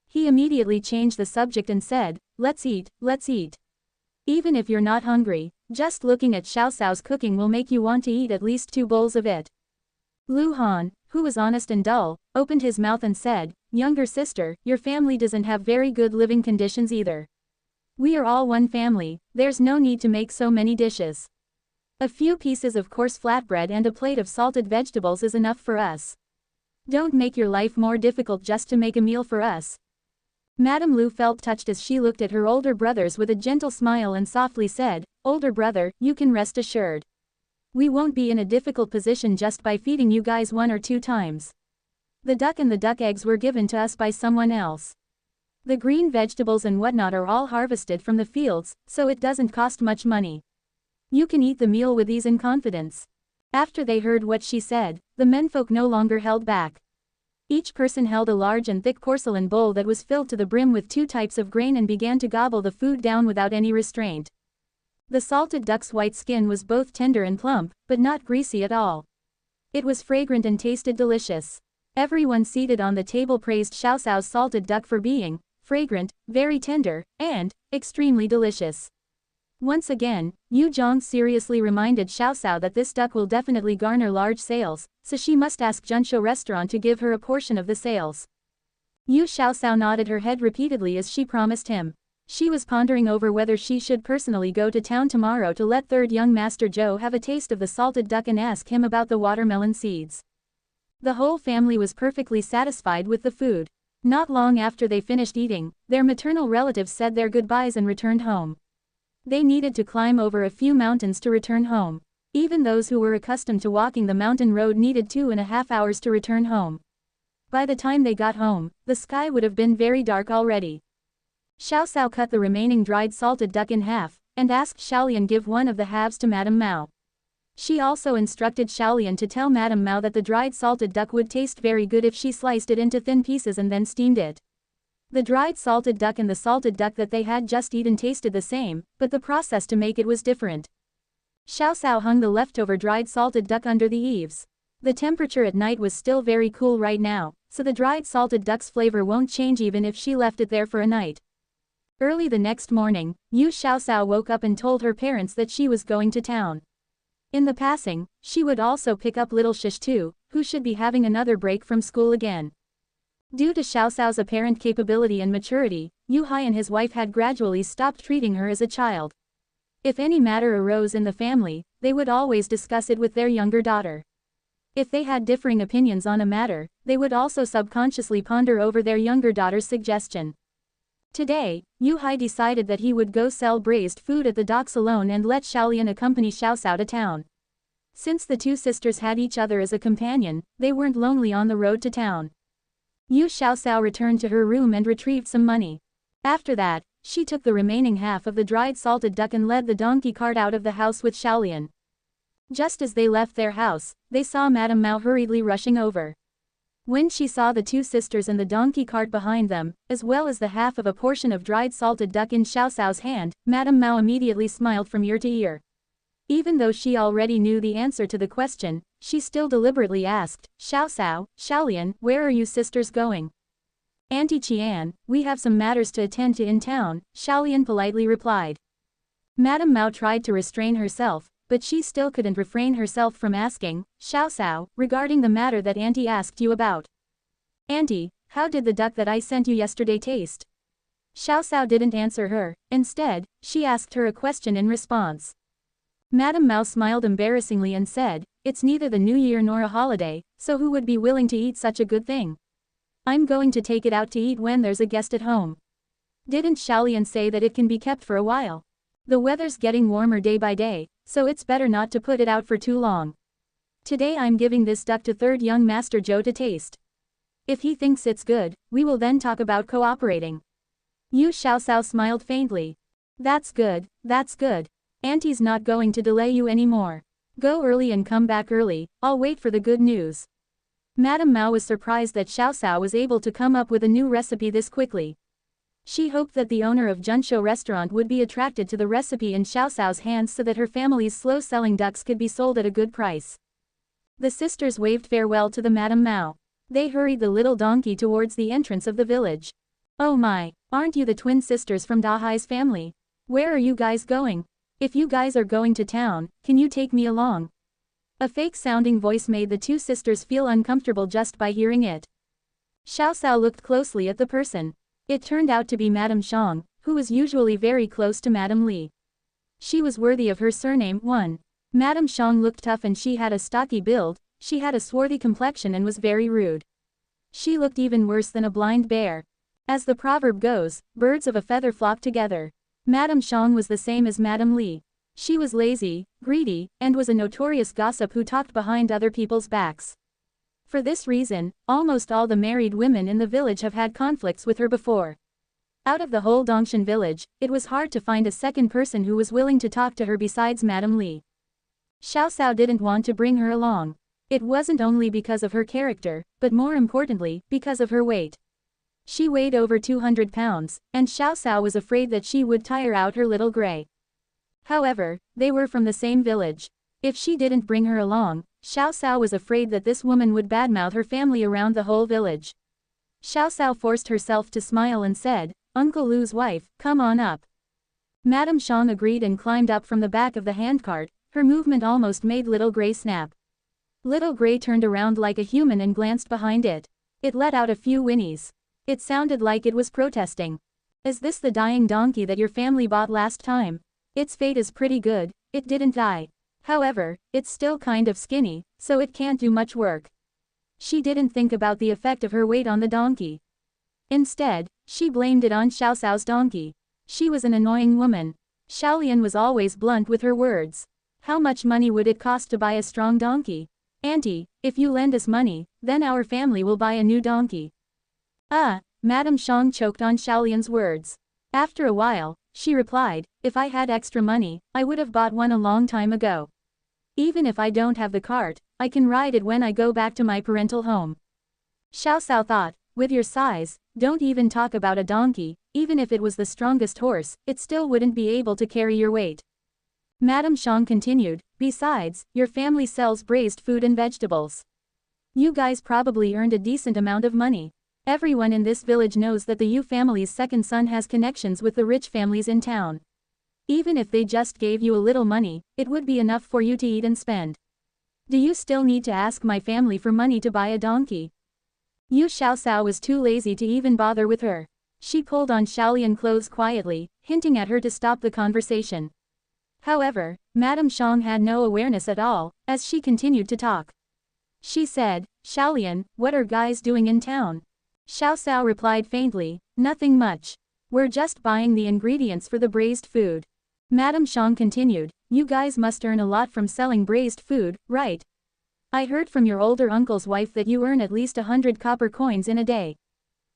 He immediately changed the subject and said, let's eat, let's eat. Even if you're not hungry, just looking at Xiaoxiao's cooking will make you want to eat at least 2 bowls of it. Lu Han, who was honest and dull, opened his mouth and said, younger sister, your family doesn't have very good living conditions either. We are all one family, there's no need to make so many dishes. A few pieces of coarse flatbread and a plate of salted vegetables is enough for us. Don't make your life more difficult just to make a meal for us. Madame Lu felt touched as she looked at her older brothers with a gentle smile and softly said, older brother, you can rest assured. We won't be in a difficult position just by feeding you guys 1 or 2 times. The duck and the duck eggs were given to us by someone else. The green vegetables and whatnot are all harvested from the fields, so it doesn't cost much money. You can eat the meal with ease and confidence. After they heard what she said, the menfolk no longer held back. Each person held a large and thick porcelain bowl that was filled to the brim with 2 types of grain and began to gobble the food down without any restraint. The salted duck's white skin was both tender and plump, but not greasy at all. It was fragrant and tasted delicious. Everyone seated on the table praised Xiaoxiao's salted duck for being fragrant, very tender, and extremely delicious. Once again, Yu Zhong seriously reminded Xiaoxiao that this duck will definitely garner large sales, so she must ask Junshou restaurant to give her a portion of the sales. Yu Xiaoxiao nodded her head repeatedly as she promised him. She was pondering over whether she should personally go to town tomorrow to let third young Master Zhou have a taste of the salted duck and ask him about the watermelon seeds. The whole family was perfectly satisfied with the food. Not long after they finished eating, their maternal relatives said their goodbyes and returned home. They needed to climb over a few mountains to return home. Even those who were accustomed to walking the mountain road needed 2.5 hours to return home. By the time they got home, the sky would have been very dark already. Xiaoxiao cut the remaining dried salted duck in half, and asked Xiaolian give one of the halves to Madame Mao. She also instructed Xiaolian to tell Madame Mao that the dried salted duck would taste very good if she sliced it into thin pieces and then steamed it. The dried salted duck and the salted duck that they had just eaten tasted the same, but the process to make it was different. Xiaoxiao hung the leftover dried salted duck under the eaves. The temperature at night was still very cool right now, so the dried salted duck's flavor won't change even if she left it there for a night. Early the next morning, Yu Xiaoxiao woke up and told her parents that she was going to town. In the passing, she would also pick up little Shish too, who should be having another break from school again. Due to Xiaoxiao's apparent capability and maturity, Yu Hai and his wife had gradually stopped treating her as a child. If any matter arose in the family, they would always discuss it with their younger daughter. If they had differing opinions on a matter, they would also subconsciously ponder over their younger daughter's suggestion. Today, Yu Hai decided that he would go sell braised food at the docks alone and let Xiaolian accompany Xiaoxiao to town. Since the 2 sisters had each other as a companion, they weren't lonely on the road to town. Yu Xiaoxiao returned to her room and retrieved some money. After that, she took the remaining half of the dried salted duck and led the donkey cart out of the house with Xiaolian. Just as they left their house, they saw Madame Mao hurriedly rushing over. When she saw the two sisters and the donkey cart behind them, as well as the half of a portion of dried salted duck in Xiao Xiao's hand, Madame Mao immediately smiled from ear to ear. Even though she already knew the answer to the question, she still deliberately asked, Xiao Xiao, Xiaolian, where are you sisters going? Auntie Qian, we have some matters to attend to in town, Xiaolian politely replied. Madame Mao tried to restrain herself, but she still couldn't refrain herself from asking, Xiao Xiao, regarding the matter that Auntie asked you about. Auntie, how did the duck that I sent you yesterday taste? Xiao Xiao didn't answer her, instead, she asked her a question in response. Madame Mao smiled embarrassingly and said, it's neither the New Year nor a holiday, so who would be willing to eat such a good thing? I'm going to take it out to eat when there's a guest at home. Didn't Xiaolian say that it can be kept for a while? The weather's getting warmer day by day, so it's better not to put it out for too long. Today I'm giving this duck to third young Master Zhou to taste. If he thinks it's good, we will then talk about cooperating. Yu Xiaoxiao smiled faintly. That's good, that's good. Auntie's not going to delay you anymore. Go early and come back early, I'll wait for the good news. Madame Mao was surprised that Xiao Xiao was able to come up with a new recipe this quickly. She hoped that the owner of Junshou restaurant would be attracted to the recipe in Xiao Xiao's hands so that her family's slow-selling ducks could be sold at a good price. The sisters waved farewell to the Madame Mao. They hurried the little donkey towards the entrance of the village. Oh my, aren't you the twin sisters from Dahai's family? Where are you guys going? If you guys are going to town, can you take me along? A fake-sounding voice made the two sisters feel uncomfortable just by hearing it. Xiao Xiao looked closely at the person. It turned out to be Madame Xiang, who was usually very close to Madame Li. She was worthy of her surname, 1. Madame Xiang looked tough and she had a stocky build, she had a swarthy complexion and was very rude. She looked even worse than a blind bear. As the proverb goes, birds of a feather flock together. Madame Xiang was the same as Madame Li. She was lazy, greedy, and was a notorious gossip who talked behind other people's backs. For this reason, almost all the married women in the village have had conflicts with her before. Out of the whole Dongshan village, it was hard to find a second person who was willing to talk to her besides Madame Li. Xiao Xiao didn't want to bring her along. It wasn't only because of her character, but more importantly, because of her weight. She weighed over 200 pounds, and Xiao Xiao was afraid that she would tire out her little gray. However, they were from the same village. If she didn't bring her along, Xiao Xiao was afraid that this woman would badmouth her family around the whole village. Xiao Xiao forced herself to smile and said, Uncle Lu's wife, come on up. Madame Xiang agreed and climbed up from the back of the handcart, her movement almost made Little Gray snap. Little Gray turned around like a human and glanced behind it. It let out a few whinnies. It sounded like it was protesting. Is this the dying donkey that your family bought last time? Its fate is pretty good, it didn't die. However, it's still kind of skinny, so it can't do much work. She didn't think about the effect of her weight on the donkey. Instead, she blamed it on Xiao Xiao's donkey. She was an annoying woman. Xiaolian was always blunt with her words. How much money would it cost to buy a strong donkey? Auntie, if you lend us money, then our family will buy a new donkey. Madame Xiang choked on Xiaolian's words. After a while, she replied, if I had extra money, I would have bought one a long time ago. Even if I don't have the cart, I can ride it when I go back to my parental home. Xiao Xiao thought, with your size, don't even talk about a donkey, even if it was the strongest horse, it still wouldn't be able to carry your weight. Madame Xiang continued, besides, your family sells braised food and vegetables. You guys probably earned a decent amount of money. Everyone in this village knows that the Yu family's second son has connections with the rich families in town. Even if they just gave you a little money, it would be enough for you to eat and spend. Do you still need to ask my family for money to buy a donkey? Yu Xiaoxiao was too lazy to even bother with her. She pulled on Xiaolian clothes quietly, hinting at her to stop the conversation. However, Madame Xiang had no awareness at all, as she continued to talk. She said, Xiaolian, what are guys doing in town? Xiao Xiao replied faintly, nothing much. We're just buying the ingredients for the braised food. Madame Xiang continued, you guys must earn a lot from selling braised food, right? I heard from your older uncle's wife that you earn at least 100 copper coins in a day.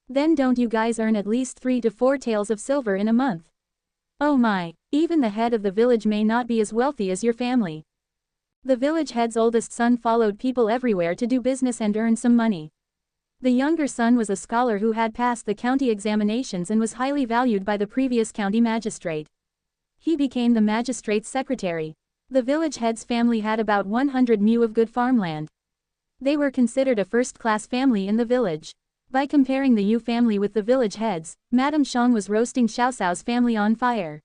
Then don't you guys earn at least 3 to 4 taels of silver in a month? Oh my, even the head of the village may not be as wealthy as your family. The village head's oldest son followed people everywhere to do business and earn some money. The younger son was a scholar who had passed the county examinations and was highly valued by the previous county magistrate. He became the magistrate's secretary. The village head's family had about 100 mu of good farmland. They were considered a first-class family in the village. By comparing the Yu family with the village heads, Madame Xiang was roasting Xiaoxiao's family on fire.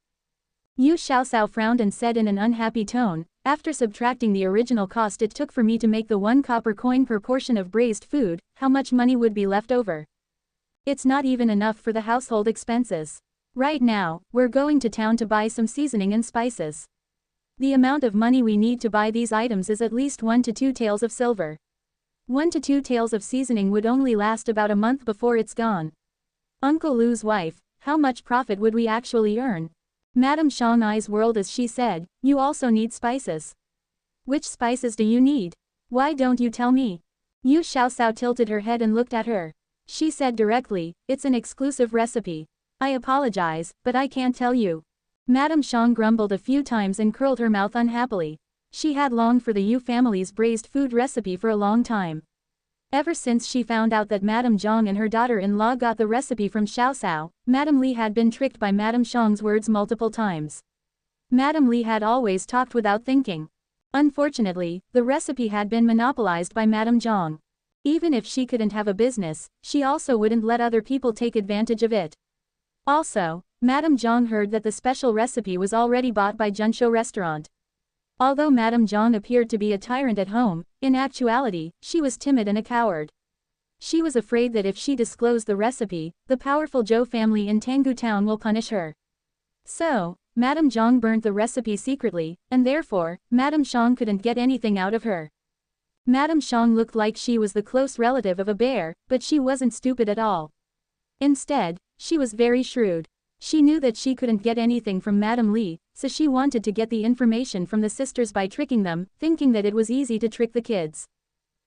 Yu Xiaoxiao frowned and said in an unhappy tone, "After subtracting the original cost it took for me to make the 1 copper coin per portion of braised food, how much money would be left over? It's not even enough for the household expenses. Right now, we're going to town to buy some seasoning and spices. The amount of money we need to buy these items is at least 1 to 2 taels of silver. 1 to 2 taels of seasoning would only last about a month before it's gone. Uncle Lu's wife, how much profit would we actually earn?" Madame Xiang's eyes whirled as she said, "You also need spices. Which spices do you need? Why don't you tell me?" Yu Xiaoxiao tilted her head and looked at her. She said directly, "It's an exclusive recipe. I apologize, but I can't tell you." Madame Xiang grumbled a few times and curled her mouth unhappily. She had longed for the Yu family's braised food recipe for a long time. Ever since she found out that Madame Zhang and her daughter-in-law got the recipe from Xiaoxiao, Madame Li had been tricked by Madame Xiang's words multiple times. Madame Li had always talked without thinking. Unfortunately, the recipe had been monopolized by Madame Zhang. Even if she couldn't have a business, she also wouldn't let other people take advantage of it. Also, Madame Zhang heard that the special recipe was already bought by Junshou restaurant. Although Madame Zhang appeared to be a tyrant at home, in actuality, she was timid and a coward. She was afraid that if she disclosed the recipe, the powerful Zhou family in Tanggu town will punish her. So, Madame Zhang burnt the recipe secretly, and therefore, Madame Xiang couldn't get anything out of her. Madame Xiang looked like she was the close relative of a bear, but she wasn't stupid at all. Instead, she was very shrewd. She knew that she couldn't get anything from Madame Li, so she wanted to get the information from the sisters by tricking them, thinking that it was easy to trick the kids.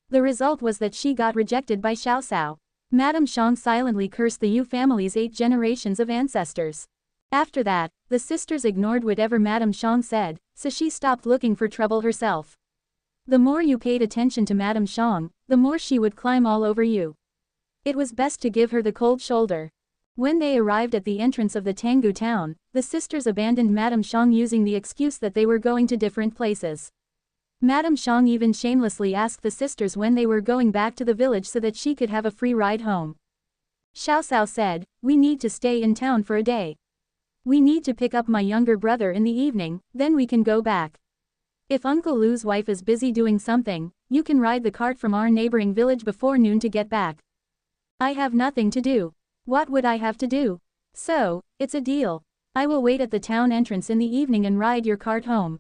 The result was that she got rejected by Xiaoxiao. Madame Xiang silently cursed the Yu family's 8 generations of ancestors. After that, the sisters ignored whatever Madame Xiang said, so she stopped looking for trouble herself. The more you paid attention to Madame Xiang, the more she would climb all over you. It was best to give her the cold shoulder. When they arrived at the entrance of the Tanggu town, the sisters abandoned Madame Xiang using the excuse that they were going to different places. Madame Xiang even shamelessly asked the sisters when they were going back to the village so that she could have a free ride home. Xiaoxiao said, "We need to stay in town for a day. We need to pick up my younger brother in the evening, then we can go back. If Uncle Lu's wife is busy doing something, you can ride the cart from our neighboring village before noon to get back. I have nothing to do. What would I have to do? So, it's a deal. I will wait at the town entrance in the evening and ride your cart home."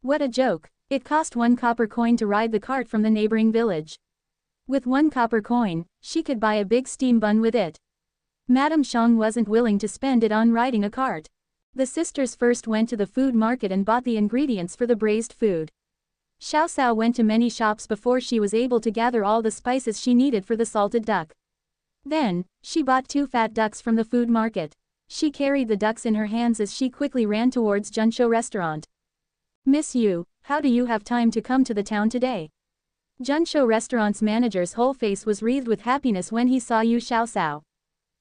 What a joke. It cost 1 copper coin to ride the cart from the neighboring village. With 1 copper coin, she could buy a big steam bun with it. Madame Xiang wasn't willing to spend it on riding a cart. The sisters first went to the food market and bought the ingredients for the braised food. Xiaoxiao went to many shops before she was able to gather all the spices she needed for the salted duck. Then, she bought 2 fat ducks from the food market. She carried the ducks in her hands as she quickly ran towards Junshou restaurant. "Miss Yu, how do you have time to come to the town today?" Junshou restaurant's manager's whole face was wreathed with happiness when he saw Yu Xiaoxiao.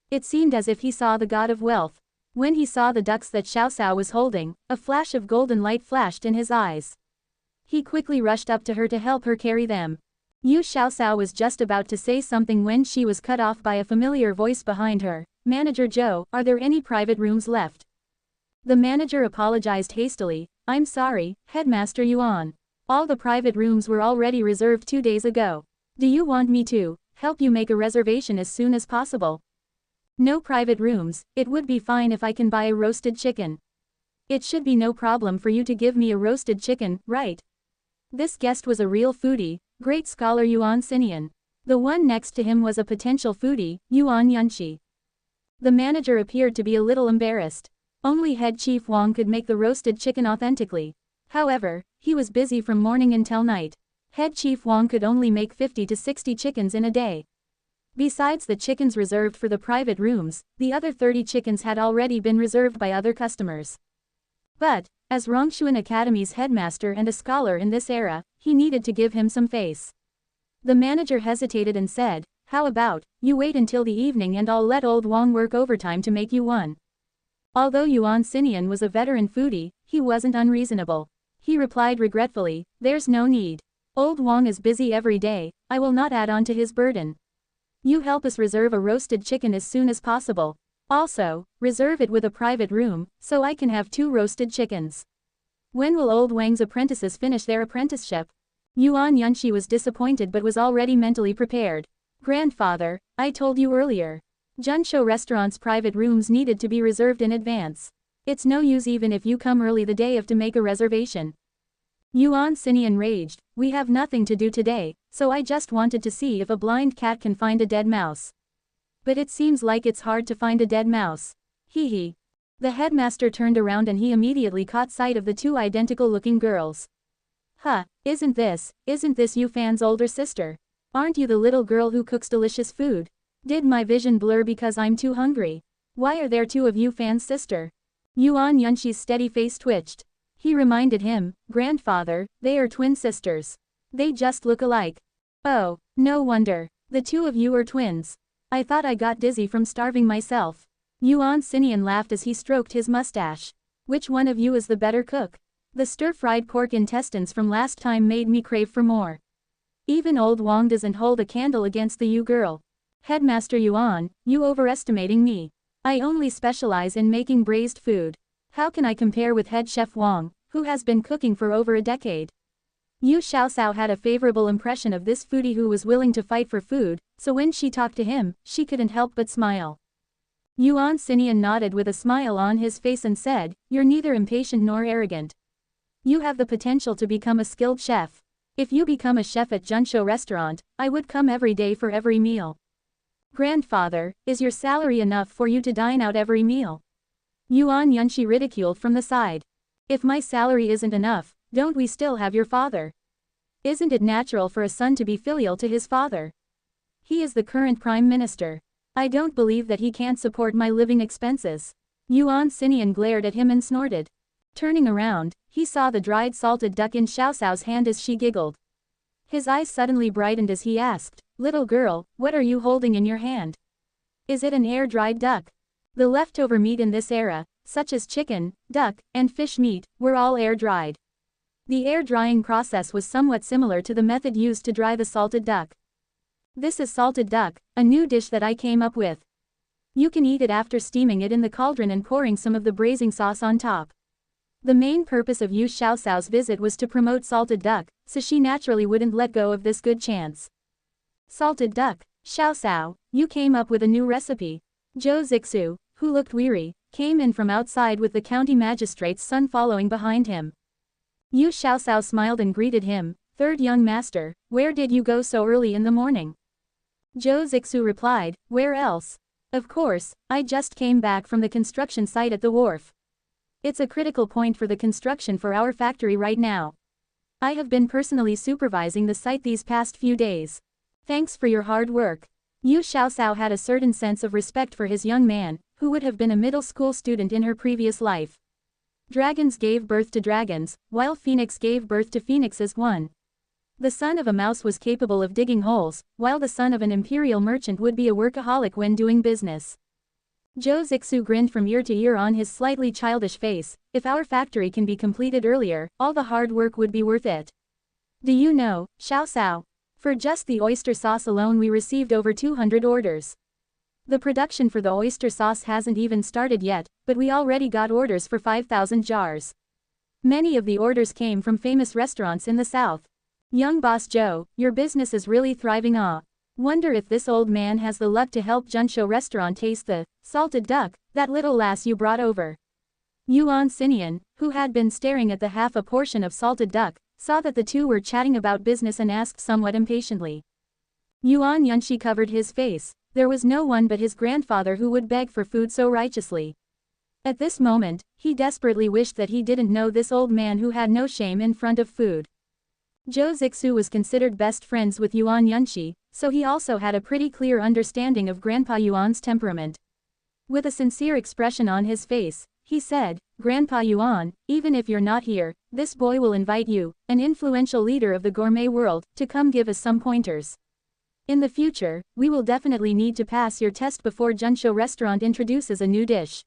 It seemed as if he saw the god of wealth. When he saw the ducks that Xiaoxiao was holding, a flash of golden light flashed in his eyes. He quickly rushed up to her to help her carry them. Yu Xiaoxiao was just about to say something when she was cut off by a familiar voice behind her. "Manager Zhou, are there any private rooms left?" The manager apologized hastily. "I'm sorry, Headmaster Yuan. All the private rooms were already reserved 2 days ago. Do you want me to help you make a reservation as soon as possible?" "No private rooms, it would be fine if I can buy a roasted chicken." "It should be no problem for you to give me a roasted chicken, right?" This guest was a real foodie, great scholar Yuan Xinian. The one next to him was a potential foodie, Yuan Yunxi. The manager appeared to be a little embarrassed. Only head chief Wang could make the roasted chicken authentically. However, he was busy from morning until night. Head chief Wang could only make 50 to 60 chickens in a day. Besides the chickens reserved for the private rooms, the other 30 chickens had already been reserved by other customers. But, as Rongshuan Academy's headmaster and a scholar in this era, he needed to give him some face. The manager hesitated and said, How about, you wait until the evening and I'll let old Wang work overtime to make you one. Although Yuan Xinian was a veteran foodie, he wasn't unreasonable. He replied regretfully, there's no need. Old Wang is busy every day, I will not add on to his burden. You help us reserve a roasted chicken as soon as possible. Also, reserve it with a private room, so I can have 2 roasted chickens. When will old Wang's apprentices finish their apprenticeship? Yuan Yunxi was disappointed but was already mentally prepared. Grandfather, I told you earlier. Junshou restaurant's private rooms needed to be reserved in advance. It's no use even if you come early the day of to make a reservation. Yuan Xinian raged, we have nothing to do today, so I just wanted to see if a blind cat can find a dead mouse. But it seems like it's hard to find a dead mouse. Hee hee. The headmaster turned around and he immediately caught sight of the 2 identical-looking girls. Huh, isn't this Yu Fan's older sister? Aren't you the little girl who cooks delicious food? Did my vision blur because I'm too hungry? Why are there 2 of Yu Fan's sister? Yuan Yunxi's steady face twitched. He reminded him, Grandfather, they are twin sisters. They just look alike. Oh, no wonder. The 2 of you are twins. I thought I got dizzy from starving myself. Yuan Xinian laughed as he stroked his mustache. Which one of you is the better cook? The stir-fried pork intestines from last time made me crave for more. Even old Wang doesn't hold a candle against the Yu girl. Headmaster Yuan, you overestimating me. I only specialize in making braised food. How can I compare with head chef Wang, who has been cooking for over a decade? Yu Xiaoxiao had a favorable impression of this foodie who was willing to fight for food, so when she talked to him, she couldn't help but smile. Yuan Xinian nodded with a smile on his face and said, you're neither impatient nor arrogant. You have the potential to become a skilled chef. If you become a chef at Junshou restaurant, I would come every day for every meal. Grandfather, is your salary enough for you to dine out every meal? Yuan Yunxi ridiculed from the side. If my salary isn't enough, don't we still have your father? Isn't it natural for a son to be filial to his father? He is the current prime minister. I don't believe that he can't support my living expenses. Yuan Xinian glared at him and snorted. Turning around, he saw the dried salted duck in Xiaoxiao's hand as she giggled. His eyes suddenly brightened as he asked, little girl, what are you holding in your hand? Is it an air-dried duck? The leftover meat in this era, such as chicken, duck, and fish meat, were all air-dried. The air-drying process was somewhat similar to the method used to dry the salted duck. This is salted duck, a new dish that I came up with. You can eat it after steaming it in the cauldron and pouring some of the braising sauce on top. The main purpose of Yu Xiaoxiao's visit was to promote salted duck, so she naturally wouldn't let go of this good chance. Salted duck, Xiaoxiao, you came up with a new recipe. Zhou Zixu, who looked weary, came in from outside with the county magistrate's son following behind him. Yu Xiaoxiao smiled and greeted him, third young master, where did you go so early in the morning? Zhou Zixu replied, where else? Of course, I just came back from the construction site at the wharf. It's a critical point for the construction for our factory right now. I have been personally supervising the site these past few days. Thanks for your hard work. Yu Xiaoxiao had a certain sense of respect for his young man, who would have been a middle school student in her previous life. Dragons gave birth to dragons, while Phoenix gave birth to phoenixes one. The son of a mouse was capable of digging holes, while the son of an imperial merchant would be a workaholic when doing business. Zhou Zixu grinned from ear to ear on his slightly childish face, if our factory can be completed earlier, all the hard work would be worth it. Do you know, Xiaoxiao? For just the oyster sauce alone we received over 200 orders. The production for the oyster sauce hasn't even started yet, but we already got orders for 5,000 jars. Many of the orders came from famous restaurants in the south. Young boss Zhou, your business is really thriving. Wonder if this old man has the luck to help Junshou restaurant taste the salted duck that little lass you brought over. Yuan Xinian, who had been staring at the half a portion of salted duck, saw that the two were chatting about business and asked somewhat impatiently. Yuan Yunxi covered his face. There was no one but his grandfather who would beg for food so righteously. At this moment, he desperately wished that he didn't know this old man who had no shame in front of food. Zhou Zixu was considered best friends with Yuan Yunxi, so he also had a pretty clear understanding of Grandpa Yuan's temperament. With a sincere expression on his face, he said, Grandpa Yuan, even if you're not here, this boy will invite you, an influential leader of the gourmet world, to come give us some pointers. In the future, we will definitely need to pass your test before Junsho restaurant introduces a new dish.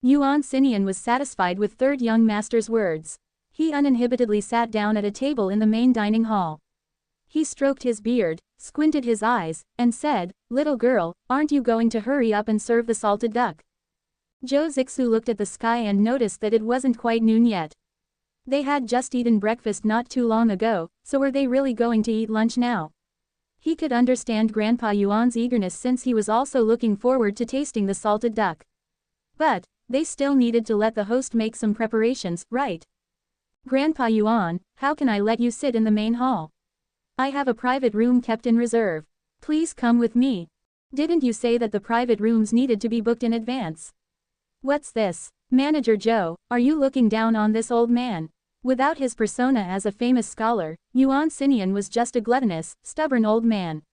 Yuan Sinian was satisfied with third young master's words. He uninhibitedly sat down at a table in the main dining hall. He stroked his beard, squinted his eyes, and said, "Little girl, aren't you going to hurry up and serve the salted duck?" Zhou Zixu looked at the sky and noticed that it wasn't quite noon yet. They had just eaten breakfast not too long ago, so were they really going to eat lunch now? He could understand Grandpa Yuan's eagerness since he was also looking forward to tasting the salted duck. But, they still needed to let the host make some preparations, right? "Grandpa Yuan, how can I let you sit in the main hall? I have a private room kept in reserve. Please come with me. Didn't you say that the private rooms needed to be booked in advance?" "What's this? Manager Joe, are you looking down on this old man?" Without his persona as a famous scholar, Yuan Sinian was just a gluttonous, stubborn old man.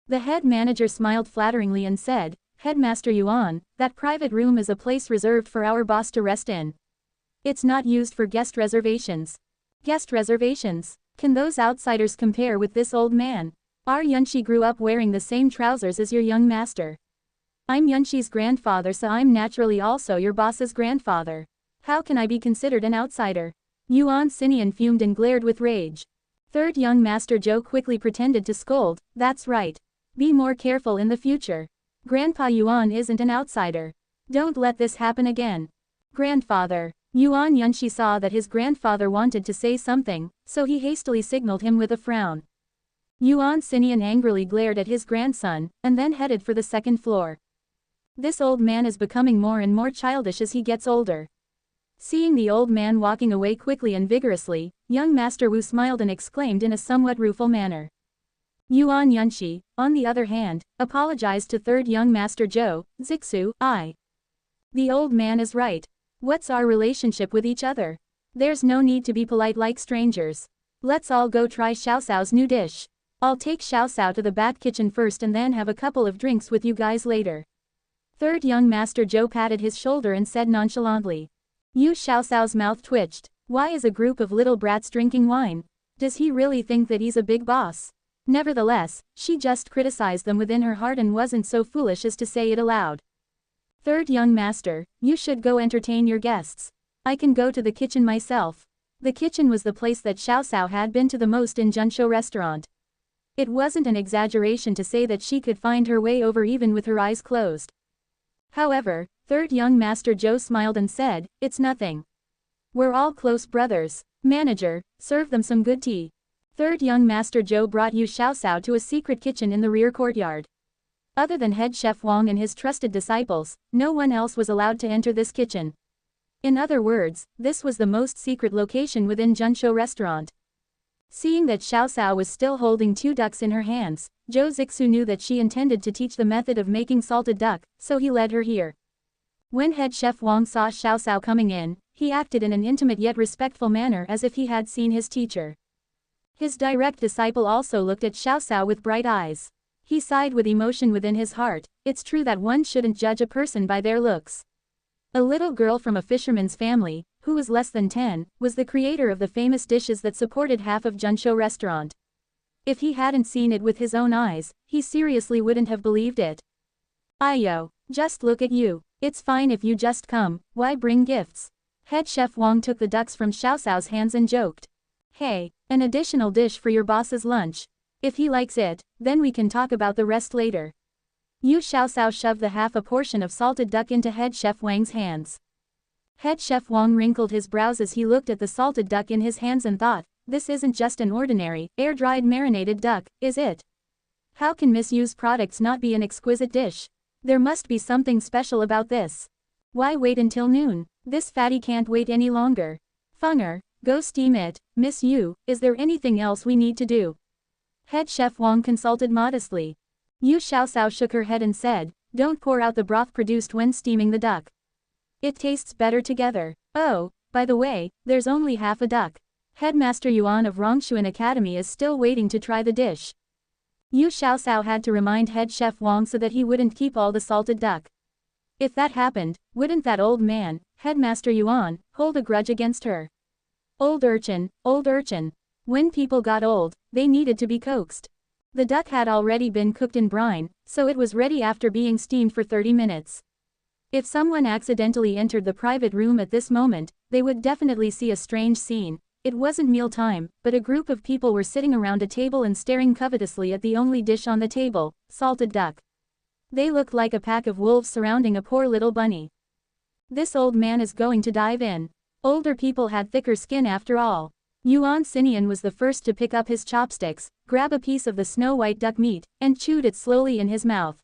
The head manager smiled flatteringly and said, "Headmaster Yuan, that private room is a place reserved for our boss to rest in. It's not used for guest reservations." "Guest reservations? Can those outsiders compare with this old man? Our Yunshi grew up wearing the same trousers as your young master. I'm Yunshi's grandfather, so I'm naturally also your boss's grandfather. How can I be considered an outsider?" Yuan Sinian fumed and glared with rage. Third young master Zhou quickly pretended to scold, "That's right. Be more careful in the future. Grandpa Yuan isn't an outsider. Don't let this happen again." "Grandfather." Yuan Yunshi saw that his grandfather wanted to say something, so he hastily signaled him with a frown. Yuan Sinian angrily glared at his grandson, and then headed for the second floor. This old man is becoming more and more childish as he gets older. Seeing the old man walking away quickly and vigorously, young Master Wu smiled and exclaimed in a somewhat rueful manner. Yuan Yunshi, on the other hand, apologized to third young Master Zhou Zixu. The old man is right. What's our relationship with each other? There's no need to be polite like strangers. Let's all go try Xiaoxiao's new dish. I'll take Xiaoxiao to the back kitchen first and then have a couple of drinks with you guys later." Third young Master Zhou patted his shoulder and said nonchalantly. Yu Xiaoxiao's mouth twitched. Why is a group of little brats drinking wine? Does he really think that he's a big boss? Nevertheless, she just criticized them within her heart and wasn't so foolish as to say it aloud. "Third young master, you should go entertain your guests. I can go to the kitchen myself." The kitchen was the place that Xiaoxiao had been to the most in Junsho restaurant. It wasn't an exaggeration to say that she could find her way over even with her eyes closed. However, third young Master Zhou smiled and said, "It's nothing. We're all close brothers. Manager, serve them some good tea." Third young Master Zhou brought Yu Xiaoxiao to a secret kitchen in the rear courtyard. Other than head chef Wang and his trusted disciples, no one else was allowed to enter this kitchen. In other words, this was the most secret location within Junsho restaurant. Seeing that Xiaoxiao was still holding 2 ducks in her hands, Zhou Zixu knew that she intended to teach the method of making salted duck, so he led her here. When head chef Wang saw Xiaoxiao coming in, he acted in an intimate yet respectful manner as if he had seen his teacher. His direct disciple also looked at Xiaoxiao with bright eyes. He sighed with emotion within his heart. It's true that one shouldn't judge a person by their looks. A little girl from a fisherman's family, who was less than 10, was the creator of the famous dishes that supported half of Junsho restaurant. If he hadn't seen it with his own eyes, he seriously wouldn't have believed it. "Ayo, just look at you. It's fine if you just come, why bring gifts?" Head chef Wang took the ducks from Xiaoxiao's hands and joked. "Hey, an additional dish for your boss's lunch. If he likes it, then we can talk about the rest later." Yu Xiaoxiao shoved the half a portion of salted duck into head chef Wang's hands. Head chef Wang wrinkled his brows as he looked at the salted duck in his hands and thought, this isn't just an ordinary, air-dried marinated duck, is it? How can Miss Yu's products not be an exquisite dish? There must be something special about this. Why wait until noon? This fatty can't wait any longer. Funger, go steam it. Miss Yu, is there anything else we need to do? Head chef Wang consulted modestly. Yu Xiaoxiao shook her head and said, don't pour out the broth produced when steaming the duck. It tastes better together. Oh, by the way, there's only half a duck. Headmaster Yuan of Rongshuan Academy is still waiting to try the dish. Yu Xiaoxiao had to remind head chef Wang so that he wouldn't keep all the salted duck. If that happened, wouldn't that old man, Headmaster Yuan, hold a grudge against her? Old urchin, old urchin. When people got old, they needed to be coaxed. The duck had already been cooked in brine, so it was ready after being steamed for 30 minutes. If someone accidentally entered the private room at this moment, they would definitely see a strange scene. It wasn't mealtime, but a group of people were sitting around a table and staring covetously at the only dish on the table, salted duck. They looked like a pack of wolves surrounding a poor little bunny. This old man is going to dive in. Older people had thicker skin after all. Yuan Xinian was the first to pick up his chopsticks, grab a piece of the snow-white duck meat, and chewed it slowly in his mouth.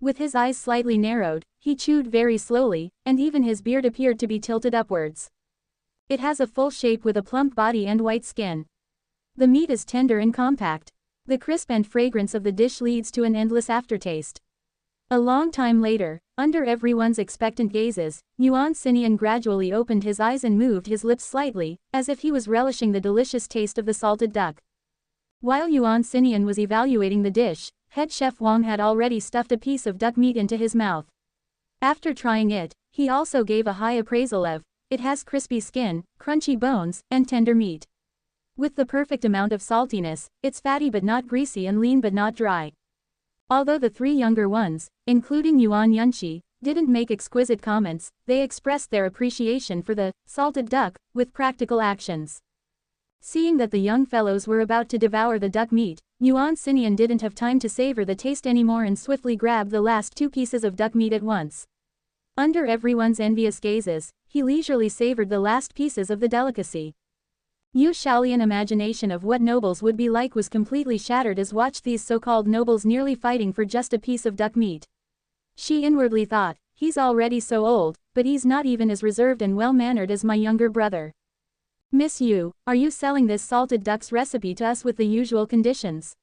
With his eyes slightly narrowed, he chewed very slowly, and even his beard appeared to be tilted upwards. It has a full shape with a plump body and white skin. The meat is tender and compact. The crisp and fragrance of the dish leads to an endless aftertaste. A long time later, under everyone's expectant gazes, Yuan Xinian gradually opened his eyes and moved his lips slightly, as if he was relishing the delicious taste of the salted duck. While Yuan Xinian was evaluating the dish, head chef Wang had already stuffed a piece of duck meat into his mouth. After trying it, he also gave a high appraisal of, it has crispy skin, crunchy bones, and tender meat. With the perfect amount of saltiness, it's fatty but not greasy and lean but not dry. Although the three younger ones, including Yuan Yunqi, didn't make exquisite comments, they expressed their appreciation for the salted duck with practical actions. Seeing that the young fellows were about to devour the duck meat, Yuan Xinian didn't have time to savor the taste anymore and swiftly grabbed the last 2 pieces of duck meat at once. Under everyone's envious gazes, he leisurely savored the last pieces of the delicacy. Yu Shaolian imagination of what nobles would be like was completely shattered as watched these so-called nobles nearly fighting for just a piece of duck meat. She inwardly thought, he's already so old, but he's not even as reserved and well-mannered as my younger brother. Miss Yu, are you selling this salted duck's recipe to us with the usual conditions?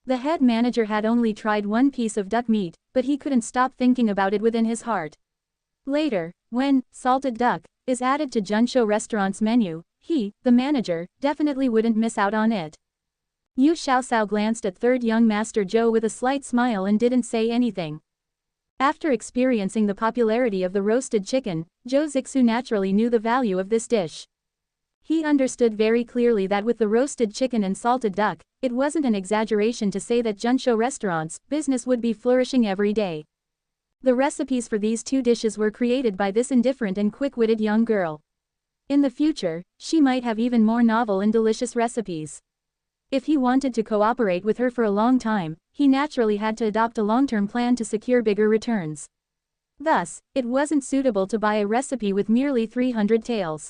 The head manager had only tried 1 piece of duck meat, but he couldn't stop thinking about it within his heart. Later, when salted duck is added to Junshou restaurant's menu, he, the manager, definitely wouldn't miss out on it. Yu Xiaoxiao glanced at third young master Zhou with a slight smile and didn't say anything. After experiencing the popularity of the roasted chicken, Zhou Zixu naturally knew the value of this dish. He understood very clearly that with the roasted chicken and salted duck, it wasn't an exaggeration to say that Junshou restaurant's business would be flourishing every day. The recipes for these 2 dishes were created by this indifferent and quick-witted young girl. In the future, she might have even more novel and delicious recipes. If he wanted to cooperate with her for a long time, he naturally had to adopt a long-term plan to secure bigger returns. Thus, it wasn't suitable to buy a recipe with merely 300 taels.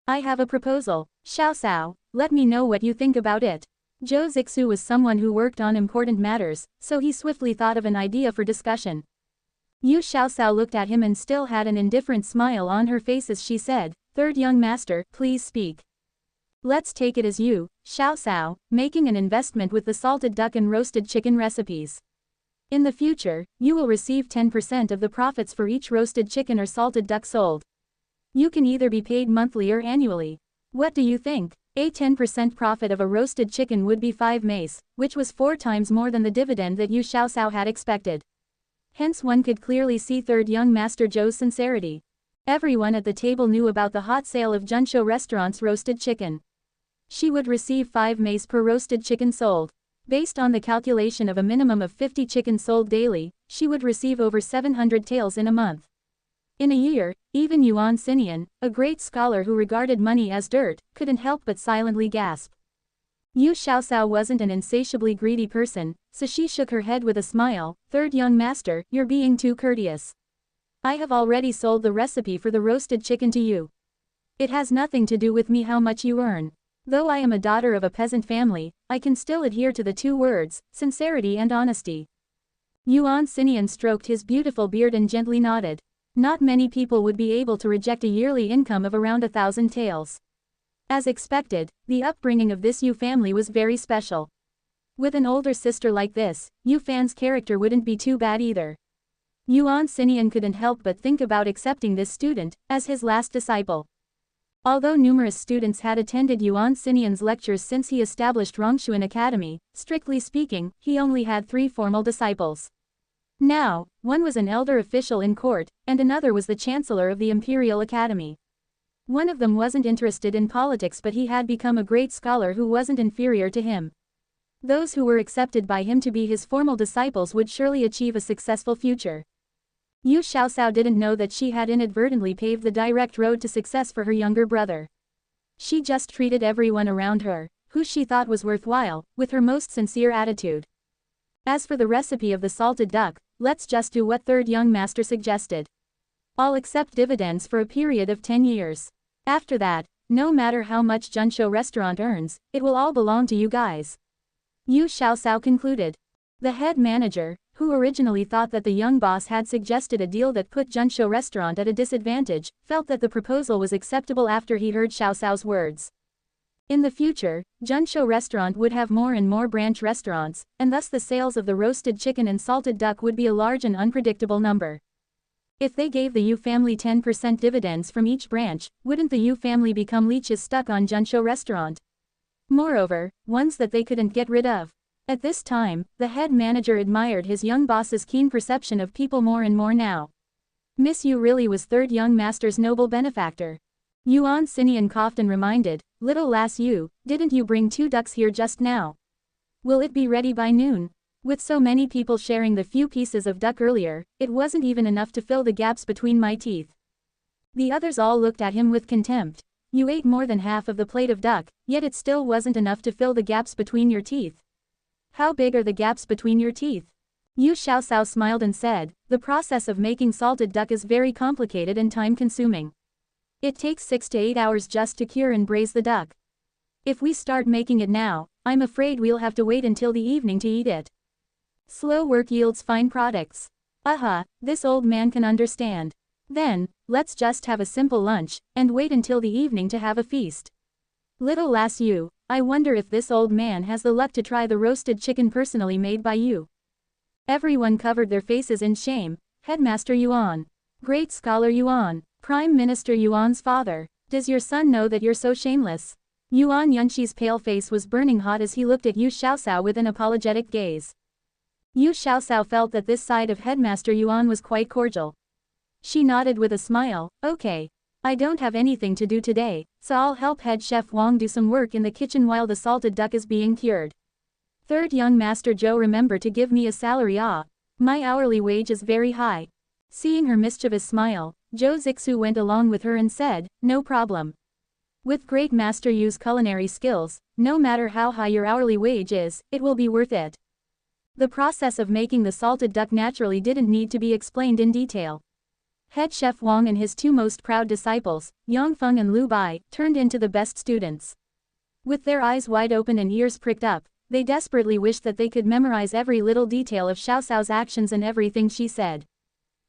I have a proposal, Xiaoxiao, let me know what you think about it. Zhou Zixu was someone who worked on important matters, so he swiftly thought of an idea for discussion. Yu Xiaoxiao looked at him and still had an indifferent smile on her face as she said, "Third young master, please speak." Let's take it as you, Xiaoxiao, making an investment with the salted duck and roasted chicken recipes. In the future, you will receive 10% of the profits for each roasted chicken or salted duck sold. You can either be paid monthly or annually. What do you think? A 10% profit of a roasted chicken would be 5 mace, which was 4 times more than the dividend that Yu Xiaoxiao had expected. Hence one could clearly see third young master Zhou's sincerity. Everyone at the table knew about the hot sale of Junshou restaurant's roasted chicken. She would receive 5 mace per roasted chicken sold. Based on the calculation of a minimum of 50 chickens sold daily, she would receive over 700 taels in a month. In a year, even Yuan Xinian, a great scholar who regarded money as dirt, couldn't help but silently gasp. Yu Xiaoxiao wasn't an insatiably greedy person, so she shook her head with a smile. Third young master, you're being too courteous. I have already sold the recipe for the roasted chicken to you. It has nothing to do with me how much you earn. Though I am a daughter of a peasant family, I can still adhere to the 2 words, sincerity and honesty. Yuan Xinian stroked his beautiful beard and gently nodded. Not many people would be able to reject a yearly income of around 1,000 taels. As expected, the upbringing of this Yu family was very special. With an older sister like this, Yu Fan's character wouldn't be too bad either. Yuan Xinian couldn't help but think about accepting this student as his last disciple. Although numerous students had attended Yuan Xinian's lectures since he established Rongshuan Academy, strictly speaking, he only had 3 formal disciples. Now, one was an elder official in court, and another was the chancellor of the Imperial Academy. One of them wasn't interested in politics, but he had become a great scholar who wasn't inferior to him. Those who were accepted by him to be his formal disciples would surely achieve a successful future. Yu Xiaoxiao didn't know that she had inadvertently paved the direct road to success for her younger brother. She just treated everyone around her, who she thought was worthwhile, with her most sincere attitude. As for the recipe of the salted duck, let's just do what third young master suggested. I'll accept dividends for a period of 10 years. After that, no matter how much Junshou restaurant earns, it will all belong to you guys. Yu Xiaoxiao concluded. The head manager, who originally thought that the young boss had suggested a deal that put Junshou restaurant at a disadvantage, felt that the proposal was acceptable after he heard Xiaoxiao's words. In the future, Junshou restaurant would have more and more branch restaurants, and thus the sales of the roasted chicken and salted duck would be a large and unpredictable number. If they gave the Yu family 10% dividends from each branch, wouldn't the Yu family become leeches stuck on Junshou restaurant? Moreover, ones that they couldn't get rid of. At this time, the head manager admired his young boss's keen perception of people more and more now. Miss Yu really was third young master's noble benefactor. Yuan Xinian coughed and reminded, "Little lass Yu, didn't you bring 2 ducks here just now? Will it be ready by noon?" With so many people sharing the few pieces of duck earlier, it wasn't even enough to fill the gaps between my teeth. The others all looked at him with contempt. You ate more than half of the plate of duck, yet it still wasn't enough to fill the gaps between your teeth. How big are the gaps between your teeth? Yu Xiaoxiao smiled and said, "The process of making salted duck is very complicated and time-consuming. It takes 6 to 8 hours just to cure and braise the duck. If we start making it now, I'm afraid we'll have to wait until the evening to eat it. Slow work yields fine products." Aha, this old man can understand. Then, let's just have a simple lunch, and wait until the evening to have a feast. Little lass Yu, I wonder if this old man has the luck to try the roasted chicken personally made by you. Everyone covered their faces in shame. Headmaster Yuan. Great scholar Yuan. Prime Minister Yuan's father. Does your son know that you're so shameless? Yuan Yunshi's pale face was burning hot as he looked at Yu Xiaoxiao with an apologetic gaze. Yu Xiaoxiao felt that this side of Headmaster Yuan was quite cordial. She nodded with a smile, "Okay. I don't have anything to do today, so I'll help head chef Wang do some work in the kitchen while the salted duck is being cured. Third young master Zhou, remember to give me a salary. My hourly wage is very high." Seeing her mischievous smile, Zhou Zixu went along with her and said, "No problem. With great master Yu's culinary skills, no matter how high your hourly wage is, it will be worth it." The process of making the salted duck naturally didn't need to be explained in detail. Head chef Wang and his 2 most proud disciples, Yangfeng and Lu Bai, turned into the best students. With their eyes wide open and ears pricked up, they desperately wished that they could memorize every little detail of Xiaoxiao's actions and everything she said.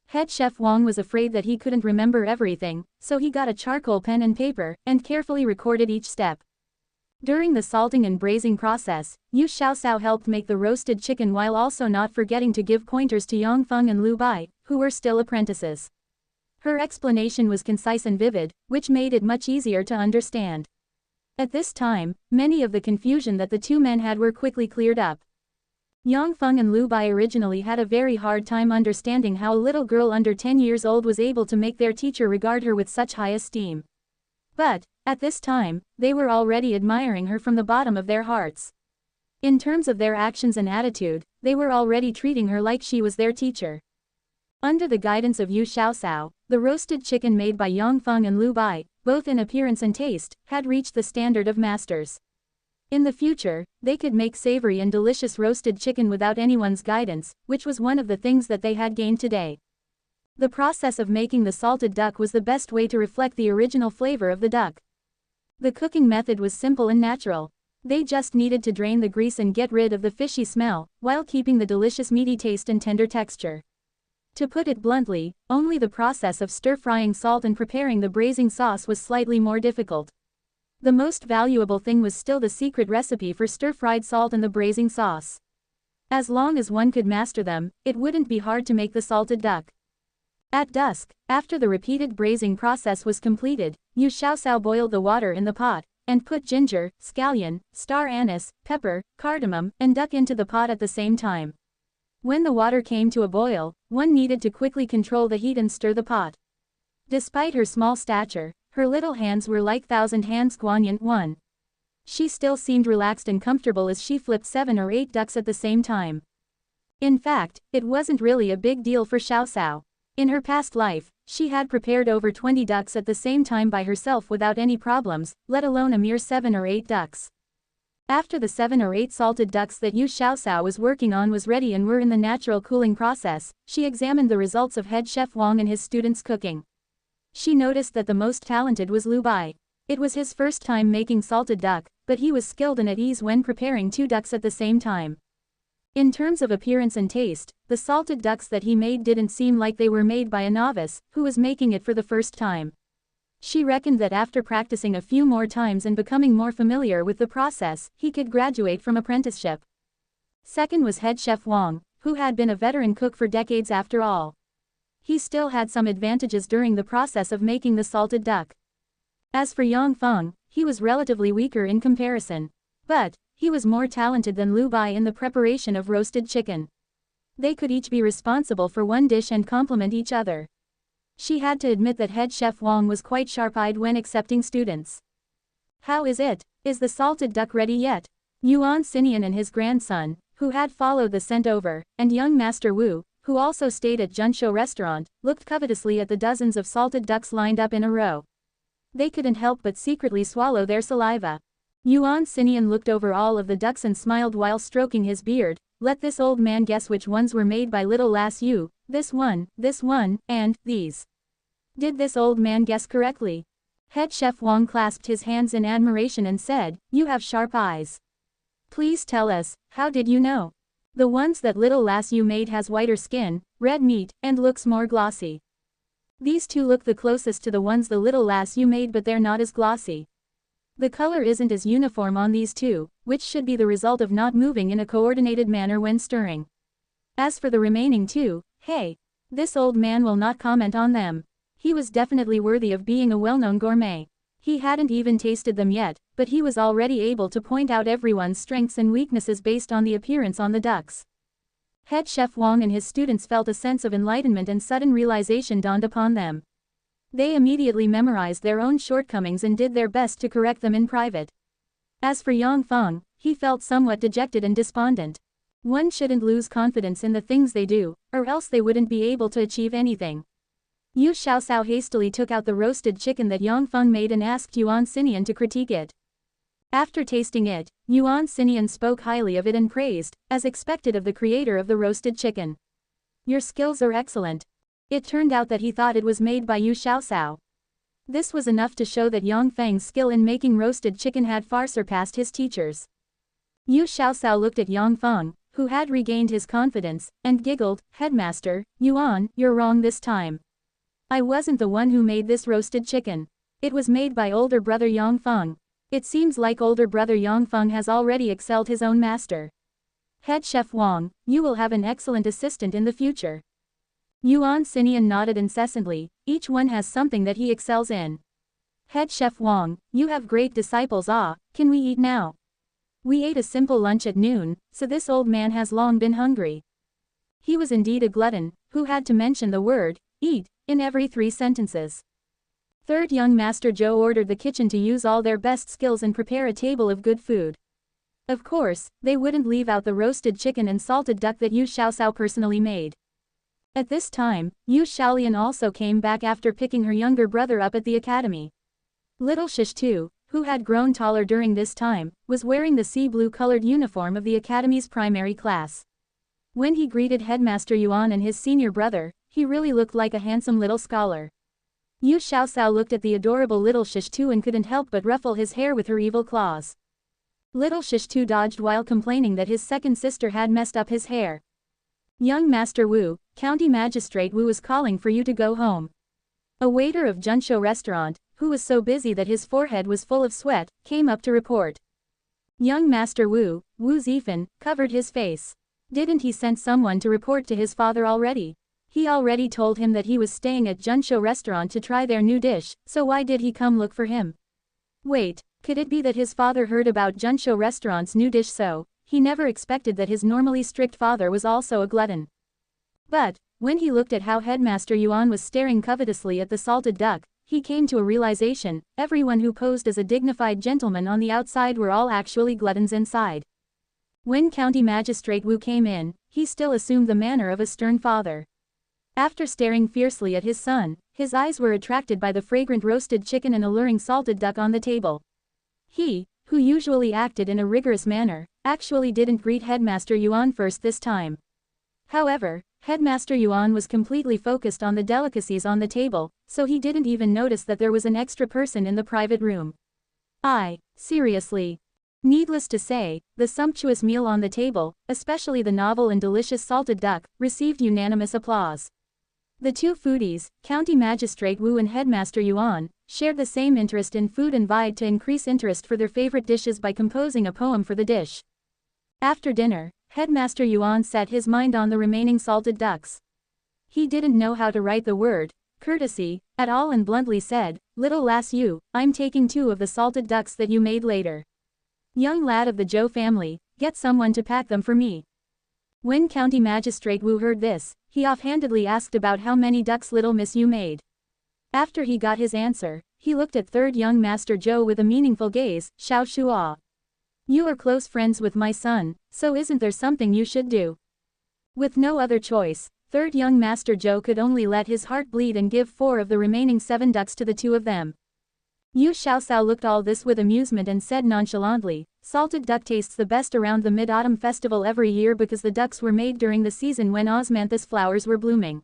Head chef Wang was afraid that he couldn't remember everything, so he got a charcoal pen and paper, and carefully recorded each step. During the salting and braising process, Yu Xiaoxiao helped make the roasted chicken while also not forgetting to give pointers to Yangfeng and Lu Bai, who were still apprentices. Her explanation was concise and vivid, which made it much easier to understand. At this time, many of the confusion that the 2 men had were quickly cleared up. Yangfeng and Lu Bai originally had a very hard time understanding how a little girl under 10 years old was able to make their teacher regard her with such high esteem. But, at this time, they were already admiring her from the bottom of their hearts. In terms of their actions and attitude, they were already treating her like she was their teacher. Under the guidance of Yu Xiaoxiao, the roasted chicken made by Yangfeng and Lu Bai, both in appearance and taste, had reached the standard of masters. In the future, they could make savory and delicious roasted chicken without anyone's guidance, which was one of the things that they had gained today. The process of making the salted duck was the best way to reflect the original flavor of the duck. The cooking method was simple and natural. They just needed to drain the grease and get rid of the fishy smell, while keeping the delicious meaty taste and tender texture. To put it bluntly, only the process of stir-frying salt and preparing the braising sauce was slightly more difficult. The most valuable thing was still the secret recipe for stir-fried salt and the braising sauce. As long as one could master them, it wouldn't be hard to make the salted duck. At dusk, after the repeated braising process was completed, Yu Xiaoxiao boiled the water in the pot, and put ginger, scallion, star anise, pepper, cardamom, and duck into the pot at the same time. When the water came to a boil, one needed to quickly control the heat and stir the pot. Despite her small stature, her little hands were like thousand hands Guanyin 1. She still seemed relaxed and comfortable as she flipped 7 or 8 ducks at the same time. In fact, it wasn't really a big deal for Xiao Xiao. In her past life, she had prepared over 20 ducks at the same time by herself without any problems, let alone a mere 7 or 8 ducks. After the 7 or 8 salted ducks that Yu Xiaoxiao was working on was ready and were in the natural cooling process, she examined the results of head chef Wang and his students' cooking. She noticed that the most talented was Lu Bai. It was his first time making salted duck, but he was skilled and at ease when preparing 2 ducks at the same time. In terms of appearance and taste, the salted ducks that he made didn't seem like they were made by a novice, who was making it for the first time. She reckoned that after practicing a few more times and becoming more familiar with the process, he could graduate from apprenticeship. Second was head chef Wang, who had been a veteran cook for decades after all. He still had some advantages during the process of making the salted duck. As for Yang Feng, he was relatively weaker in comparison. But he was more talented than Lu Bai in the preparation of roasted chicken. They could each be responsible for one dish and complement each other. She had to admit that head chef Wang was quite sharp-eyed when accepting students. "How is it? Is the salted duck ready yet?" Yuan Xinian and his grandson, who had followed the scent over, and young Master Wu, who also stayed at Junshou restaurant, looked covetously at the dozens of salted ducks lined up in a row. They couldn't help but secretly swallow their saliva. Yuan Xinian looked over all of the ducks and smiled while stroking his beard. "Let this old man guess which ones were made by little lass Yu, this one, and these." Did this old man guess correctly? Head chef Wang clasped his hands in admiration and said, "You have sharp eyes. Please tell us, how did you know? The ones that little lass Yu made has whiter skin, red meat, and looks more glossy. These two look the closest to the ones the little lass Yu made, but they're not as glossy. The color isn't as uniform on these two, which should be the result of not moving in a coordinated manner when stirring. As for the remaining two, hey, this old man will not comment on them. He was definitely worthy of being a well-known gourmet. He hadn't even tasted them yet, but he was already able to point out everyone's strengths and weaknesses based on the appearance on the ducks." Head chef Wang and his students felt a sense of enlightenment and sudden realization dawned upon them. They immediately memorized their own shortcomings and did their best to correct them in private. As for Yang Feng, he felt somewhat dejected and despondent. One shouldn't lose confidence in the things they do, or else they wouldn't be able to achieve anything. Yu Xiaoxiao hastily took out the roasted chicken that Yang Feng made and asked Yuan Xinian to critique it. After tasting it, Yuan Xinian spoke highly of it and praised, as expected of the creator of the roasted chicken. "Your skills are excellent." It turned out that he thought it was made by Yu Xiaoxiao. This was enough to show that Yang Feng's skill in making roasted chicken had far surpassed his teacher's. Yu Xiaoxiao looked at Yang Feng, who had regained his confidence, and giggled, "Headmaster, Yuan, you're wrong this time. I wasn't the one who made this roasted chicken. It was made by older brother Yang Feng. It seems like older brother Yang Feng has already excelled his own master. Head chef Wang, you will have an excellent assistant in the future." Yuan Xinian nodded incessantly. Each one has something that he excels in. "Head chef Wang, you have great disciples. Can we eat now? We ate a simple lunch at noon, so this old man has long been hungry." He was indeed a glutton, who had to mention the word, eat, in every 3 sentences. Third, young Master Zhou ordered the kitchen to use all their best skills and prepare a table of good food. Of course, they wouldn't leave out the roasted chicken and salted duck that Yu Xiaoxiao personally made. At this time, Yu Xiaolian also came back after picking her younger brother up at the academy. Little Shish too, who had grown taller during this time, was wearing the sea blue-colored uniform of the academy's primary class. When he greeted Headmaster Yuan and his senior brother, he really looked like a handsome little scholar. Yu Xiaoxiao looked at the adorable little Shish too and couldn't help but ruffle his hair with her evil claws. Little Shish too dodged while complaining that his second sister had messed up his hair. "Young Master Wu, County Magistrate Wu is calling for you to go home." A waiter of Junshou restaurant, who was so busy that his forehead was full of sweat, came up to report. Young Master Wu, Wu Zifan, covered his face. Didn't he send someone to report to his father already? He already told him that he was staying at Junshou restaurant to try their new dish, so why did he come look for him? Wait, could it be that his father heard about Junshou restaurant's new dish, so he never expected that his normally strict father was also a glutton? But when he looked at how Headmaster Yuan was staring covetously at the salted duck, he came to a realization: everyone who posed as a dignified gentleman on the outside were all actually gluttons inside. When County Magistrate Wu came in, he still assumed the manner of a stern father. After staring fiercely at his son, his eyes were attracted by the fragrant roasted chicken and alluring salted duck on the table. He, who usually acted in a rigorous manner, actually didn't greet Headmaster Yuan first this time. However, Headmaster Yuan was completely focused on the delicacies on the table, so he didn't even notice that there was an extra person in the private room. Seriously. Needless to say, the sumptuous meal on the table, especially the novel and delicious salted duck, received unanimous applause. The two foodies, County Magistrate Wu and Headmaster Yuan, shared the same interest in food and vied to increase interest for their favorite dishes by composing a poem for the dish. After dinner, Headmaster Yuan set his mind on the remaining salted ducks. He didn't know how to write the word courtesy at all and bluntly said, "Little lass you, I'm taking 2 of the salted ducks that you made later. Young lad of the Zhou family, get someone to pack them for me." When County Magistrate Wu heard this, he offhandedly asked about how many ducks little miss you made. After he got his answer, he looked at third young Master Zhou with a meaningful gaze. "Xiao Shua. You are close friends with my son, so isn't there something you should do?" With no other choice, third young Master Zhou could only let his heart bleed and give 4 of the remaining 7 ducks to the 2 of them. Yu Xiaoxiao looked all this with amusement and said nonchalantly, "Salted duck tastes the best around the Mid-Autumn Festival every year because the ducks were made during the season when osmanthus flowers were blooming.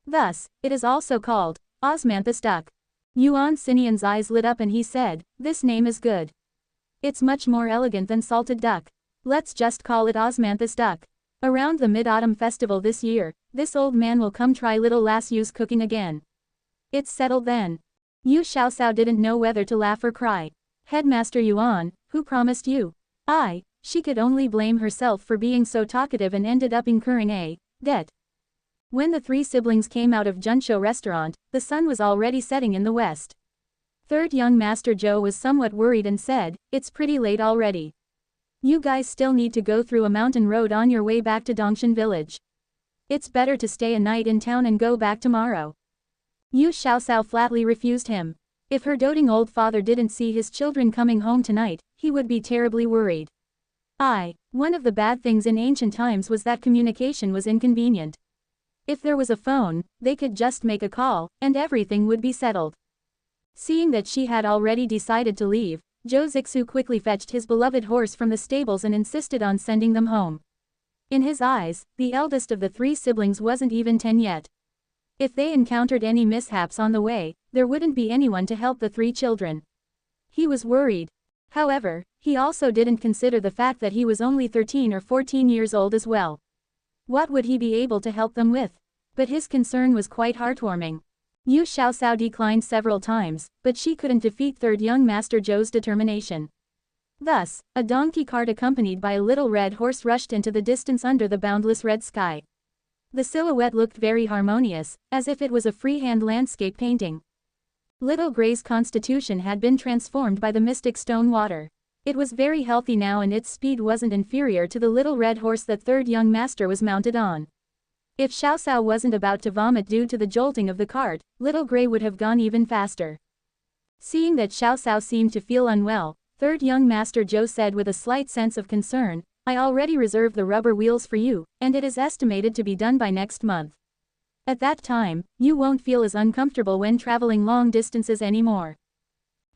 Thus, it is also called osmanthus duck." Yuan Xinian's eyes lit up and he said, "This name is good. It's much more elegant than salted duck. Let's just call it osmanthus duck. Around the Mid-Autumn Festival this year, this old man will come try little lass Yu's cooking again. It's settled then." Yu Xiaoxiao didn't know whether to laugh or cry. Headmaster Yuan, who promised you? She could only blame herself for being so talkative and ended up incurring a debt. When the 3 siblings came out of Junshou restaurant, the sun was already setting in the west. Third young Master Zhou was somewhat worried and said, "It's pretty late already. You guys still need to go through a mountain road on your way back to Dongshan village. It's better to stay a night in town and go back tomorrow." Yu Xiaoxiao flatly refused him. If her doting old father didn't see his children coming home tonight, he would be terribly worried. One of the bad things in ancient times was that communication was inconvenient. If there was a phone, they could just make a call, and everything would be settled. Seeing that she had already decided to leave, Zhou Zixu quickly fetched his beloved horse from the stables and insisted on sending them home. In his eyes, the eldest of the 3 siblings wasn't even 10 yet. If they encountered any mishaps on the way, there wouldn't be anyone to help the 3 children. He was worried. However, he also didn't consider the fact that he was only 13 or 14 years old as well. What would he be able to help them with? But his concern was quite heartwarming. Yu Xiaoxiao declined several times, but she couldn't defeat third young Master Zhou's determination. Thus, a donkey cart accompanied by a little red horse rushed into the distance under the boundless red sky. The silhouette looked very harmonious, as if it was a freehand landscape painting. Little Gray's constitution had been transformed by the mystic stone water. It was very healthy now and its speed wasn't inferior to the little red horse that third young master was mounted on. If Xiaoxiao wasn't about to vomit due to the jolting of the cart, Little Gray would have gone even faster. Seeing that Xiaoxiao seemed to feel unwell, third young Master Zhou said with a slight sense of concern, "I already reserved the rubber wheels for you, and it is estimated to be done by next month. At that time, you won't feel as uncomfortable when traveling long distances anymore."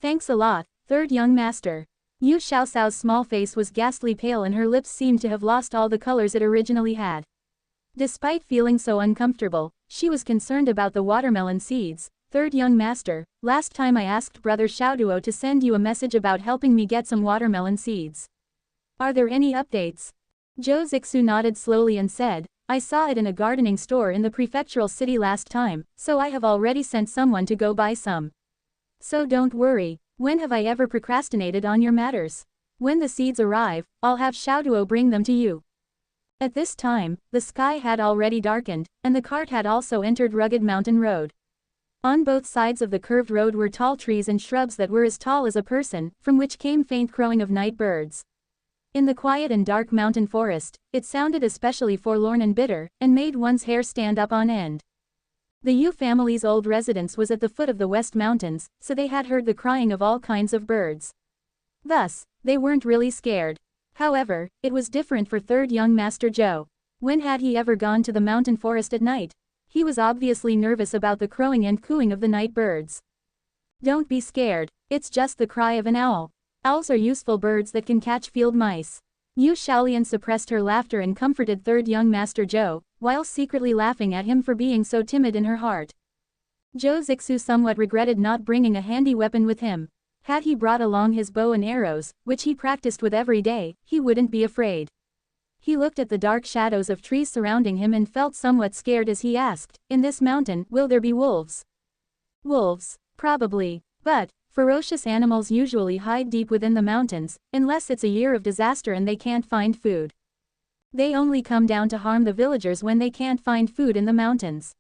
"Thanks a lot, third young master." Yu Xiaoxiao's small face was ghastly pale and her lips seemed to have lost all the colors it originally had. Despite feeling so uncomfortable, she was concerned about the watermelon seeds. "Third young master, last time I asked Brother Xiaoduo to send you a message about helping me get some watermelon seeds. Are there any updates?" Zhou Zixu nodded slowly and said, "I saw it in a gardening store in the prefectural city last time, so I have already sent someone to go buy some. So don't worry, when have I ever procrastinated on your matters? When the seeds arrive, I'll have Xiaoduo bring them to you." At this time, the sky had already darkened, and the cart had also entered rugged mountain road. On both sides of the curved road were tall trees and shrubs that were as tall as a person, from which came faint crowing of night birds. In the quiet and dark mountain forest, it sounded especially forlorn and bitter, and made one's hair stand up on end. The Yu family's old residence was at the foot of the West Mountains, so they had heard the crying of all kinds of birds. Thus, they weren't really scared. However, it was different for third young Master Joe. When had he ever gone to the mountain forest at night? He was obviously nervous about the crowing and cooing of the night birds. Don't be scared, it's just the cry of an owl. Owls are useful birds that can catch field mice. Yu Shaolian suppressed her laughter and comforted third young Master Joe, while secretly laughing at him for being so timid in her heart. Zhou Zixu somewhat regretted not bringing a handy weapon with him. Had he brought along his bow and arrows, which he practiced with every day, he wouldn't be afraid. He looked at the dark shadows of trees surrounding him and felt somewhat scared as he asked, "In this mountain, will there be wolves?" Wolves? Probably. But, ferocious animals usually hide deep within the mountains, unless it's a year of disaster and they can't find food. They only come down to harm the villagers when they can't find food in the mountains.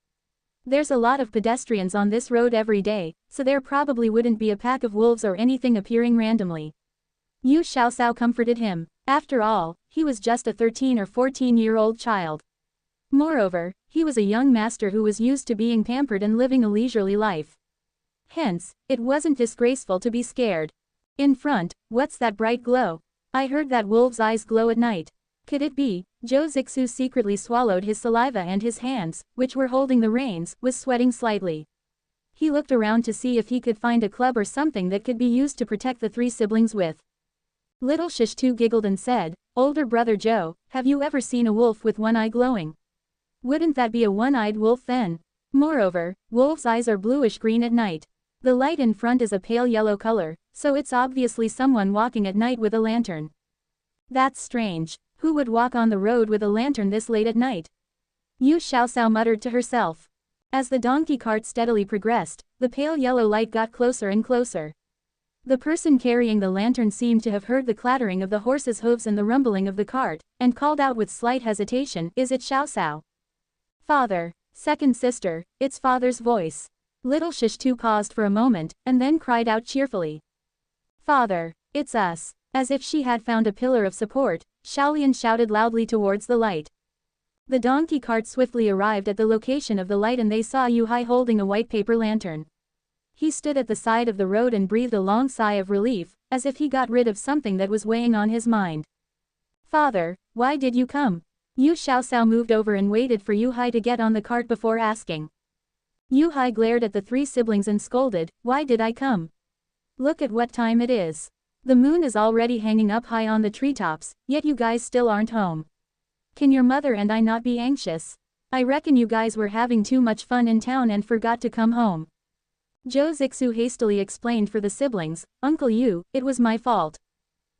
There's a lot of pedestrians on this road every day, so there probably wouldn't be a pack of wolves or anything appearing randomly. Yu Xiaosao comforted him. After all, he was just a 13 or 14-year-old child. Moreover, he was a young master who was used to being pampered and living a leisurely life. Hence, it wasn't disgraceful to be scared. In front, what's that bright glow? I heard that wolves' eyes glow at night. Could it be? Zhou Zixu secretly swallowed his saliva and his hands, which were holding the reins, was sweating slightly. He looked around to see if he could find a club or something that could be used to protect the three siblings with. Little Shishtu giggled and said, "Older brother Joe, have you ever seen a wolf with one eye glowing? Wouldn't that be a one-eyed wolf then? Moreover, wolves' eyes are bluish-green at night. The light in front is a pale yellow color, so it's obviously someone walking at night with a lantern." That's strange. Who would walk on the road with a lantern this late at night? Yu Xiaosao muttered to herself. As the donkey cart steadily progressed, the pale yellow light got closer and closer. The person carrying the lantern seemed to have heard the clattering of the horse's hooves and the rumbling of the cart, and called out with slight hesitation, "Is it Xiaosao?" "Father." "Second sister." It's father's voice. Little Shishtu paused for a moment, and then cried out cheerfully. "Father. It's us." As if she had found a pillar of support, Shaolian shouted loudly towards the light. The donkey cart swiftly arrived at the location of the light and they saw Yu Hai holding a white paper lantern. He stood at the side of the road and breathed a long sigh of relief, as if he got rid of something that was weighing on his mind. "Father, why did you come?" Yu Xiaosao moved over and waited for Yu Hai to get on the cart before asking. Yu Hai glared at the three siblings and scolded, "Why did I come? Look at what time it is. The moon is already hanging up high on the treetops, yet you guys still aren't home. Can your mother and I not be anxious? I reckon you guys were having too much fun in town and forgot to come home." Zhou Zixu hastily explained for the siblings, "Uncle Yu, it was my fault.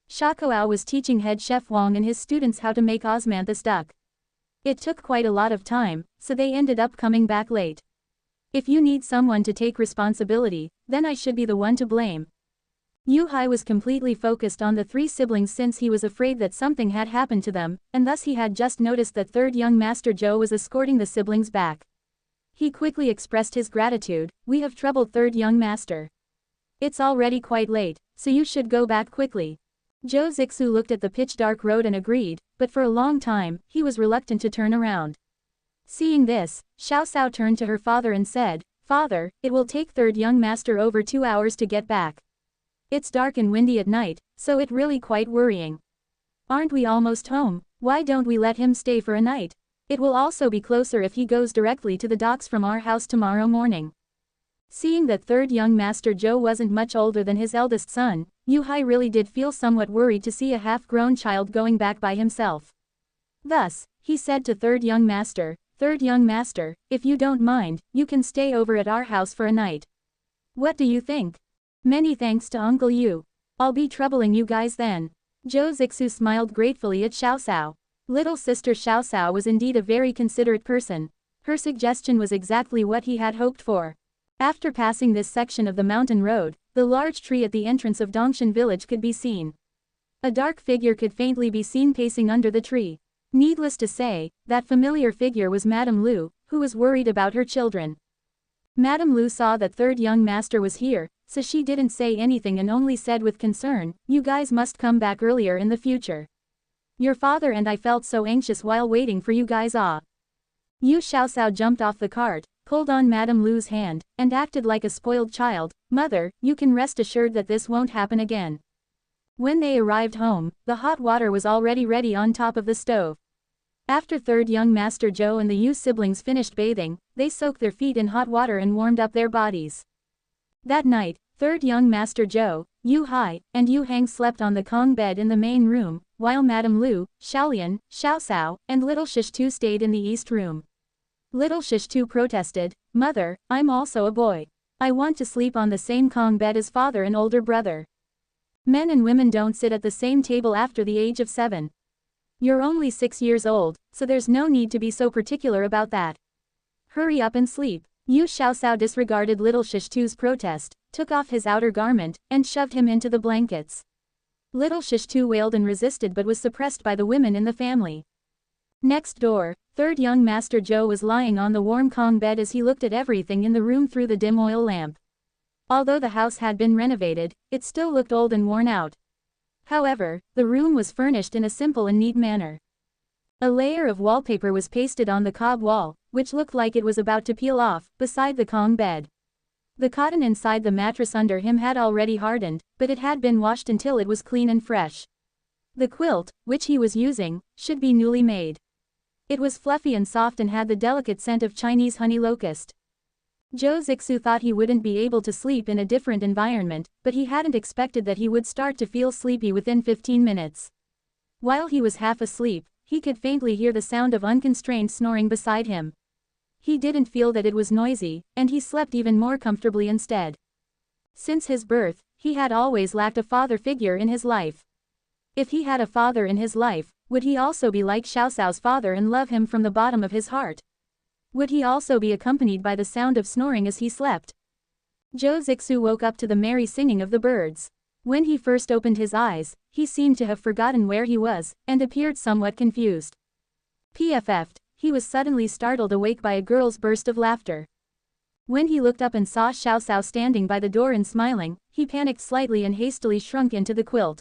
Shakoao was teaching head chef Wang and his students how to make osmanthus duck. It took quite a lot of time, so they ended up coming back late. If you need someone to take responsibility, then I should be the one to blame." Yu Hai was completely focused on the three siblings since he was afraid that something had happened to them, and thus he had just noticed that third young Master Joe was escorting the siblings back. He quickly expressed his gratitude, "We have troubled third young master. It's already quite late, so you should go back quickly." Zhou Zixu looked at the pitch-dark road and agreed, but for a long time, he was reluctant to turn around. Seeing this, Xiaosao turned to her father and said, "Father, it will take third young master over 2 hours to get back. It's dark and windy at night, so it's really quite worrying. Aren't we almost home? Why don't we let him stay for a night? It will also be closer if he goes directly to the docks from our house tomorrow morning." Seeing that third young Master Joe wasn't much older than his eldest son, Yu Hai really did feel somewhat worried to see a half-grown child going back by himself. Thus, he said to third young master, "Third young master, if you don't mind, you can stay over at our house for a night. What do you think?" "Many thanks to Uncle Yu. I'll be troubling you guys then." Zhou Zixu smiled gratefully at Xiaosao. Little sister Xiaosao was indeed a very considerate person. Her suggestion was exactly what he had hoped for. After passing this section of the mountain road, the large tree at the entrance of Dongshan village could be seen. A dark figure could faintly be seen pacing under the tree. Needless to say, that familiar figure was Madame Lu, who was worried about her children. Madame Lu saw that third young master was here, so she didn't say anything and only said with concern, "You guys must come back earlier in the future. Your father and I felt so anxious while waiting for you guys." Yu Xiaosao jumped off the cart, pulled on Madame Lu's hand, and acted like a spoiled child. "Mother, you can rest assured that this won't happen again." When they arrived home, the hot water was already ready on top of the stove. After third young Master Joe and the Yu siblings finished bathing, they soaked their feet in hot water and warmed up their bodies. That night, third young Master Joe, Yu Hai, and Yu Hang slept on the Kong bed in the main room, while Madame Lu, Xiaolian, Xiaosao, and Little Shishtu stayed in the east room. Little Shishtu protested, "Mother, I'm also a boy. I want to sleep on the same Kong bed as father and older brother. Men and women don't sit at the same table after the age of 7. You're only 6 years old, so there's no need to be so particular about that. Hurry up and sleep." Yu Xiaosao disregarded Little Shishtu's protest, took off his outer garment, and shoved him into the blankets. Little Shishtu wailed and resisted but was suppressed by the women in the family. Next door, third young Master Joe was lying on the warm Kong bed as he looked at everything in the room through the dim oil lamp. Although the house had been renovated, it still looked old and worn out. However, the room was furnished in a simple and neat manner. A layer of wallpaper was pasted on the cob wall, which looked like it was about to peel off, beside the Kong bed. The cotton inside the mattress under him had already hardened, but it had been washed until it was clean and fresh. The quilt, which he was using, should be newly made. It was fluffy and soft and had the delicate scent of Chinese honey locust. Zhou Zixu thought he wouldn't be able to sleep in a different environment, but he hadn't expected that he would start to feel sleepy within 15 minutes. While he was half asleep, he could faintly hear the sound of unconstrained snoring beside him. He didn't feel that it was noisy, and he slept even more comfortably instead. Since his birth, he had always lacked a father figure in his life. If he had a father in his life, would he also be like Xiaoshao's father and love him from the bottom of his heart? Would he also be accompanied by the sound of snoring as he slept? Zhou Zixu woke up to the merry singing of the birds. When he first opened his eyes, he seemed to have forgotten where he was, and appeared somewhat confused. PFF'd, he was suddenly startled awake by a girl's burst of laughter. When he looked up and saw Xiaosao standing by the door and smiling, he panicked slightly and hastily shrunk into the quilt.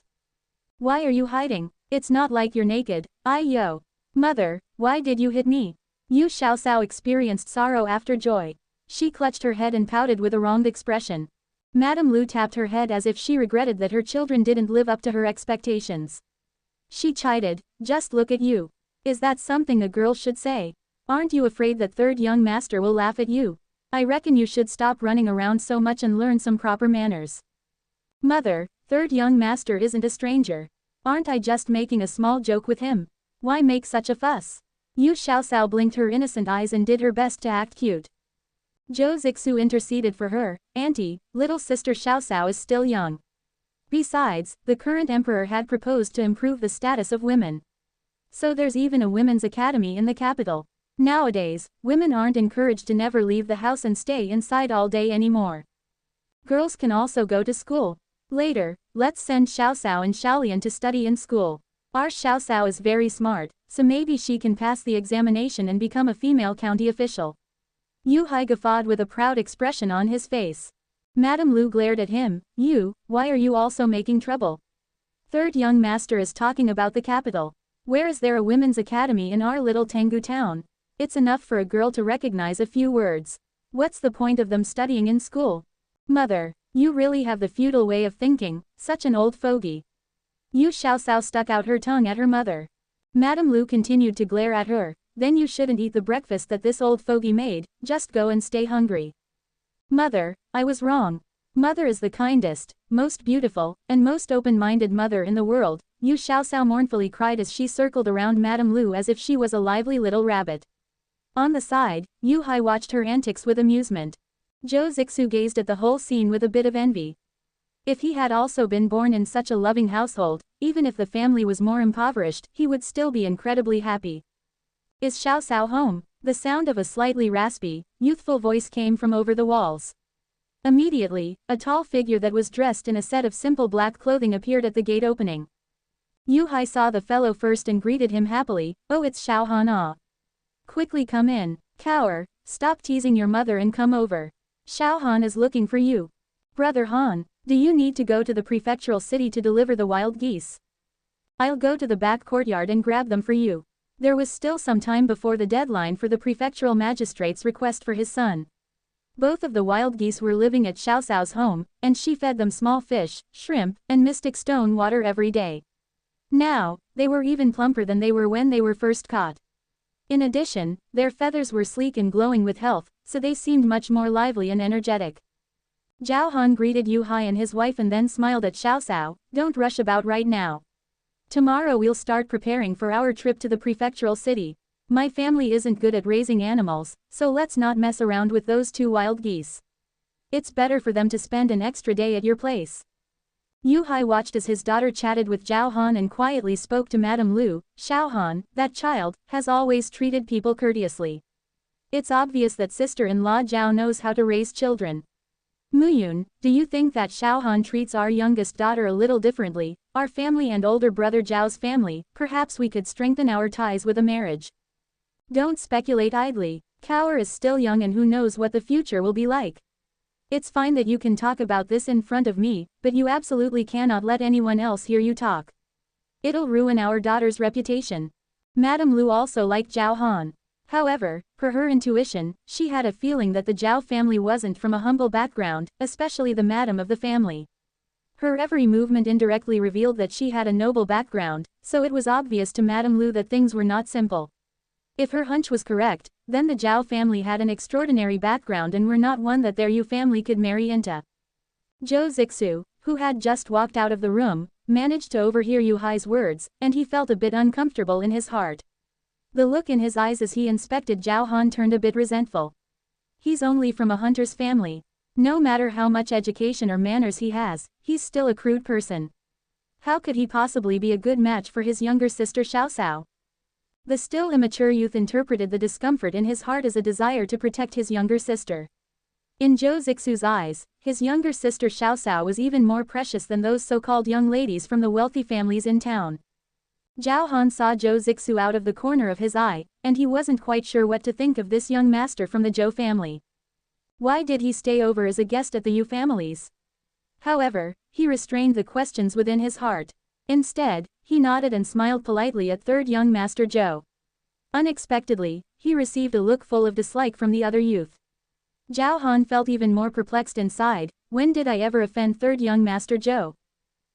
"Why are you hiding? It's not like you're naked." "Yo. Mother, why did you hit me?" Yu Xiaosao experienced sorrow after joy. She clutched her head and pouted with a wronged expression. Madame Lu tapped her head as if she regretted that her children didn't live up to her expectations. She chided, "Just look at you. Is that something a girl should say? Aren't you afraid that third young master will laugh at you? I reckon you should stop running around so much and learn some proper manners." "Mother, third young master isn't a stranger. Aren't I just making a small joke with him? Why make such a fuss?" Yu Xiaosao blinked her innocent eyes and did her best to act cute. Zhou Zixu interceded for her. "Auntie, little sister Xiaosao is still young. Besides, the current emperor had proposed to improve the status of women. So there's even a women's academy in the capital. Nowadays, women aren't encouraged to never leave the house and stay inside all day anymore. Girls can also go to school. Later, let's send Xiaosao and Xiaolian to study in school. Our Xiaosao is very smart, so maybe she can pass the examination and become a female county official." Yu Hai guffawed with a proud expression on his face. Madame Lu glared at him. "You, why are you also making trouble? Third young master is talking about the capital. Where is there a women's academy in our little Tengu town? It's enough for a girl to recognize a few words. What's the point of them studying in school? Mother, you really have the feudal way of thinking, such an old fogey." Yu Xiaosao stuck out her tongue at her mother. Madame Lu continued to glare at her. "Then you shouldn't eat the breakfast that this old fogey made, just go and stay hungry." "Mother, I was wrong. Mother is the kindest, most beautiful, and most open-minded mother in the world," Yu Xiaosao mournfully cried as she circled around Madame Lu as if she was a lively little rabbit. On the side, Yu Hai watched her antics with amusement. Zhou Zixu gazed at the whole scene with a bit of envy. If he had also been born in such a loving household, even if the family was more impoverished, he would still be incredibly happy. "Is Xiaosao home?" The sound of a slightly raspy, youthful voice came from over the walls. Immediately, a tall figure that was dressed in a set of simple black clothing appeared at the gate opening. Yu Hai saw the fellow first and greeted him happily. "Oh, it's Xiao Han ah. Quickly come in, cower, stop teasing your mother and come over. Xiao Han is looking for you. Brother Han, do you need to go to the prefectural city to deliver the wild geese? I'll go to the back courtyard and grab them for you." There was still some time before the deadline for the prefectural magistrate's request for his son. Both of the wild geese were living at Xiao Xiao's home, and she fed them small fish, shrimp, and mystic stone water every day. Now, they were even plumper than they were when they were first caught. In addition, their feathers were sleek and glowing with health, so they seemed much more lively and energetic. Zhao Han greeted Yu Hai and his wife and then smiled at Xiao Xiao. Don't rush about right now. Tomorrow we'll start preparing for our trip to the prefectural city. My family isn't good at raising animals, so let's not mess around with those two wild geese. It's better for them to spend an extra day at your place. Yu Hai watched as his daughter chatted with Zhao Han and quietly spoke to Madame Lu. Xiao Han, that child, has always treated people courteously. It's obvious that sister-in-law Zhao knows how to raise children. Muyun, do you think that Xiao Han treats our youngest daughter a little differently? Our family and older brother Zhao's family, perhaps we could strengthen our ties with a marriage. Don't speculate idly. Kaur is still young and who knows what the future will be like. It's fine that you can talk about this in front of me, but you absolutely cannot let anyone else hear you talk. It'll ruin our daughter's reputation. Madame Lu also liked Zhao Han. However, per her intuition, she had a feeling that the Zhao family wasn't from a humble background, especially the madam of the family. Her every movement indirectly revealed that she had a noble background, so it was obvious to Madame Lu that things were not simple. If her hunch was correct, then the Zhao family had an extraordinary background and were not one that their Yu family could marry into. Zhou Zixu, who had just walked out of the room, managed to overhear Yu Hai's words, and he felt a bit uncomfortable in his heart. The look in his eyes as he inspected Zhao Han turned a bit resentful. He's only from a hunter's family. No matter how much education or manners he has, he's still a crude person. How could he possibly be a good match for his younger sister Xiao Xiao? The still immature youth interpreted the discomfort in his heart as a desire to protect his younger sister. In Zhou Zixu's eyes, his younger sister Xiao Xiao was even more precious than those so-called young ladies from the wealthy families in town. Zhao Han saw Zhou Zixu out of the corner of his eye, and he wasn't quite sure what to think of this young master from the Zhou family. Why did he stay over as a guest at the Yu families? However, he restrained the questions within his heart. Instead, he nodded and smiled politely at third young master Zhou. Unexpectedly, he received a look full of dislike from the other youth. Zhao Han felt even more perplexed inside. When did I ever offend third young master Zhou?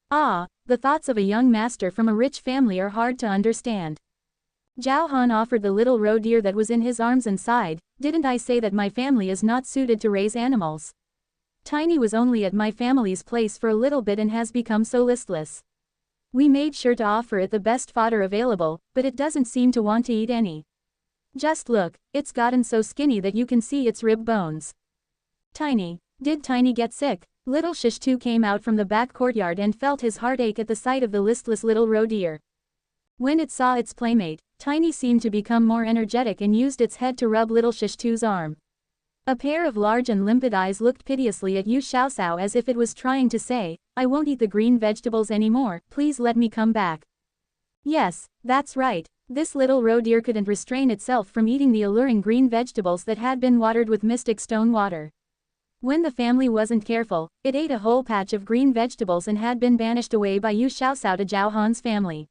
Ah, the thoughts of a young master from a rich family are hard to understand. Zhao Han offered the little roe deer that was in his arms and sighed. Didn't I say that my family is not suited to raise animals? Tiny was only at my family's place for a little bit and has become so listless. We made sure to offer it the best fodder available, but it doesn't seem to want to eat any. Just look, it's gotten so skinny that you can see its rib bones. Tiny. Did Tiny get sick? Little Shishtu came out from the back courtyard and felt his heart ache at the sight of the listless little roe deer. When it saw its playmate, Tiny seemed to become more energetic and used its head to rub little Shishtu's arm. A pair of large and limpid eyes looked piteously at Yu Xiaoxiao as if it was trying to say, I won't eat the green vegetables anymore, please let me come back. Yes, that's right, this little roe deer couldn't restrain itself from eating the alluring green vegetables that had been watered with mystic stone water. When the family wasn't careful, it ate a whole patch of green vegetables and had been banished away by Yu Xiaoxiao to Zhao Han's family.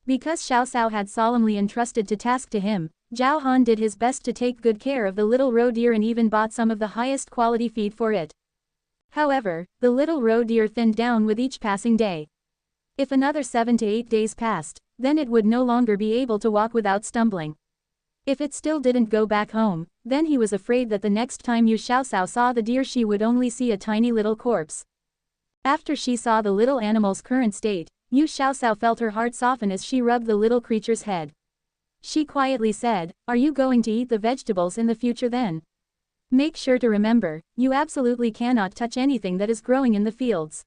Because Xiao Xiao had solemnly entrusted the task to him, Zhao Han did his best to take good care of the little roe deer and even bought some of the highest quality feed for it. However, the little roe deer thinned down with each passing day. If another 7 to 8 days passed, then it would no longer be able to walk without stumbling. If it still didn't go back home, then he was afraid that the next time Yu Xiaoxiao saw the deer she would only see a tiny little corpse. After she saw the little animal's current state, Yu Xiaoxiao felt her heart soften as she rubbed the little creature's head. She quietly said, Are you going to eat the vegetables in the future then? Make sure to remember, you absolutely cannot touch anything that is growing in the fields.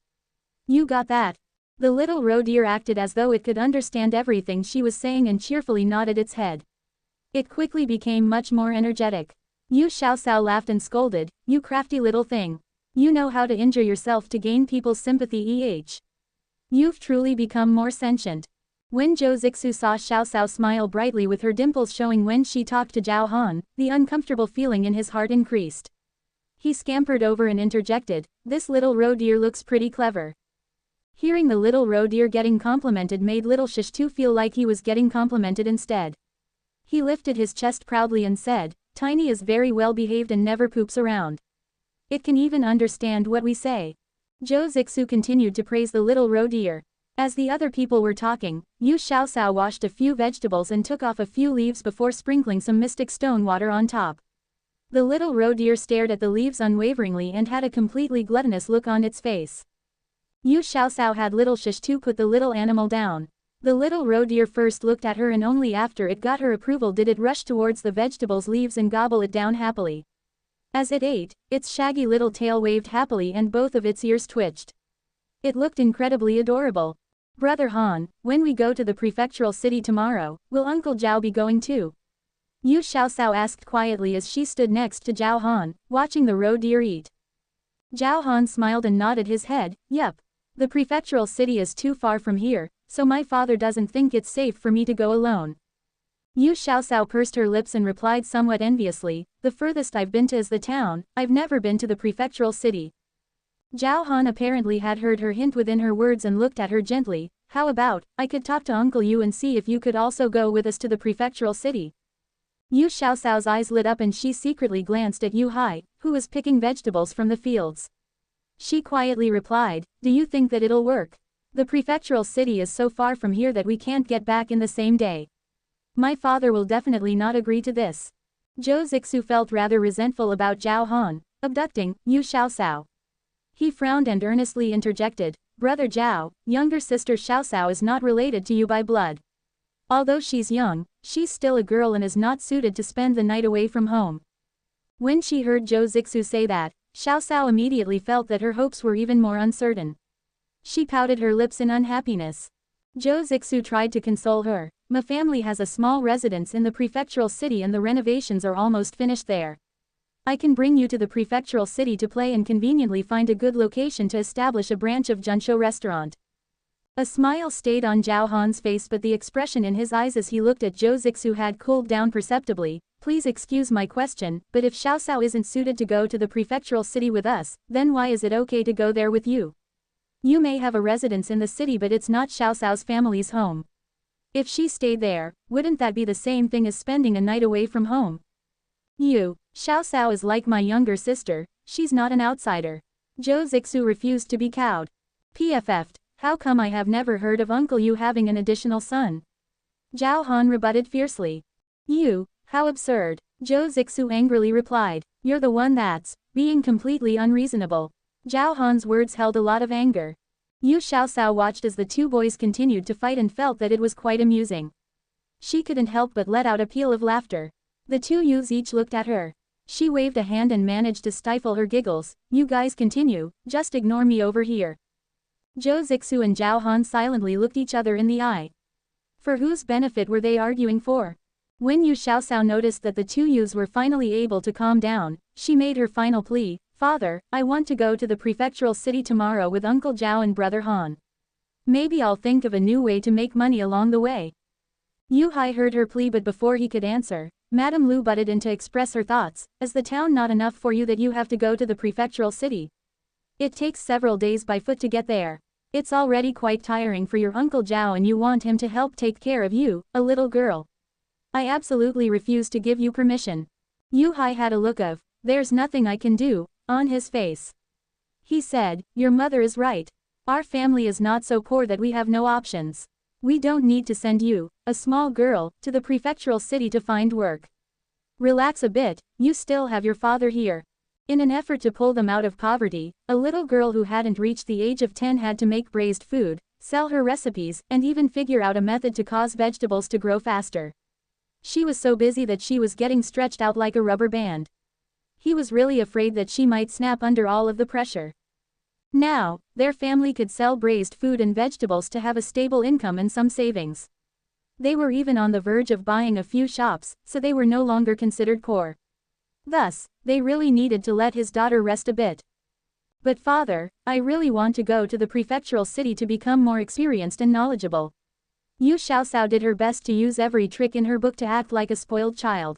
You got that? The little roe deer acted as though it could understand everything she was saying and cheerfully nodded its head. It quickly became much more energetic. Yu Xiaoxiao laughed and scolded, You crafty little thing. You know how to injure yourself to gain people's sympathy. You've truly become more sentient. When Zhou Zixu saw Xiao Xiao smile brightly with her dimples showing when she talked to Zhao Han, the uncomfortable feeling in his heart increased. He scampered over and interjected, This little roe deer looks pretty clever. Hearing the little roe deer getting complimented made little Shishtu feel like he was getting complimented instead. He lifted his chest proudly and said, Tiny is very well behaved and never poops around. It can even understand what we say. Zhou Zixu continued to praise the little roe deer. As the other people were talking, Yu Xiaoxiao washed a few vegetables and took off a few leaves before sprinkling some mystic stone water on top. The little roe deer stared at the leaves unwaveringly and had a completely gluttonous look on its face. Yu Xiaoxiao had little Shishtu put the little animal down. The little roe deer first looked at her and only after it got her approval did it rush towards the vegetables leaves and gobble it down happily. As it ate, its shaggy little tail waved happily and both of its ears twitched. It looked incredibly adorable. Brother Han, when we go to the prefectural city tomorrow, will Uncle Zhao be going too? Yu Xiaoxiao asked quietly as she stood next to Zhao Han, watching the roe deer eat. Zhao Han smiled and nodded his head, yup. The prefectural city is too far from here, so my father doesn't think it's safe for me to go alone. Yu Xiaoxiao pursed her lips and replied somewhat enviously, the furthest I've been to is the town, I've never been to the prefectural city. Zhao Han apparently had heard her hint within her words and looked at her gently, how about, I could talk to Uncle Yu and see if you could also go with us to the prefectural city. Yu Xiaoxiao's eyes lit up and she secretly glanced at Yu Hai, who was picking vegetables from the fields. She quietly replied, do you think that it'll work? The prefectural city is so far from here that we can't get back in the same day. My father will definitely not agree to this. Zhou Zixu felt rather resentful about Zhao Han abducting Yu Xiaoxiao. He frowned and earnestly interjected, Brother Zhao, younger sister Xiaoxiao is not related to you by blood. Although she's young, she's still a girl and is not suited to spend the night away from home. When she heard Zhou Zixu say that, Xiaoxiao immediately felt that her hopes were even more uncertain. She pouted her lips in unhappiness. Zhou Zixu tried to console her. My family has a small residence in the prefectural city and the renovations are almost finished there. I can bring you to the prefectural city to play and conveniently find a good location to establish a branch of Junshou restaurant. A smile stayed on Zhao Han's face but the expression in his eyes as he looked at Zhou Zixu had cooled down perceptibly. Please excuse my question, but if Xiaoxiao isn't suited to go to the prefectural city with us, then why is it okay to go there with you? You may have a residence in the city but it's not Xiaoxiao's family's home. If she stayed there, wouldn't that be the same thing as spending a night away from home? Xiaoxiao is like my younger sister, she's not an outsider. Zhou Zixu refused to be cowed. PFF'd, how come I have never heard of Uncle Yu having an additional son? Zhao Han rebutted fiercely. How absurd. Zhou Zixu angrily replied, you're the one that's being completely unreasonable. Zhao Han's words held a lot of anger. Yu Xiaoxiao watched as the two boys continued to fight and felt that it was quite amusing. She couldn't help but let out a peal of laughter. The two youths each looked at her. She waved a hand and managed to stifle her giggles. You guys continue, just ignore me over here. Zhou Zixu and Zhao Han silently looked each other in the eye. For whose benefit were they arguing for? When Yu Xiaoxiao noticed that the two youths were finally able to calm down, she made her final plea, Father, I want to go to the prefectural city tomorrow with Uncle Zhao and Brother Han. Maybe I'll think of a new way to make money along the way. Yu Hai heard her plea but before he could answer, Madame Lu butted in to express her thoughts, is the town not enough for you that you have to go to the prefectural city? It takes several days by foot to get there. It's already quite tiring for your Uncle Zhao and you want him to help take care of you, a little girl. I absolutely refuse to give you permission. Yu Hai had a look of, there's nothing I can do, on his face. He said, your mother is right. Our family is not so poor that we have no options. We don't need to send you, a small girl, to the prefectural city to find work. Relax a bit, you still have your father here. In an effort to pull them out of poverty, a little girl who hadn't reached the age of 10 had to make braised food, sell her recipes, and even figure out a method to cause vegetables to grow faster. She was so busy that she was getting stretched out like a rubber band. He was really afraid that she might snap under all of the pressure. Now, their family could sell braised food and vegetables to have a stable income and some savings. They were even on the verge of buying a few shops, so they were no longer considered poor. Thus, they really needed to let his daughter rest a bit. But father, I really want to go to the prefectural city to become more experienced and knowledgeable. Yu Xiaoxiao did her best to use every trick in her book to act like a spoiled child.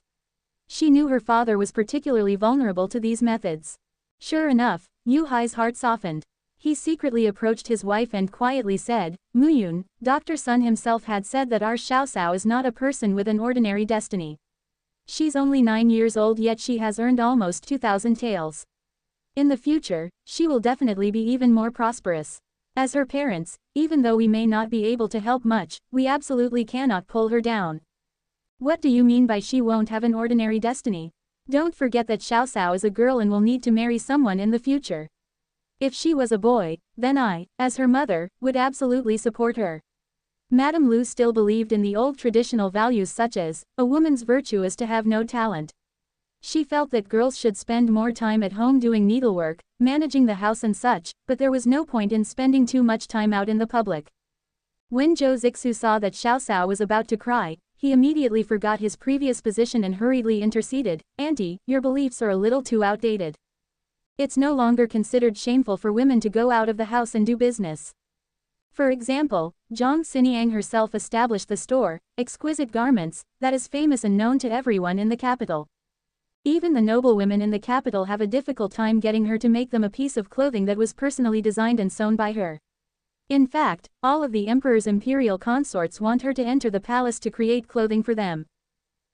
She knew her father was particularly vulnerable to these methods. Sure enough, Yu Hai's heart softened. He secretly approached his wife and quietly said, Muyun, Dr. Sun himself had said that our Xiaoxiao is not a person with an ordinary destiny. She's only 9 years old yet she has earned almost 2,000 taels. In the future, she will definitely be even more prosperous. As her parents, even though we may not be able to help much, we absolutely cannot pull her down. What do you mean by she won't have an ordinary destiny? Don't forget that Xiaoxiao is a girl and will need to marry someone in the future. If she was a boy, then I, as her mother, would absolutely support her. Madame Lu still believed in the old traditional values such as, a woman's virtue is to have no talent. She felt that girls should spend more time at home doing needlework, managing the house and such, but there was no point in spending too much time out in the public. When Zhou Zixu saw that Xiaoxiao was about to cry, he immediately forgot his previous position and hurriedly interceded, Auntie, your beliefs are a little too outdated. It's no longer considered shameful for women to go out of the house and do business. For example, Zhang Xiniang herself established the store, Exquisite Garments, that is famous and known to everyone in the capital. Even the noblewomen in the capital have a difficult time getting her to make them a piece of clothing that was personally designed and sewn by her. In fact, all of the emperor's imperial consorts want her to enter the palace to create clothing for them.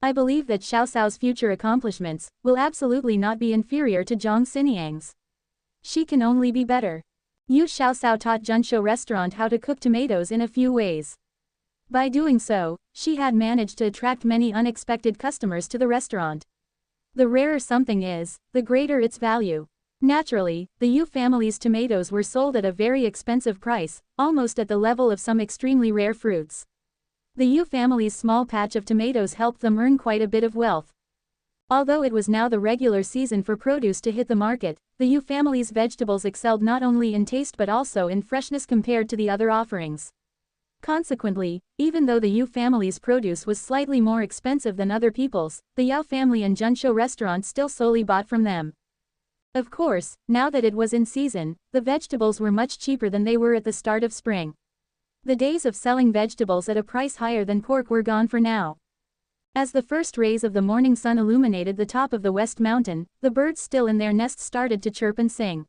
I believe that Xiaoxiao's future accomplishments will absolutely not be inferior to Zhang Xiniang's. She can only be better. Yu Xiaoxiao taught Junshou restaurant how to cook tomatoes in a few ways. By doing so, she had managed to attract many unexpected customers to the restaurant. The rarer something is, the greater its value. Naturally, the Yu family's tomatoes were sold at a very expensive price, almost at the level of some extremely rare fruits. The Yu family's small patch of tomatoes helped them earn quite a bit of wealth. Although it was now the regular season for produce to hit the market, the Yu family's vegetables excelled not only in taste but also in freshness compared to the other offerings. Consequently, even though the Yu family's produce was slightly more expensive than other people's, the Yao family and Junshou restaurant still solely bought from them. Of course, now that it was in season, the vegetables were much cheaper than they were at the start of spring. The days of selling vegetables at a price higher than pork were gone for now. As the first rays of the morning sun illuminated the top of the west mountain, the birds still in their nests started to chirp and sing.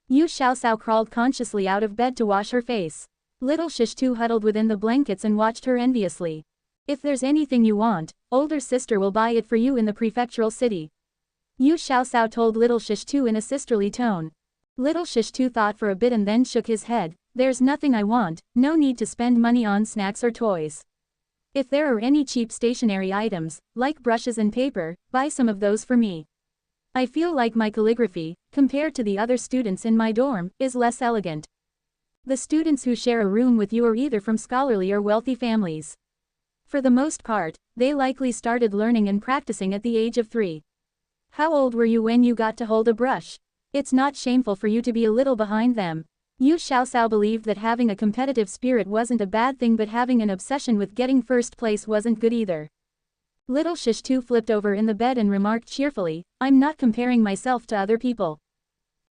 Yu Xiaoxiao crawled consciously out of bed to wash her face. Little Shishtu huddled within the blankets and watched her enviously. If there's anything you want, older sister will buy it for you in the prefectural city. Yu Xiaoxiao told little Shishtu in a sisterly tone. Little Shishtu thought for a bit and then shook his head. There's nothing I want, no need to spend money on snacks or toys. If there are any cheap stationery items, like brushes and paper, buy some of those for me. I feel like my calligraphy, compared to the other students in my dorm, is less elegant. The students who share a room with you are either from scholarly or wealthy families. For the most part, they likely started learning and practicing at the age of 3. How old were you when you got to hold a brush? It's not shameful for you to be a little behind them. Yu Xiaoxiao believed that having a competitive spirit wasn't a bad thing but having an obsession with getting first place wasn't good either. Little Shishtu flipped over in the bed and remarked cheerfully, I'm not comparing myself to other people.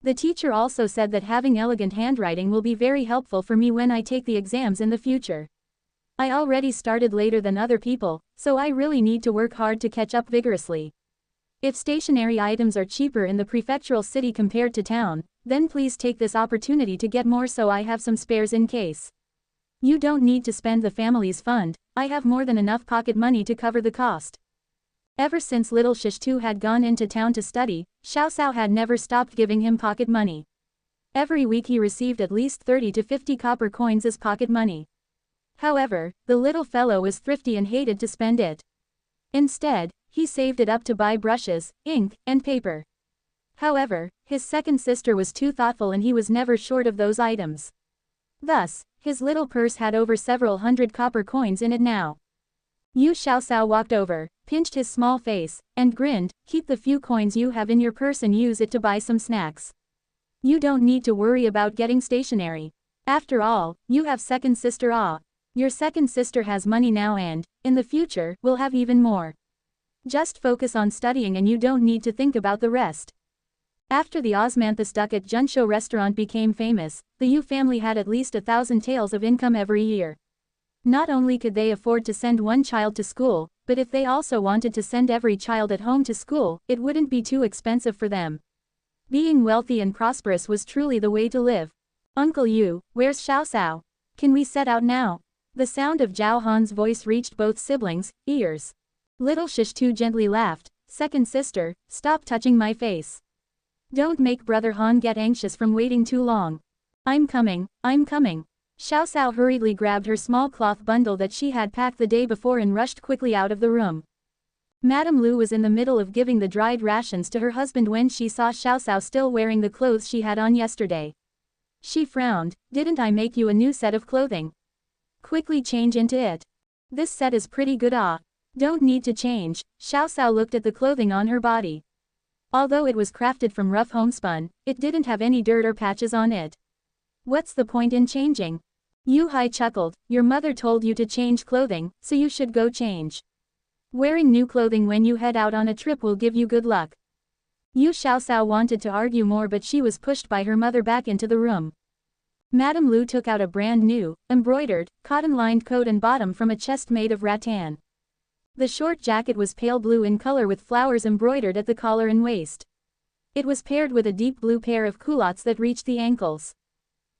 The teacher also said that having elegant handwriting will be very helpful for me when I take the exams in the future. I already started later than other people, so I really need to work hard to catch up vigorously. If stationery items are cheaper in the prefectural city compared to town, then please take this opportunity to get more so I have some spares in case. You don't need to spend the family's fund, I have more than enough pocket money to cover the cost. Ever since little Shishtu had gone into town to study, Xiaoxiao had never stopped giving him pocket money. Every week he received at least 30 to 50 copper coins as pocket money. However, the little fellow was thrifty and hated to spend it. Instead, he saved it up to buy brushes, ink, and paper. However, his second sister was too thoughtful and he was never short of those items. Thus, his little purse had over several hundred copper coins in it now. Yu Xiaoxiao walked over, pinched his small face, and grinned, keep the few coins you have in your purse and use it to buy some snacks. You don't need to worry about getting stationery. After all, you have second sister Ah. Your second sister has money now and, in the future, will have even more. Just focus on studying and you don't need to think about the rest. After the osmanthus duck at Junshou restaurant became famous, the Yu family had at least 1,000 taels of income every year. Not only could they afford to send one child to school, but if they also wanted to send every child at home to school, it wouldn't be too expensive for them. Being wealthy and prosperous was truly the way to live. Uncle Yu, where's Xiao Xiao? Can we set out now? The sound of Zhao Han's voice reached both siblings' ears. Little Shishtu gently laughed. Second sister, stop touching my face. Don't make Brother Han get anxious from waiting too long. I'm coming, I'm coming. Xiao Xiao hurriedly grabbed her small cloth bundle that she had packed the day before and rushed quickly out of the room. Madame Lu was in the middle of giving the dried rations to her husband when she saw Xiao Xiao still wearing the clothes she had on yesterday. She frowned. Didn't I make you a new set of clothing? Quickly change into it. This set is pretty good. Don't need to change. Xiao Xiao looked at the clothing on her body. Although it was crafted from rough homespun, it didn't have any dirt or patches on it. What's the point in changing? Yu Hai chuckled. Your mother told you to change clothing, so you should go change. Wearing new clothing when you head out on a trip will give you good luck. Yu Xiaoxiao wanted to argue more, but she was pushed by her mother back into the room. Madame Lu took out a brand new, embroidered, cotton-lined coat and bottom from a chest made of rattan. The short jacket was pale blue in color with flowers embroidered at the collar and waist. It was paired with a deep blue pair of culottes that reached the ankles.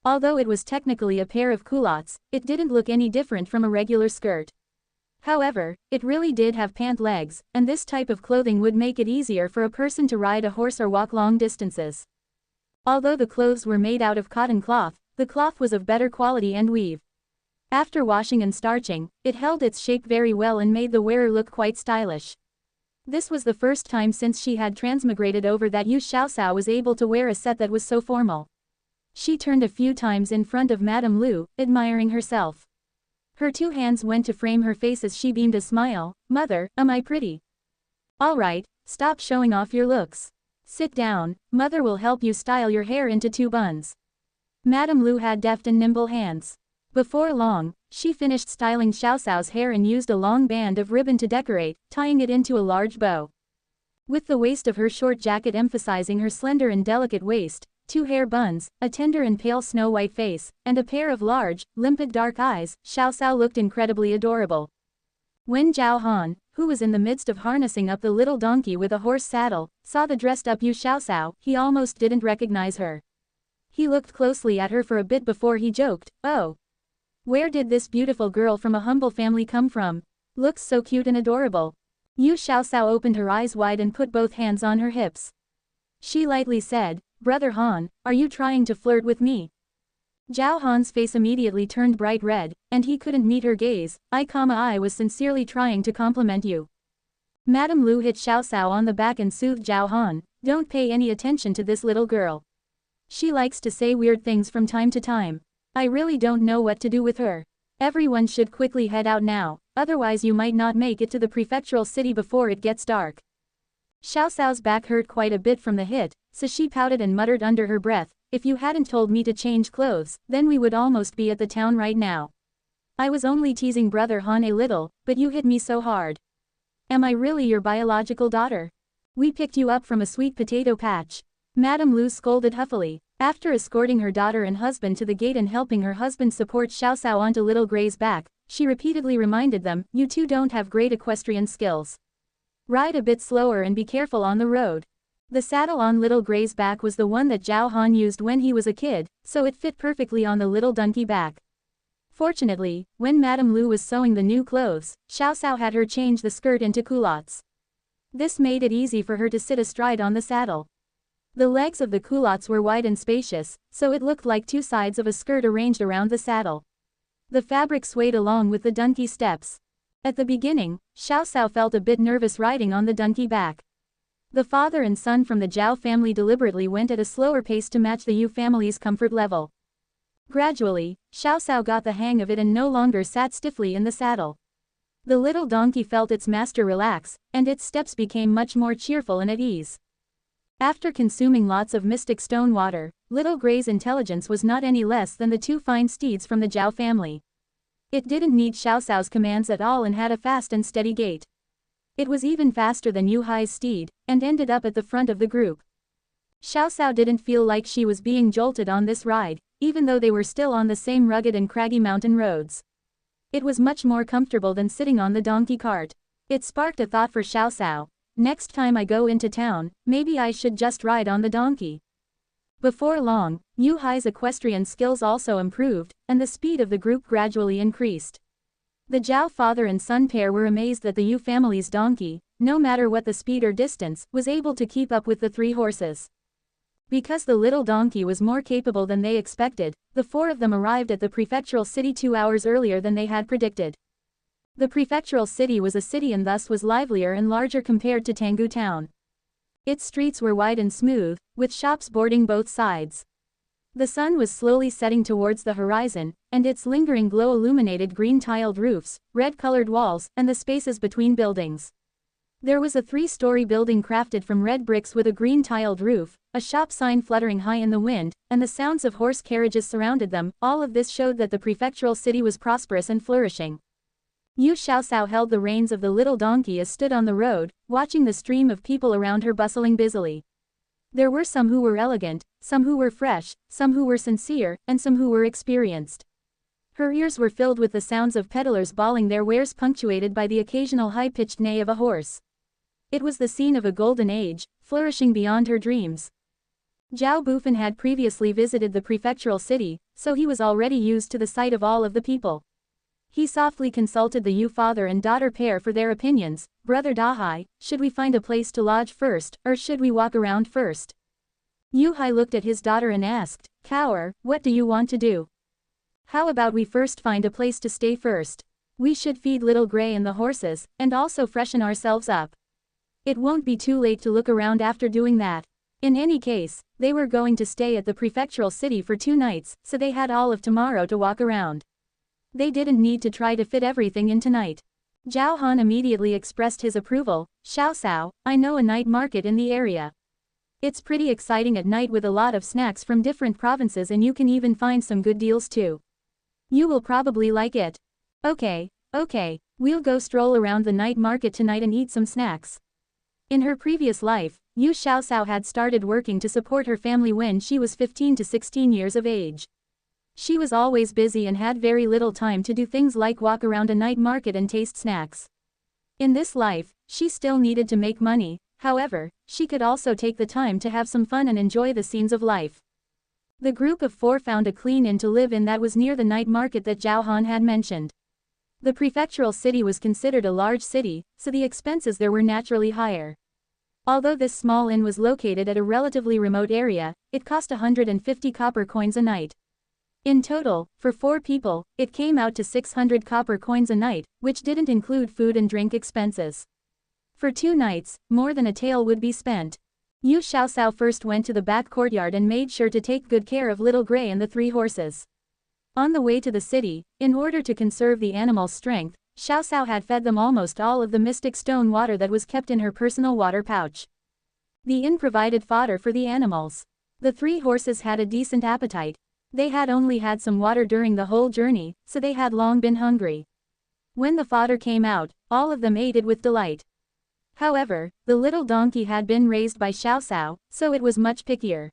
Although it was technically a pair of culottes, it didn't look any different from a regular skirt. However, it really did have pant legs, and this type of clothing would make it easier for a person to ride a horse or walk long distances. Although the clothes were made out of cotton cloth, the cloth was of better quality and weave. After washing and starching, it held its shape very well and made the wearer look quite stylish. This was the first time since she had transmigrated over that Yu Xiaoxiao was able to wear a set that was so formal. She turned a few times in front of Madame Lu, admiring herself. Her two hands went to frame her face as she beamed a smile. Mother, am I pretty? All right, stop showing off your looks. Sit down, Mother will help you style your hair into 2 buns. Madame Lu had deft and nimble hands. Before long, she finished styling Xiaoxiao's hair and used a long band of ribbon to decorate, tying it into a large bow. With the waist of her short jacket emphasizing her slender and delicate waist, 2 hair buns, a tender and pale snow-white face, and a pair of large, limpid dark eyes, Xiaoxiao looked incredibly adorable. When Zhao Han, who was in the midst of harnessing up the little donkey with a horse saddle, saw the dressed-up Yu Xiaoxiao, he almost didn't recognize her. He looked closely at her for a bit before he joked, "Oh. Where did this beautiful girl from a humble family come from? Looks so cute and adorable." Yu Xiaoxiao opened her eyes wide and put both hands on her hips. She lightly said, "Brother Han, are you trying to flirt with me?" Zhao Han's face immediately turned bright red, and he couldn't meet her gaze. I was sincerely trying to compliment you. Madame Lu hit Xiaoxiao on the back and soothed Zhao Han, "Don't pay any attention to this little girl. She likes to say weird things from time to time. I really don't know what to do with her. Everyone should quickly head out now, otherwise you might not make it to the prefectural city before it gets dark." Xiaoxiao's back hurt quite a bit from the hit, so she pouted and muttered under her breath, "If you hadn't told me to change clothes, then we would almost be at the town right now. I was only teasing Brother Han a little, but you hit me so hard. Am I really your biological daughter? We picked you up from a sweet potato patch." Madame Lu scolded huffily. After escorting her daughter and husband to the gate and helping her husband support Xiaoxiao onto Little Gray's back, she repeatedly reminded them, "You two don't have great equestrian skills. Ride a bit slower and be careful on the road." The saddle on Little Gray's back was the one that Zhao Han used when he was a kid, so it fit perfectly on the little donkey back. Fortunately, when Madame Lu was sewing the new clothes, Xiaoxiao had her change the skirt into culottes. This made it easy for her to sit astride on the saddle. The legs of the culottes were wide and spacious, so it looked like 2 sides of a skirt arranged around the saddle. The fabric swayed along with the donkey steps. At the beginning, Xiaoxiao felt a bit nervous riding on the donkey back. The father and son from the Zhao family deliberately went at a slower pace to match the Yu family's comfort level. Gradually, Xiaoxiao got the hang of it and no longer sat stiffly in the saddle. The little donkey felt its master relax, and its steps became much more cheerful and at ease. After consuming lots of mystic stone water, Little Gray's intelligence was not any less than the 2 fine steeds from the Zhao family. It didn't need Xiaoxiao's commands at all and had a fast and steady gait. It was even faster than Yu Hai's steed, and ended up at the front of the group. Xiaoxiao didn't feel like she was being jolted on this ride, even though they were still on the same rugged and craggy mountain roads. It was much more comfortable than sitting on the donkey cart. It sparked a thought for Xiaoxiao. Next time I go into town, maybe I should just ride on the donkey. Before long, Yu Hai's equestrian skills also improved, and the speed of the group gradually increased. The Zhao father and son pair were amazed that the Yu family's donkey, no matter what the speed or distance, was able to keep up with the 3 horses. Because the little donkey was more capable than they expected, the 4 of them arrived at the prefectural city 2 hours earlier than they had predicted. The prefectural city was a city and thus was livelier and larger compared to Tanggu town. Its streets were wide and smooth, with shops bordering both sides. The sun was slowly setting towards the horizon, and its lingering glow illuminated green-tiled roofs, red-colored walls, and the spaces between buildings. There was a 3-story building crafted from red bricks with a green-tiled roof, a shop sign fluttering high in the wind, and the sounds of horse carriages surrounded them. All of this showed that the prefectural city was prosperous and flourishing. Yu Xiaosao held the reins of the little donkey as stood on the road, watching the stream of people around her bustling busily. There were some who were elegant, some who were fresh, some who were sincere, and some who were experienced. Her ears were filled with the sounds of peddlers bawling their wares, punctuated by the occasional high-pitched neigh of a horse. It was the scene of a golden age, flourishing beyond her dreams. Zhao Bufan had previously visited the prefectural city, so he was already used to the sight of all of the people. He softly consulted the Yu father and daughter pair for their opinions. Brother Dahai, should we find a place to lodge first, or should we walk around first? Yu Hai looked at his daughter and asked, Cower, what do you want to do? How about we first find a place to stay first? We should feed Little Gray and the horses, and also freshen ourselves up. It won't be too late to look around after doing that. In any case, they were going to stay at the prefectural city for 2 nights, so they had all of tomorrow to walk around. They didn't need to try to fit everything in tonight. Zhao Han immediately expressed his approval. Xiaosao, I know a night market in the area. It's pretty exciting at night with a lot of snacks from different provinces, and you can even find some good deals too. You will probably like it. Okay, we'll go stroll around the night market tonight and eat some snacks. In her previous life, Yu Xiaosao had started working to support her family when she was 15 to 16 years of age. She was always busy and had very little time to do things like walk around a night market and taste snacks. In this life, she still needed to make money, however, she could also take the time to have some fun and enjoy the scenes of life. The group of 4 found a clean inn to live in that was near the night market that Zhao Han had mentioned. The prefectural city was considered a large city, so the expenses there were naturally higher. Although this small inn was located at a relatively remote area, it cost 150 copper coins a night. In total, for 4 people, it came out to 600 copper coins a night, which didn't include food and drink expenses. For 2 nights, more than a tael would be spent. Yu Xiaosao first went to the back courtyard and made sure to take good care of Little Gray and the 3 horses. On the way to the city, in order to conserve the animals' strength, Xiaosao had fed them almost all of the mystic stone water that was kept in her personal water pouch. The inn provided fodder for the animals. The 3 horses had a decent appetite. They had only had some water during the whole journey, so they had long been hungry. When the fodder came out, all of them ate it with delight. However, the little donkey had been raised by Xiaosao, so it was much pickier.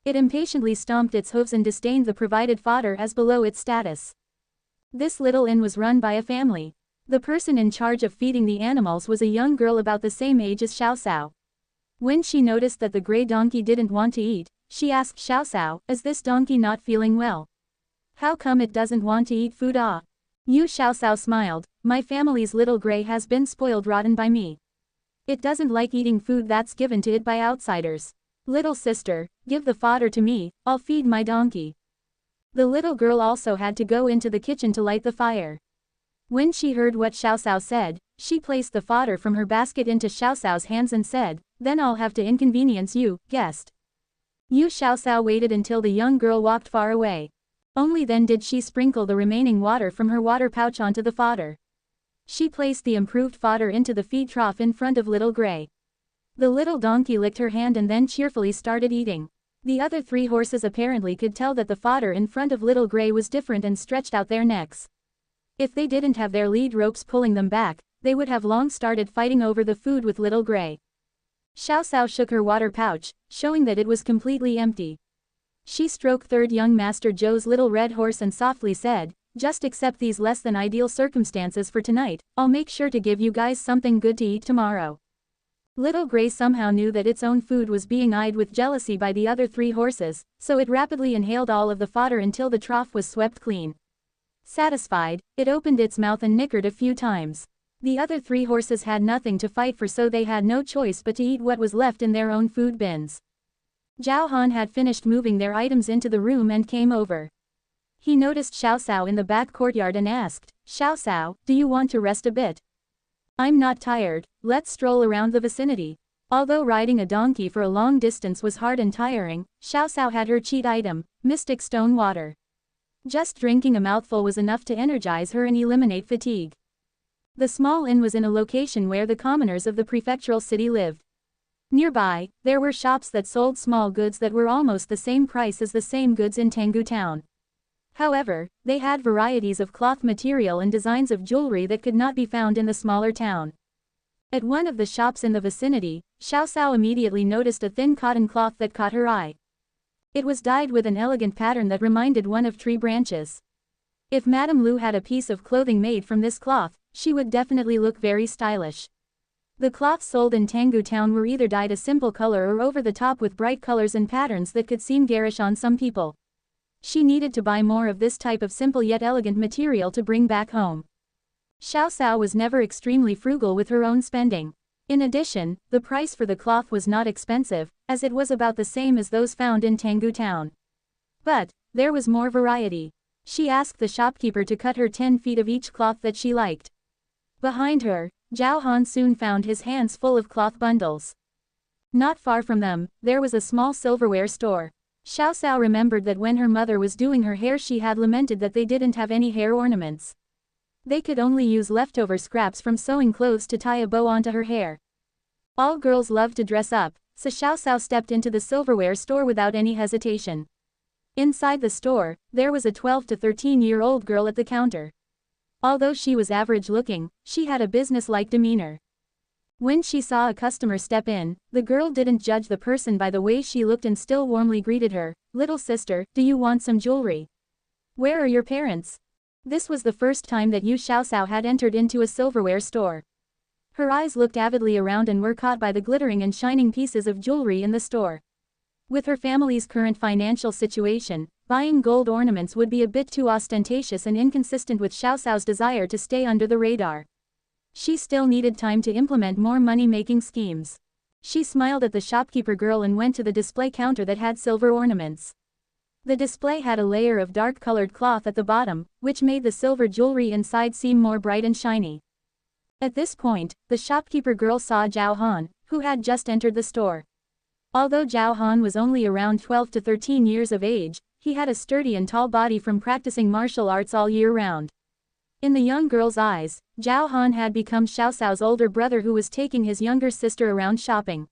It impatiently stomped its hooves and disdained the provided fodder as below its status. This little inn was run by a family. The person in charge of feeding the animals was a young girl about the same age as Xiaosao. When she noticed that the gray donkey didn't want to eat, she asked Xiaosao, is this donkey not feeling well? How come it doesn't want to eat food? Yu Xiaosao smiled, my family's little gray has been spoiled rotten by me. It doesn't like eating food that's given to it by outsiders. Little sister, give the fodder to me, I'll feed my donkey. The little girl also had to go into the kitchen to light the fire. When she heard what Xiaosao said, she placed the fodder from her basket into Xiaosao's hands and said, then I'll have to inconvenience you, guest. Yu Xiaosao waited until the young girl walked far away. Only then did she sprinkle the remaining water from her water pouch onto the fodder. She placed the improved fodder into the feed trough in front of Little Gray. The little donkey licked her hand and then cheerfully started eating. The other 3 horses apparently could tell that the fodder in front of Little Gray was different and stretched out their necks. If they didn't have their lead ropes pulling them back, they would have long started fighting over the food with Little Gray. Xiaosao shook her water pouch, showing that it was completely empty. She stroked third young Master Zhou's little red horse and softly said, just accept these less than ideal circumstances for tonight, I'll make sure to give you guys something good to eat tomorrow. Little Gray somehow knew that its own food was being eyed with jealousy by the other 3 horses, so it rapidly inhaled all of the fodder until the trough was swept clean. Satisfied, it opened its mouth and nickered a few times. The other 3 horses had nothing to fight for, so they had no choice but to eat what was left in their own food bins. Zhao Han had finished moving their items into the room and came over. He noticed Xiao Cao in the back courtyard and asked, "Xiao Cao, do you want to rest a bit? I'm not tired, let's stroll around the vicinity." Although riding a donkey for a long distance was hard and tiring, Xiao Cao had her cheat item, mystic stone water. Just drinking a mouthful was enough to energize her and eliminate fatigue. The small inn was in a location where the commoners of the prefectural city lived. Nearby, there were shops that sold small goods that were almost the same price as the same goods in Tenggu town. However, they had varieties of cloth material and designs of jewelry that could not be found in the smaller town. At one of the shops in the vicinity, Xiao Cao immediately noticed a thin cotton cloth that caught her eye. It was dyed with an elegant pattern that reminded one of tree branches. If Madame Lu had a piece of clothing made from this cloth, she would definitely look very stylish. The cloths sold in Tenggu town were either dyed a simple color or over the top with bright colors and patterns that could seem garish on some people. She needed to buy more of this type of simple yet elegant material to bring back home. Xiao Cao was never extremely frugal with her own spending. In addition, the price for the cloth was not expensive, as it was about the same as those found in Tenggu town. But there was more variety. She asked the shopkeeper to cut her 10 feet of each cloth that she liked. Behind her, Zhao Han soon found his hands full of cloth bundles. Not far from them, there was a small silverware store. Xiao Cao remembered that when her mother was doing her hair she had lamented that they didn't have any hair ornaments. They could only use leftover scraps from sewing clothes to tie a bow onto her hair. All girls love to dress up, so Xiao Cao stepped into the silverware store without any hesitation. Inside the store, there was a 12 to 13-year-old girl at the counter. Although she was average-looking, she had a business-like demeanor. When she saw a customer step in, the girl didn't judge the person by the way she looked and still warmly greeted her. "Little sister, do you want some jewelry? Where are your parents?" This was the first time that Yu Xiaoxiao had entered into a silverware store. Her eyes looked avidly around and were caught by the glittering and shining pieces of jewelry in the store. With her family's current financial situation, buying gold ornaments would be a bit too ostentatious and inconsistent with Xiaoxiao's desire to stay under the radar. She still needed time to implement more money-making schemes. She smiled at the shopkeeper girl and went to the display counter that had silver ornaments. The display had a layer of dark-colored cloth at the bottom, which made the silver jewelry inside seem more bright and shiny. At this point, the shopkeeper girl saw Zhao Han, who had just entered the store. Although Zhao Han was only around 12 to 13 years of age, he had a sturdy and tall body from practicing martial arts all year round. In the young girl's eyes, Zhao Han had become Xiaoxiao's older brother who was taking his younger sister around shopping.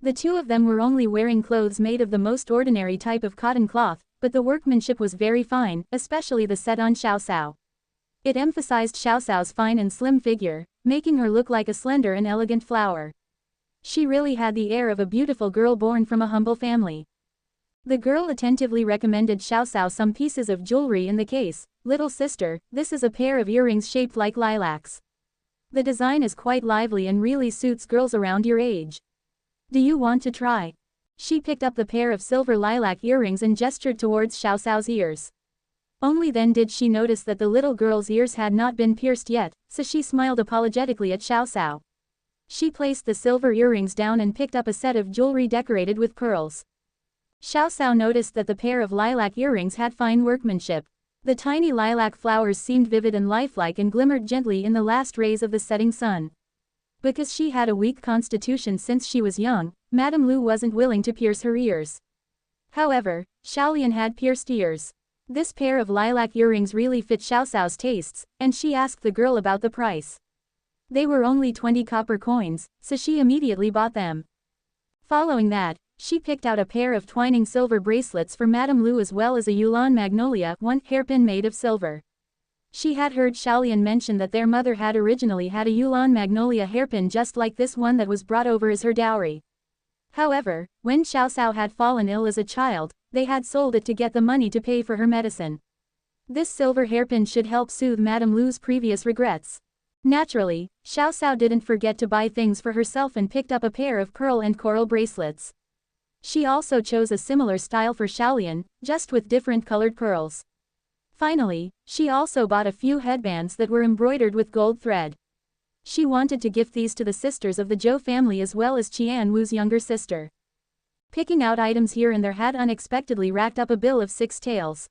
The two of them were only wearing clothes made of the most ordinary type of cotton cloth, but the workmanship was very fine, especially the set on Xiaoxiao. It emphasized Xiaoxiao's fine and slim figure, making her look like a slender and elegant flower. She really had the air of a beautiful girl born from a humble family. The girl attentively recommended Xiaoxiao some pieces of jewelry in the case. "Little sister, this is a pair of earrings shaped like lilacs. The design is quite lively and really suits girls around your age. Do you want to try?" She picked up the pair of silver lilac earrings and gestured towards Xiaoxiao's ears. Only then did she notice that the little girl's ears had not been pierced yet, so she smiled apologetically at Xiaoxiao. She placed the silver earrings down and picked up a set of jewelry decorated with pearls. Xiaoxiao noticed that the pair of lilac earrings had fine workmanship. The tiny lilac flowers seemed vivid and lifelike and glimmered gently in the last rays of the setting sun. Because she had a weak constitution since she was young, Madame Lu wasn't willing to pierce her ears. However, Xiaolian had pierced ears. This pair of lilac earrings really fit Xiaoxiao's tastes, and she asked the girl about the price. They were only 20 copper coins, so she immediately bought them. Following that, she picked out a pair of twining silver bracelets for Madame Lu as well as a Yulan magnolia, one hairpin made of silver. She had heard Xiaolian mention that their mother had originally had a Yulan magnolia hairpin just like this one that was brought over as her dowry. However, when Xiaoxiao had fallen ill as a child, they had sold it to get the money to pay for her medicine. This silver hairpin should help soothe Madame Lu's previous regrets. Naturally, Xiao Xiao didn't forget to buy things for herself and picked up a pair of pearl and coral bracelets. She also chose a similar style for Xiaolian, just with different colored pearls. Finally, she also bought a few headbands that were embroidered with gold thread. She wanted to gift these to the sisters of the Zhou family as well as Qian Wu's younger sister. Picking out items here and there had unexpectedly racked up a bill of 6 taels.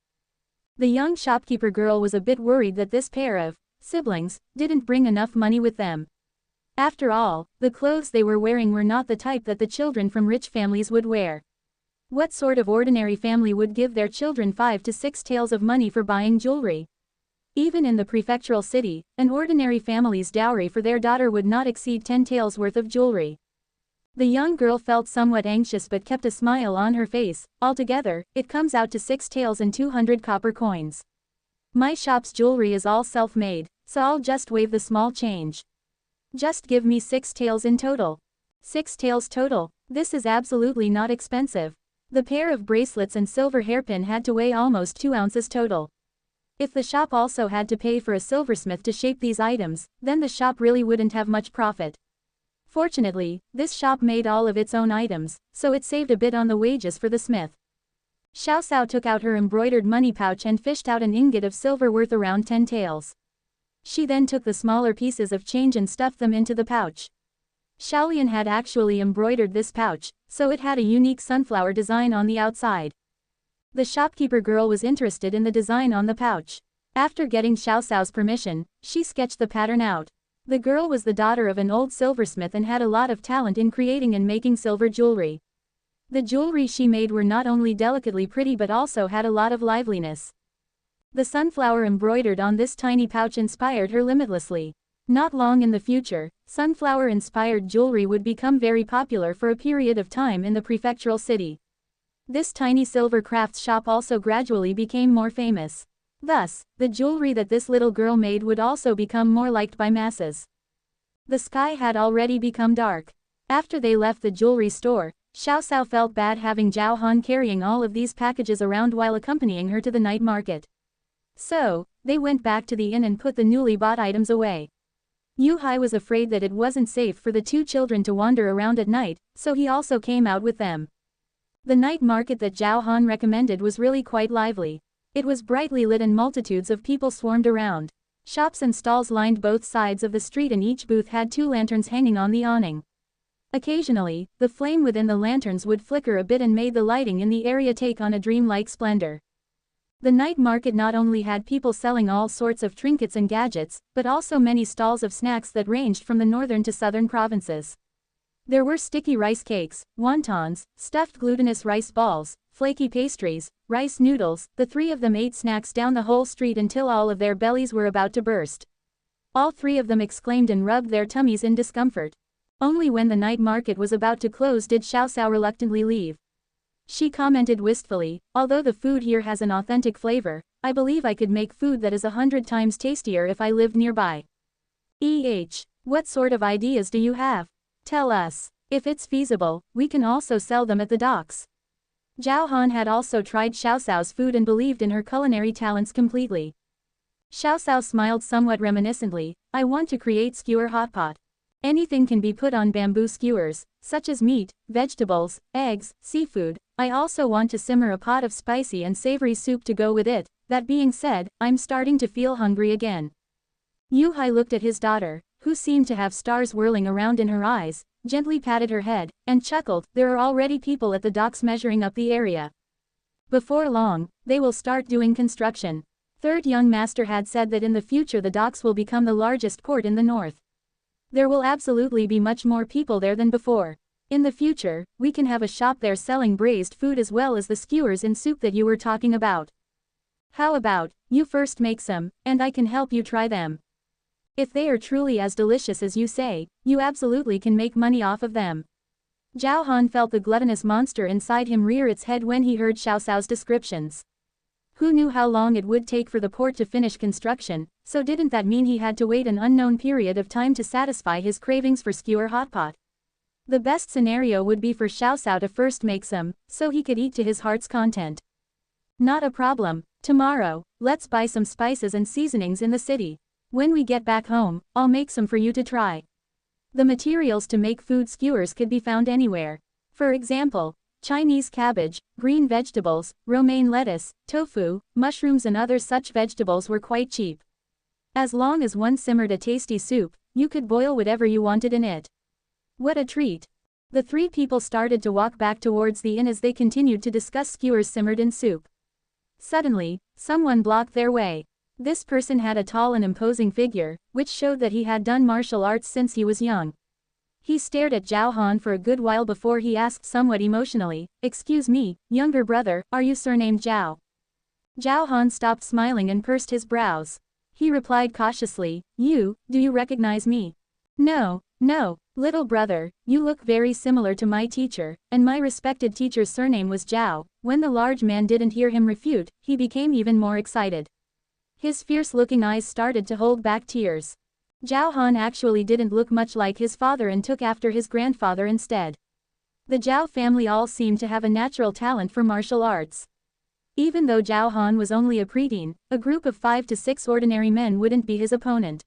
The young shopkeeper girl was a bit worried that this pair of siblings didn't bring enough money with them. After all, the clothes they were wearing were not the type that the children from rich families would wear. What sort of ordinary family would give their children 5 to 6 taels of money for buying jewelry? Even in the prefectural city, an ordinary family's dowry for their daughter would not exceed 10 taels worth of jewelry. The young girl felt somewhat anxious but kept a smile on her face. Altogether, it comes out to 6 taels and 200 copper coins. My shop's jewelry is all self-made, so I'll just waive the small change. Just give me 6 taels in total. 6 taels total. This is absolutely not expensive. The pair of bracelets and silver hairpin had to weigh almost 2 ounces total. If the shop also had to pay for a silversmith to shape these items, then the shop really wouldn't have much profit. Fortunately, this shop made all of its own items, so it saved a bit on the wages for the smith. Xiao Xiao took out her embroidered money pouch and fished out an ingot of silver worth around 10 taels. She then took the smaller pieces of change and stuffed them into the pouch. Xiaolian had actually embroidered this pouch, so it had a unique sunflower design on the outside. The shopkeeper girl was interested in the design on the pouch. After getting Xiao Xiao's permission, she sketched the pattern out. The girl was the daughter of an old silversmith and had a lot of talent in creating and making silver jewelry. The jewelry she made were not only delicately pretty but also had a lot of liveliness. The sunflower embroidered on this tiny pouch inspired her limitlessly. Not long in the future, sunflower-inspired jewelry would become very popular for a period of time in the prefectural city. This tiny silver crafts shop also gradually became more famous. Thus, the jewelry that this little girl made would also become more liked by masses. The sky had already become dark. After they left the jewelry store, Xiao Xiao felt bad having Zhao Han carrying all of these packages around while accompanying her to the night market. So, they went back to the inn and put the newly bought items away. Yu Hai was afraid that it wasn't safe for the 2 children to wander around at night, so he also came out with them. The night market that Zhao Han recommended was really quite lively. It was brightly lit and multitudes of people swarmed around. Shops and stalls lined both sides of the street and each booth had 2 lanterns hanging on the awning. Occasionally, the flame within the lanterns would flicker a bit and made the lighting in the area take on a dreamlike splendor. The night market not only had people selling all sorts of trinkets and gadgets, but also many stalls of snacks that ranged from the northern to southern provinces. There were sticky rice cakes, wontons, stuffed glutinous rice balls, flaky pastries, rice noodles. The 3 of them ate snacks down the whole street until all of their bellies were about to burst. All 3 of them exclaimed and rubbed their tummies in discomfort. Only when the night market was about to close did Xiao Xiao reluctantly leave. She commented wistfully, although the food here has an authentic flavor, I believe I could make food that is 100 times tastier if I lived nearby. What sort of ideas do you have? Tell us. If it's feasible, we can also sell them at the docks. Zhao Han had also tried Xiao Xiao's food and believed in her culinary talents completely. Xiao Xiao smiled somewhat reminiscently, I want to create skewer hotpot. Anything can be put on bamboo skewers, such as meat, vegetables, eggs, seafood. I also want to simmer a pot of spicy and savory soup to go with it. That being said, I'm starting to feel hungry again. Yu Hai looked at his daughter, who seemed to have stars whirling around in her eyes, gently patted her head, and chuckled. There are already people at the docks measuring up the area. Before long, they will start doing construction. Third young master had said that in the future the docks will become the largest port in the north. There will absolutely be much more people there than before. In the future, we can have a shop there selling braised food as well as the skewers and soup that you were talking about. How about, you first make some, and I can help you try them. If they are truly as delicious as you say, you absolutely can make money off of them. Zhao Han felt the gluttonous monster inside him rear its head when he heard Xiao Xiao's descriptions. Who knew how long it would take for the port to finish construction, so didn't that mean he had to wait an unknown period of time to satisfy his cravings for skewer hotpot? The best scenario would be for Xiao Xiao to first make some, so he could eat to his heart's content. Not a problem. Tomorrow, let's buy some spices and seasonings in the city. When we get back home, I'll make some for you to try. The materials to make food skewers could be found anywhere. For example, Chinese cabbage, green vegetables, romaine lettuce, tofu, mushrooms and other such vegetables were quite cheap. As long as one simmered a tasty soup, you could boil whatever you wanted in it. What a treat! The three people started to walk back towards the inn as they continued to discuss skewers simmered in soup. Suddenly, someone blocked their way. This person had a tall and imposing figure, which showed that he had done martial arts since he was young. He stared at Zhao Han for a good while before he asked somewhat emotionally, "Excuse me, younger brother, are you surnamed Zhao?" Zhao Han stopped smiling and pursed his brows. He replied cautiously, do you recognize me?" No, little brother, you look very similar to my teacher, and my respected teacher's surname was Zhao." When the large man didn't hear him refute, he became even more excited. His fierce-looking eyes started to hold back tears. Zhao Han actually didn't look much like his father and took after his grandfather instead. The Zhao family all seemed to have a natural talent for martial arts. Even though Zhao Han was only a preteen, a group of 5 to 6 ordinary men wouldn't be his opponent.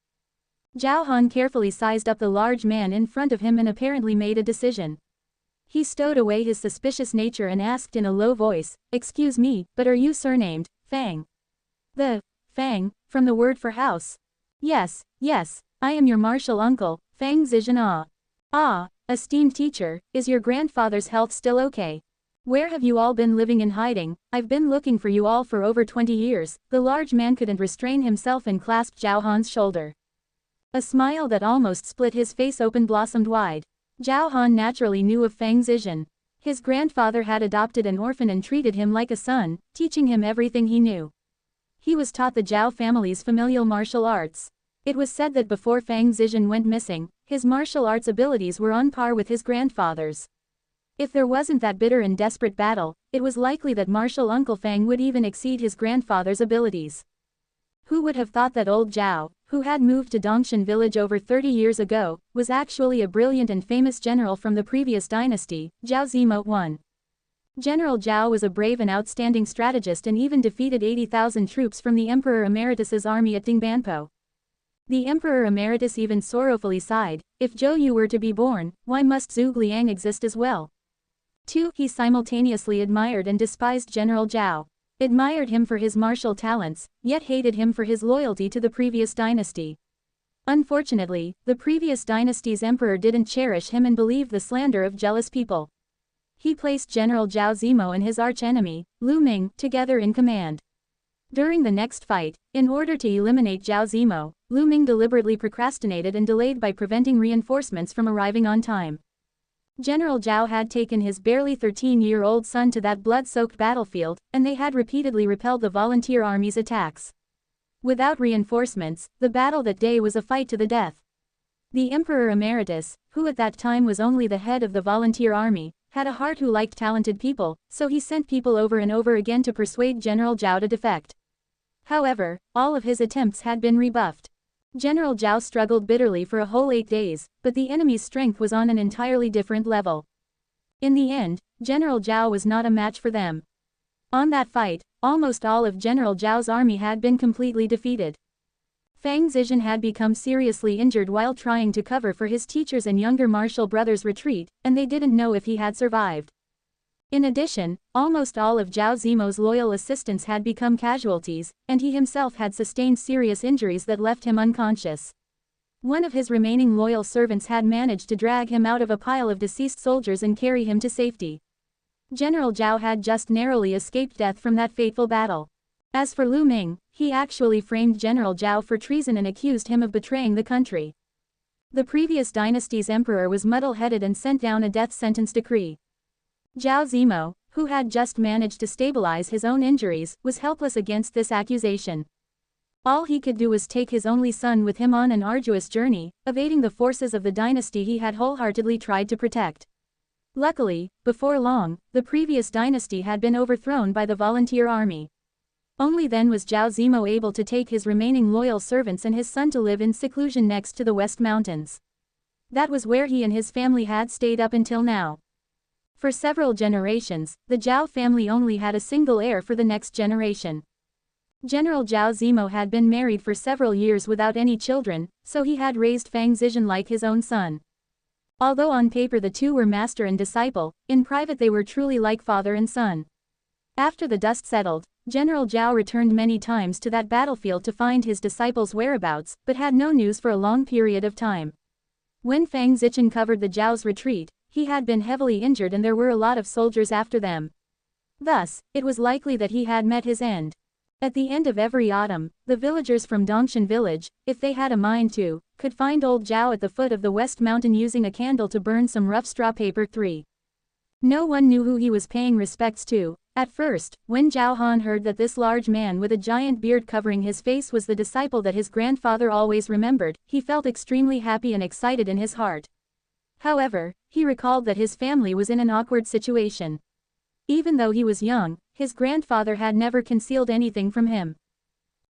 Zhao Han carefully sized up the large man in front of him and apparently made a decision. He stowed away his suspicious nature and asked in a low voice, "Excuse me, but are you surnamed Fang?" "The Fang, from the word for house." Yes, I am your martial uncle, Fang Zizhan." "Ah, esteemed teacher, is your grandfather's health still okay? Where have you all been living in hiding? I've been looking for you all for over 20 years, the large man couldn't restrain himself and clasped Zhao Han's shoulder. A smile that almost split his face open blossomed wide. Zhao Han naturally knew of Fang Zizhan. His grandfather had adopted an orphan and treated him like a son, teaching him everything he knew. He was taught the Zhao family's familial martial arts. It was said that before Fang Zizhan went missing, his martial arts abilities were on par with his grandfather's. If there wasn't that bitter and desperate battle, it was likely that martial Uncle Fang would even exceed his grandfather's abilities. Who would have thought that old Zhao, who had moved to Dongshan village over 30 years ago, was actually a brilliant and famous general from the previous dynasty, Zhao Zimo I. General Zhao was a brave and outstanding strategist and even defeated 80,000 troops from the Emperor Emeritus's army at Dingbanpo. The Emperor Emeritus even sorrowfully sighed, "If Zhou Yu were to be born, why must Zhuge Liang exist as well?" 2. He simultaneously admired and despised General Zhao. Admired him for his martial talents, yet hated him for his loyalty to the previous dynasty. Unfortunately, the previous dynasty's emperor didn't cherish him and believed the slander of jealous people. He placed General Zhao Zimo and his archenemy, Lu Ming, together in command. During the next fight, in order to eliminate Zhao Zimo, Lu Ming deliberately procrastinated and delayed by preventing reinforcements from arriving on time. General Zhao had taken his barely 13-year-old son to that blood-soaked battlefield, and they had repeatedly repelled the volunteer army's attacks. Without reinforcements, the battle that day was a fight to the death. The Emperor Emeritus, who at that time was only the head of the volunteer army, had a heart who liked talented people, so he sent people over and over again to persuade General Zhao to defect. However, all of his attempts had been rebuffed. General Zhao struggled bitterly for a whole 8 days, but the enemy's strength was on an entirely different level. In the end, General Zhao was not a match for them. On that fight, almost all of General Zhao's army had been completely defeated. Fang Zizhan had become seriously injured while trying to cover for his teacher's and younger martial brother's retreat, and they didn't know if he had survived. In addition, almost all of Zhao Zimo's loyal assistants had become casualties, and he himself had sustained serious injuries that left him unconscious. One of his remaining loyal servants had managed to drag him out of a pile of deceased soldiers and carry him to safety. General Zhao had just narrowly escaped death from that fateful battle. As for Lu Ming, he actually framed General Zhao for treason and accused him of betraying the country. The previous dynasty's emperor was muddle-headed and sent down a death sentence decree. Zhao Zimo, who had just managed to stabilize his own injuries, was helpless against this accusation. All he could do was take his only son with him on an arduous journey, evading the forces of the dynasty he had wholeheartedly tried to protect. Luckily, before long, the previous dynasty had been overthrown by the volunteer army. Only then was Zhao Zimo able to take his remaining loyal servants and his son to live in seclusion next to the West Mountains. That was where he and his family had stayed up until now. For several generations, the Zhao family only had a single heir for the next generation. General Zhao Zimo had been married for several years without any children, so he had raised Fang Zizhen like his own son. Although on paper the two were master and disciple, in private they were truly like father and son. After the dust settled, General Zhao returned many times to that battlefield to find his disciples' whereabouts, but had no news for a long period of time. When Fang Zizhen covered the Zhao's retreat, he had been heavily injured and there were a lot of soldiers after them. Thus, it was likely that he had met his end. At the end of every autumn, the villagers from Dongshan village, if they had a mind to, could find old Zhao at the foot of the West Mountain using a candle to burn some rough straw paper. 3. No one knew who he was paying respects to. At first, when Zhao Han heard that this large man with a giant beard covering his face was the disciple that his grandfather always remembered, he felt extremely happy and excited in his heart. However, he recalled that his family was in an awkward situation. Even though he was young, his grandfather had never concealed anything from him.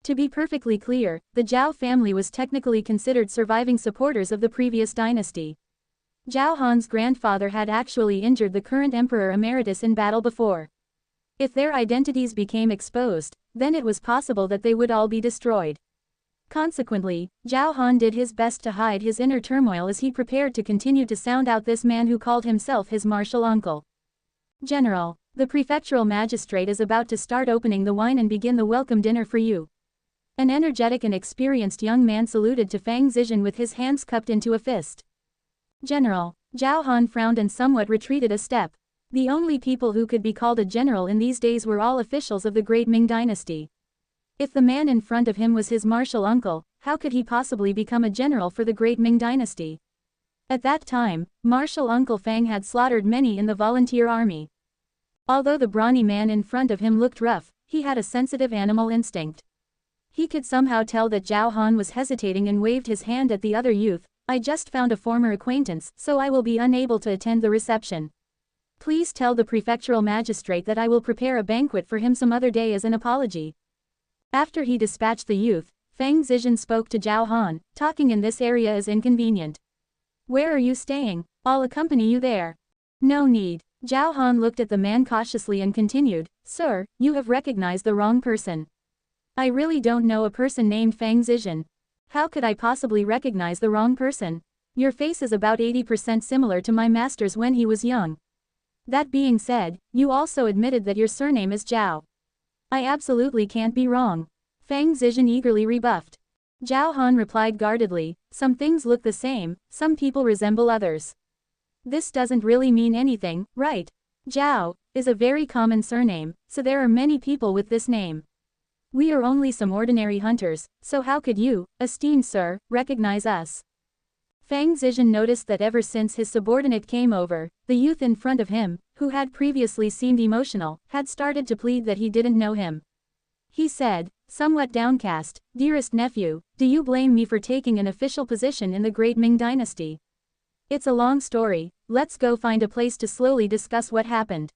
To be perfectly clear, the Zhao family was technically considered surviving supporters of the previous dynasty. Zhao Han's grandfather had actually injured the current emperor emeritus in battle before. If their identities became exposed, then it was possible that they would all be destroyed. Consequently, Zhao Han did his best to hide his inner turmoil as he prepared to continue to sound out this man who called himself his martial uncle. General, the prefectural magistrate is about to start opening the wine and begin the welcome dinner for you. An energetic and experienced young man saluted to Fang Zizhen with his hands cupped into a fist. General, Zhao Han frowned and somewhat retreated a step. The only people who could be called a general in these days were all officials of the great Ming dynasty. If the man in front of him was his martial uncle, how could he possibly become a general for the great Ming dynasty? At that time, martial uncle Fang had slaughtered many in the volunteer army. Although the brawny man in front of him looked rough, he had a sensitive animal instinct. He could somehow tell that Zhao Han was hesitating and waved his hand at the other youth. I just found a former acquaintance, so I will be unable to attend the reception. Please tell the prefectural magistrate that I will prepare a banquet for him some other day as an apology. After he dispatched the youth, Fang Zizhen spoke to Zhao Han, talking in this area is inconvenient. Where are you staying? I'll accompany you there. No need. Zhao Han looked at the man cautiously and continued, Sir, you have recognized the wrong person. I really don't know a person named Fang Zizhen. How could I possibly recognize the wrong person? Your face is about 80% similar to my master's when he was young. That being said, you also admitted that your surname is Zhao. I absolutely can't be wrong. Fang Zizhen eagerly rebuffed. Zhao Han replied guardedly, some things look the same, some people resemble others. This doesn't really mean anything, right? Zhao is a very common surname, so there are many people with this name. We are only some ordinary hunters, so how could you, esteemed sir, recognize us? Fang Zizhen noticed that ever since his subordinate came over, the youth in front of him, who had previously seemed emotional, had started to plead that he didn't know him. He said, somewhat downcast, dearest nephew, do you blame me for taking an official position in the great Ming dynasty? It's a long story, let's go find a place to slowly discuss what happened.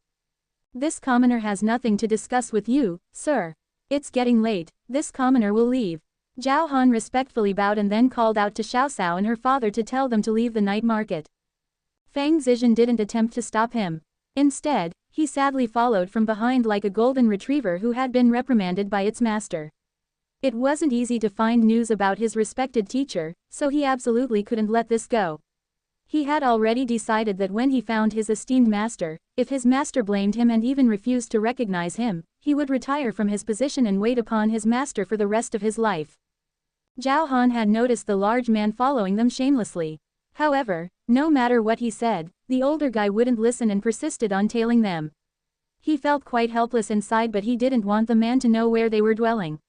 This commoner has nothing to discuss with you, sir. It's getting late, this commoner will leave. Zhao Han respectfully bowed and then called out to Xiao Cao and her father to tell them to leave the night market. Fang Zizhen didn't attempt to stop him. Instead, he sadly followed from behind like a golden retriever who had been reprimanded by its master. It wasn't easy to find news about his respected teacher, so he absolutely couldn't let this go. He had already decided that when he found his esteemed master, if his master blamed him and even refused to recognize him, he would retire from his position and wait upon his master for the rest of his life. Zhao Han had noticed the large man following them shamelessly. However, no matter what he said, the older guy wouldn't listen and persisted on tailing them. He felt quite helpless inside, but he didn't want the man to know where they were dwelling.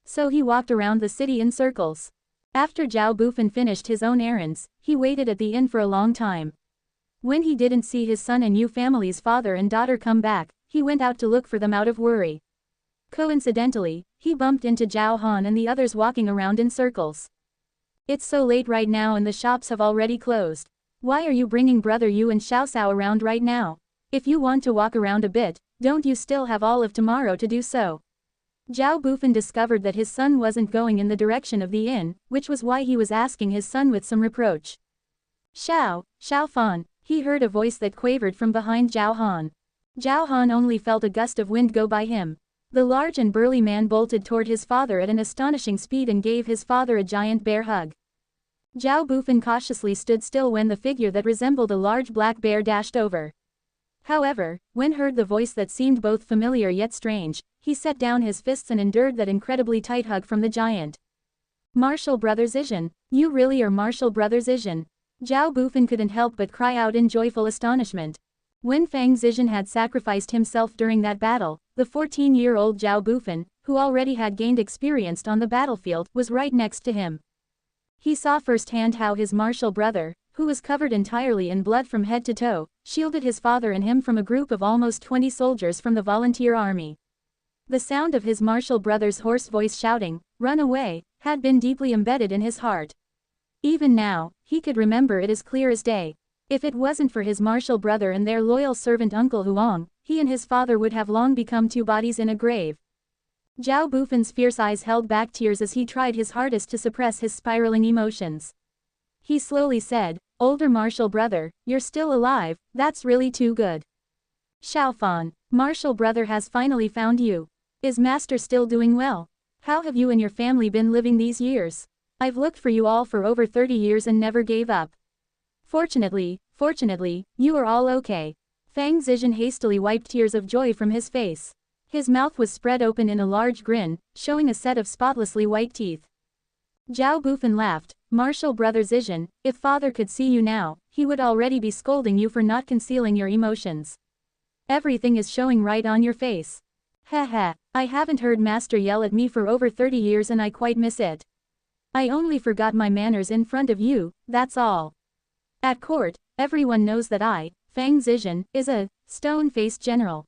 So he walked around the city in circles. After Zhao Bufan finished his own errands, he waited at the inn for a long time. When he didn't see his son and Yu family's father and daughter come back, he went out to look for them out of worry. Coincidentally, he bumped into Zhao Han and the others walking around in circles. It's so late right now and the shops have already closed. Why are you bringing brother Yu and Xiao Cao around right now? If you want to walk around a bit, don't you still have all of tomorrow to do so? Zhao Bufan discovered that his son wasn't going in the direction of the inn, which was why he was asking his son with some reproach. Xiao Fan, he heard a voice that quavered from behind Zhao Han. Zhao Han only felt a gust of wind go by him. The large and burly man bolted toward his father at an astonishing speed and gave his father a giant bear hug. Zhao Bufan cautiously stood still when the figure that resembled a large black bear dashed over. However, when heard the voice that seemed both familiar yet strange, he set down his fists and endured that incredibly tight hug from the giant. Martial Brother Zizhen, you really are Martial Brother Zizhen. Zhao Bufan couldn't help but cry out in joyful astonishment. When Fang Zizhen had sacrificed himself during that battle, the 14-year-old Zhao Bufan, who already had gained experience on the battlefield, was right next to him. He saw firsthand how his martial brother, who was covered entirely in blood from head to toe, shielded his father and him from a group of almost 20 soldiers from the volunteer army. The sound of his martial brother's hoarse voice shouting, "Run away," had been deeply embedded in his heart. Even now, he could remember it as clear as day. If it wasn't for his martial brother and their loyal servant Uncle Huang, he and his father would have long become two bodies in a grave. Zhao Bufan's fierce eyes held back tears as he tried his hardest to suppress his spiraling emotions. He slowly said, "Older martial brother, you're still alive, that's really too good. Xiaofan, martial brother has finally found you. Is master still doing well? How have you and your family been living these years? I've looked for you all for over 30 years and never gave up. Fortunately, you are all okay." Fang Zizhen hastily wiped tears of joy from his face. His mouth was spread open in a large grin, showing a set of spotlessly white teeth. Zhao Bufan laughed, "Martial Brother Zizhen, if father could see you now, he would already be scolding you for not concealing your emotions. Everything is showing right on your face. Heh, I haven't heard master yell at me for over 30 years and I quite miss it. I only forgot my manners in front of you, that's all. At court, everyone knows that I, Fang Zizhen, is a stone-faced general.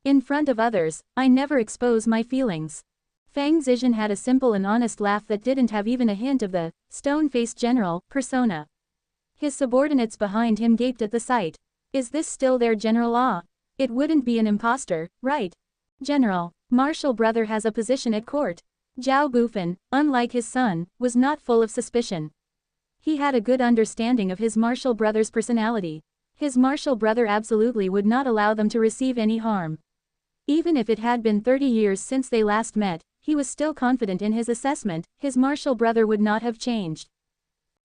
In front of others, I never expose my feelings." Fang Zizhen had a simple and honest laugh that didn't have even a hint of the stone-faced general persona. His subordinates behind him gaped at the sight. Is this still their general? It wouldn't be an imposter, right? General, martial brother has a position at court. Zhao Bufan, unlike his son, was not full of suspicion. He had a good understanding of his martial brother's personality. His martial brother absolutely would not allow them to receive any harm. Even if it had been 30 years since they last met, he was still confident in his assessment, his martial brother would not have changed.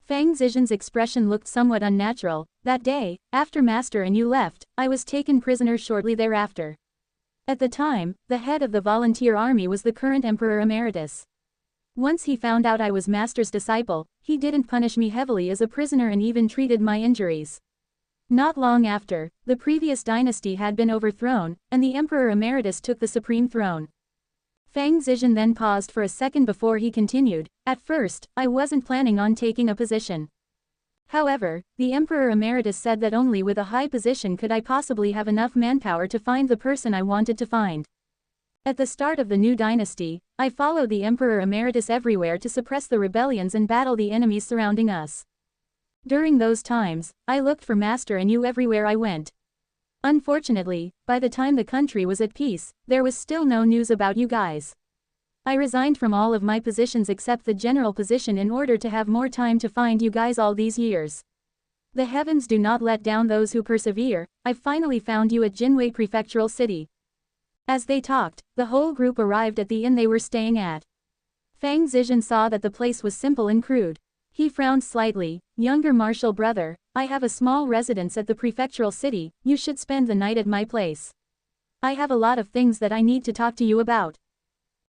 Fang Zizhen's expression looked somewhat unnatural. That day, after master and you left, I was taken prisoner shortly thereafter. At the time, the head of the volunteer army was the current Emperor Emeritus. Once he found out I was master's disciple, he didn't punish me heavily as a prisoner and even treated my injuries. Not long after, the previous dynasty had been overthrown, and the Emperor Emeritus took the supreme throne. Fang Zizhen then paused for a second before he continued, "At first, I wasn't planning on taking a position. However, the Emperor Emeritus said that only with a high position could I possibly have enough manpower to find the person I wanted to find. At the start of the new dynasty, I followed the Emperor Emeritus everywhere to suppress the rebellions and battle the enemies surrounding us. During those times, I looked for master and you everywhere I went. Unfortunately, by the time the country was at peace, there was still no news about you guys. I resigned from all of my positions except the general position in order to have more time to find you guys all these years. The heavens do not let down those who persevere. I finally found you at Jinwei Prefectural City." As they talked, the whole group arrived at the inn they were staying at. Fang Zizhen saw that the place was simple and crude. He frowned slightly. "Younger martial brother, I have a small residence at the prefectural city, you should spend the night at my place. I have a lot of things that I need to talk to you about."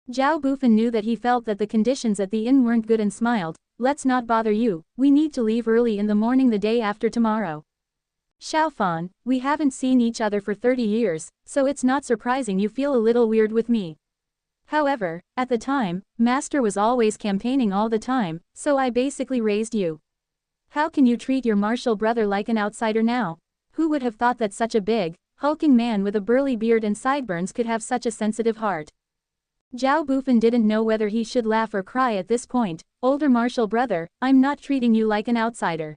Zhao Bufan knew that he felt that the conditions at the inn weren't good and smiled, "Let's not bother you, we need to leave early in the morning the day after tomorrow. Xiaofan, we haven't seen each other for 30 years, so it's not surprising you feel a little weird with me. However, at the time, master was always campaigning all the time, so I basically raised you. How can you treat your martial brother like an outsider now? Who would have thought that such a big, hulking man with a burly beard and sideburns could have such a sensitive heart?" Zhao Bufan didn't know whether he should laugh or cry at this point. "Older martial brother, I'm not treating you like an outsider.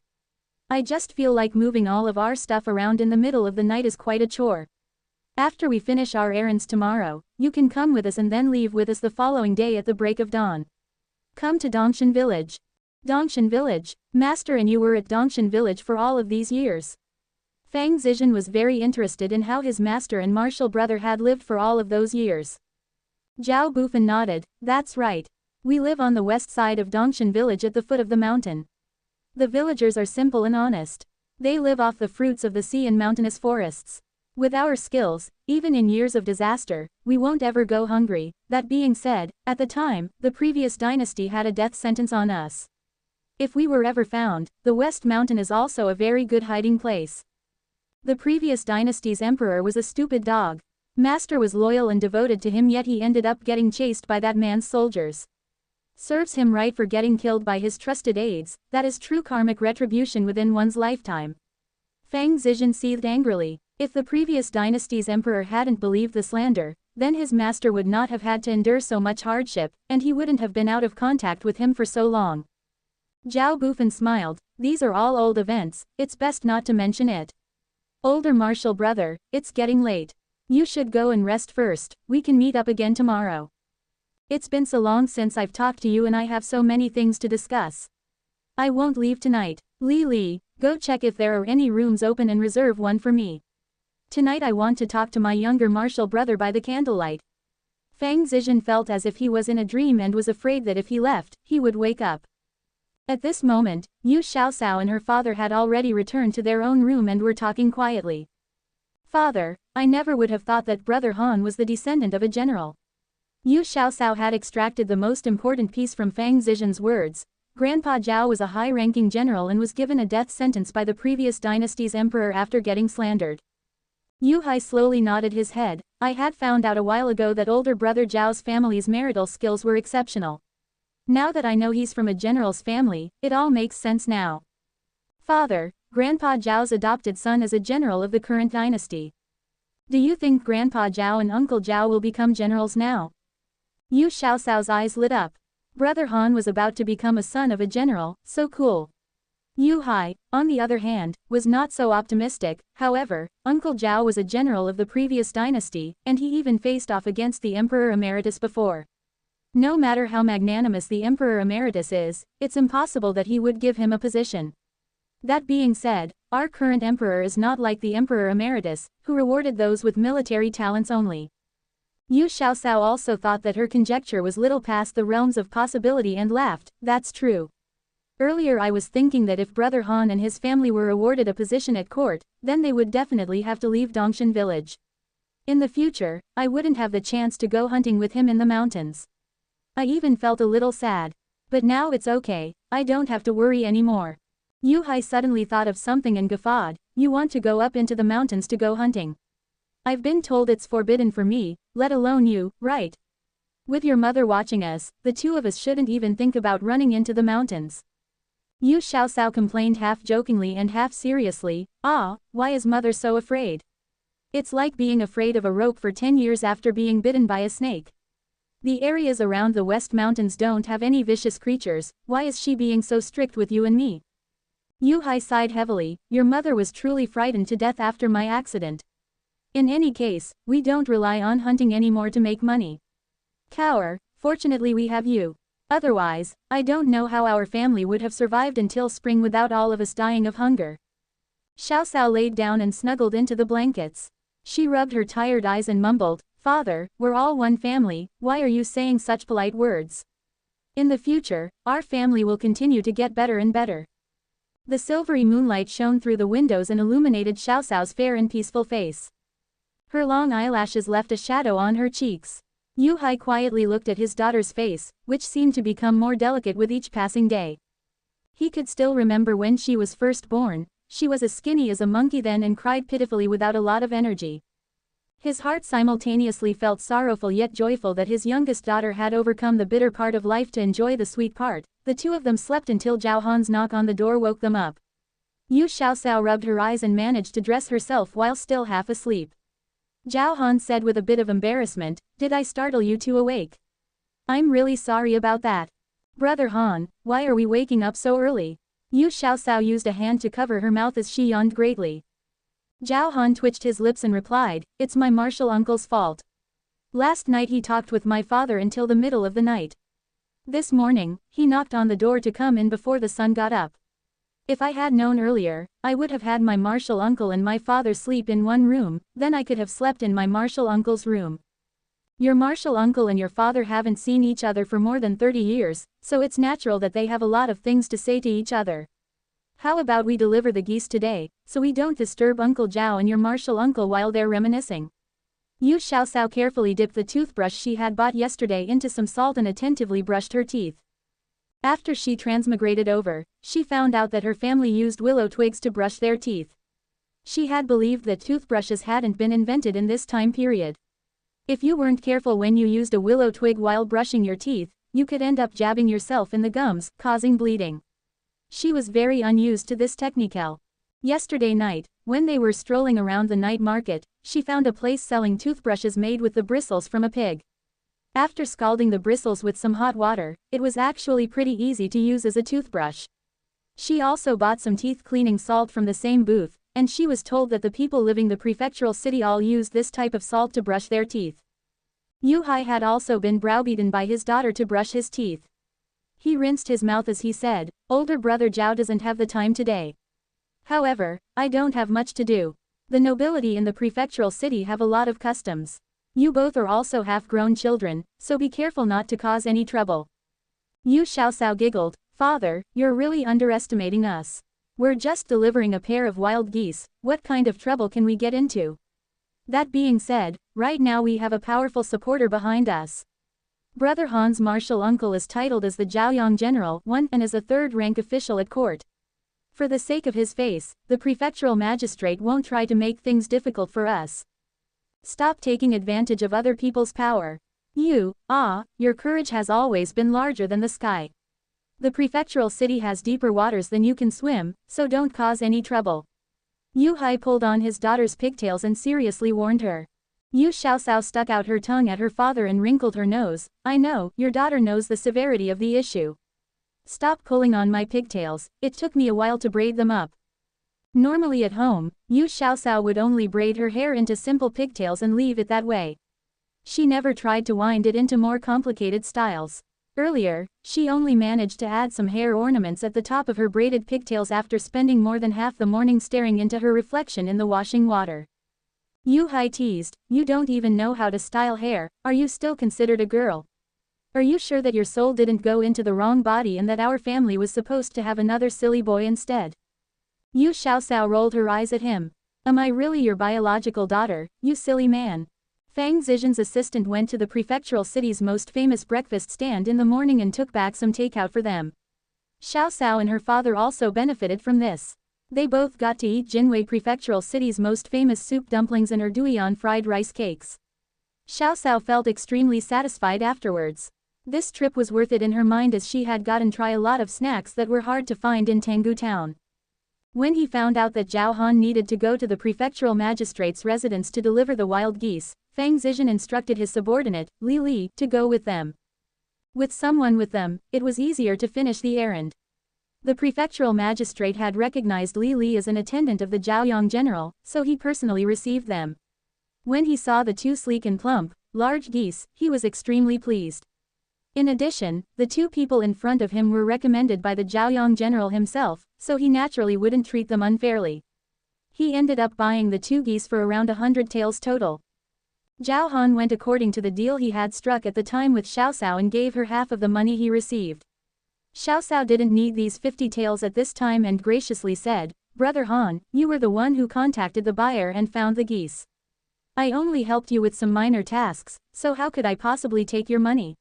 I just feel like moving all of our stuff around in the middle of the night is quite a chore. After we finish our errands tomorrow, you can come with us and then leave with us the following day at the break of dawn. Come to Dongshan Village." "Dongshan Village? Master and you were at Dongshan Village for all of these years?" Fang Zizhen was very interested in how his master and martial brother had lived for all of those years. Zhao Bufan nodded, that's right. We live on the west side of Dongshan village at the foot of the mountain. The villagers are simple and honest. They live off the fruits of the sea and mountainous forests. With our skills, even in years of disaster, we won't ever go hungry. That being said, at the time, the previous dynasty had a death sentence on us. If we were ever found, the West Mountain is also a very good hiding place. The previous dynasty's emperor was a stupid dog. Master was loyal and devoted to him, yet he ended up getting chased by that man's soldiers. Serves him right for getting killed by his trusted aides. That is true karmic retribution within one's lifetime. Fang Zizhen seethed angrily. If the previous dynasty's emperor hadn't believed the slander, then his master would not have had to endure so much hardship, and he wouldn't have been out of contact with him for so long. Zhao Bufan smiled, these are all old events, it's best not to mention it. Older martial brother, it's getting late. You should go and rest first, we can meet up again tomorrow. It's been so long since I've talked to you and I have so many things to discuss. I won't leave tonight. Li, go check if there are any rooms open and reserve one for me. Tonight I want to talk to my younger martial brother by the candlelight. Fang Zizhen felt as if he was in a dream and was afraid that if he left, he would wake up. At this moment, Yu Xiaoxiao and her father had already returned to their own room and were talking quietly. Father, I never would have thought that Brother Han was the descendant of a general. Yu Xiaoxiao had extracted the most important piece from Fang Zizhen's words. Grandpa Zhao was a high-ranking general and was given a death sentence by the previous dynasty's emperor after getting slandered. Yu Hai slowly nodded his head. I had found out a while ago that older brother Zhao's family's marital skills were exceptional. Now that I know he's from a general's family, it all makes sense now. Father, Grandpa Zhao's adopted son is a general of the current dynasty. Do you think Grandpa Zhao and Uncle Zhao will become generals now? Yu Xiaoxiao's eyes lit up. Brother Han was about to become a son of a general, so cool. Yu Hai, on the other hand, was not so optimistic. However, Uncle Zhao was a general of the previous dynasty, and he even faced off against the Emperor Emeritus before. No matter how magnanimous the Emperor Emeritus is, it's impossible that he would give him a position. That being said, our current emperor is not like the Emperor Emeritus, who rewarded those with military talents only. Yu Xiaoxiao also thought that her conjecture was little past the realms of possibility and laughed, that's true. Earlier I was thinking that if Brother Han and his family were awarded a position at court, then they would definitely have to leave Dongshan village. In the future, I wouldn't have the chance to go hunting with him in the mountains. I even felt a little sad. But now it's okay, I don't have to worry anymore. Yu Hai suddenly thought of something and guffawed, you want to go up into the mountains to go hunting. I've been told it's forbidden for me, let alone you, right? With your mother watching us, the two of us shouldn't even think about running into the mountains. Yu Xiaoxiao complained half jokingly and half seriously, why is mother so afraid? It's like being afraid of a rope for 10 years after being bitten by a snake. The areas around the West Mountains don't have any vicious creatures, why is she being so strict with you and me? Yu Hai sighed heavily, your mother was truly frightened to death after my accident. In any case, we don't rely on hunting anymore to make money. Cower, fortunately we have you. Otherwise, I don't know how our family would have survived until spring without all of us dying of hunger. Xiaoxiao laid down and snuggled into the blankets. She rubbed her tired eyes and mumbled, Father, we're all one family, why are you saying such polite words? In the future, our family will continue to get better and better. The silvery moonlight shone through the windows and illuminated Xiaoxiao's fair and peaceful face. Her long eyelashes left a shadow on her cheeks. Yu Hai quietly looked at his daughter's face, which seemed to become more delicate with each passing day. He could still remember when she was first born. She was as skinny as a monkey then and cried pitifully without a lot of energy. His heart simultaneously felt sorrowful yet joyful that his youngest daughter had overcome the bitter part of life to enjoy the sweet part. The two of them slept until Zhao Han's knock on the door woke them up. Yu Xiaoxiao rubbed her eyes and managed to dress herself while still half asleep. Zhao Han said with a bit of embarrassment, did I startle you two awake? I'm really sorry about that. Brother Han, why are we waking up so early? Yu Xiaoxiao used a hand to cover her mouth as she yawned greatly. Zhao Han twitched his lips and replied, it's my martial uncle's fault. Last night he talked with my father until the middle of the night. This morning, he knocked on the door to come in before the sun got up. If I had known earlier, I would have had my martial uncle and my father sleep in one room, then I could have slept in my martial uncle's room. Your martial uncle and your father haven't seen each other for more than 30 years, so it's natural that they have a lot of things to say to each other. How about we deliver the geese today, so we don't disturb Uncle Zhao and your martial uncle while they're reminiscing? Yu Xiaoxiao carefully dipped the toothbrush she had bought yesterday into some salt and attentively brushed her teeth. After she transmigrated over, she found out that her family used willow twigs to brush their teeth. She had believed that toothbrushes hadn't been invented in this time period. If you weren't careful when you used a willow twig while brushing your teeth, you could end up jabbing yourself in the gums, causing bleeding. She was very unused to this technique. Yesterday night, when they were strolling around the night market, she found a place selling toothbrushes made with the bristles from a pig. After scalding the bristles with some hot water, it was actually pretty easy to use as a toothbrush. She also bought some teeth cleaning salt from the same booth, and she was told that the people living the prefectural city all use this type of salt to brush their teeth. Yu Hai had also been browbeaten by his daughter to brush his teeth. He rinsed his mouth as he said, "Older brother Zhao doesn't have the time today. However, I don't have much to do. The nobility in the prefectural city have a lot of customs. You both are also half-grown children, so be careful not to cause any trouble." Yu Xiaoxiao giggled, "Father, you're really underestimating us. We're just delivering a pair of wild geese, what kind of trouble can we get into? That being said, right now we have a powerful supporter behind us. Brother Han's martial uncle is titled as the Zhaoyang General I and is a third-rank official at court. For the sake of his face, the prefectural magistrate won't try to make things difficult for us. Stop taking advantage of other people's power. Your courage has always been larger than the sky. The prefectural city has deeper waters than you can swim, so don't cause any trouble." Yu Hai pulled on his daughter's pigtails and seriously warned her. Yu Xiaoxiao stuck out her tongue at her father and wrinkled her nose. "I know, your daughter knows the severity of the issue. Stop pulling on my pigtails, it took me a while to braid them up." Normally at home, Yu Xiaoxiao would only braid her hair into simple pigtails and leave it that way. She never tried to wind it into more complicated styles. Earlier, she only managed to add some hair ornaments at the top of her braided pigtails after spending more than half the morning staring into her reflection in the washing water. Yu Hai teased, "You don't even know how to style hair, are you still considered a girl? Are you sure that your soul didn't go into the wrong body and that our family was supposed to have another silly boy instead?" Yu Xiaoxiao rolled her eyes at him. "Am I really your biological daughter, you silly man?" Fang Zizhen's assistant went to the prefectural city's most famous breakfast stand in the morning and took back some takeout for them. Xiaoxiao and her father also benefited from this. They both got to eat Jinwei prefectural city's most famous soup dumplings and erduian fried rice cakes. Xiaoxiao felt extremely satisfied afterwards. This trip was worth it in her mind as she had gotten try a lot of snacks that were hard to find in Tanggu town. When he found out that Zhao Han needed to go to the prefectural magistrate's residence to deliver the wild geese, Fang Zizhen instructed his subordinate, Li Li, to go with them. With someone with them, it was easier to finish the errand. The prefectural magistrate had recognized Li Li as an attendant of the Zhaoyang General, so he personally received them. When he saw the two sleek and plump, large geese, he was extremely pleased. In addition, the two people in front of him were recommended by the Zhaoyang General himself, so he naturally wouldn't treat them unfairly. He ended up buying the two geese for around 100 taels total. Zhao Han went according to the deal he had struck at the time with Xiaoxiao and gave her half of the money he received. Xiaoxiao didn't need these 50 taels at this time and graciously said, "Brother Han, you were the one who contacted the buyer and found the geese. I only helped you with some minor tasks, so how could I possibly take your money?"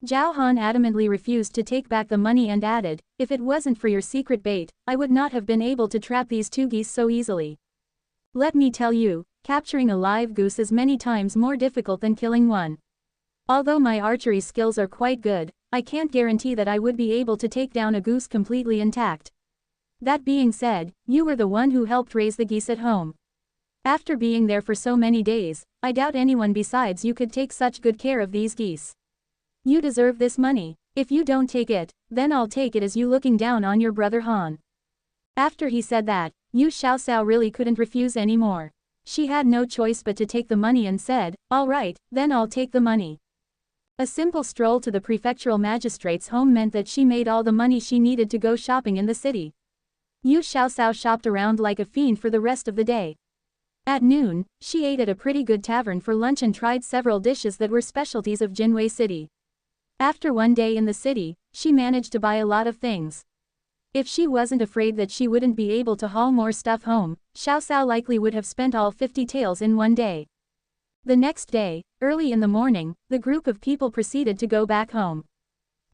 Zhao Han adamantly refused to take back the money and added, "If it wasn't for your secret bait, I would not have been able to trap these two geese so easily. Let me tell you, capturing a live goose is many times more difficult than killing one. Although my archery skills are quite good, I can't guarantee that I would be able to take down a goose completely intact. That being said, you were the one who helped raise the geese at home. After being there for so many days, I doubt anyone besides you could take such good care of these geese. You deserve this money. If you don't take it, then I'll take it as you looking down on your brother Han." After he said that, Yu Xiaoxiao really couldn't refuse anymore. She had no choice but to take the money and said, "All right, then I'll take the money." A simple stroll to the prefectural magistrate's home meant that she made all the money she needed to go shopping in the city. Yu Xiaoxiao shopped around like a fiend for the rest of the day. At noon, she ate at a pretty good tavern for lunch and tried several dishes that were specialties of Jinwei City. After one day in the city, she managed to buy a lot of things. If she wasn't afraid that she wouldn't be able to haul more stuff home, Xiao Cao likely would have spent all 50 taels in one day. The next day, early in the morning, the group of people proceeded to go back home.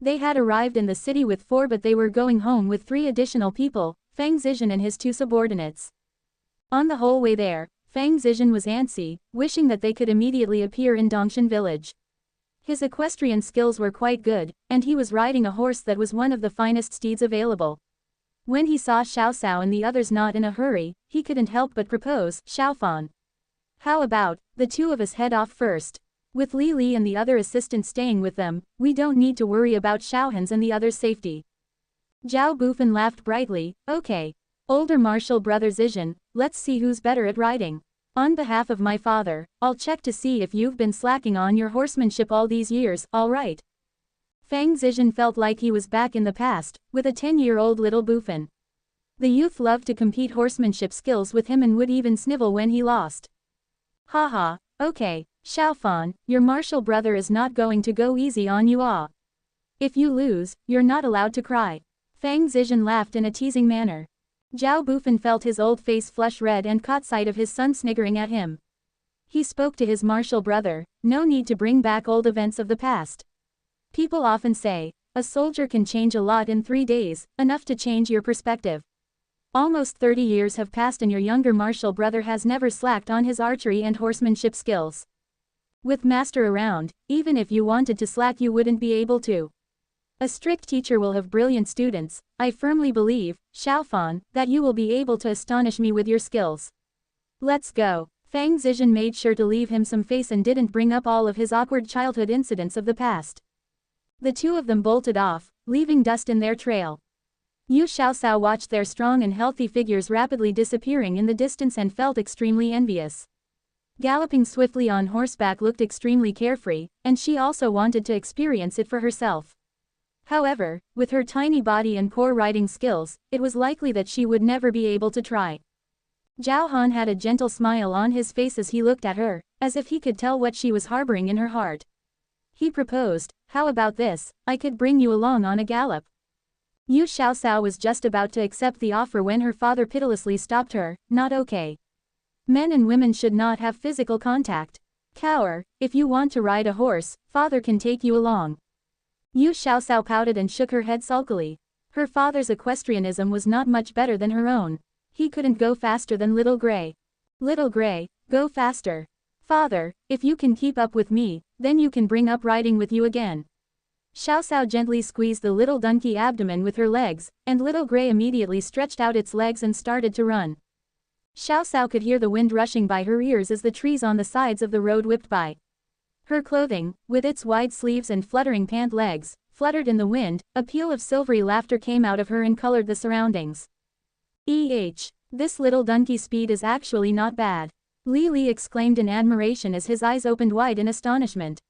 They had arrived in the city with 4, but they were going home with 3 additional people, Fang Zizhen and his 2 subordinates. On the whole way there, Fang Zizhen was antsy, wishing that they could immediately appear in Dongshan village. His equestrian skills were quite good, and he was riding a horse that was one of the finest steeds available. When he saw Xiao Cao and the others not in a hurry, he couldn't help but propose, "Xiaofan, how about, the 2 of us head off first? With Li Li and the other assistants staying with them, we don't need to worry about Xiaohan's and the others' safety." Zhao Bufan laughed brightly, "Okay. Older martial brother Zizhen, let's see who's better at riding. On behalf of my father, I'll check to see if you've been slacking on your horsemanship all these years, all right?" Fang Zizhen felt like he was back in the past, with a 10-year-old little Bufan. The youth loved to compete horsemanship skills with him and would even snivel when he lost. "Haha, okay, Xiaofan, your martial brother is not going to go easy on you ah. If you lose, you're not allowed to cry." Fang Zizhen laughed in a teasing manner. Zhao Bufan felt his old face flush red and caught sight of his son sniggering at him. He spoke to his martial brother, "No need to bring back old events of the past. People often say, a soldier can change a lot in 3 days, enough to change your perspective. Almost 30 years have passed and your younger martial brother has never slacked on his archery and horsemanship skills. With master around, even if you wanted to slack you wouldn't be able to. A strict teacher will have brilliant students. I firmly believe, Xiaofan, that you will be able to astonish me with your skills. Let's go." Fang Zizhen made sure to leave him some face and didn't bring up all of his awkward childhood incidents of the past. The 2 of them bolted off, leaving dust in their trail. Yu Xiaocao watched their strong and healthy figures rapidly disappearing in the distance and felt extremely envious. Galloping swiftly on horseback looked extremely carefree, and she also wanted to experience it for herself. However, with her tiny body and poor riding skills, it was likely that she would never be able to try. Zhao Han had a gentle smile on his face as he looked at her, as if he could tell what she was harboring in her heart. He proposed, "How about this, I could bring you along on a gallop." Yu Xiaocao was just about to accept the offer when her father pitilessly stopped her, "Not okay. Men and women should not have physical contact. Cower, if you want to ride a horse, father can take you along." Yu Xiaocao pouted and shook her head sulkily. Her father's equestrianism was not much better than her own. He couldn't go faster than Little Gray. "Little Gray, go faster. Father, if you can keep up with me, then you can bring up riding with you again." Xiao Cao gently squeezed the little donkey abdomen with her legs, and Little Gray immediately stretched out its legs and started to run. Xiao Cao could hear the wind rushing by her ears as the trees on the sides of the road whipped by. Her clothing, with its wide sleeves and fluttering pant legs, fluttered in the wind. A peal of silvery laughter came out of her and colored the surroundings. This little donkey speed is actually not bad," Li Li exclaimed in admiration as his eyes opened wide in astonishment.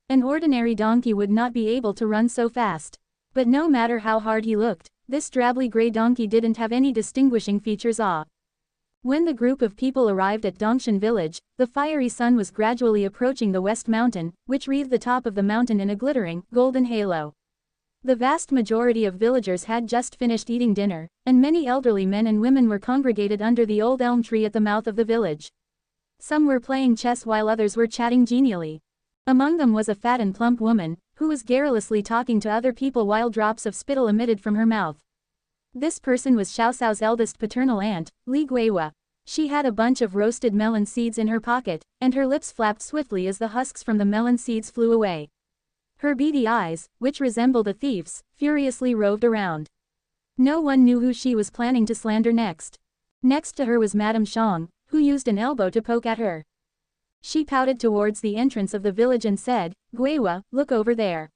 An ordinary donkey would not be able to run so fast. But no matter how hard he looked, this drably gray donkey didn't have any distinguishing features. When the group of people arrived at Dongshan village, the fiery sun was gradually approaching the west mountain, which wreathed the top of the mountain in a glittering, golden halo. The vast majority of villagers had just finished eating dinner, and many elderly men and women were congregated under the old elm tree at the mouth of the village. Some were playing chess while others were chatting genially. Among them was a fat and plump woman, who was garrulously talking to other people while drops of spittle emitted from her mouth. This person was Xiao Cao's eldest paternal aunt, Li Guihua. She had a bunch of roasted melon seeds in her pocket, and her lips flapped swiftly as the husks from the melon seeds flew away. Her beady eyes, which resembled a thief's, furiously roved around. No one knew who she was planning to slander next. Next to her was Madame Shang, who used an elbow to poke at her. She pouted towards the entrance of the village and said, "Guihua, look over there.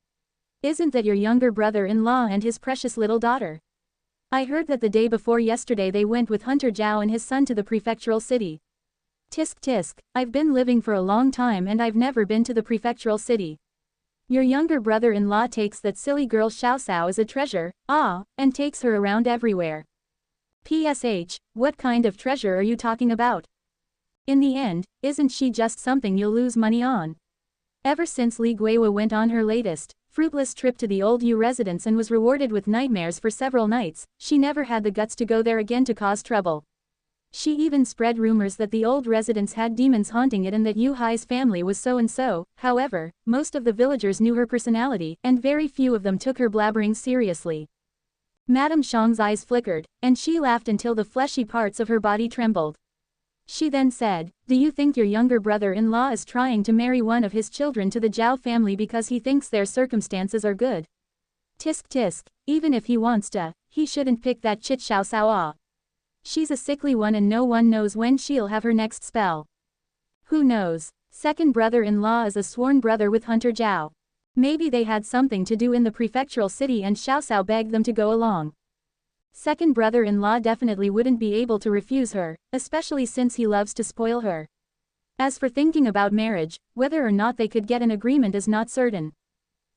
Isn't that your younger brother-in-law and his precious little daughter? I heard that the day before yesterday they went with Hunter Zhao and his son to the prefectural city." "Tisk tisk, I've been living for a long time and I've never been to the prefectural city. Your younger brother-in-law takes that silly girl Xiao Cao as a treasure, and takes her around everywhere." "PSH, what kind of treasure are you talking about?" In the end, isn't she just something you'll lose money on? Ever since Li Guiwa went on her latest, fruitless trip to the old Yu residence and was rewarded with nightmares for several nights, she never had the guts to go there again to cause trouble. She even spread rumors that the old residence had demons haunting it and that Yu Hai's family was so-and-so. However, most of the villagers knew her personality, and very few of them took her blabbering seriously. Madame Xiang's eyes flickered, and she laughed until the fleshy parts of her body trembled. She then said, "Do you think your younger brother-in-law is trying to marry one of his children to the Zhao family because he thinks their circumstances are good? Tisk tisk, even if he wants to, he shouldn't pick that chit Xiao Sao. She's a sickly one and no one knows when she'll have her next spell. Who knows? Second brother-in-law is a sworn brother with Hunter Zhao. Maybe they had something to do in the prefectural city and Xiao Sao begged them to go along. Second brother-in-law definitely wouldn't be able to refuse her, especially since he loves to spoil her. As for thinking about marriage, whether or not they could get an agreement is not certain."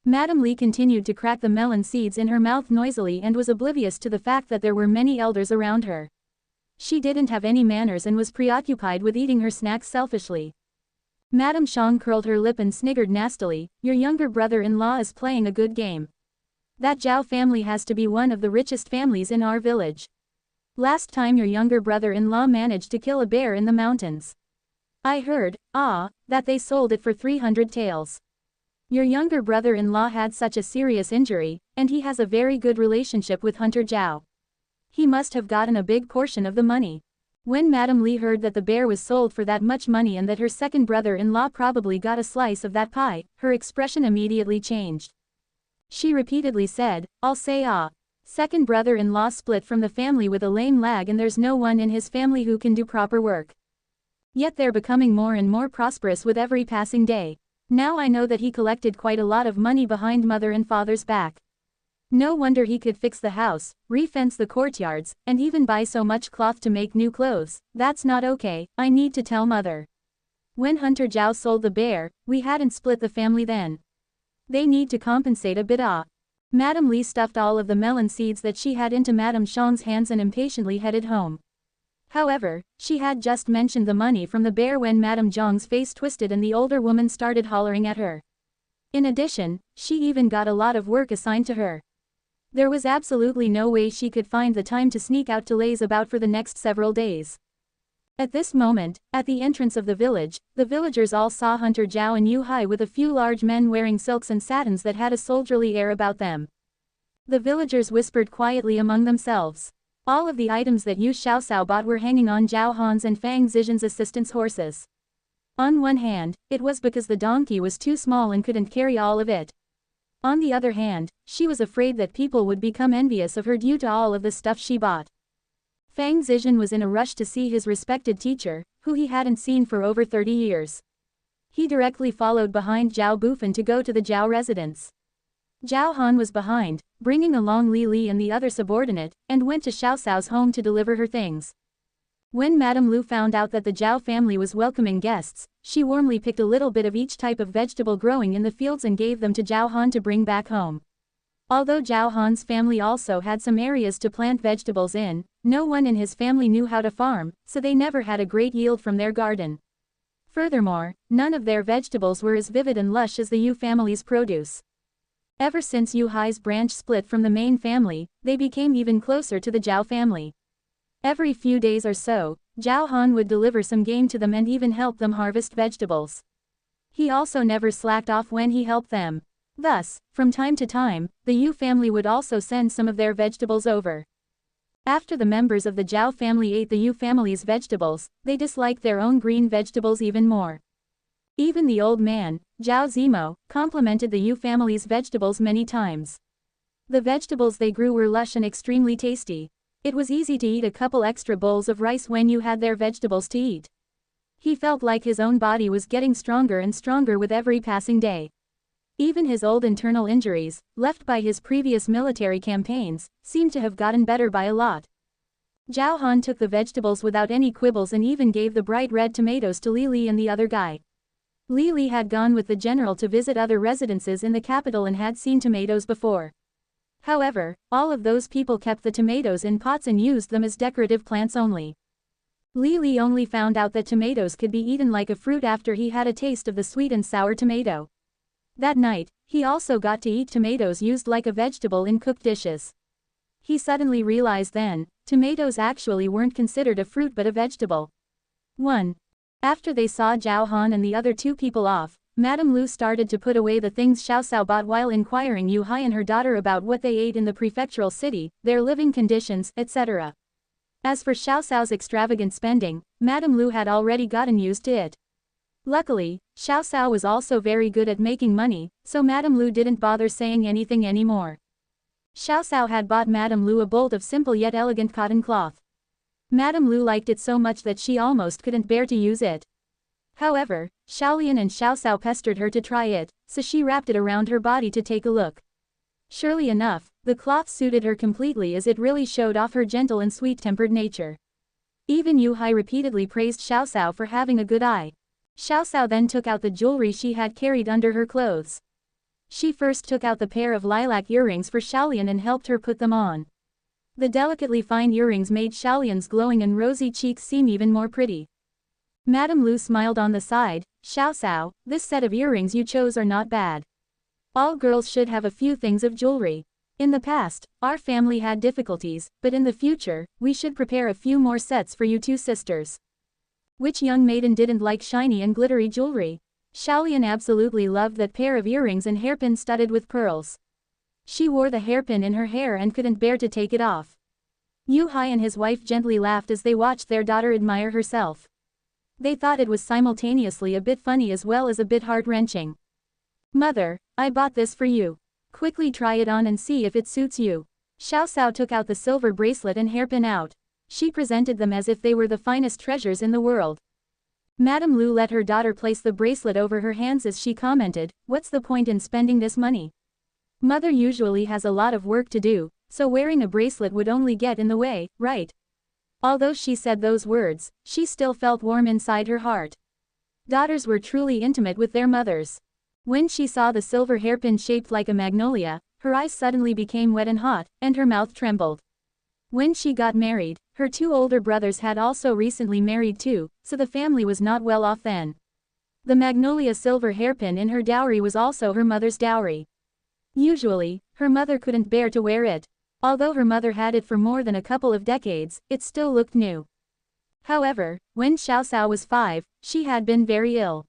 Madame Li continued to crack the melon seeds in her mouth noisily and was oblivious to the fact that there were many elders around her. She didn't have any manners and was preoccupied with eating her snacks selfishly. Madame Xiang curled her lip and sniggered nastily, "Your younger brother-in-law is playing a good game. That Zhao family has to be one of the richest families in our village. Last time your younger brother-in-law managed to kill a bear in the mountains. I heard, that they sold it for 300 taels. Your younger brother-in-law had such a serious injury, and he has a very good relationship with Hunter Zhao. He must have gotten a big portion of the money." When Madame Li heard that the bear was sold for that much money and that her second brother-in-law probably got a slice of that pie, her expression immediately changed. She repeatedly said, "I'll say second brother-in-law split from the family with a lame leg and there's no one in his family who can do proper work. Yet they're becoming more and more prosperous with every passing day. Now I know that he collected quite a lot of money behind mother and father's back. No wonder he could fix the house, re-fence the courtyards, and even buy so much cloth to make new clothes. That's not okay, I need to tell mother. When Hunter Zhao sold the bear, we hadn't split the family then. They need to compensate a bit." Madame Li stuffed all of the melon seeds that she had into Madame Xiang's hands and impatiently headed home. However, she had just mentioned the money from the bear when Madame Zhang's face twisted and the older woman started hollering at her. In addition, she even got a lot of work assigned to her. There was absolutely no way she could find the time to sneak out to laze about for the next several days. At this moment, at the entrance of the village, the villagers all saw Hunter Zhao and Yu Hai with a few large men wearing silks and satins that had a soldierly air about them. The villagers whispered quietly among themselves. All of the items that Yu Xiaosao bought were hanging on Zhao Han's and Fang Zizhen's assistants' horses. On one hand, it was because the donkey was too small and couldn't carry all of it. On the other hand, she was afraid that people would become envious of her due to all of the stuff she bought. Fang Zizhen was in a rush to see his respected teacher, who he hadn't seen for over 30 years. He directly followed behind Zhao Bufan to go to the Zhao residence. Zhao Han was behind, bringing along Li Li and the other subordinate, and went to Xiao Cao's home to deliver her things. When Madame Lu found out that the Zhao family was welcoming guests, she warmly picked a little bit of each type of vegetable growing in the fields and gave them to Zhao Han to bring back home. Although Zhao Han's family also had some areas to plant vegetables in, no one in his family knew how to farm, so they never had a great yield from their garden. Furthermore, none of their vegetables were as vivid and lush as the Yu family's produce. Ever since Yu Hai's branch split from the main family, they became even closer to the Zhao family. Every few days or so, Zhao Han would deliver some game to them and even help them harvest vegetables. He also never slacked off when he helped them. Thus, from time to time, the Yu family would also send some of their vegetables over. After the members of the Zhao family ate the Yu family's vegetables, they disliked their own green vegetables even more. Even the old man, Zhao Zimo, complimented the Yu family's vegetables many times. The vegetables they grew were lush and extremely tasty. It was easy to eat a couple extra bowls of rice when you had their vegetables to eat. He felt like his own body was getting stronger and stronger with every passing day. Even his old internal injuries, left by his previous military campaigns, seemed to have gotten better by a lot. Zhao Han took the vegetables without any quibbles and even gave the bright red tomatoes to Li Li and the other guy. Li Li had gone with the general to visit other residences in the capital and had seen tomatoes before. However, all of those people kept the tomatoes in pots and used them as decorative plants only. Li Li only found out that tomatoes could be eaten like a fruit after he had a taste of the sweet and sour tomato. That night, he also got to eat tomatoes used like a vegetable in cooked dishes. He suddenly realized then, tomatoes actually weren't considered a fruit but a vegetable. 1. After they saw Zhao Han and the other two people off, Madame Lu started to put away the things Xiao Xiao bought while inquiring Yu Hai and her daughter about what they ate in the prefectural city, their living conditions, etc. As for Xiao Xiao's extravagant spending, Madame Lu had already gotten used to it. Luckily, Xiao Xiao was also very good at making money, so Madame Lu didn't bother saying anything anymore. Xiao Xiao had bought Madame Lu a bolt of simple yet elegant cotton cloth. Madame Lu liked it so much that she almost couldn't bear to use it. However, Xiaolian and Xiao Xiao pestered her to try it, so she wrapped it around her body to take a look. Surely enough, the cloth suited her completely as it really showed off her gentle and sweet-tempered nature. Even Yu Hai repeatedly praised Xiao Xiao for having a good eye. Xiao Xiao then took out the jewelry she had carried under her clothes. She first took out the pair of lilac earrings for Xiaolian and helped her put them on. The delicately fine earrings made Xiaolian's glowing and rosy cheeks seem even more pretty. Madame Lu smiled on the side. Xiao Xiao, this set of earrings you chose are not bad. All girls should have a few things of jewelry. In the past, our family had difficulties, but in the future, we should prepare a few more sets for you two sisters. Which young maiden didn't like shiny and glittery jewelry? Xiaolian absolutely loved that pair of earrings and hairpin studded with pearls. She wore the hairpin in her hair and couldn't bear to take it off. Yu Hai and his wife gently laughed as they watched their daughter admire herself. They thought it was simultaneously a bit funny as well as a bit heart-wrenching. Mother, I bought this for you. Quickly try it on and see if it suits you. Xiao Xiao took out the silver bracelet and hairpin out. She presented them as if they were the finest treasures in the world. Madame Lu let her daughter place the bracelet over her hands as she commented, "What's the point in spending this money? Mother usually has a lot of work to do, so wearing a bracelet would only get in the way, right?" Although she said those words, she still felt warm inside her heart. Daughters were truly intimate with their mothers. When she saw the silver hairpin shaped like a magnolia, her eyes suddenly became wet and hot, and her mouth trembled. When she got married, her two older brothers had also recently married too, so the family was not well off then. The magnolia silver hairpin in her dowry was also her mother's dowry. Usually, her mother couldn't bear to wear it. Although her mother had it for more than a couple of decades, it still looked new. However, when Xiao Xiao was 5, she had been very ill.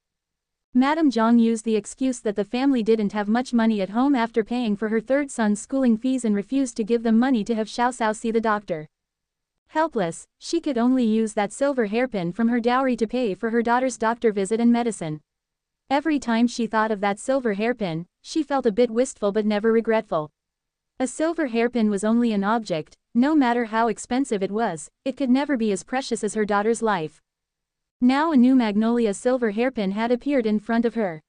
Madame Zhang used the excuse that the family didn't have much money at home after paying for her third son's schooling fees and refused to give them money to have Xiao Xiao see the doctor. Helpless, she could only use that silver hairpin from her dowry to pay for her daughter's doctor visit and medicine. Every time she thought of that silver hairpin, she felt a bit wistful but never regretful. A silver hairpin was only an object, no matter how expensive it was, it could never be as precious as her daughter's life. Now a new magnolia silver hairpin had appeared in front of her.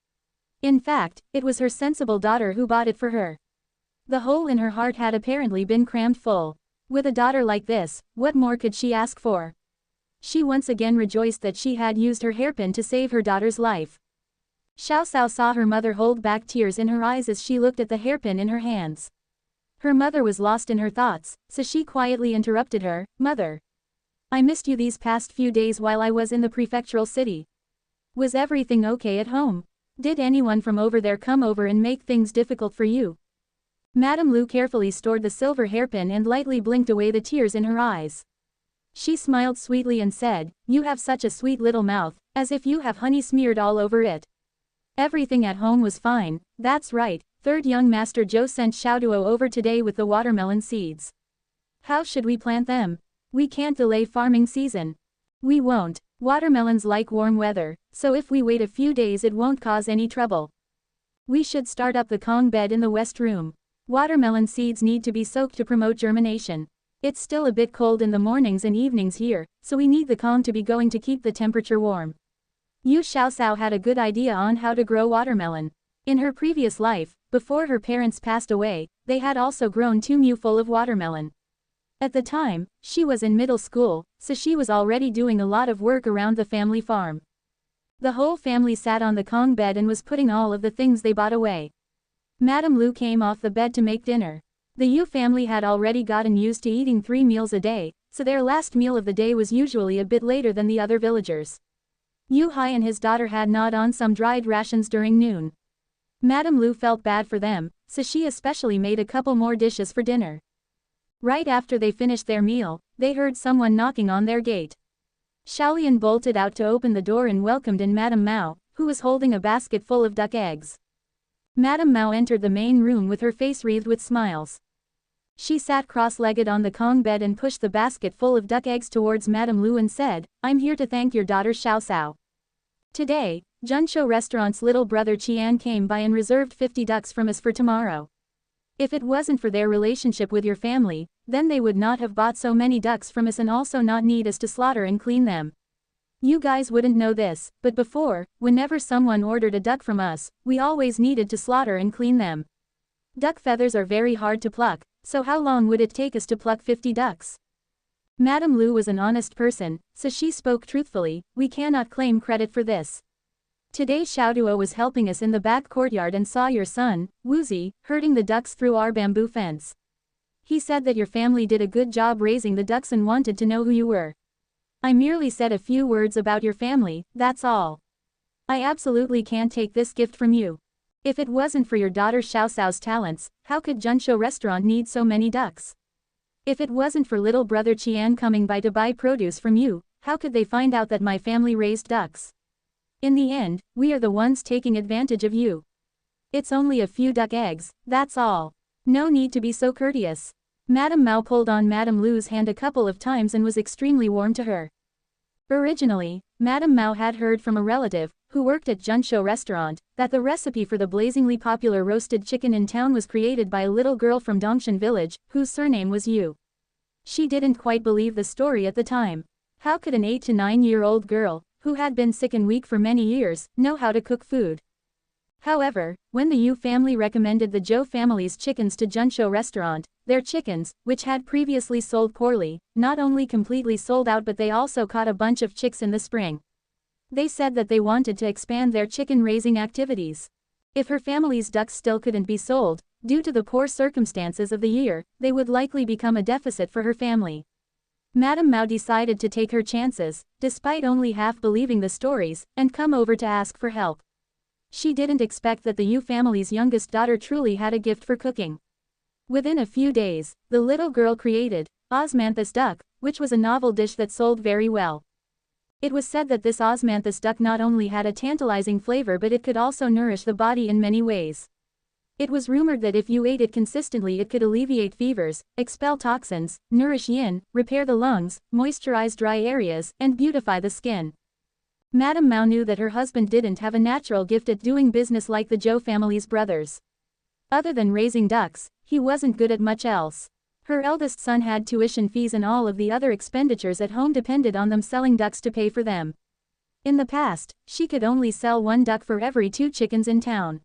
In fact, it was her sensible daughter who bought it for her. The hole in her heart had apparently been crammed full. With a daughter like this, what more could she ask for? She once again rejoiced that she had used her hairpin to save her daughter's life. Xiao Xiao saw her mother hold back tears in her eyes as she looked at the hairpin in her hands. Her mother was lost in her thoughts, so she quietly interrupted her, "Mother. I missed you these past few days while I was in the prefectural city. Was everything okay at home? Did anyone from over there come over and make things difficult for you?" Madame Lu carefully stored the silver hairpin and lightly blinked away the tears in her eyes. She smiled sweetly and said, "You have such a sweet little mouth, as if you have honey smeared all over it. Everything at home was fine, that's right. Third young Master Zhou sent Xiaoduo over today with the watermelon seeds. How should we plant them? We can't delay farming season." "We won't. Watermelons like warm weather, so if we wait a few days it won't cause any trouble. We should start up the Kong bed in the west room. Watermelon seeds need to be soaked to promote germination. It's still a bit cold in the mornings and evenings here, so we need the Kong to be going to keep the temperature warm." Yu Xiaoxiao had a good idea on how to grow watermelon. In her previous life, before her parents passed away, they had also grown 2 mu full of watermelon. At the time, she was in middle school, so she was already doing a lot of work around the family farm. The whole family sat on the Kong bed and was putting all of the things they bought away. Madame Lu came off the bed to make dinner. The Yu family had already gotten used to eating 3 meals a day, so their last meal of the day was usually a bit later than the other villagers. Yu Hai and his daughter had gnawed on some dried rations during noon. Madame Lu felt bad for them, so she especially made a couple more dishes for dinner. Right after they finished their meal, they heard someone knocking on their gate. Shaolian bolted out to open the door and welcomed in Madame Mao, who was holding a basket full of duck eggs. Madame Mao entered the main room with her face wreathed with smiles. She sat cross-legged on the Kong bed and pushed the basket full of duck eggs towards Madame Lu and said, "I'm here to thank your daughter Xiao Sao. Today, Junshou Restaurant's little brother Qian came by and reserved 50 ducks from us for tomorrow. If it wasn't for their relationship with your family, then they would not have bought so many ducks from us and also not need us to slaughter and clean them. You guys wouldn't know this, but before, whenever someone ordered a duck from us, we always needed to slaughter and clean them. Duck feathers are very hard to pluck, so how long would it take us to pluck 50 ducks?" Madame Lu was an honest person, so she spoke truthfully, "We cannot claim credit for this. Today Xiaoduo was helping us in the back courtyard and saw your son, Wuzi, herding the ducks through our bamboo fence. He said that your family did a good job raising the ducks and wanted to know who you were. I merely said a few words about your family, that's all. I absolutely can't take this gift from you. If it wasn't for your daughter Xiao Xiao's talents, how could Junshou Restaurant need so many ducks? If it wasn't for little brother Qian coming by to buy produce from you, how could they find out that my family raised ducks? In the end, we are the ones taking advantage of you. It's only a few duck eggs, that's all. No need to be so courteous." Madame Mao pulled on Madame Lu's hand a couple of times and was extremely warm to her. Originally, Madame Mao had heard from a relative, who worked at Junshou Restaurant, that the recipe for the blazingly popular roasted chicken in town was created by a little girl from Dongshan village, whose surname was Yu. She didn't quite believe the story at the time. How could an 8 to 9-year-old girl, who had been sick and weak for many years, know how to cook food? However, when the Yu family recommended the Zhou family's chickens to Junshou Restaurant, their chickens, which had previously sold poorly, not only completely sold out but they also caught a bunch of chicks in the spring. They said that they wanted to expand their chicken-raising activities. If her family's ducks still couldn't be sold, due to the poor circumstances of the year, they would likely become a deficit for her family. Madame Mao decided to take her chances, despite only half believing the stories, and come over to ask for help. She didn't expect that the Yu family's youngest daughter truly had a gift for cooking. Within a few days, the little girl created osmanthus duck, which was a novel dish that sold very well. It was said that this osmanthus duck not only had a tantalizing flavor but it could also nourish the body in many ways. It was rumored that if you ate it consistently it could alleviate fevers, expel toxins, nourish yin, repair the lungs, moisturize dry areas, and beautify the skin. Madame Mao knew that her husband didn't have a natural gift at doing business like the Zhou family's brothers. Other than raising ducks, he wasn't good at much else. Her eldest son had tuition fees and all of the other expenditures at home depended on them selling ducks to pay for them. In the past, she could only sell 1 duck for every 2 chickens in town.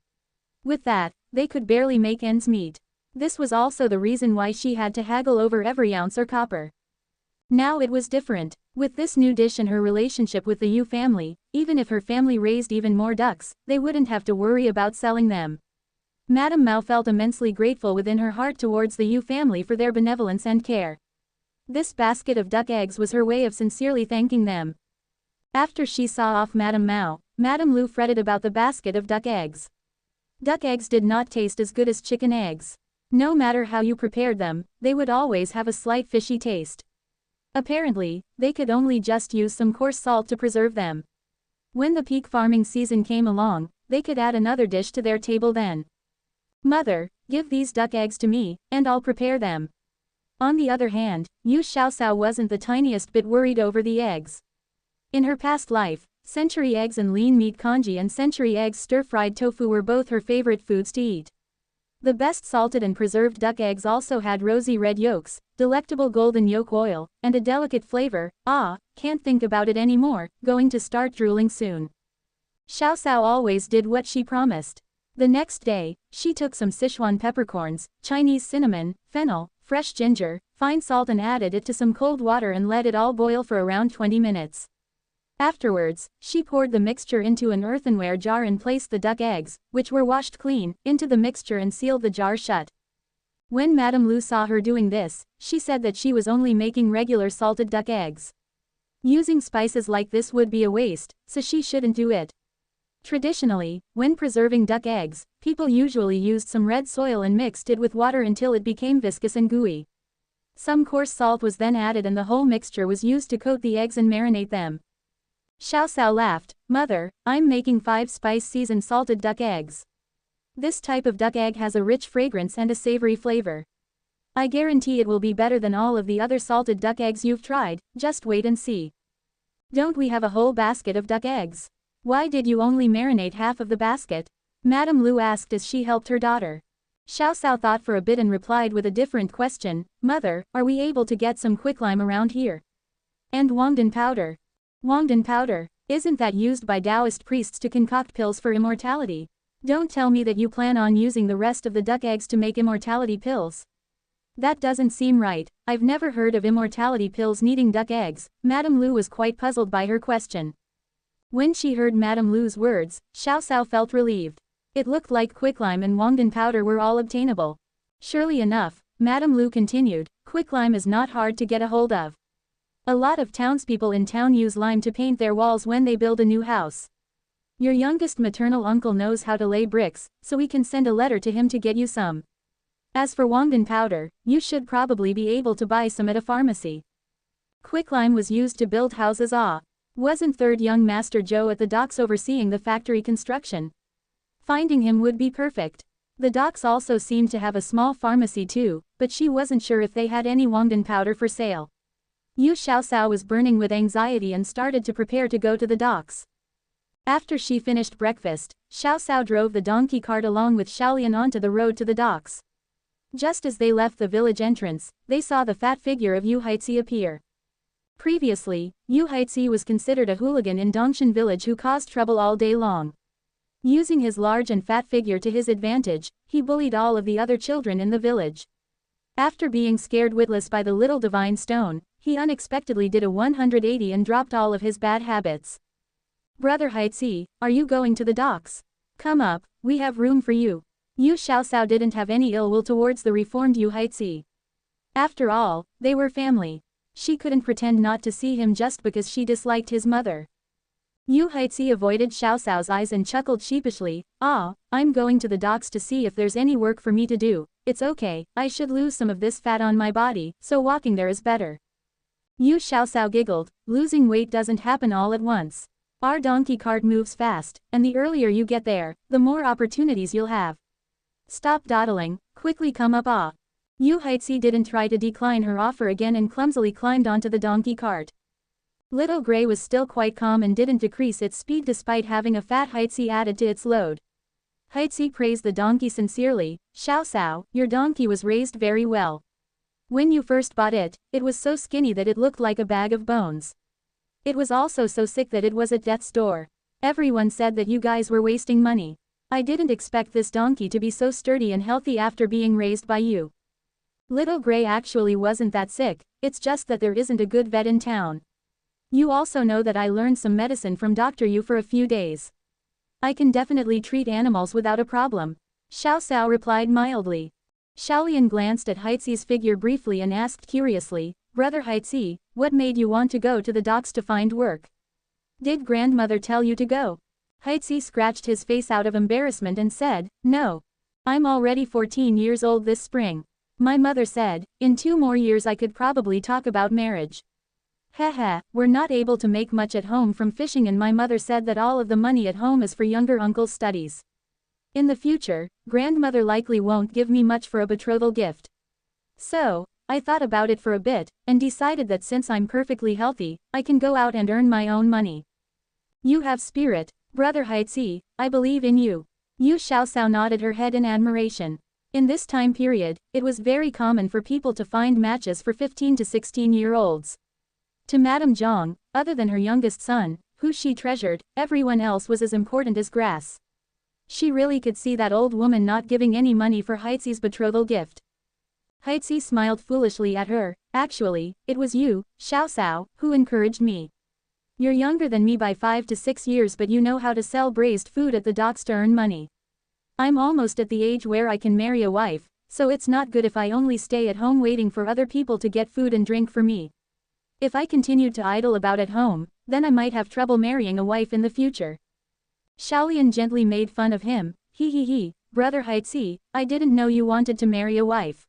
With that, they could barely make ends meet. This was also the reason why she had to haggle over every ounce or copper. Now it was different. With this new dish and her relationship with the Yu family, even if her family raised even more ducks, they wouldn't have to worry about selling them. Madame Mao felt immensely grateful within her heart towards the Yu family for their benevolence and care. This basket of duck eggs was her way of sincerely thanking them. After she saw off Madame Mao, Madame Lu fretted about the basket of duck eggs. Duck eggs did not taste as good as chicken eggs. No matter how you prepared them, they would always have a slight fishy taste. Apparently, they could only just use some coarse salt to preserve them. When the peak farming season came along, they could add another dish to their table then. "Mother, give these duck eggs to me, and I'll prepare them." On the other hand, Yu Xiaosao wasn't the tiniest bit worried over the eggs. In her past life, century eggs and lean meat congee and century eggs stir-fried tofu were both her favorite foods to eat. The best salted and preserved duck eggs also had rosy red yolks, delectable golden yolk oil, and a delicate flavor. Can't think about it anymore, going to start drooling soon. Xiaosao always did what she promised. The next day, she took some Sichuan peppercorns, Chinese cinnamon, fennel, fresh ginger, fine salt and added it to some cold water and let it all boil for around 20 minutes. Afterwards, she poured the mixture into an earthenware jar and placed the duck eggs, which were washed clean, into the mixture and sealed the jar shut. When Madame Lu saw her doing this, she said that she was only making regular salted duck eggs. Using spices like this would be a waste, so she shouldn't do it. Traditionally, when preserving duck eggs, people usually used some red soil and mixed it with water until it became viscous and gooey. Some coarse salt was then added and the whole mixture was used to coat the eggs and marinate them. Xiao Xiao laughed, "Mother, I'm making 5-spice seasoned salted duck eggs. This type of duck egg has a rich fragrance and a savory flavor. I guarantee it will be better than all of the other salted duck eggs you've tried, just wait and see." "Don't we have a whole basket of duck eggs? Why did you only marinate half of the basket?" Madame Lu asked as she helped her daughter. Xiao Xiao thought for a bit and replied with a different question, "Mother, are we able to get some quicklime around here? And Wangdan powder?" "Wangdan powder? Isn't that used by Taoist priests to concoct pills for immortality? Don't tell me that you plan on using the rest of the duck eggs to make immortality pills. That doesn't seem right. I've never heard of immortality pills needing duck eggs." Madame Lu was quite puzzled by her question. When she heard Madame Lu's words, Xiao Xiao felt relieved. It looked like quicklime and Wangdan powder were all obtainable. Surely enough, Madame Lu continued, quicklime is not hard to get a hold of. A lot of townspeople in town use lime to paint their walls when they build a new house. Your youngest maternal uncle knows how to lay bricks, so we can send a letter to him to get you some. As for Wangdan powder, you should probably be able to buy some at a pharmacy. Quicklime was used to build houses. Wasn't third young Master Joe at the docks overseeing the factory construction? Finding him would be perfect. The docks also seemed to have a small pharmacy too, but she wasn't sure if they had any Wangdan powder for sale. Yu Xiaoxiao was burning with anxiety and started to prepare to go to the docks. After she finished breakfast, Xiaoxiao drove the donkey cart along with Xiaolian onto the road to the docks. Just as they left the village entrance, they saw the fat figure of Yu Haixi appear. Previously, Yu Haixi was considered a hooligan in Dongshan village who caused trouble all day long. Using his large and fat figure to his advantage, he bullied all of the other children in the village. After being scared witless by the little divine stone, he unexpectedly did a 180 and dropped all of his bad habits. "Brother Haixi, are you going to the docks? Come up, we have room for you." Yu Xiaoxiao didn't have any ill will towards the reformed Yu Haixi. After all, they were family. She couldn't pretend not to see him just because she disliked his mother. Yu Haixi avoided Xiaoxiao's eyes and chuckled sheepishly, "I'm going to the docks to see if there's any work for me to do. It's okay, I should lose some of this fat on my body, so walking there is better." Yu Xiaoxiao giggled, "Losing weight doesn't happen all at once. Our donkey cart moves fast, and the earlier you get there, the more opportunities you'll have. Stop dawdling, quickly come up." Yu Haixi didn't try to decline her offer again and clumsily climbed onto the donkey cart. Little Gray was still quite calm and didn't decrease its speed despite having a fat Haixi added to its load. Haixi praised the donkey sincerely, "Xiaoxiao, your donkey was raised very well. When you first bought it, it was so skinny that it looked like a bag of bones. It was also so sick that it was at death's door. Everyone said that you guys were wasting money. I didn't expect this donkey to be so sturdy and healthy after being raised by you." Little Gray actually wasn't that sick, it's just that there isn't a good vet in town. You also know that I learned some medicine from Dr. Yu for a few days. I can definitely treat animals without a problem. Xiaoxiao replied mildly. Xiaolian glanced at Haixi's figure briefly and asked curiously, "Brother Haixi, what made you want to go to the docks to find work? Did grandmother tell you to go?" Haixi scratched his face out of embarrassment and said, "No. I'm already 14 years old this spring. My mother said, in 2 more years I could probably talk about marriage. Haha, we're not able to make much at home from fishing and my mother said that all of the money at home is for younger uncle's studies. In the future, grandmother likely won't give me much for a betrothal gift. So, I thought about it for a bit, and decided that since I'm perfectly healthy, I can go out and earn my own money. You have spirit, Brother Haixi, I believe in you." Yu Xiaoxiao nodded her head in admiration. In this time period, it was very common for people to find matches for 15 to 16-year-olds. To Madame Zhang, other than her youngest son, who she treasured, everyone else was as important as grass. She really could see that old woman not giving any money for Haixi's betrothal gift. Haixi smiled foolishly at her. "Actually, it was you, Xiaoxiao, who encouraged me. You're younger than me by 5 to 6 years but you know how to sell braised food at the docks to earn money. I'm almost at the age where I can marry a wife, So it's not good if I only stay at home waiting for other people to get food and drink for me. If I continued to idle about at home, then I might have trouble marrying a wife in the future. Xiaolian gently made fun of him. He, brother Haixi, I didn't know you wanted to marry a wife.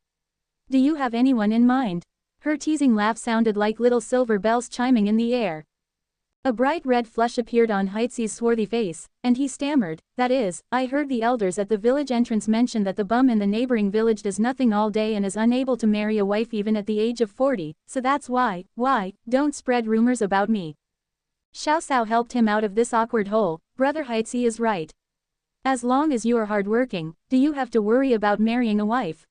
Do you have anyone in mind? Her teasing laugh sounded like little silver bells chiming in the air. A bright red flush appeared on Haixi's swarthy face, and he stammered, that is, I heard the elders at the village entrance mention that the bum in the neighboring village does nothing all day and is unable to marry a wife even at the age of 40, so that's why, don't spread rumors about me. Xiao Cao helped him out of this awkward hole. Brother Haixi is right. As long as you are hardworking, do you have to worry about marrying a wife?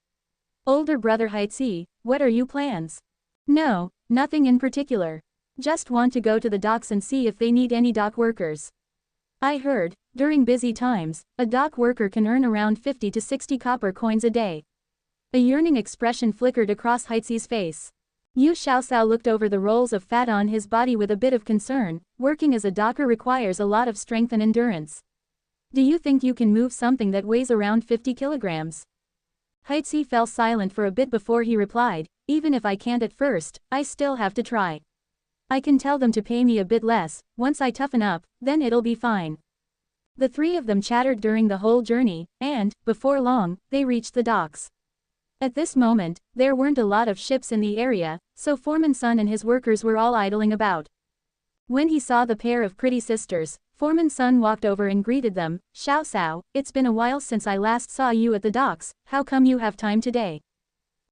Older brother Haixi, what are your plans? No, nothing in particular. Just want to go to the docks and see if they need any dock workers. I heard, during busy times, a dock worker can earn around 50 to 60 copper coins a day. A yearning expression flickered across Haixi's face. Yu Xiaocao looked over the rolls of fat on his body with a bit of concern. Working as a docker requires a lot of strength and endurance. Do you think you can move something that weighs around 50 kilograms? Haixi fell silent for a bit before he replied, even if I can't at first, I still have to try. I can tell them to pay me a bit less. Once I toughen up, then it'll be fine. The three of them chattered during the whole journey, and, before long, they reached the docks. At this moment, there weren't a lot of ships in the area, so Foreman Sun and his workers were all idling about. When he saw the pair of pretty sisters, Foreman Sun walked over and greeted them. Xiao Cao, it's been a while since I last saw you at the docks, how come you have time today?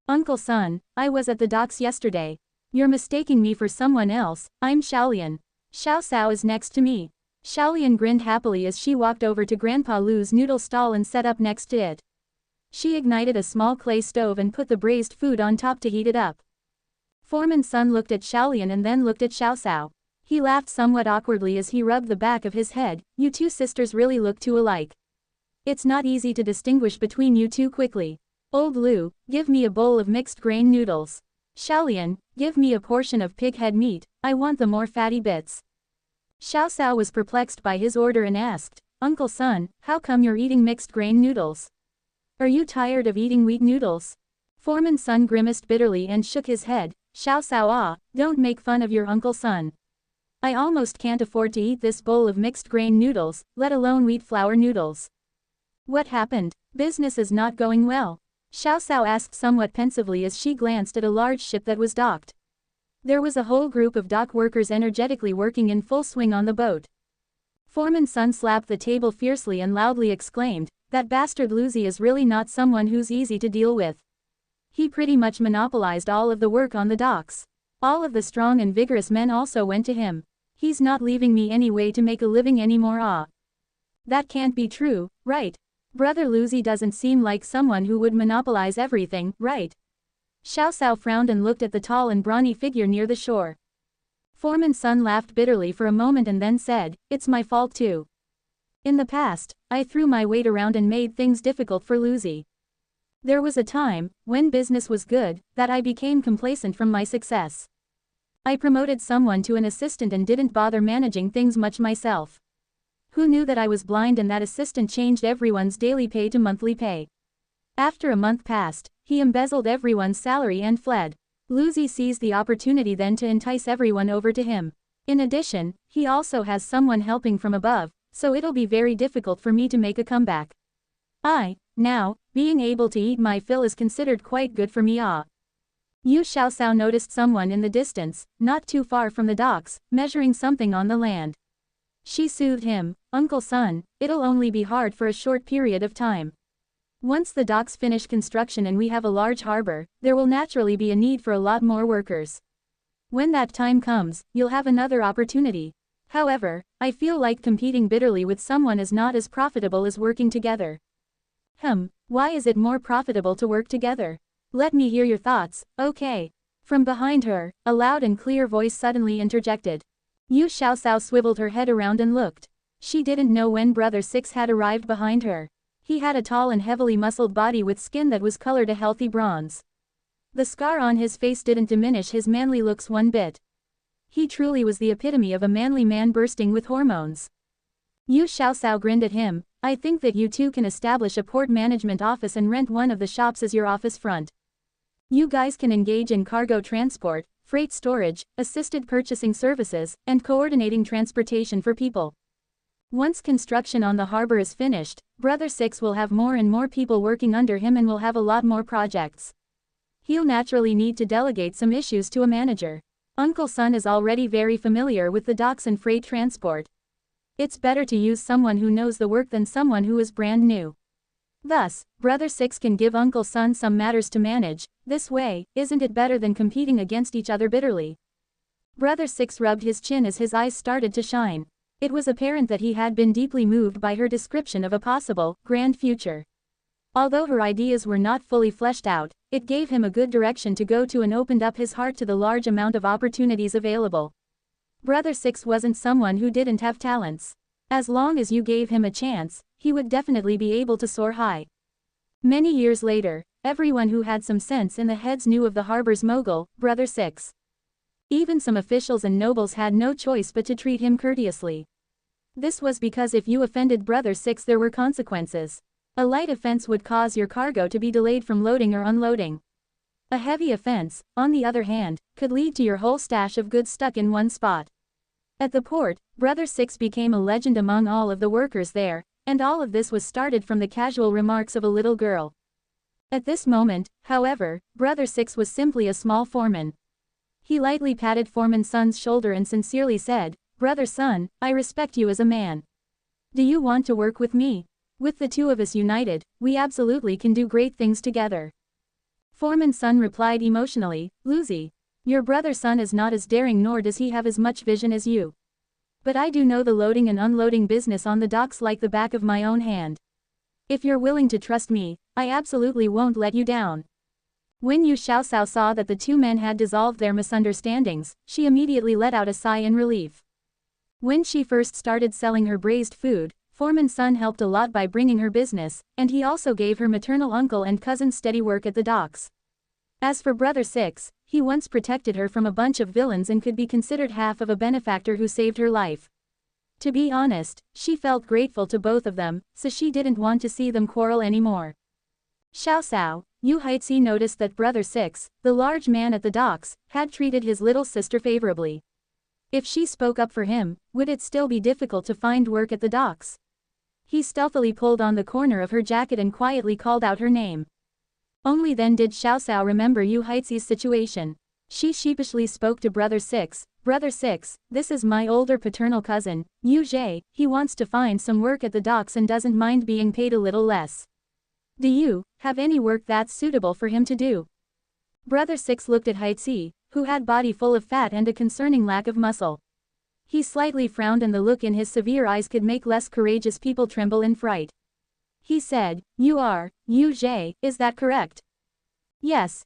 Uncle Sun, I was at the docks yesterday. You're mistaking me for someone else, I'm Xiaolian. Xiao Cao is next to me. Xiaolian grinned happily as she walked over to Grandpa Lu's noodle stall and set up next to it. She ignited a small clay stove and put the braised food on top to heat it up. Foreman Sun looked at Xiaolian and then looked at Xiao Cao. He laughed somewhat awkwardly as he rubbed the back of his head. You two sisters really look too alike. It's not easy to distinguish between you two quickly. Old Lu, give me a bowl of mixed grain noodles. Xiaolian, give me a portion of pig head meat, I want the more fatty bits. Xiao Cao was perplexed by his order and asked, Uncle Sun, how come you're eating mixed grain noodles? Are you tired of eating wheat noodles? Foreman Sun grimaced bitterly and shook his head. Xiao Cao, don't make fun of your Uncle Sun. I almost can't afford to eat this bowl of mixed grain noodles, let alone wheat flour noodles. What happened? Business is not going well. Xiao Cao asked somewhat pensively as she glanced at a large ship that was docked. There was a whole group of dock workers energetically working in full swing on the boat. Foreman Sun slapped the table fiercely and loudly exclaimed, that bastard Luzi is really not someone who's easy to deal with. He pretty much monopolized all of the work on the docks. All of the strong and vigorous men also went to him. He's not leaving me any way to make a living anymore. That can't be true, right? Brother Luzi doesn't seem like someone who would monopolize everything, right? Xiao Cao frowned and looked at the tall and brawny figure near the shore. Foreman Sun laughed bitterly for a moment and then said, it's my fault too. In the past, I threw my weight around and made things difficult for Luzi. There was a time, when business was good, that I became complacent from my success. I promoted someone to an assistant and didn't bother managing things much myself. Who knew that I was blind and that assistant changed everyone's daily pay to monthly pay? After a month passed, he embezzled everyone's salary and fled. Luzi seized the opportunity then to entice everyone over to him. In addition, he also has someone helping from above, so it'll be very difficult for me to make a comeback. Now, being able to eat my fill is considered quite good for me. Yu Xiaocao noticed someone in the distance, not too far from the docks, measuring something on the land. She soothed him, Uncle Sun, it'll only be hard for a short period of time. Once the docks finish construction and we have a large harbor, there will naturally be a need for a lot more workers. When that time comes, you'll have another opportunity. However, I feel like competing bitterly with someone is not as profitable as working together. Why is it more profitable to work together? Let me hear your thoughts, okay? From behind her, a loud and clear voice suddenly interjected. Yu Xiaocao swiveled her head around and looked. She didn't know when Brother Six had arrived behind her. He had a tall and heavily muscled body with skin that was colored a healthy bronze. The scar on his face didn't diminish his manly looks one bit. He truly was the epitome of a manly man bursting with hormones. Yu Xiaocao grinned at him. I think that you two can establish a port management office and rent one of the shops as your office front. You guys can engage in cargo transport, freight storage, assisted purchasing services, and coordinating transportation for people. Once construction on the harbor is finished, Brother Six will have more and more people working under him and will have a lot more projects. He'll naturally need to delegate some issues to a manager. Uncle Son is already very familiar with the docks and freight transport. It's better to use someone who knows the work than someone who is brand new. Thus, Brother Six can give Uncle Son some matters to manage. This way, isn't it better than competing against each other bitterly? Brother Six rubbed his chin as his eyes started to shine. It was apparent that he had been deeply moved by her description of a possible, grand future. Although her ideas were not fully fleshed out, it gave him a good direction to go to and opened up his heart to the large amount of opportunities available. Brother Six wasn't someone who didn't have talents. As long as you gave him a chance, he would definitely be able to soar high. Many years later, everyone who had some sense in the heads knew of the harbor's mogul, Brother Six. Even some officials and nobles had no choice but to treat him courteously. This was because if you offended Brother Six there were consequences. A light offense would cause your cargo to be delayed from loading or unloading. A heavy offense, on the other hand, could lead to your whole stash of goods stuck in one spot. At the port, Brother Six became a legend among all of the workers there, and all of this was started from the casual remarks of a little girl. At this moment, however, Brother Six was simply a small foreman. He lightly patted Foreman Son's shoulder and sincerely said, "Brother Son, I respect you as a man. Do you want to work with me? With the two of us united, we absolutely can do great things together." Foreman Son replied emotionally, "Lucy, your brother Son is not as daring nor does he have as much vision as you. But I do know the loading and unloading business on the docks like the back of my own hand. If you're willing to trust me, I absolutely won't let you down." When Yu Xiaosao saw that the two men had dissolved their misunderstandings, she immediately let out a sigh in relief. When she first started selling her braised food, Foreman Son helped a lot by bringing her business, and he also gave her maternal uncle and cousin steady work at the docks. As for Brother Six, he once protected her from a bunch of villains and could be considered half of a benefactor who saved her life. To be honest, she felt grateful to both of them, so she didn't want to see them quarrel anymore. Xiaosao, Yu Haixi noticed that Brother Six, the large man at the docks, had treated his little sister favorably. If she spoke up for him, would it still be difficult to find work at the docks? He stealthily pulled on the corner of her jacket and quietly called out her name. Only then did Xiaosao remember Yu Haixi's situation. She sheepishly spoke to Brother Six, "Brother Six, this is my older paternal cousin, Yu Zhe. He wants to find some work at the docks and doesn't mind being paid a little less. Do you have any work that's suitable for him to do?" Brother Six looked at Haixi, who had body full of fat and a concerning lack of muscle. He slightly frowned and the look in his severe eyes could make less courageous people tremble in fright. He said, "You are Yu Zhe, is that correct?" Yes,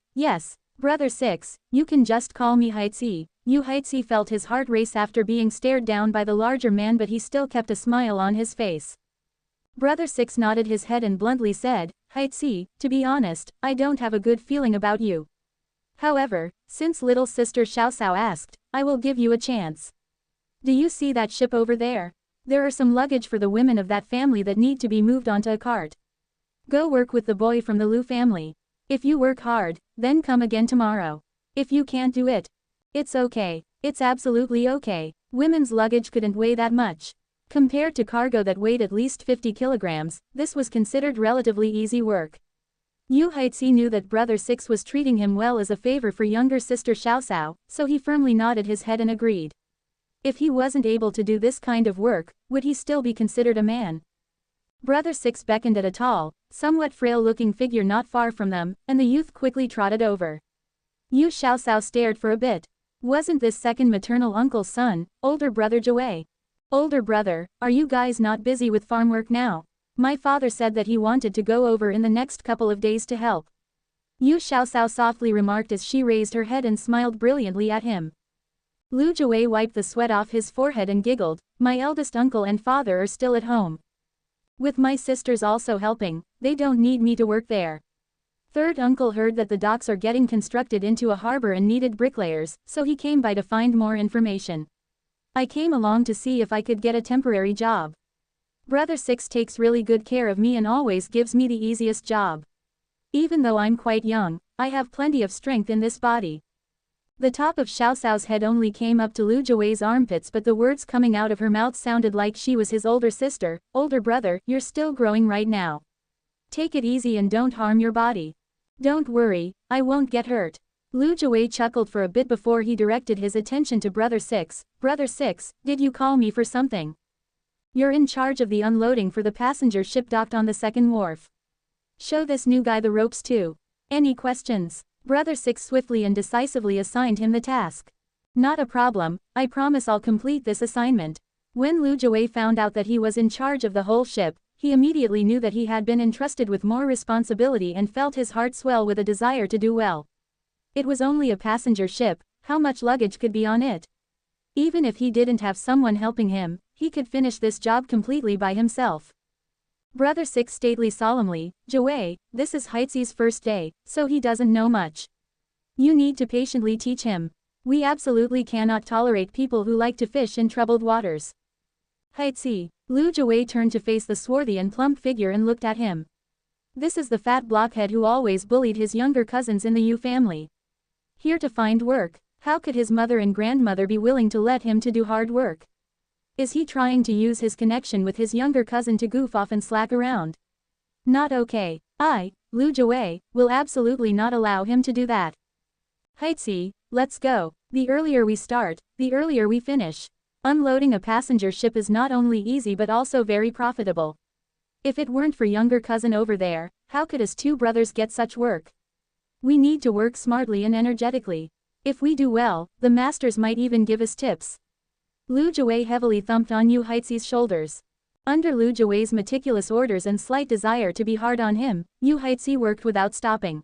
Brother Six, you can just call me Haixi." Yu Haixi felt his heart race after being stared down by the larger man, but he still kept a smile on his face. Brother Six nodded his head and bluntly said, "Haixi, to be honest, I don't have a good feeling about you. However, since little sister Xiaosao asked, I will give you a chance. Do you see that ship over there? There are some luggage for the women of that family that need to be moved onto a cart. Go work with the boy from the Lu family. If you work hard, then come again tomorrow. If you can't do it, it's okay. It's absolutely okay. Women's luggage couldn't weigh that much. Compared to cargo that weighed at least 50 kilograms, this was considered relatively easy work." Yu Haixi knew that Brother Six was treating him well as a favor for younger sister Xiaosao, so he firmly nodded his head and agreed. If he wasn't able to do this kind of work, would he still be considered a man? Brother Six beckoned at a tall, somewhat frail-looking figure not far from them, and the youth quickly trotted over. Yu Xiaosao stared for a bit. Wasn't this second maternal uncle's son, older brother Jue? "Older brother, are you guys not busy with farm work now? My father said that he wanted to go over in the next couple of days to help." Yu Xiaosao softly remarked as she raised her head and smiled brilliantly at him. Lu Jue wiped the sweat off his forehead and giggled, "My eldest uncle and father are still at home. With my sisters also helping, they don't need me to work there. Third uncle heard that the docks are getting constructed into a harbor and needed bricklayers, so he came by to find more information. I came along to see if I could get a temporary job." Brother 6 takes really good care of me and always gives me the easiest job. Even though I'm quite young, I have plenty of strength in this body. The top of Xiao Xiao's head only came up to Lu Jiwei's armpits, but the words coming out of her mouth sounded like she was his older sister. Older brother, you're still growing right now. Take it easy and don't harm your body. Don't worry, I won't get hurt. Lu Jiwei chuckled for a bit before he directed his attention to Brother 6. Brother 6, did you call me for something? You're in charge of the unloading for the passenger ship docked on the second wharf. Show this new guy the ropes too. Any questions? Brother 6 swiftly and decisively assigned him the task. Not a problem, I promise I'll complete this assignment. When Lu Jiwei found out that he was in charge of the whole ship, he immediately knew that he had been entrusted with more responsibility and felt his heart swell with a desire to do well. It was only a passenger ship, how much luggage could be on it? Even if he didn't have someone helping him, he could finish this job completely by himself. Brother 6 stately solemnly, Jiwei, this is Heizi's first day, so he doesn't know much. You need to patiently teach him. We absolutely cannot tolerate people who like to fish in troubled waters. Heizi. Lu Jiwei turned to face the swarthy and plump figure and looked at him. This is the fat blockhead who always bullied his younger cousins in the Yu family. Here to find work, how could his mother and grandmother be willing to let him to do hard work? Is he trying to use his connection with his younger cousin to goof off and slack around? Not okay. Lu Jiwei, will absolutely not allow him to do that. Heizi, let's go. The earlier we start, the earlier we finish. Unloading a passenger ship is not only easy but also very profitable. If it weren't for younger cousin over there, how could us two brothers get such work? We need to work smartly and energetically. If we do well, the masters might even give us tips. Lu Jiwei heavily thumped on Yu Heizi's shoulders. Under Lu Jiwei's meticulous orders and slight desire to be hard on him, Yu Heizi worked without stopping.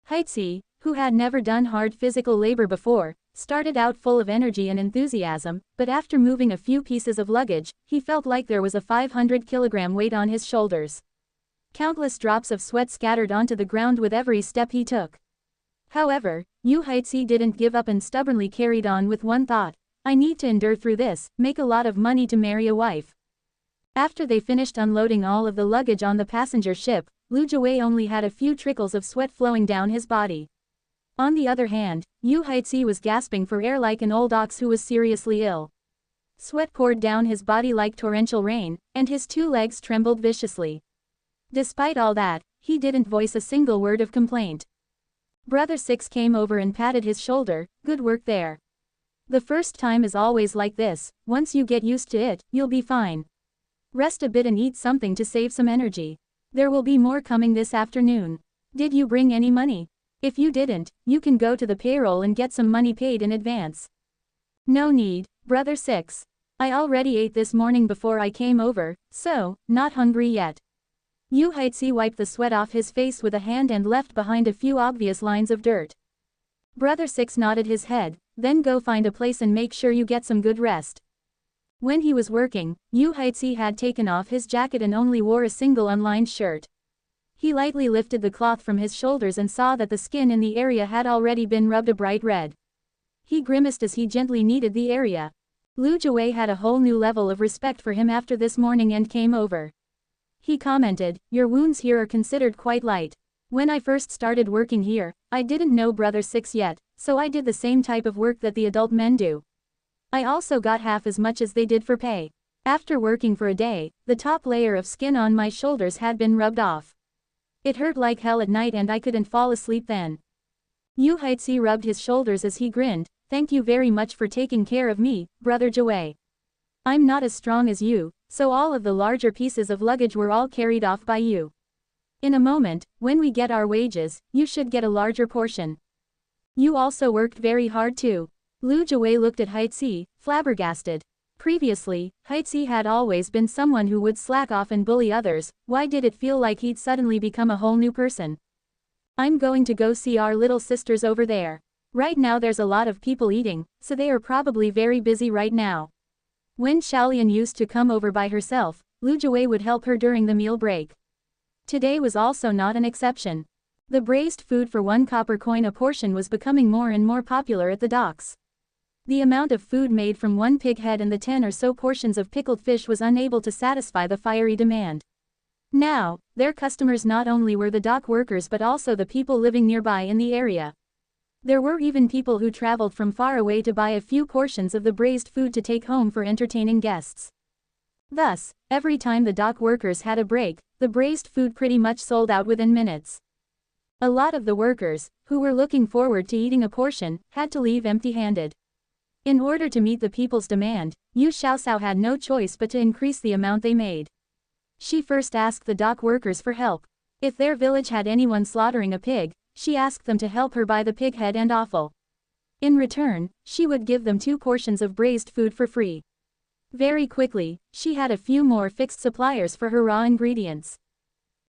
Heizi, who had never done hard physical labor before, started out full of energy and enthusiasm, but after moving a few pieces of luggage, he felt like there was a 500-kilogram weight on his shoulders. Countless drops of sweat scattered onto the ground with every step he took. However, Yu Heizi didn't give up and stubbornly carried on with one thought. I need to endure through this, make a lot of money to marry a wife. After they finished unloading all of the luggage on the passenger ship, Lu Jiwei only had a few trickles of sweat flowing down his body. On the other hand, Yu Heizi was gasping for air like an old ox who was seriously ill. Sweat poured down his body like torrential rain, and his two legs trembled viciously. Despite all that, he didn't voice a single word of complaint. Brother 6 came over and patted his shoulder, good work there. The first time is always like this, once you get used to it, you'll be fine. Rest a bit and eat something to save some energy. There will be more coming this afternoon. Did you bring any money? If you didn't, you can go to the payroll and get some money paid in advance. No need, Brother 6. I already ate this morning before I came over, so, not hungry yet. Yu Heizi wiped the sweat off his face with a hand and left behind a few obvious lines of dirt. Brother 6 nodded his head, then go find a place and make sure you get some good rest. When he was working, Yu Heizi had taken off his jacket and only wore a single unlined shirt. He lightly lifted the cloth from his shoulders and saw that the skin in the area had already been rubbed a bright red. He grimaced as he gently kneaded the area. Lu Jiwei had a whole new level of respect for him after this morning and came over. He commented, your wounds here are considered quite light. When I first started working here, I didn't know Brother 6 yet, so I did the same type of work that the adult men do. I also got half as much as they did for pay. After working for a day, the top layer of skin on my shoulders had been rubbed off. It hurt like hell at night and I couldn't fall asleep then. Yu Heizi rubbed his shoulders as he grinned, thank you very much for taking care of me, Brother Jiwei. I'm not as strong as you, so all of the larger pieces of luggage were all carried off by you. In a moment, when we get our wages, you should get a larger portion. You also worked very hard too. Lu Jiwei looked at Heizi, flabbergasted. Previously, Heizi had always been someone who would slack off and bully others. Why did it feel like he'd suddenly become a whole new person? I'm going to go see our little sisters over there. Right now there's a lot of people eating, so they are probably very busy right now. When Xiaolian used to come over by herself, Lu Jiwei would help her during the meal break. Today was also not an exception. The braised food for 1 copper coin a portion was becoming more and more popular at the docks. The amount of food made from one pig head and the 10 or so portions of pickled fish was unable to satisfy the fiery demand. Now, their customers not only were the dock workers but also the people living nearby in the area. There were even people who traveled from far away to buy a few portions of the braised food to take home for entertaining guests. Thus, every time the dock workers had a break, the braised food pretty much sold out within minutes. A lot of the workers, who were looking forward to eating a portion, had to leave empty-handed. In order to meet the people's demand, Yu Xiaoxiao had no choice but to increase the amount they made. She first asked the dock workers for help. If their village had anyone slaughtering a pig, she asked them to help her buy the pig head and offal. In return, she would give them 2 portions of braised food for free. Very quickly, she had a few more fixed suppliers for her raw ingredients.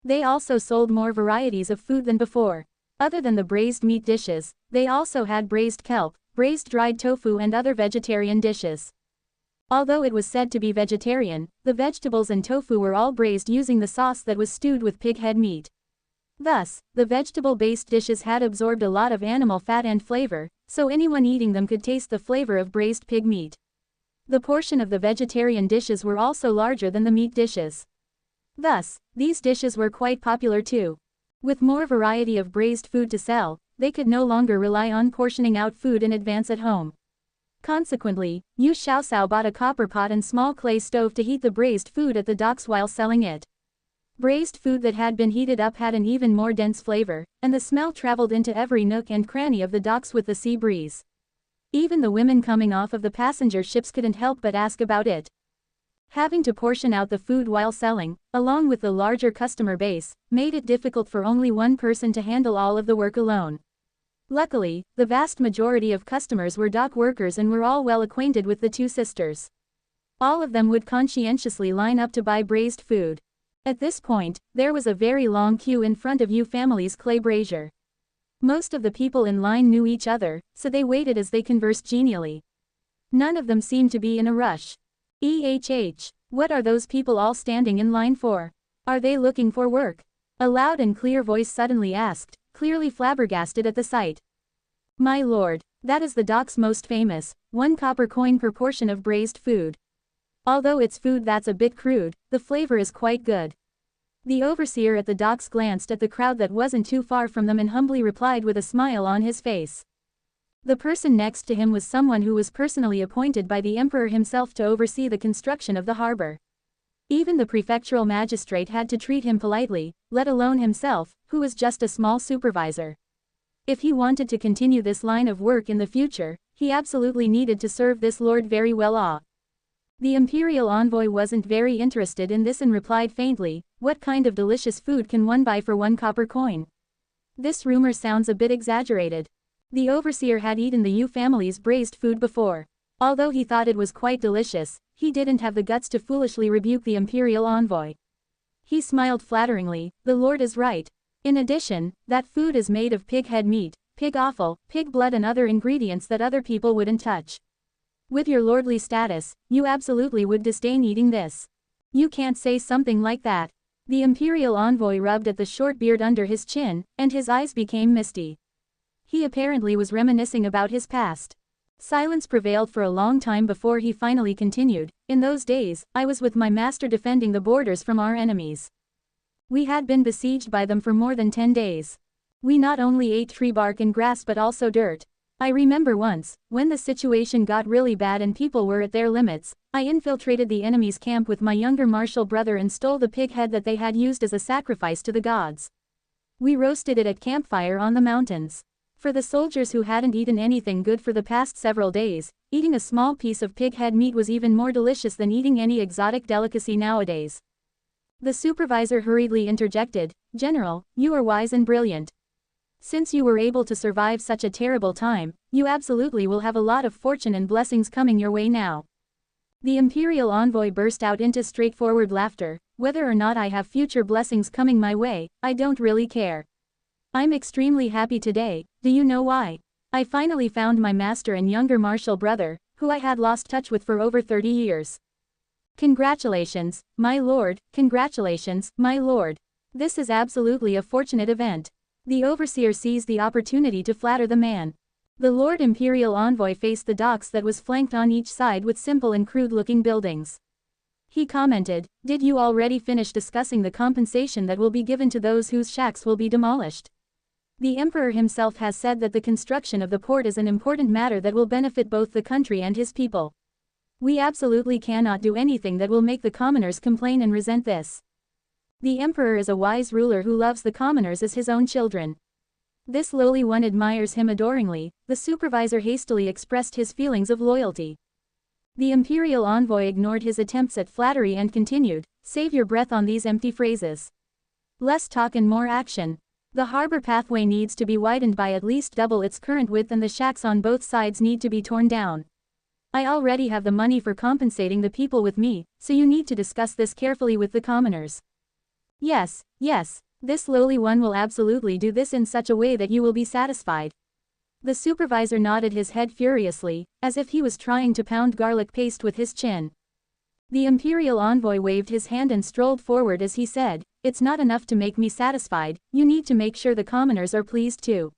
They also sold more varieties of food than before. Other than the braised meat dishes, they also had braised kelp, braised dried tofu and other vegetarian dishes. Although it was said to be vegetarian, the vegetables and tofu were all braised using the sauce that was stewed with pig head meat. Thus, the vegetable-based dishes had absorbed a lot of animal fat and flavor, so anyone eating them could taste the flavor of braised pig meat. The portion of the vegetarian dishes were also larger than the meat dishes. Thus, these dishes were quite popular too. With more variety of braised food to sell, they could no longer rely on portioning out food in advance at home. Consequently, Yu Xiaoxiao bought a copper pot and small clay stove to heat the braised food at the docks while selling it. Braised food that had been heated up had an even more dense flavor, and the smell traveled into every nook and cranny of the docks with the sea breeze. Even the women coming off of the passenger ships couldn't help but ask about it. Having to portion out the food while selling, along with the larger customer base, made it difficult for only one person to handle all of the work alone. Luckily, the vast majority of customers were dock workers and were all well acquainted with the 2 sisters. All of them would conscientiously line up to buy braised food. At this point, there was a very long queue in front of Yu family's clay brazier. Most of the people in line knew each other, so they waited as they conversed genially. None of them seemed to be in a rush. What are those people all standing in line for? Are they looking for work? A loud and clear voice suddenly asked, clearly flabbergasted at the sight. My lord, that is the dock's most famous, 1 copper coin per portion of braised food. Although it's food that's a bit crude, the flavor is quite good. The overseer at the docks glanced at the crowd that wasn't too far from them and humbly replied with a smile on his face. The person next to him was someone who was personally appointed by the emperor himself to oversee the construction of the harbor. Even the prefectural magistrate had to treat him politely, let alone himself, who was just a small supervisor. If he wanted to continue this line of work in the future, he absolutely needed to serve this lord very well. The imperial envoy wasn't very interested in this and replied faintly, what kind of delicious food can one buy for 1 copper coin? This rumor sounds a bit exaggerated. The overseer had eaten the Yu family's braised food before. Although he thought it was quite delicious, he didn't have the guts to foolishly rebuke the imperial envoy. He smiled flatteringly, the lord is right. In addition, that food is made of pig head meat, pig offal, pig blood and other ingredients that other people wouldn't touch. With your lordly status, you absolutely would disdain eating this. You can't say something like that. The imperial envoy rubbed at the short beard under his chin, and his eyes became misty. He apparently was reminiscing about his past. Silence prevailed for a long time before he finally continued, in those days, I was with my master defending the borders from our enemies. We had been besieged by them for more than 10 days. We not only ate tree bark and grass but also dirt. I remember once, when the situation got really bad and people were at their limits, I infiltrated the enemy's camp with my younger martial brother and stole the pig head that they had used as a sacrifice to the gods. We roasted it at campfire on the mountains. For the soldiers who hadn't eaten anything good for the past several days, eating a small piece of pig head meat was even more delicious than eating any exotic delicacy nowadays. The supervisor hurriedly interjected, General, you are wise and brilliant. Since you were able to survive such a terrible time, you absolutely will have a lot of fortune and blessings coming your way now. The imperial envoy burst out into straightforward laughter, whether or not I have future blessings coming my way, I don't really care. I'm extremely happy today, do you know why? I finally found my master and younger martial brother, who I had lost touch with for over 30 years. Congratulations, my lord, congratulations, my lord. This is absolutely a fortunate event. The overseer seized the opportunity to flatter the man. The Lord Imperial Envoy faced the docks that was flanked on each side with simple and crude-looking buildings. He commented, "Did you already finish discussing the compensation that will be given to those whose shacks will be demolished? The Emperor himself has said that the construction of the port is an important matter that will benefit both the country and his people. We absolutely cannot do anything that will make the commoners complain and resent this. The Emperor is a wise ruler who loves the commoners as his own children. This lowly one admires him adoringly." The supervisor hastily expressed his feelings of loyalty. The Imperial Envoy ignored his attempts at flattery and continued, "Save your breath on these empty phrases. Less talk and more action. The harbor pathway needs to be widened by at least double its current width and the shacks on both sides need to be torn down. I already have the money for compensating the people with me, so you need to discuss this carefully with the commoners." Yes, this lowly one will absolutely do this in such a way that you will be satisfied." The supervisor nodded his head furiously, as if he was trying to pound garlic paste with his chin. The Imperial Envoy waved his hand and strolled forward as he said, "It's not enough to make me satisfied, you need to make sure the commoners are pleased too.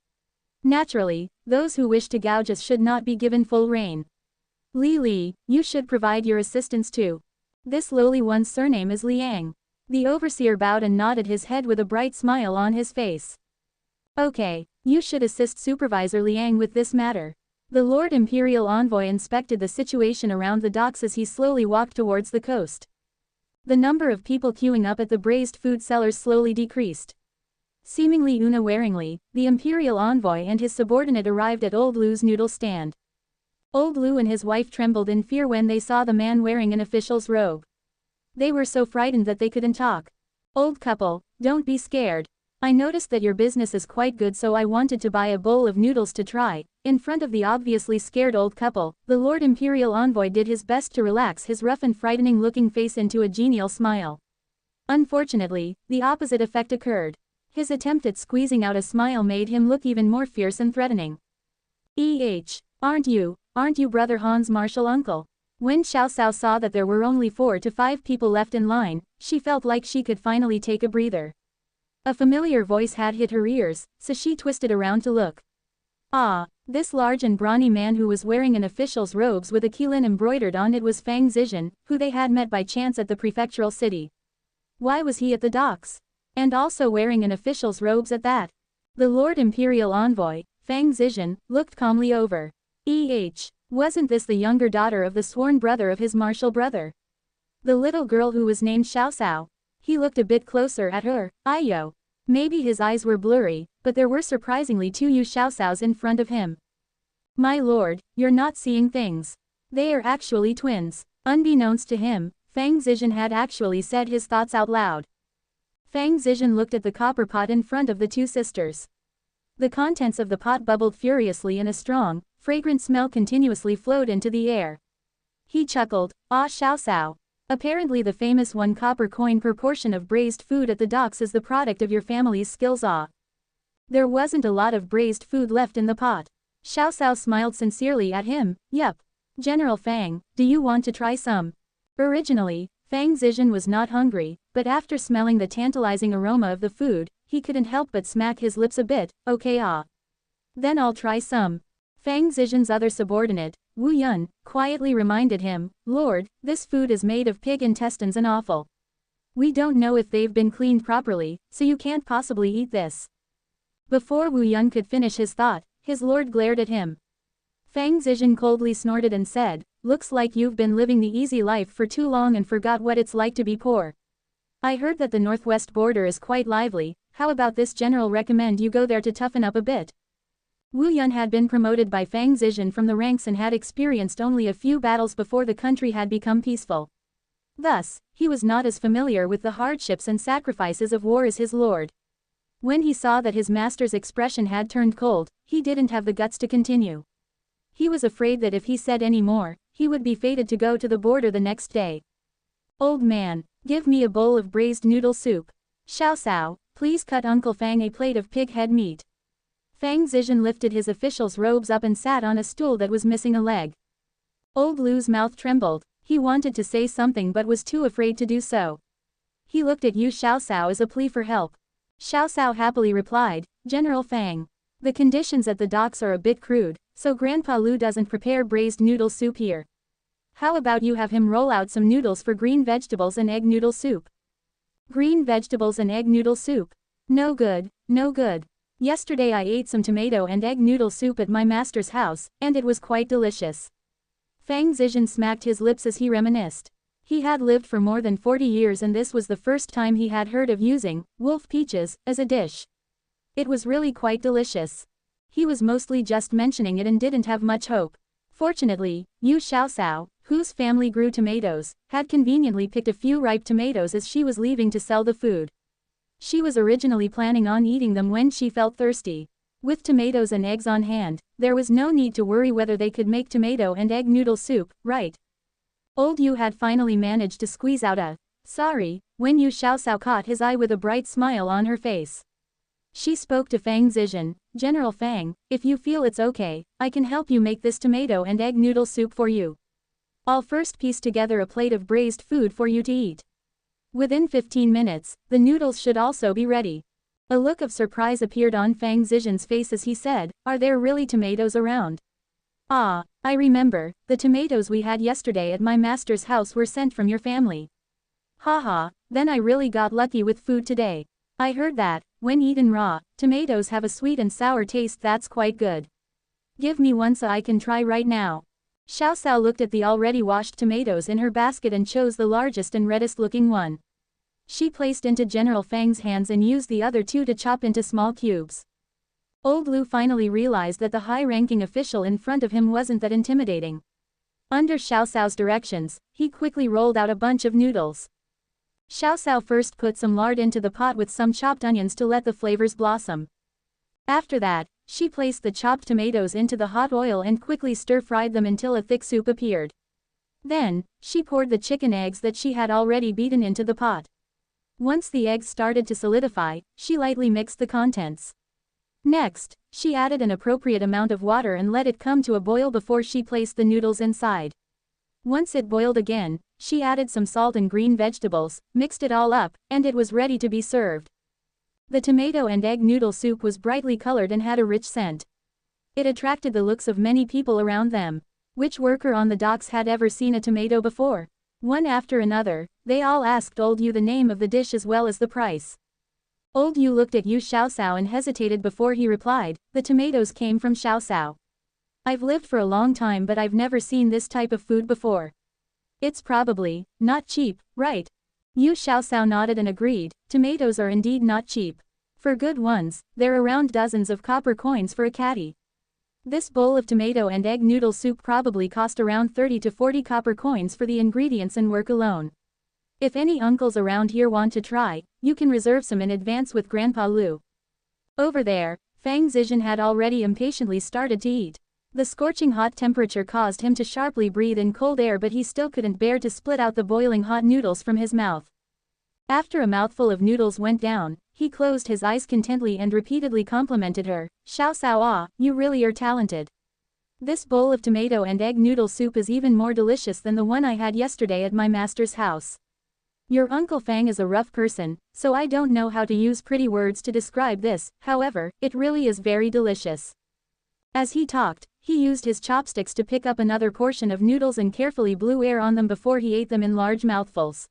Naturally, those who wish to gouge us should not be given full rein. Li, you should provide your assistance too. This lowly one's surname is Liang." The overseer bowed and nodded his head with a bright smile on his face. "Okay, you should assist Supervisor Liang with this matter." The Lord Imperial Envoy inspected the situation around the docks as he slowly walked towards the coast. The number of people queuing up at the braised food sellers slowly decreased. Seemingly unawareingly, the Imperial Envoy and his subordinate arrived at Old Lu's noodle stand. Old Lu and his wife trembled in fear when they saw the man wearing an official's robe. They were so frightened that they couldn't talk. "Old couple, don't be scared. I noticed that your business is quite good, so I wanted to buy a bowl of noodles to try." In front of the obviously scared old couple, the Lord Imperial Envoy did his best to relax his rough and frightening-looking face into a genial smile. Unfortunately, the opposite effect occurred. His attempt at squeezing out a smile made him look even more fierce and threatening. Aren't you Brother Han's martial uncle?" When Xiao Cao saw that there were only 4 to 5 people left in line, she felt like she could finally take a breather. A familiar voice had hit her ears, so she twisted around to look. This large and brawny man who was wearing an official's robes with a qilin embroidered on it was Fang Zizhen, who they had met by chance at the prefectural city. Why was he at the docks? And also wearing an official's robes at that? The Lord Imperial Envoy, Fang Zizhen, looked calmly over. Wasn't this the younger daughter of the sworn brother of his martial brother? The little girl who was named Xiao Cao? He looked a bit closer at her. Maybe his eyes were blurry, but there were surprisingly 2 Xiao Caos in front of him. My lord, you're not seeing things. They are actually twins. Unbeknownst to him, Fang Zizhen had actually said his thoughts out loud. Fang Zizhen looked at the copper pot in front of the 2 sisters. The contents of the pot bubbled furiously and a strong, fragrant smell continuously flowed into the air. He chuckled, Xiao Cao. Apparently the famous 1 copper coin per portion of braised food at the docks is the product of your family's skills. There wasn't a lot of braised food left in the pot. Xiao Cao smiled sincerely at him. Yup. General Fang, do you want to try some? Originally, Fang Zizhen was not hungry, but after smelling the tantalizing aroma of the food, he couldn't help but smack his lips a bit. Okay. Then I'll try some. Fang Zizhen's other subordinate, Wu Yun, quietly reminded him, Lord, this food is made of pig intestines and offal. We don't know if they've been cleaned properly, so you can't possibly eat this. Before Wu Yun could finish his thought, his lord glared at him. Fang Zizhen coldly snorted and said, looks like you've been living the easy life for too long and forgot what it's like to be poor. I heard that the northwest border is quite lively. How about this? General recommend you go there to toughen up a bit. Wu Yun had been promoted by Fang Zizhen from the ranks and had experienced only a few battles before the country had become peaceful. Thus, he was not as familiar with the hardships and sacrifices of war as his lord. When he saw that his master's expression had turned cold, he didn't have the guts to continue. He was afraid that if he said any more, he would be fated to go to the border the next day. Old man, give me a bowl of braised noodle soup. Xiao Cao, please cut Uncle Fang a plate of pig head meat. Fang Zizhen lifted his official's robes up and sat on a stool that was missing a leg. Old Lu's mouth trembled. He wanted to say something but was too afraid to do so. He looked at Xiao Cao as a plea for help. Xiao Cao happily replied, General Fang. The conditions at the docks are a bit crude, so Grandpa Lu doesn't prepare braised noodle soup here. How about you have him roll out some noodles for green vegetables and egg noodle soup? Green vegetables and egg noodle soup. No good, no good. Yesterday I ate some tomato and egg noodle soup at my master's house, and it was quite delicious. Fang Zizhen smacked his lips as he reminisced. He had lived for more than 40 years and this was the first time he had heard of using wolf peaches as a dish. It was really quite delicious. He was mostly just mentioning it and didn't have much hope. Fortunately, Yu Xiaosao, whose family grew tomatoes, had conveniently picked a few ripe tomatoes as she was leaving to sell the food. She was originally planning on eating them when she felt thirsty. With tomatoes and eggs on hand, there was no need to worry whether they could make tomato and egg noodle soup, right? Old Yu had finally managed to squeeze out a sorry when Yu Xiaosao caught his eye with a bright smile on her face. She spoke to Fang Zizhen, General Fang, if you feel it's okay, I can help you make this tomato and egg noodle soup for you. I'll first piece together a plate of braised food for you to eat. Within 15 minutes, the noodles should also be ready. A look of surprise appeared on Fang Zizhen's face as he said, are there really tomatoes around? Ah, I remember, the tomatoes we had yesterday at my master's house were sent from your family. Haha, then I really got lucky with food today. I heard that, when eaten raw, tomatoes have a sweet and sour taste that's quite good. Give me one so I can try right now. Xiaosao looked at the already washed tomatoes in her basket and chose the largest and reddest looking one. She placed into General Fang's hands and used the other two to chop into small cubes. Old Lu finally realized that the high-ranking official in front of him wasn't that intimidating. Under Xiaosao's directions, he quickly rolled out a bunch of noodles. Xiaosao first put some lard into the pot with some chopped onions to let the flavors blossom. After that, she placed the chopped tomatoes into the hot oil and quickly stir-fried them until a thick soup appeared. Then, she poured the chicken eggs that she had already beaten into the pot. Once the eggs started to solidify, she lightly mixed the contents. Next, she added an appropriate amount of water and let it come to a boil before she placed the noodles inside. Once it boiled again, she added some salt and green vegetables, mixed it all up, and it was ready to be served. The tomato and egg noodle soup was brightly colored and had a rich scent. It attracted the looks of many people around them. Which worker on the docks had ever seen a tomato before? One after another, they all asked Old Yu the name of the dish as well as the price. Old Yu looked at Yu Xiaosao and hesitated before he replied, the tomatoes came from Xiaosao. I've lived for a long time but I've never seen this type of food before. It's probably not cheap, right? Yu Xiaosao nodded and agreed, tomatoes are indeed not cheap. For good ones, they're around dozens of copper coins for a caddy. This bowl of tomato and egg noodle soup probably cost around 30 to 40 copper coins for the ingredients and work alone. If any uncles around here want to try, you can reserve some in advance with Grandpa Lu. Over there, Fang Zizhen had already impatiently started to eat. The scorching hot temperature caused him to sharply breathe in cold air but he still couldn't bear to split out the boiling hot noodles from his mouth. After a mouthful of noodles went down, he closed his eyes contently and repeatedly complimented her, Xiaosao ah, you really are talented. This bowl of tomato and egg noodle soup is even more delicious than the one I had yesterday at my master's house. Your Uncle Fang is a rough person, so I don't know how to use pretty words to describe this, however, it really is very delicious. As he talked, he used his chopsticks to pick up another portion of noodles and carefully blew air on them before he ate them in large mouthfuls.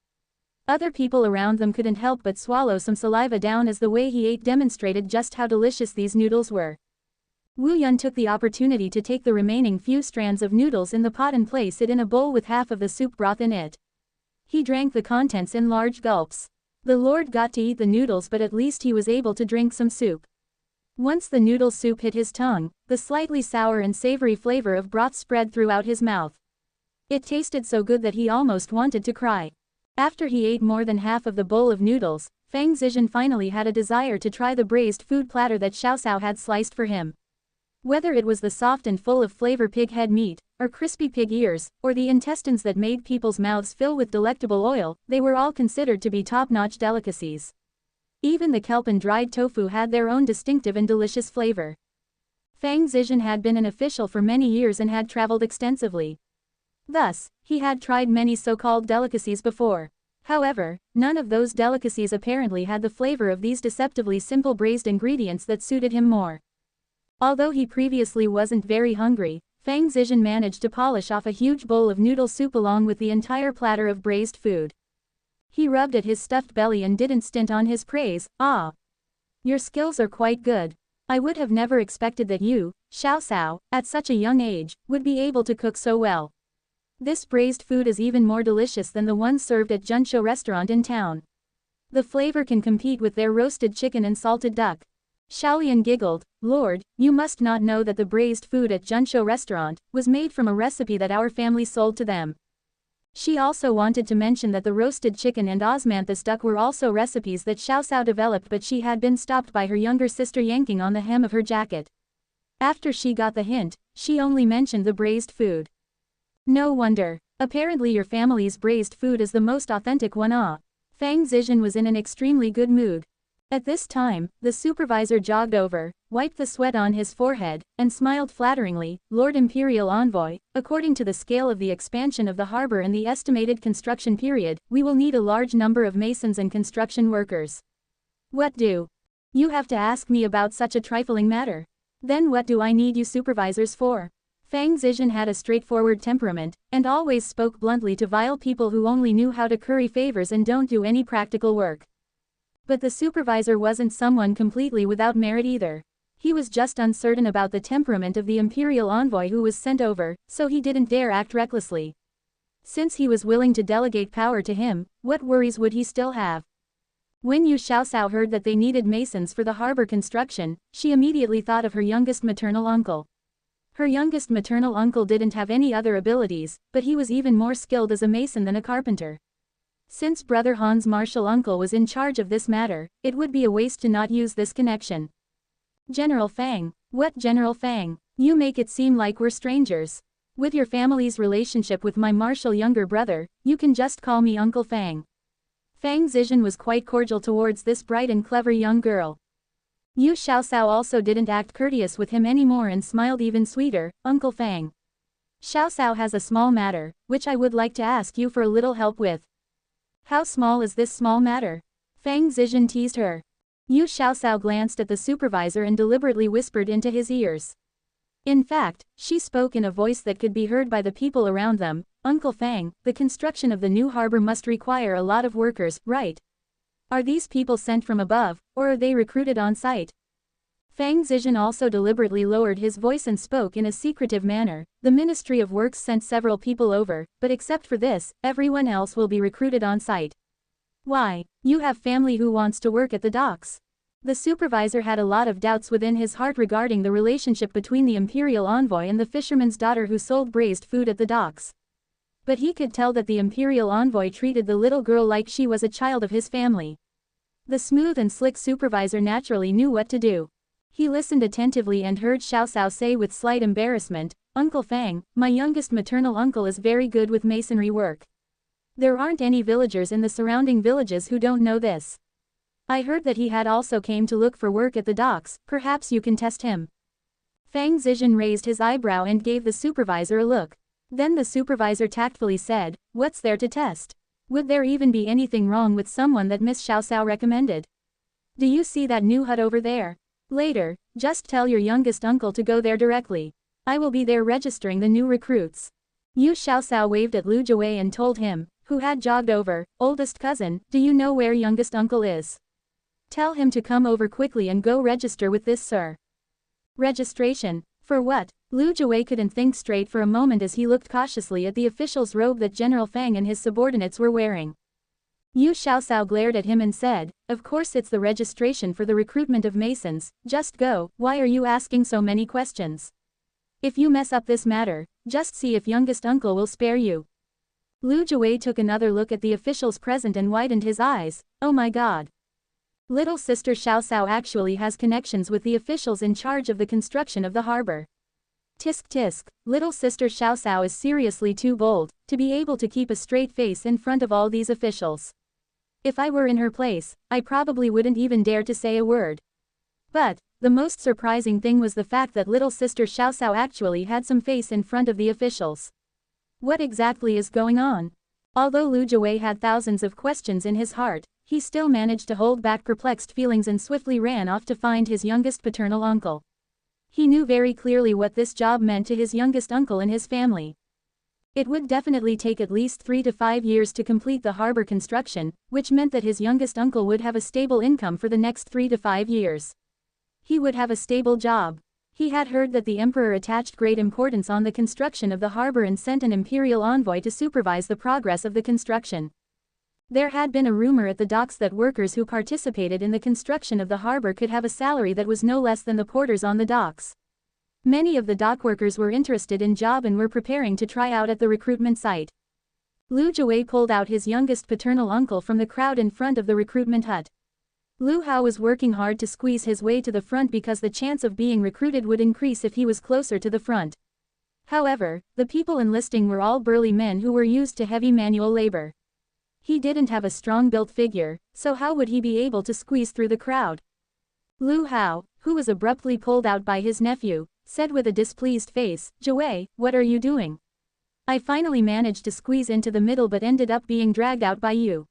Other people around them couldn't help but swallow some saliva down as the way he ate demonstrated just how delicious these noodles were. Wu Yun took the opportunity to take the remaining few strands of noodles in the pot and place it in a bowl with half of the soup broth in it. He drank the contents in large gulps. The Lord got to eat the noodles but at least he was able to drink some soup. Once the noodle soup hit his tongue, the slightly sour and savory flavor of broth spread throughout his mouth. It tasted so good that he almost wanted to cry. After he ate more than half of the bowl of noodles, Fang Zizhen finally had a desire to try the braised food platter that Xiaosao had sliced for him. Whether it was the soft and full of flavor pig head meat, or crispy pig ears, or the intestines that made people's mouths fill with delectable oil, they were all considered to be top-notch delicacies. Even the kelp and dried tofu had their own distinctive and delicious flavor. Fang Zizhen had been an official for many years and had traveled extensively. Thus, he had tried many so-called delicacies before. However, none of those delicacies apparently had the flavor of these deceptively simple braised ingredients that suited him more. Although he previously wasn't very hungry, Fang Zizhen managed to polish off a huge bowl of noodle soup along with the entire platter of braised food. He rubbed at his stuffed belly and didn't stint on his praise. "Ah! Your skills are quite good. I would have never expected that you, Xiao Cao, at such a young age, would be able to cook so well. This braised food is even more delicious than the one served at Junshou restaurant in town. The flavor can compete with their roasted chicken and salted duck." Xiaolian giggled. "Lord, you must not know that the braised food at Junshou restaurant was made from a recipe that our family sold to them." She also wanted to mention that the roasted chicken and osmanthus duck were also recipes that Xiao Cao developed, but she had been stopped by her younger sister yanking on the hem of her jacket. After she got the hint, she only mentioned the braised food. "No wonder. Apparently your family's braised food is the most authentic one." Fang Zizhen was in an extremely good mood. At this time, the supervisor jogged over, wiped the sweat on his forehead, and smiled flatteringly. "Lord Imperial Envoy, according to the scale of the expansion of the harbor and the estimated construction period, we will need a large number of masons and construction workers." "What do you have to ask me about such a trifling matter? Then what do I need you supervisors for?" Fang Zizhen had a straightforward temperament, and always spoke bluntly to vile people who only knew how to curry favors and don't do any practical work. But the supervisor wasn't someone completely without merit either. He was just uncertain about the temperament of the imperial envoy who was sent over, so he didn't dare act recklessly. Since he was willing to delegate power to him, what worries would he still have? When Yu Xiaocao heard that they needed masons for the harbor construction, she immediately thought of her youngest maternal uncle. Her youngest maternal uncle didn't have any other abilities, but he was even more skilled as a mason than a carpenter. Since Brother Han's martial uncle was in charge of this matter, it would be a waste to not use this connection. "General Fang." "What General Fang? You make it seem like we're strangers. With your family's relationship with my martial younger brother, you can just call me Uncle Fang." Fang Zizhen was quite cordial towards this bright and clever young girl. Yu Xiaocao also didn't act courteous with him anymore and smiled even sweeter. "Uncle Fang. Xiaocao has a small matter, which I would like to ask you for a little help with." "How small is this small matter?" Fang Zizhen teased her. Yu Xiaocao glanced at the supervisor and deliberately whispered into his ears. In fact, she spoke in a voice that could be heard by the people around them. "Uncle Fang, the construction of the new harbor must require a lot of workers, right? Are these people sent from above, or are they recruited on site?" Fang Zizhen also deliberately lowered his voice and spoke in a secretive manner. "The Ministry of Works sent several people over, but except for this, everyone else will be recruited on site." "Why? You have family who wants to work at the docks." The supervisor had a lot of doubts within his heart regarding the relationship between the imperial envoy and the fisherman's daughter who sold braised food at the docks. But he could tell that the imperial envoy treated the little girl like she was a child of his family. The smooth and slick supervisor naturally knew what to do. He listened attentively and heard Xiaocao say with slight embarrassment, "Uncle Fang, my youngest maternal uncle is very good with masonry work. There aren't any villagers in the surrounding villages who don't know this. I heard that he had also came to look for work at the docks, perhaps you can test him." Fang Zizhen raised his eyebrow and gave the supervisor a look. Then the supervisor tactfully said, "What's there to test? Would there even be anything wrong with someone that Miss Xiaocao recommended? Do you see that new hut over there? Later, just tell your youngest uncle to go there directly. I will be there registering the new recruits." Yu Xiaocao waved at Lu Jiwei and told him, who had jogged over, "Oldest cousin, do you know where youngest uncle is? Tell him to come over quickly and go register with this sir." Registration? For what? Lu Jiwei couldn't think straight for a moment as he looked cautiously at the official's robe that General Fang and his subordinates were wearing. Yu Xiaocao glared at him and said, "Of course it's the registration for the recruitment of masons, just go, why are you asking so many questions? If you mess up this matter, just see if youngest uncle will spare you." Lu Jiwei took another look at the officials present and widened his eyes. "Oh my god. Little sister Xiaocao actually has connections with the officials in charge of the construction of the harbor. Tisk tisk, little sister Xiaocao is seriously too bold to be able to keep a straight face in front of all these officials. If I were in her place, I probably wouldn't even dare to say a word." But the most surprising thing was the fact that little sister Xiaocao actually had some face in front of the officials. What exactly is going on? Although Lu Jiwei had thousands of questions in his heart, he still managed to hold back perplexed feelings and swiftly ran off to find his youngest paternal uncle. He knew very clearly what this job meant to his youngest uncle and his family. It would definitely take at least 3 to 5 years to complete the harbor construction, which meant that his youngest uncle would have a stable income for the next 3 to 5 years. He would have a stable job. He had heard that the emperor attached great importance on the construction of the harbor and sent an imperial envoy to supervise the progress of the construction. There had been a rumor at the docks that workers who participated in the construction of the harbor could have a salary that was no less than the porters on the docks. Many of the dock workers were interested in job and were preparing to try out at the recruitment site. Lu Jiwei pulled out his youngest paternal uncle from the crowd in front of the recruitment hut. Lu Hao was working hard to squeeze his way to the front because the chance of being recruited would increase if he was closer to the front. However, the people enlisting were all burly men who were used to heavy manual labor. He didn't have a strong-built figure, so how would he be able to squeeze through the crowd? Lu Hao, who was abruptly pulled out by his nephew, said with a displeased face, "Jiwei, what are you doing? I finally managed to squeeze into the middle but ended up being dragged out by you.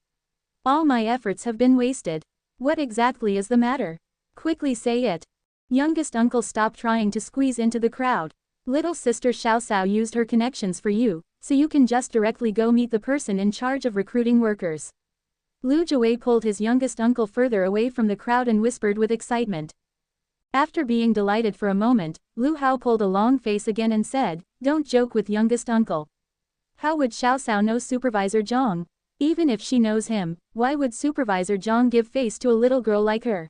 All my efforts have been wasted. What exactly is the matter? Quickly say it." Youngest uncle stopped trying to squeeze into the crowd. Little sister Xiaoxiao used her connections for you, so you can just directly go meet the person in charge of recruiting workers. Lu Jiwei pulled his youngest uncle further away from the crowd and whispered with excitement. After being delighted for a moment, Lu Hao pulled a long face again and said, "Don't joke with youngest uncle. How would Xiaoxiao know Supervisor Zhang? Even if she knows him, why would Supervisor Zhang give face to a little girl like her?"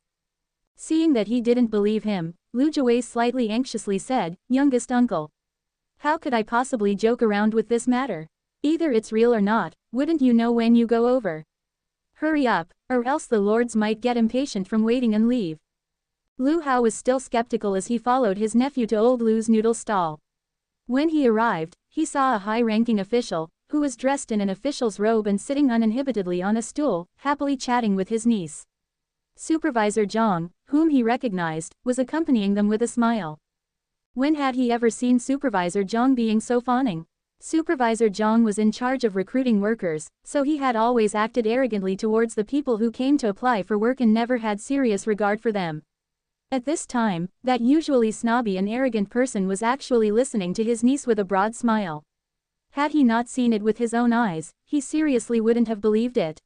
Seeing that he didn't believe him, Lu Jiwei slightly anxiously said, "Youngest uncle. How could I possibly joke around with this matter? Either it's real or not, wouldn't you know when you go over? Hurry up, or else the lords might get impatient from waiting and leave." Lu Hao was still skeptical as he followed his nephew to old Lu's noodle stall. When he arrived, he saw a high-ranking official, who was dressed in an official's robe and sitting uninhibitedly on a stool, happily chatting with his niece. Supervisor Zhang, whom he recognized, was accompanying them with a smile. When had he ever seen Supervisor Zhang being so fawning? Supervisor Zhang was in charge of recruiting workers, so he had always acted arrogantly towards the people who came to apply for work and never had serious regard for them. At this time, that usually snobby and arrogant person was actually listening to his niece with a broad smile. Had he not seen it with his own eyes, he seriously wouldn't have believed it.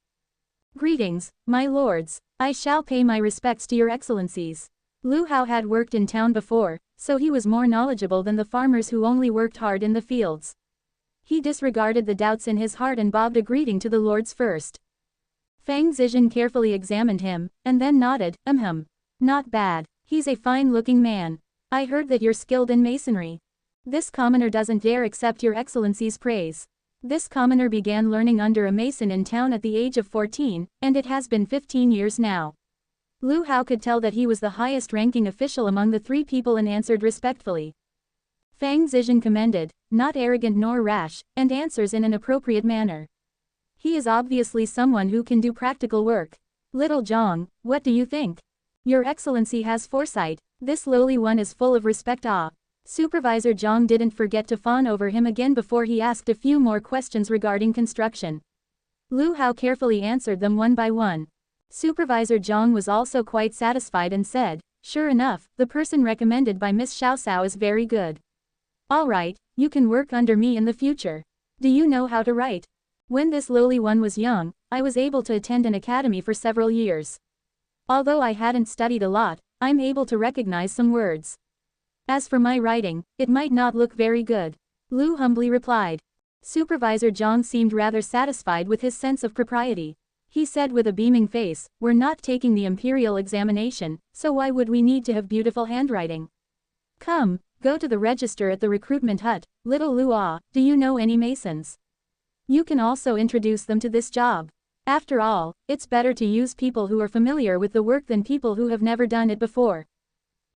"Greetings, my lords. I shall pay my respects to your excellencies." Lu Hao had worked in town before, so he was more knowledgeable than the farmers who only worked hard in the fields. He disregarded the doubts in his heart and bobbed a greeting to the lords first. Fang Zizhen carefully examined him, and then nodded, "Not bad. He's a fine-looking man. I heard that you're skilled in masonry. This commoner doesn't dare accept your excellency's praise." This commoner began learning under a mason in town at the age of 14, and it has been 15 years now. Lu Hao could tell that he was the highest-ranking official among the three people and answered respectfully. Fang Zizhen commended, not arrogant nor rash, and answers in an appropriate manner. He is obviously someone who can do practical work. "Little Zhang, what do you think? Your excellency has foresight. This lowly one is full of respect." Supervisor Zhang didn't forget to fawn over him again before he asked a few more questions regarding construction. Lu Hao carefully answered them one by one. Supervisor Zhang was also quite satisfied and said, "Sure enough, the person recommended by Miss Xiaoxiao is very good. All right, you can work under me in the future. Do you know how to write? When this lowly one was young, I was able to attend an academy for several years. Although I hadn't studied a lot, I'm able to recognize some words. As for my writing, it might not look very good." Lu humbly replied. Supervisor Zhang seemed rather satisfied with his sense of propriety. He said with a beaming face, "We're not taking the imperial examination, so why would we need to have beautiful handwriting? Come, go to the register at the recruitment hut. Little Lu, do you know any masons? You can also introduce them to this job. After all, it's better to use people who are familiar with the work than people who have never done it before."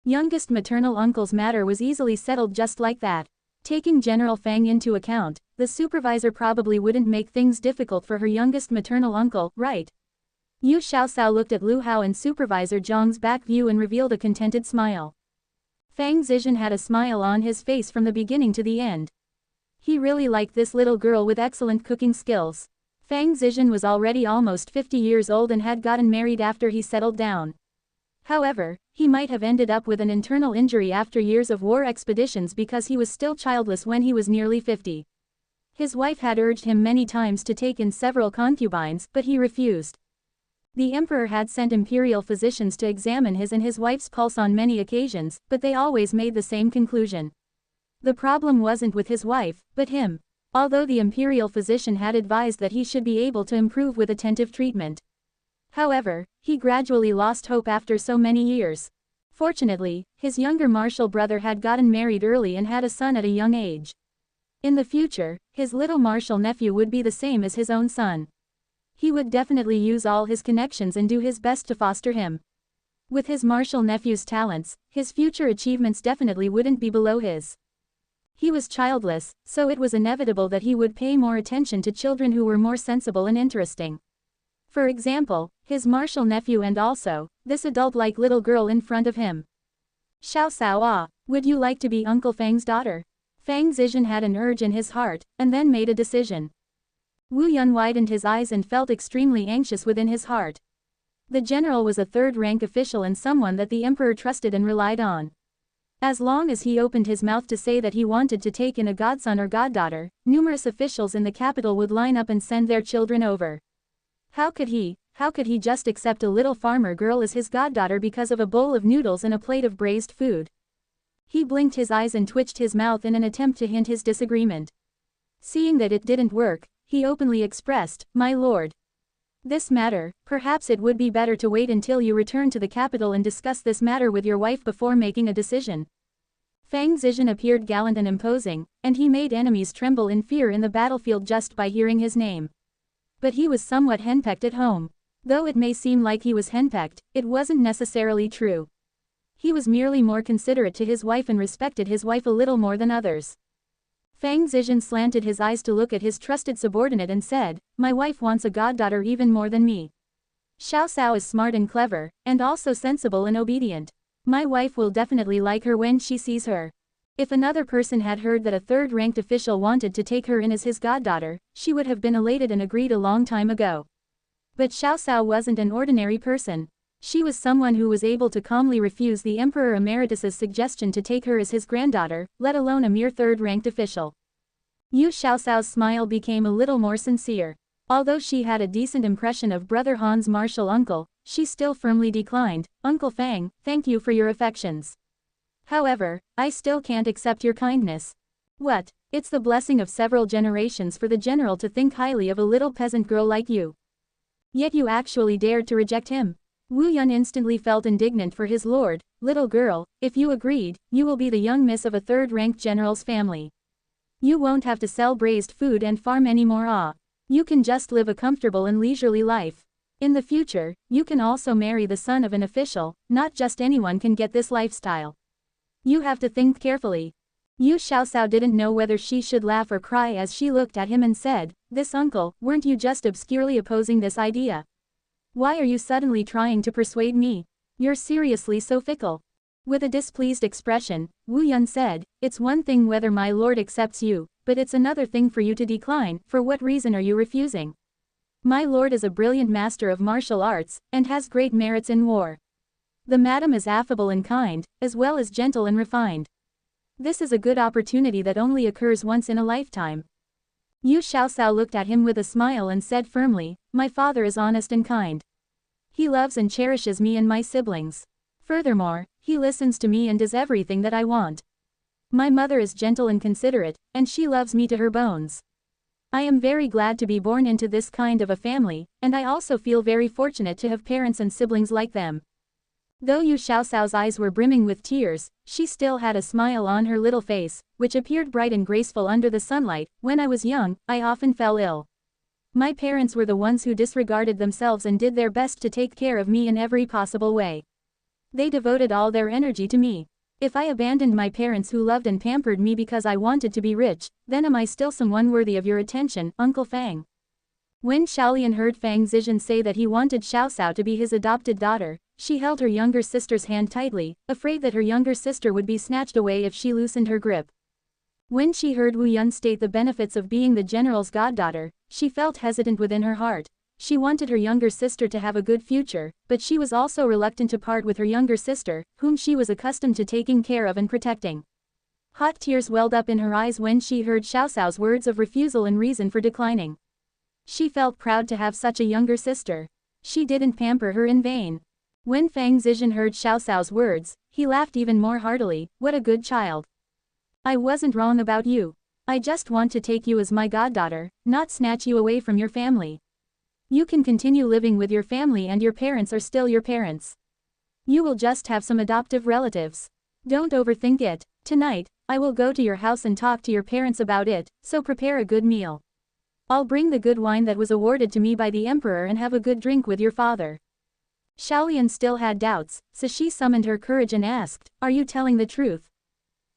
Youngest maternal uncle's matter was easily settled just like that. Taking General Fang into account, the supervisor probably wouldn't make things difficult for her youngest maternal uncle, right? Yu Xiaoxiao looked at Lu Hao and Supervisor Zhang's back view and revealed a contented smile. Fang Zizhen had a smile on his face from the beginning to the end. He really liked this little girl with excellent cooking skills. Fang Zizhen was already almost 50 years old and had gotten married after he settled down. However, he might have ended up with an internal injury after years of war expeditions because he was still childless when he was nearly 50. His wife had urged him many times to take in several concubines, but he refused. The emperor had sent imperial physicians to examine his and his wife's pulse on many occasions, but they always made the same conclusion. The problem wasn't with his wife, but him. Although the imperial physician had advised that he should be able to improve with attentive treatment. However, he gradually lost hope after so many years. Fortunately, his younger martial brother had gotten married early and had a son at a young age. In the future, his little martial nephew would be the same as his own son. He would definitely use all his connections and do his best to foster him. With his martial nephew's talents, his future achievements definitely wouldn't be below his. He was childless, so it was inevitable that he would pay more attention to children who were more sensible and interesting. For example, his martial nephew and also, this adult-like little girl in front of him. Xiao Cao, ah, would you like to be Uncle Fang's daughter? Fang Zizhen had an urge in his heart, and then made a decision. Wu Yun widened his eyes and felt extremely anxious within his heart. The general was a third-rank official and someone that the emperor trusted and relied on. As long as he opened his mouth to say that he wanted to take in a godson or goddaughter, numerous officials in the capital would line up and send their children over. How could he just accept a little farmer girl as his goddaughter because of a bowl of noodles and a plate of braised food? He blinked his eyes and twitched his mouth in an attempt to hint his disagreement. Seeing that it didn't work, he openly expressed, "My lord. This matter, perhaps it would be better to wait until you return to the capital and discuss this matter with your wife before making a decision." Fang Zizhen appeared gallant and imposing, and he made enemies tremble in fear in the battlefield just by hearing his name. But he was somewhat henpecked at home. Though it may seem like he was henpecked, it wasn't necessarily true. He was merely more considerate to his wife and respected his wife a little more than others. Fang Zizhen slanted his eyes to look at his trusted subordinate and said, "My wife wants a goddaughter even more than me. Xiao Cao is smart and clever, and also sensible and obedient. My wife will definitely like her when she sees her." If another person had heard that a third-ranked official wanted to take her in as his goddaughter, she would have been elated and agreed a long time ago. But Xiao Cao wasn't an ordinary person. She was someone who was able to calmly refuse the Emperor Emeritus's suggestion to take her as his granddaughter, let alone a mere third-ranked official. Yu Xiaocao's smile became a little more sincere. Although she had a decent impression of Brother Han's martial uncle, she still firmly declined, "Uncle Fang, thank you for your affections. However, I still can't accept your kindness." "What? It's the blessing of several generations for the general to think highly of a little peasant girl like you. Yet you actually dared to reject him." Wu Yun instantly felt indignant for his lord. "Little girl, if you agreed, you will be the young miss of a third-ranked general's family. You won't have to sell braised food and farm anymore. You can just live a comfortable and leisurely life. In the future, you can also marry the son of an official, not just anyone can get this lifestyle. You have to think carefully." Yu Xiaocao didn't know whether she should laugh or cry as she looked at him and said, "This uncle, weren't you just obscurely opposing this idea? Why are you suddenly trying to persuade me? You're seriously so fickle." With a displeased expression, Wu Yun said, "It's one thing whether my lord accepts you, but it's another thing for you to decline. For what reason are you refusing? My lord is a brilliant master of martial arts, and has great merits in war. The madam is affable and kind, as well as gentle and refined. This is a good opportunity that only occurs once in a lifetime." Yu Xiaocao looked at him with a smile and said firmly, "My father is honest and kind. He loves and cherishes me and my siblings. Furthermore, he listens to me and does everything that I want. My mother is gentle and considerate, and she loves me to her bones. I am very glad to be born into this kind of a family, and I also feel very fortunate to have parents and siblings like them." Though Yu Xiaocao's eyes were brimming with tears, she still had a smile on her little face, which appeared bright and graceful under the sunlight. "When I was young, I often fell ill. My parents were the ones who disregarded themselves and did their best to take care of me in every possible way. They devoted all their energy to me. If I abandoned my parents who loved and pampered me because I wanted to be rich, then am I still someone worthy of your attention, Uncle Fang?" When Xiaolian heard Fang Zizhen say that he wanted Xiao Cao to be his adopted daughter, she held her younger sister's hand tightly, afraid that her younger sister would be snatched away if she loosened her grip. When she heard Wu Yun state the benefits of being the general's goddaughter, she felt hesitant within her heart. She wanted her younger sister to have a good future, but she was also reluctant to part with her younger sister, whom she was accustomed to taking care of and protecting. Hot tears welled up in her eyes when she heard Xiao Xiao's words of refusal and reason for declining. She felt proud to have such a younger sister. She didn't pamper her in vain. When Fang Zizhen heard Xiao Xiao's words, he laughed even more heartily. What a good child. I wasn't wrong about you. I just want to take you as my goddaughter, not snatch you away from your family. You can continue living with your family and your parents are still your parents. You will just have some adoptive relatives. Don't overthink it. Tonight, I will go to your house and talk to your parents about it, so prepare a good meal. I'll bring the good wine that was awarded to me by the emperor and have a good drink with your father. Xiaolian still had doubts, so she summoned her courage and asked, are you telling the truth?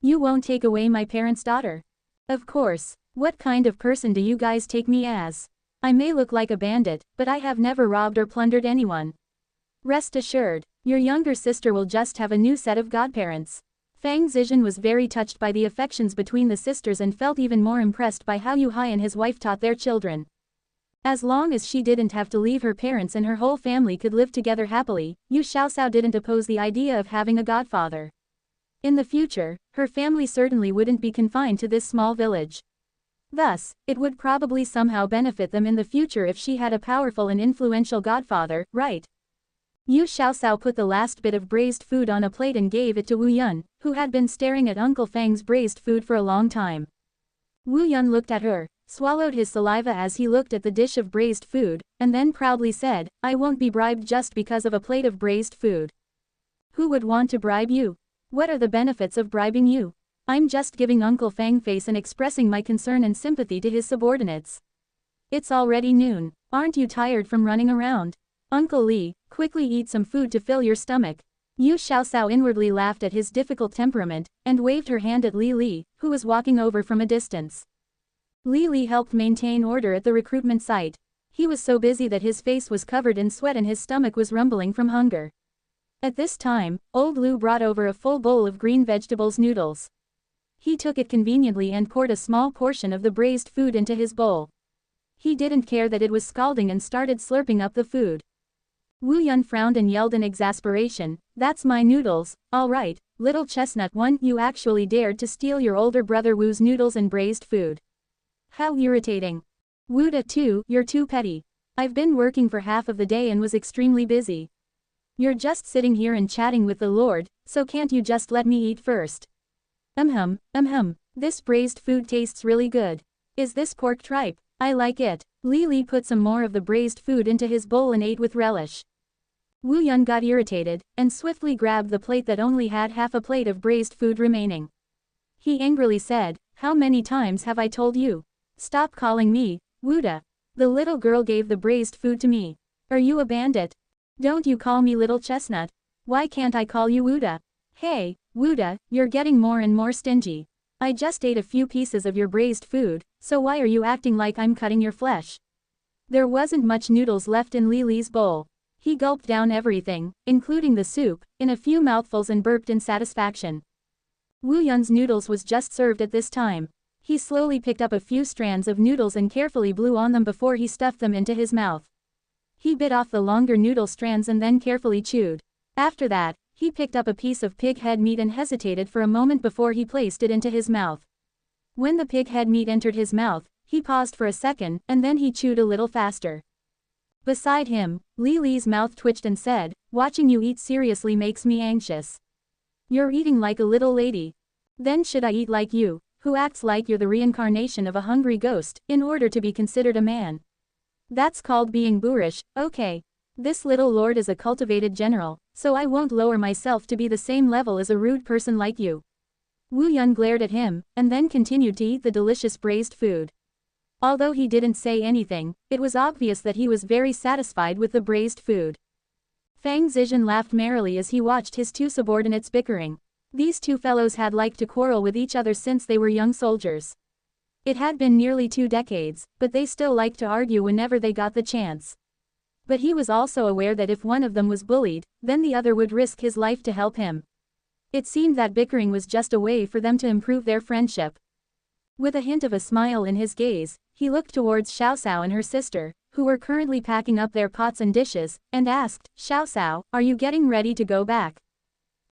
You won't take away my parents' daughter? Of course. What kind of person do you guys take me as? I may look like a bandit, but I have never robbed or plundered anyone. Rest assured, your younger sister will just have a new set of godparents. Fang Zizhen was very touched by the affections between the sisters and felt even more impressed by how Yu Hai and his wife taught their children. As long as she didn't have to leave her parents and her whole family could live together happily, Yu Xiaoxiao didn't oppose the idea of having a godfather. In the future, her family certainly wouldn't be confined to this small village. Thus, it would probably somehow benefit them in the future if she had a powerful and influential godfather, right? Yu Xiaoxiao put the last bit of braised food on a plate and gave it to Wu Yun, who had been staring at Uncle Fang's braised food for a long time. Wu Yun looked at her, swallowed his saliva as he looked at the dish of braised food, and then proudly said, I won't be bribed just because of a plate of braised food. Who would want to bribe you? What are the benefits of bribing you? I'm just giving Uncle Fang face and expressing my concern and sympathy to his subordinates. It's already noon. Aren't you tired from running around? Uncle Li, quickly eat some food to fill your stomach. Yu Xiaoxiao inwardly laughed at his difficult temperament, and waved her hand at Li Li, who was walking over from a distance. Li Li helped maintain order at the recruitment site. He was so busy that his face was covered in sweat and his stomach was rumbling from hunger. At this time, old Lu brought over a full bowl of green vegetables noodles. He took it conveniently and poured a small portion of the braised food into his bowl. He didn't care that it was scalding and started slurping up the food. Wu Yun frowned and yelled in exasperation, that's my noodles, alright, little chestnut one, you actually dared to steal your older brother Wu's noodles and braised food. How irritating. Wuda too, you're too petty. I've been working for half of the day and was extremely busy. You're just sitting here and chatting with the Lord, so can't you just let me eat first? This braised food tastes really good. Is this pork tripe? I like it. Li Li put some more of the braised food into his bowl and ate with relish. Wu Yun got irritated, and swiftly grabbed the plate that only had half a plate of braised food remaining. He angrily said, how many times have I told you? Stop calling me, Wuda. The little girl gave the braised food to me. Are you a bandit? Don't you call me little chestnut. Why can't I call you Wuda? Hey, Wuda, you're getting more and more stingy. I just ate a few pieces of your braised food, so why are you acting like I'm cutting your flesh? There wasn't much noodles left in Li Li's bowl. He gulped down everything, including the soup, in a few mouthfuls and burped in satisfaction. Wu Yun's noodles was just served at this time. He slowly picked up a few strands of noodles and carefully blew on them before he stuffed them into his mouth. He bit off the longer noodle strands and then carefully chewed. After that, he picked up a piece of pig head meat and hesitated for a moment before he placed it into his mouth. When the pig head meat entered his mouth, he paused for a second, and then he chewed a little faster. Beside him, Li Li's mouth twitched and said, watching you eat seriously makes me anxious. You're eating like a little lady. Then should I eat like you, who acts like you're the reincarnation of a hungry ghost, in order to be considered a man? That's called being boorish, okay. This little lord is a cultivated general, so I won't lower myself to be the same level as a rude person like you. Wu Yun glared at him, and then continued to eat the delicious braised food. Although he didn't say anything, it was obvious that he was very satisfied with the braised food. Fang Zizhen laughed merrily as he watched his two subordinates bickering. These two fellows had liked to quarrel with each other since they were young soldiers. It had been nearly 2 decades, but they still liked to argue whenever they got the chance. But he was also aware that if one of them was bullied, then the other would risk his life to help him. It seemed that bickering was just a way for them to improve their friendship. With a hint of a smile in his gaze, he looked towards Xiao Xiao and her sister, who were currently packing up their pots and dishes, and asked, "Xiao Xiao, are you getting ready to go back?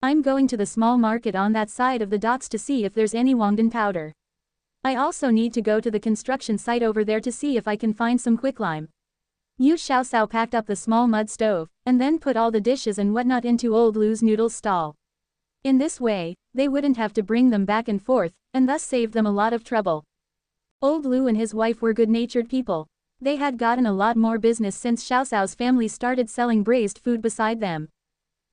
I'm going to the small market on that side of the docks to see if there's any Wangdan powder. I also need to go to the construction site over there to see if I can find some quicklime." Yu Xiaoxiao packed up the small mud stove, and then put all the dishes and whatnot into old Lu's noodles stall. In this way, they wouldn't have to bring them back and forth, and thus saved them a lot of trouble. Old Lu and his wife were good-natured people. They had gotten a lot more business since Xiaoxiao's family started selling braised food beside them.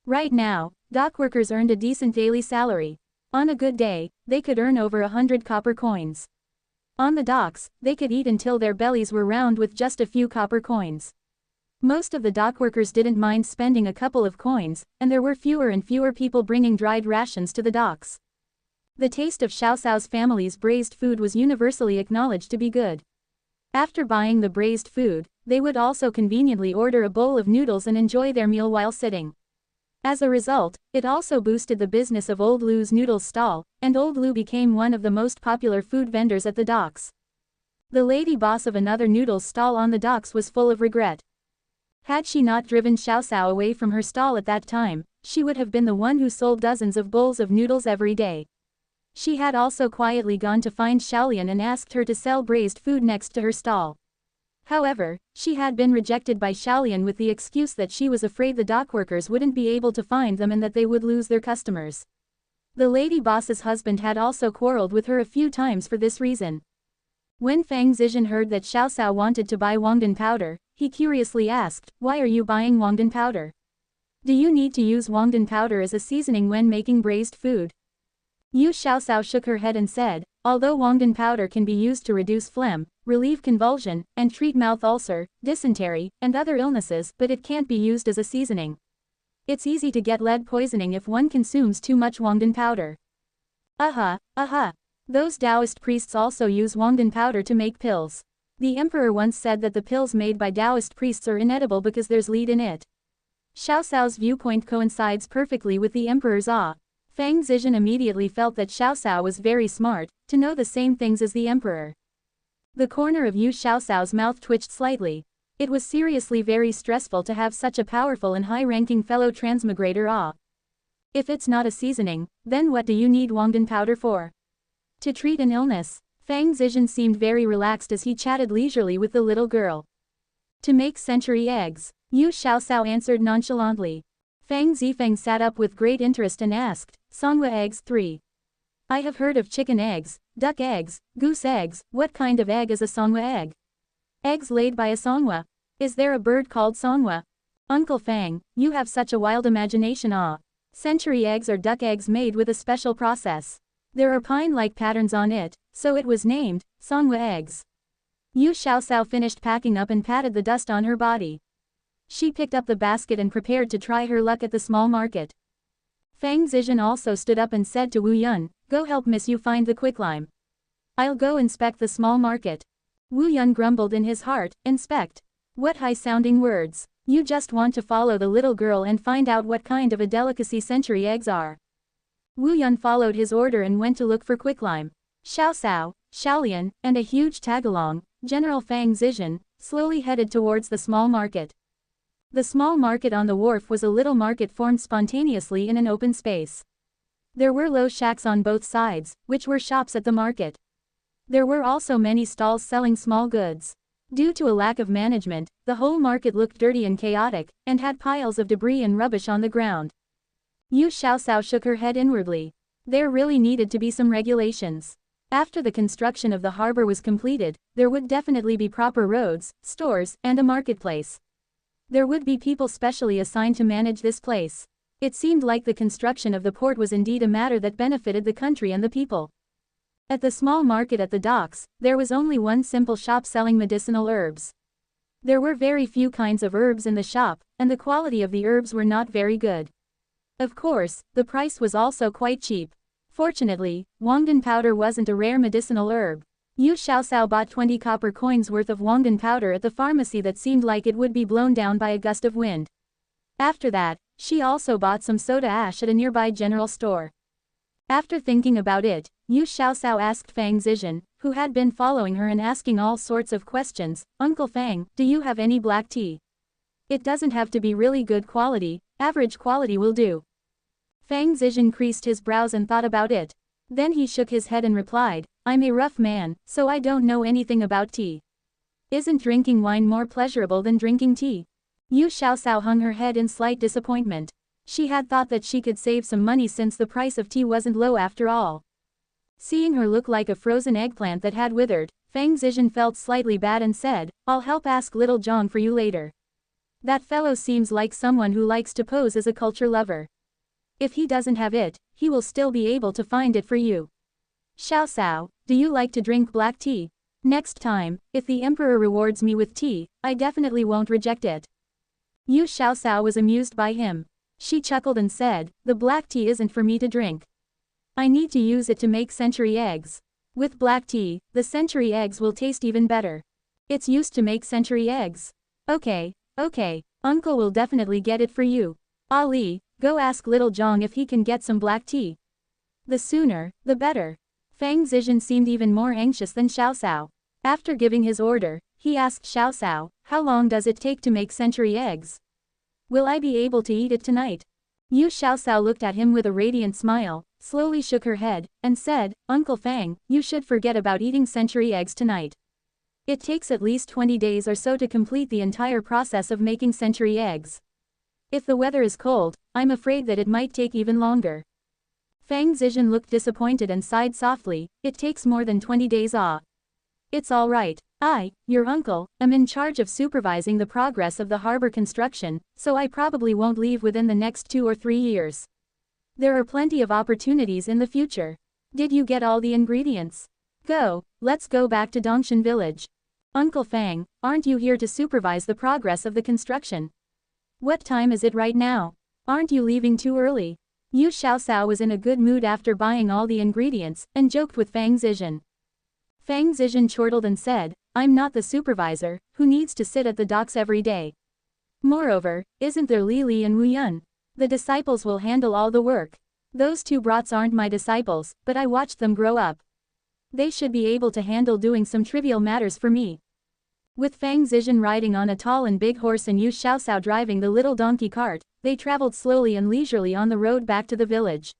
Right now, dock workers earned a decent daily salary. On a good day, they could earn over 100 copper coins. On the docks, they could eat until their bellies were round with just a few copper coins. Most of the dock workers didn't mind spending a couple of coins, and there were fewer and fewer people bringing dried rations to the docks. The taste of Xiaoxiao's family's braised food was universally acknowledged to be good. After buying the braised food, they would also conveniently order a bowl of noodles and enjoy their meal while sitting. As a result, it also boosted the business of Old Lu's noodles stall, and Old Lu became one of the most popular food vendors at the docks. The lady boss of another noodles stall on the docks was full of regret. Had she not driven Xiaoxiao away from her stall at that time, she would have been the one who sold dozens of bowls of noodles every day. She had also quietly gone to find Xiaolian and asked her to sell braised food next to her stall. However, she had been rejected by Xiaolian with the excuse that she was afraid the dock workers wouldn't be able to find them and that they would lose their customers. The lady boss's husband had also quarreled with her a few times for this reason. When Fang Zizhen heard that Xiaoxiao wanted to buy Wangdan powder, he curiously asked, "Why are you buying Wangdan powder? Do you need to use Wangdan powder as a seasoning when making braised food?" Yu Xiaoxiao shook her head and said, "Although Wangdan powder can be used to reduce phlegm, relieve convulsion, and treat mouth ulcer, dysentery, and other illnesses, but it can't be used as a seasoning. It's easy to get lead poisoning if one consumes too much Wangdan powder." Those Taoist priests also use Wangdan powder to make pills. The emperor once said that the pills made by Taoist priests are inedible because there's lead in it. Xiaoxiao's viewpoint coincides perfectly with the emperor's awe. Fang Zizhen immediately felt that Xiaoxiao was very smart, to know the same things as the emperor. The corner of Yu Xiaoxiao's mouth twitched slightly. It was seriously very stressful to have such a powerful and high-ranking fellow transmigrator awe. If it's not a seasoning, then what do you need Wangdan powder for? To treat an illness. Fang Zizhen seemed very relaxed as he chatted leisurely with the little girl. To make century eggs, Yu Xiaoxiao answered nonchalantly. Fang Zifeng sat up with great interest and asked, "Songhua eggs 3. I have heard of chicken eggs, duck eggs, goose eggs. What kind of egg is a songhua egg? Eggs laid by a songhua. Is there a bird called songhua?" "Uncle Fang, you have such a wild imagination." Century eggs are duck eggs made with a special process. There are pine-like patterns on it, so it was named songhua eggs. Yu Xiaoxiao finished packing up and patted the dust on her body. She picked up the basket and prepared to try her luck at the small market. Fang Zizhen also stood up and said to Wu Yun, "Go help Miss Yu find the quicklime. I'll go inspect the small market." Wu Yun grumbled in his heart, "Inspect? What high-sounding words. You just want to follow the little girl and find out what kind of a delicacy century eggs are." Wu Yun followed his order and went to look for quicklime. Xiaoxiao, Xiaolian, and a huge tagalong, General Fang Zizhen, slowly headed towards the small market. The small market on the wharf was a little market formed spontaneously in an open space. There were low shacks on both sides, which were shops at the market. There were also many stalls selling small goods. Due to a lack of management, the whole market looked dirty and chaotic, and had piles of debris and rubbish on the ground. Yu Xiaoxiao shook her head inwardly. There really needed to be some regulations. After the construction of the harbor was completed, there would definitely be proper roads, stores, and a marketplace. There would be people specially assigned to manage this place. It seemed like the construction of the port was indeed a matter that benefited the country and the people. At the small market at the docks, there was only one simple shop selling medicinal herbs. There were very few kinds of herbs in the shop, and the quality of the herbs were not very good. Of course, the price was also quite cheap. Fortunately, Wangdan powder wasn't a rare medicinal herb. Yu Xiaoxiao bought 20 copper coins worth of Wangdan powder at the pharmacy that seemed like it would be blown down by a gust of wind. After that, she also bought some soda ash at a nearby general store. After thinking about it, Yu Xiaoxiao asked Fang Zizhen, who had been following her and asking all sorts of questions. Uncle Fang, do you have any black tea? It doesn't have to be really good quality, average quality will do. Fang Zizhen creased his brows and thought about it. Then he shook his head and replied, I'm a rough man, so I don't know anything about tea. Isn't drinking wine more pleasurable than drinking tea? Yu Xiaoxiao hung her head in slight disappointment. She had thought that she could save some money since the price of tea wasn't low after all. Seeing her look like a frozen eggplant that had withered, Fang Zizhen felt slightly bad and said, I'll help ask little Zhang for you later. That fellow seems like someone who likes to pose as a culture lover. If he doesn't have it, he will still be able to find it for you. Xiaoxiao, do you like to drink black tea? Next time, if the emperor rewards me with tea, I definitely won't reject it. Yu Xiaoxiao was amused by him. She chuckled and said, the black tea isn't for me to drink. I need to use it to make century eggs. With black tea, the century eggs will taste even better. It's used to make century eggs. Okay, uncle will definitely get it for you. Ali, go ask little Zhang if he can get some black tea. The sooner, the better. Fang Zizhen seemed even more anxious than Xiaoxiao. After giving his order, he asked Xiaoxiao, how long does it take to make century eggs? Will I be able to eat it tonight? Yu Xiaoxiao looked at him with a radiant smile, slowly shook her head, and said, Uncle Fang, you should forget about eating century eggs tonight. It takes at least 20 days or so to complete the entire process of making century eggs. If the weather is cold, I'm afraid that it might take even longer. Fang Zizhen looked disappointed and sighed softly, it takes more than 20 days. It's all right. I, your uncle, am in charge of supervising the progress of the harbor construction, so I probably won't leave within the next 2 or 3 years. There are plenty of opportunities in the future. Did you get all the ingredients? Go, let's go back to Dongshan village. Uncle Fang, aren't you here to supervise the progress of the construction? What time is it right now? Aren't you leaving too early? Yu Xiaoxiao was in a good mood after buying all the ingredients, and joked with Fang Zizhen. Fang Zizhen chortled and said, I'm not the supervisor, who needs to sit at the docks every day. Moreover, isn't there Li Li and Wu Yun? The disciples will handle all the work. Those 2 brats aren't my disciples, but I watched them grow up. They should be able to handle doing some trivial matters for me. With Fang Zizhen riding on a tall and big horse and Yu Xiaoxiao driving the little donkey cart, they traveled slowly and leisurely on the road back to the village.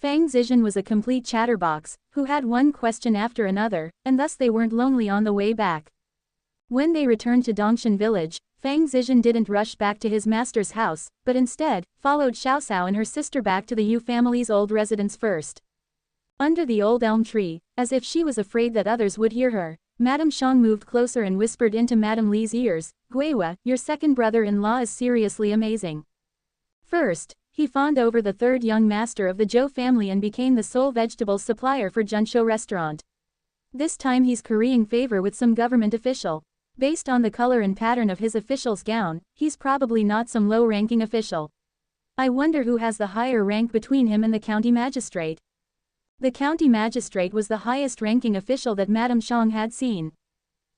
Fang Zizhen was a complete chatterbox, who had one question after another, and thus they weren't lonely on the way back. When they returned to Dongshan village, Fang Zizhen didn't rush back to his master's house, but instead, followed Xiaoxiao and her sister back to the Yu family's old residence first. Under the old elm tree, as if she was afraid that others would hear her, Madame Xiang moved closer and whispered into Madame Li's ears, Guiwa, your second brother-in-law is seriously amazing. First, he fawned over the 3rd young master of the Zhou family and became the sole vegetables supplier for Junshou restaurant. This time he's currying favor with some government official. Based on the color and pattern of his official's gown, he's probably not some low-ranking official. I wonder who has the higher rank between him and the county magistrate. The county magistrate was the highest-ranking official that Madame Xiang had seen.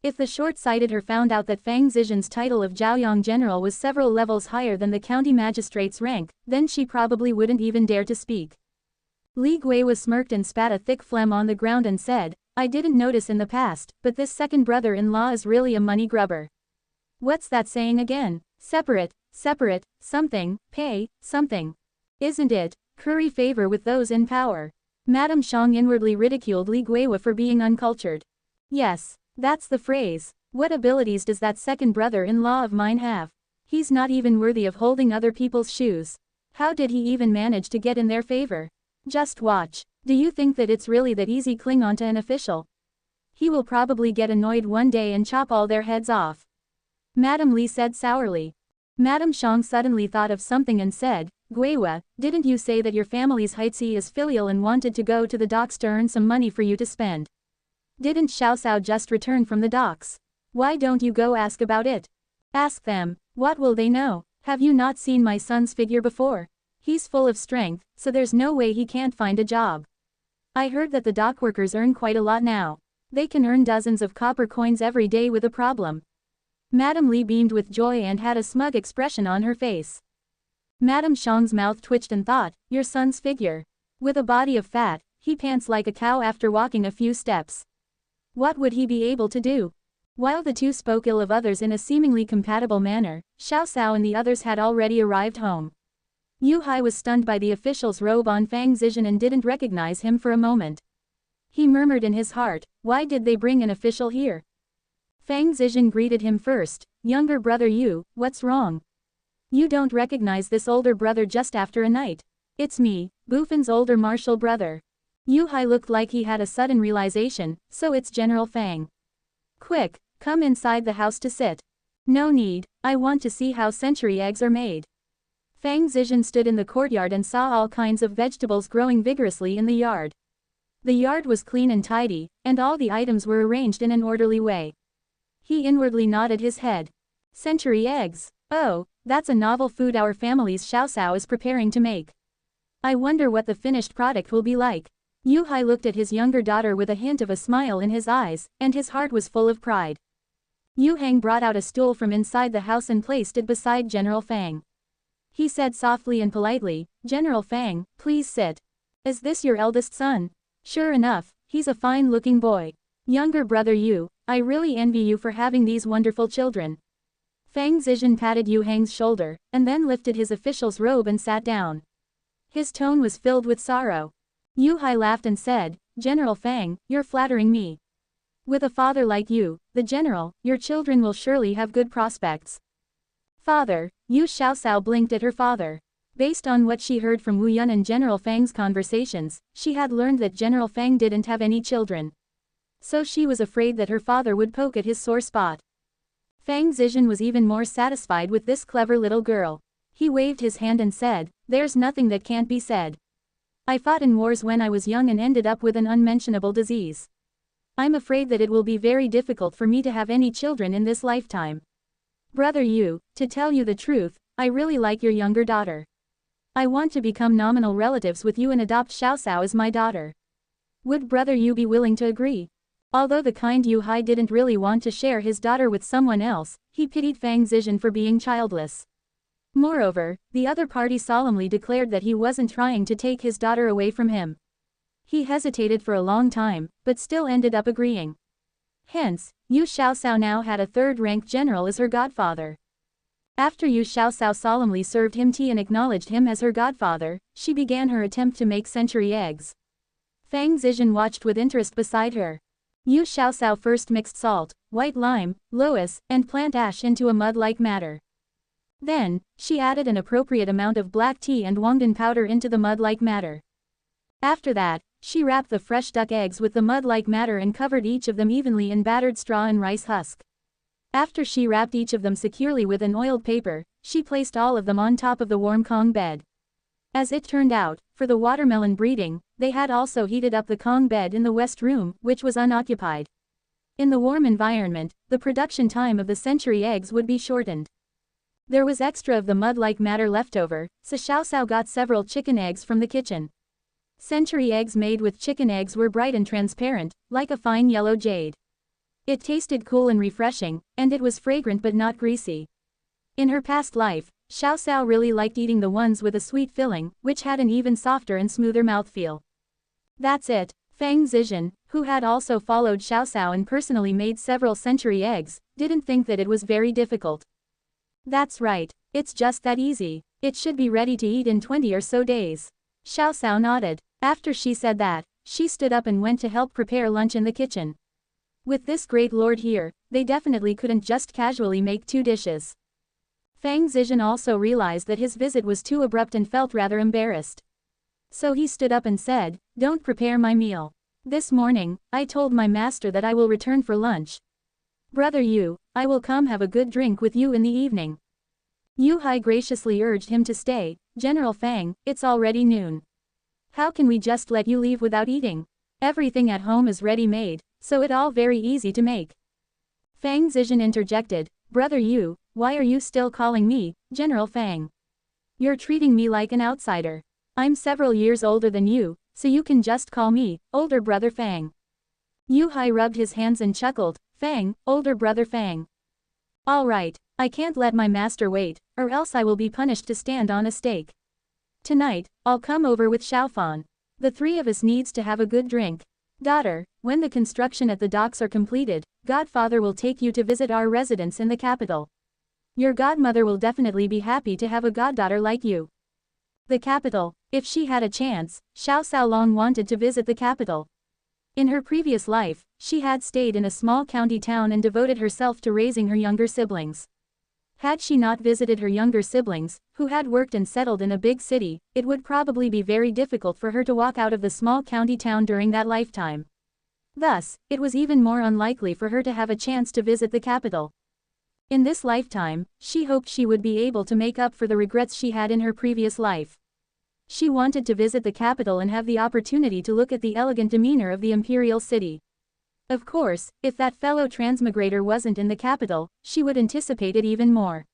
If the short-sighted her found out that Fang Zizhen's title of Zhaoyang General was several levels higher than the county magistrate's rank, then she probably wouldn't even dare to speak. Li Guiwa smirked and spat a thick phlegm on the ground and said, I didn't notice in the past, but this second brother-in-law is really a money grubber. What's that saying again? Separate, something, pay, something. Isn't it? Curry favor with those in power. Madame Xiang inwardly ridiculed Li Guiwa for being uncultured. Yes. That's the phrase. What abilities does that second brother-in-law of mine have? He's not even worthy of holding other people's shoes. How did he even manage to get in their favor? Just watch. Do you think that it's really that easy cling on to an official? He will probably get annoyed one day and chop all their heads off. Madame Li said sourly. Madame Xiang suddenly thought of something and said, Guiwa, didn't you say that your family's Heitzi is filial and wanted to go to the docks to earn some money for you to spend? Didn't Xiaoxiao just return from the docks? Why don't you go ask about it? Ask them. What will they know? Have you not seen my son's figure before? He's full of strength, so there's no way he can't find a job. I heard that the dock workers earn quite a lot now. They can earn dozens of copper coins every day with a problem. Madame Li beamed with joy and had a smug expression on her face. Madame Xiang's mouth twitched and thought, your son's figure. With a body of fat, he pants like a cow after walking a few steps. What would he be able to do? While the two spoke ill of others in a seemingly compatible manner, Xiao Xiao and the others had already arrived home. Yu Hai was stunned by the official's robe on Fang Zizhen and didn't recognize him for a moment. He murmured in his heart, why did they bring an official here? Fang Zizhen greeted him first, younger brother Yu, what's wrong? You don't recognize this older brother just after a night. It's me, Bufan's older martial brother. Yu Hai looked like he had a sudden realization, so it's General Fang. Quick, come inside the house to sit. No need, I want to see how century eggs are made. Fang Zizhen stood in the courtyard and saw all kinds of vegetables growing vigorously in the yard. The yard was clean and tidy, and all the items were arranged in an orderly way. He inwardly nodded his head. Century eggs. Oh, that's a novel food our family's Xiao Xiao is preparing to make. I wonder what the finished product will be like. Yu Hai looked at his younger daughter with a hint of a smile in his eyes, and his heart was full of pride. Yu Hang brought out a stool from inside the house and placed it beside General Fang. He said softly and politely, General Fang, please sit. Is this your eldest son? Sure enough, he's a fine-looking boy. Younger brother Yu, I really envy you for having these wonderful children. Fang Zizhen patted Yu Hang's shoulder, and then lifted his official's robe and sat down. His tone was filled with sorrow. Yu Hai laughed and said, General Fang, you're flattering me. With a father like you, the general, your children will surely have good prospects. Father, Yu Xiaoxiao blinked at her father. Based on what she heard from Wu Yun and General Fang's conversations, she had learned that General Fang didn't have any children. So she was afraid that her father would poke at his sore spot. Fang Zizhen was even more satisfied with this clever little girl. He waved his hand and said, there's nothing that can't be said. I fought in wars when I was young and ended up with an unmentionable disease. I'm afraid that it will be very difficult for me to have any children in this lifetime. Brother Yu, to tell you the truth, I really like your younger daughter. I want to become nominal relatives with you and adopt Xiao Xiao as my daughter. Would brother Yu be willing to agree? Although the kind Yu Hai didn't really want to share his daughter with someone else, he pitied Fang Zizhen for being childless. Moreover, the other party solemnly declared that he wasn't trying to take his daughter away from him. He hesitated for a long time, but still ended up agreeing. Hence, Yu Xiaoxiao now had a third-ranked general as her godfather. After Yu Xiaoxiao solemnly served him tea and acknowledged him as her godfather, she began her attempt to make century eggs. Fang Zizhen watched with interest beside her. Yu Xiaoxiao first mixed salt, white lime, loess, and plant ash into a mud-like matter. Then, she added an appropriate amount of black tea and wangdan powder into the mud-like matter. After that, she wrapped the fresh duck eggs with the mud-like matter and covered each of them evenly in battered straw and rice husk. After she wrapped each of them securely with an oiled paper, she placed all of them on top of the warm Kong bed. As it turned out, for the watermelon breeding, they had also heated up the Kong bed in the west room, which was unoccupied. In the warm environment, the production time of the century eggs would be shortened. There was extra of the mud-like matter left over, so Xiao Xiao got several chicken eggs from the kitchen. Century eggs made with chicken eggs were bright and transparent, like a fine yellow jade. It tasted cool and refreshing, and it was fragrant but not greasy. In her past life, Xiao Xiao really liked eating the ones with a sweet filling, which had an even softer and smoother mouthfeel. That's it. Fang Zizhen, who had also followed Xiao Xiao and personally made several century eggs, didn't think that it was very difficult. That's right, it's just that easy. It should be ready to eat in 20 or so days. Xiao Xiao nodded. After she said that, she stood up and went to help prepare lunch in the kitchen. With this great lord here, they definitely couldn't just casually make 2 dishes. Fang Zizhen also realized that his visit was too abrupt and felt rather embarrassed. So he stood up and said, don't prepare my meal. This morning, I told my master that I will return for lunch. Brother Yu, I will come have a good drink with you in the evening. Yu Hai graciously urged him to stay. General Fang, it's already noon. How can we just let you leave without eating? Everything at home is ready-made, so it's all very easy to make. Fang Zizhen interjected, Brother Yu, why are you still calling me, General Fang? You're treating me like an outsider. I'm several years older than you, so you can just call me, older brother Fang. Yu Hai rubbed his hands and chuckled, Fang, older brother Fang. All right, I can't let my master wait, or else I will be punished to stand on a stake. Tonight, I'll come over with Xiaofan. The 3 of us needs to have a good drink. Daughter, when the construction at the docks are completed, Godfather will take you to visit our residence in the capital. Your godmother will definitely be happy to have a goddaughter like you. The capital. If she had a chance, Xiao Xiao long wanted to visit the capital. In her previous life, she had stayed in a small county town and devoted herself to raising her younger siblings. Had she not visited her younger siblings, who had worked and settled in a big city, it would probably be very difficult for her to walk out of the small county town during that lifetime. Thus, it was even more unlikely for her to have a chance to visit the capital. In this lifetime, she hoped she would be able to make up for the regrets she had in her previous life. She wanted to visit the capital and have the opportunity to look at the elegant demeanor of the imperial city. Of course, if that fellow transmigrator wasn't in the capital, she would anticipate it even more.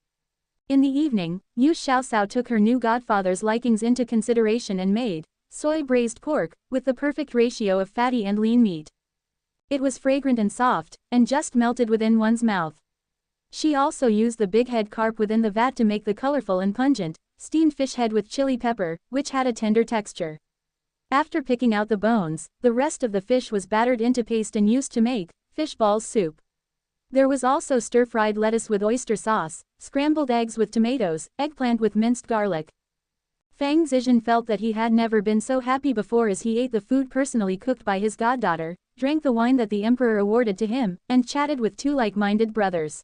In the evening, Yu Xiaoxiao took her new godfather's likings into consideration and made soy braised pork, with the perfect ratio of fatty and lean meat. It was fragrant and soft, and just melted within one's mouth. She also used the big head carp within the vat to make the colorful and pungent, steamed fish head with chili pepper, which had a tender texture. After picking out the bones, the rest of the fish was battered into paste and used to make fish balls soup. There was also stir-fried lettuce with oyster sauce, scrambled eggs with tomatoes, eggplant with minced garlic. Fang Zizhen felt that he had never been so happy before as he ate the food personally cooked by his goddaughter, drank the wine that the emperor awarded to him, and chatted with two like-minded brothers.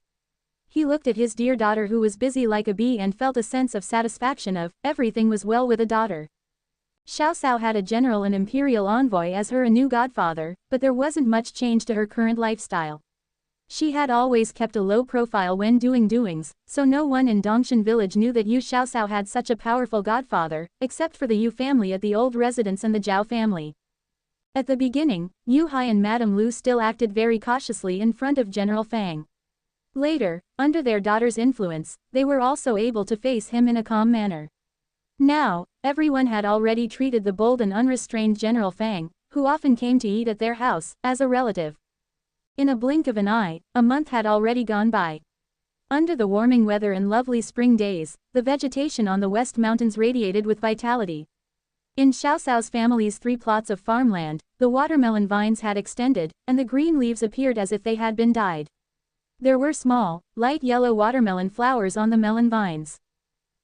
He looked at his dear daughter who was busy like a bee and felt a sense of satisfaction of everything was well with a daughter. Xiao Xiao had a general and imperial envoy as her new godfather, but there wasn't much change to her current lifestyle. She had always kept a low profile when doing doings, so no one in Dongshan village knew that Yu Xiao Xiao had such a powerful godfather, except for the Yu family at the old residence and the Zhao family. At the beginning, Yu Hai and Madame Lu still acted very cautiously in front of General Fang. Later, under their daughter's influence, they were also able to face him in a calm manner. Now, everyone had already treated the bold and unrestrained General Fang, who often came to eat at their house, as a relative. In a blink of an eye, a month had already gone by. Under the warming weather and lovely spring days, the vegetation on the West Mountains radiated with vitality. In Xiao Xiao's family's 3 plots of farmland, the watermelon vines had extended, and the green leaves appeared as if they had been dyed. There were small, light yellow watermelon flowers on the melon vines.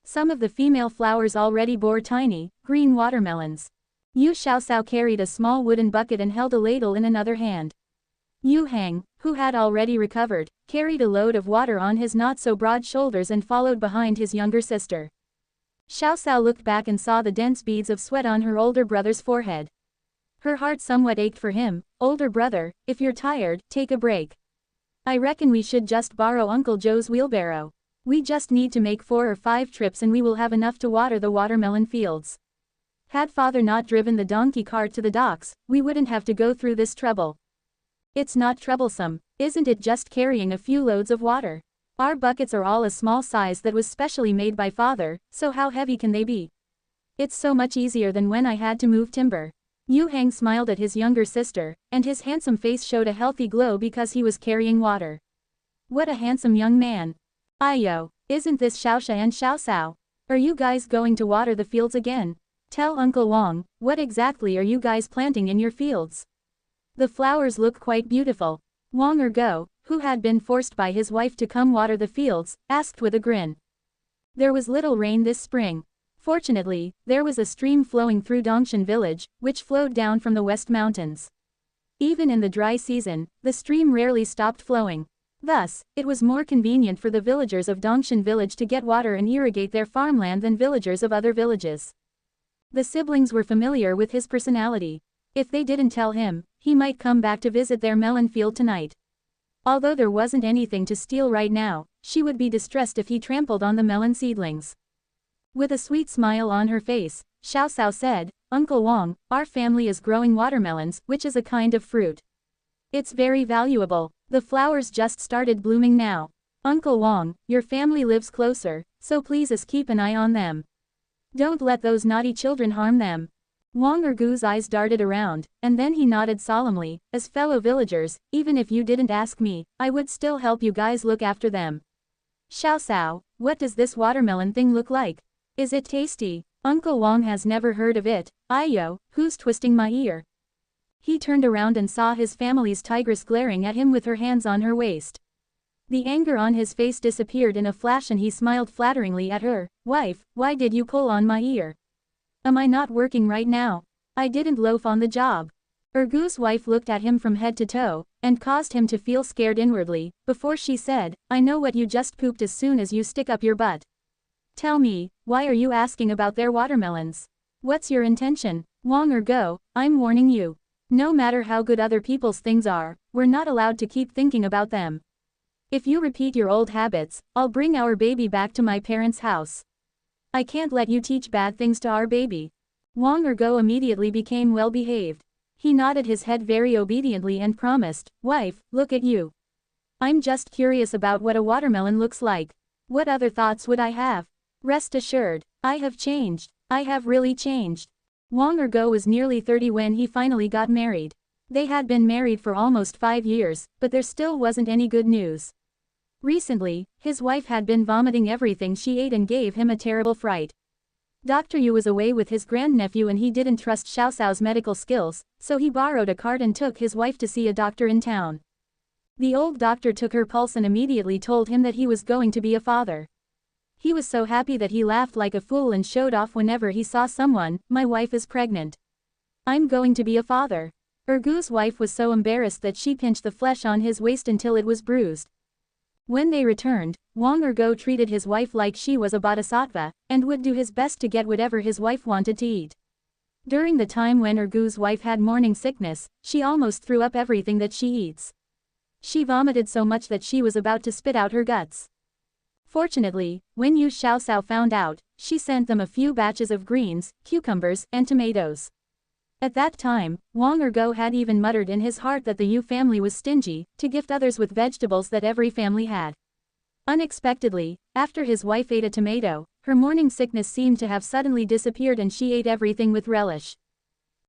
Some of the female flowers already bore tiny, green watermelons. Yu Xiaoxiao carried a small wooden bucket and held a ladle in another hand. Yu Hang, who had already recovered, carried a load of water on his not-so-broad shoulders and followed behind his younger sister. Xiaoxiao looked back and saw the dense beads of sweat on her older brother's forehead. Her heart somewhat ached for him. Older brother, if you're tired, take a break. I reckon we should just borrow Uncle Joe's wheelbarrow. We just need to make 4 or 5 trips and we will have enough to water the watermelon fields. Had father not driven the donkey cart to the docks, we wouldn't have to go through this trouble. It's not troublesome, isn't it, just carrying a few loads of water? Our buckets are all a small size that was specially made by father, so how heavy can they be? It's so much easier than when I had to move timber. Yu Hang smiled at his younger sister, and his handsome face showed a healthy glow because he was carrying water. What a handsome young man. Ayo, isn't this Xiaoxia and Xiaoxiao? Are you guys going to water the fields again? Tell Uncle Wang, what exactly are you guys planting in your fields? The flowers look quite beautiful. Wang Ergo, who had been forced by his wife to come water the fields, asked with a grin. There was little rain this spring. Fortunately, there was a stream flowing through Dongshan village, which flowed down from the West Mountains. Even in the dry season, the stream rarely stopped flowing. Thus, it was more convenient for the villagers of Dongshan village to get water and irrigate their farmland than villagers of other villages. The siblings were familiar with his personality. If they didn't tell him, he might come back to visit their melon field tonight. Although there wasn't anything to steal right now, she would be distressed if he trampled on the melon seedlings. With a sweet smile on her face, Xiaoxiao said, Uncle Wang, our family is growing watermelons, which is a kind of fruit. It's very valuable. The flowers just started blooming now. Uncle Wang, your family lives closer, so please keep an eye on them. Don't let those naughty children harm them. Wang Ergu's eyes darted around, and then he nodded solemnly, as fellow villagers, even if you didn't ask me, I would still help you guys look after them. Xiaoxiao, what does this watermelon thing look like? Is it tasty? Uncle Wang has never heard of it. Ayo, who's twisting my ear? He turned around and saw his family's tigress glaring at him with her hands on her waist. The anger on his face disappeared in a flash and he smiled flatteringly at her. Wife, why did you pull on my ear? Am I not working right now? I didn't loaf on the job. Ergu's wife looked at him from head to toe, and caused him to feel scared inwardly, before she said, I know what you just pooped as soon as you stick up your butt. Tell me, why are you asking about their watermelons? What's your intention? Wong Ergo, I'm warning you. No matter how good other people's things are, we're not allowed to keep thinking about them. If you repeat your old habits, I'll bring our baby back to my parents' house. I can't let you teach bad things to our baby. Wong Ergo immediately became well-behaved. He nodded his head very obediently and promised, Wife, look at you. I'm just curious about what a watermelon looks like. What other thoughts would I have? Rest assured, I have changed. I have really changed. Wong Ergo was nearly 30 when he finally got married. They had been married for almost 5 years, but there still wasn't any good news. Recently, his wife had been vomiting everything she ate and gave him a terrible fright. Dr. Yu was away with his grandnephew and he didn't trust Xiao Xiao's medical skills, so he borrowed a cart and took his wife to see a doctor in town. The old doctor took her pulse and immediately told him that he was going to be a father. He was so happy that he laughed like a fool and showed off whenever he saw someone, my wife is pregnant. I'm going to be a father. Ergu's wife was so embarrassed that she pinched the flesh on his waist until it was bruised. When they returned, Wong Ergo treated his wife like she was a bodhisattva, and would do his best to get whatever his wife wanted to eat. During the time when Ergu's wife had morning sickness, she almost threw up everything that she eats. She vomited so much that she was about to spit out her guts. Fortunately, when Yu Xiaoxiao found out, she sent them a few batches of greens, cucumbers, and tomatoes. At that time, Wong Ergo had even muttered in his heart that the Yu family was stingy, to gift others with vegetables that every family had. Unexpectedly, after his wife ate a tomato, her morning sickness seemed to have suddenly disappeared and she ate everything with relish.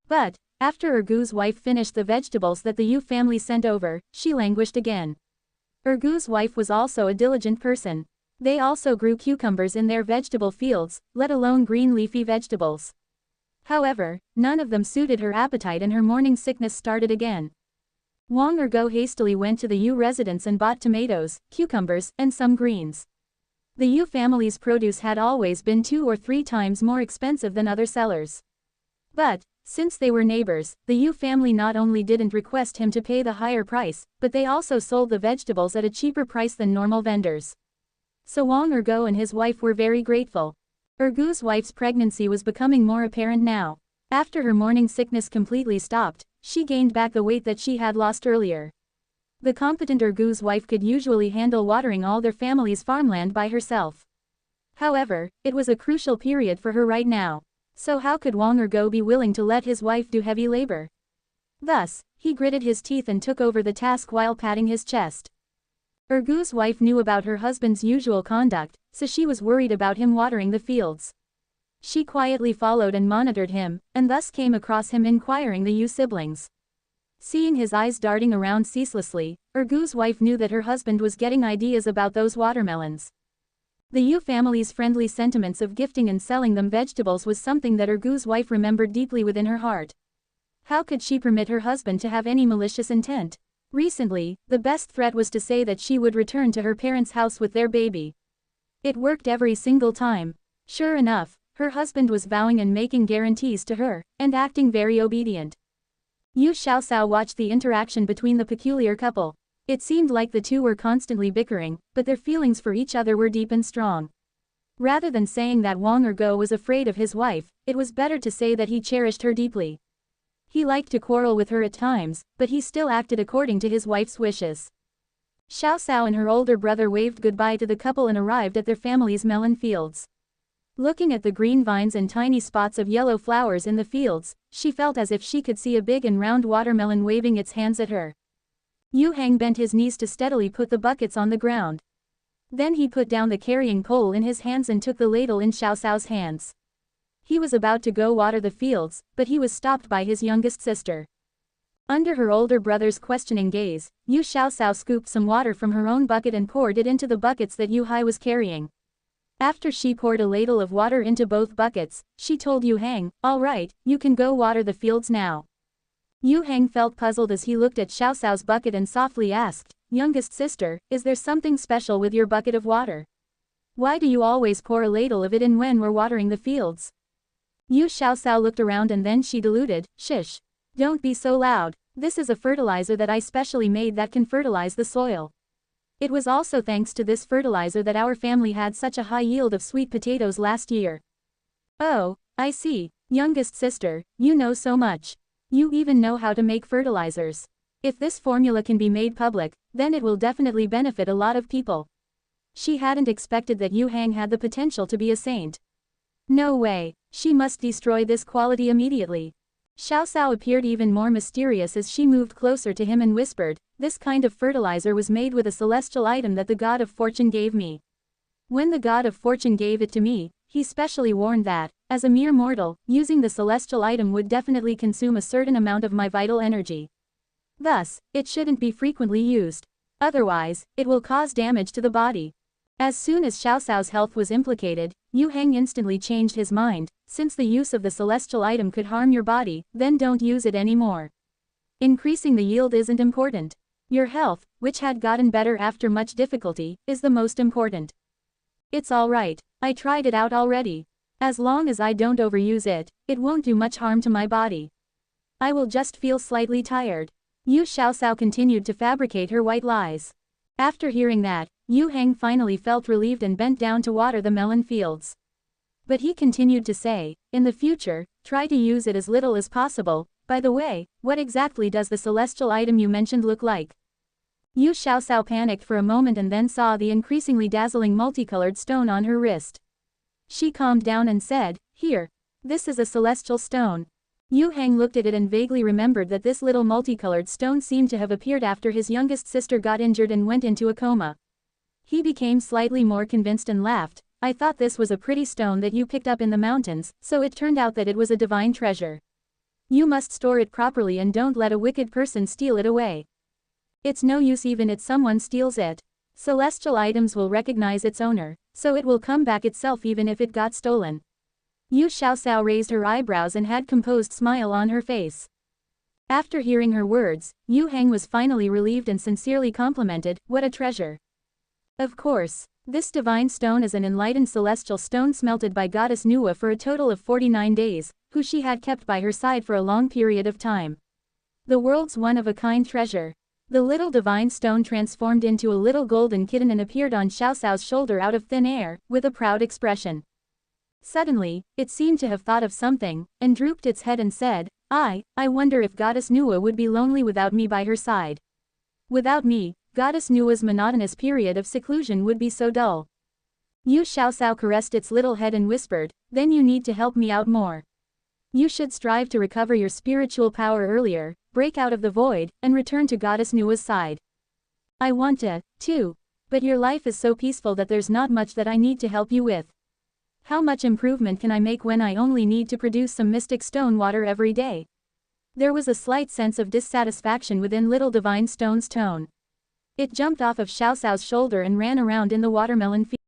But, after Ergu's wife finished the vegetables that the Yu family sent over, she languished again. Ergu's wife was also a diligent person. They also grew cucumbers in their vegetable fields, let alone green leafy vegetables. However, none of them suited her appetite and her morning sickness started again. Wong Ergo hastily went to the Yu residence and bought tomatoes, cucumbers, and some greens. The Yu family's produce had always been 2 or 3 times more expensive than other sellers. But, since they were neighbors, the Yu family not only didn't request him to pay the higher price, but they also sold the vegetables at a cheaper price than normal vendors. So Wong Ergo and his wife were very grateful. Ergu's wife's pregnancy was becoming more apparent now. After her morning sickness completely stopped, she gained back the weight that she had lost earlier. The competent Ergu's wife could usually handle watering all their family's farmland by herself. However, it was a crucial period for her right now. So how could Wong Ergo be willing to let his wife do heavy labor? Thus, he gritted his teeth and took over the task while patting his chest. Ergu's wife knew about her husband's usual conduct, so she was worried about him watering the fields. She quietly followed and monitored him, and thus came across him inquiring the Yu siblings. Seeing his eyes darting around ceaselessly, Ergu's wife knew that her husband was getting ideas about those watermelons. The Yu family's friendly sentiments of gifting and selling them vegetables was something that Ergu's wife remembered deeply within her heart. How could she permit her husband to have any malicious intent? Recently, the best threat was to say that she would return to her parents' house with their baby. It worked every single time. Sure enough, her husband was vowing and making guarantees to her, and acting very obedient. Yu Xiaoxiao watched the interaction between the peculiar couple. It seemed like the two were constantly bickering, but their feelings for each other were deep and strong. Rather than saying that Wong Ergo was afraid of his wife, it was better to say that he cherished her deeply. He liked to quarrel with her at times, but he still acted according to his wife's wishes. Xiao Xiao and her older brother waved goodbye to the couple and arrived at their family's melon fields. Looking at the green vines and tiny spots of yellow flowers in the fields, she felt as if she could see a big and round watermelon waving its hands at her. Yu Hang bent his knees to steadily put the buckets on the ground. Then he put down the carrying pole in his hands and took the ladle in Xiao Xiao's hands. He was about to go water the fields, but he was stopped by his youngest sister. Under her older brother's questioning gaze, Yu Xiaoxiao scooped some water from her own bucket and poured it into the buckets that Yu Hai was carrying. After she poured a ladle of water into both buckets, she told Yu Hang, "All right, you can go water the fields now." Yu Hang felt puzzled as he looked at Xiao Xiao's bucket and softly asked, "Youngest sister, is there something special with your bucket of water? Why do you always pour a ladle of it in when we're watering the fields?" Yu Xiao Xiao looked around and then she diluted, "Shish. Don't be so loud, this is a fertilizer that I specially made that can fertilize the soil. It was also thanks to this fertilizer that our family had such a high yield of sweet potatoes last year." "Oh, I see, youngest sister, you know so much. You even know how to make fertilizers. If this formula can be made public, then it will definitely benefit a lot of people." She hadn't expected that Yu Hang had the potential to be a saint. No way, she must destroy this quality immediately. Xiao Xiao appeared even more mysterious as she moved closer to him and whispered, "This kind of fertilizer was made with a celestial item that the God of Fortune gave me. When the God of Fortune gave it to me, he specially warned that, as a mere mortal, using the celestial item would definitely consume a certain amount of my vital energy. Thus, it shouldn't be frequently used. Otherwise, it will cause damage to the body." As soon as Xiao Xiao's health was implicated, Yu Hang instantly changed his mind. "Since the use of the celestial item could harm your body, then don't use it anymore. Increasing the yield isn't important. Your health, which had gotten better after much difficulty, is the most important. It's alright, I tried it out already. As long as I don't overuse it, it won't do much harm to my body. I will just feel slightly tired." Yu Xiaoxiao continued to fabricate her white lies. After hearing that, Yu Hang finally felt relieved and bent down to water the melon fields. But he continued to say, "In the future, try to use it as little as possible. By the way, what exactly does the celestial item you mentioned look like?" Yu Xiaoxiao panicked for a moment and then saw the increasingly dazzling multicolored stone on her wrist. She calmed down and said, "Here. This is a celestial stone." Yu Hang looked at it and vaguely remembered that this little multicolored stone seemed to have appeared after his youngest sister got injured and went into a coma. He became slightly more convinced and laughed, "I thought this was a pretty stone that you picked up in the mountains, so it turned out that it was a divine treasure. You must store it properly and don't let a wicked person steal it away. It's no use even if someone steals it. Celestial items will recognize its owner, so it will come back itself even if it got stolen." Yu Xiaoxiao raised her eyebrows and had composed smile on her face. After hearing her words, Yu Hang was finally relieved and sincerely complimented, "What a treasure. Of course, this divine stone is an enlightened celestial stone smelted by Goddess Nuwa for a total of 49 days, who she had kept by her side for a long period of time. The world's one-of-a-kind treasure." The little divine stone transformed into a little golden kitten and appeared on Xiao Xiao's shoulder out of thin air, with a proud expression. Suddenly, it seemed to have thought of something, and drooped its head and said, I wonder if Goddess Nuwa would be lonely without me by her side. Without me, Goddess Nuwa's monotonous period of seclusion would be so dull." Yu Xiaoxiao caressed its little head and whispered, "Then you need to help me out more. You should strive to recover your spiritual power earlier, break out of the void, and return to Goddess Nuwa's side. I want to, too. But your life is so peaceful that there's not much that I need to help you with. How much improvement can I make when I only need to produce some mystic stone water every day?" There was a slight sense of dissatisfaction within Little Divine Stone's tone. It jumped off of Xiao Xiao's shoulder and ran around in the watermelon field.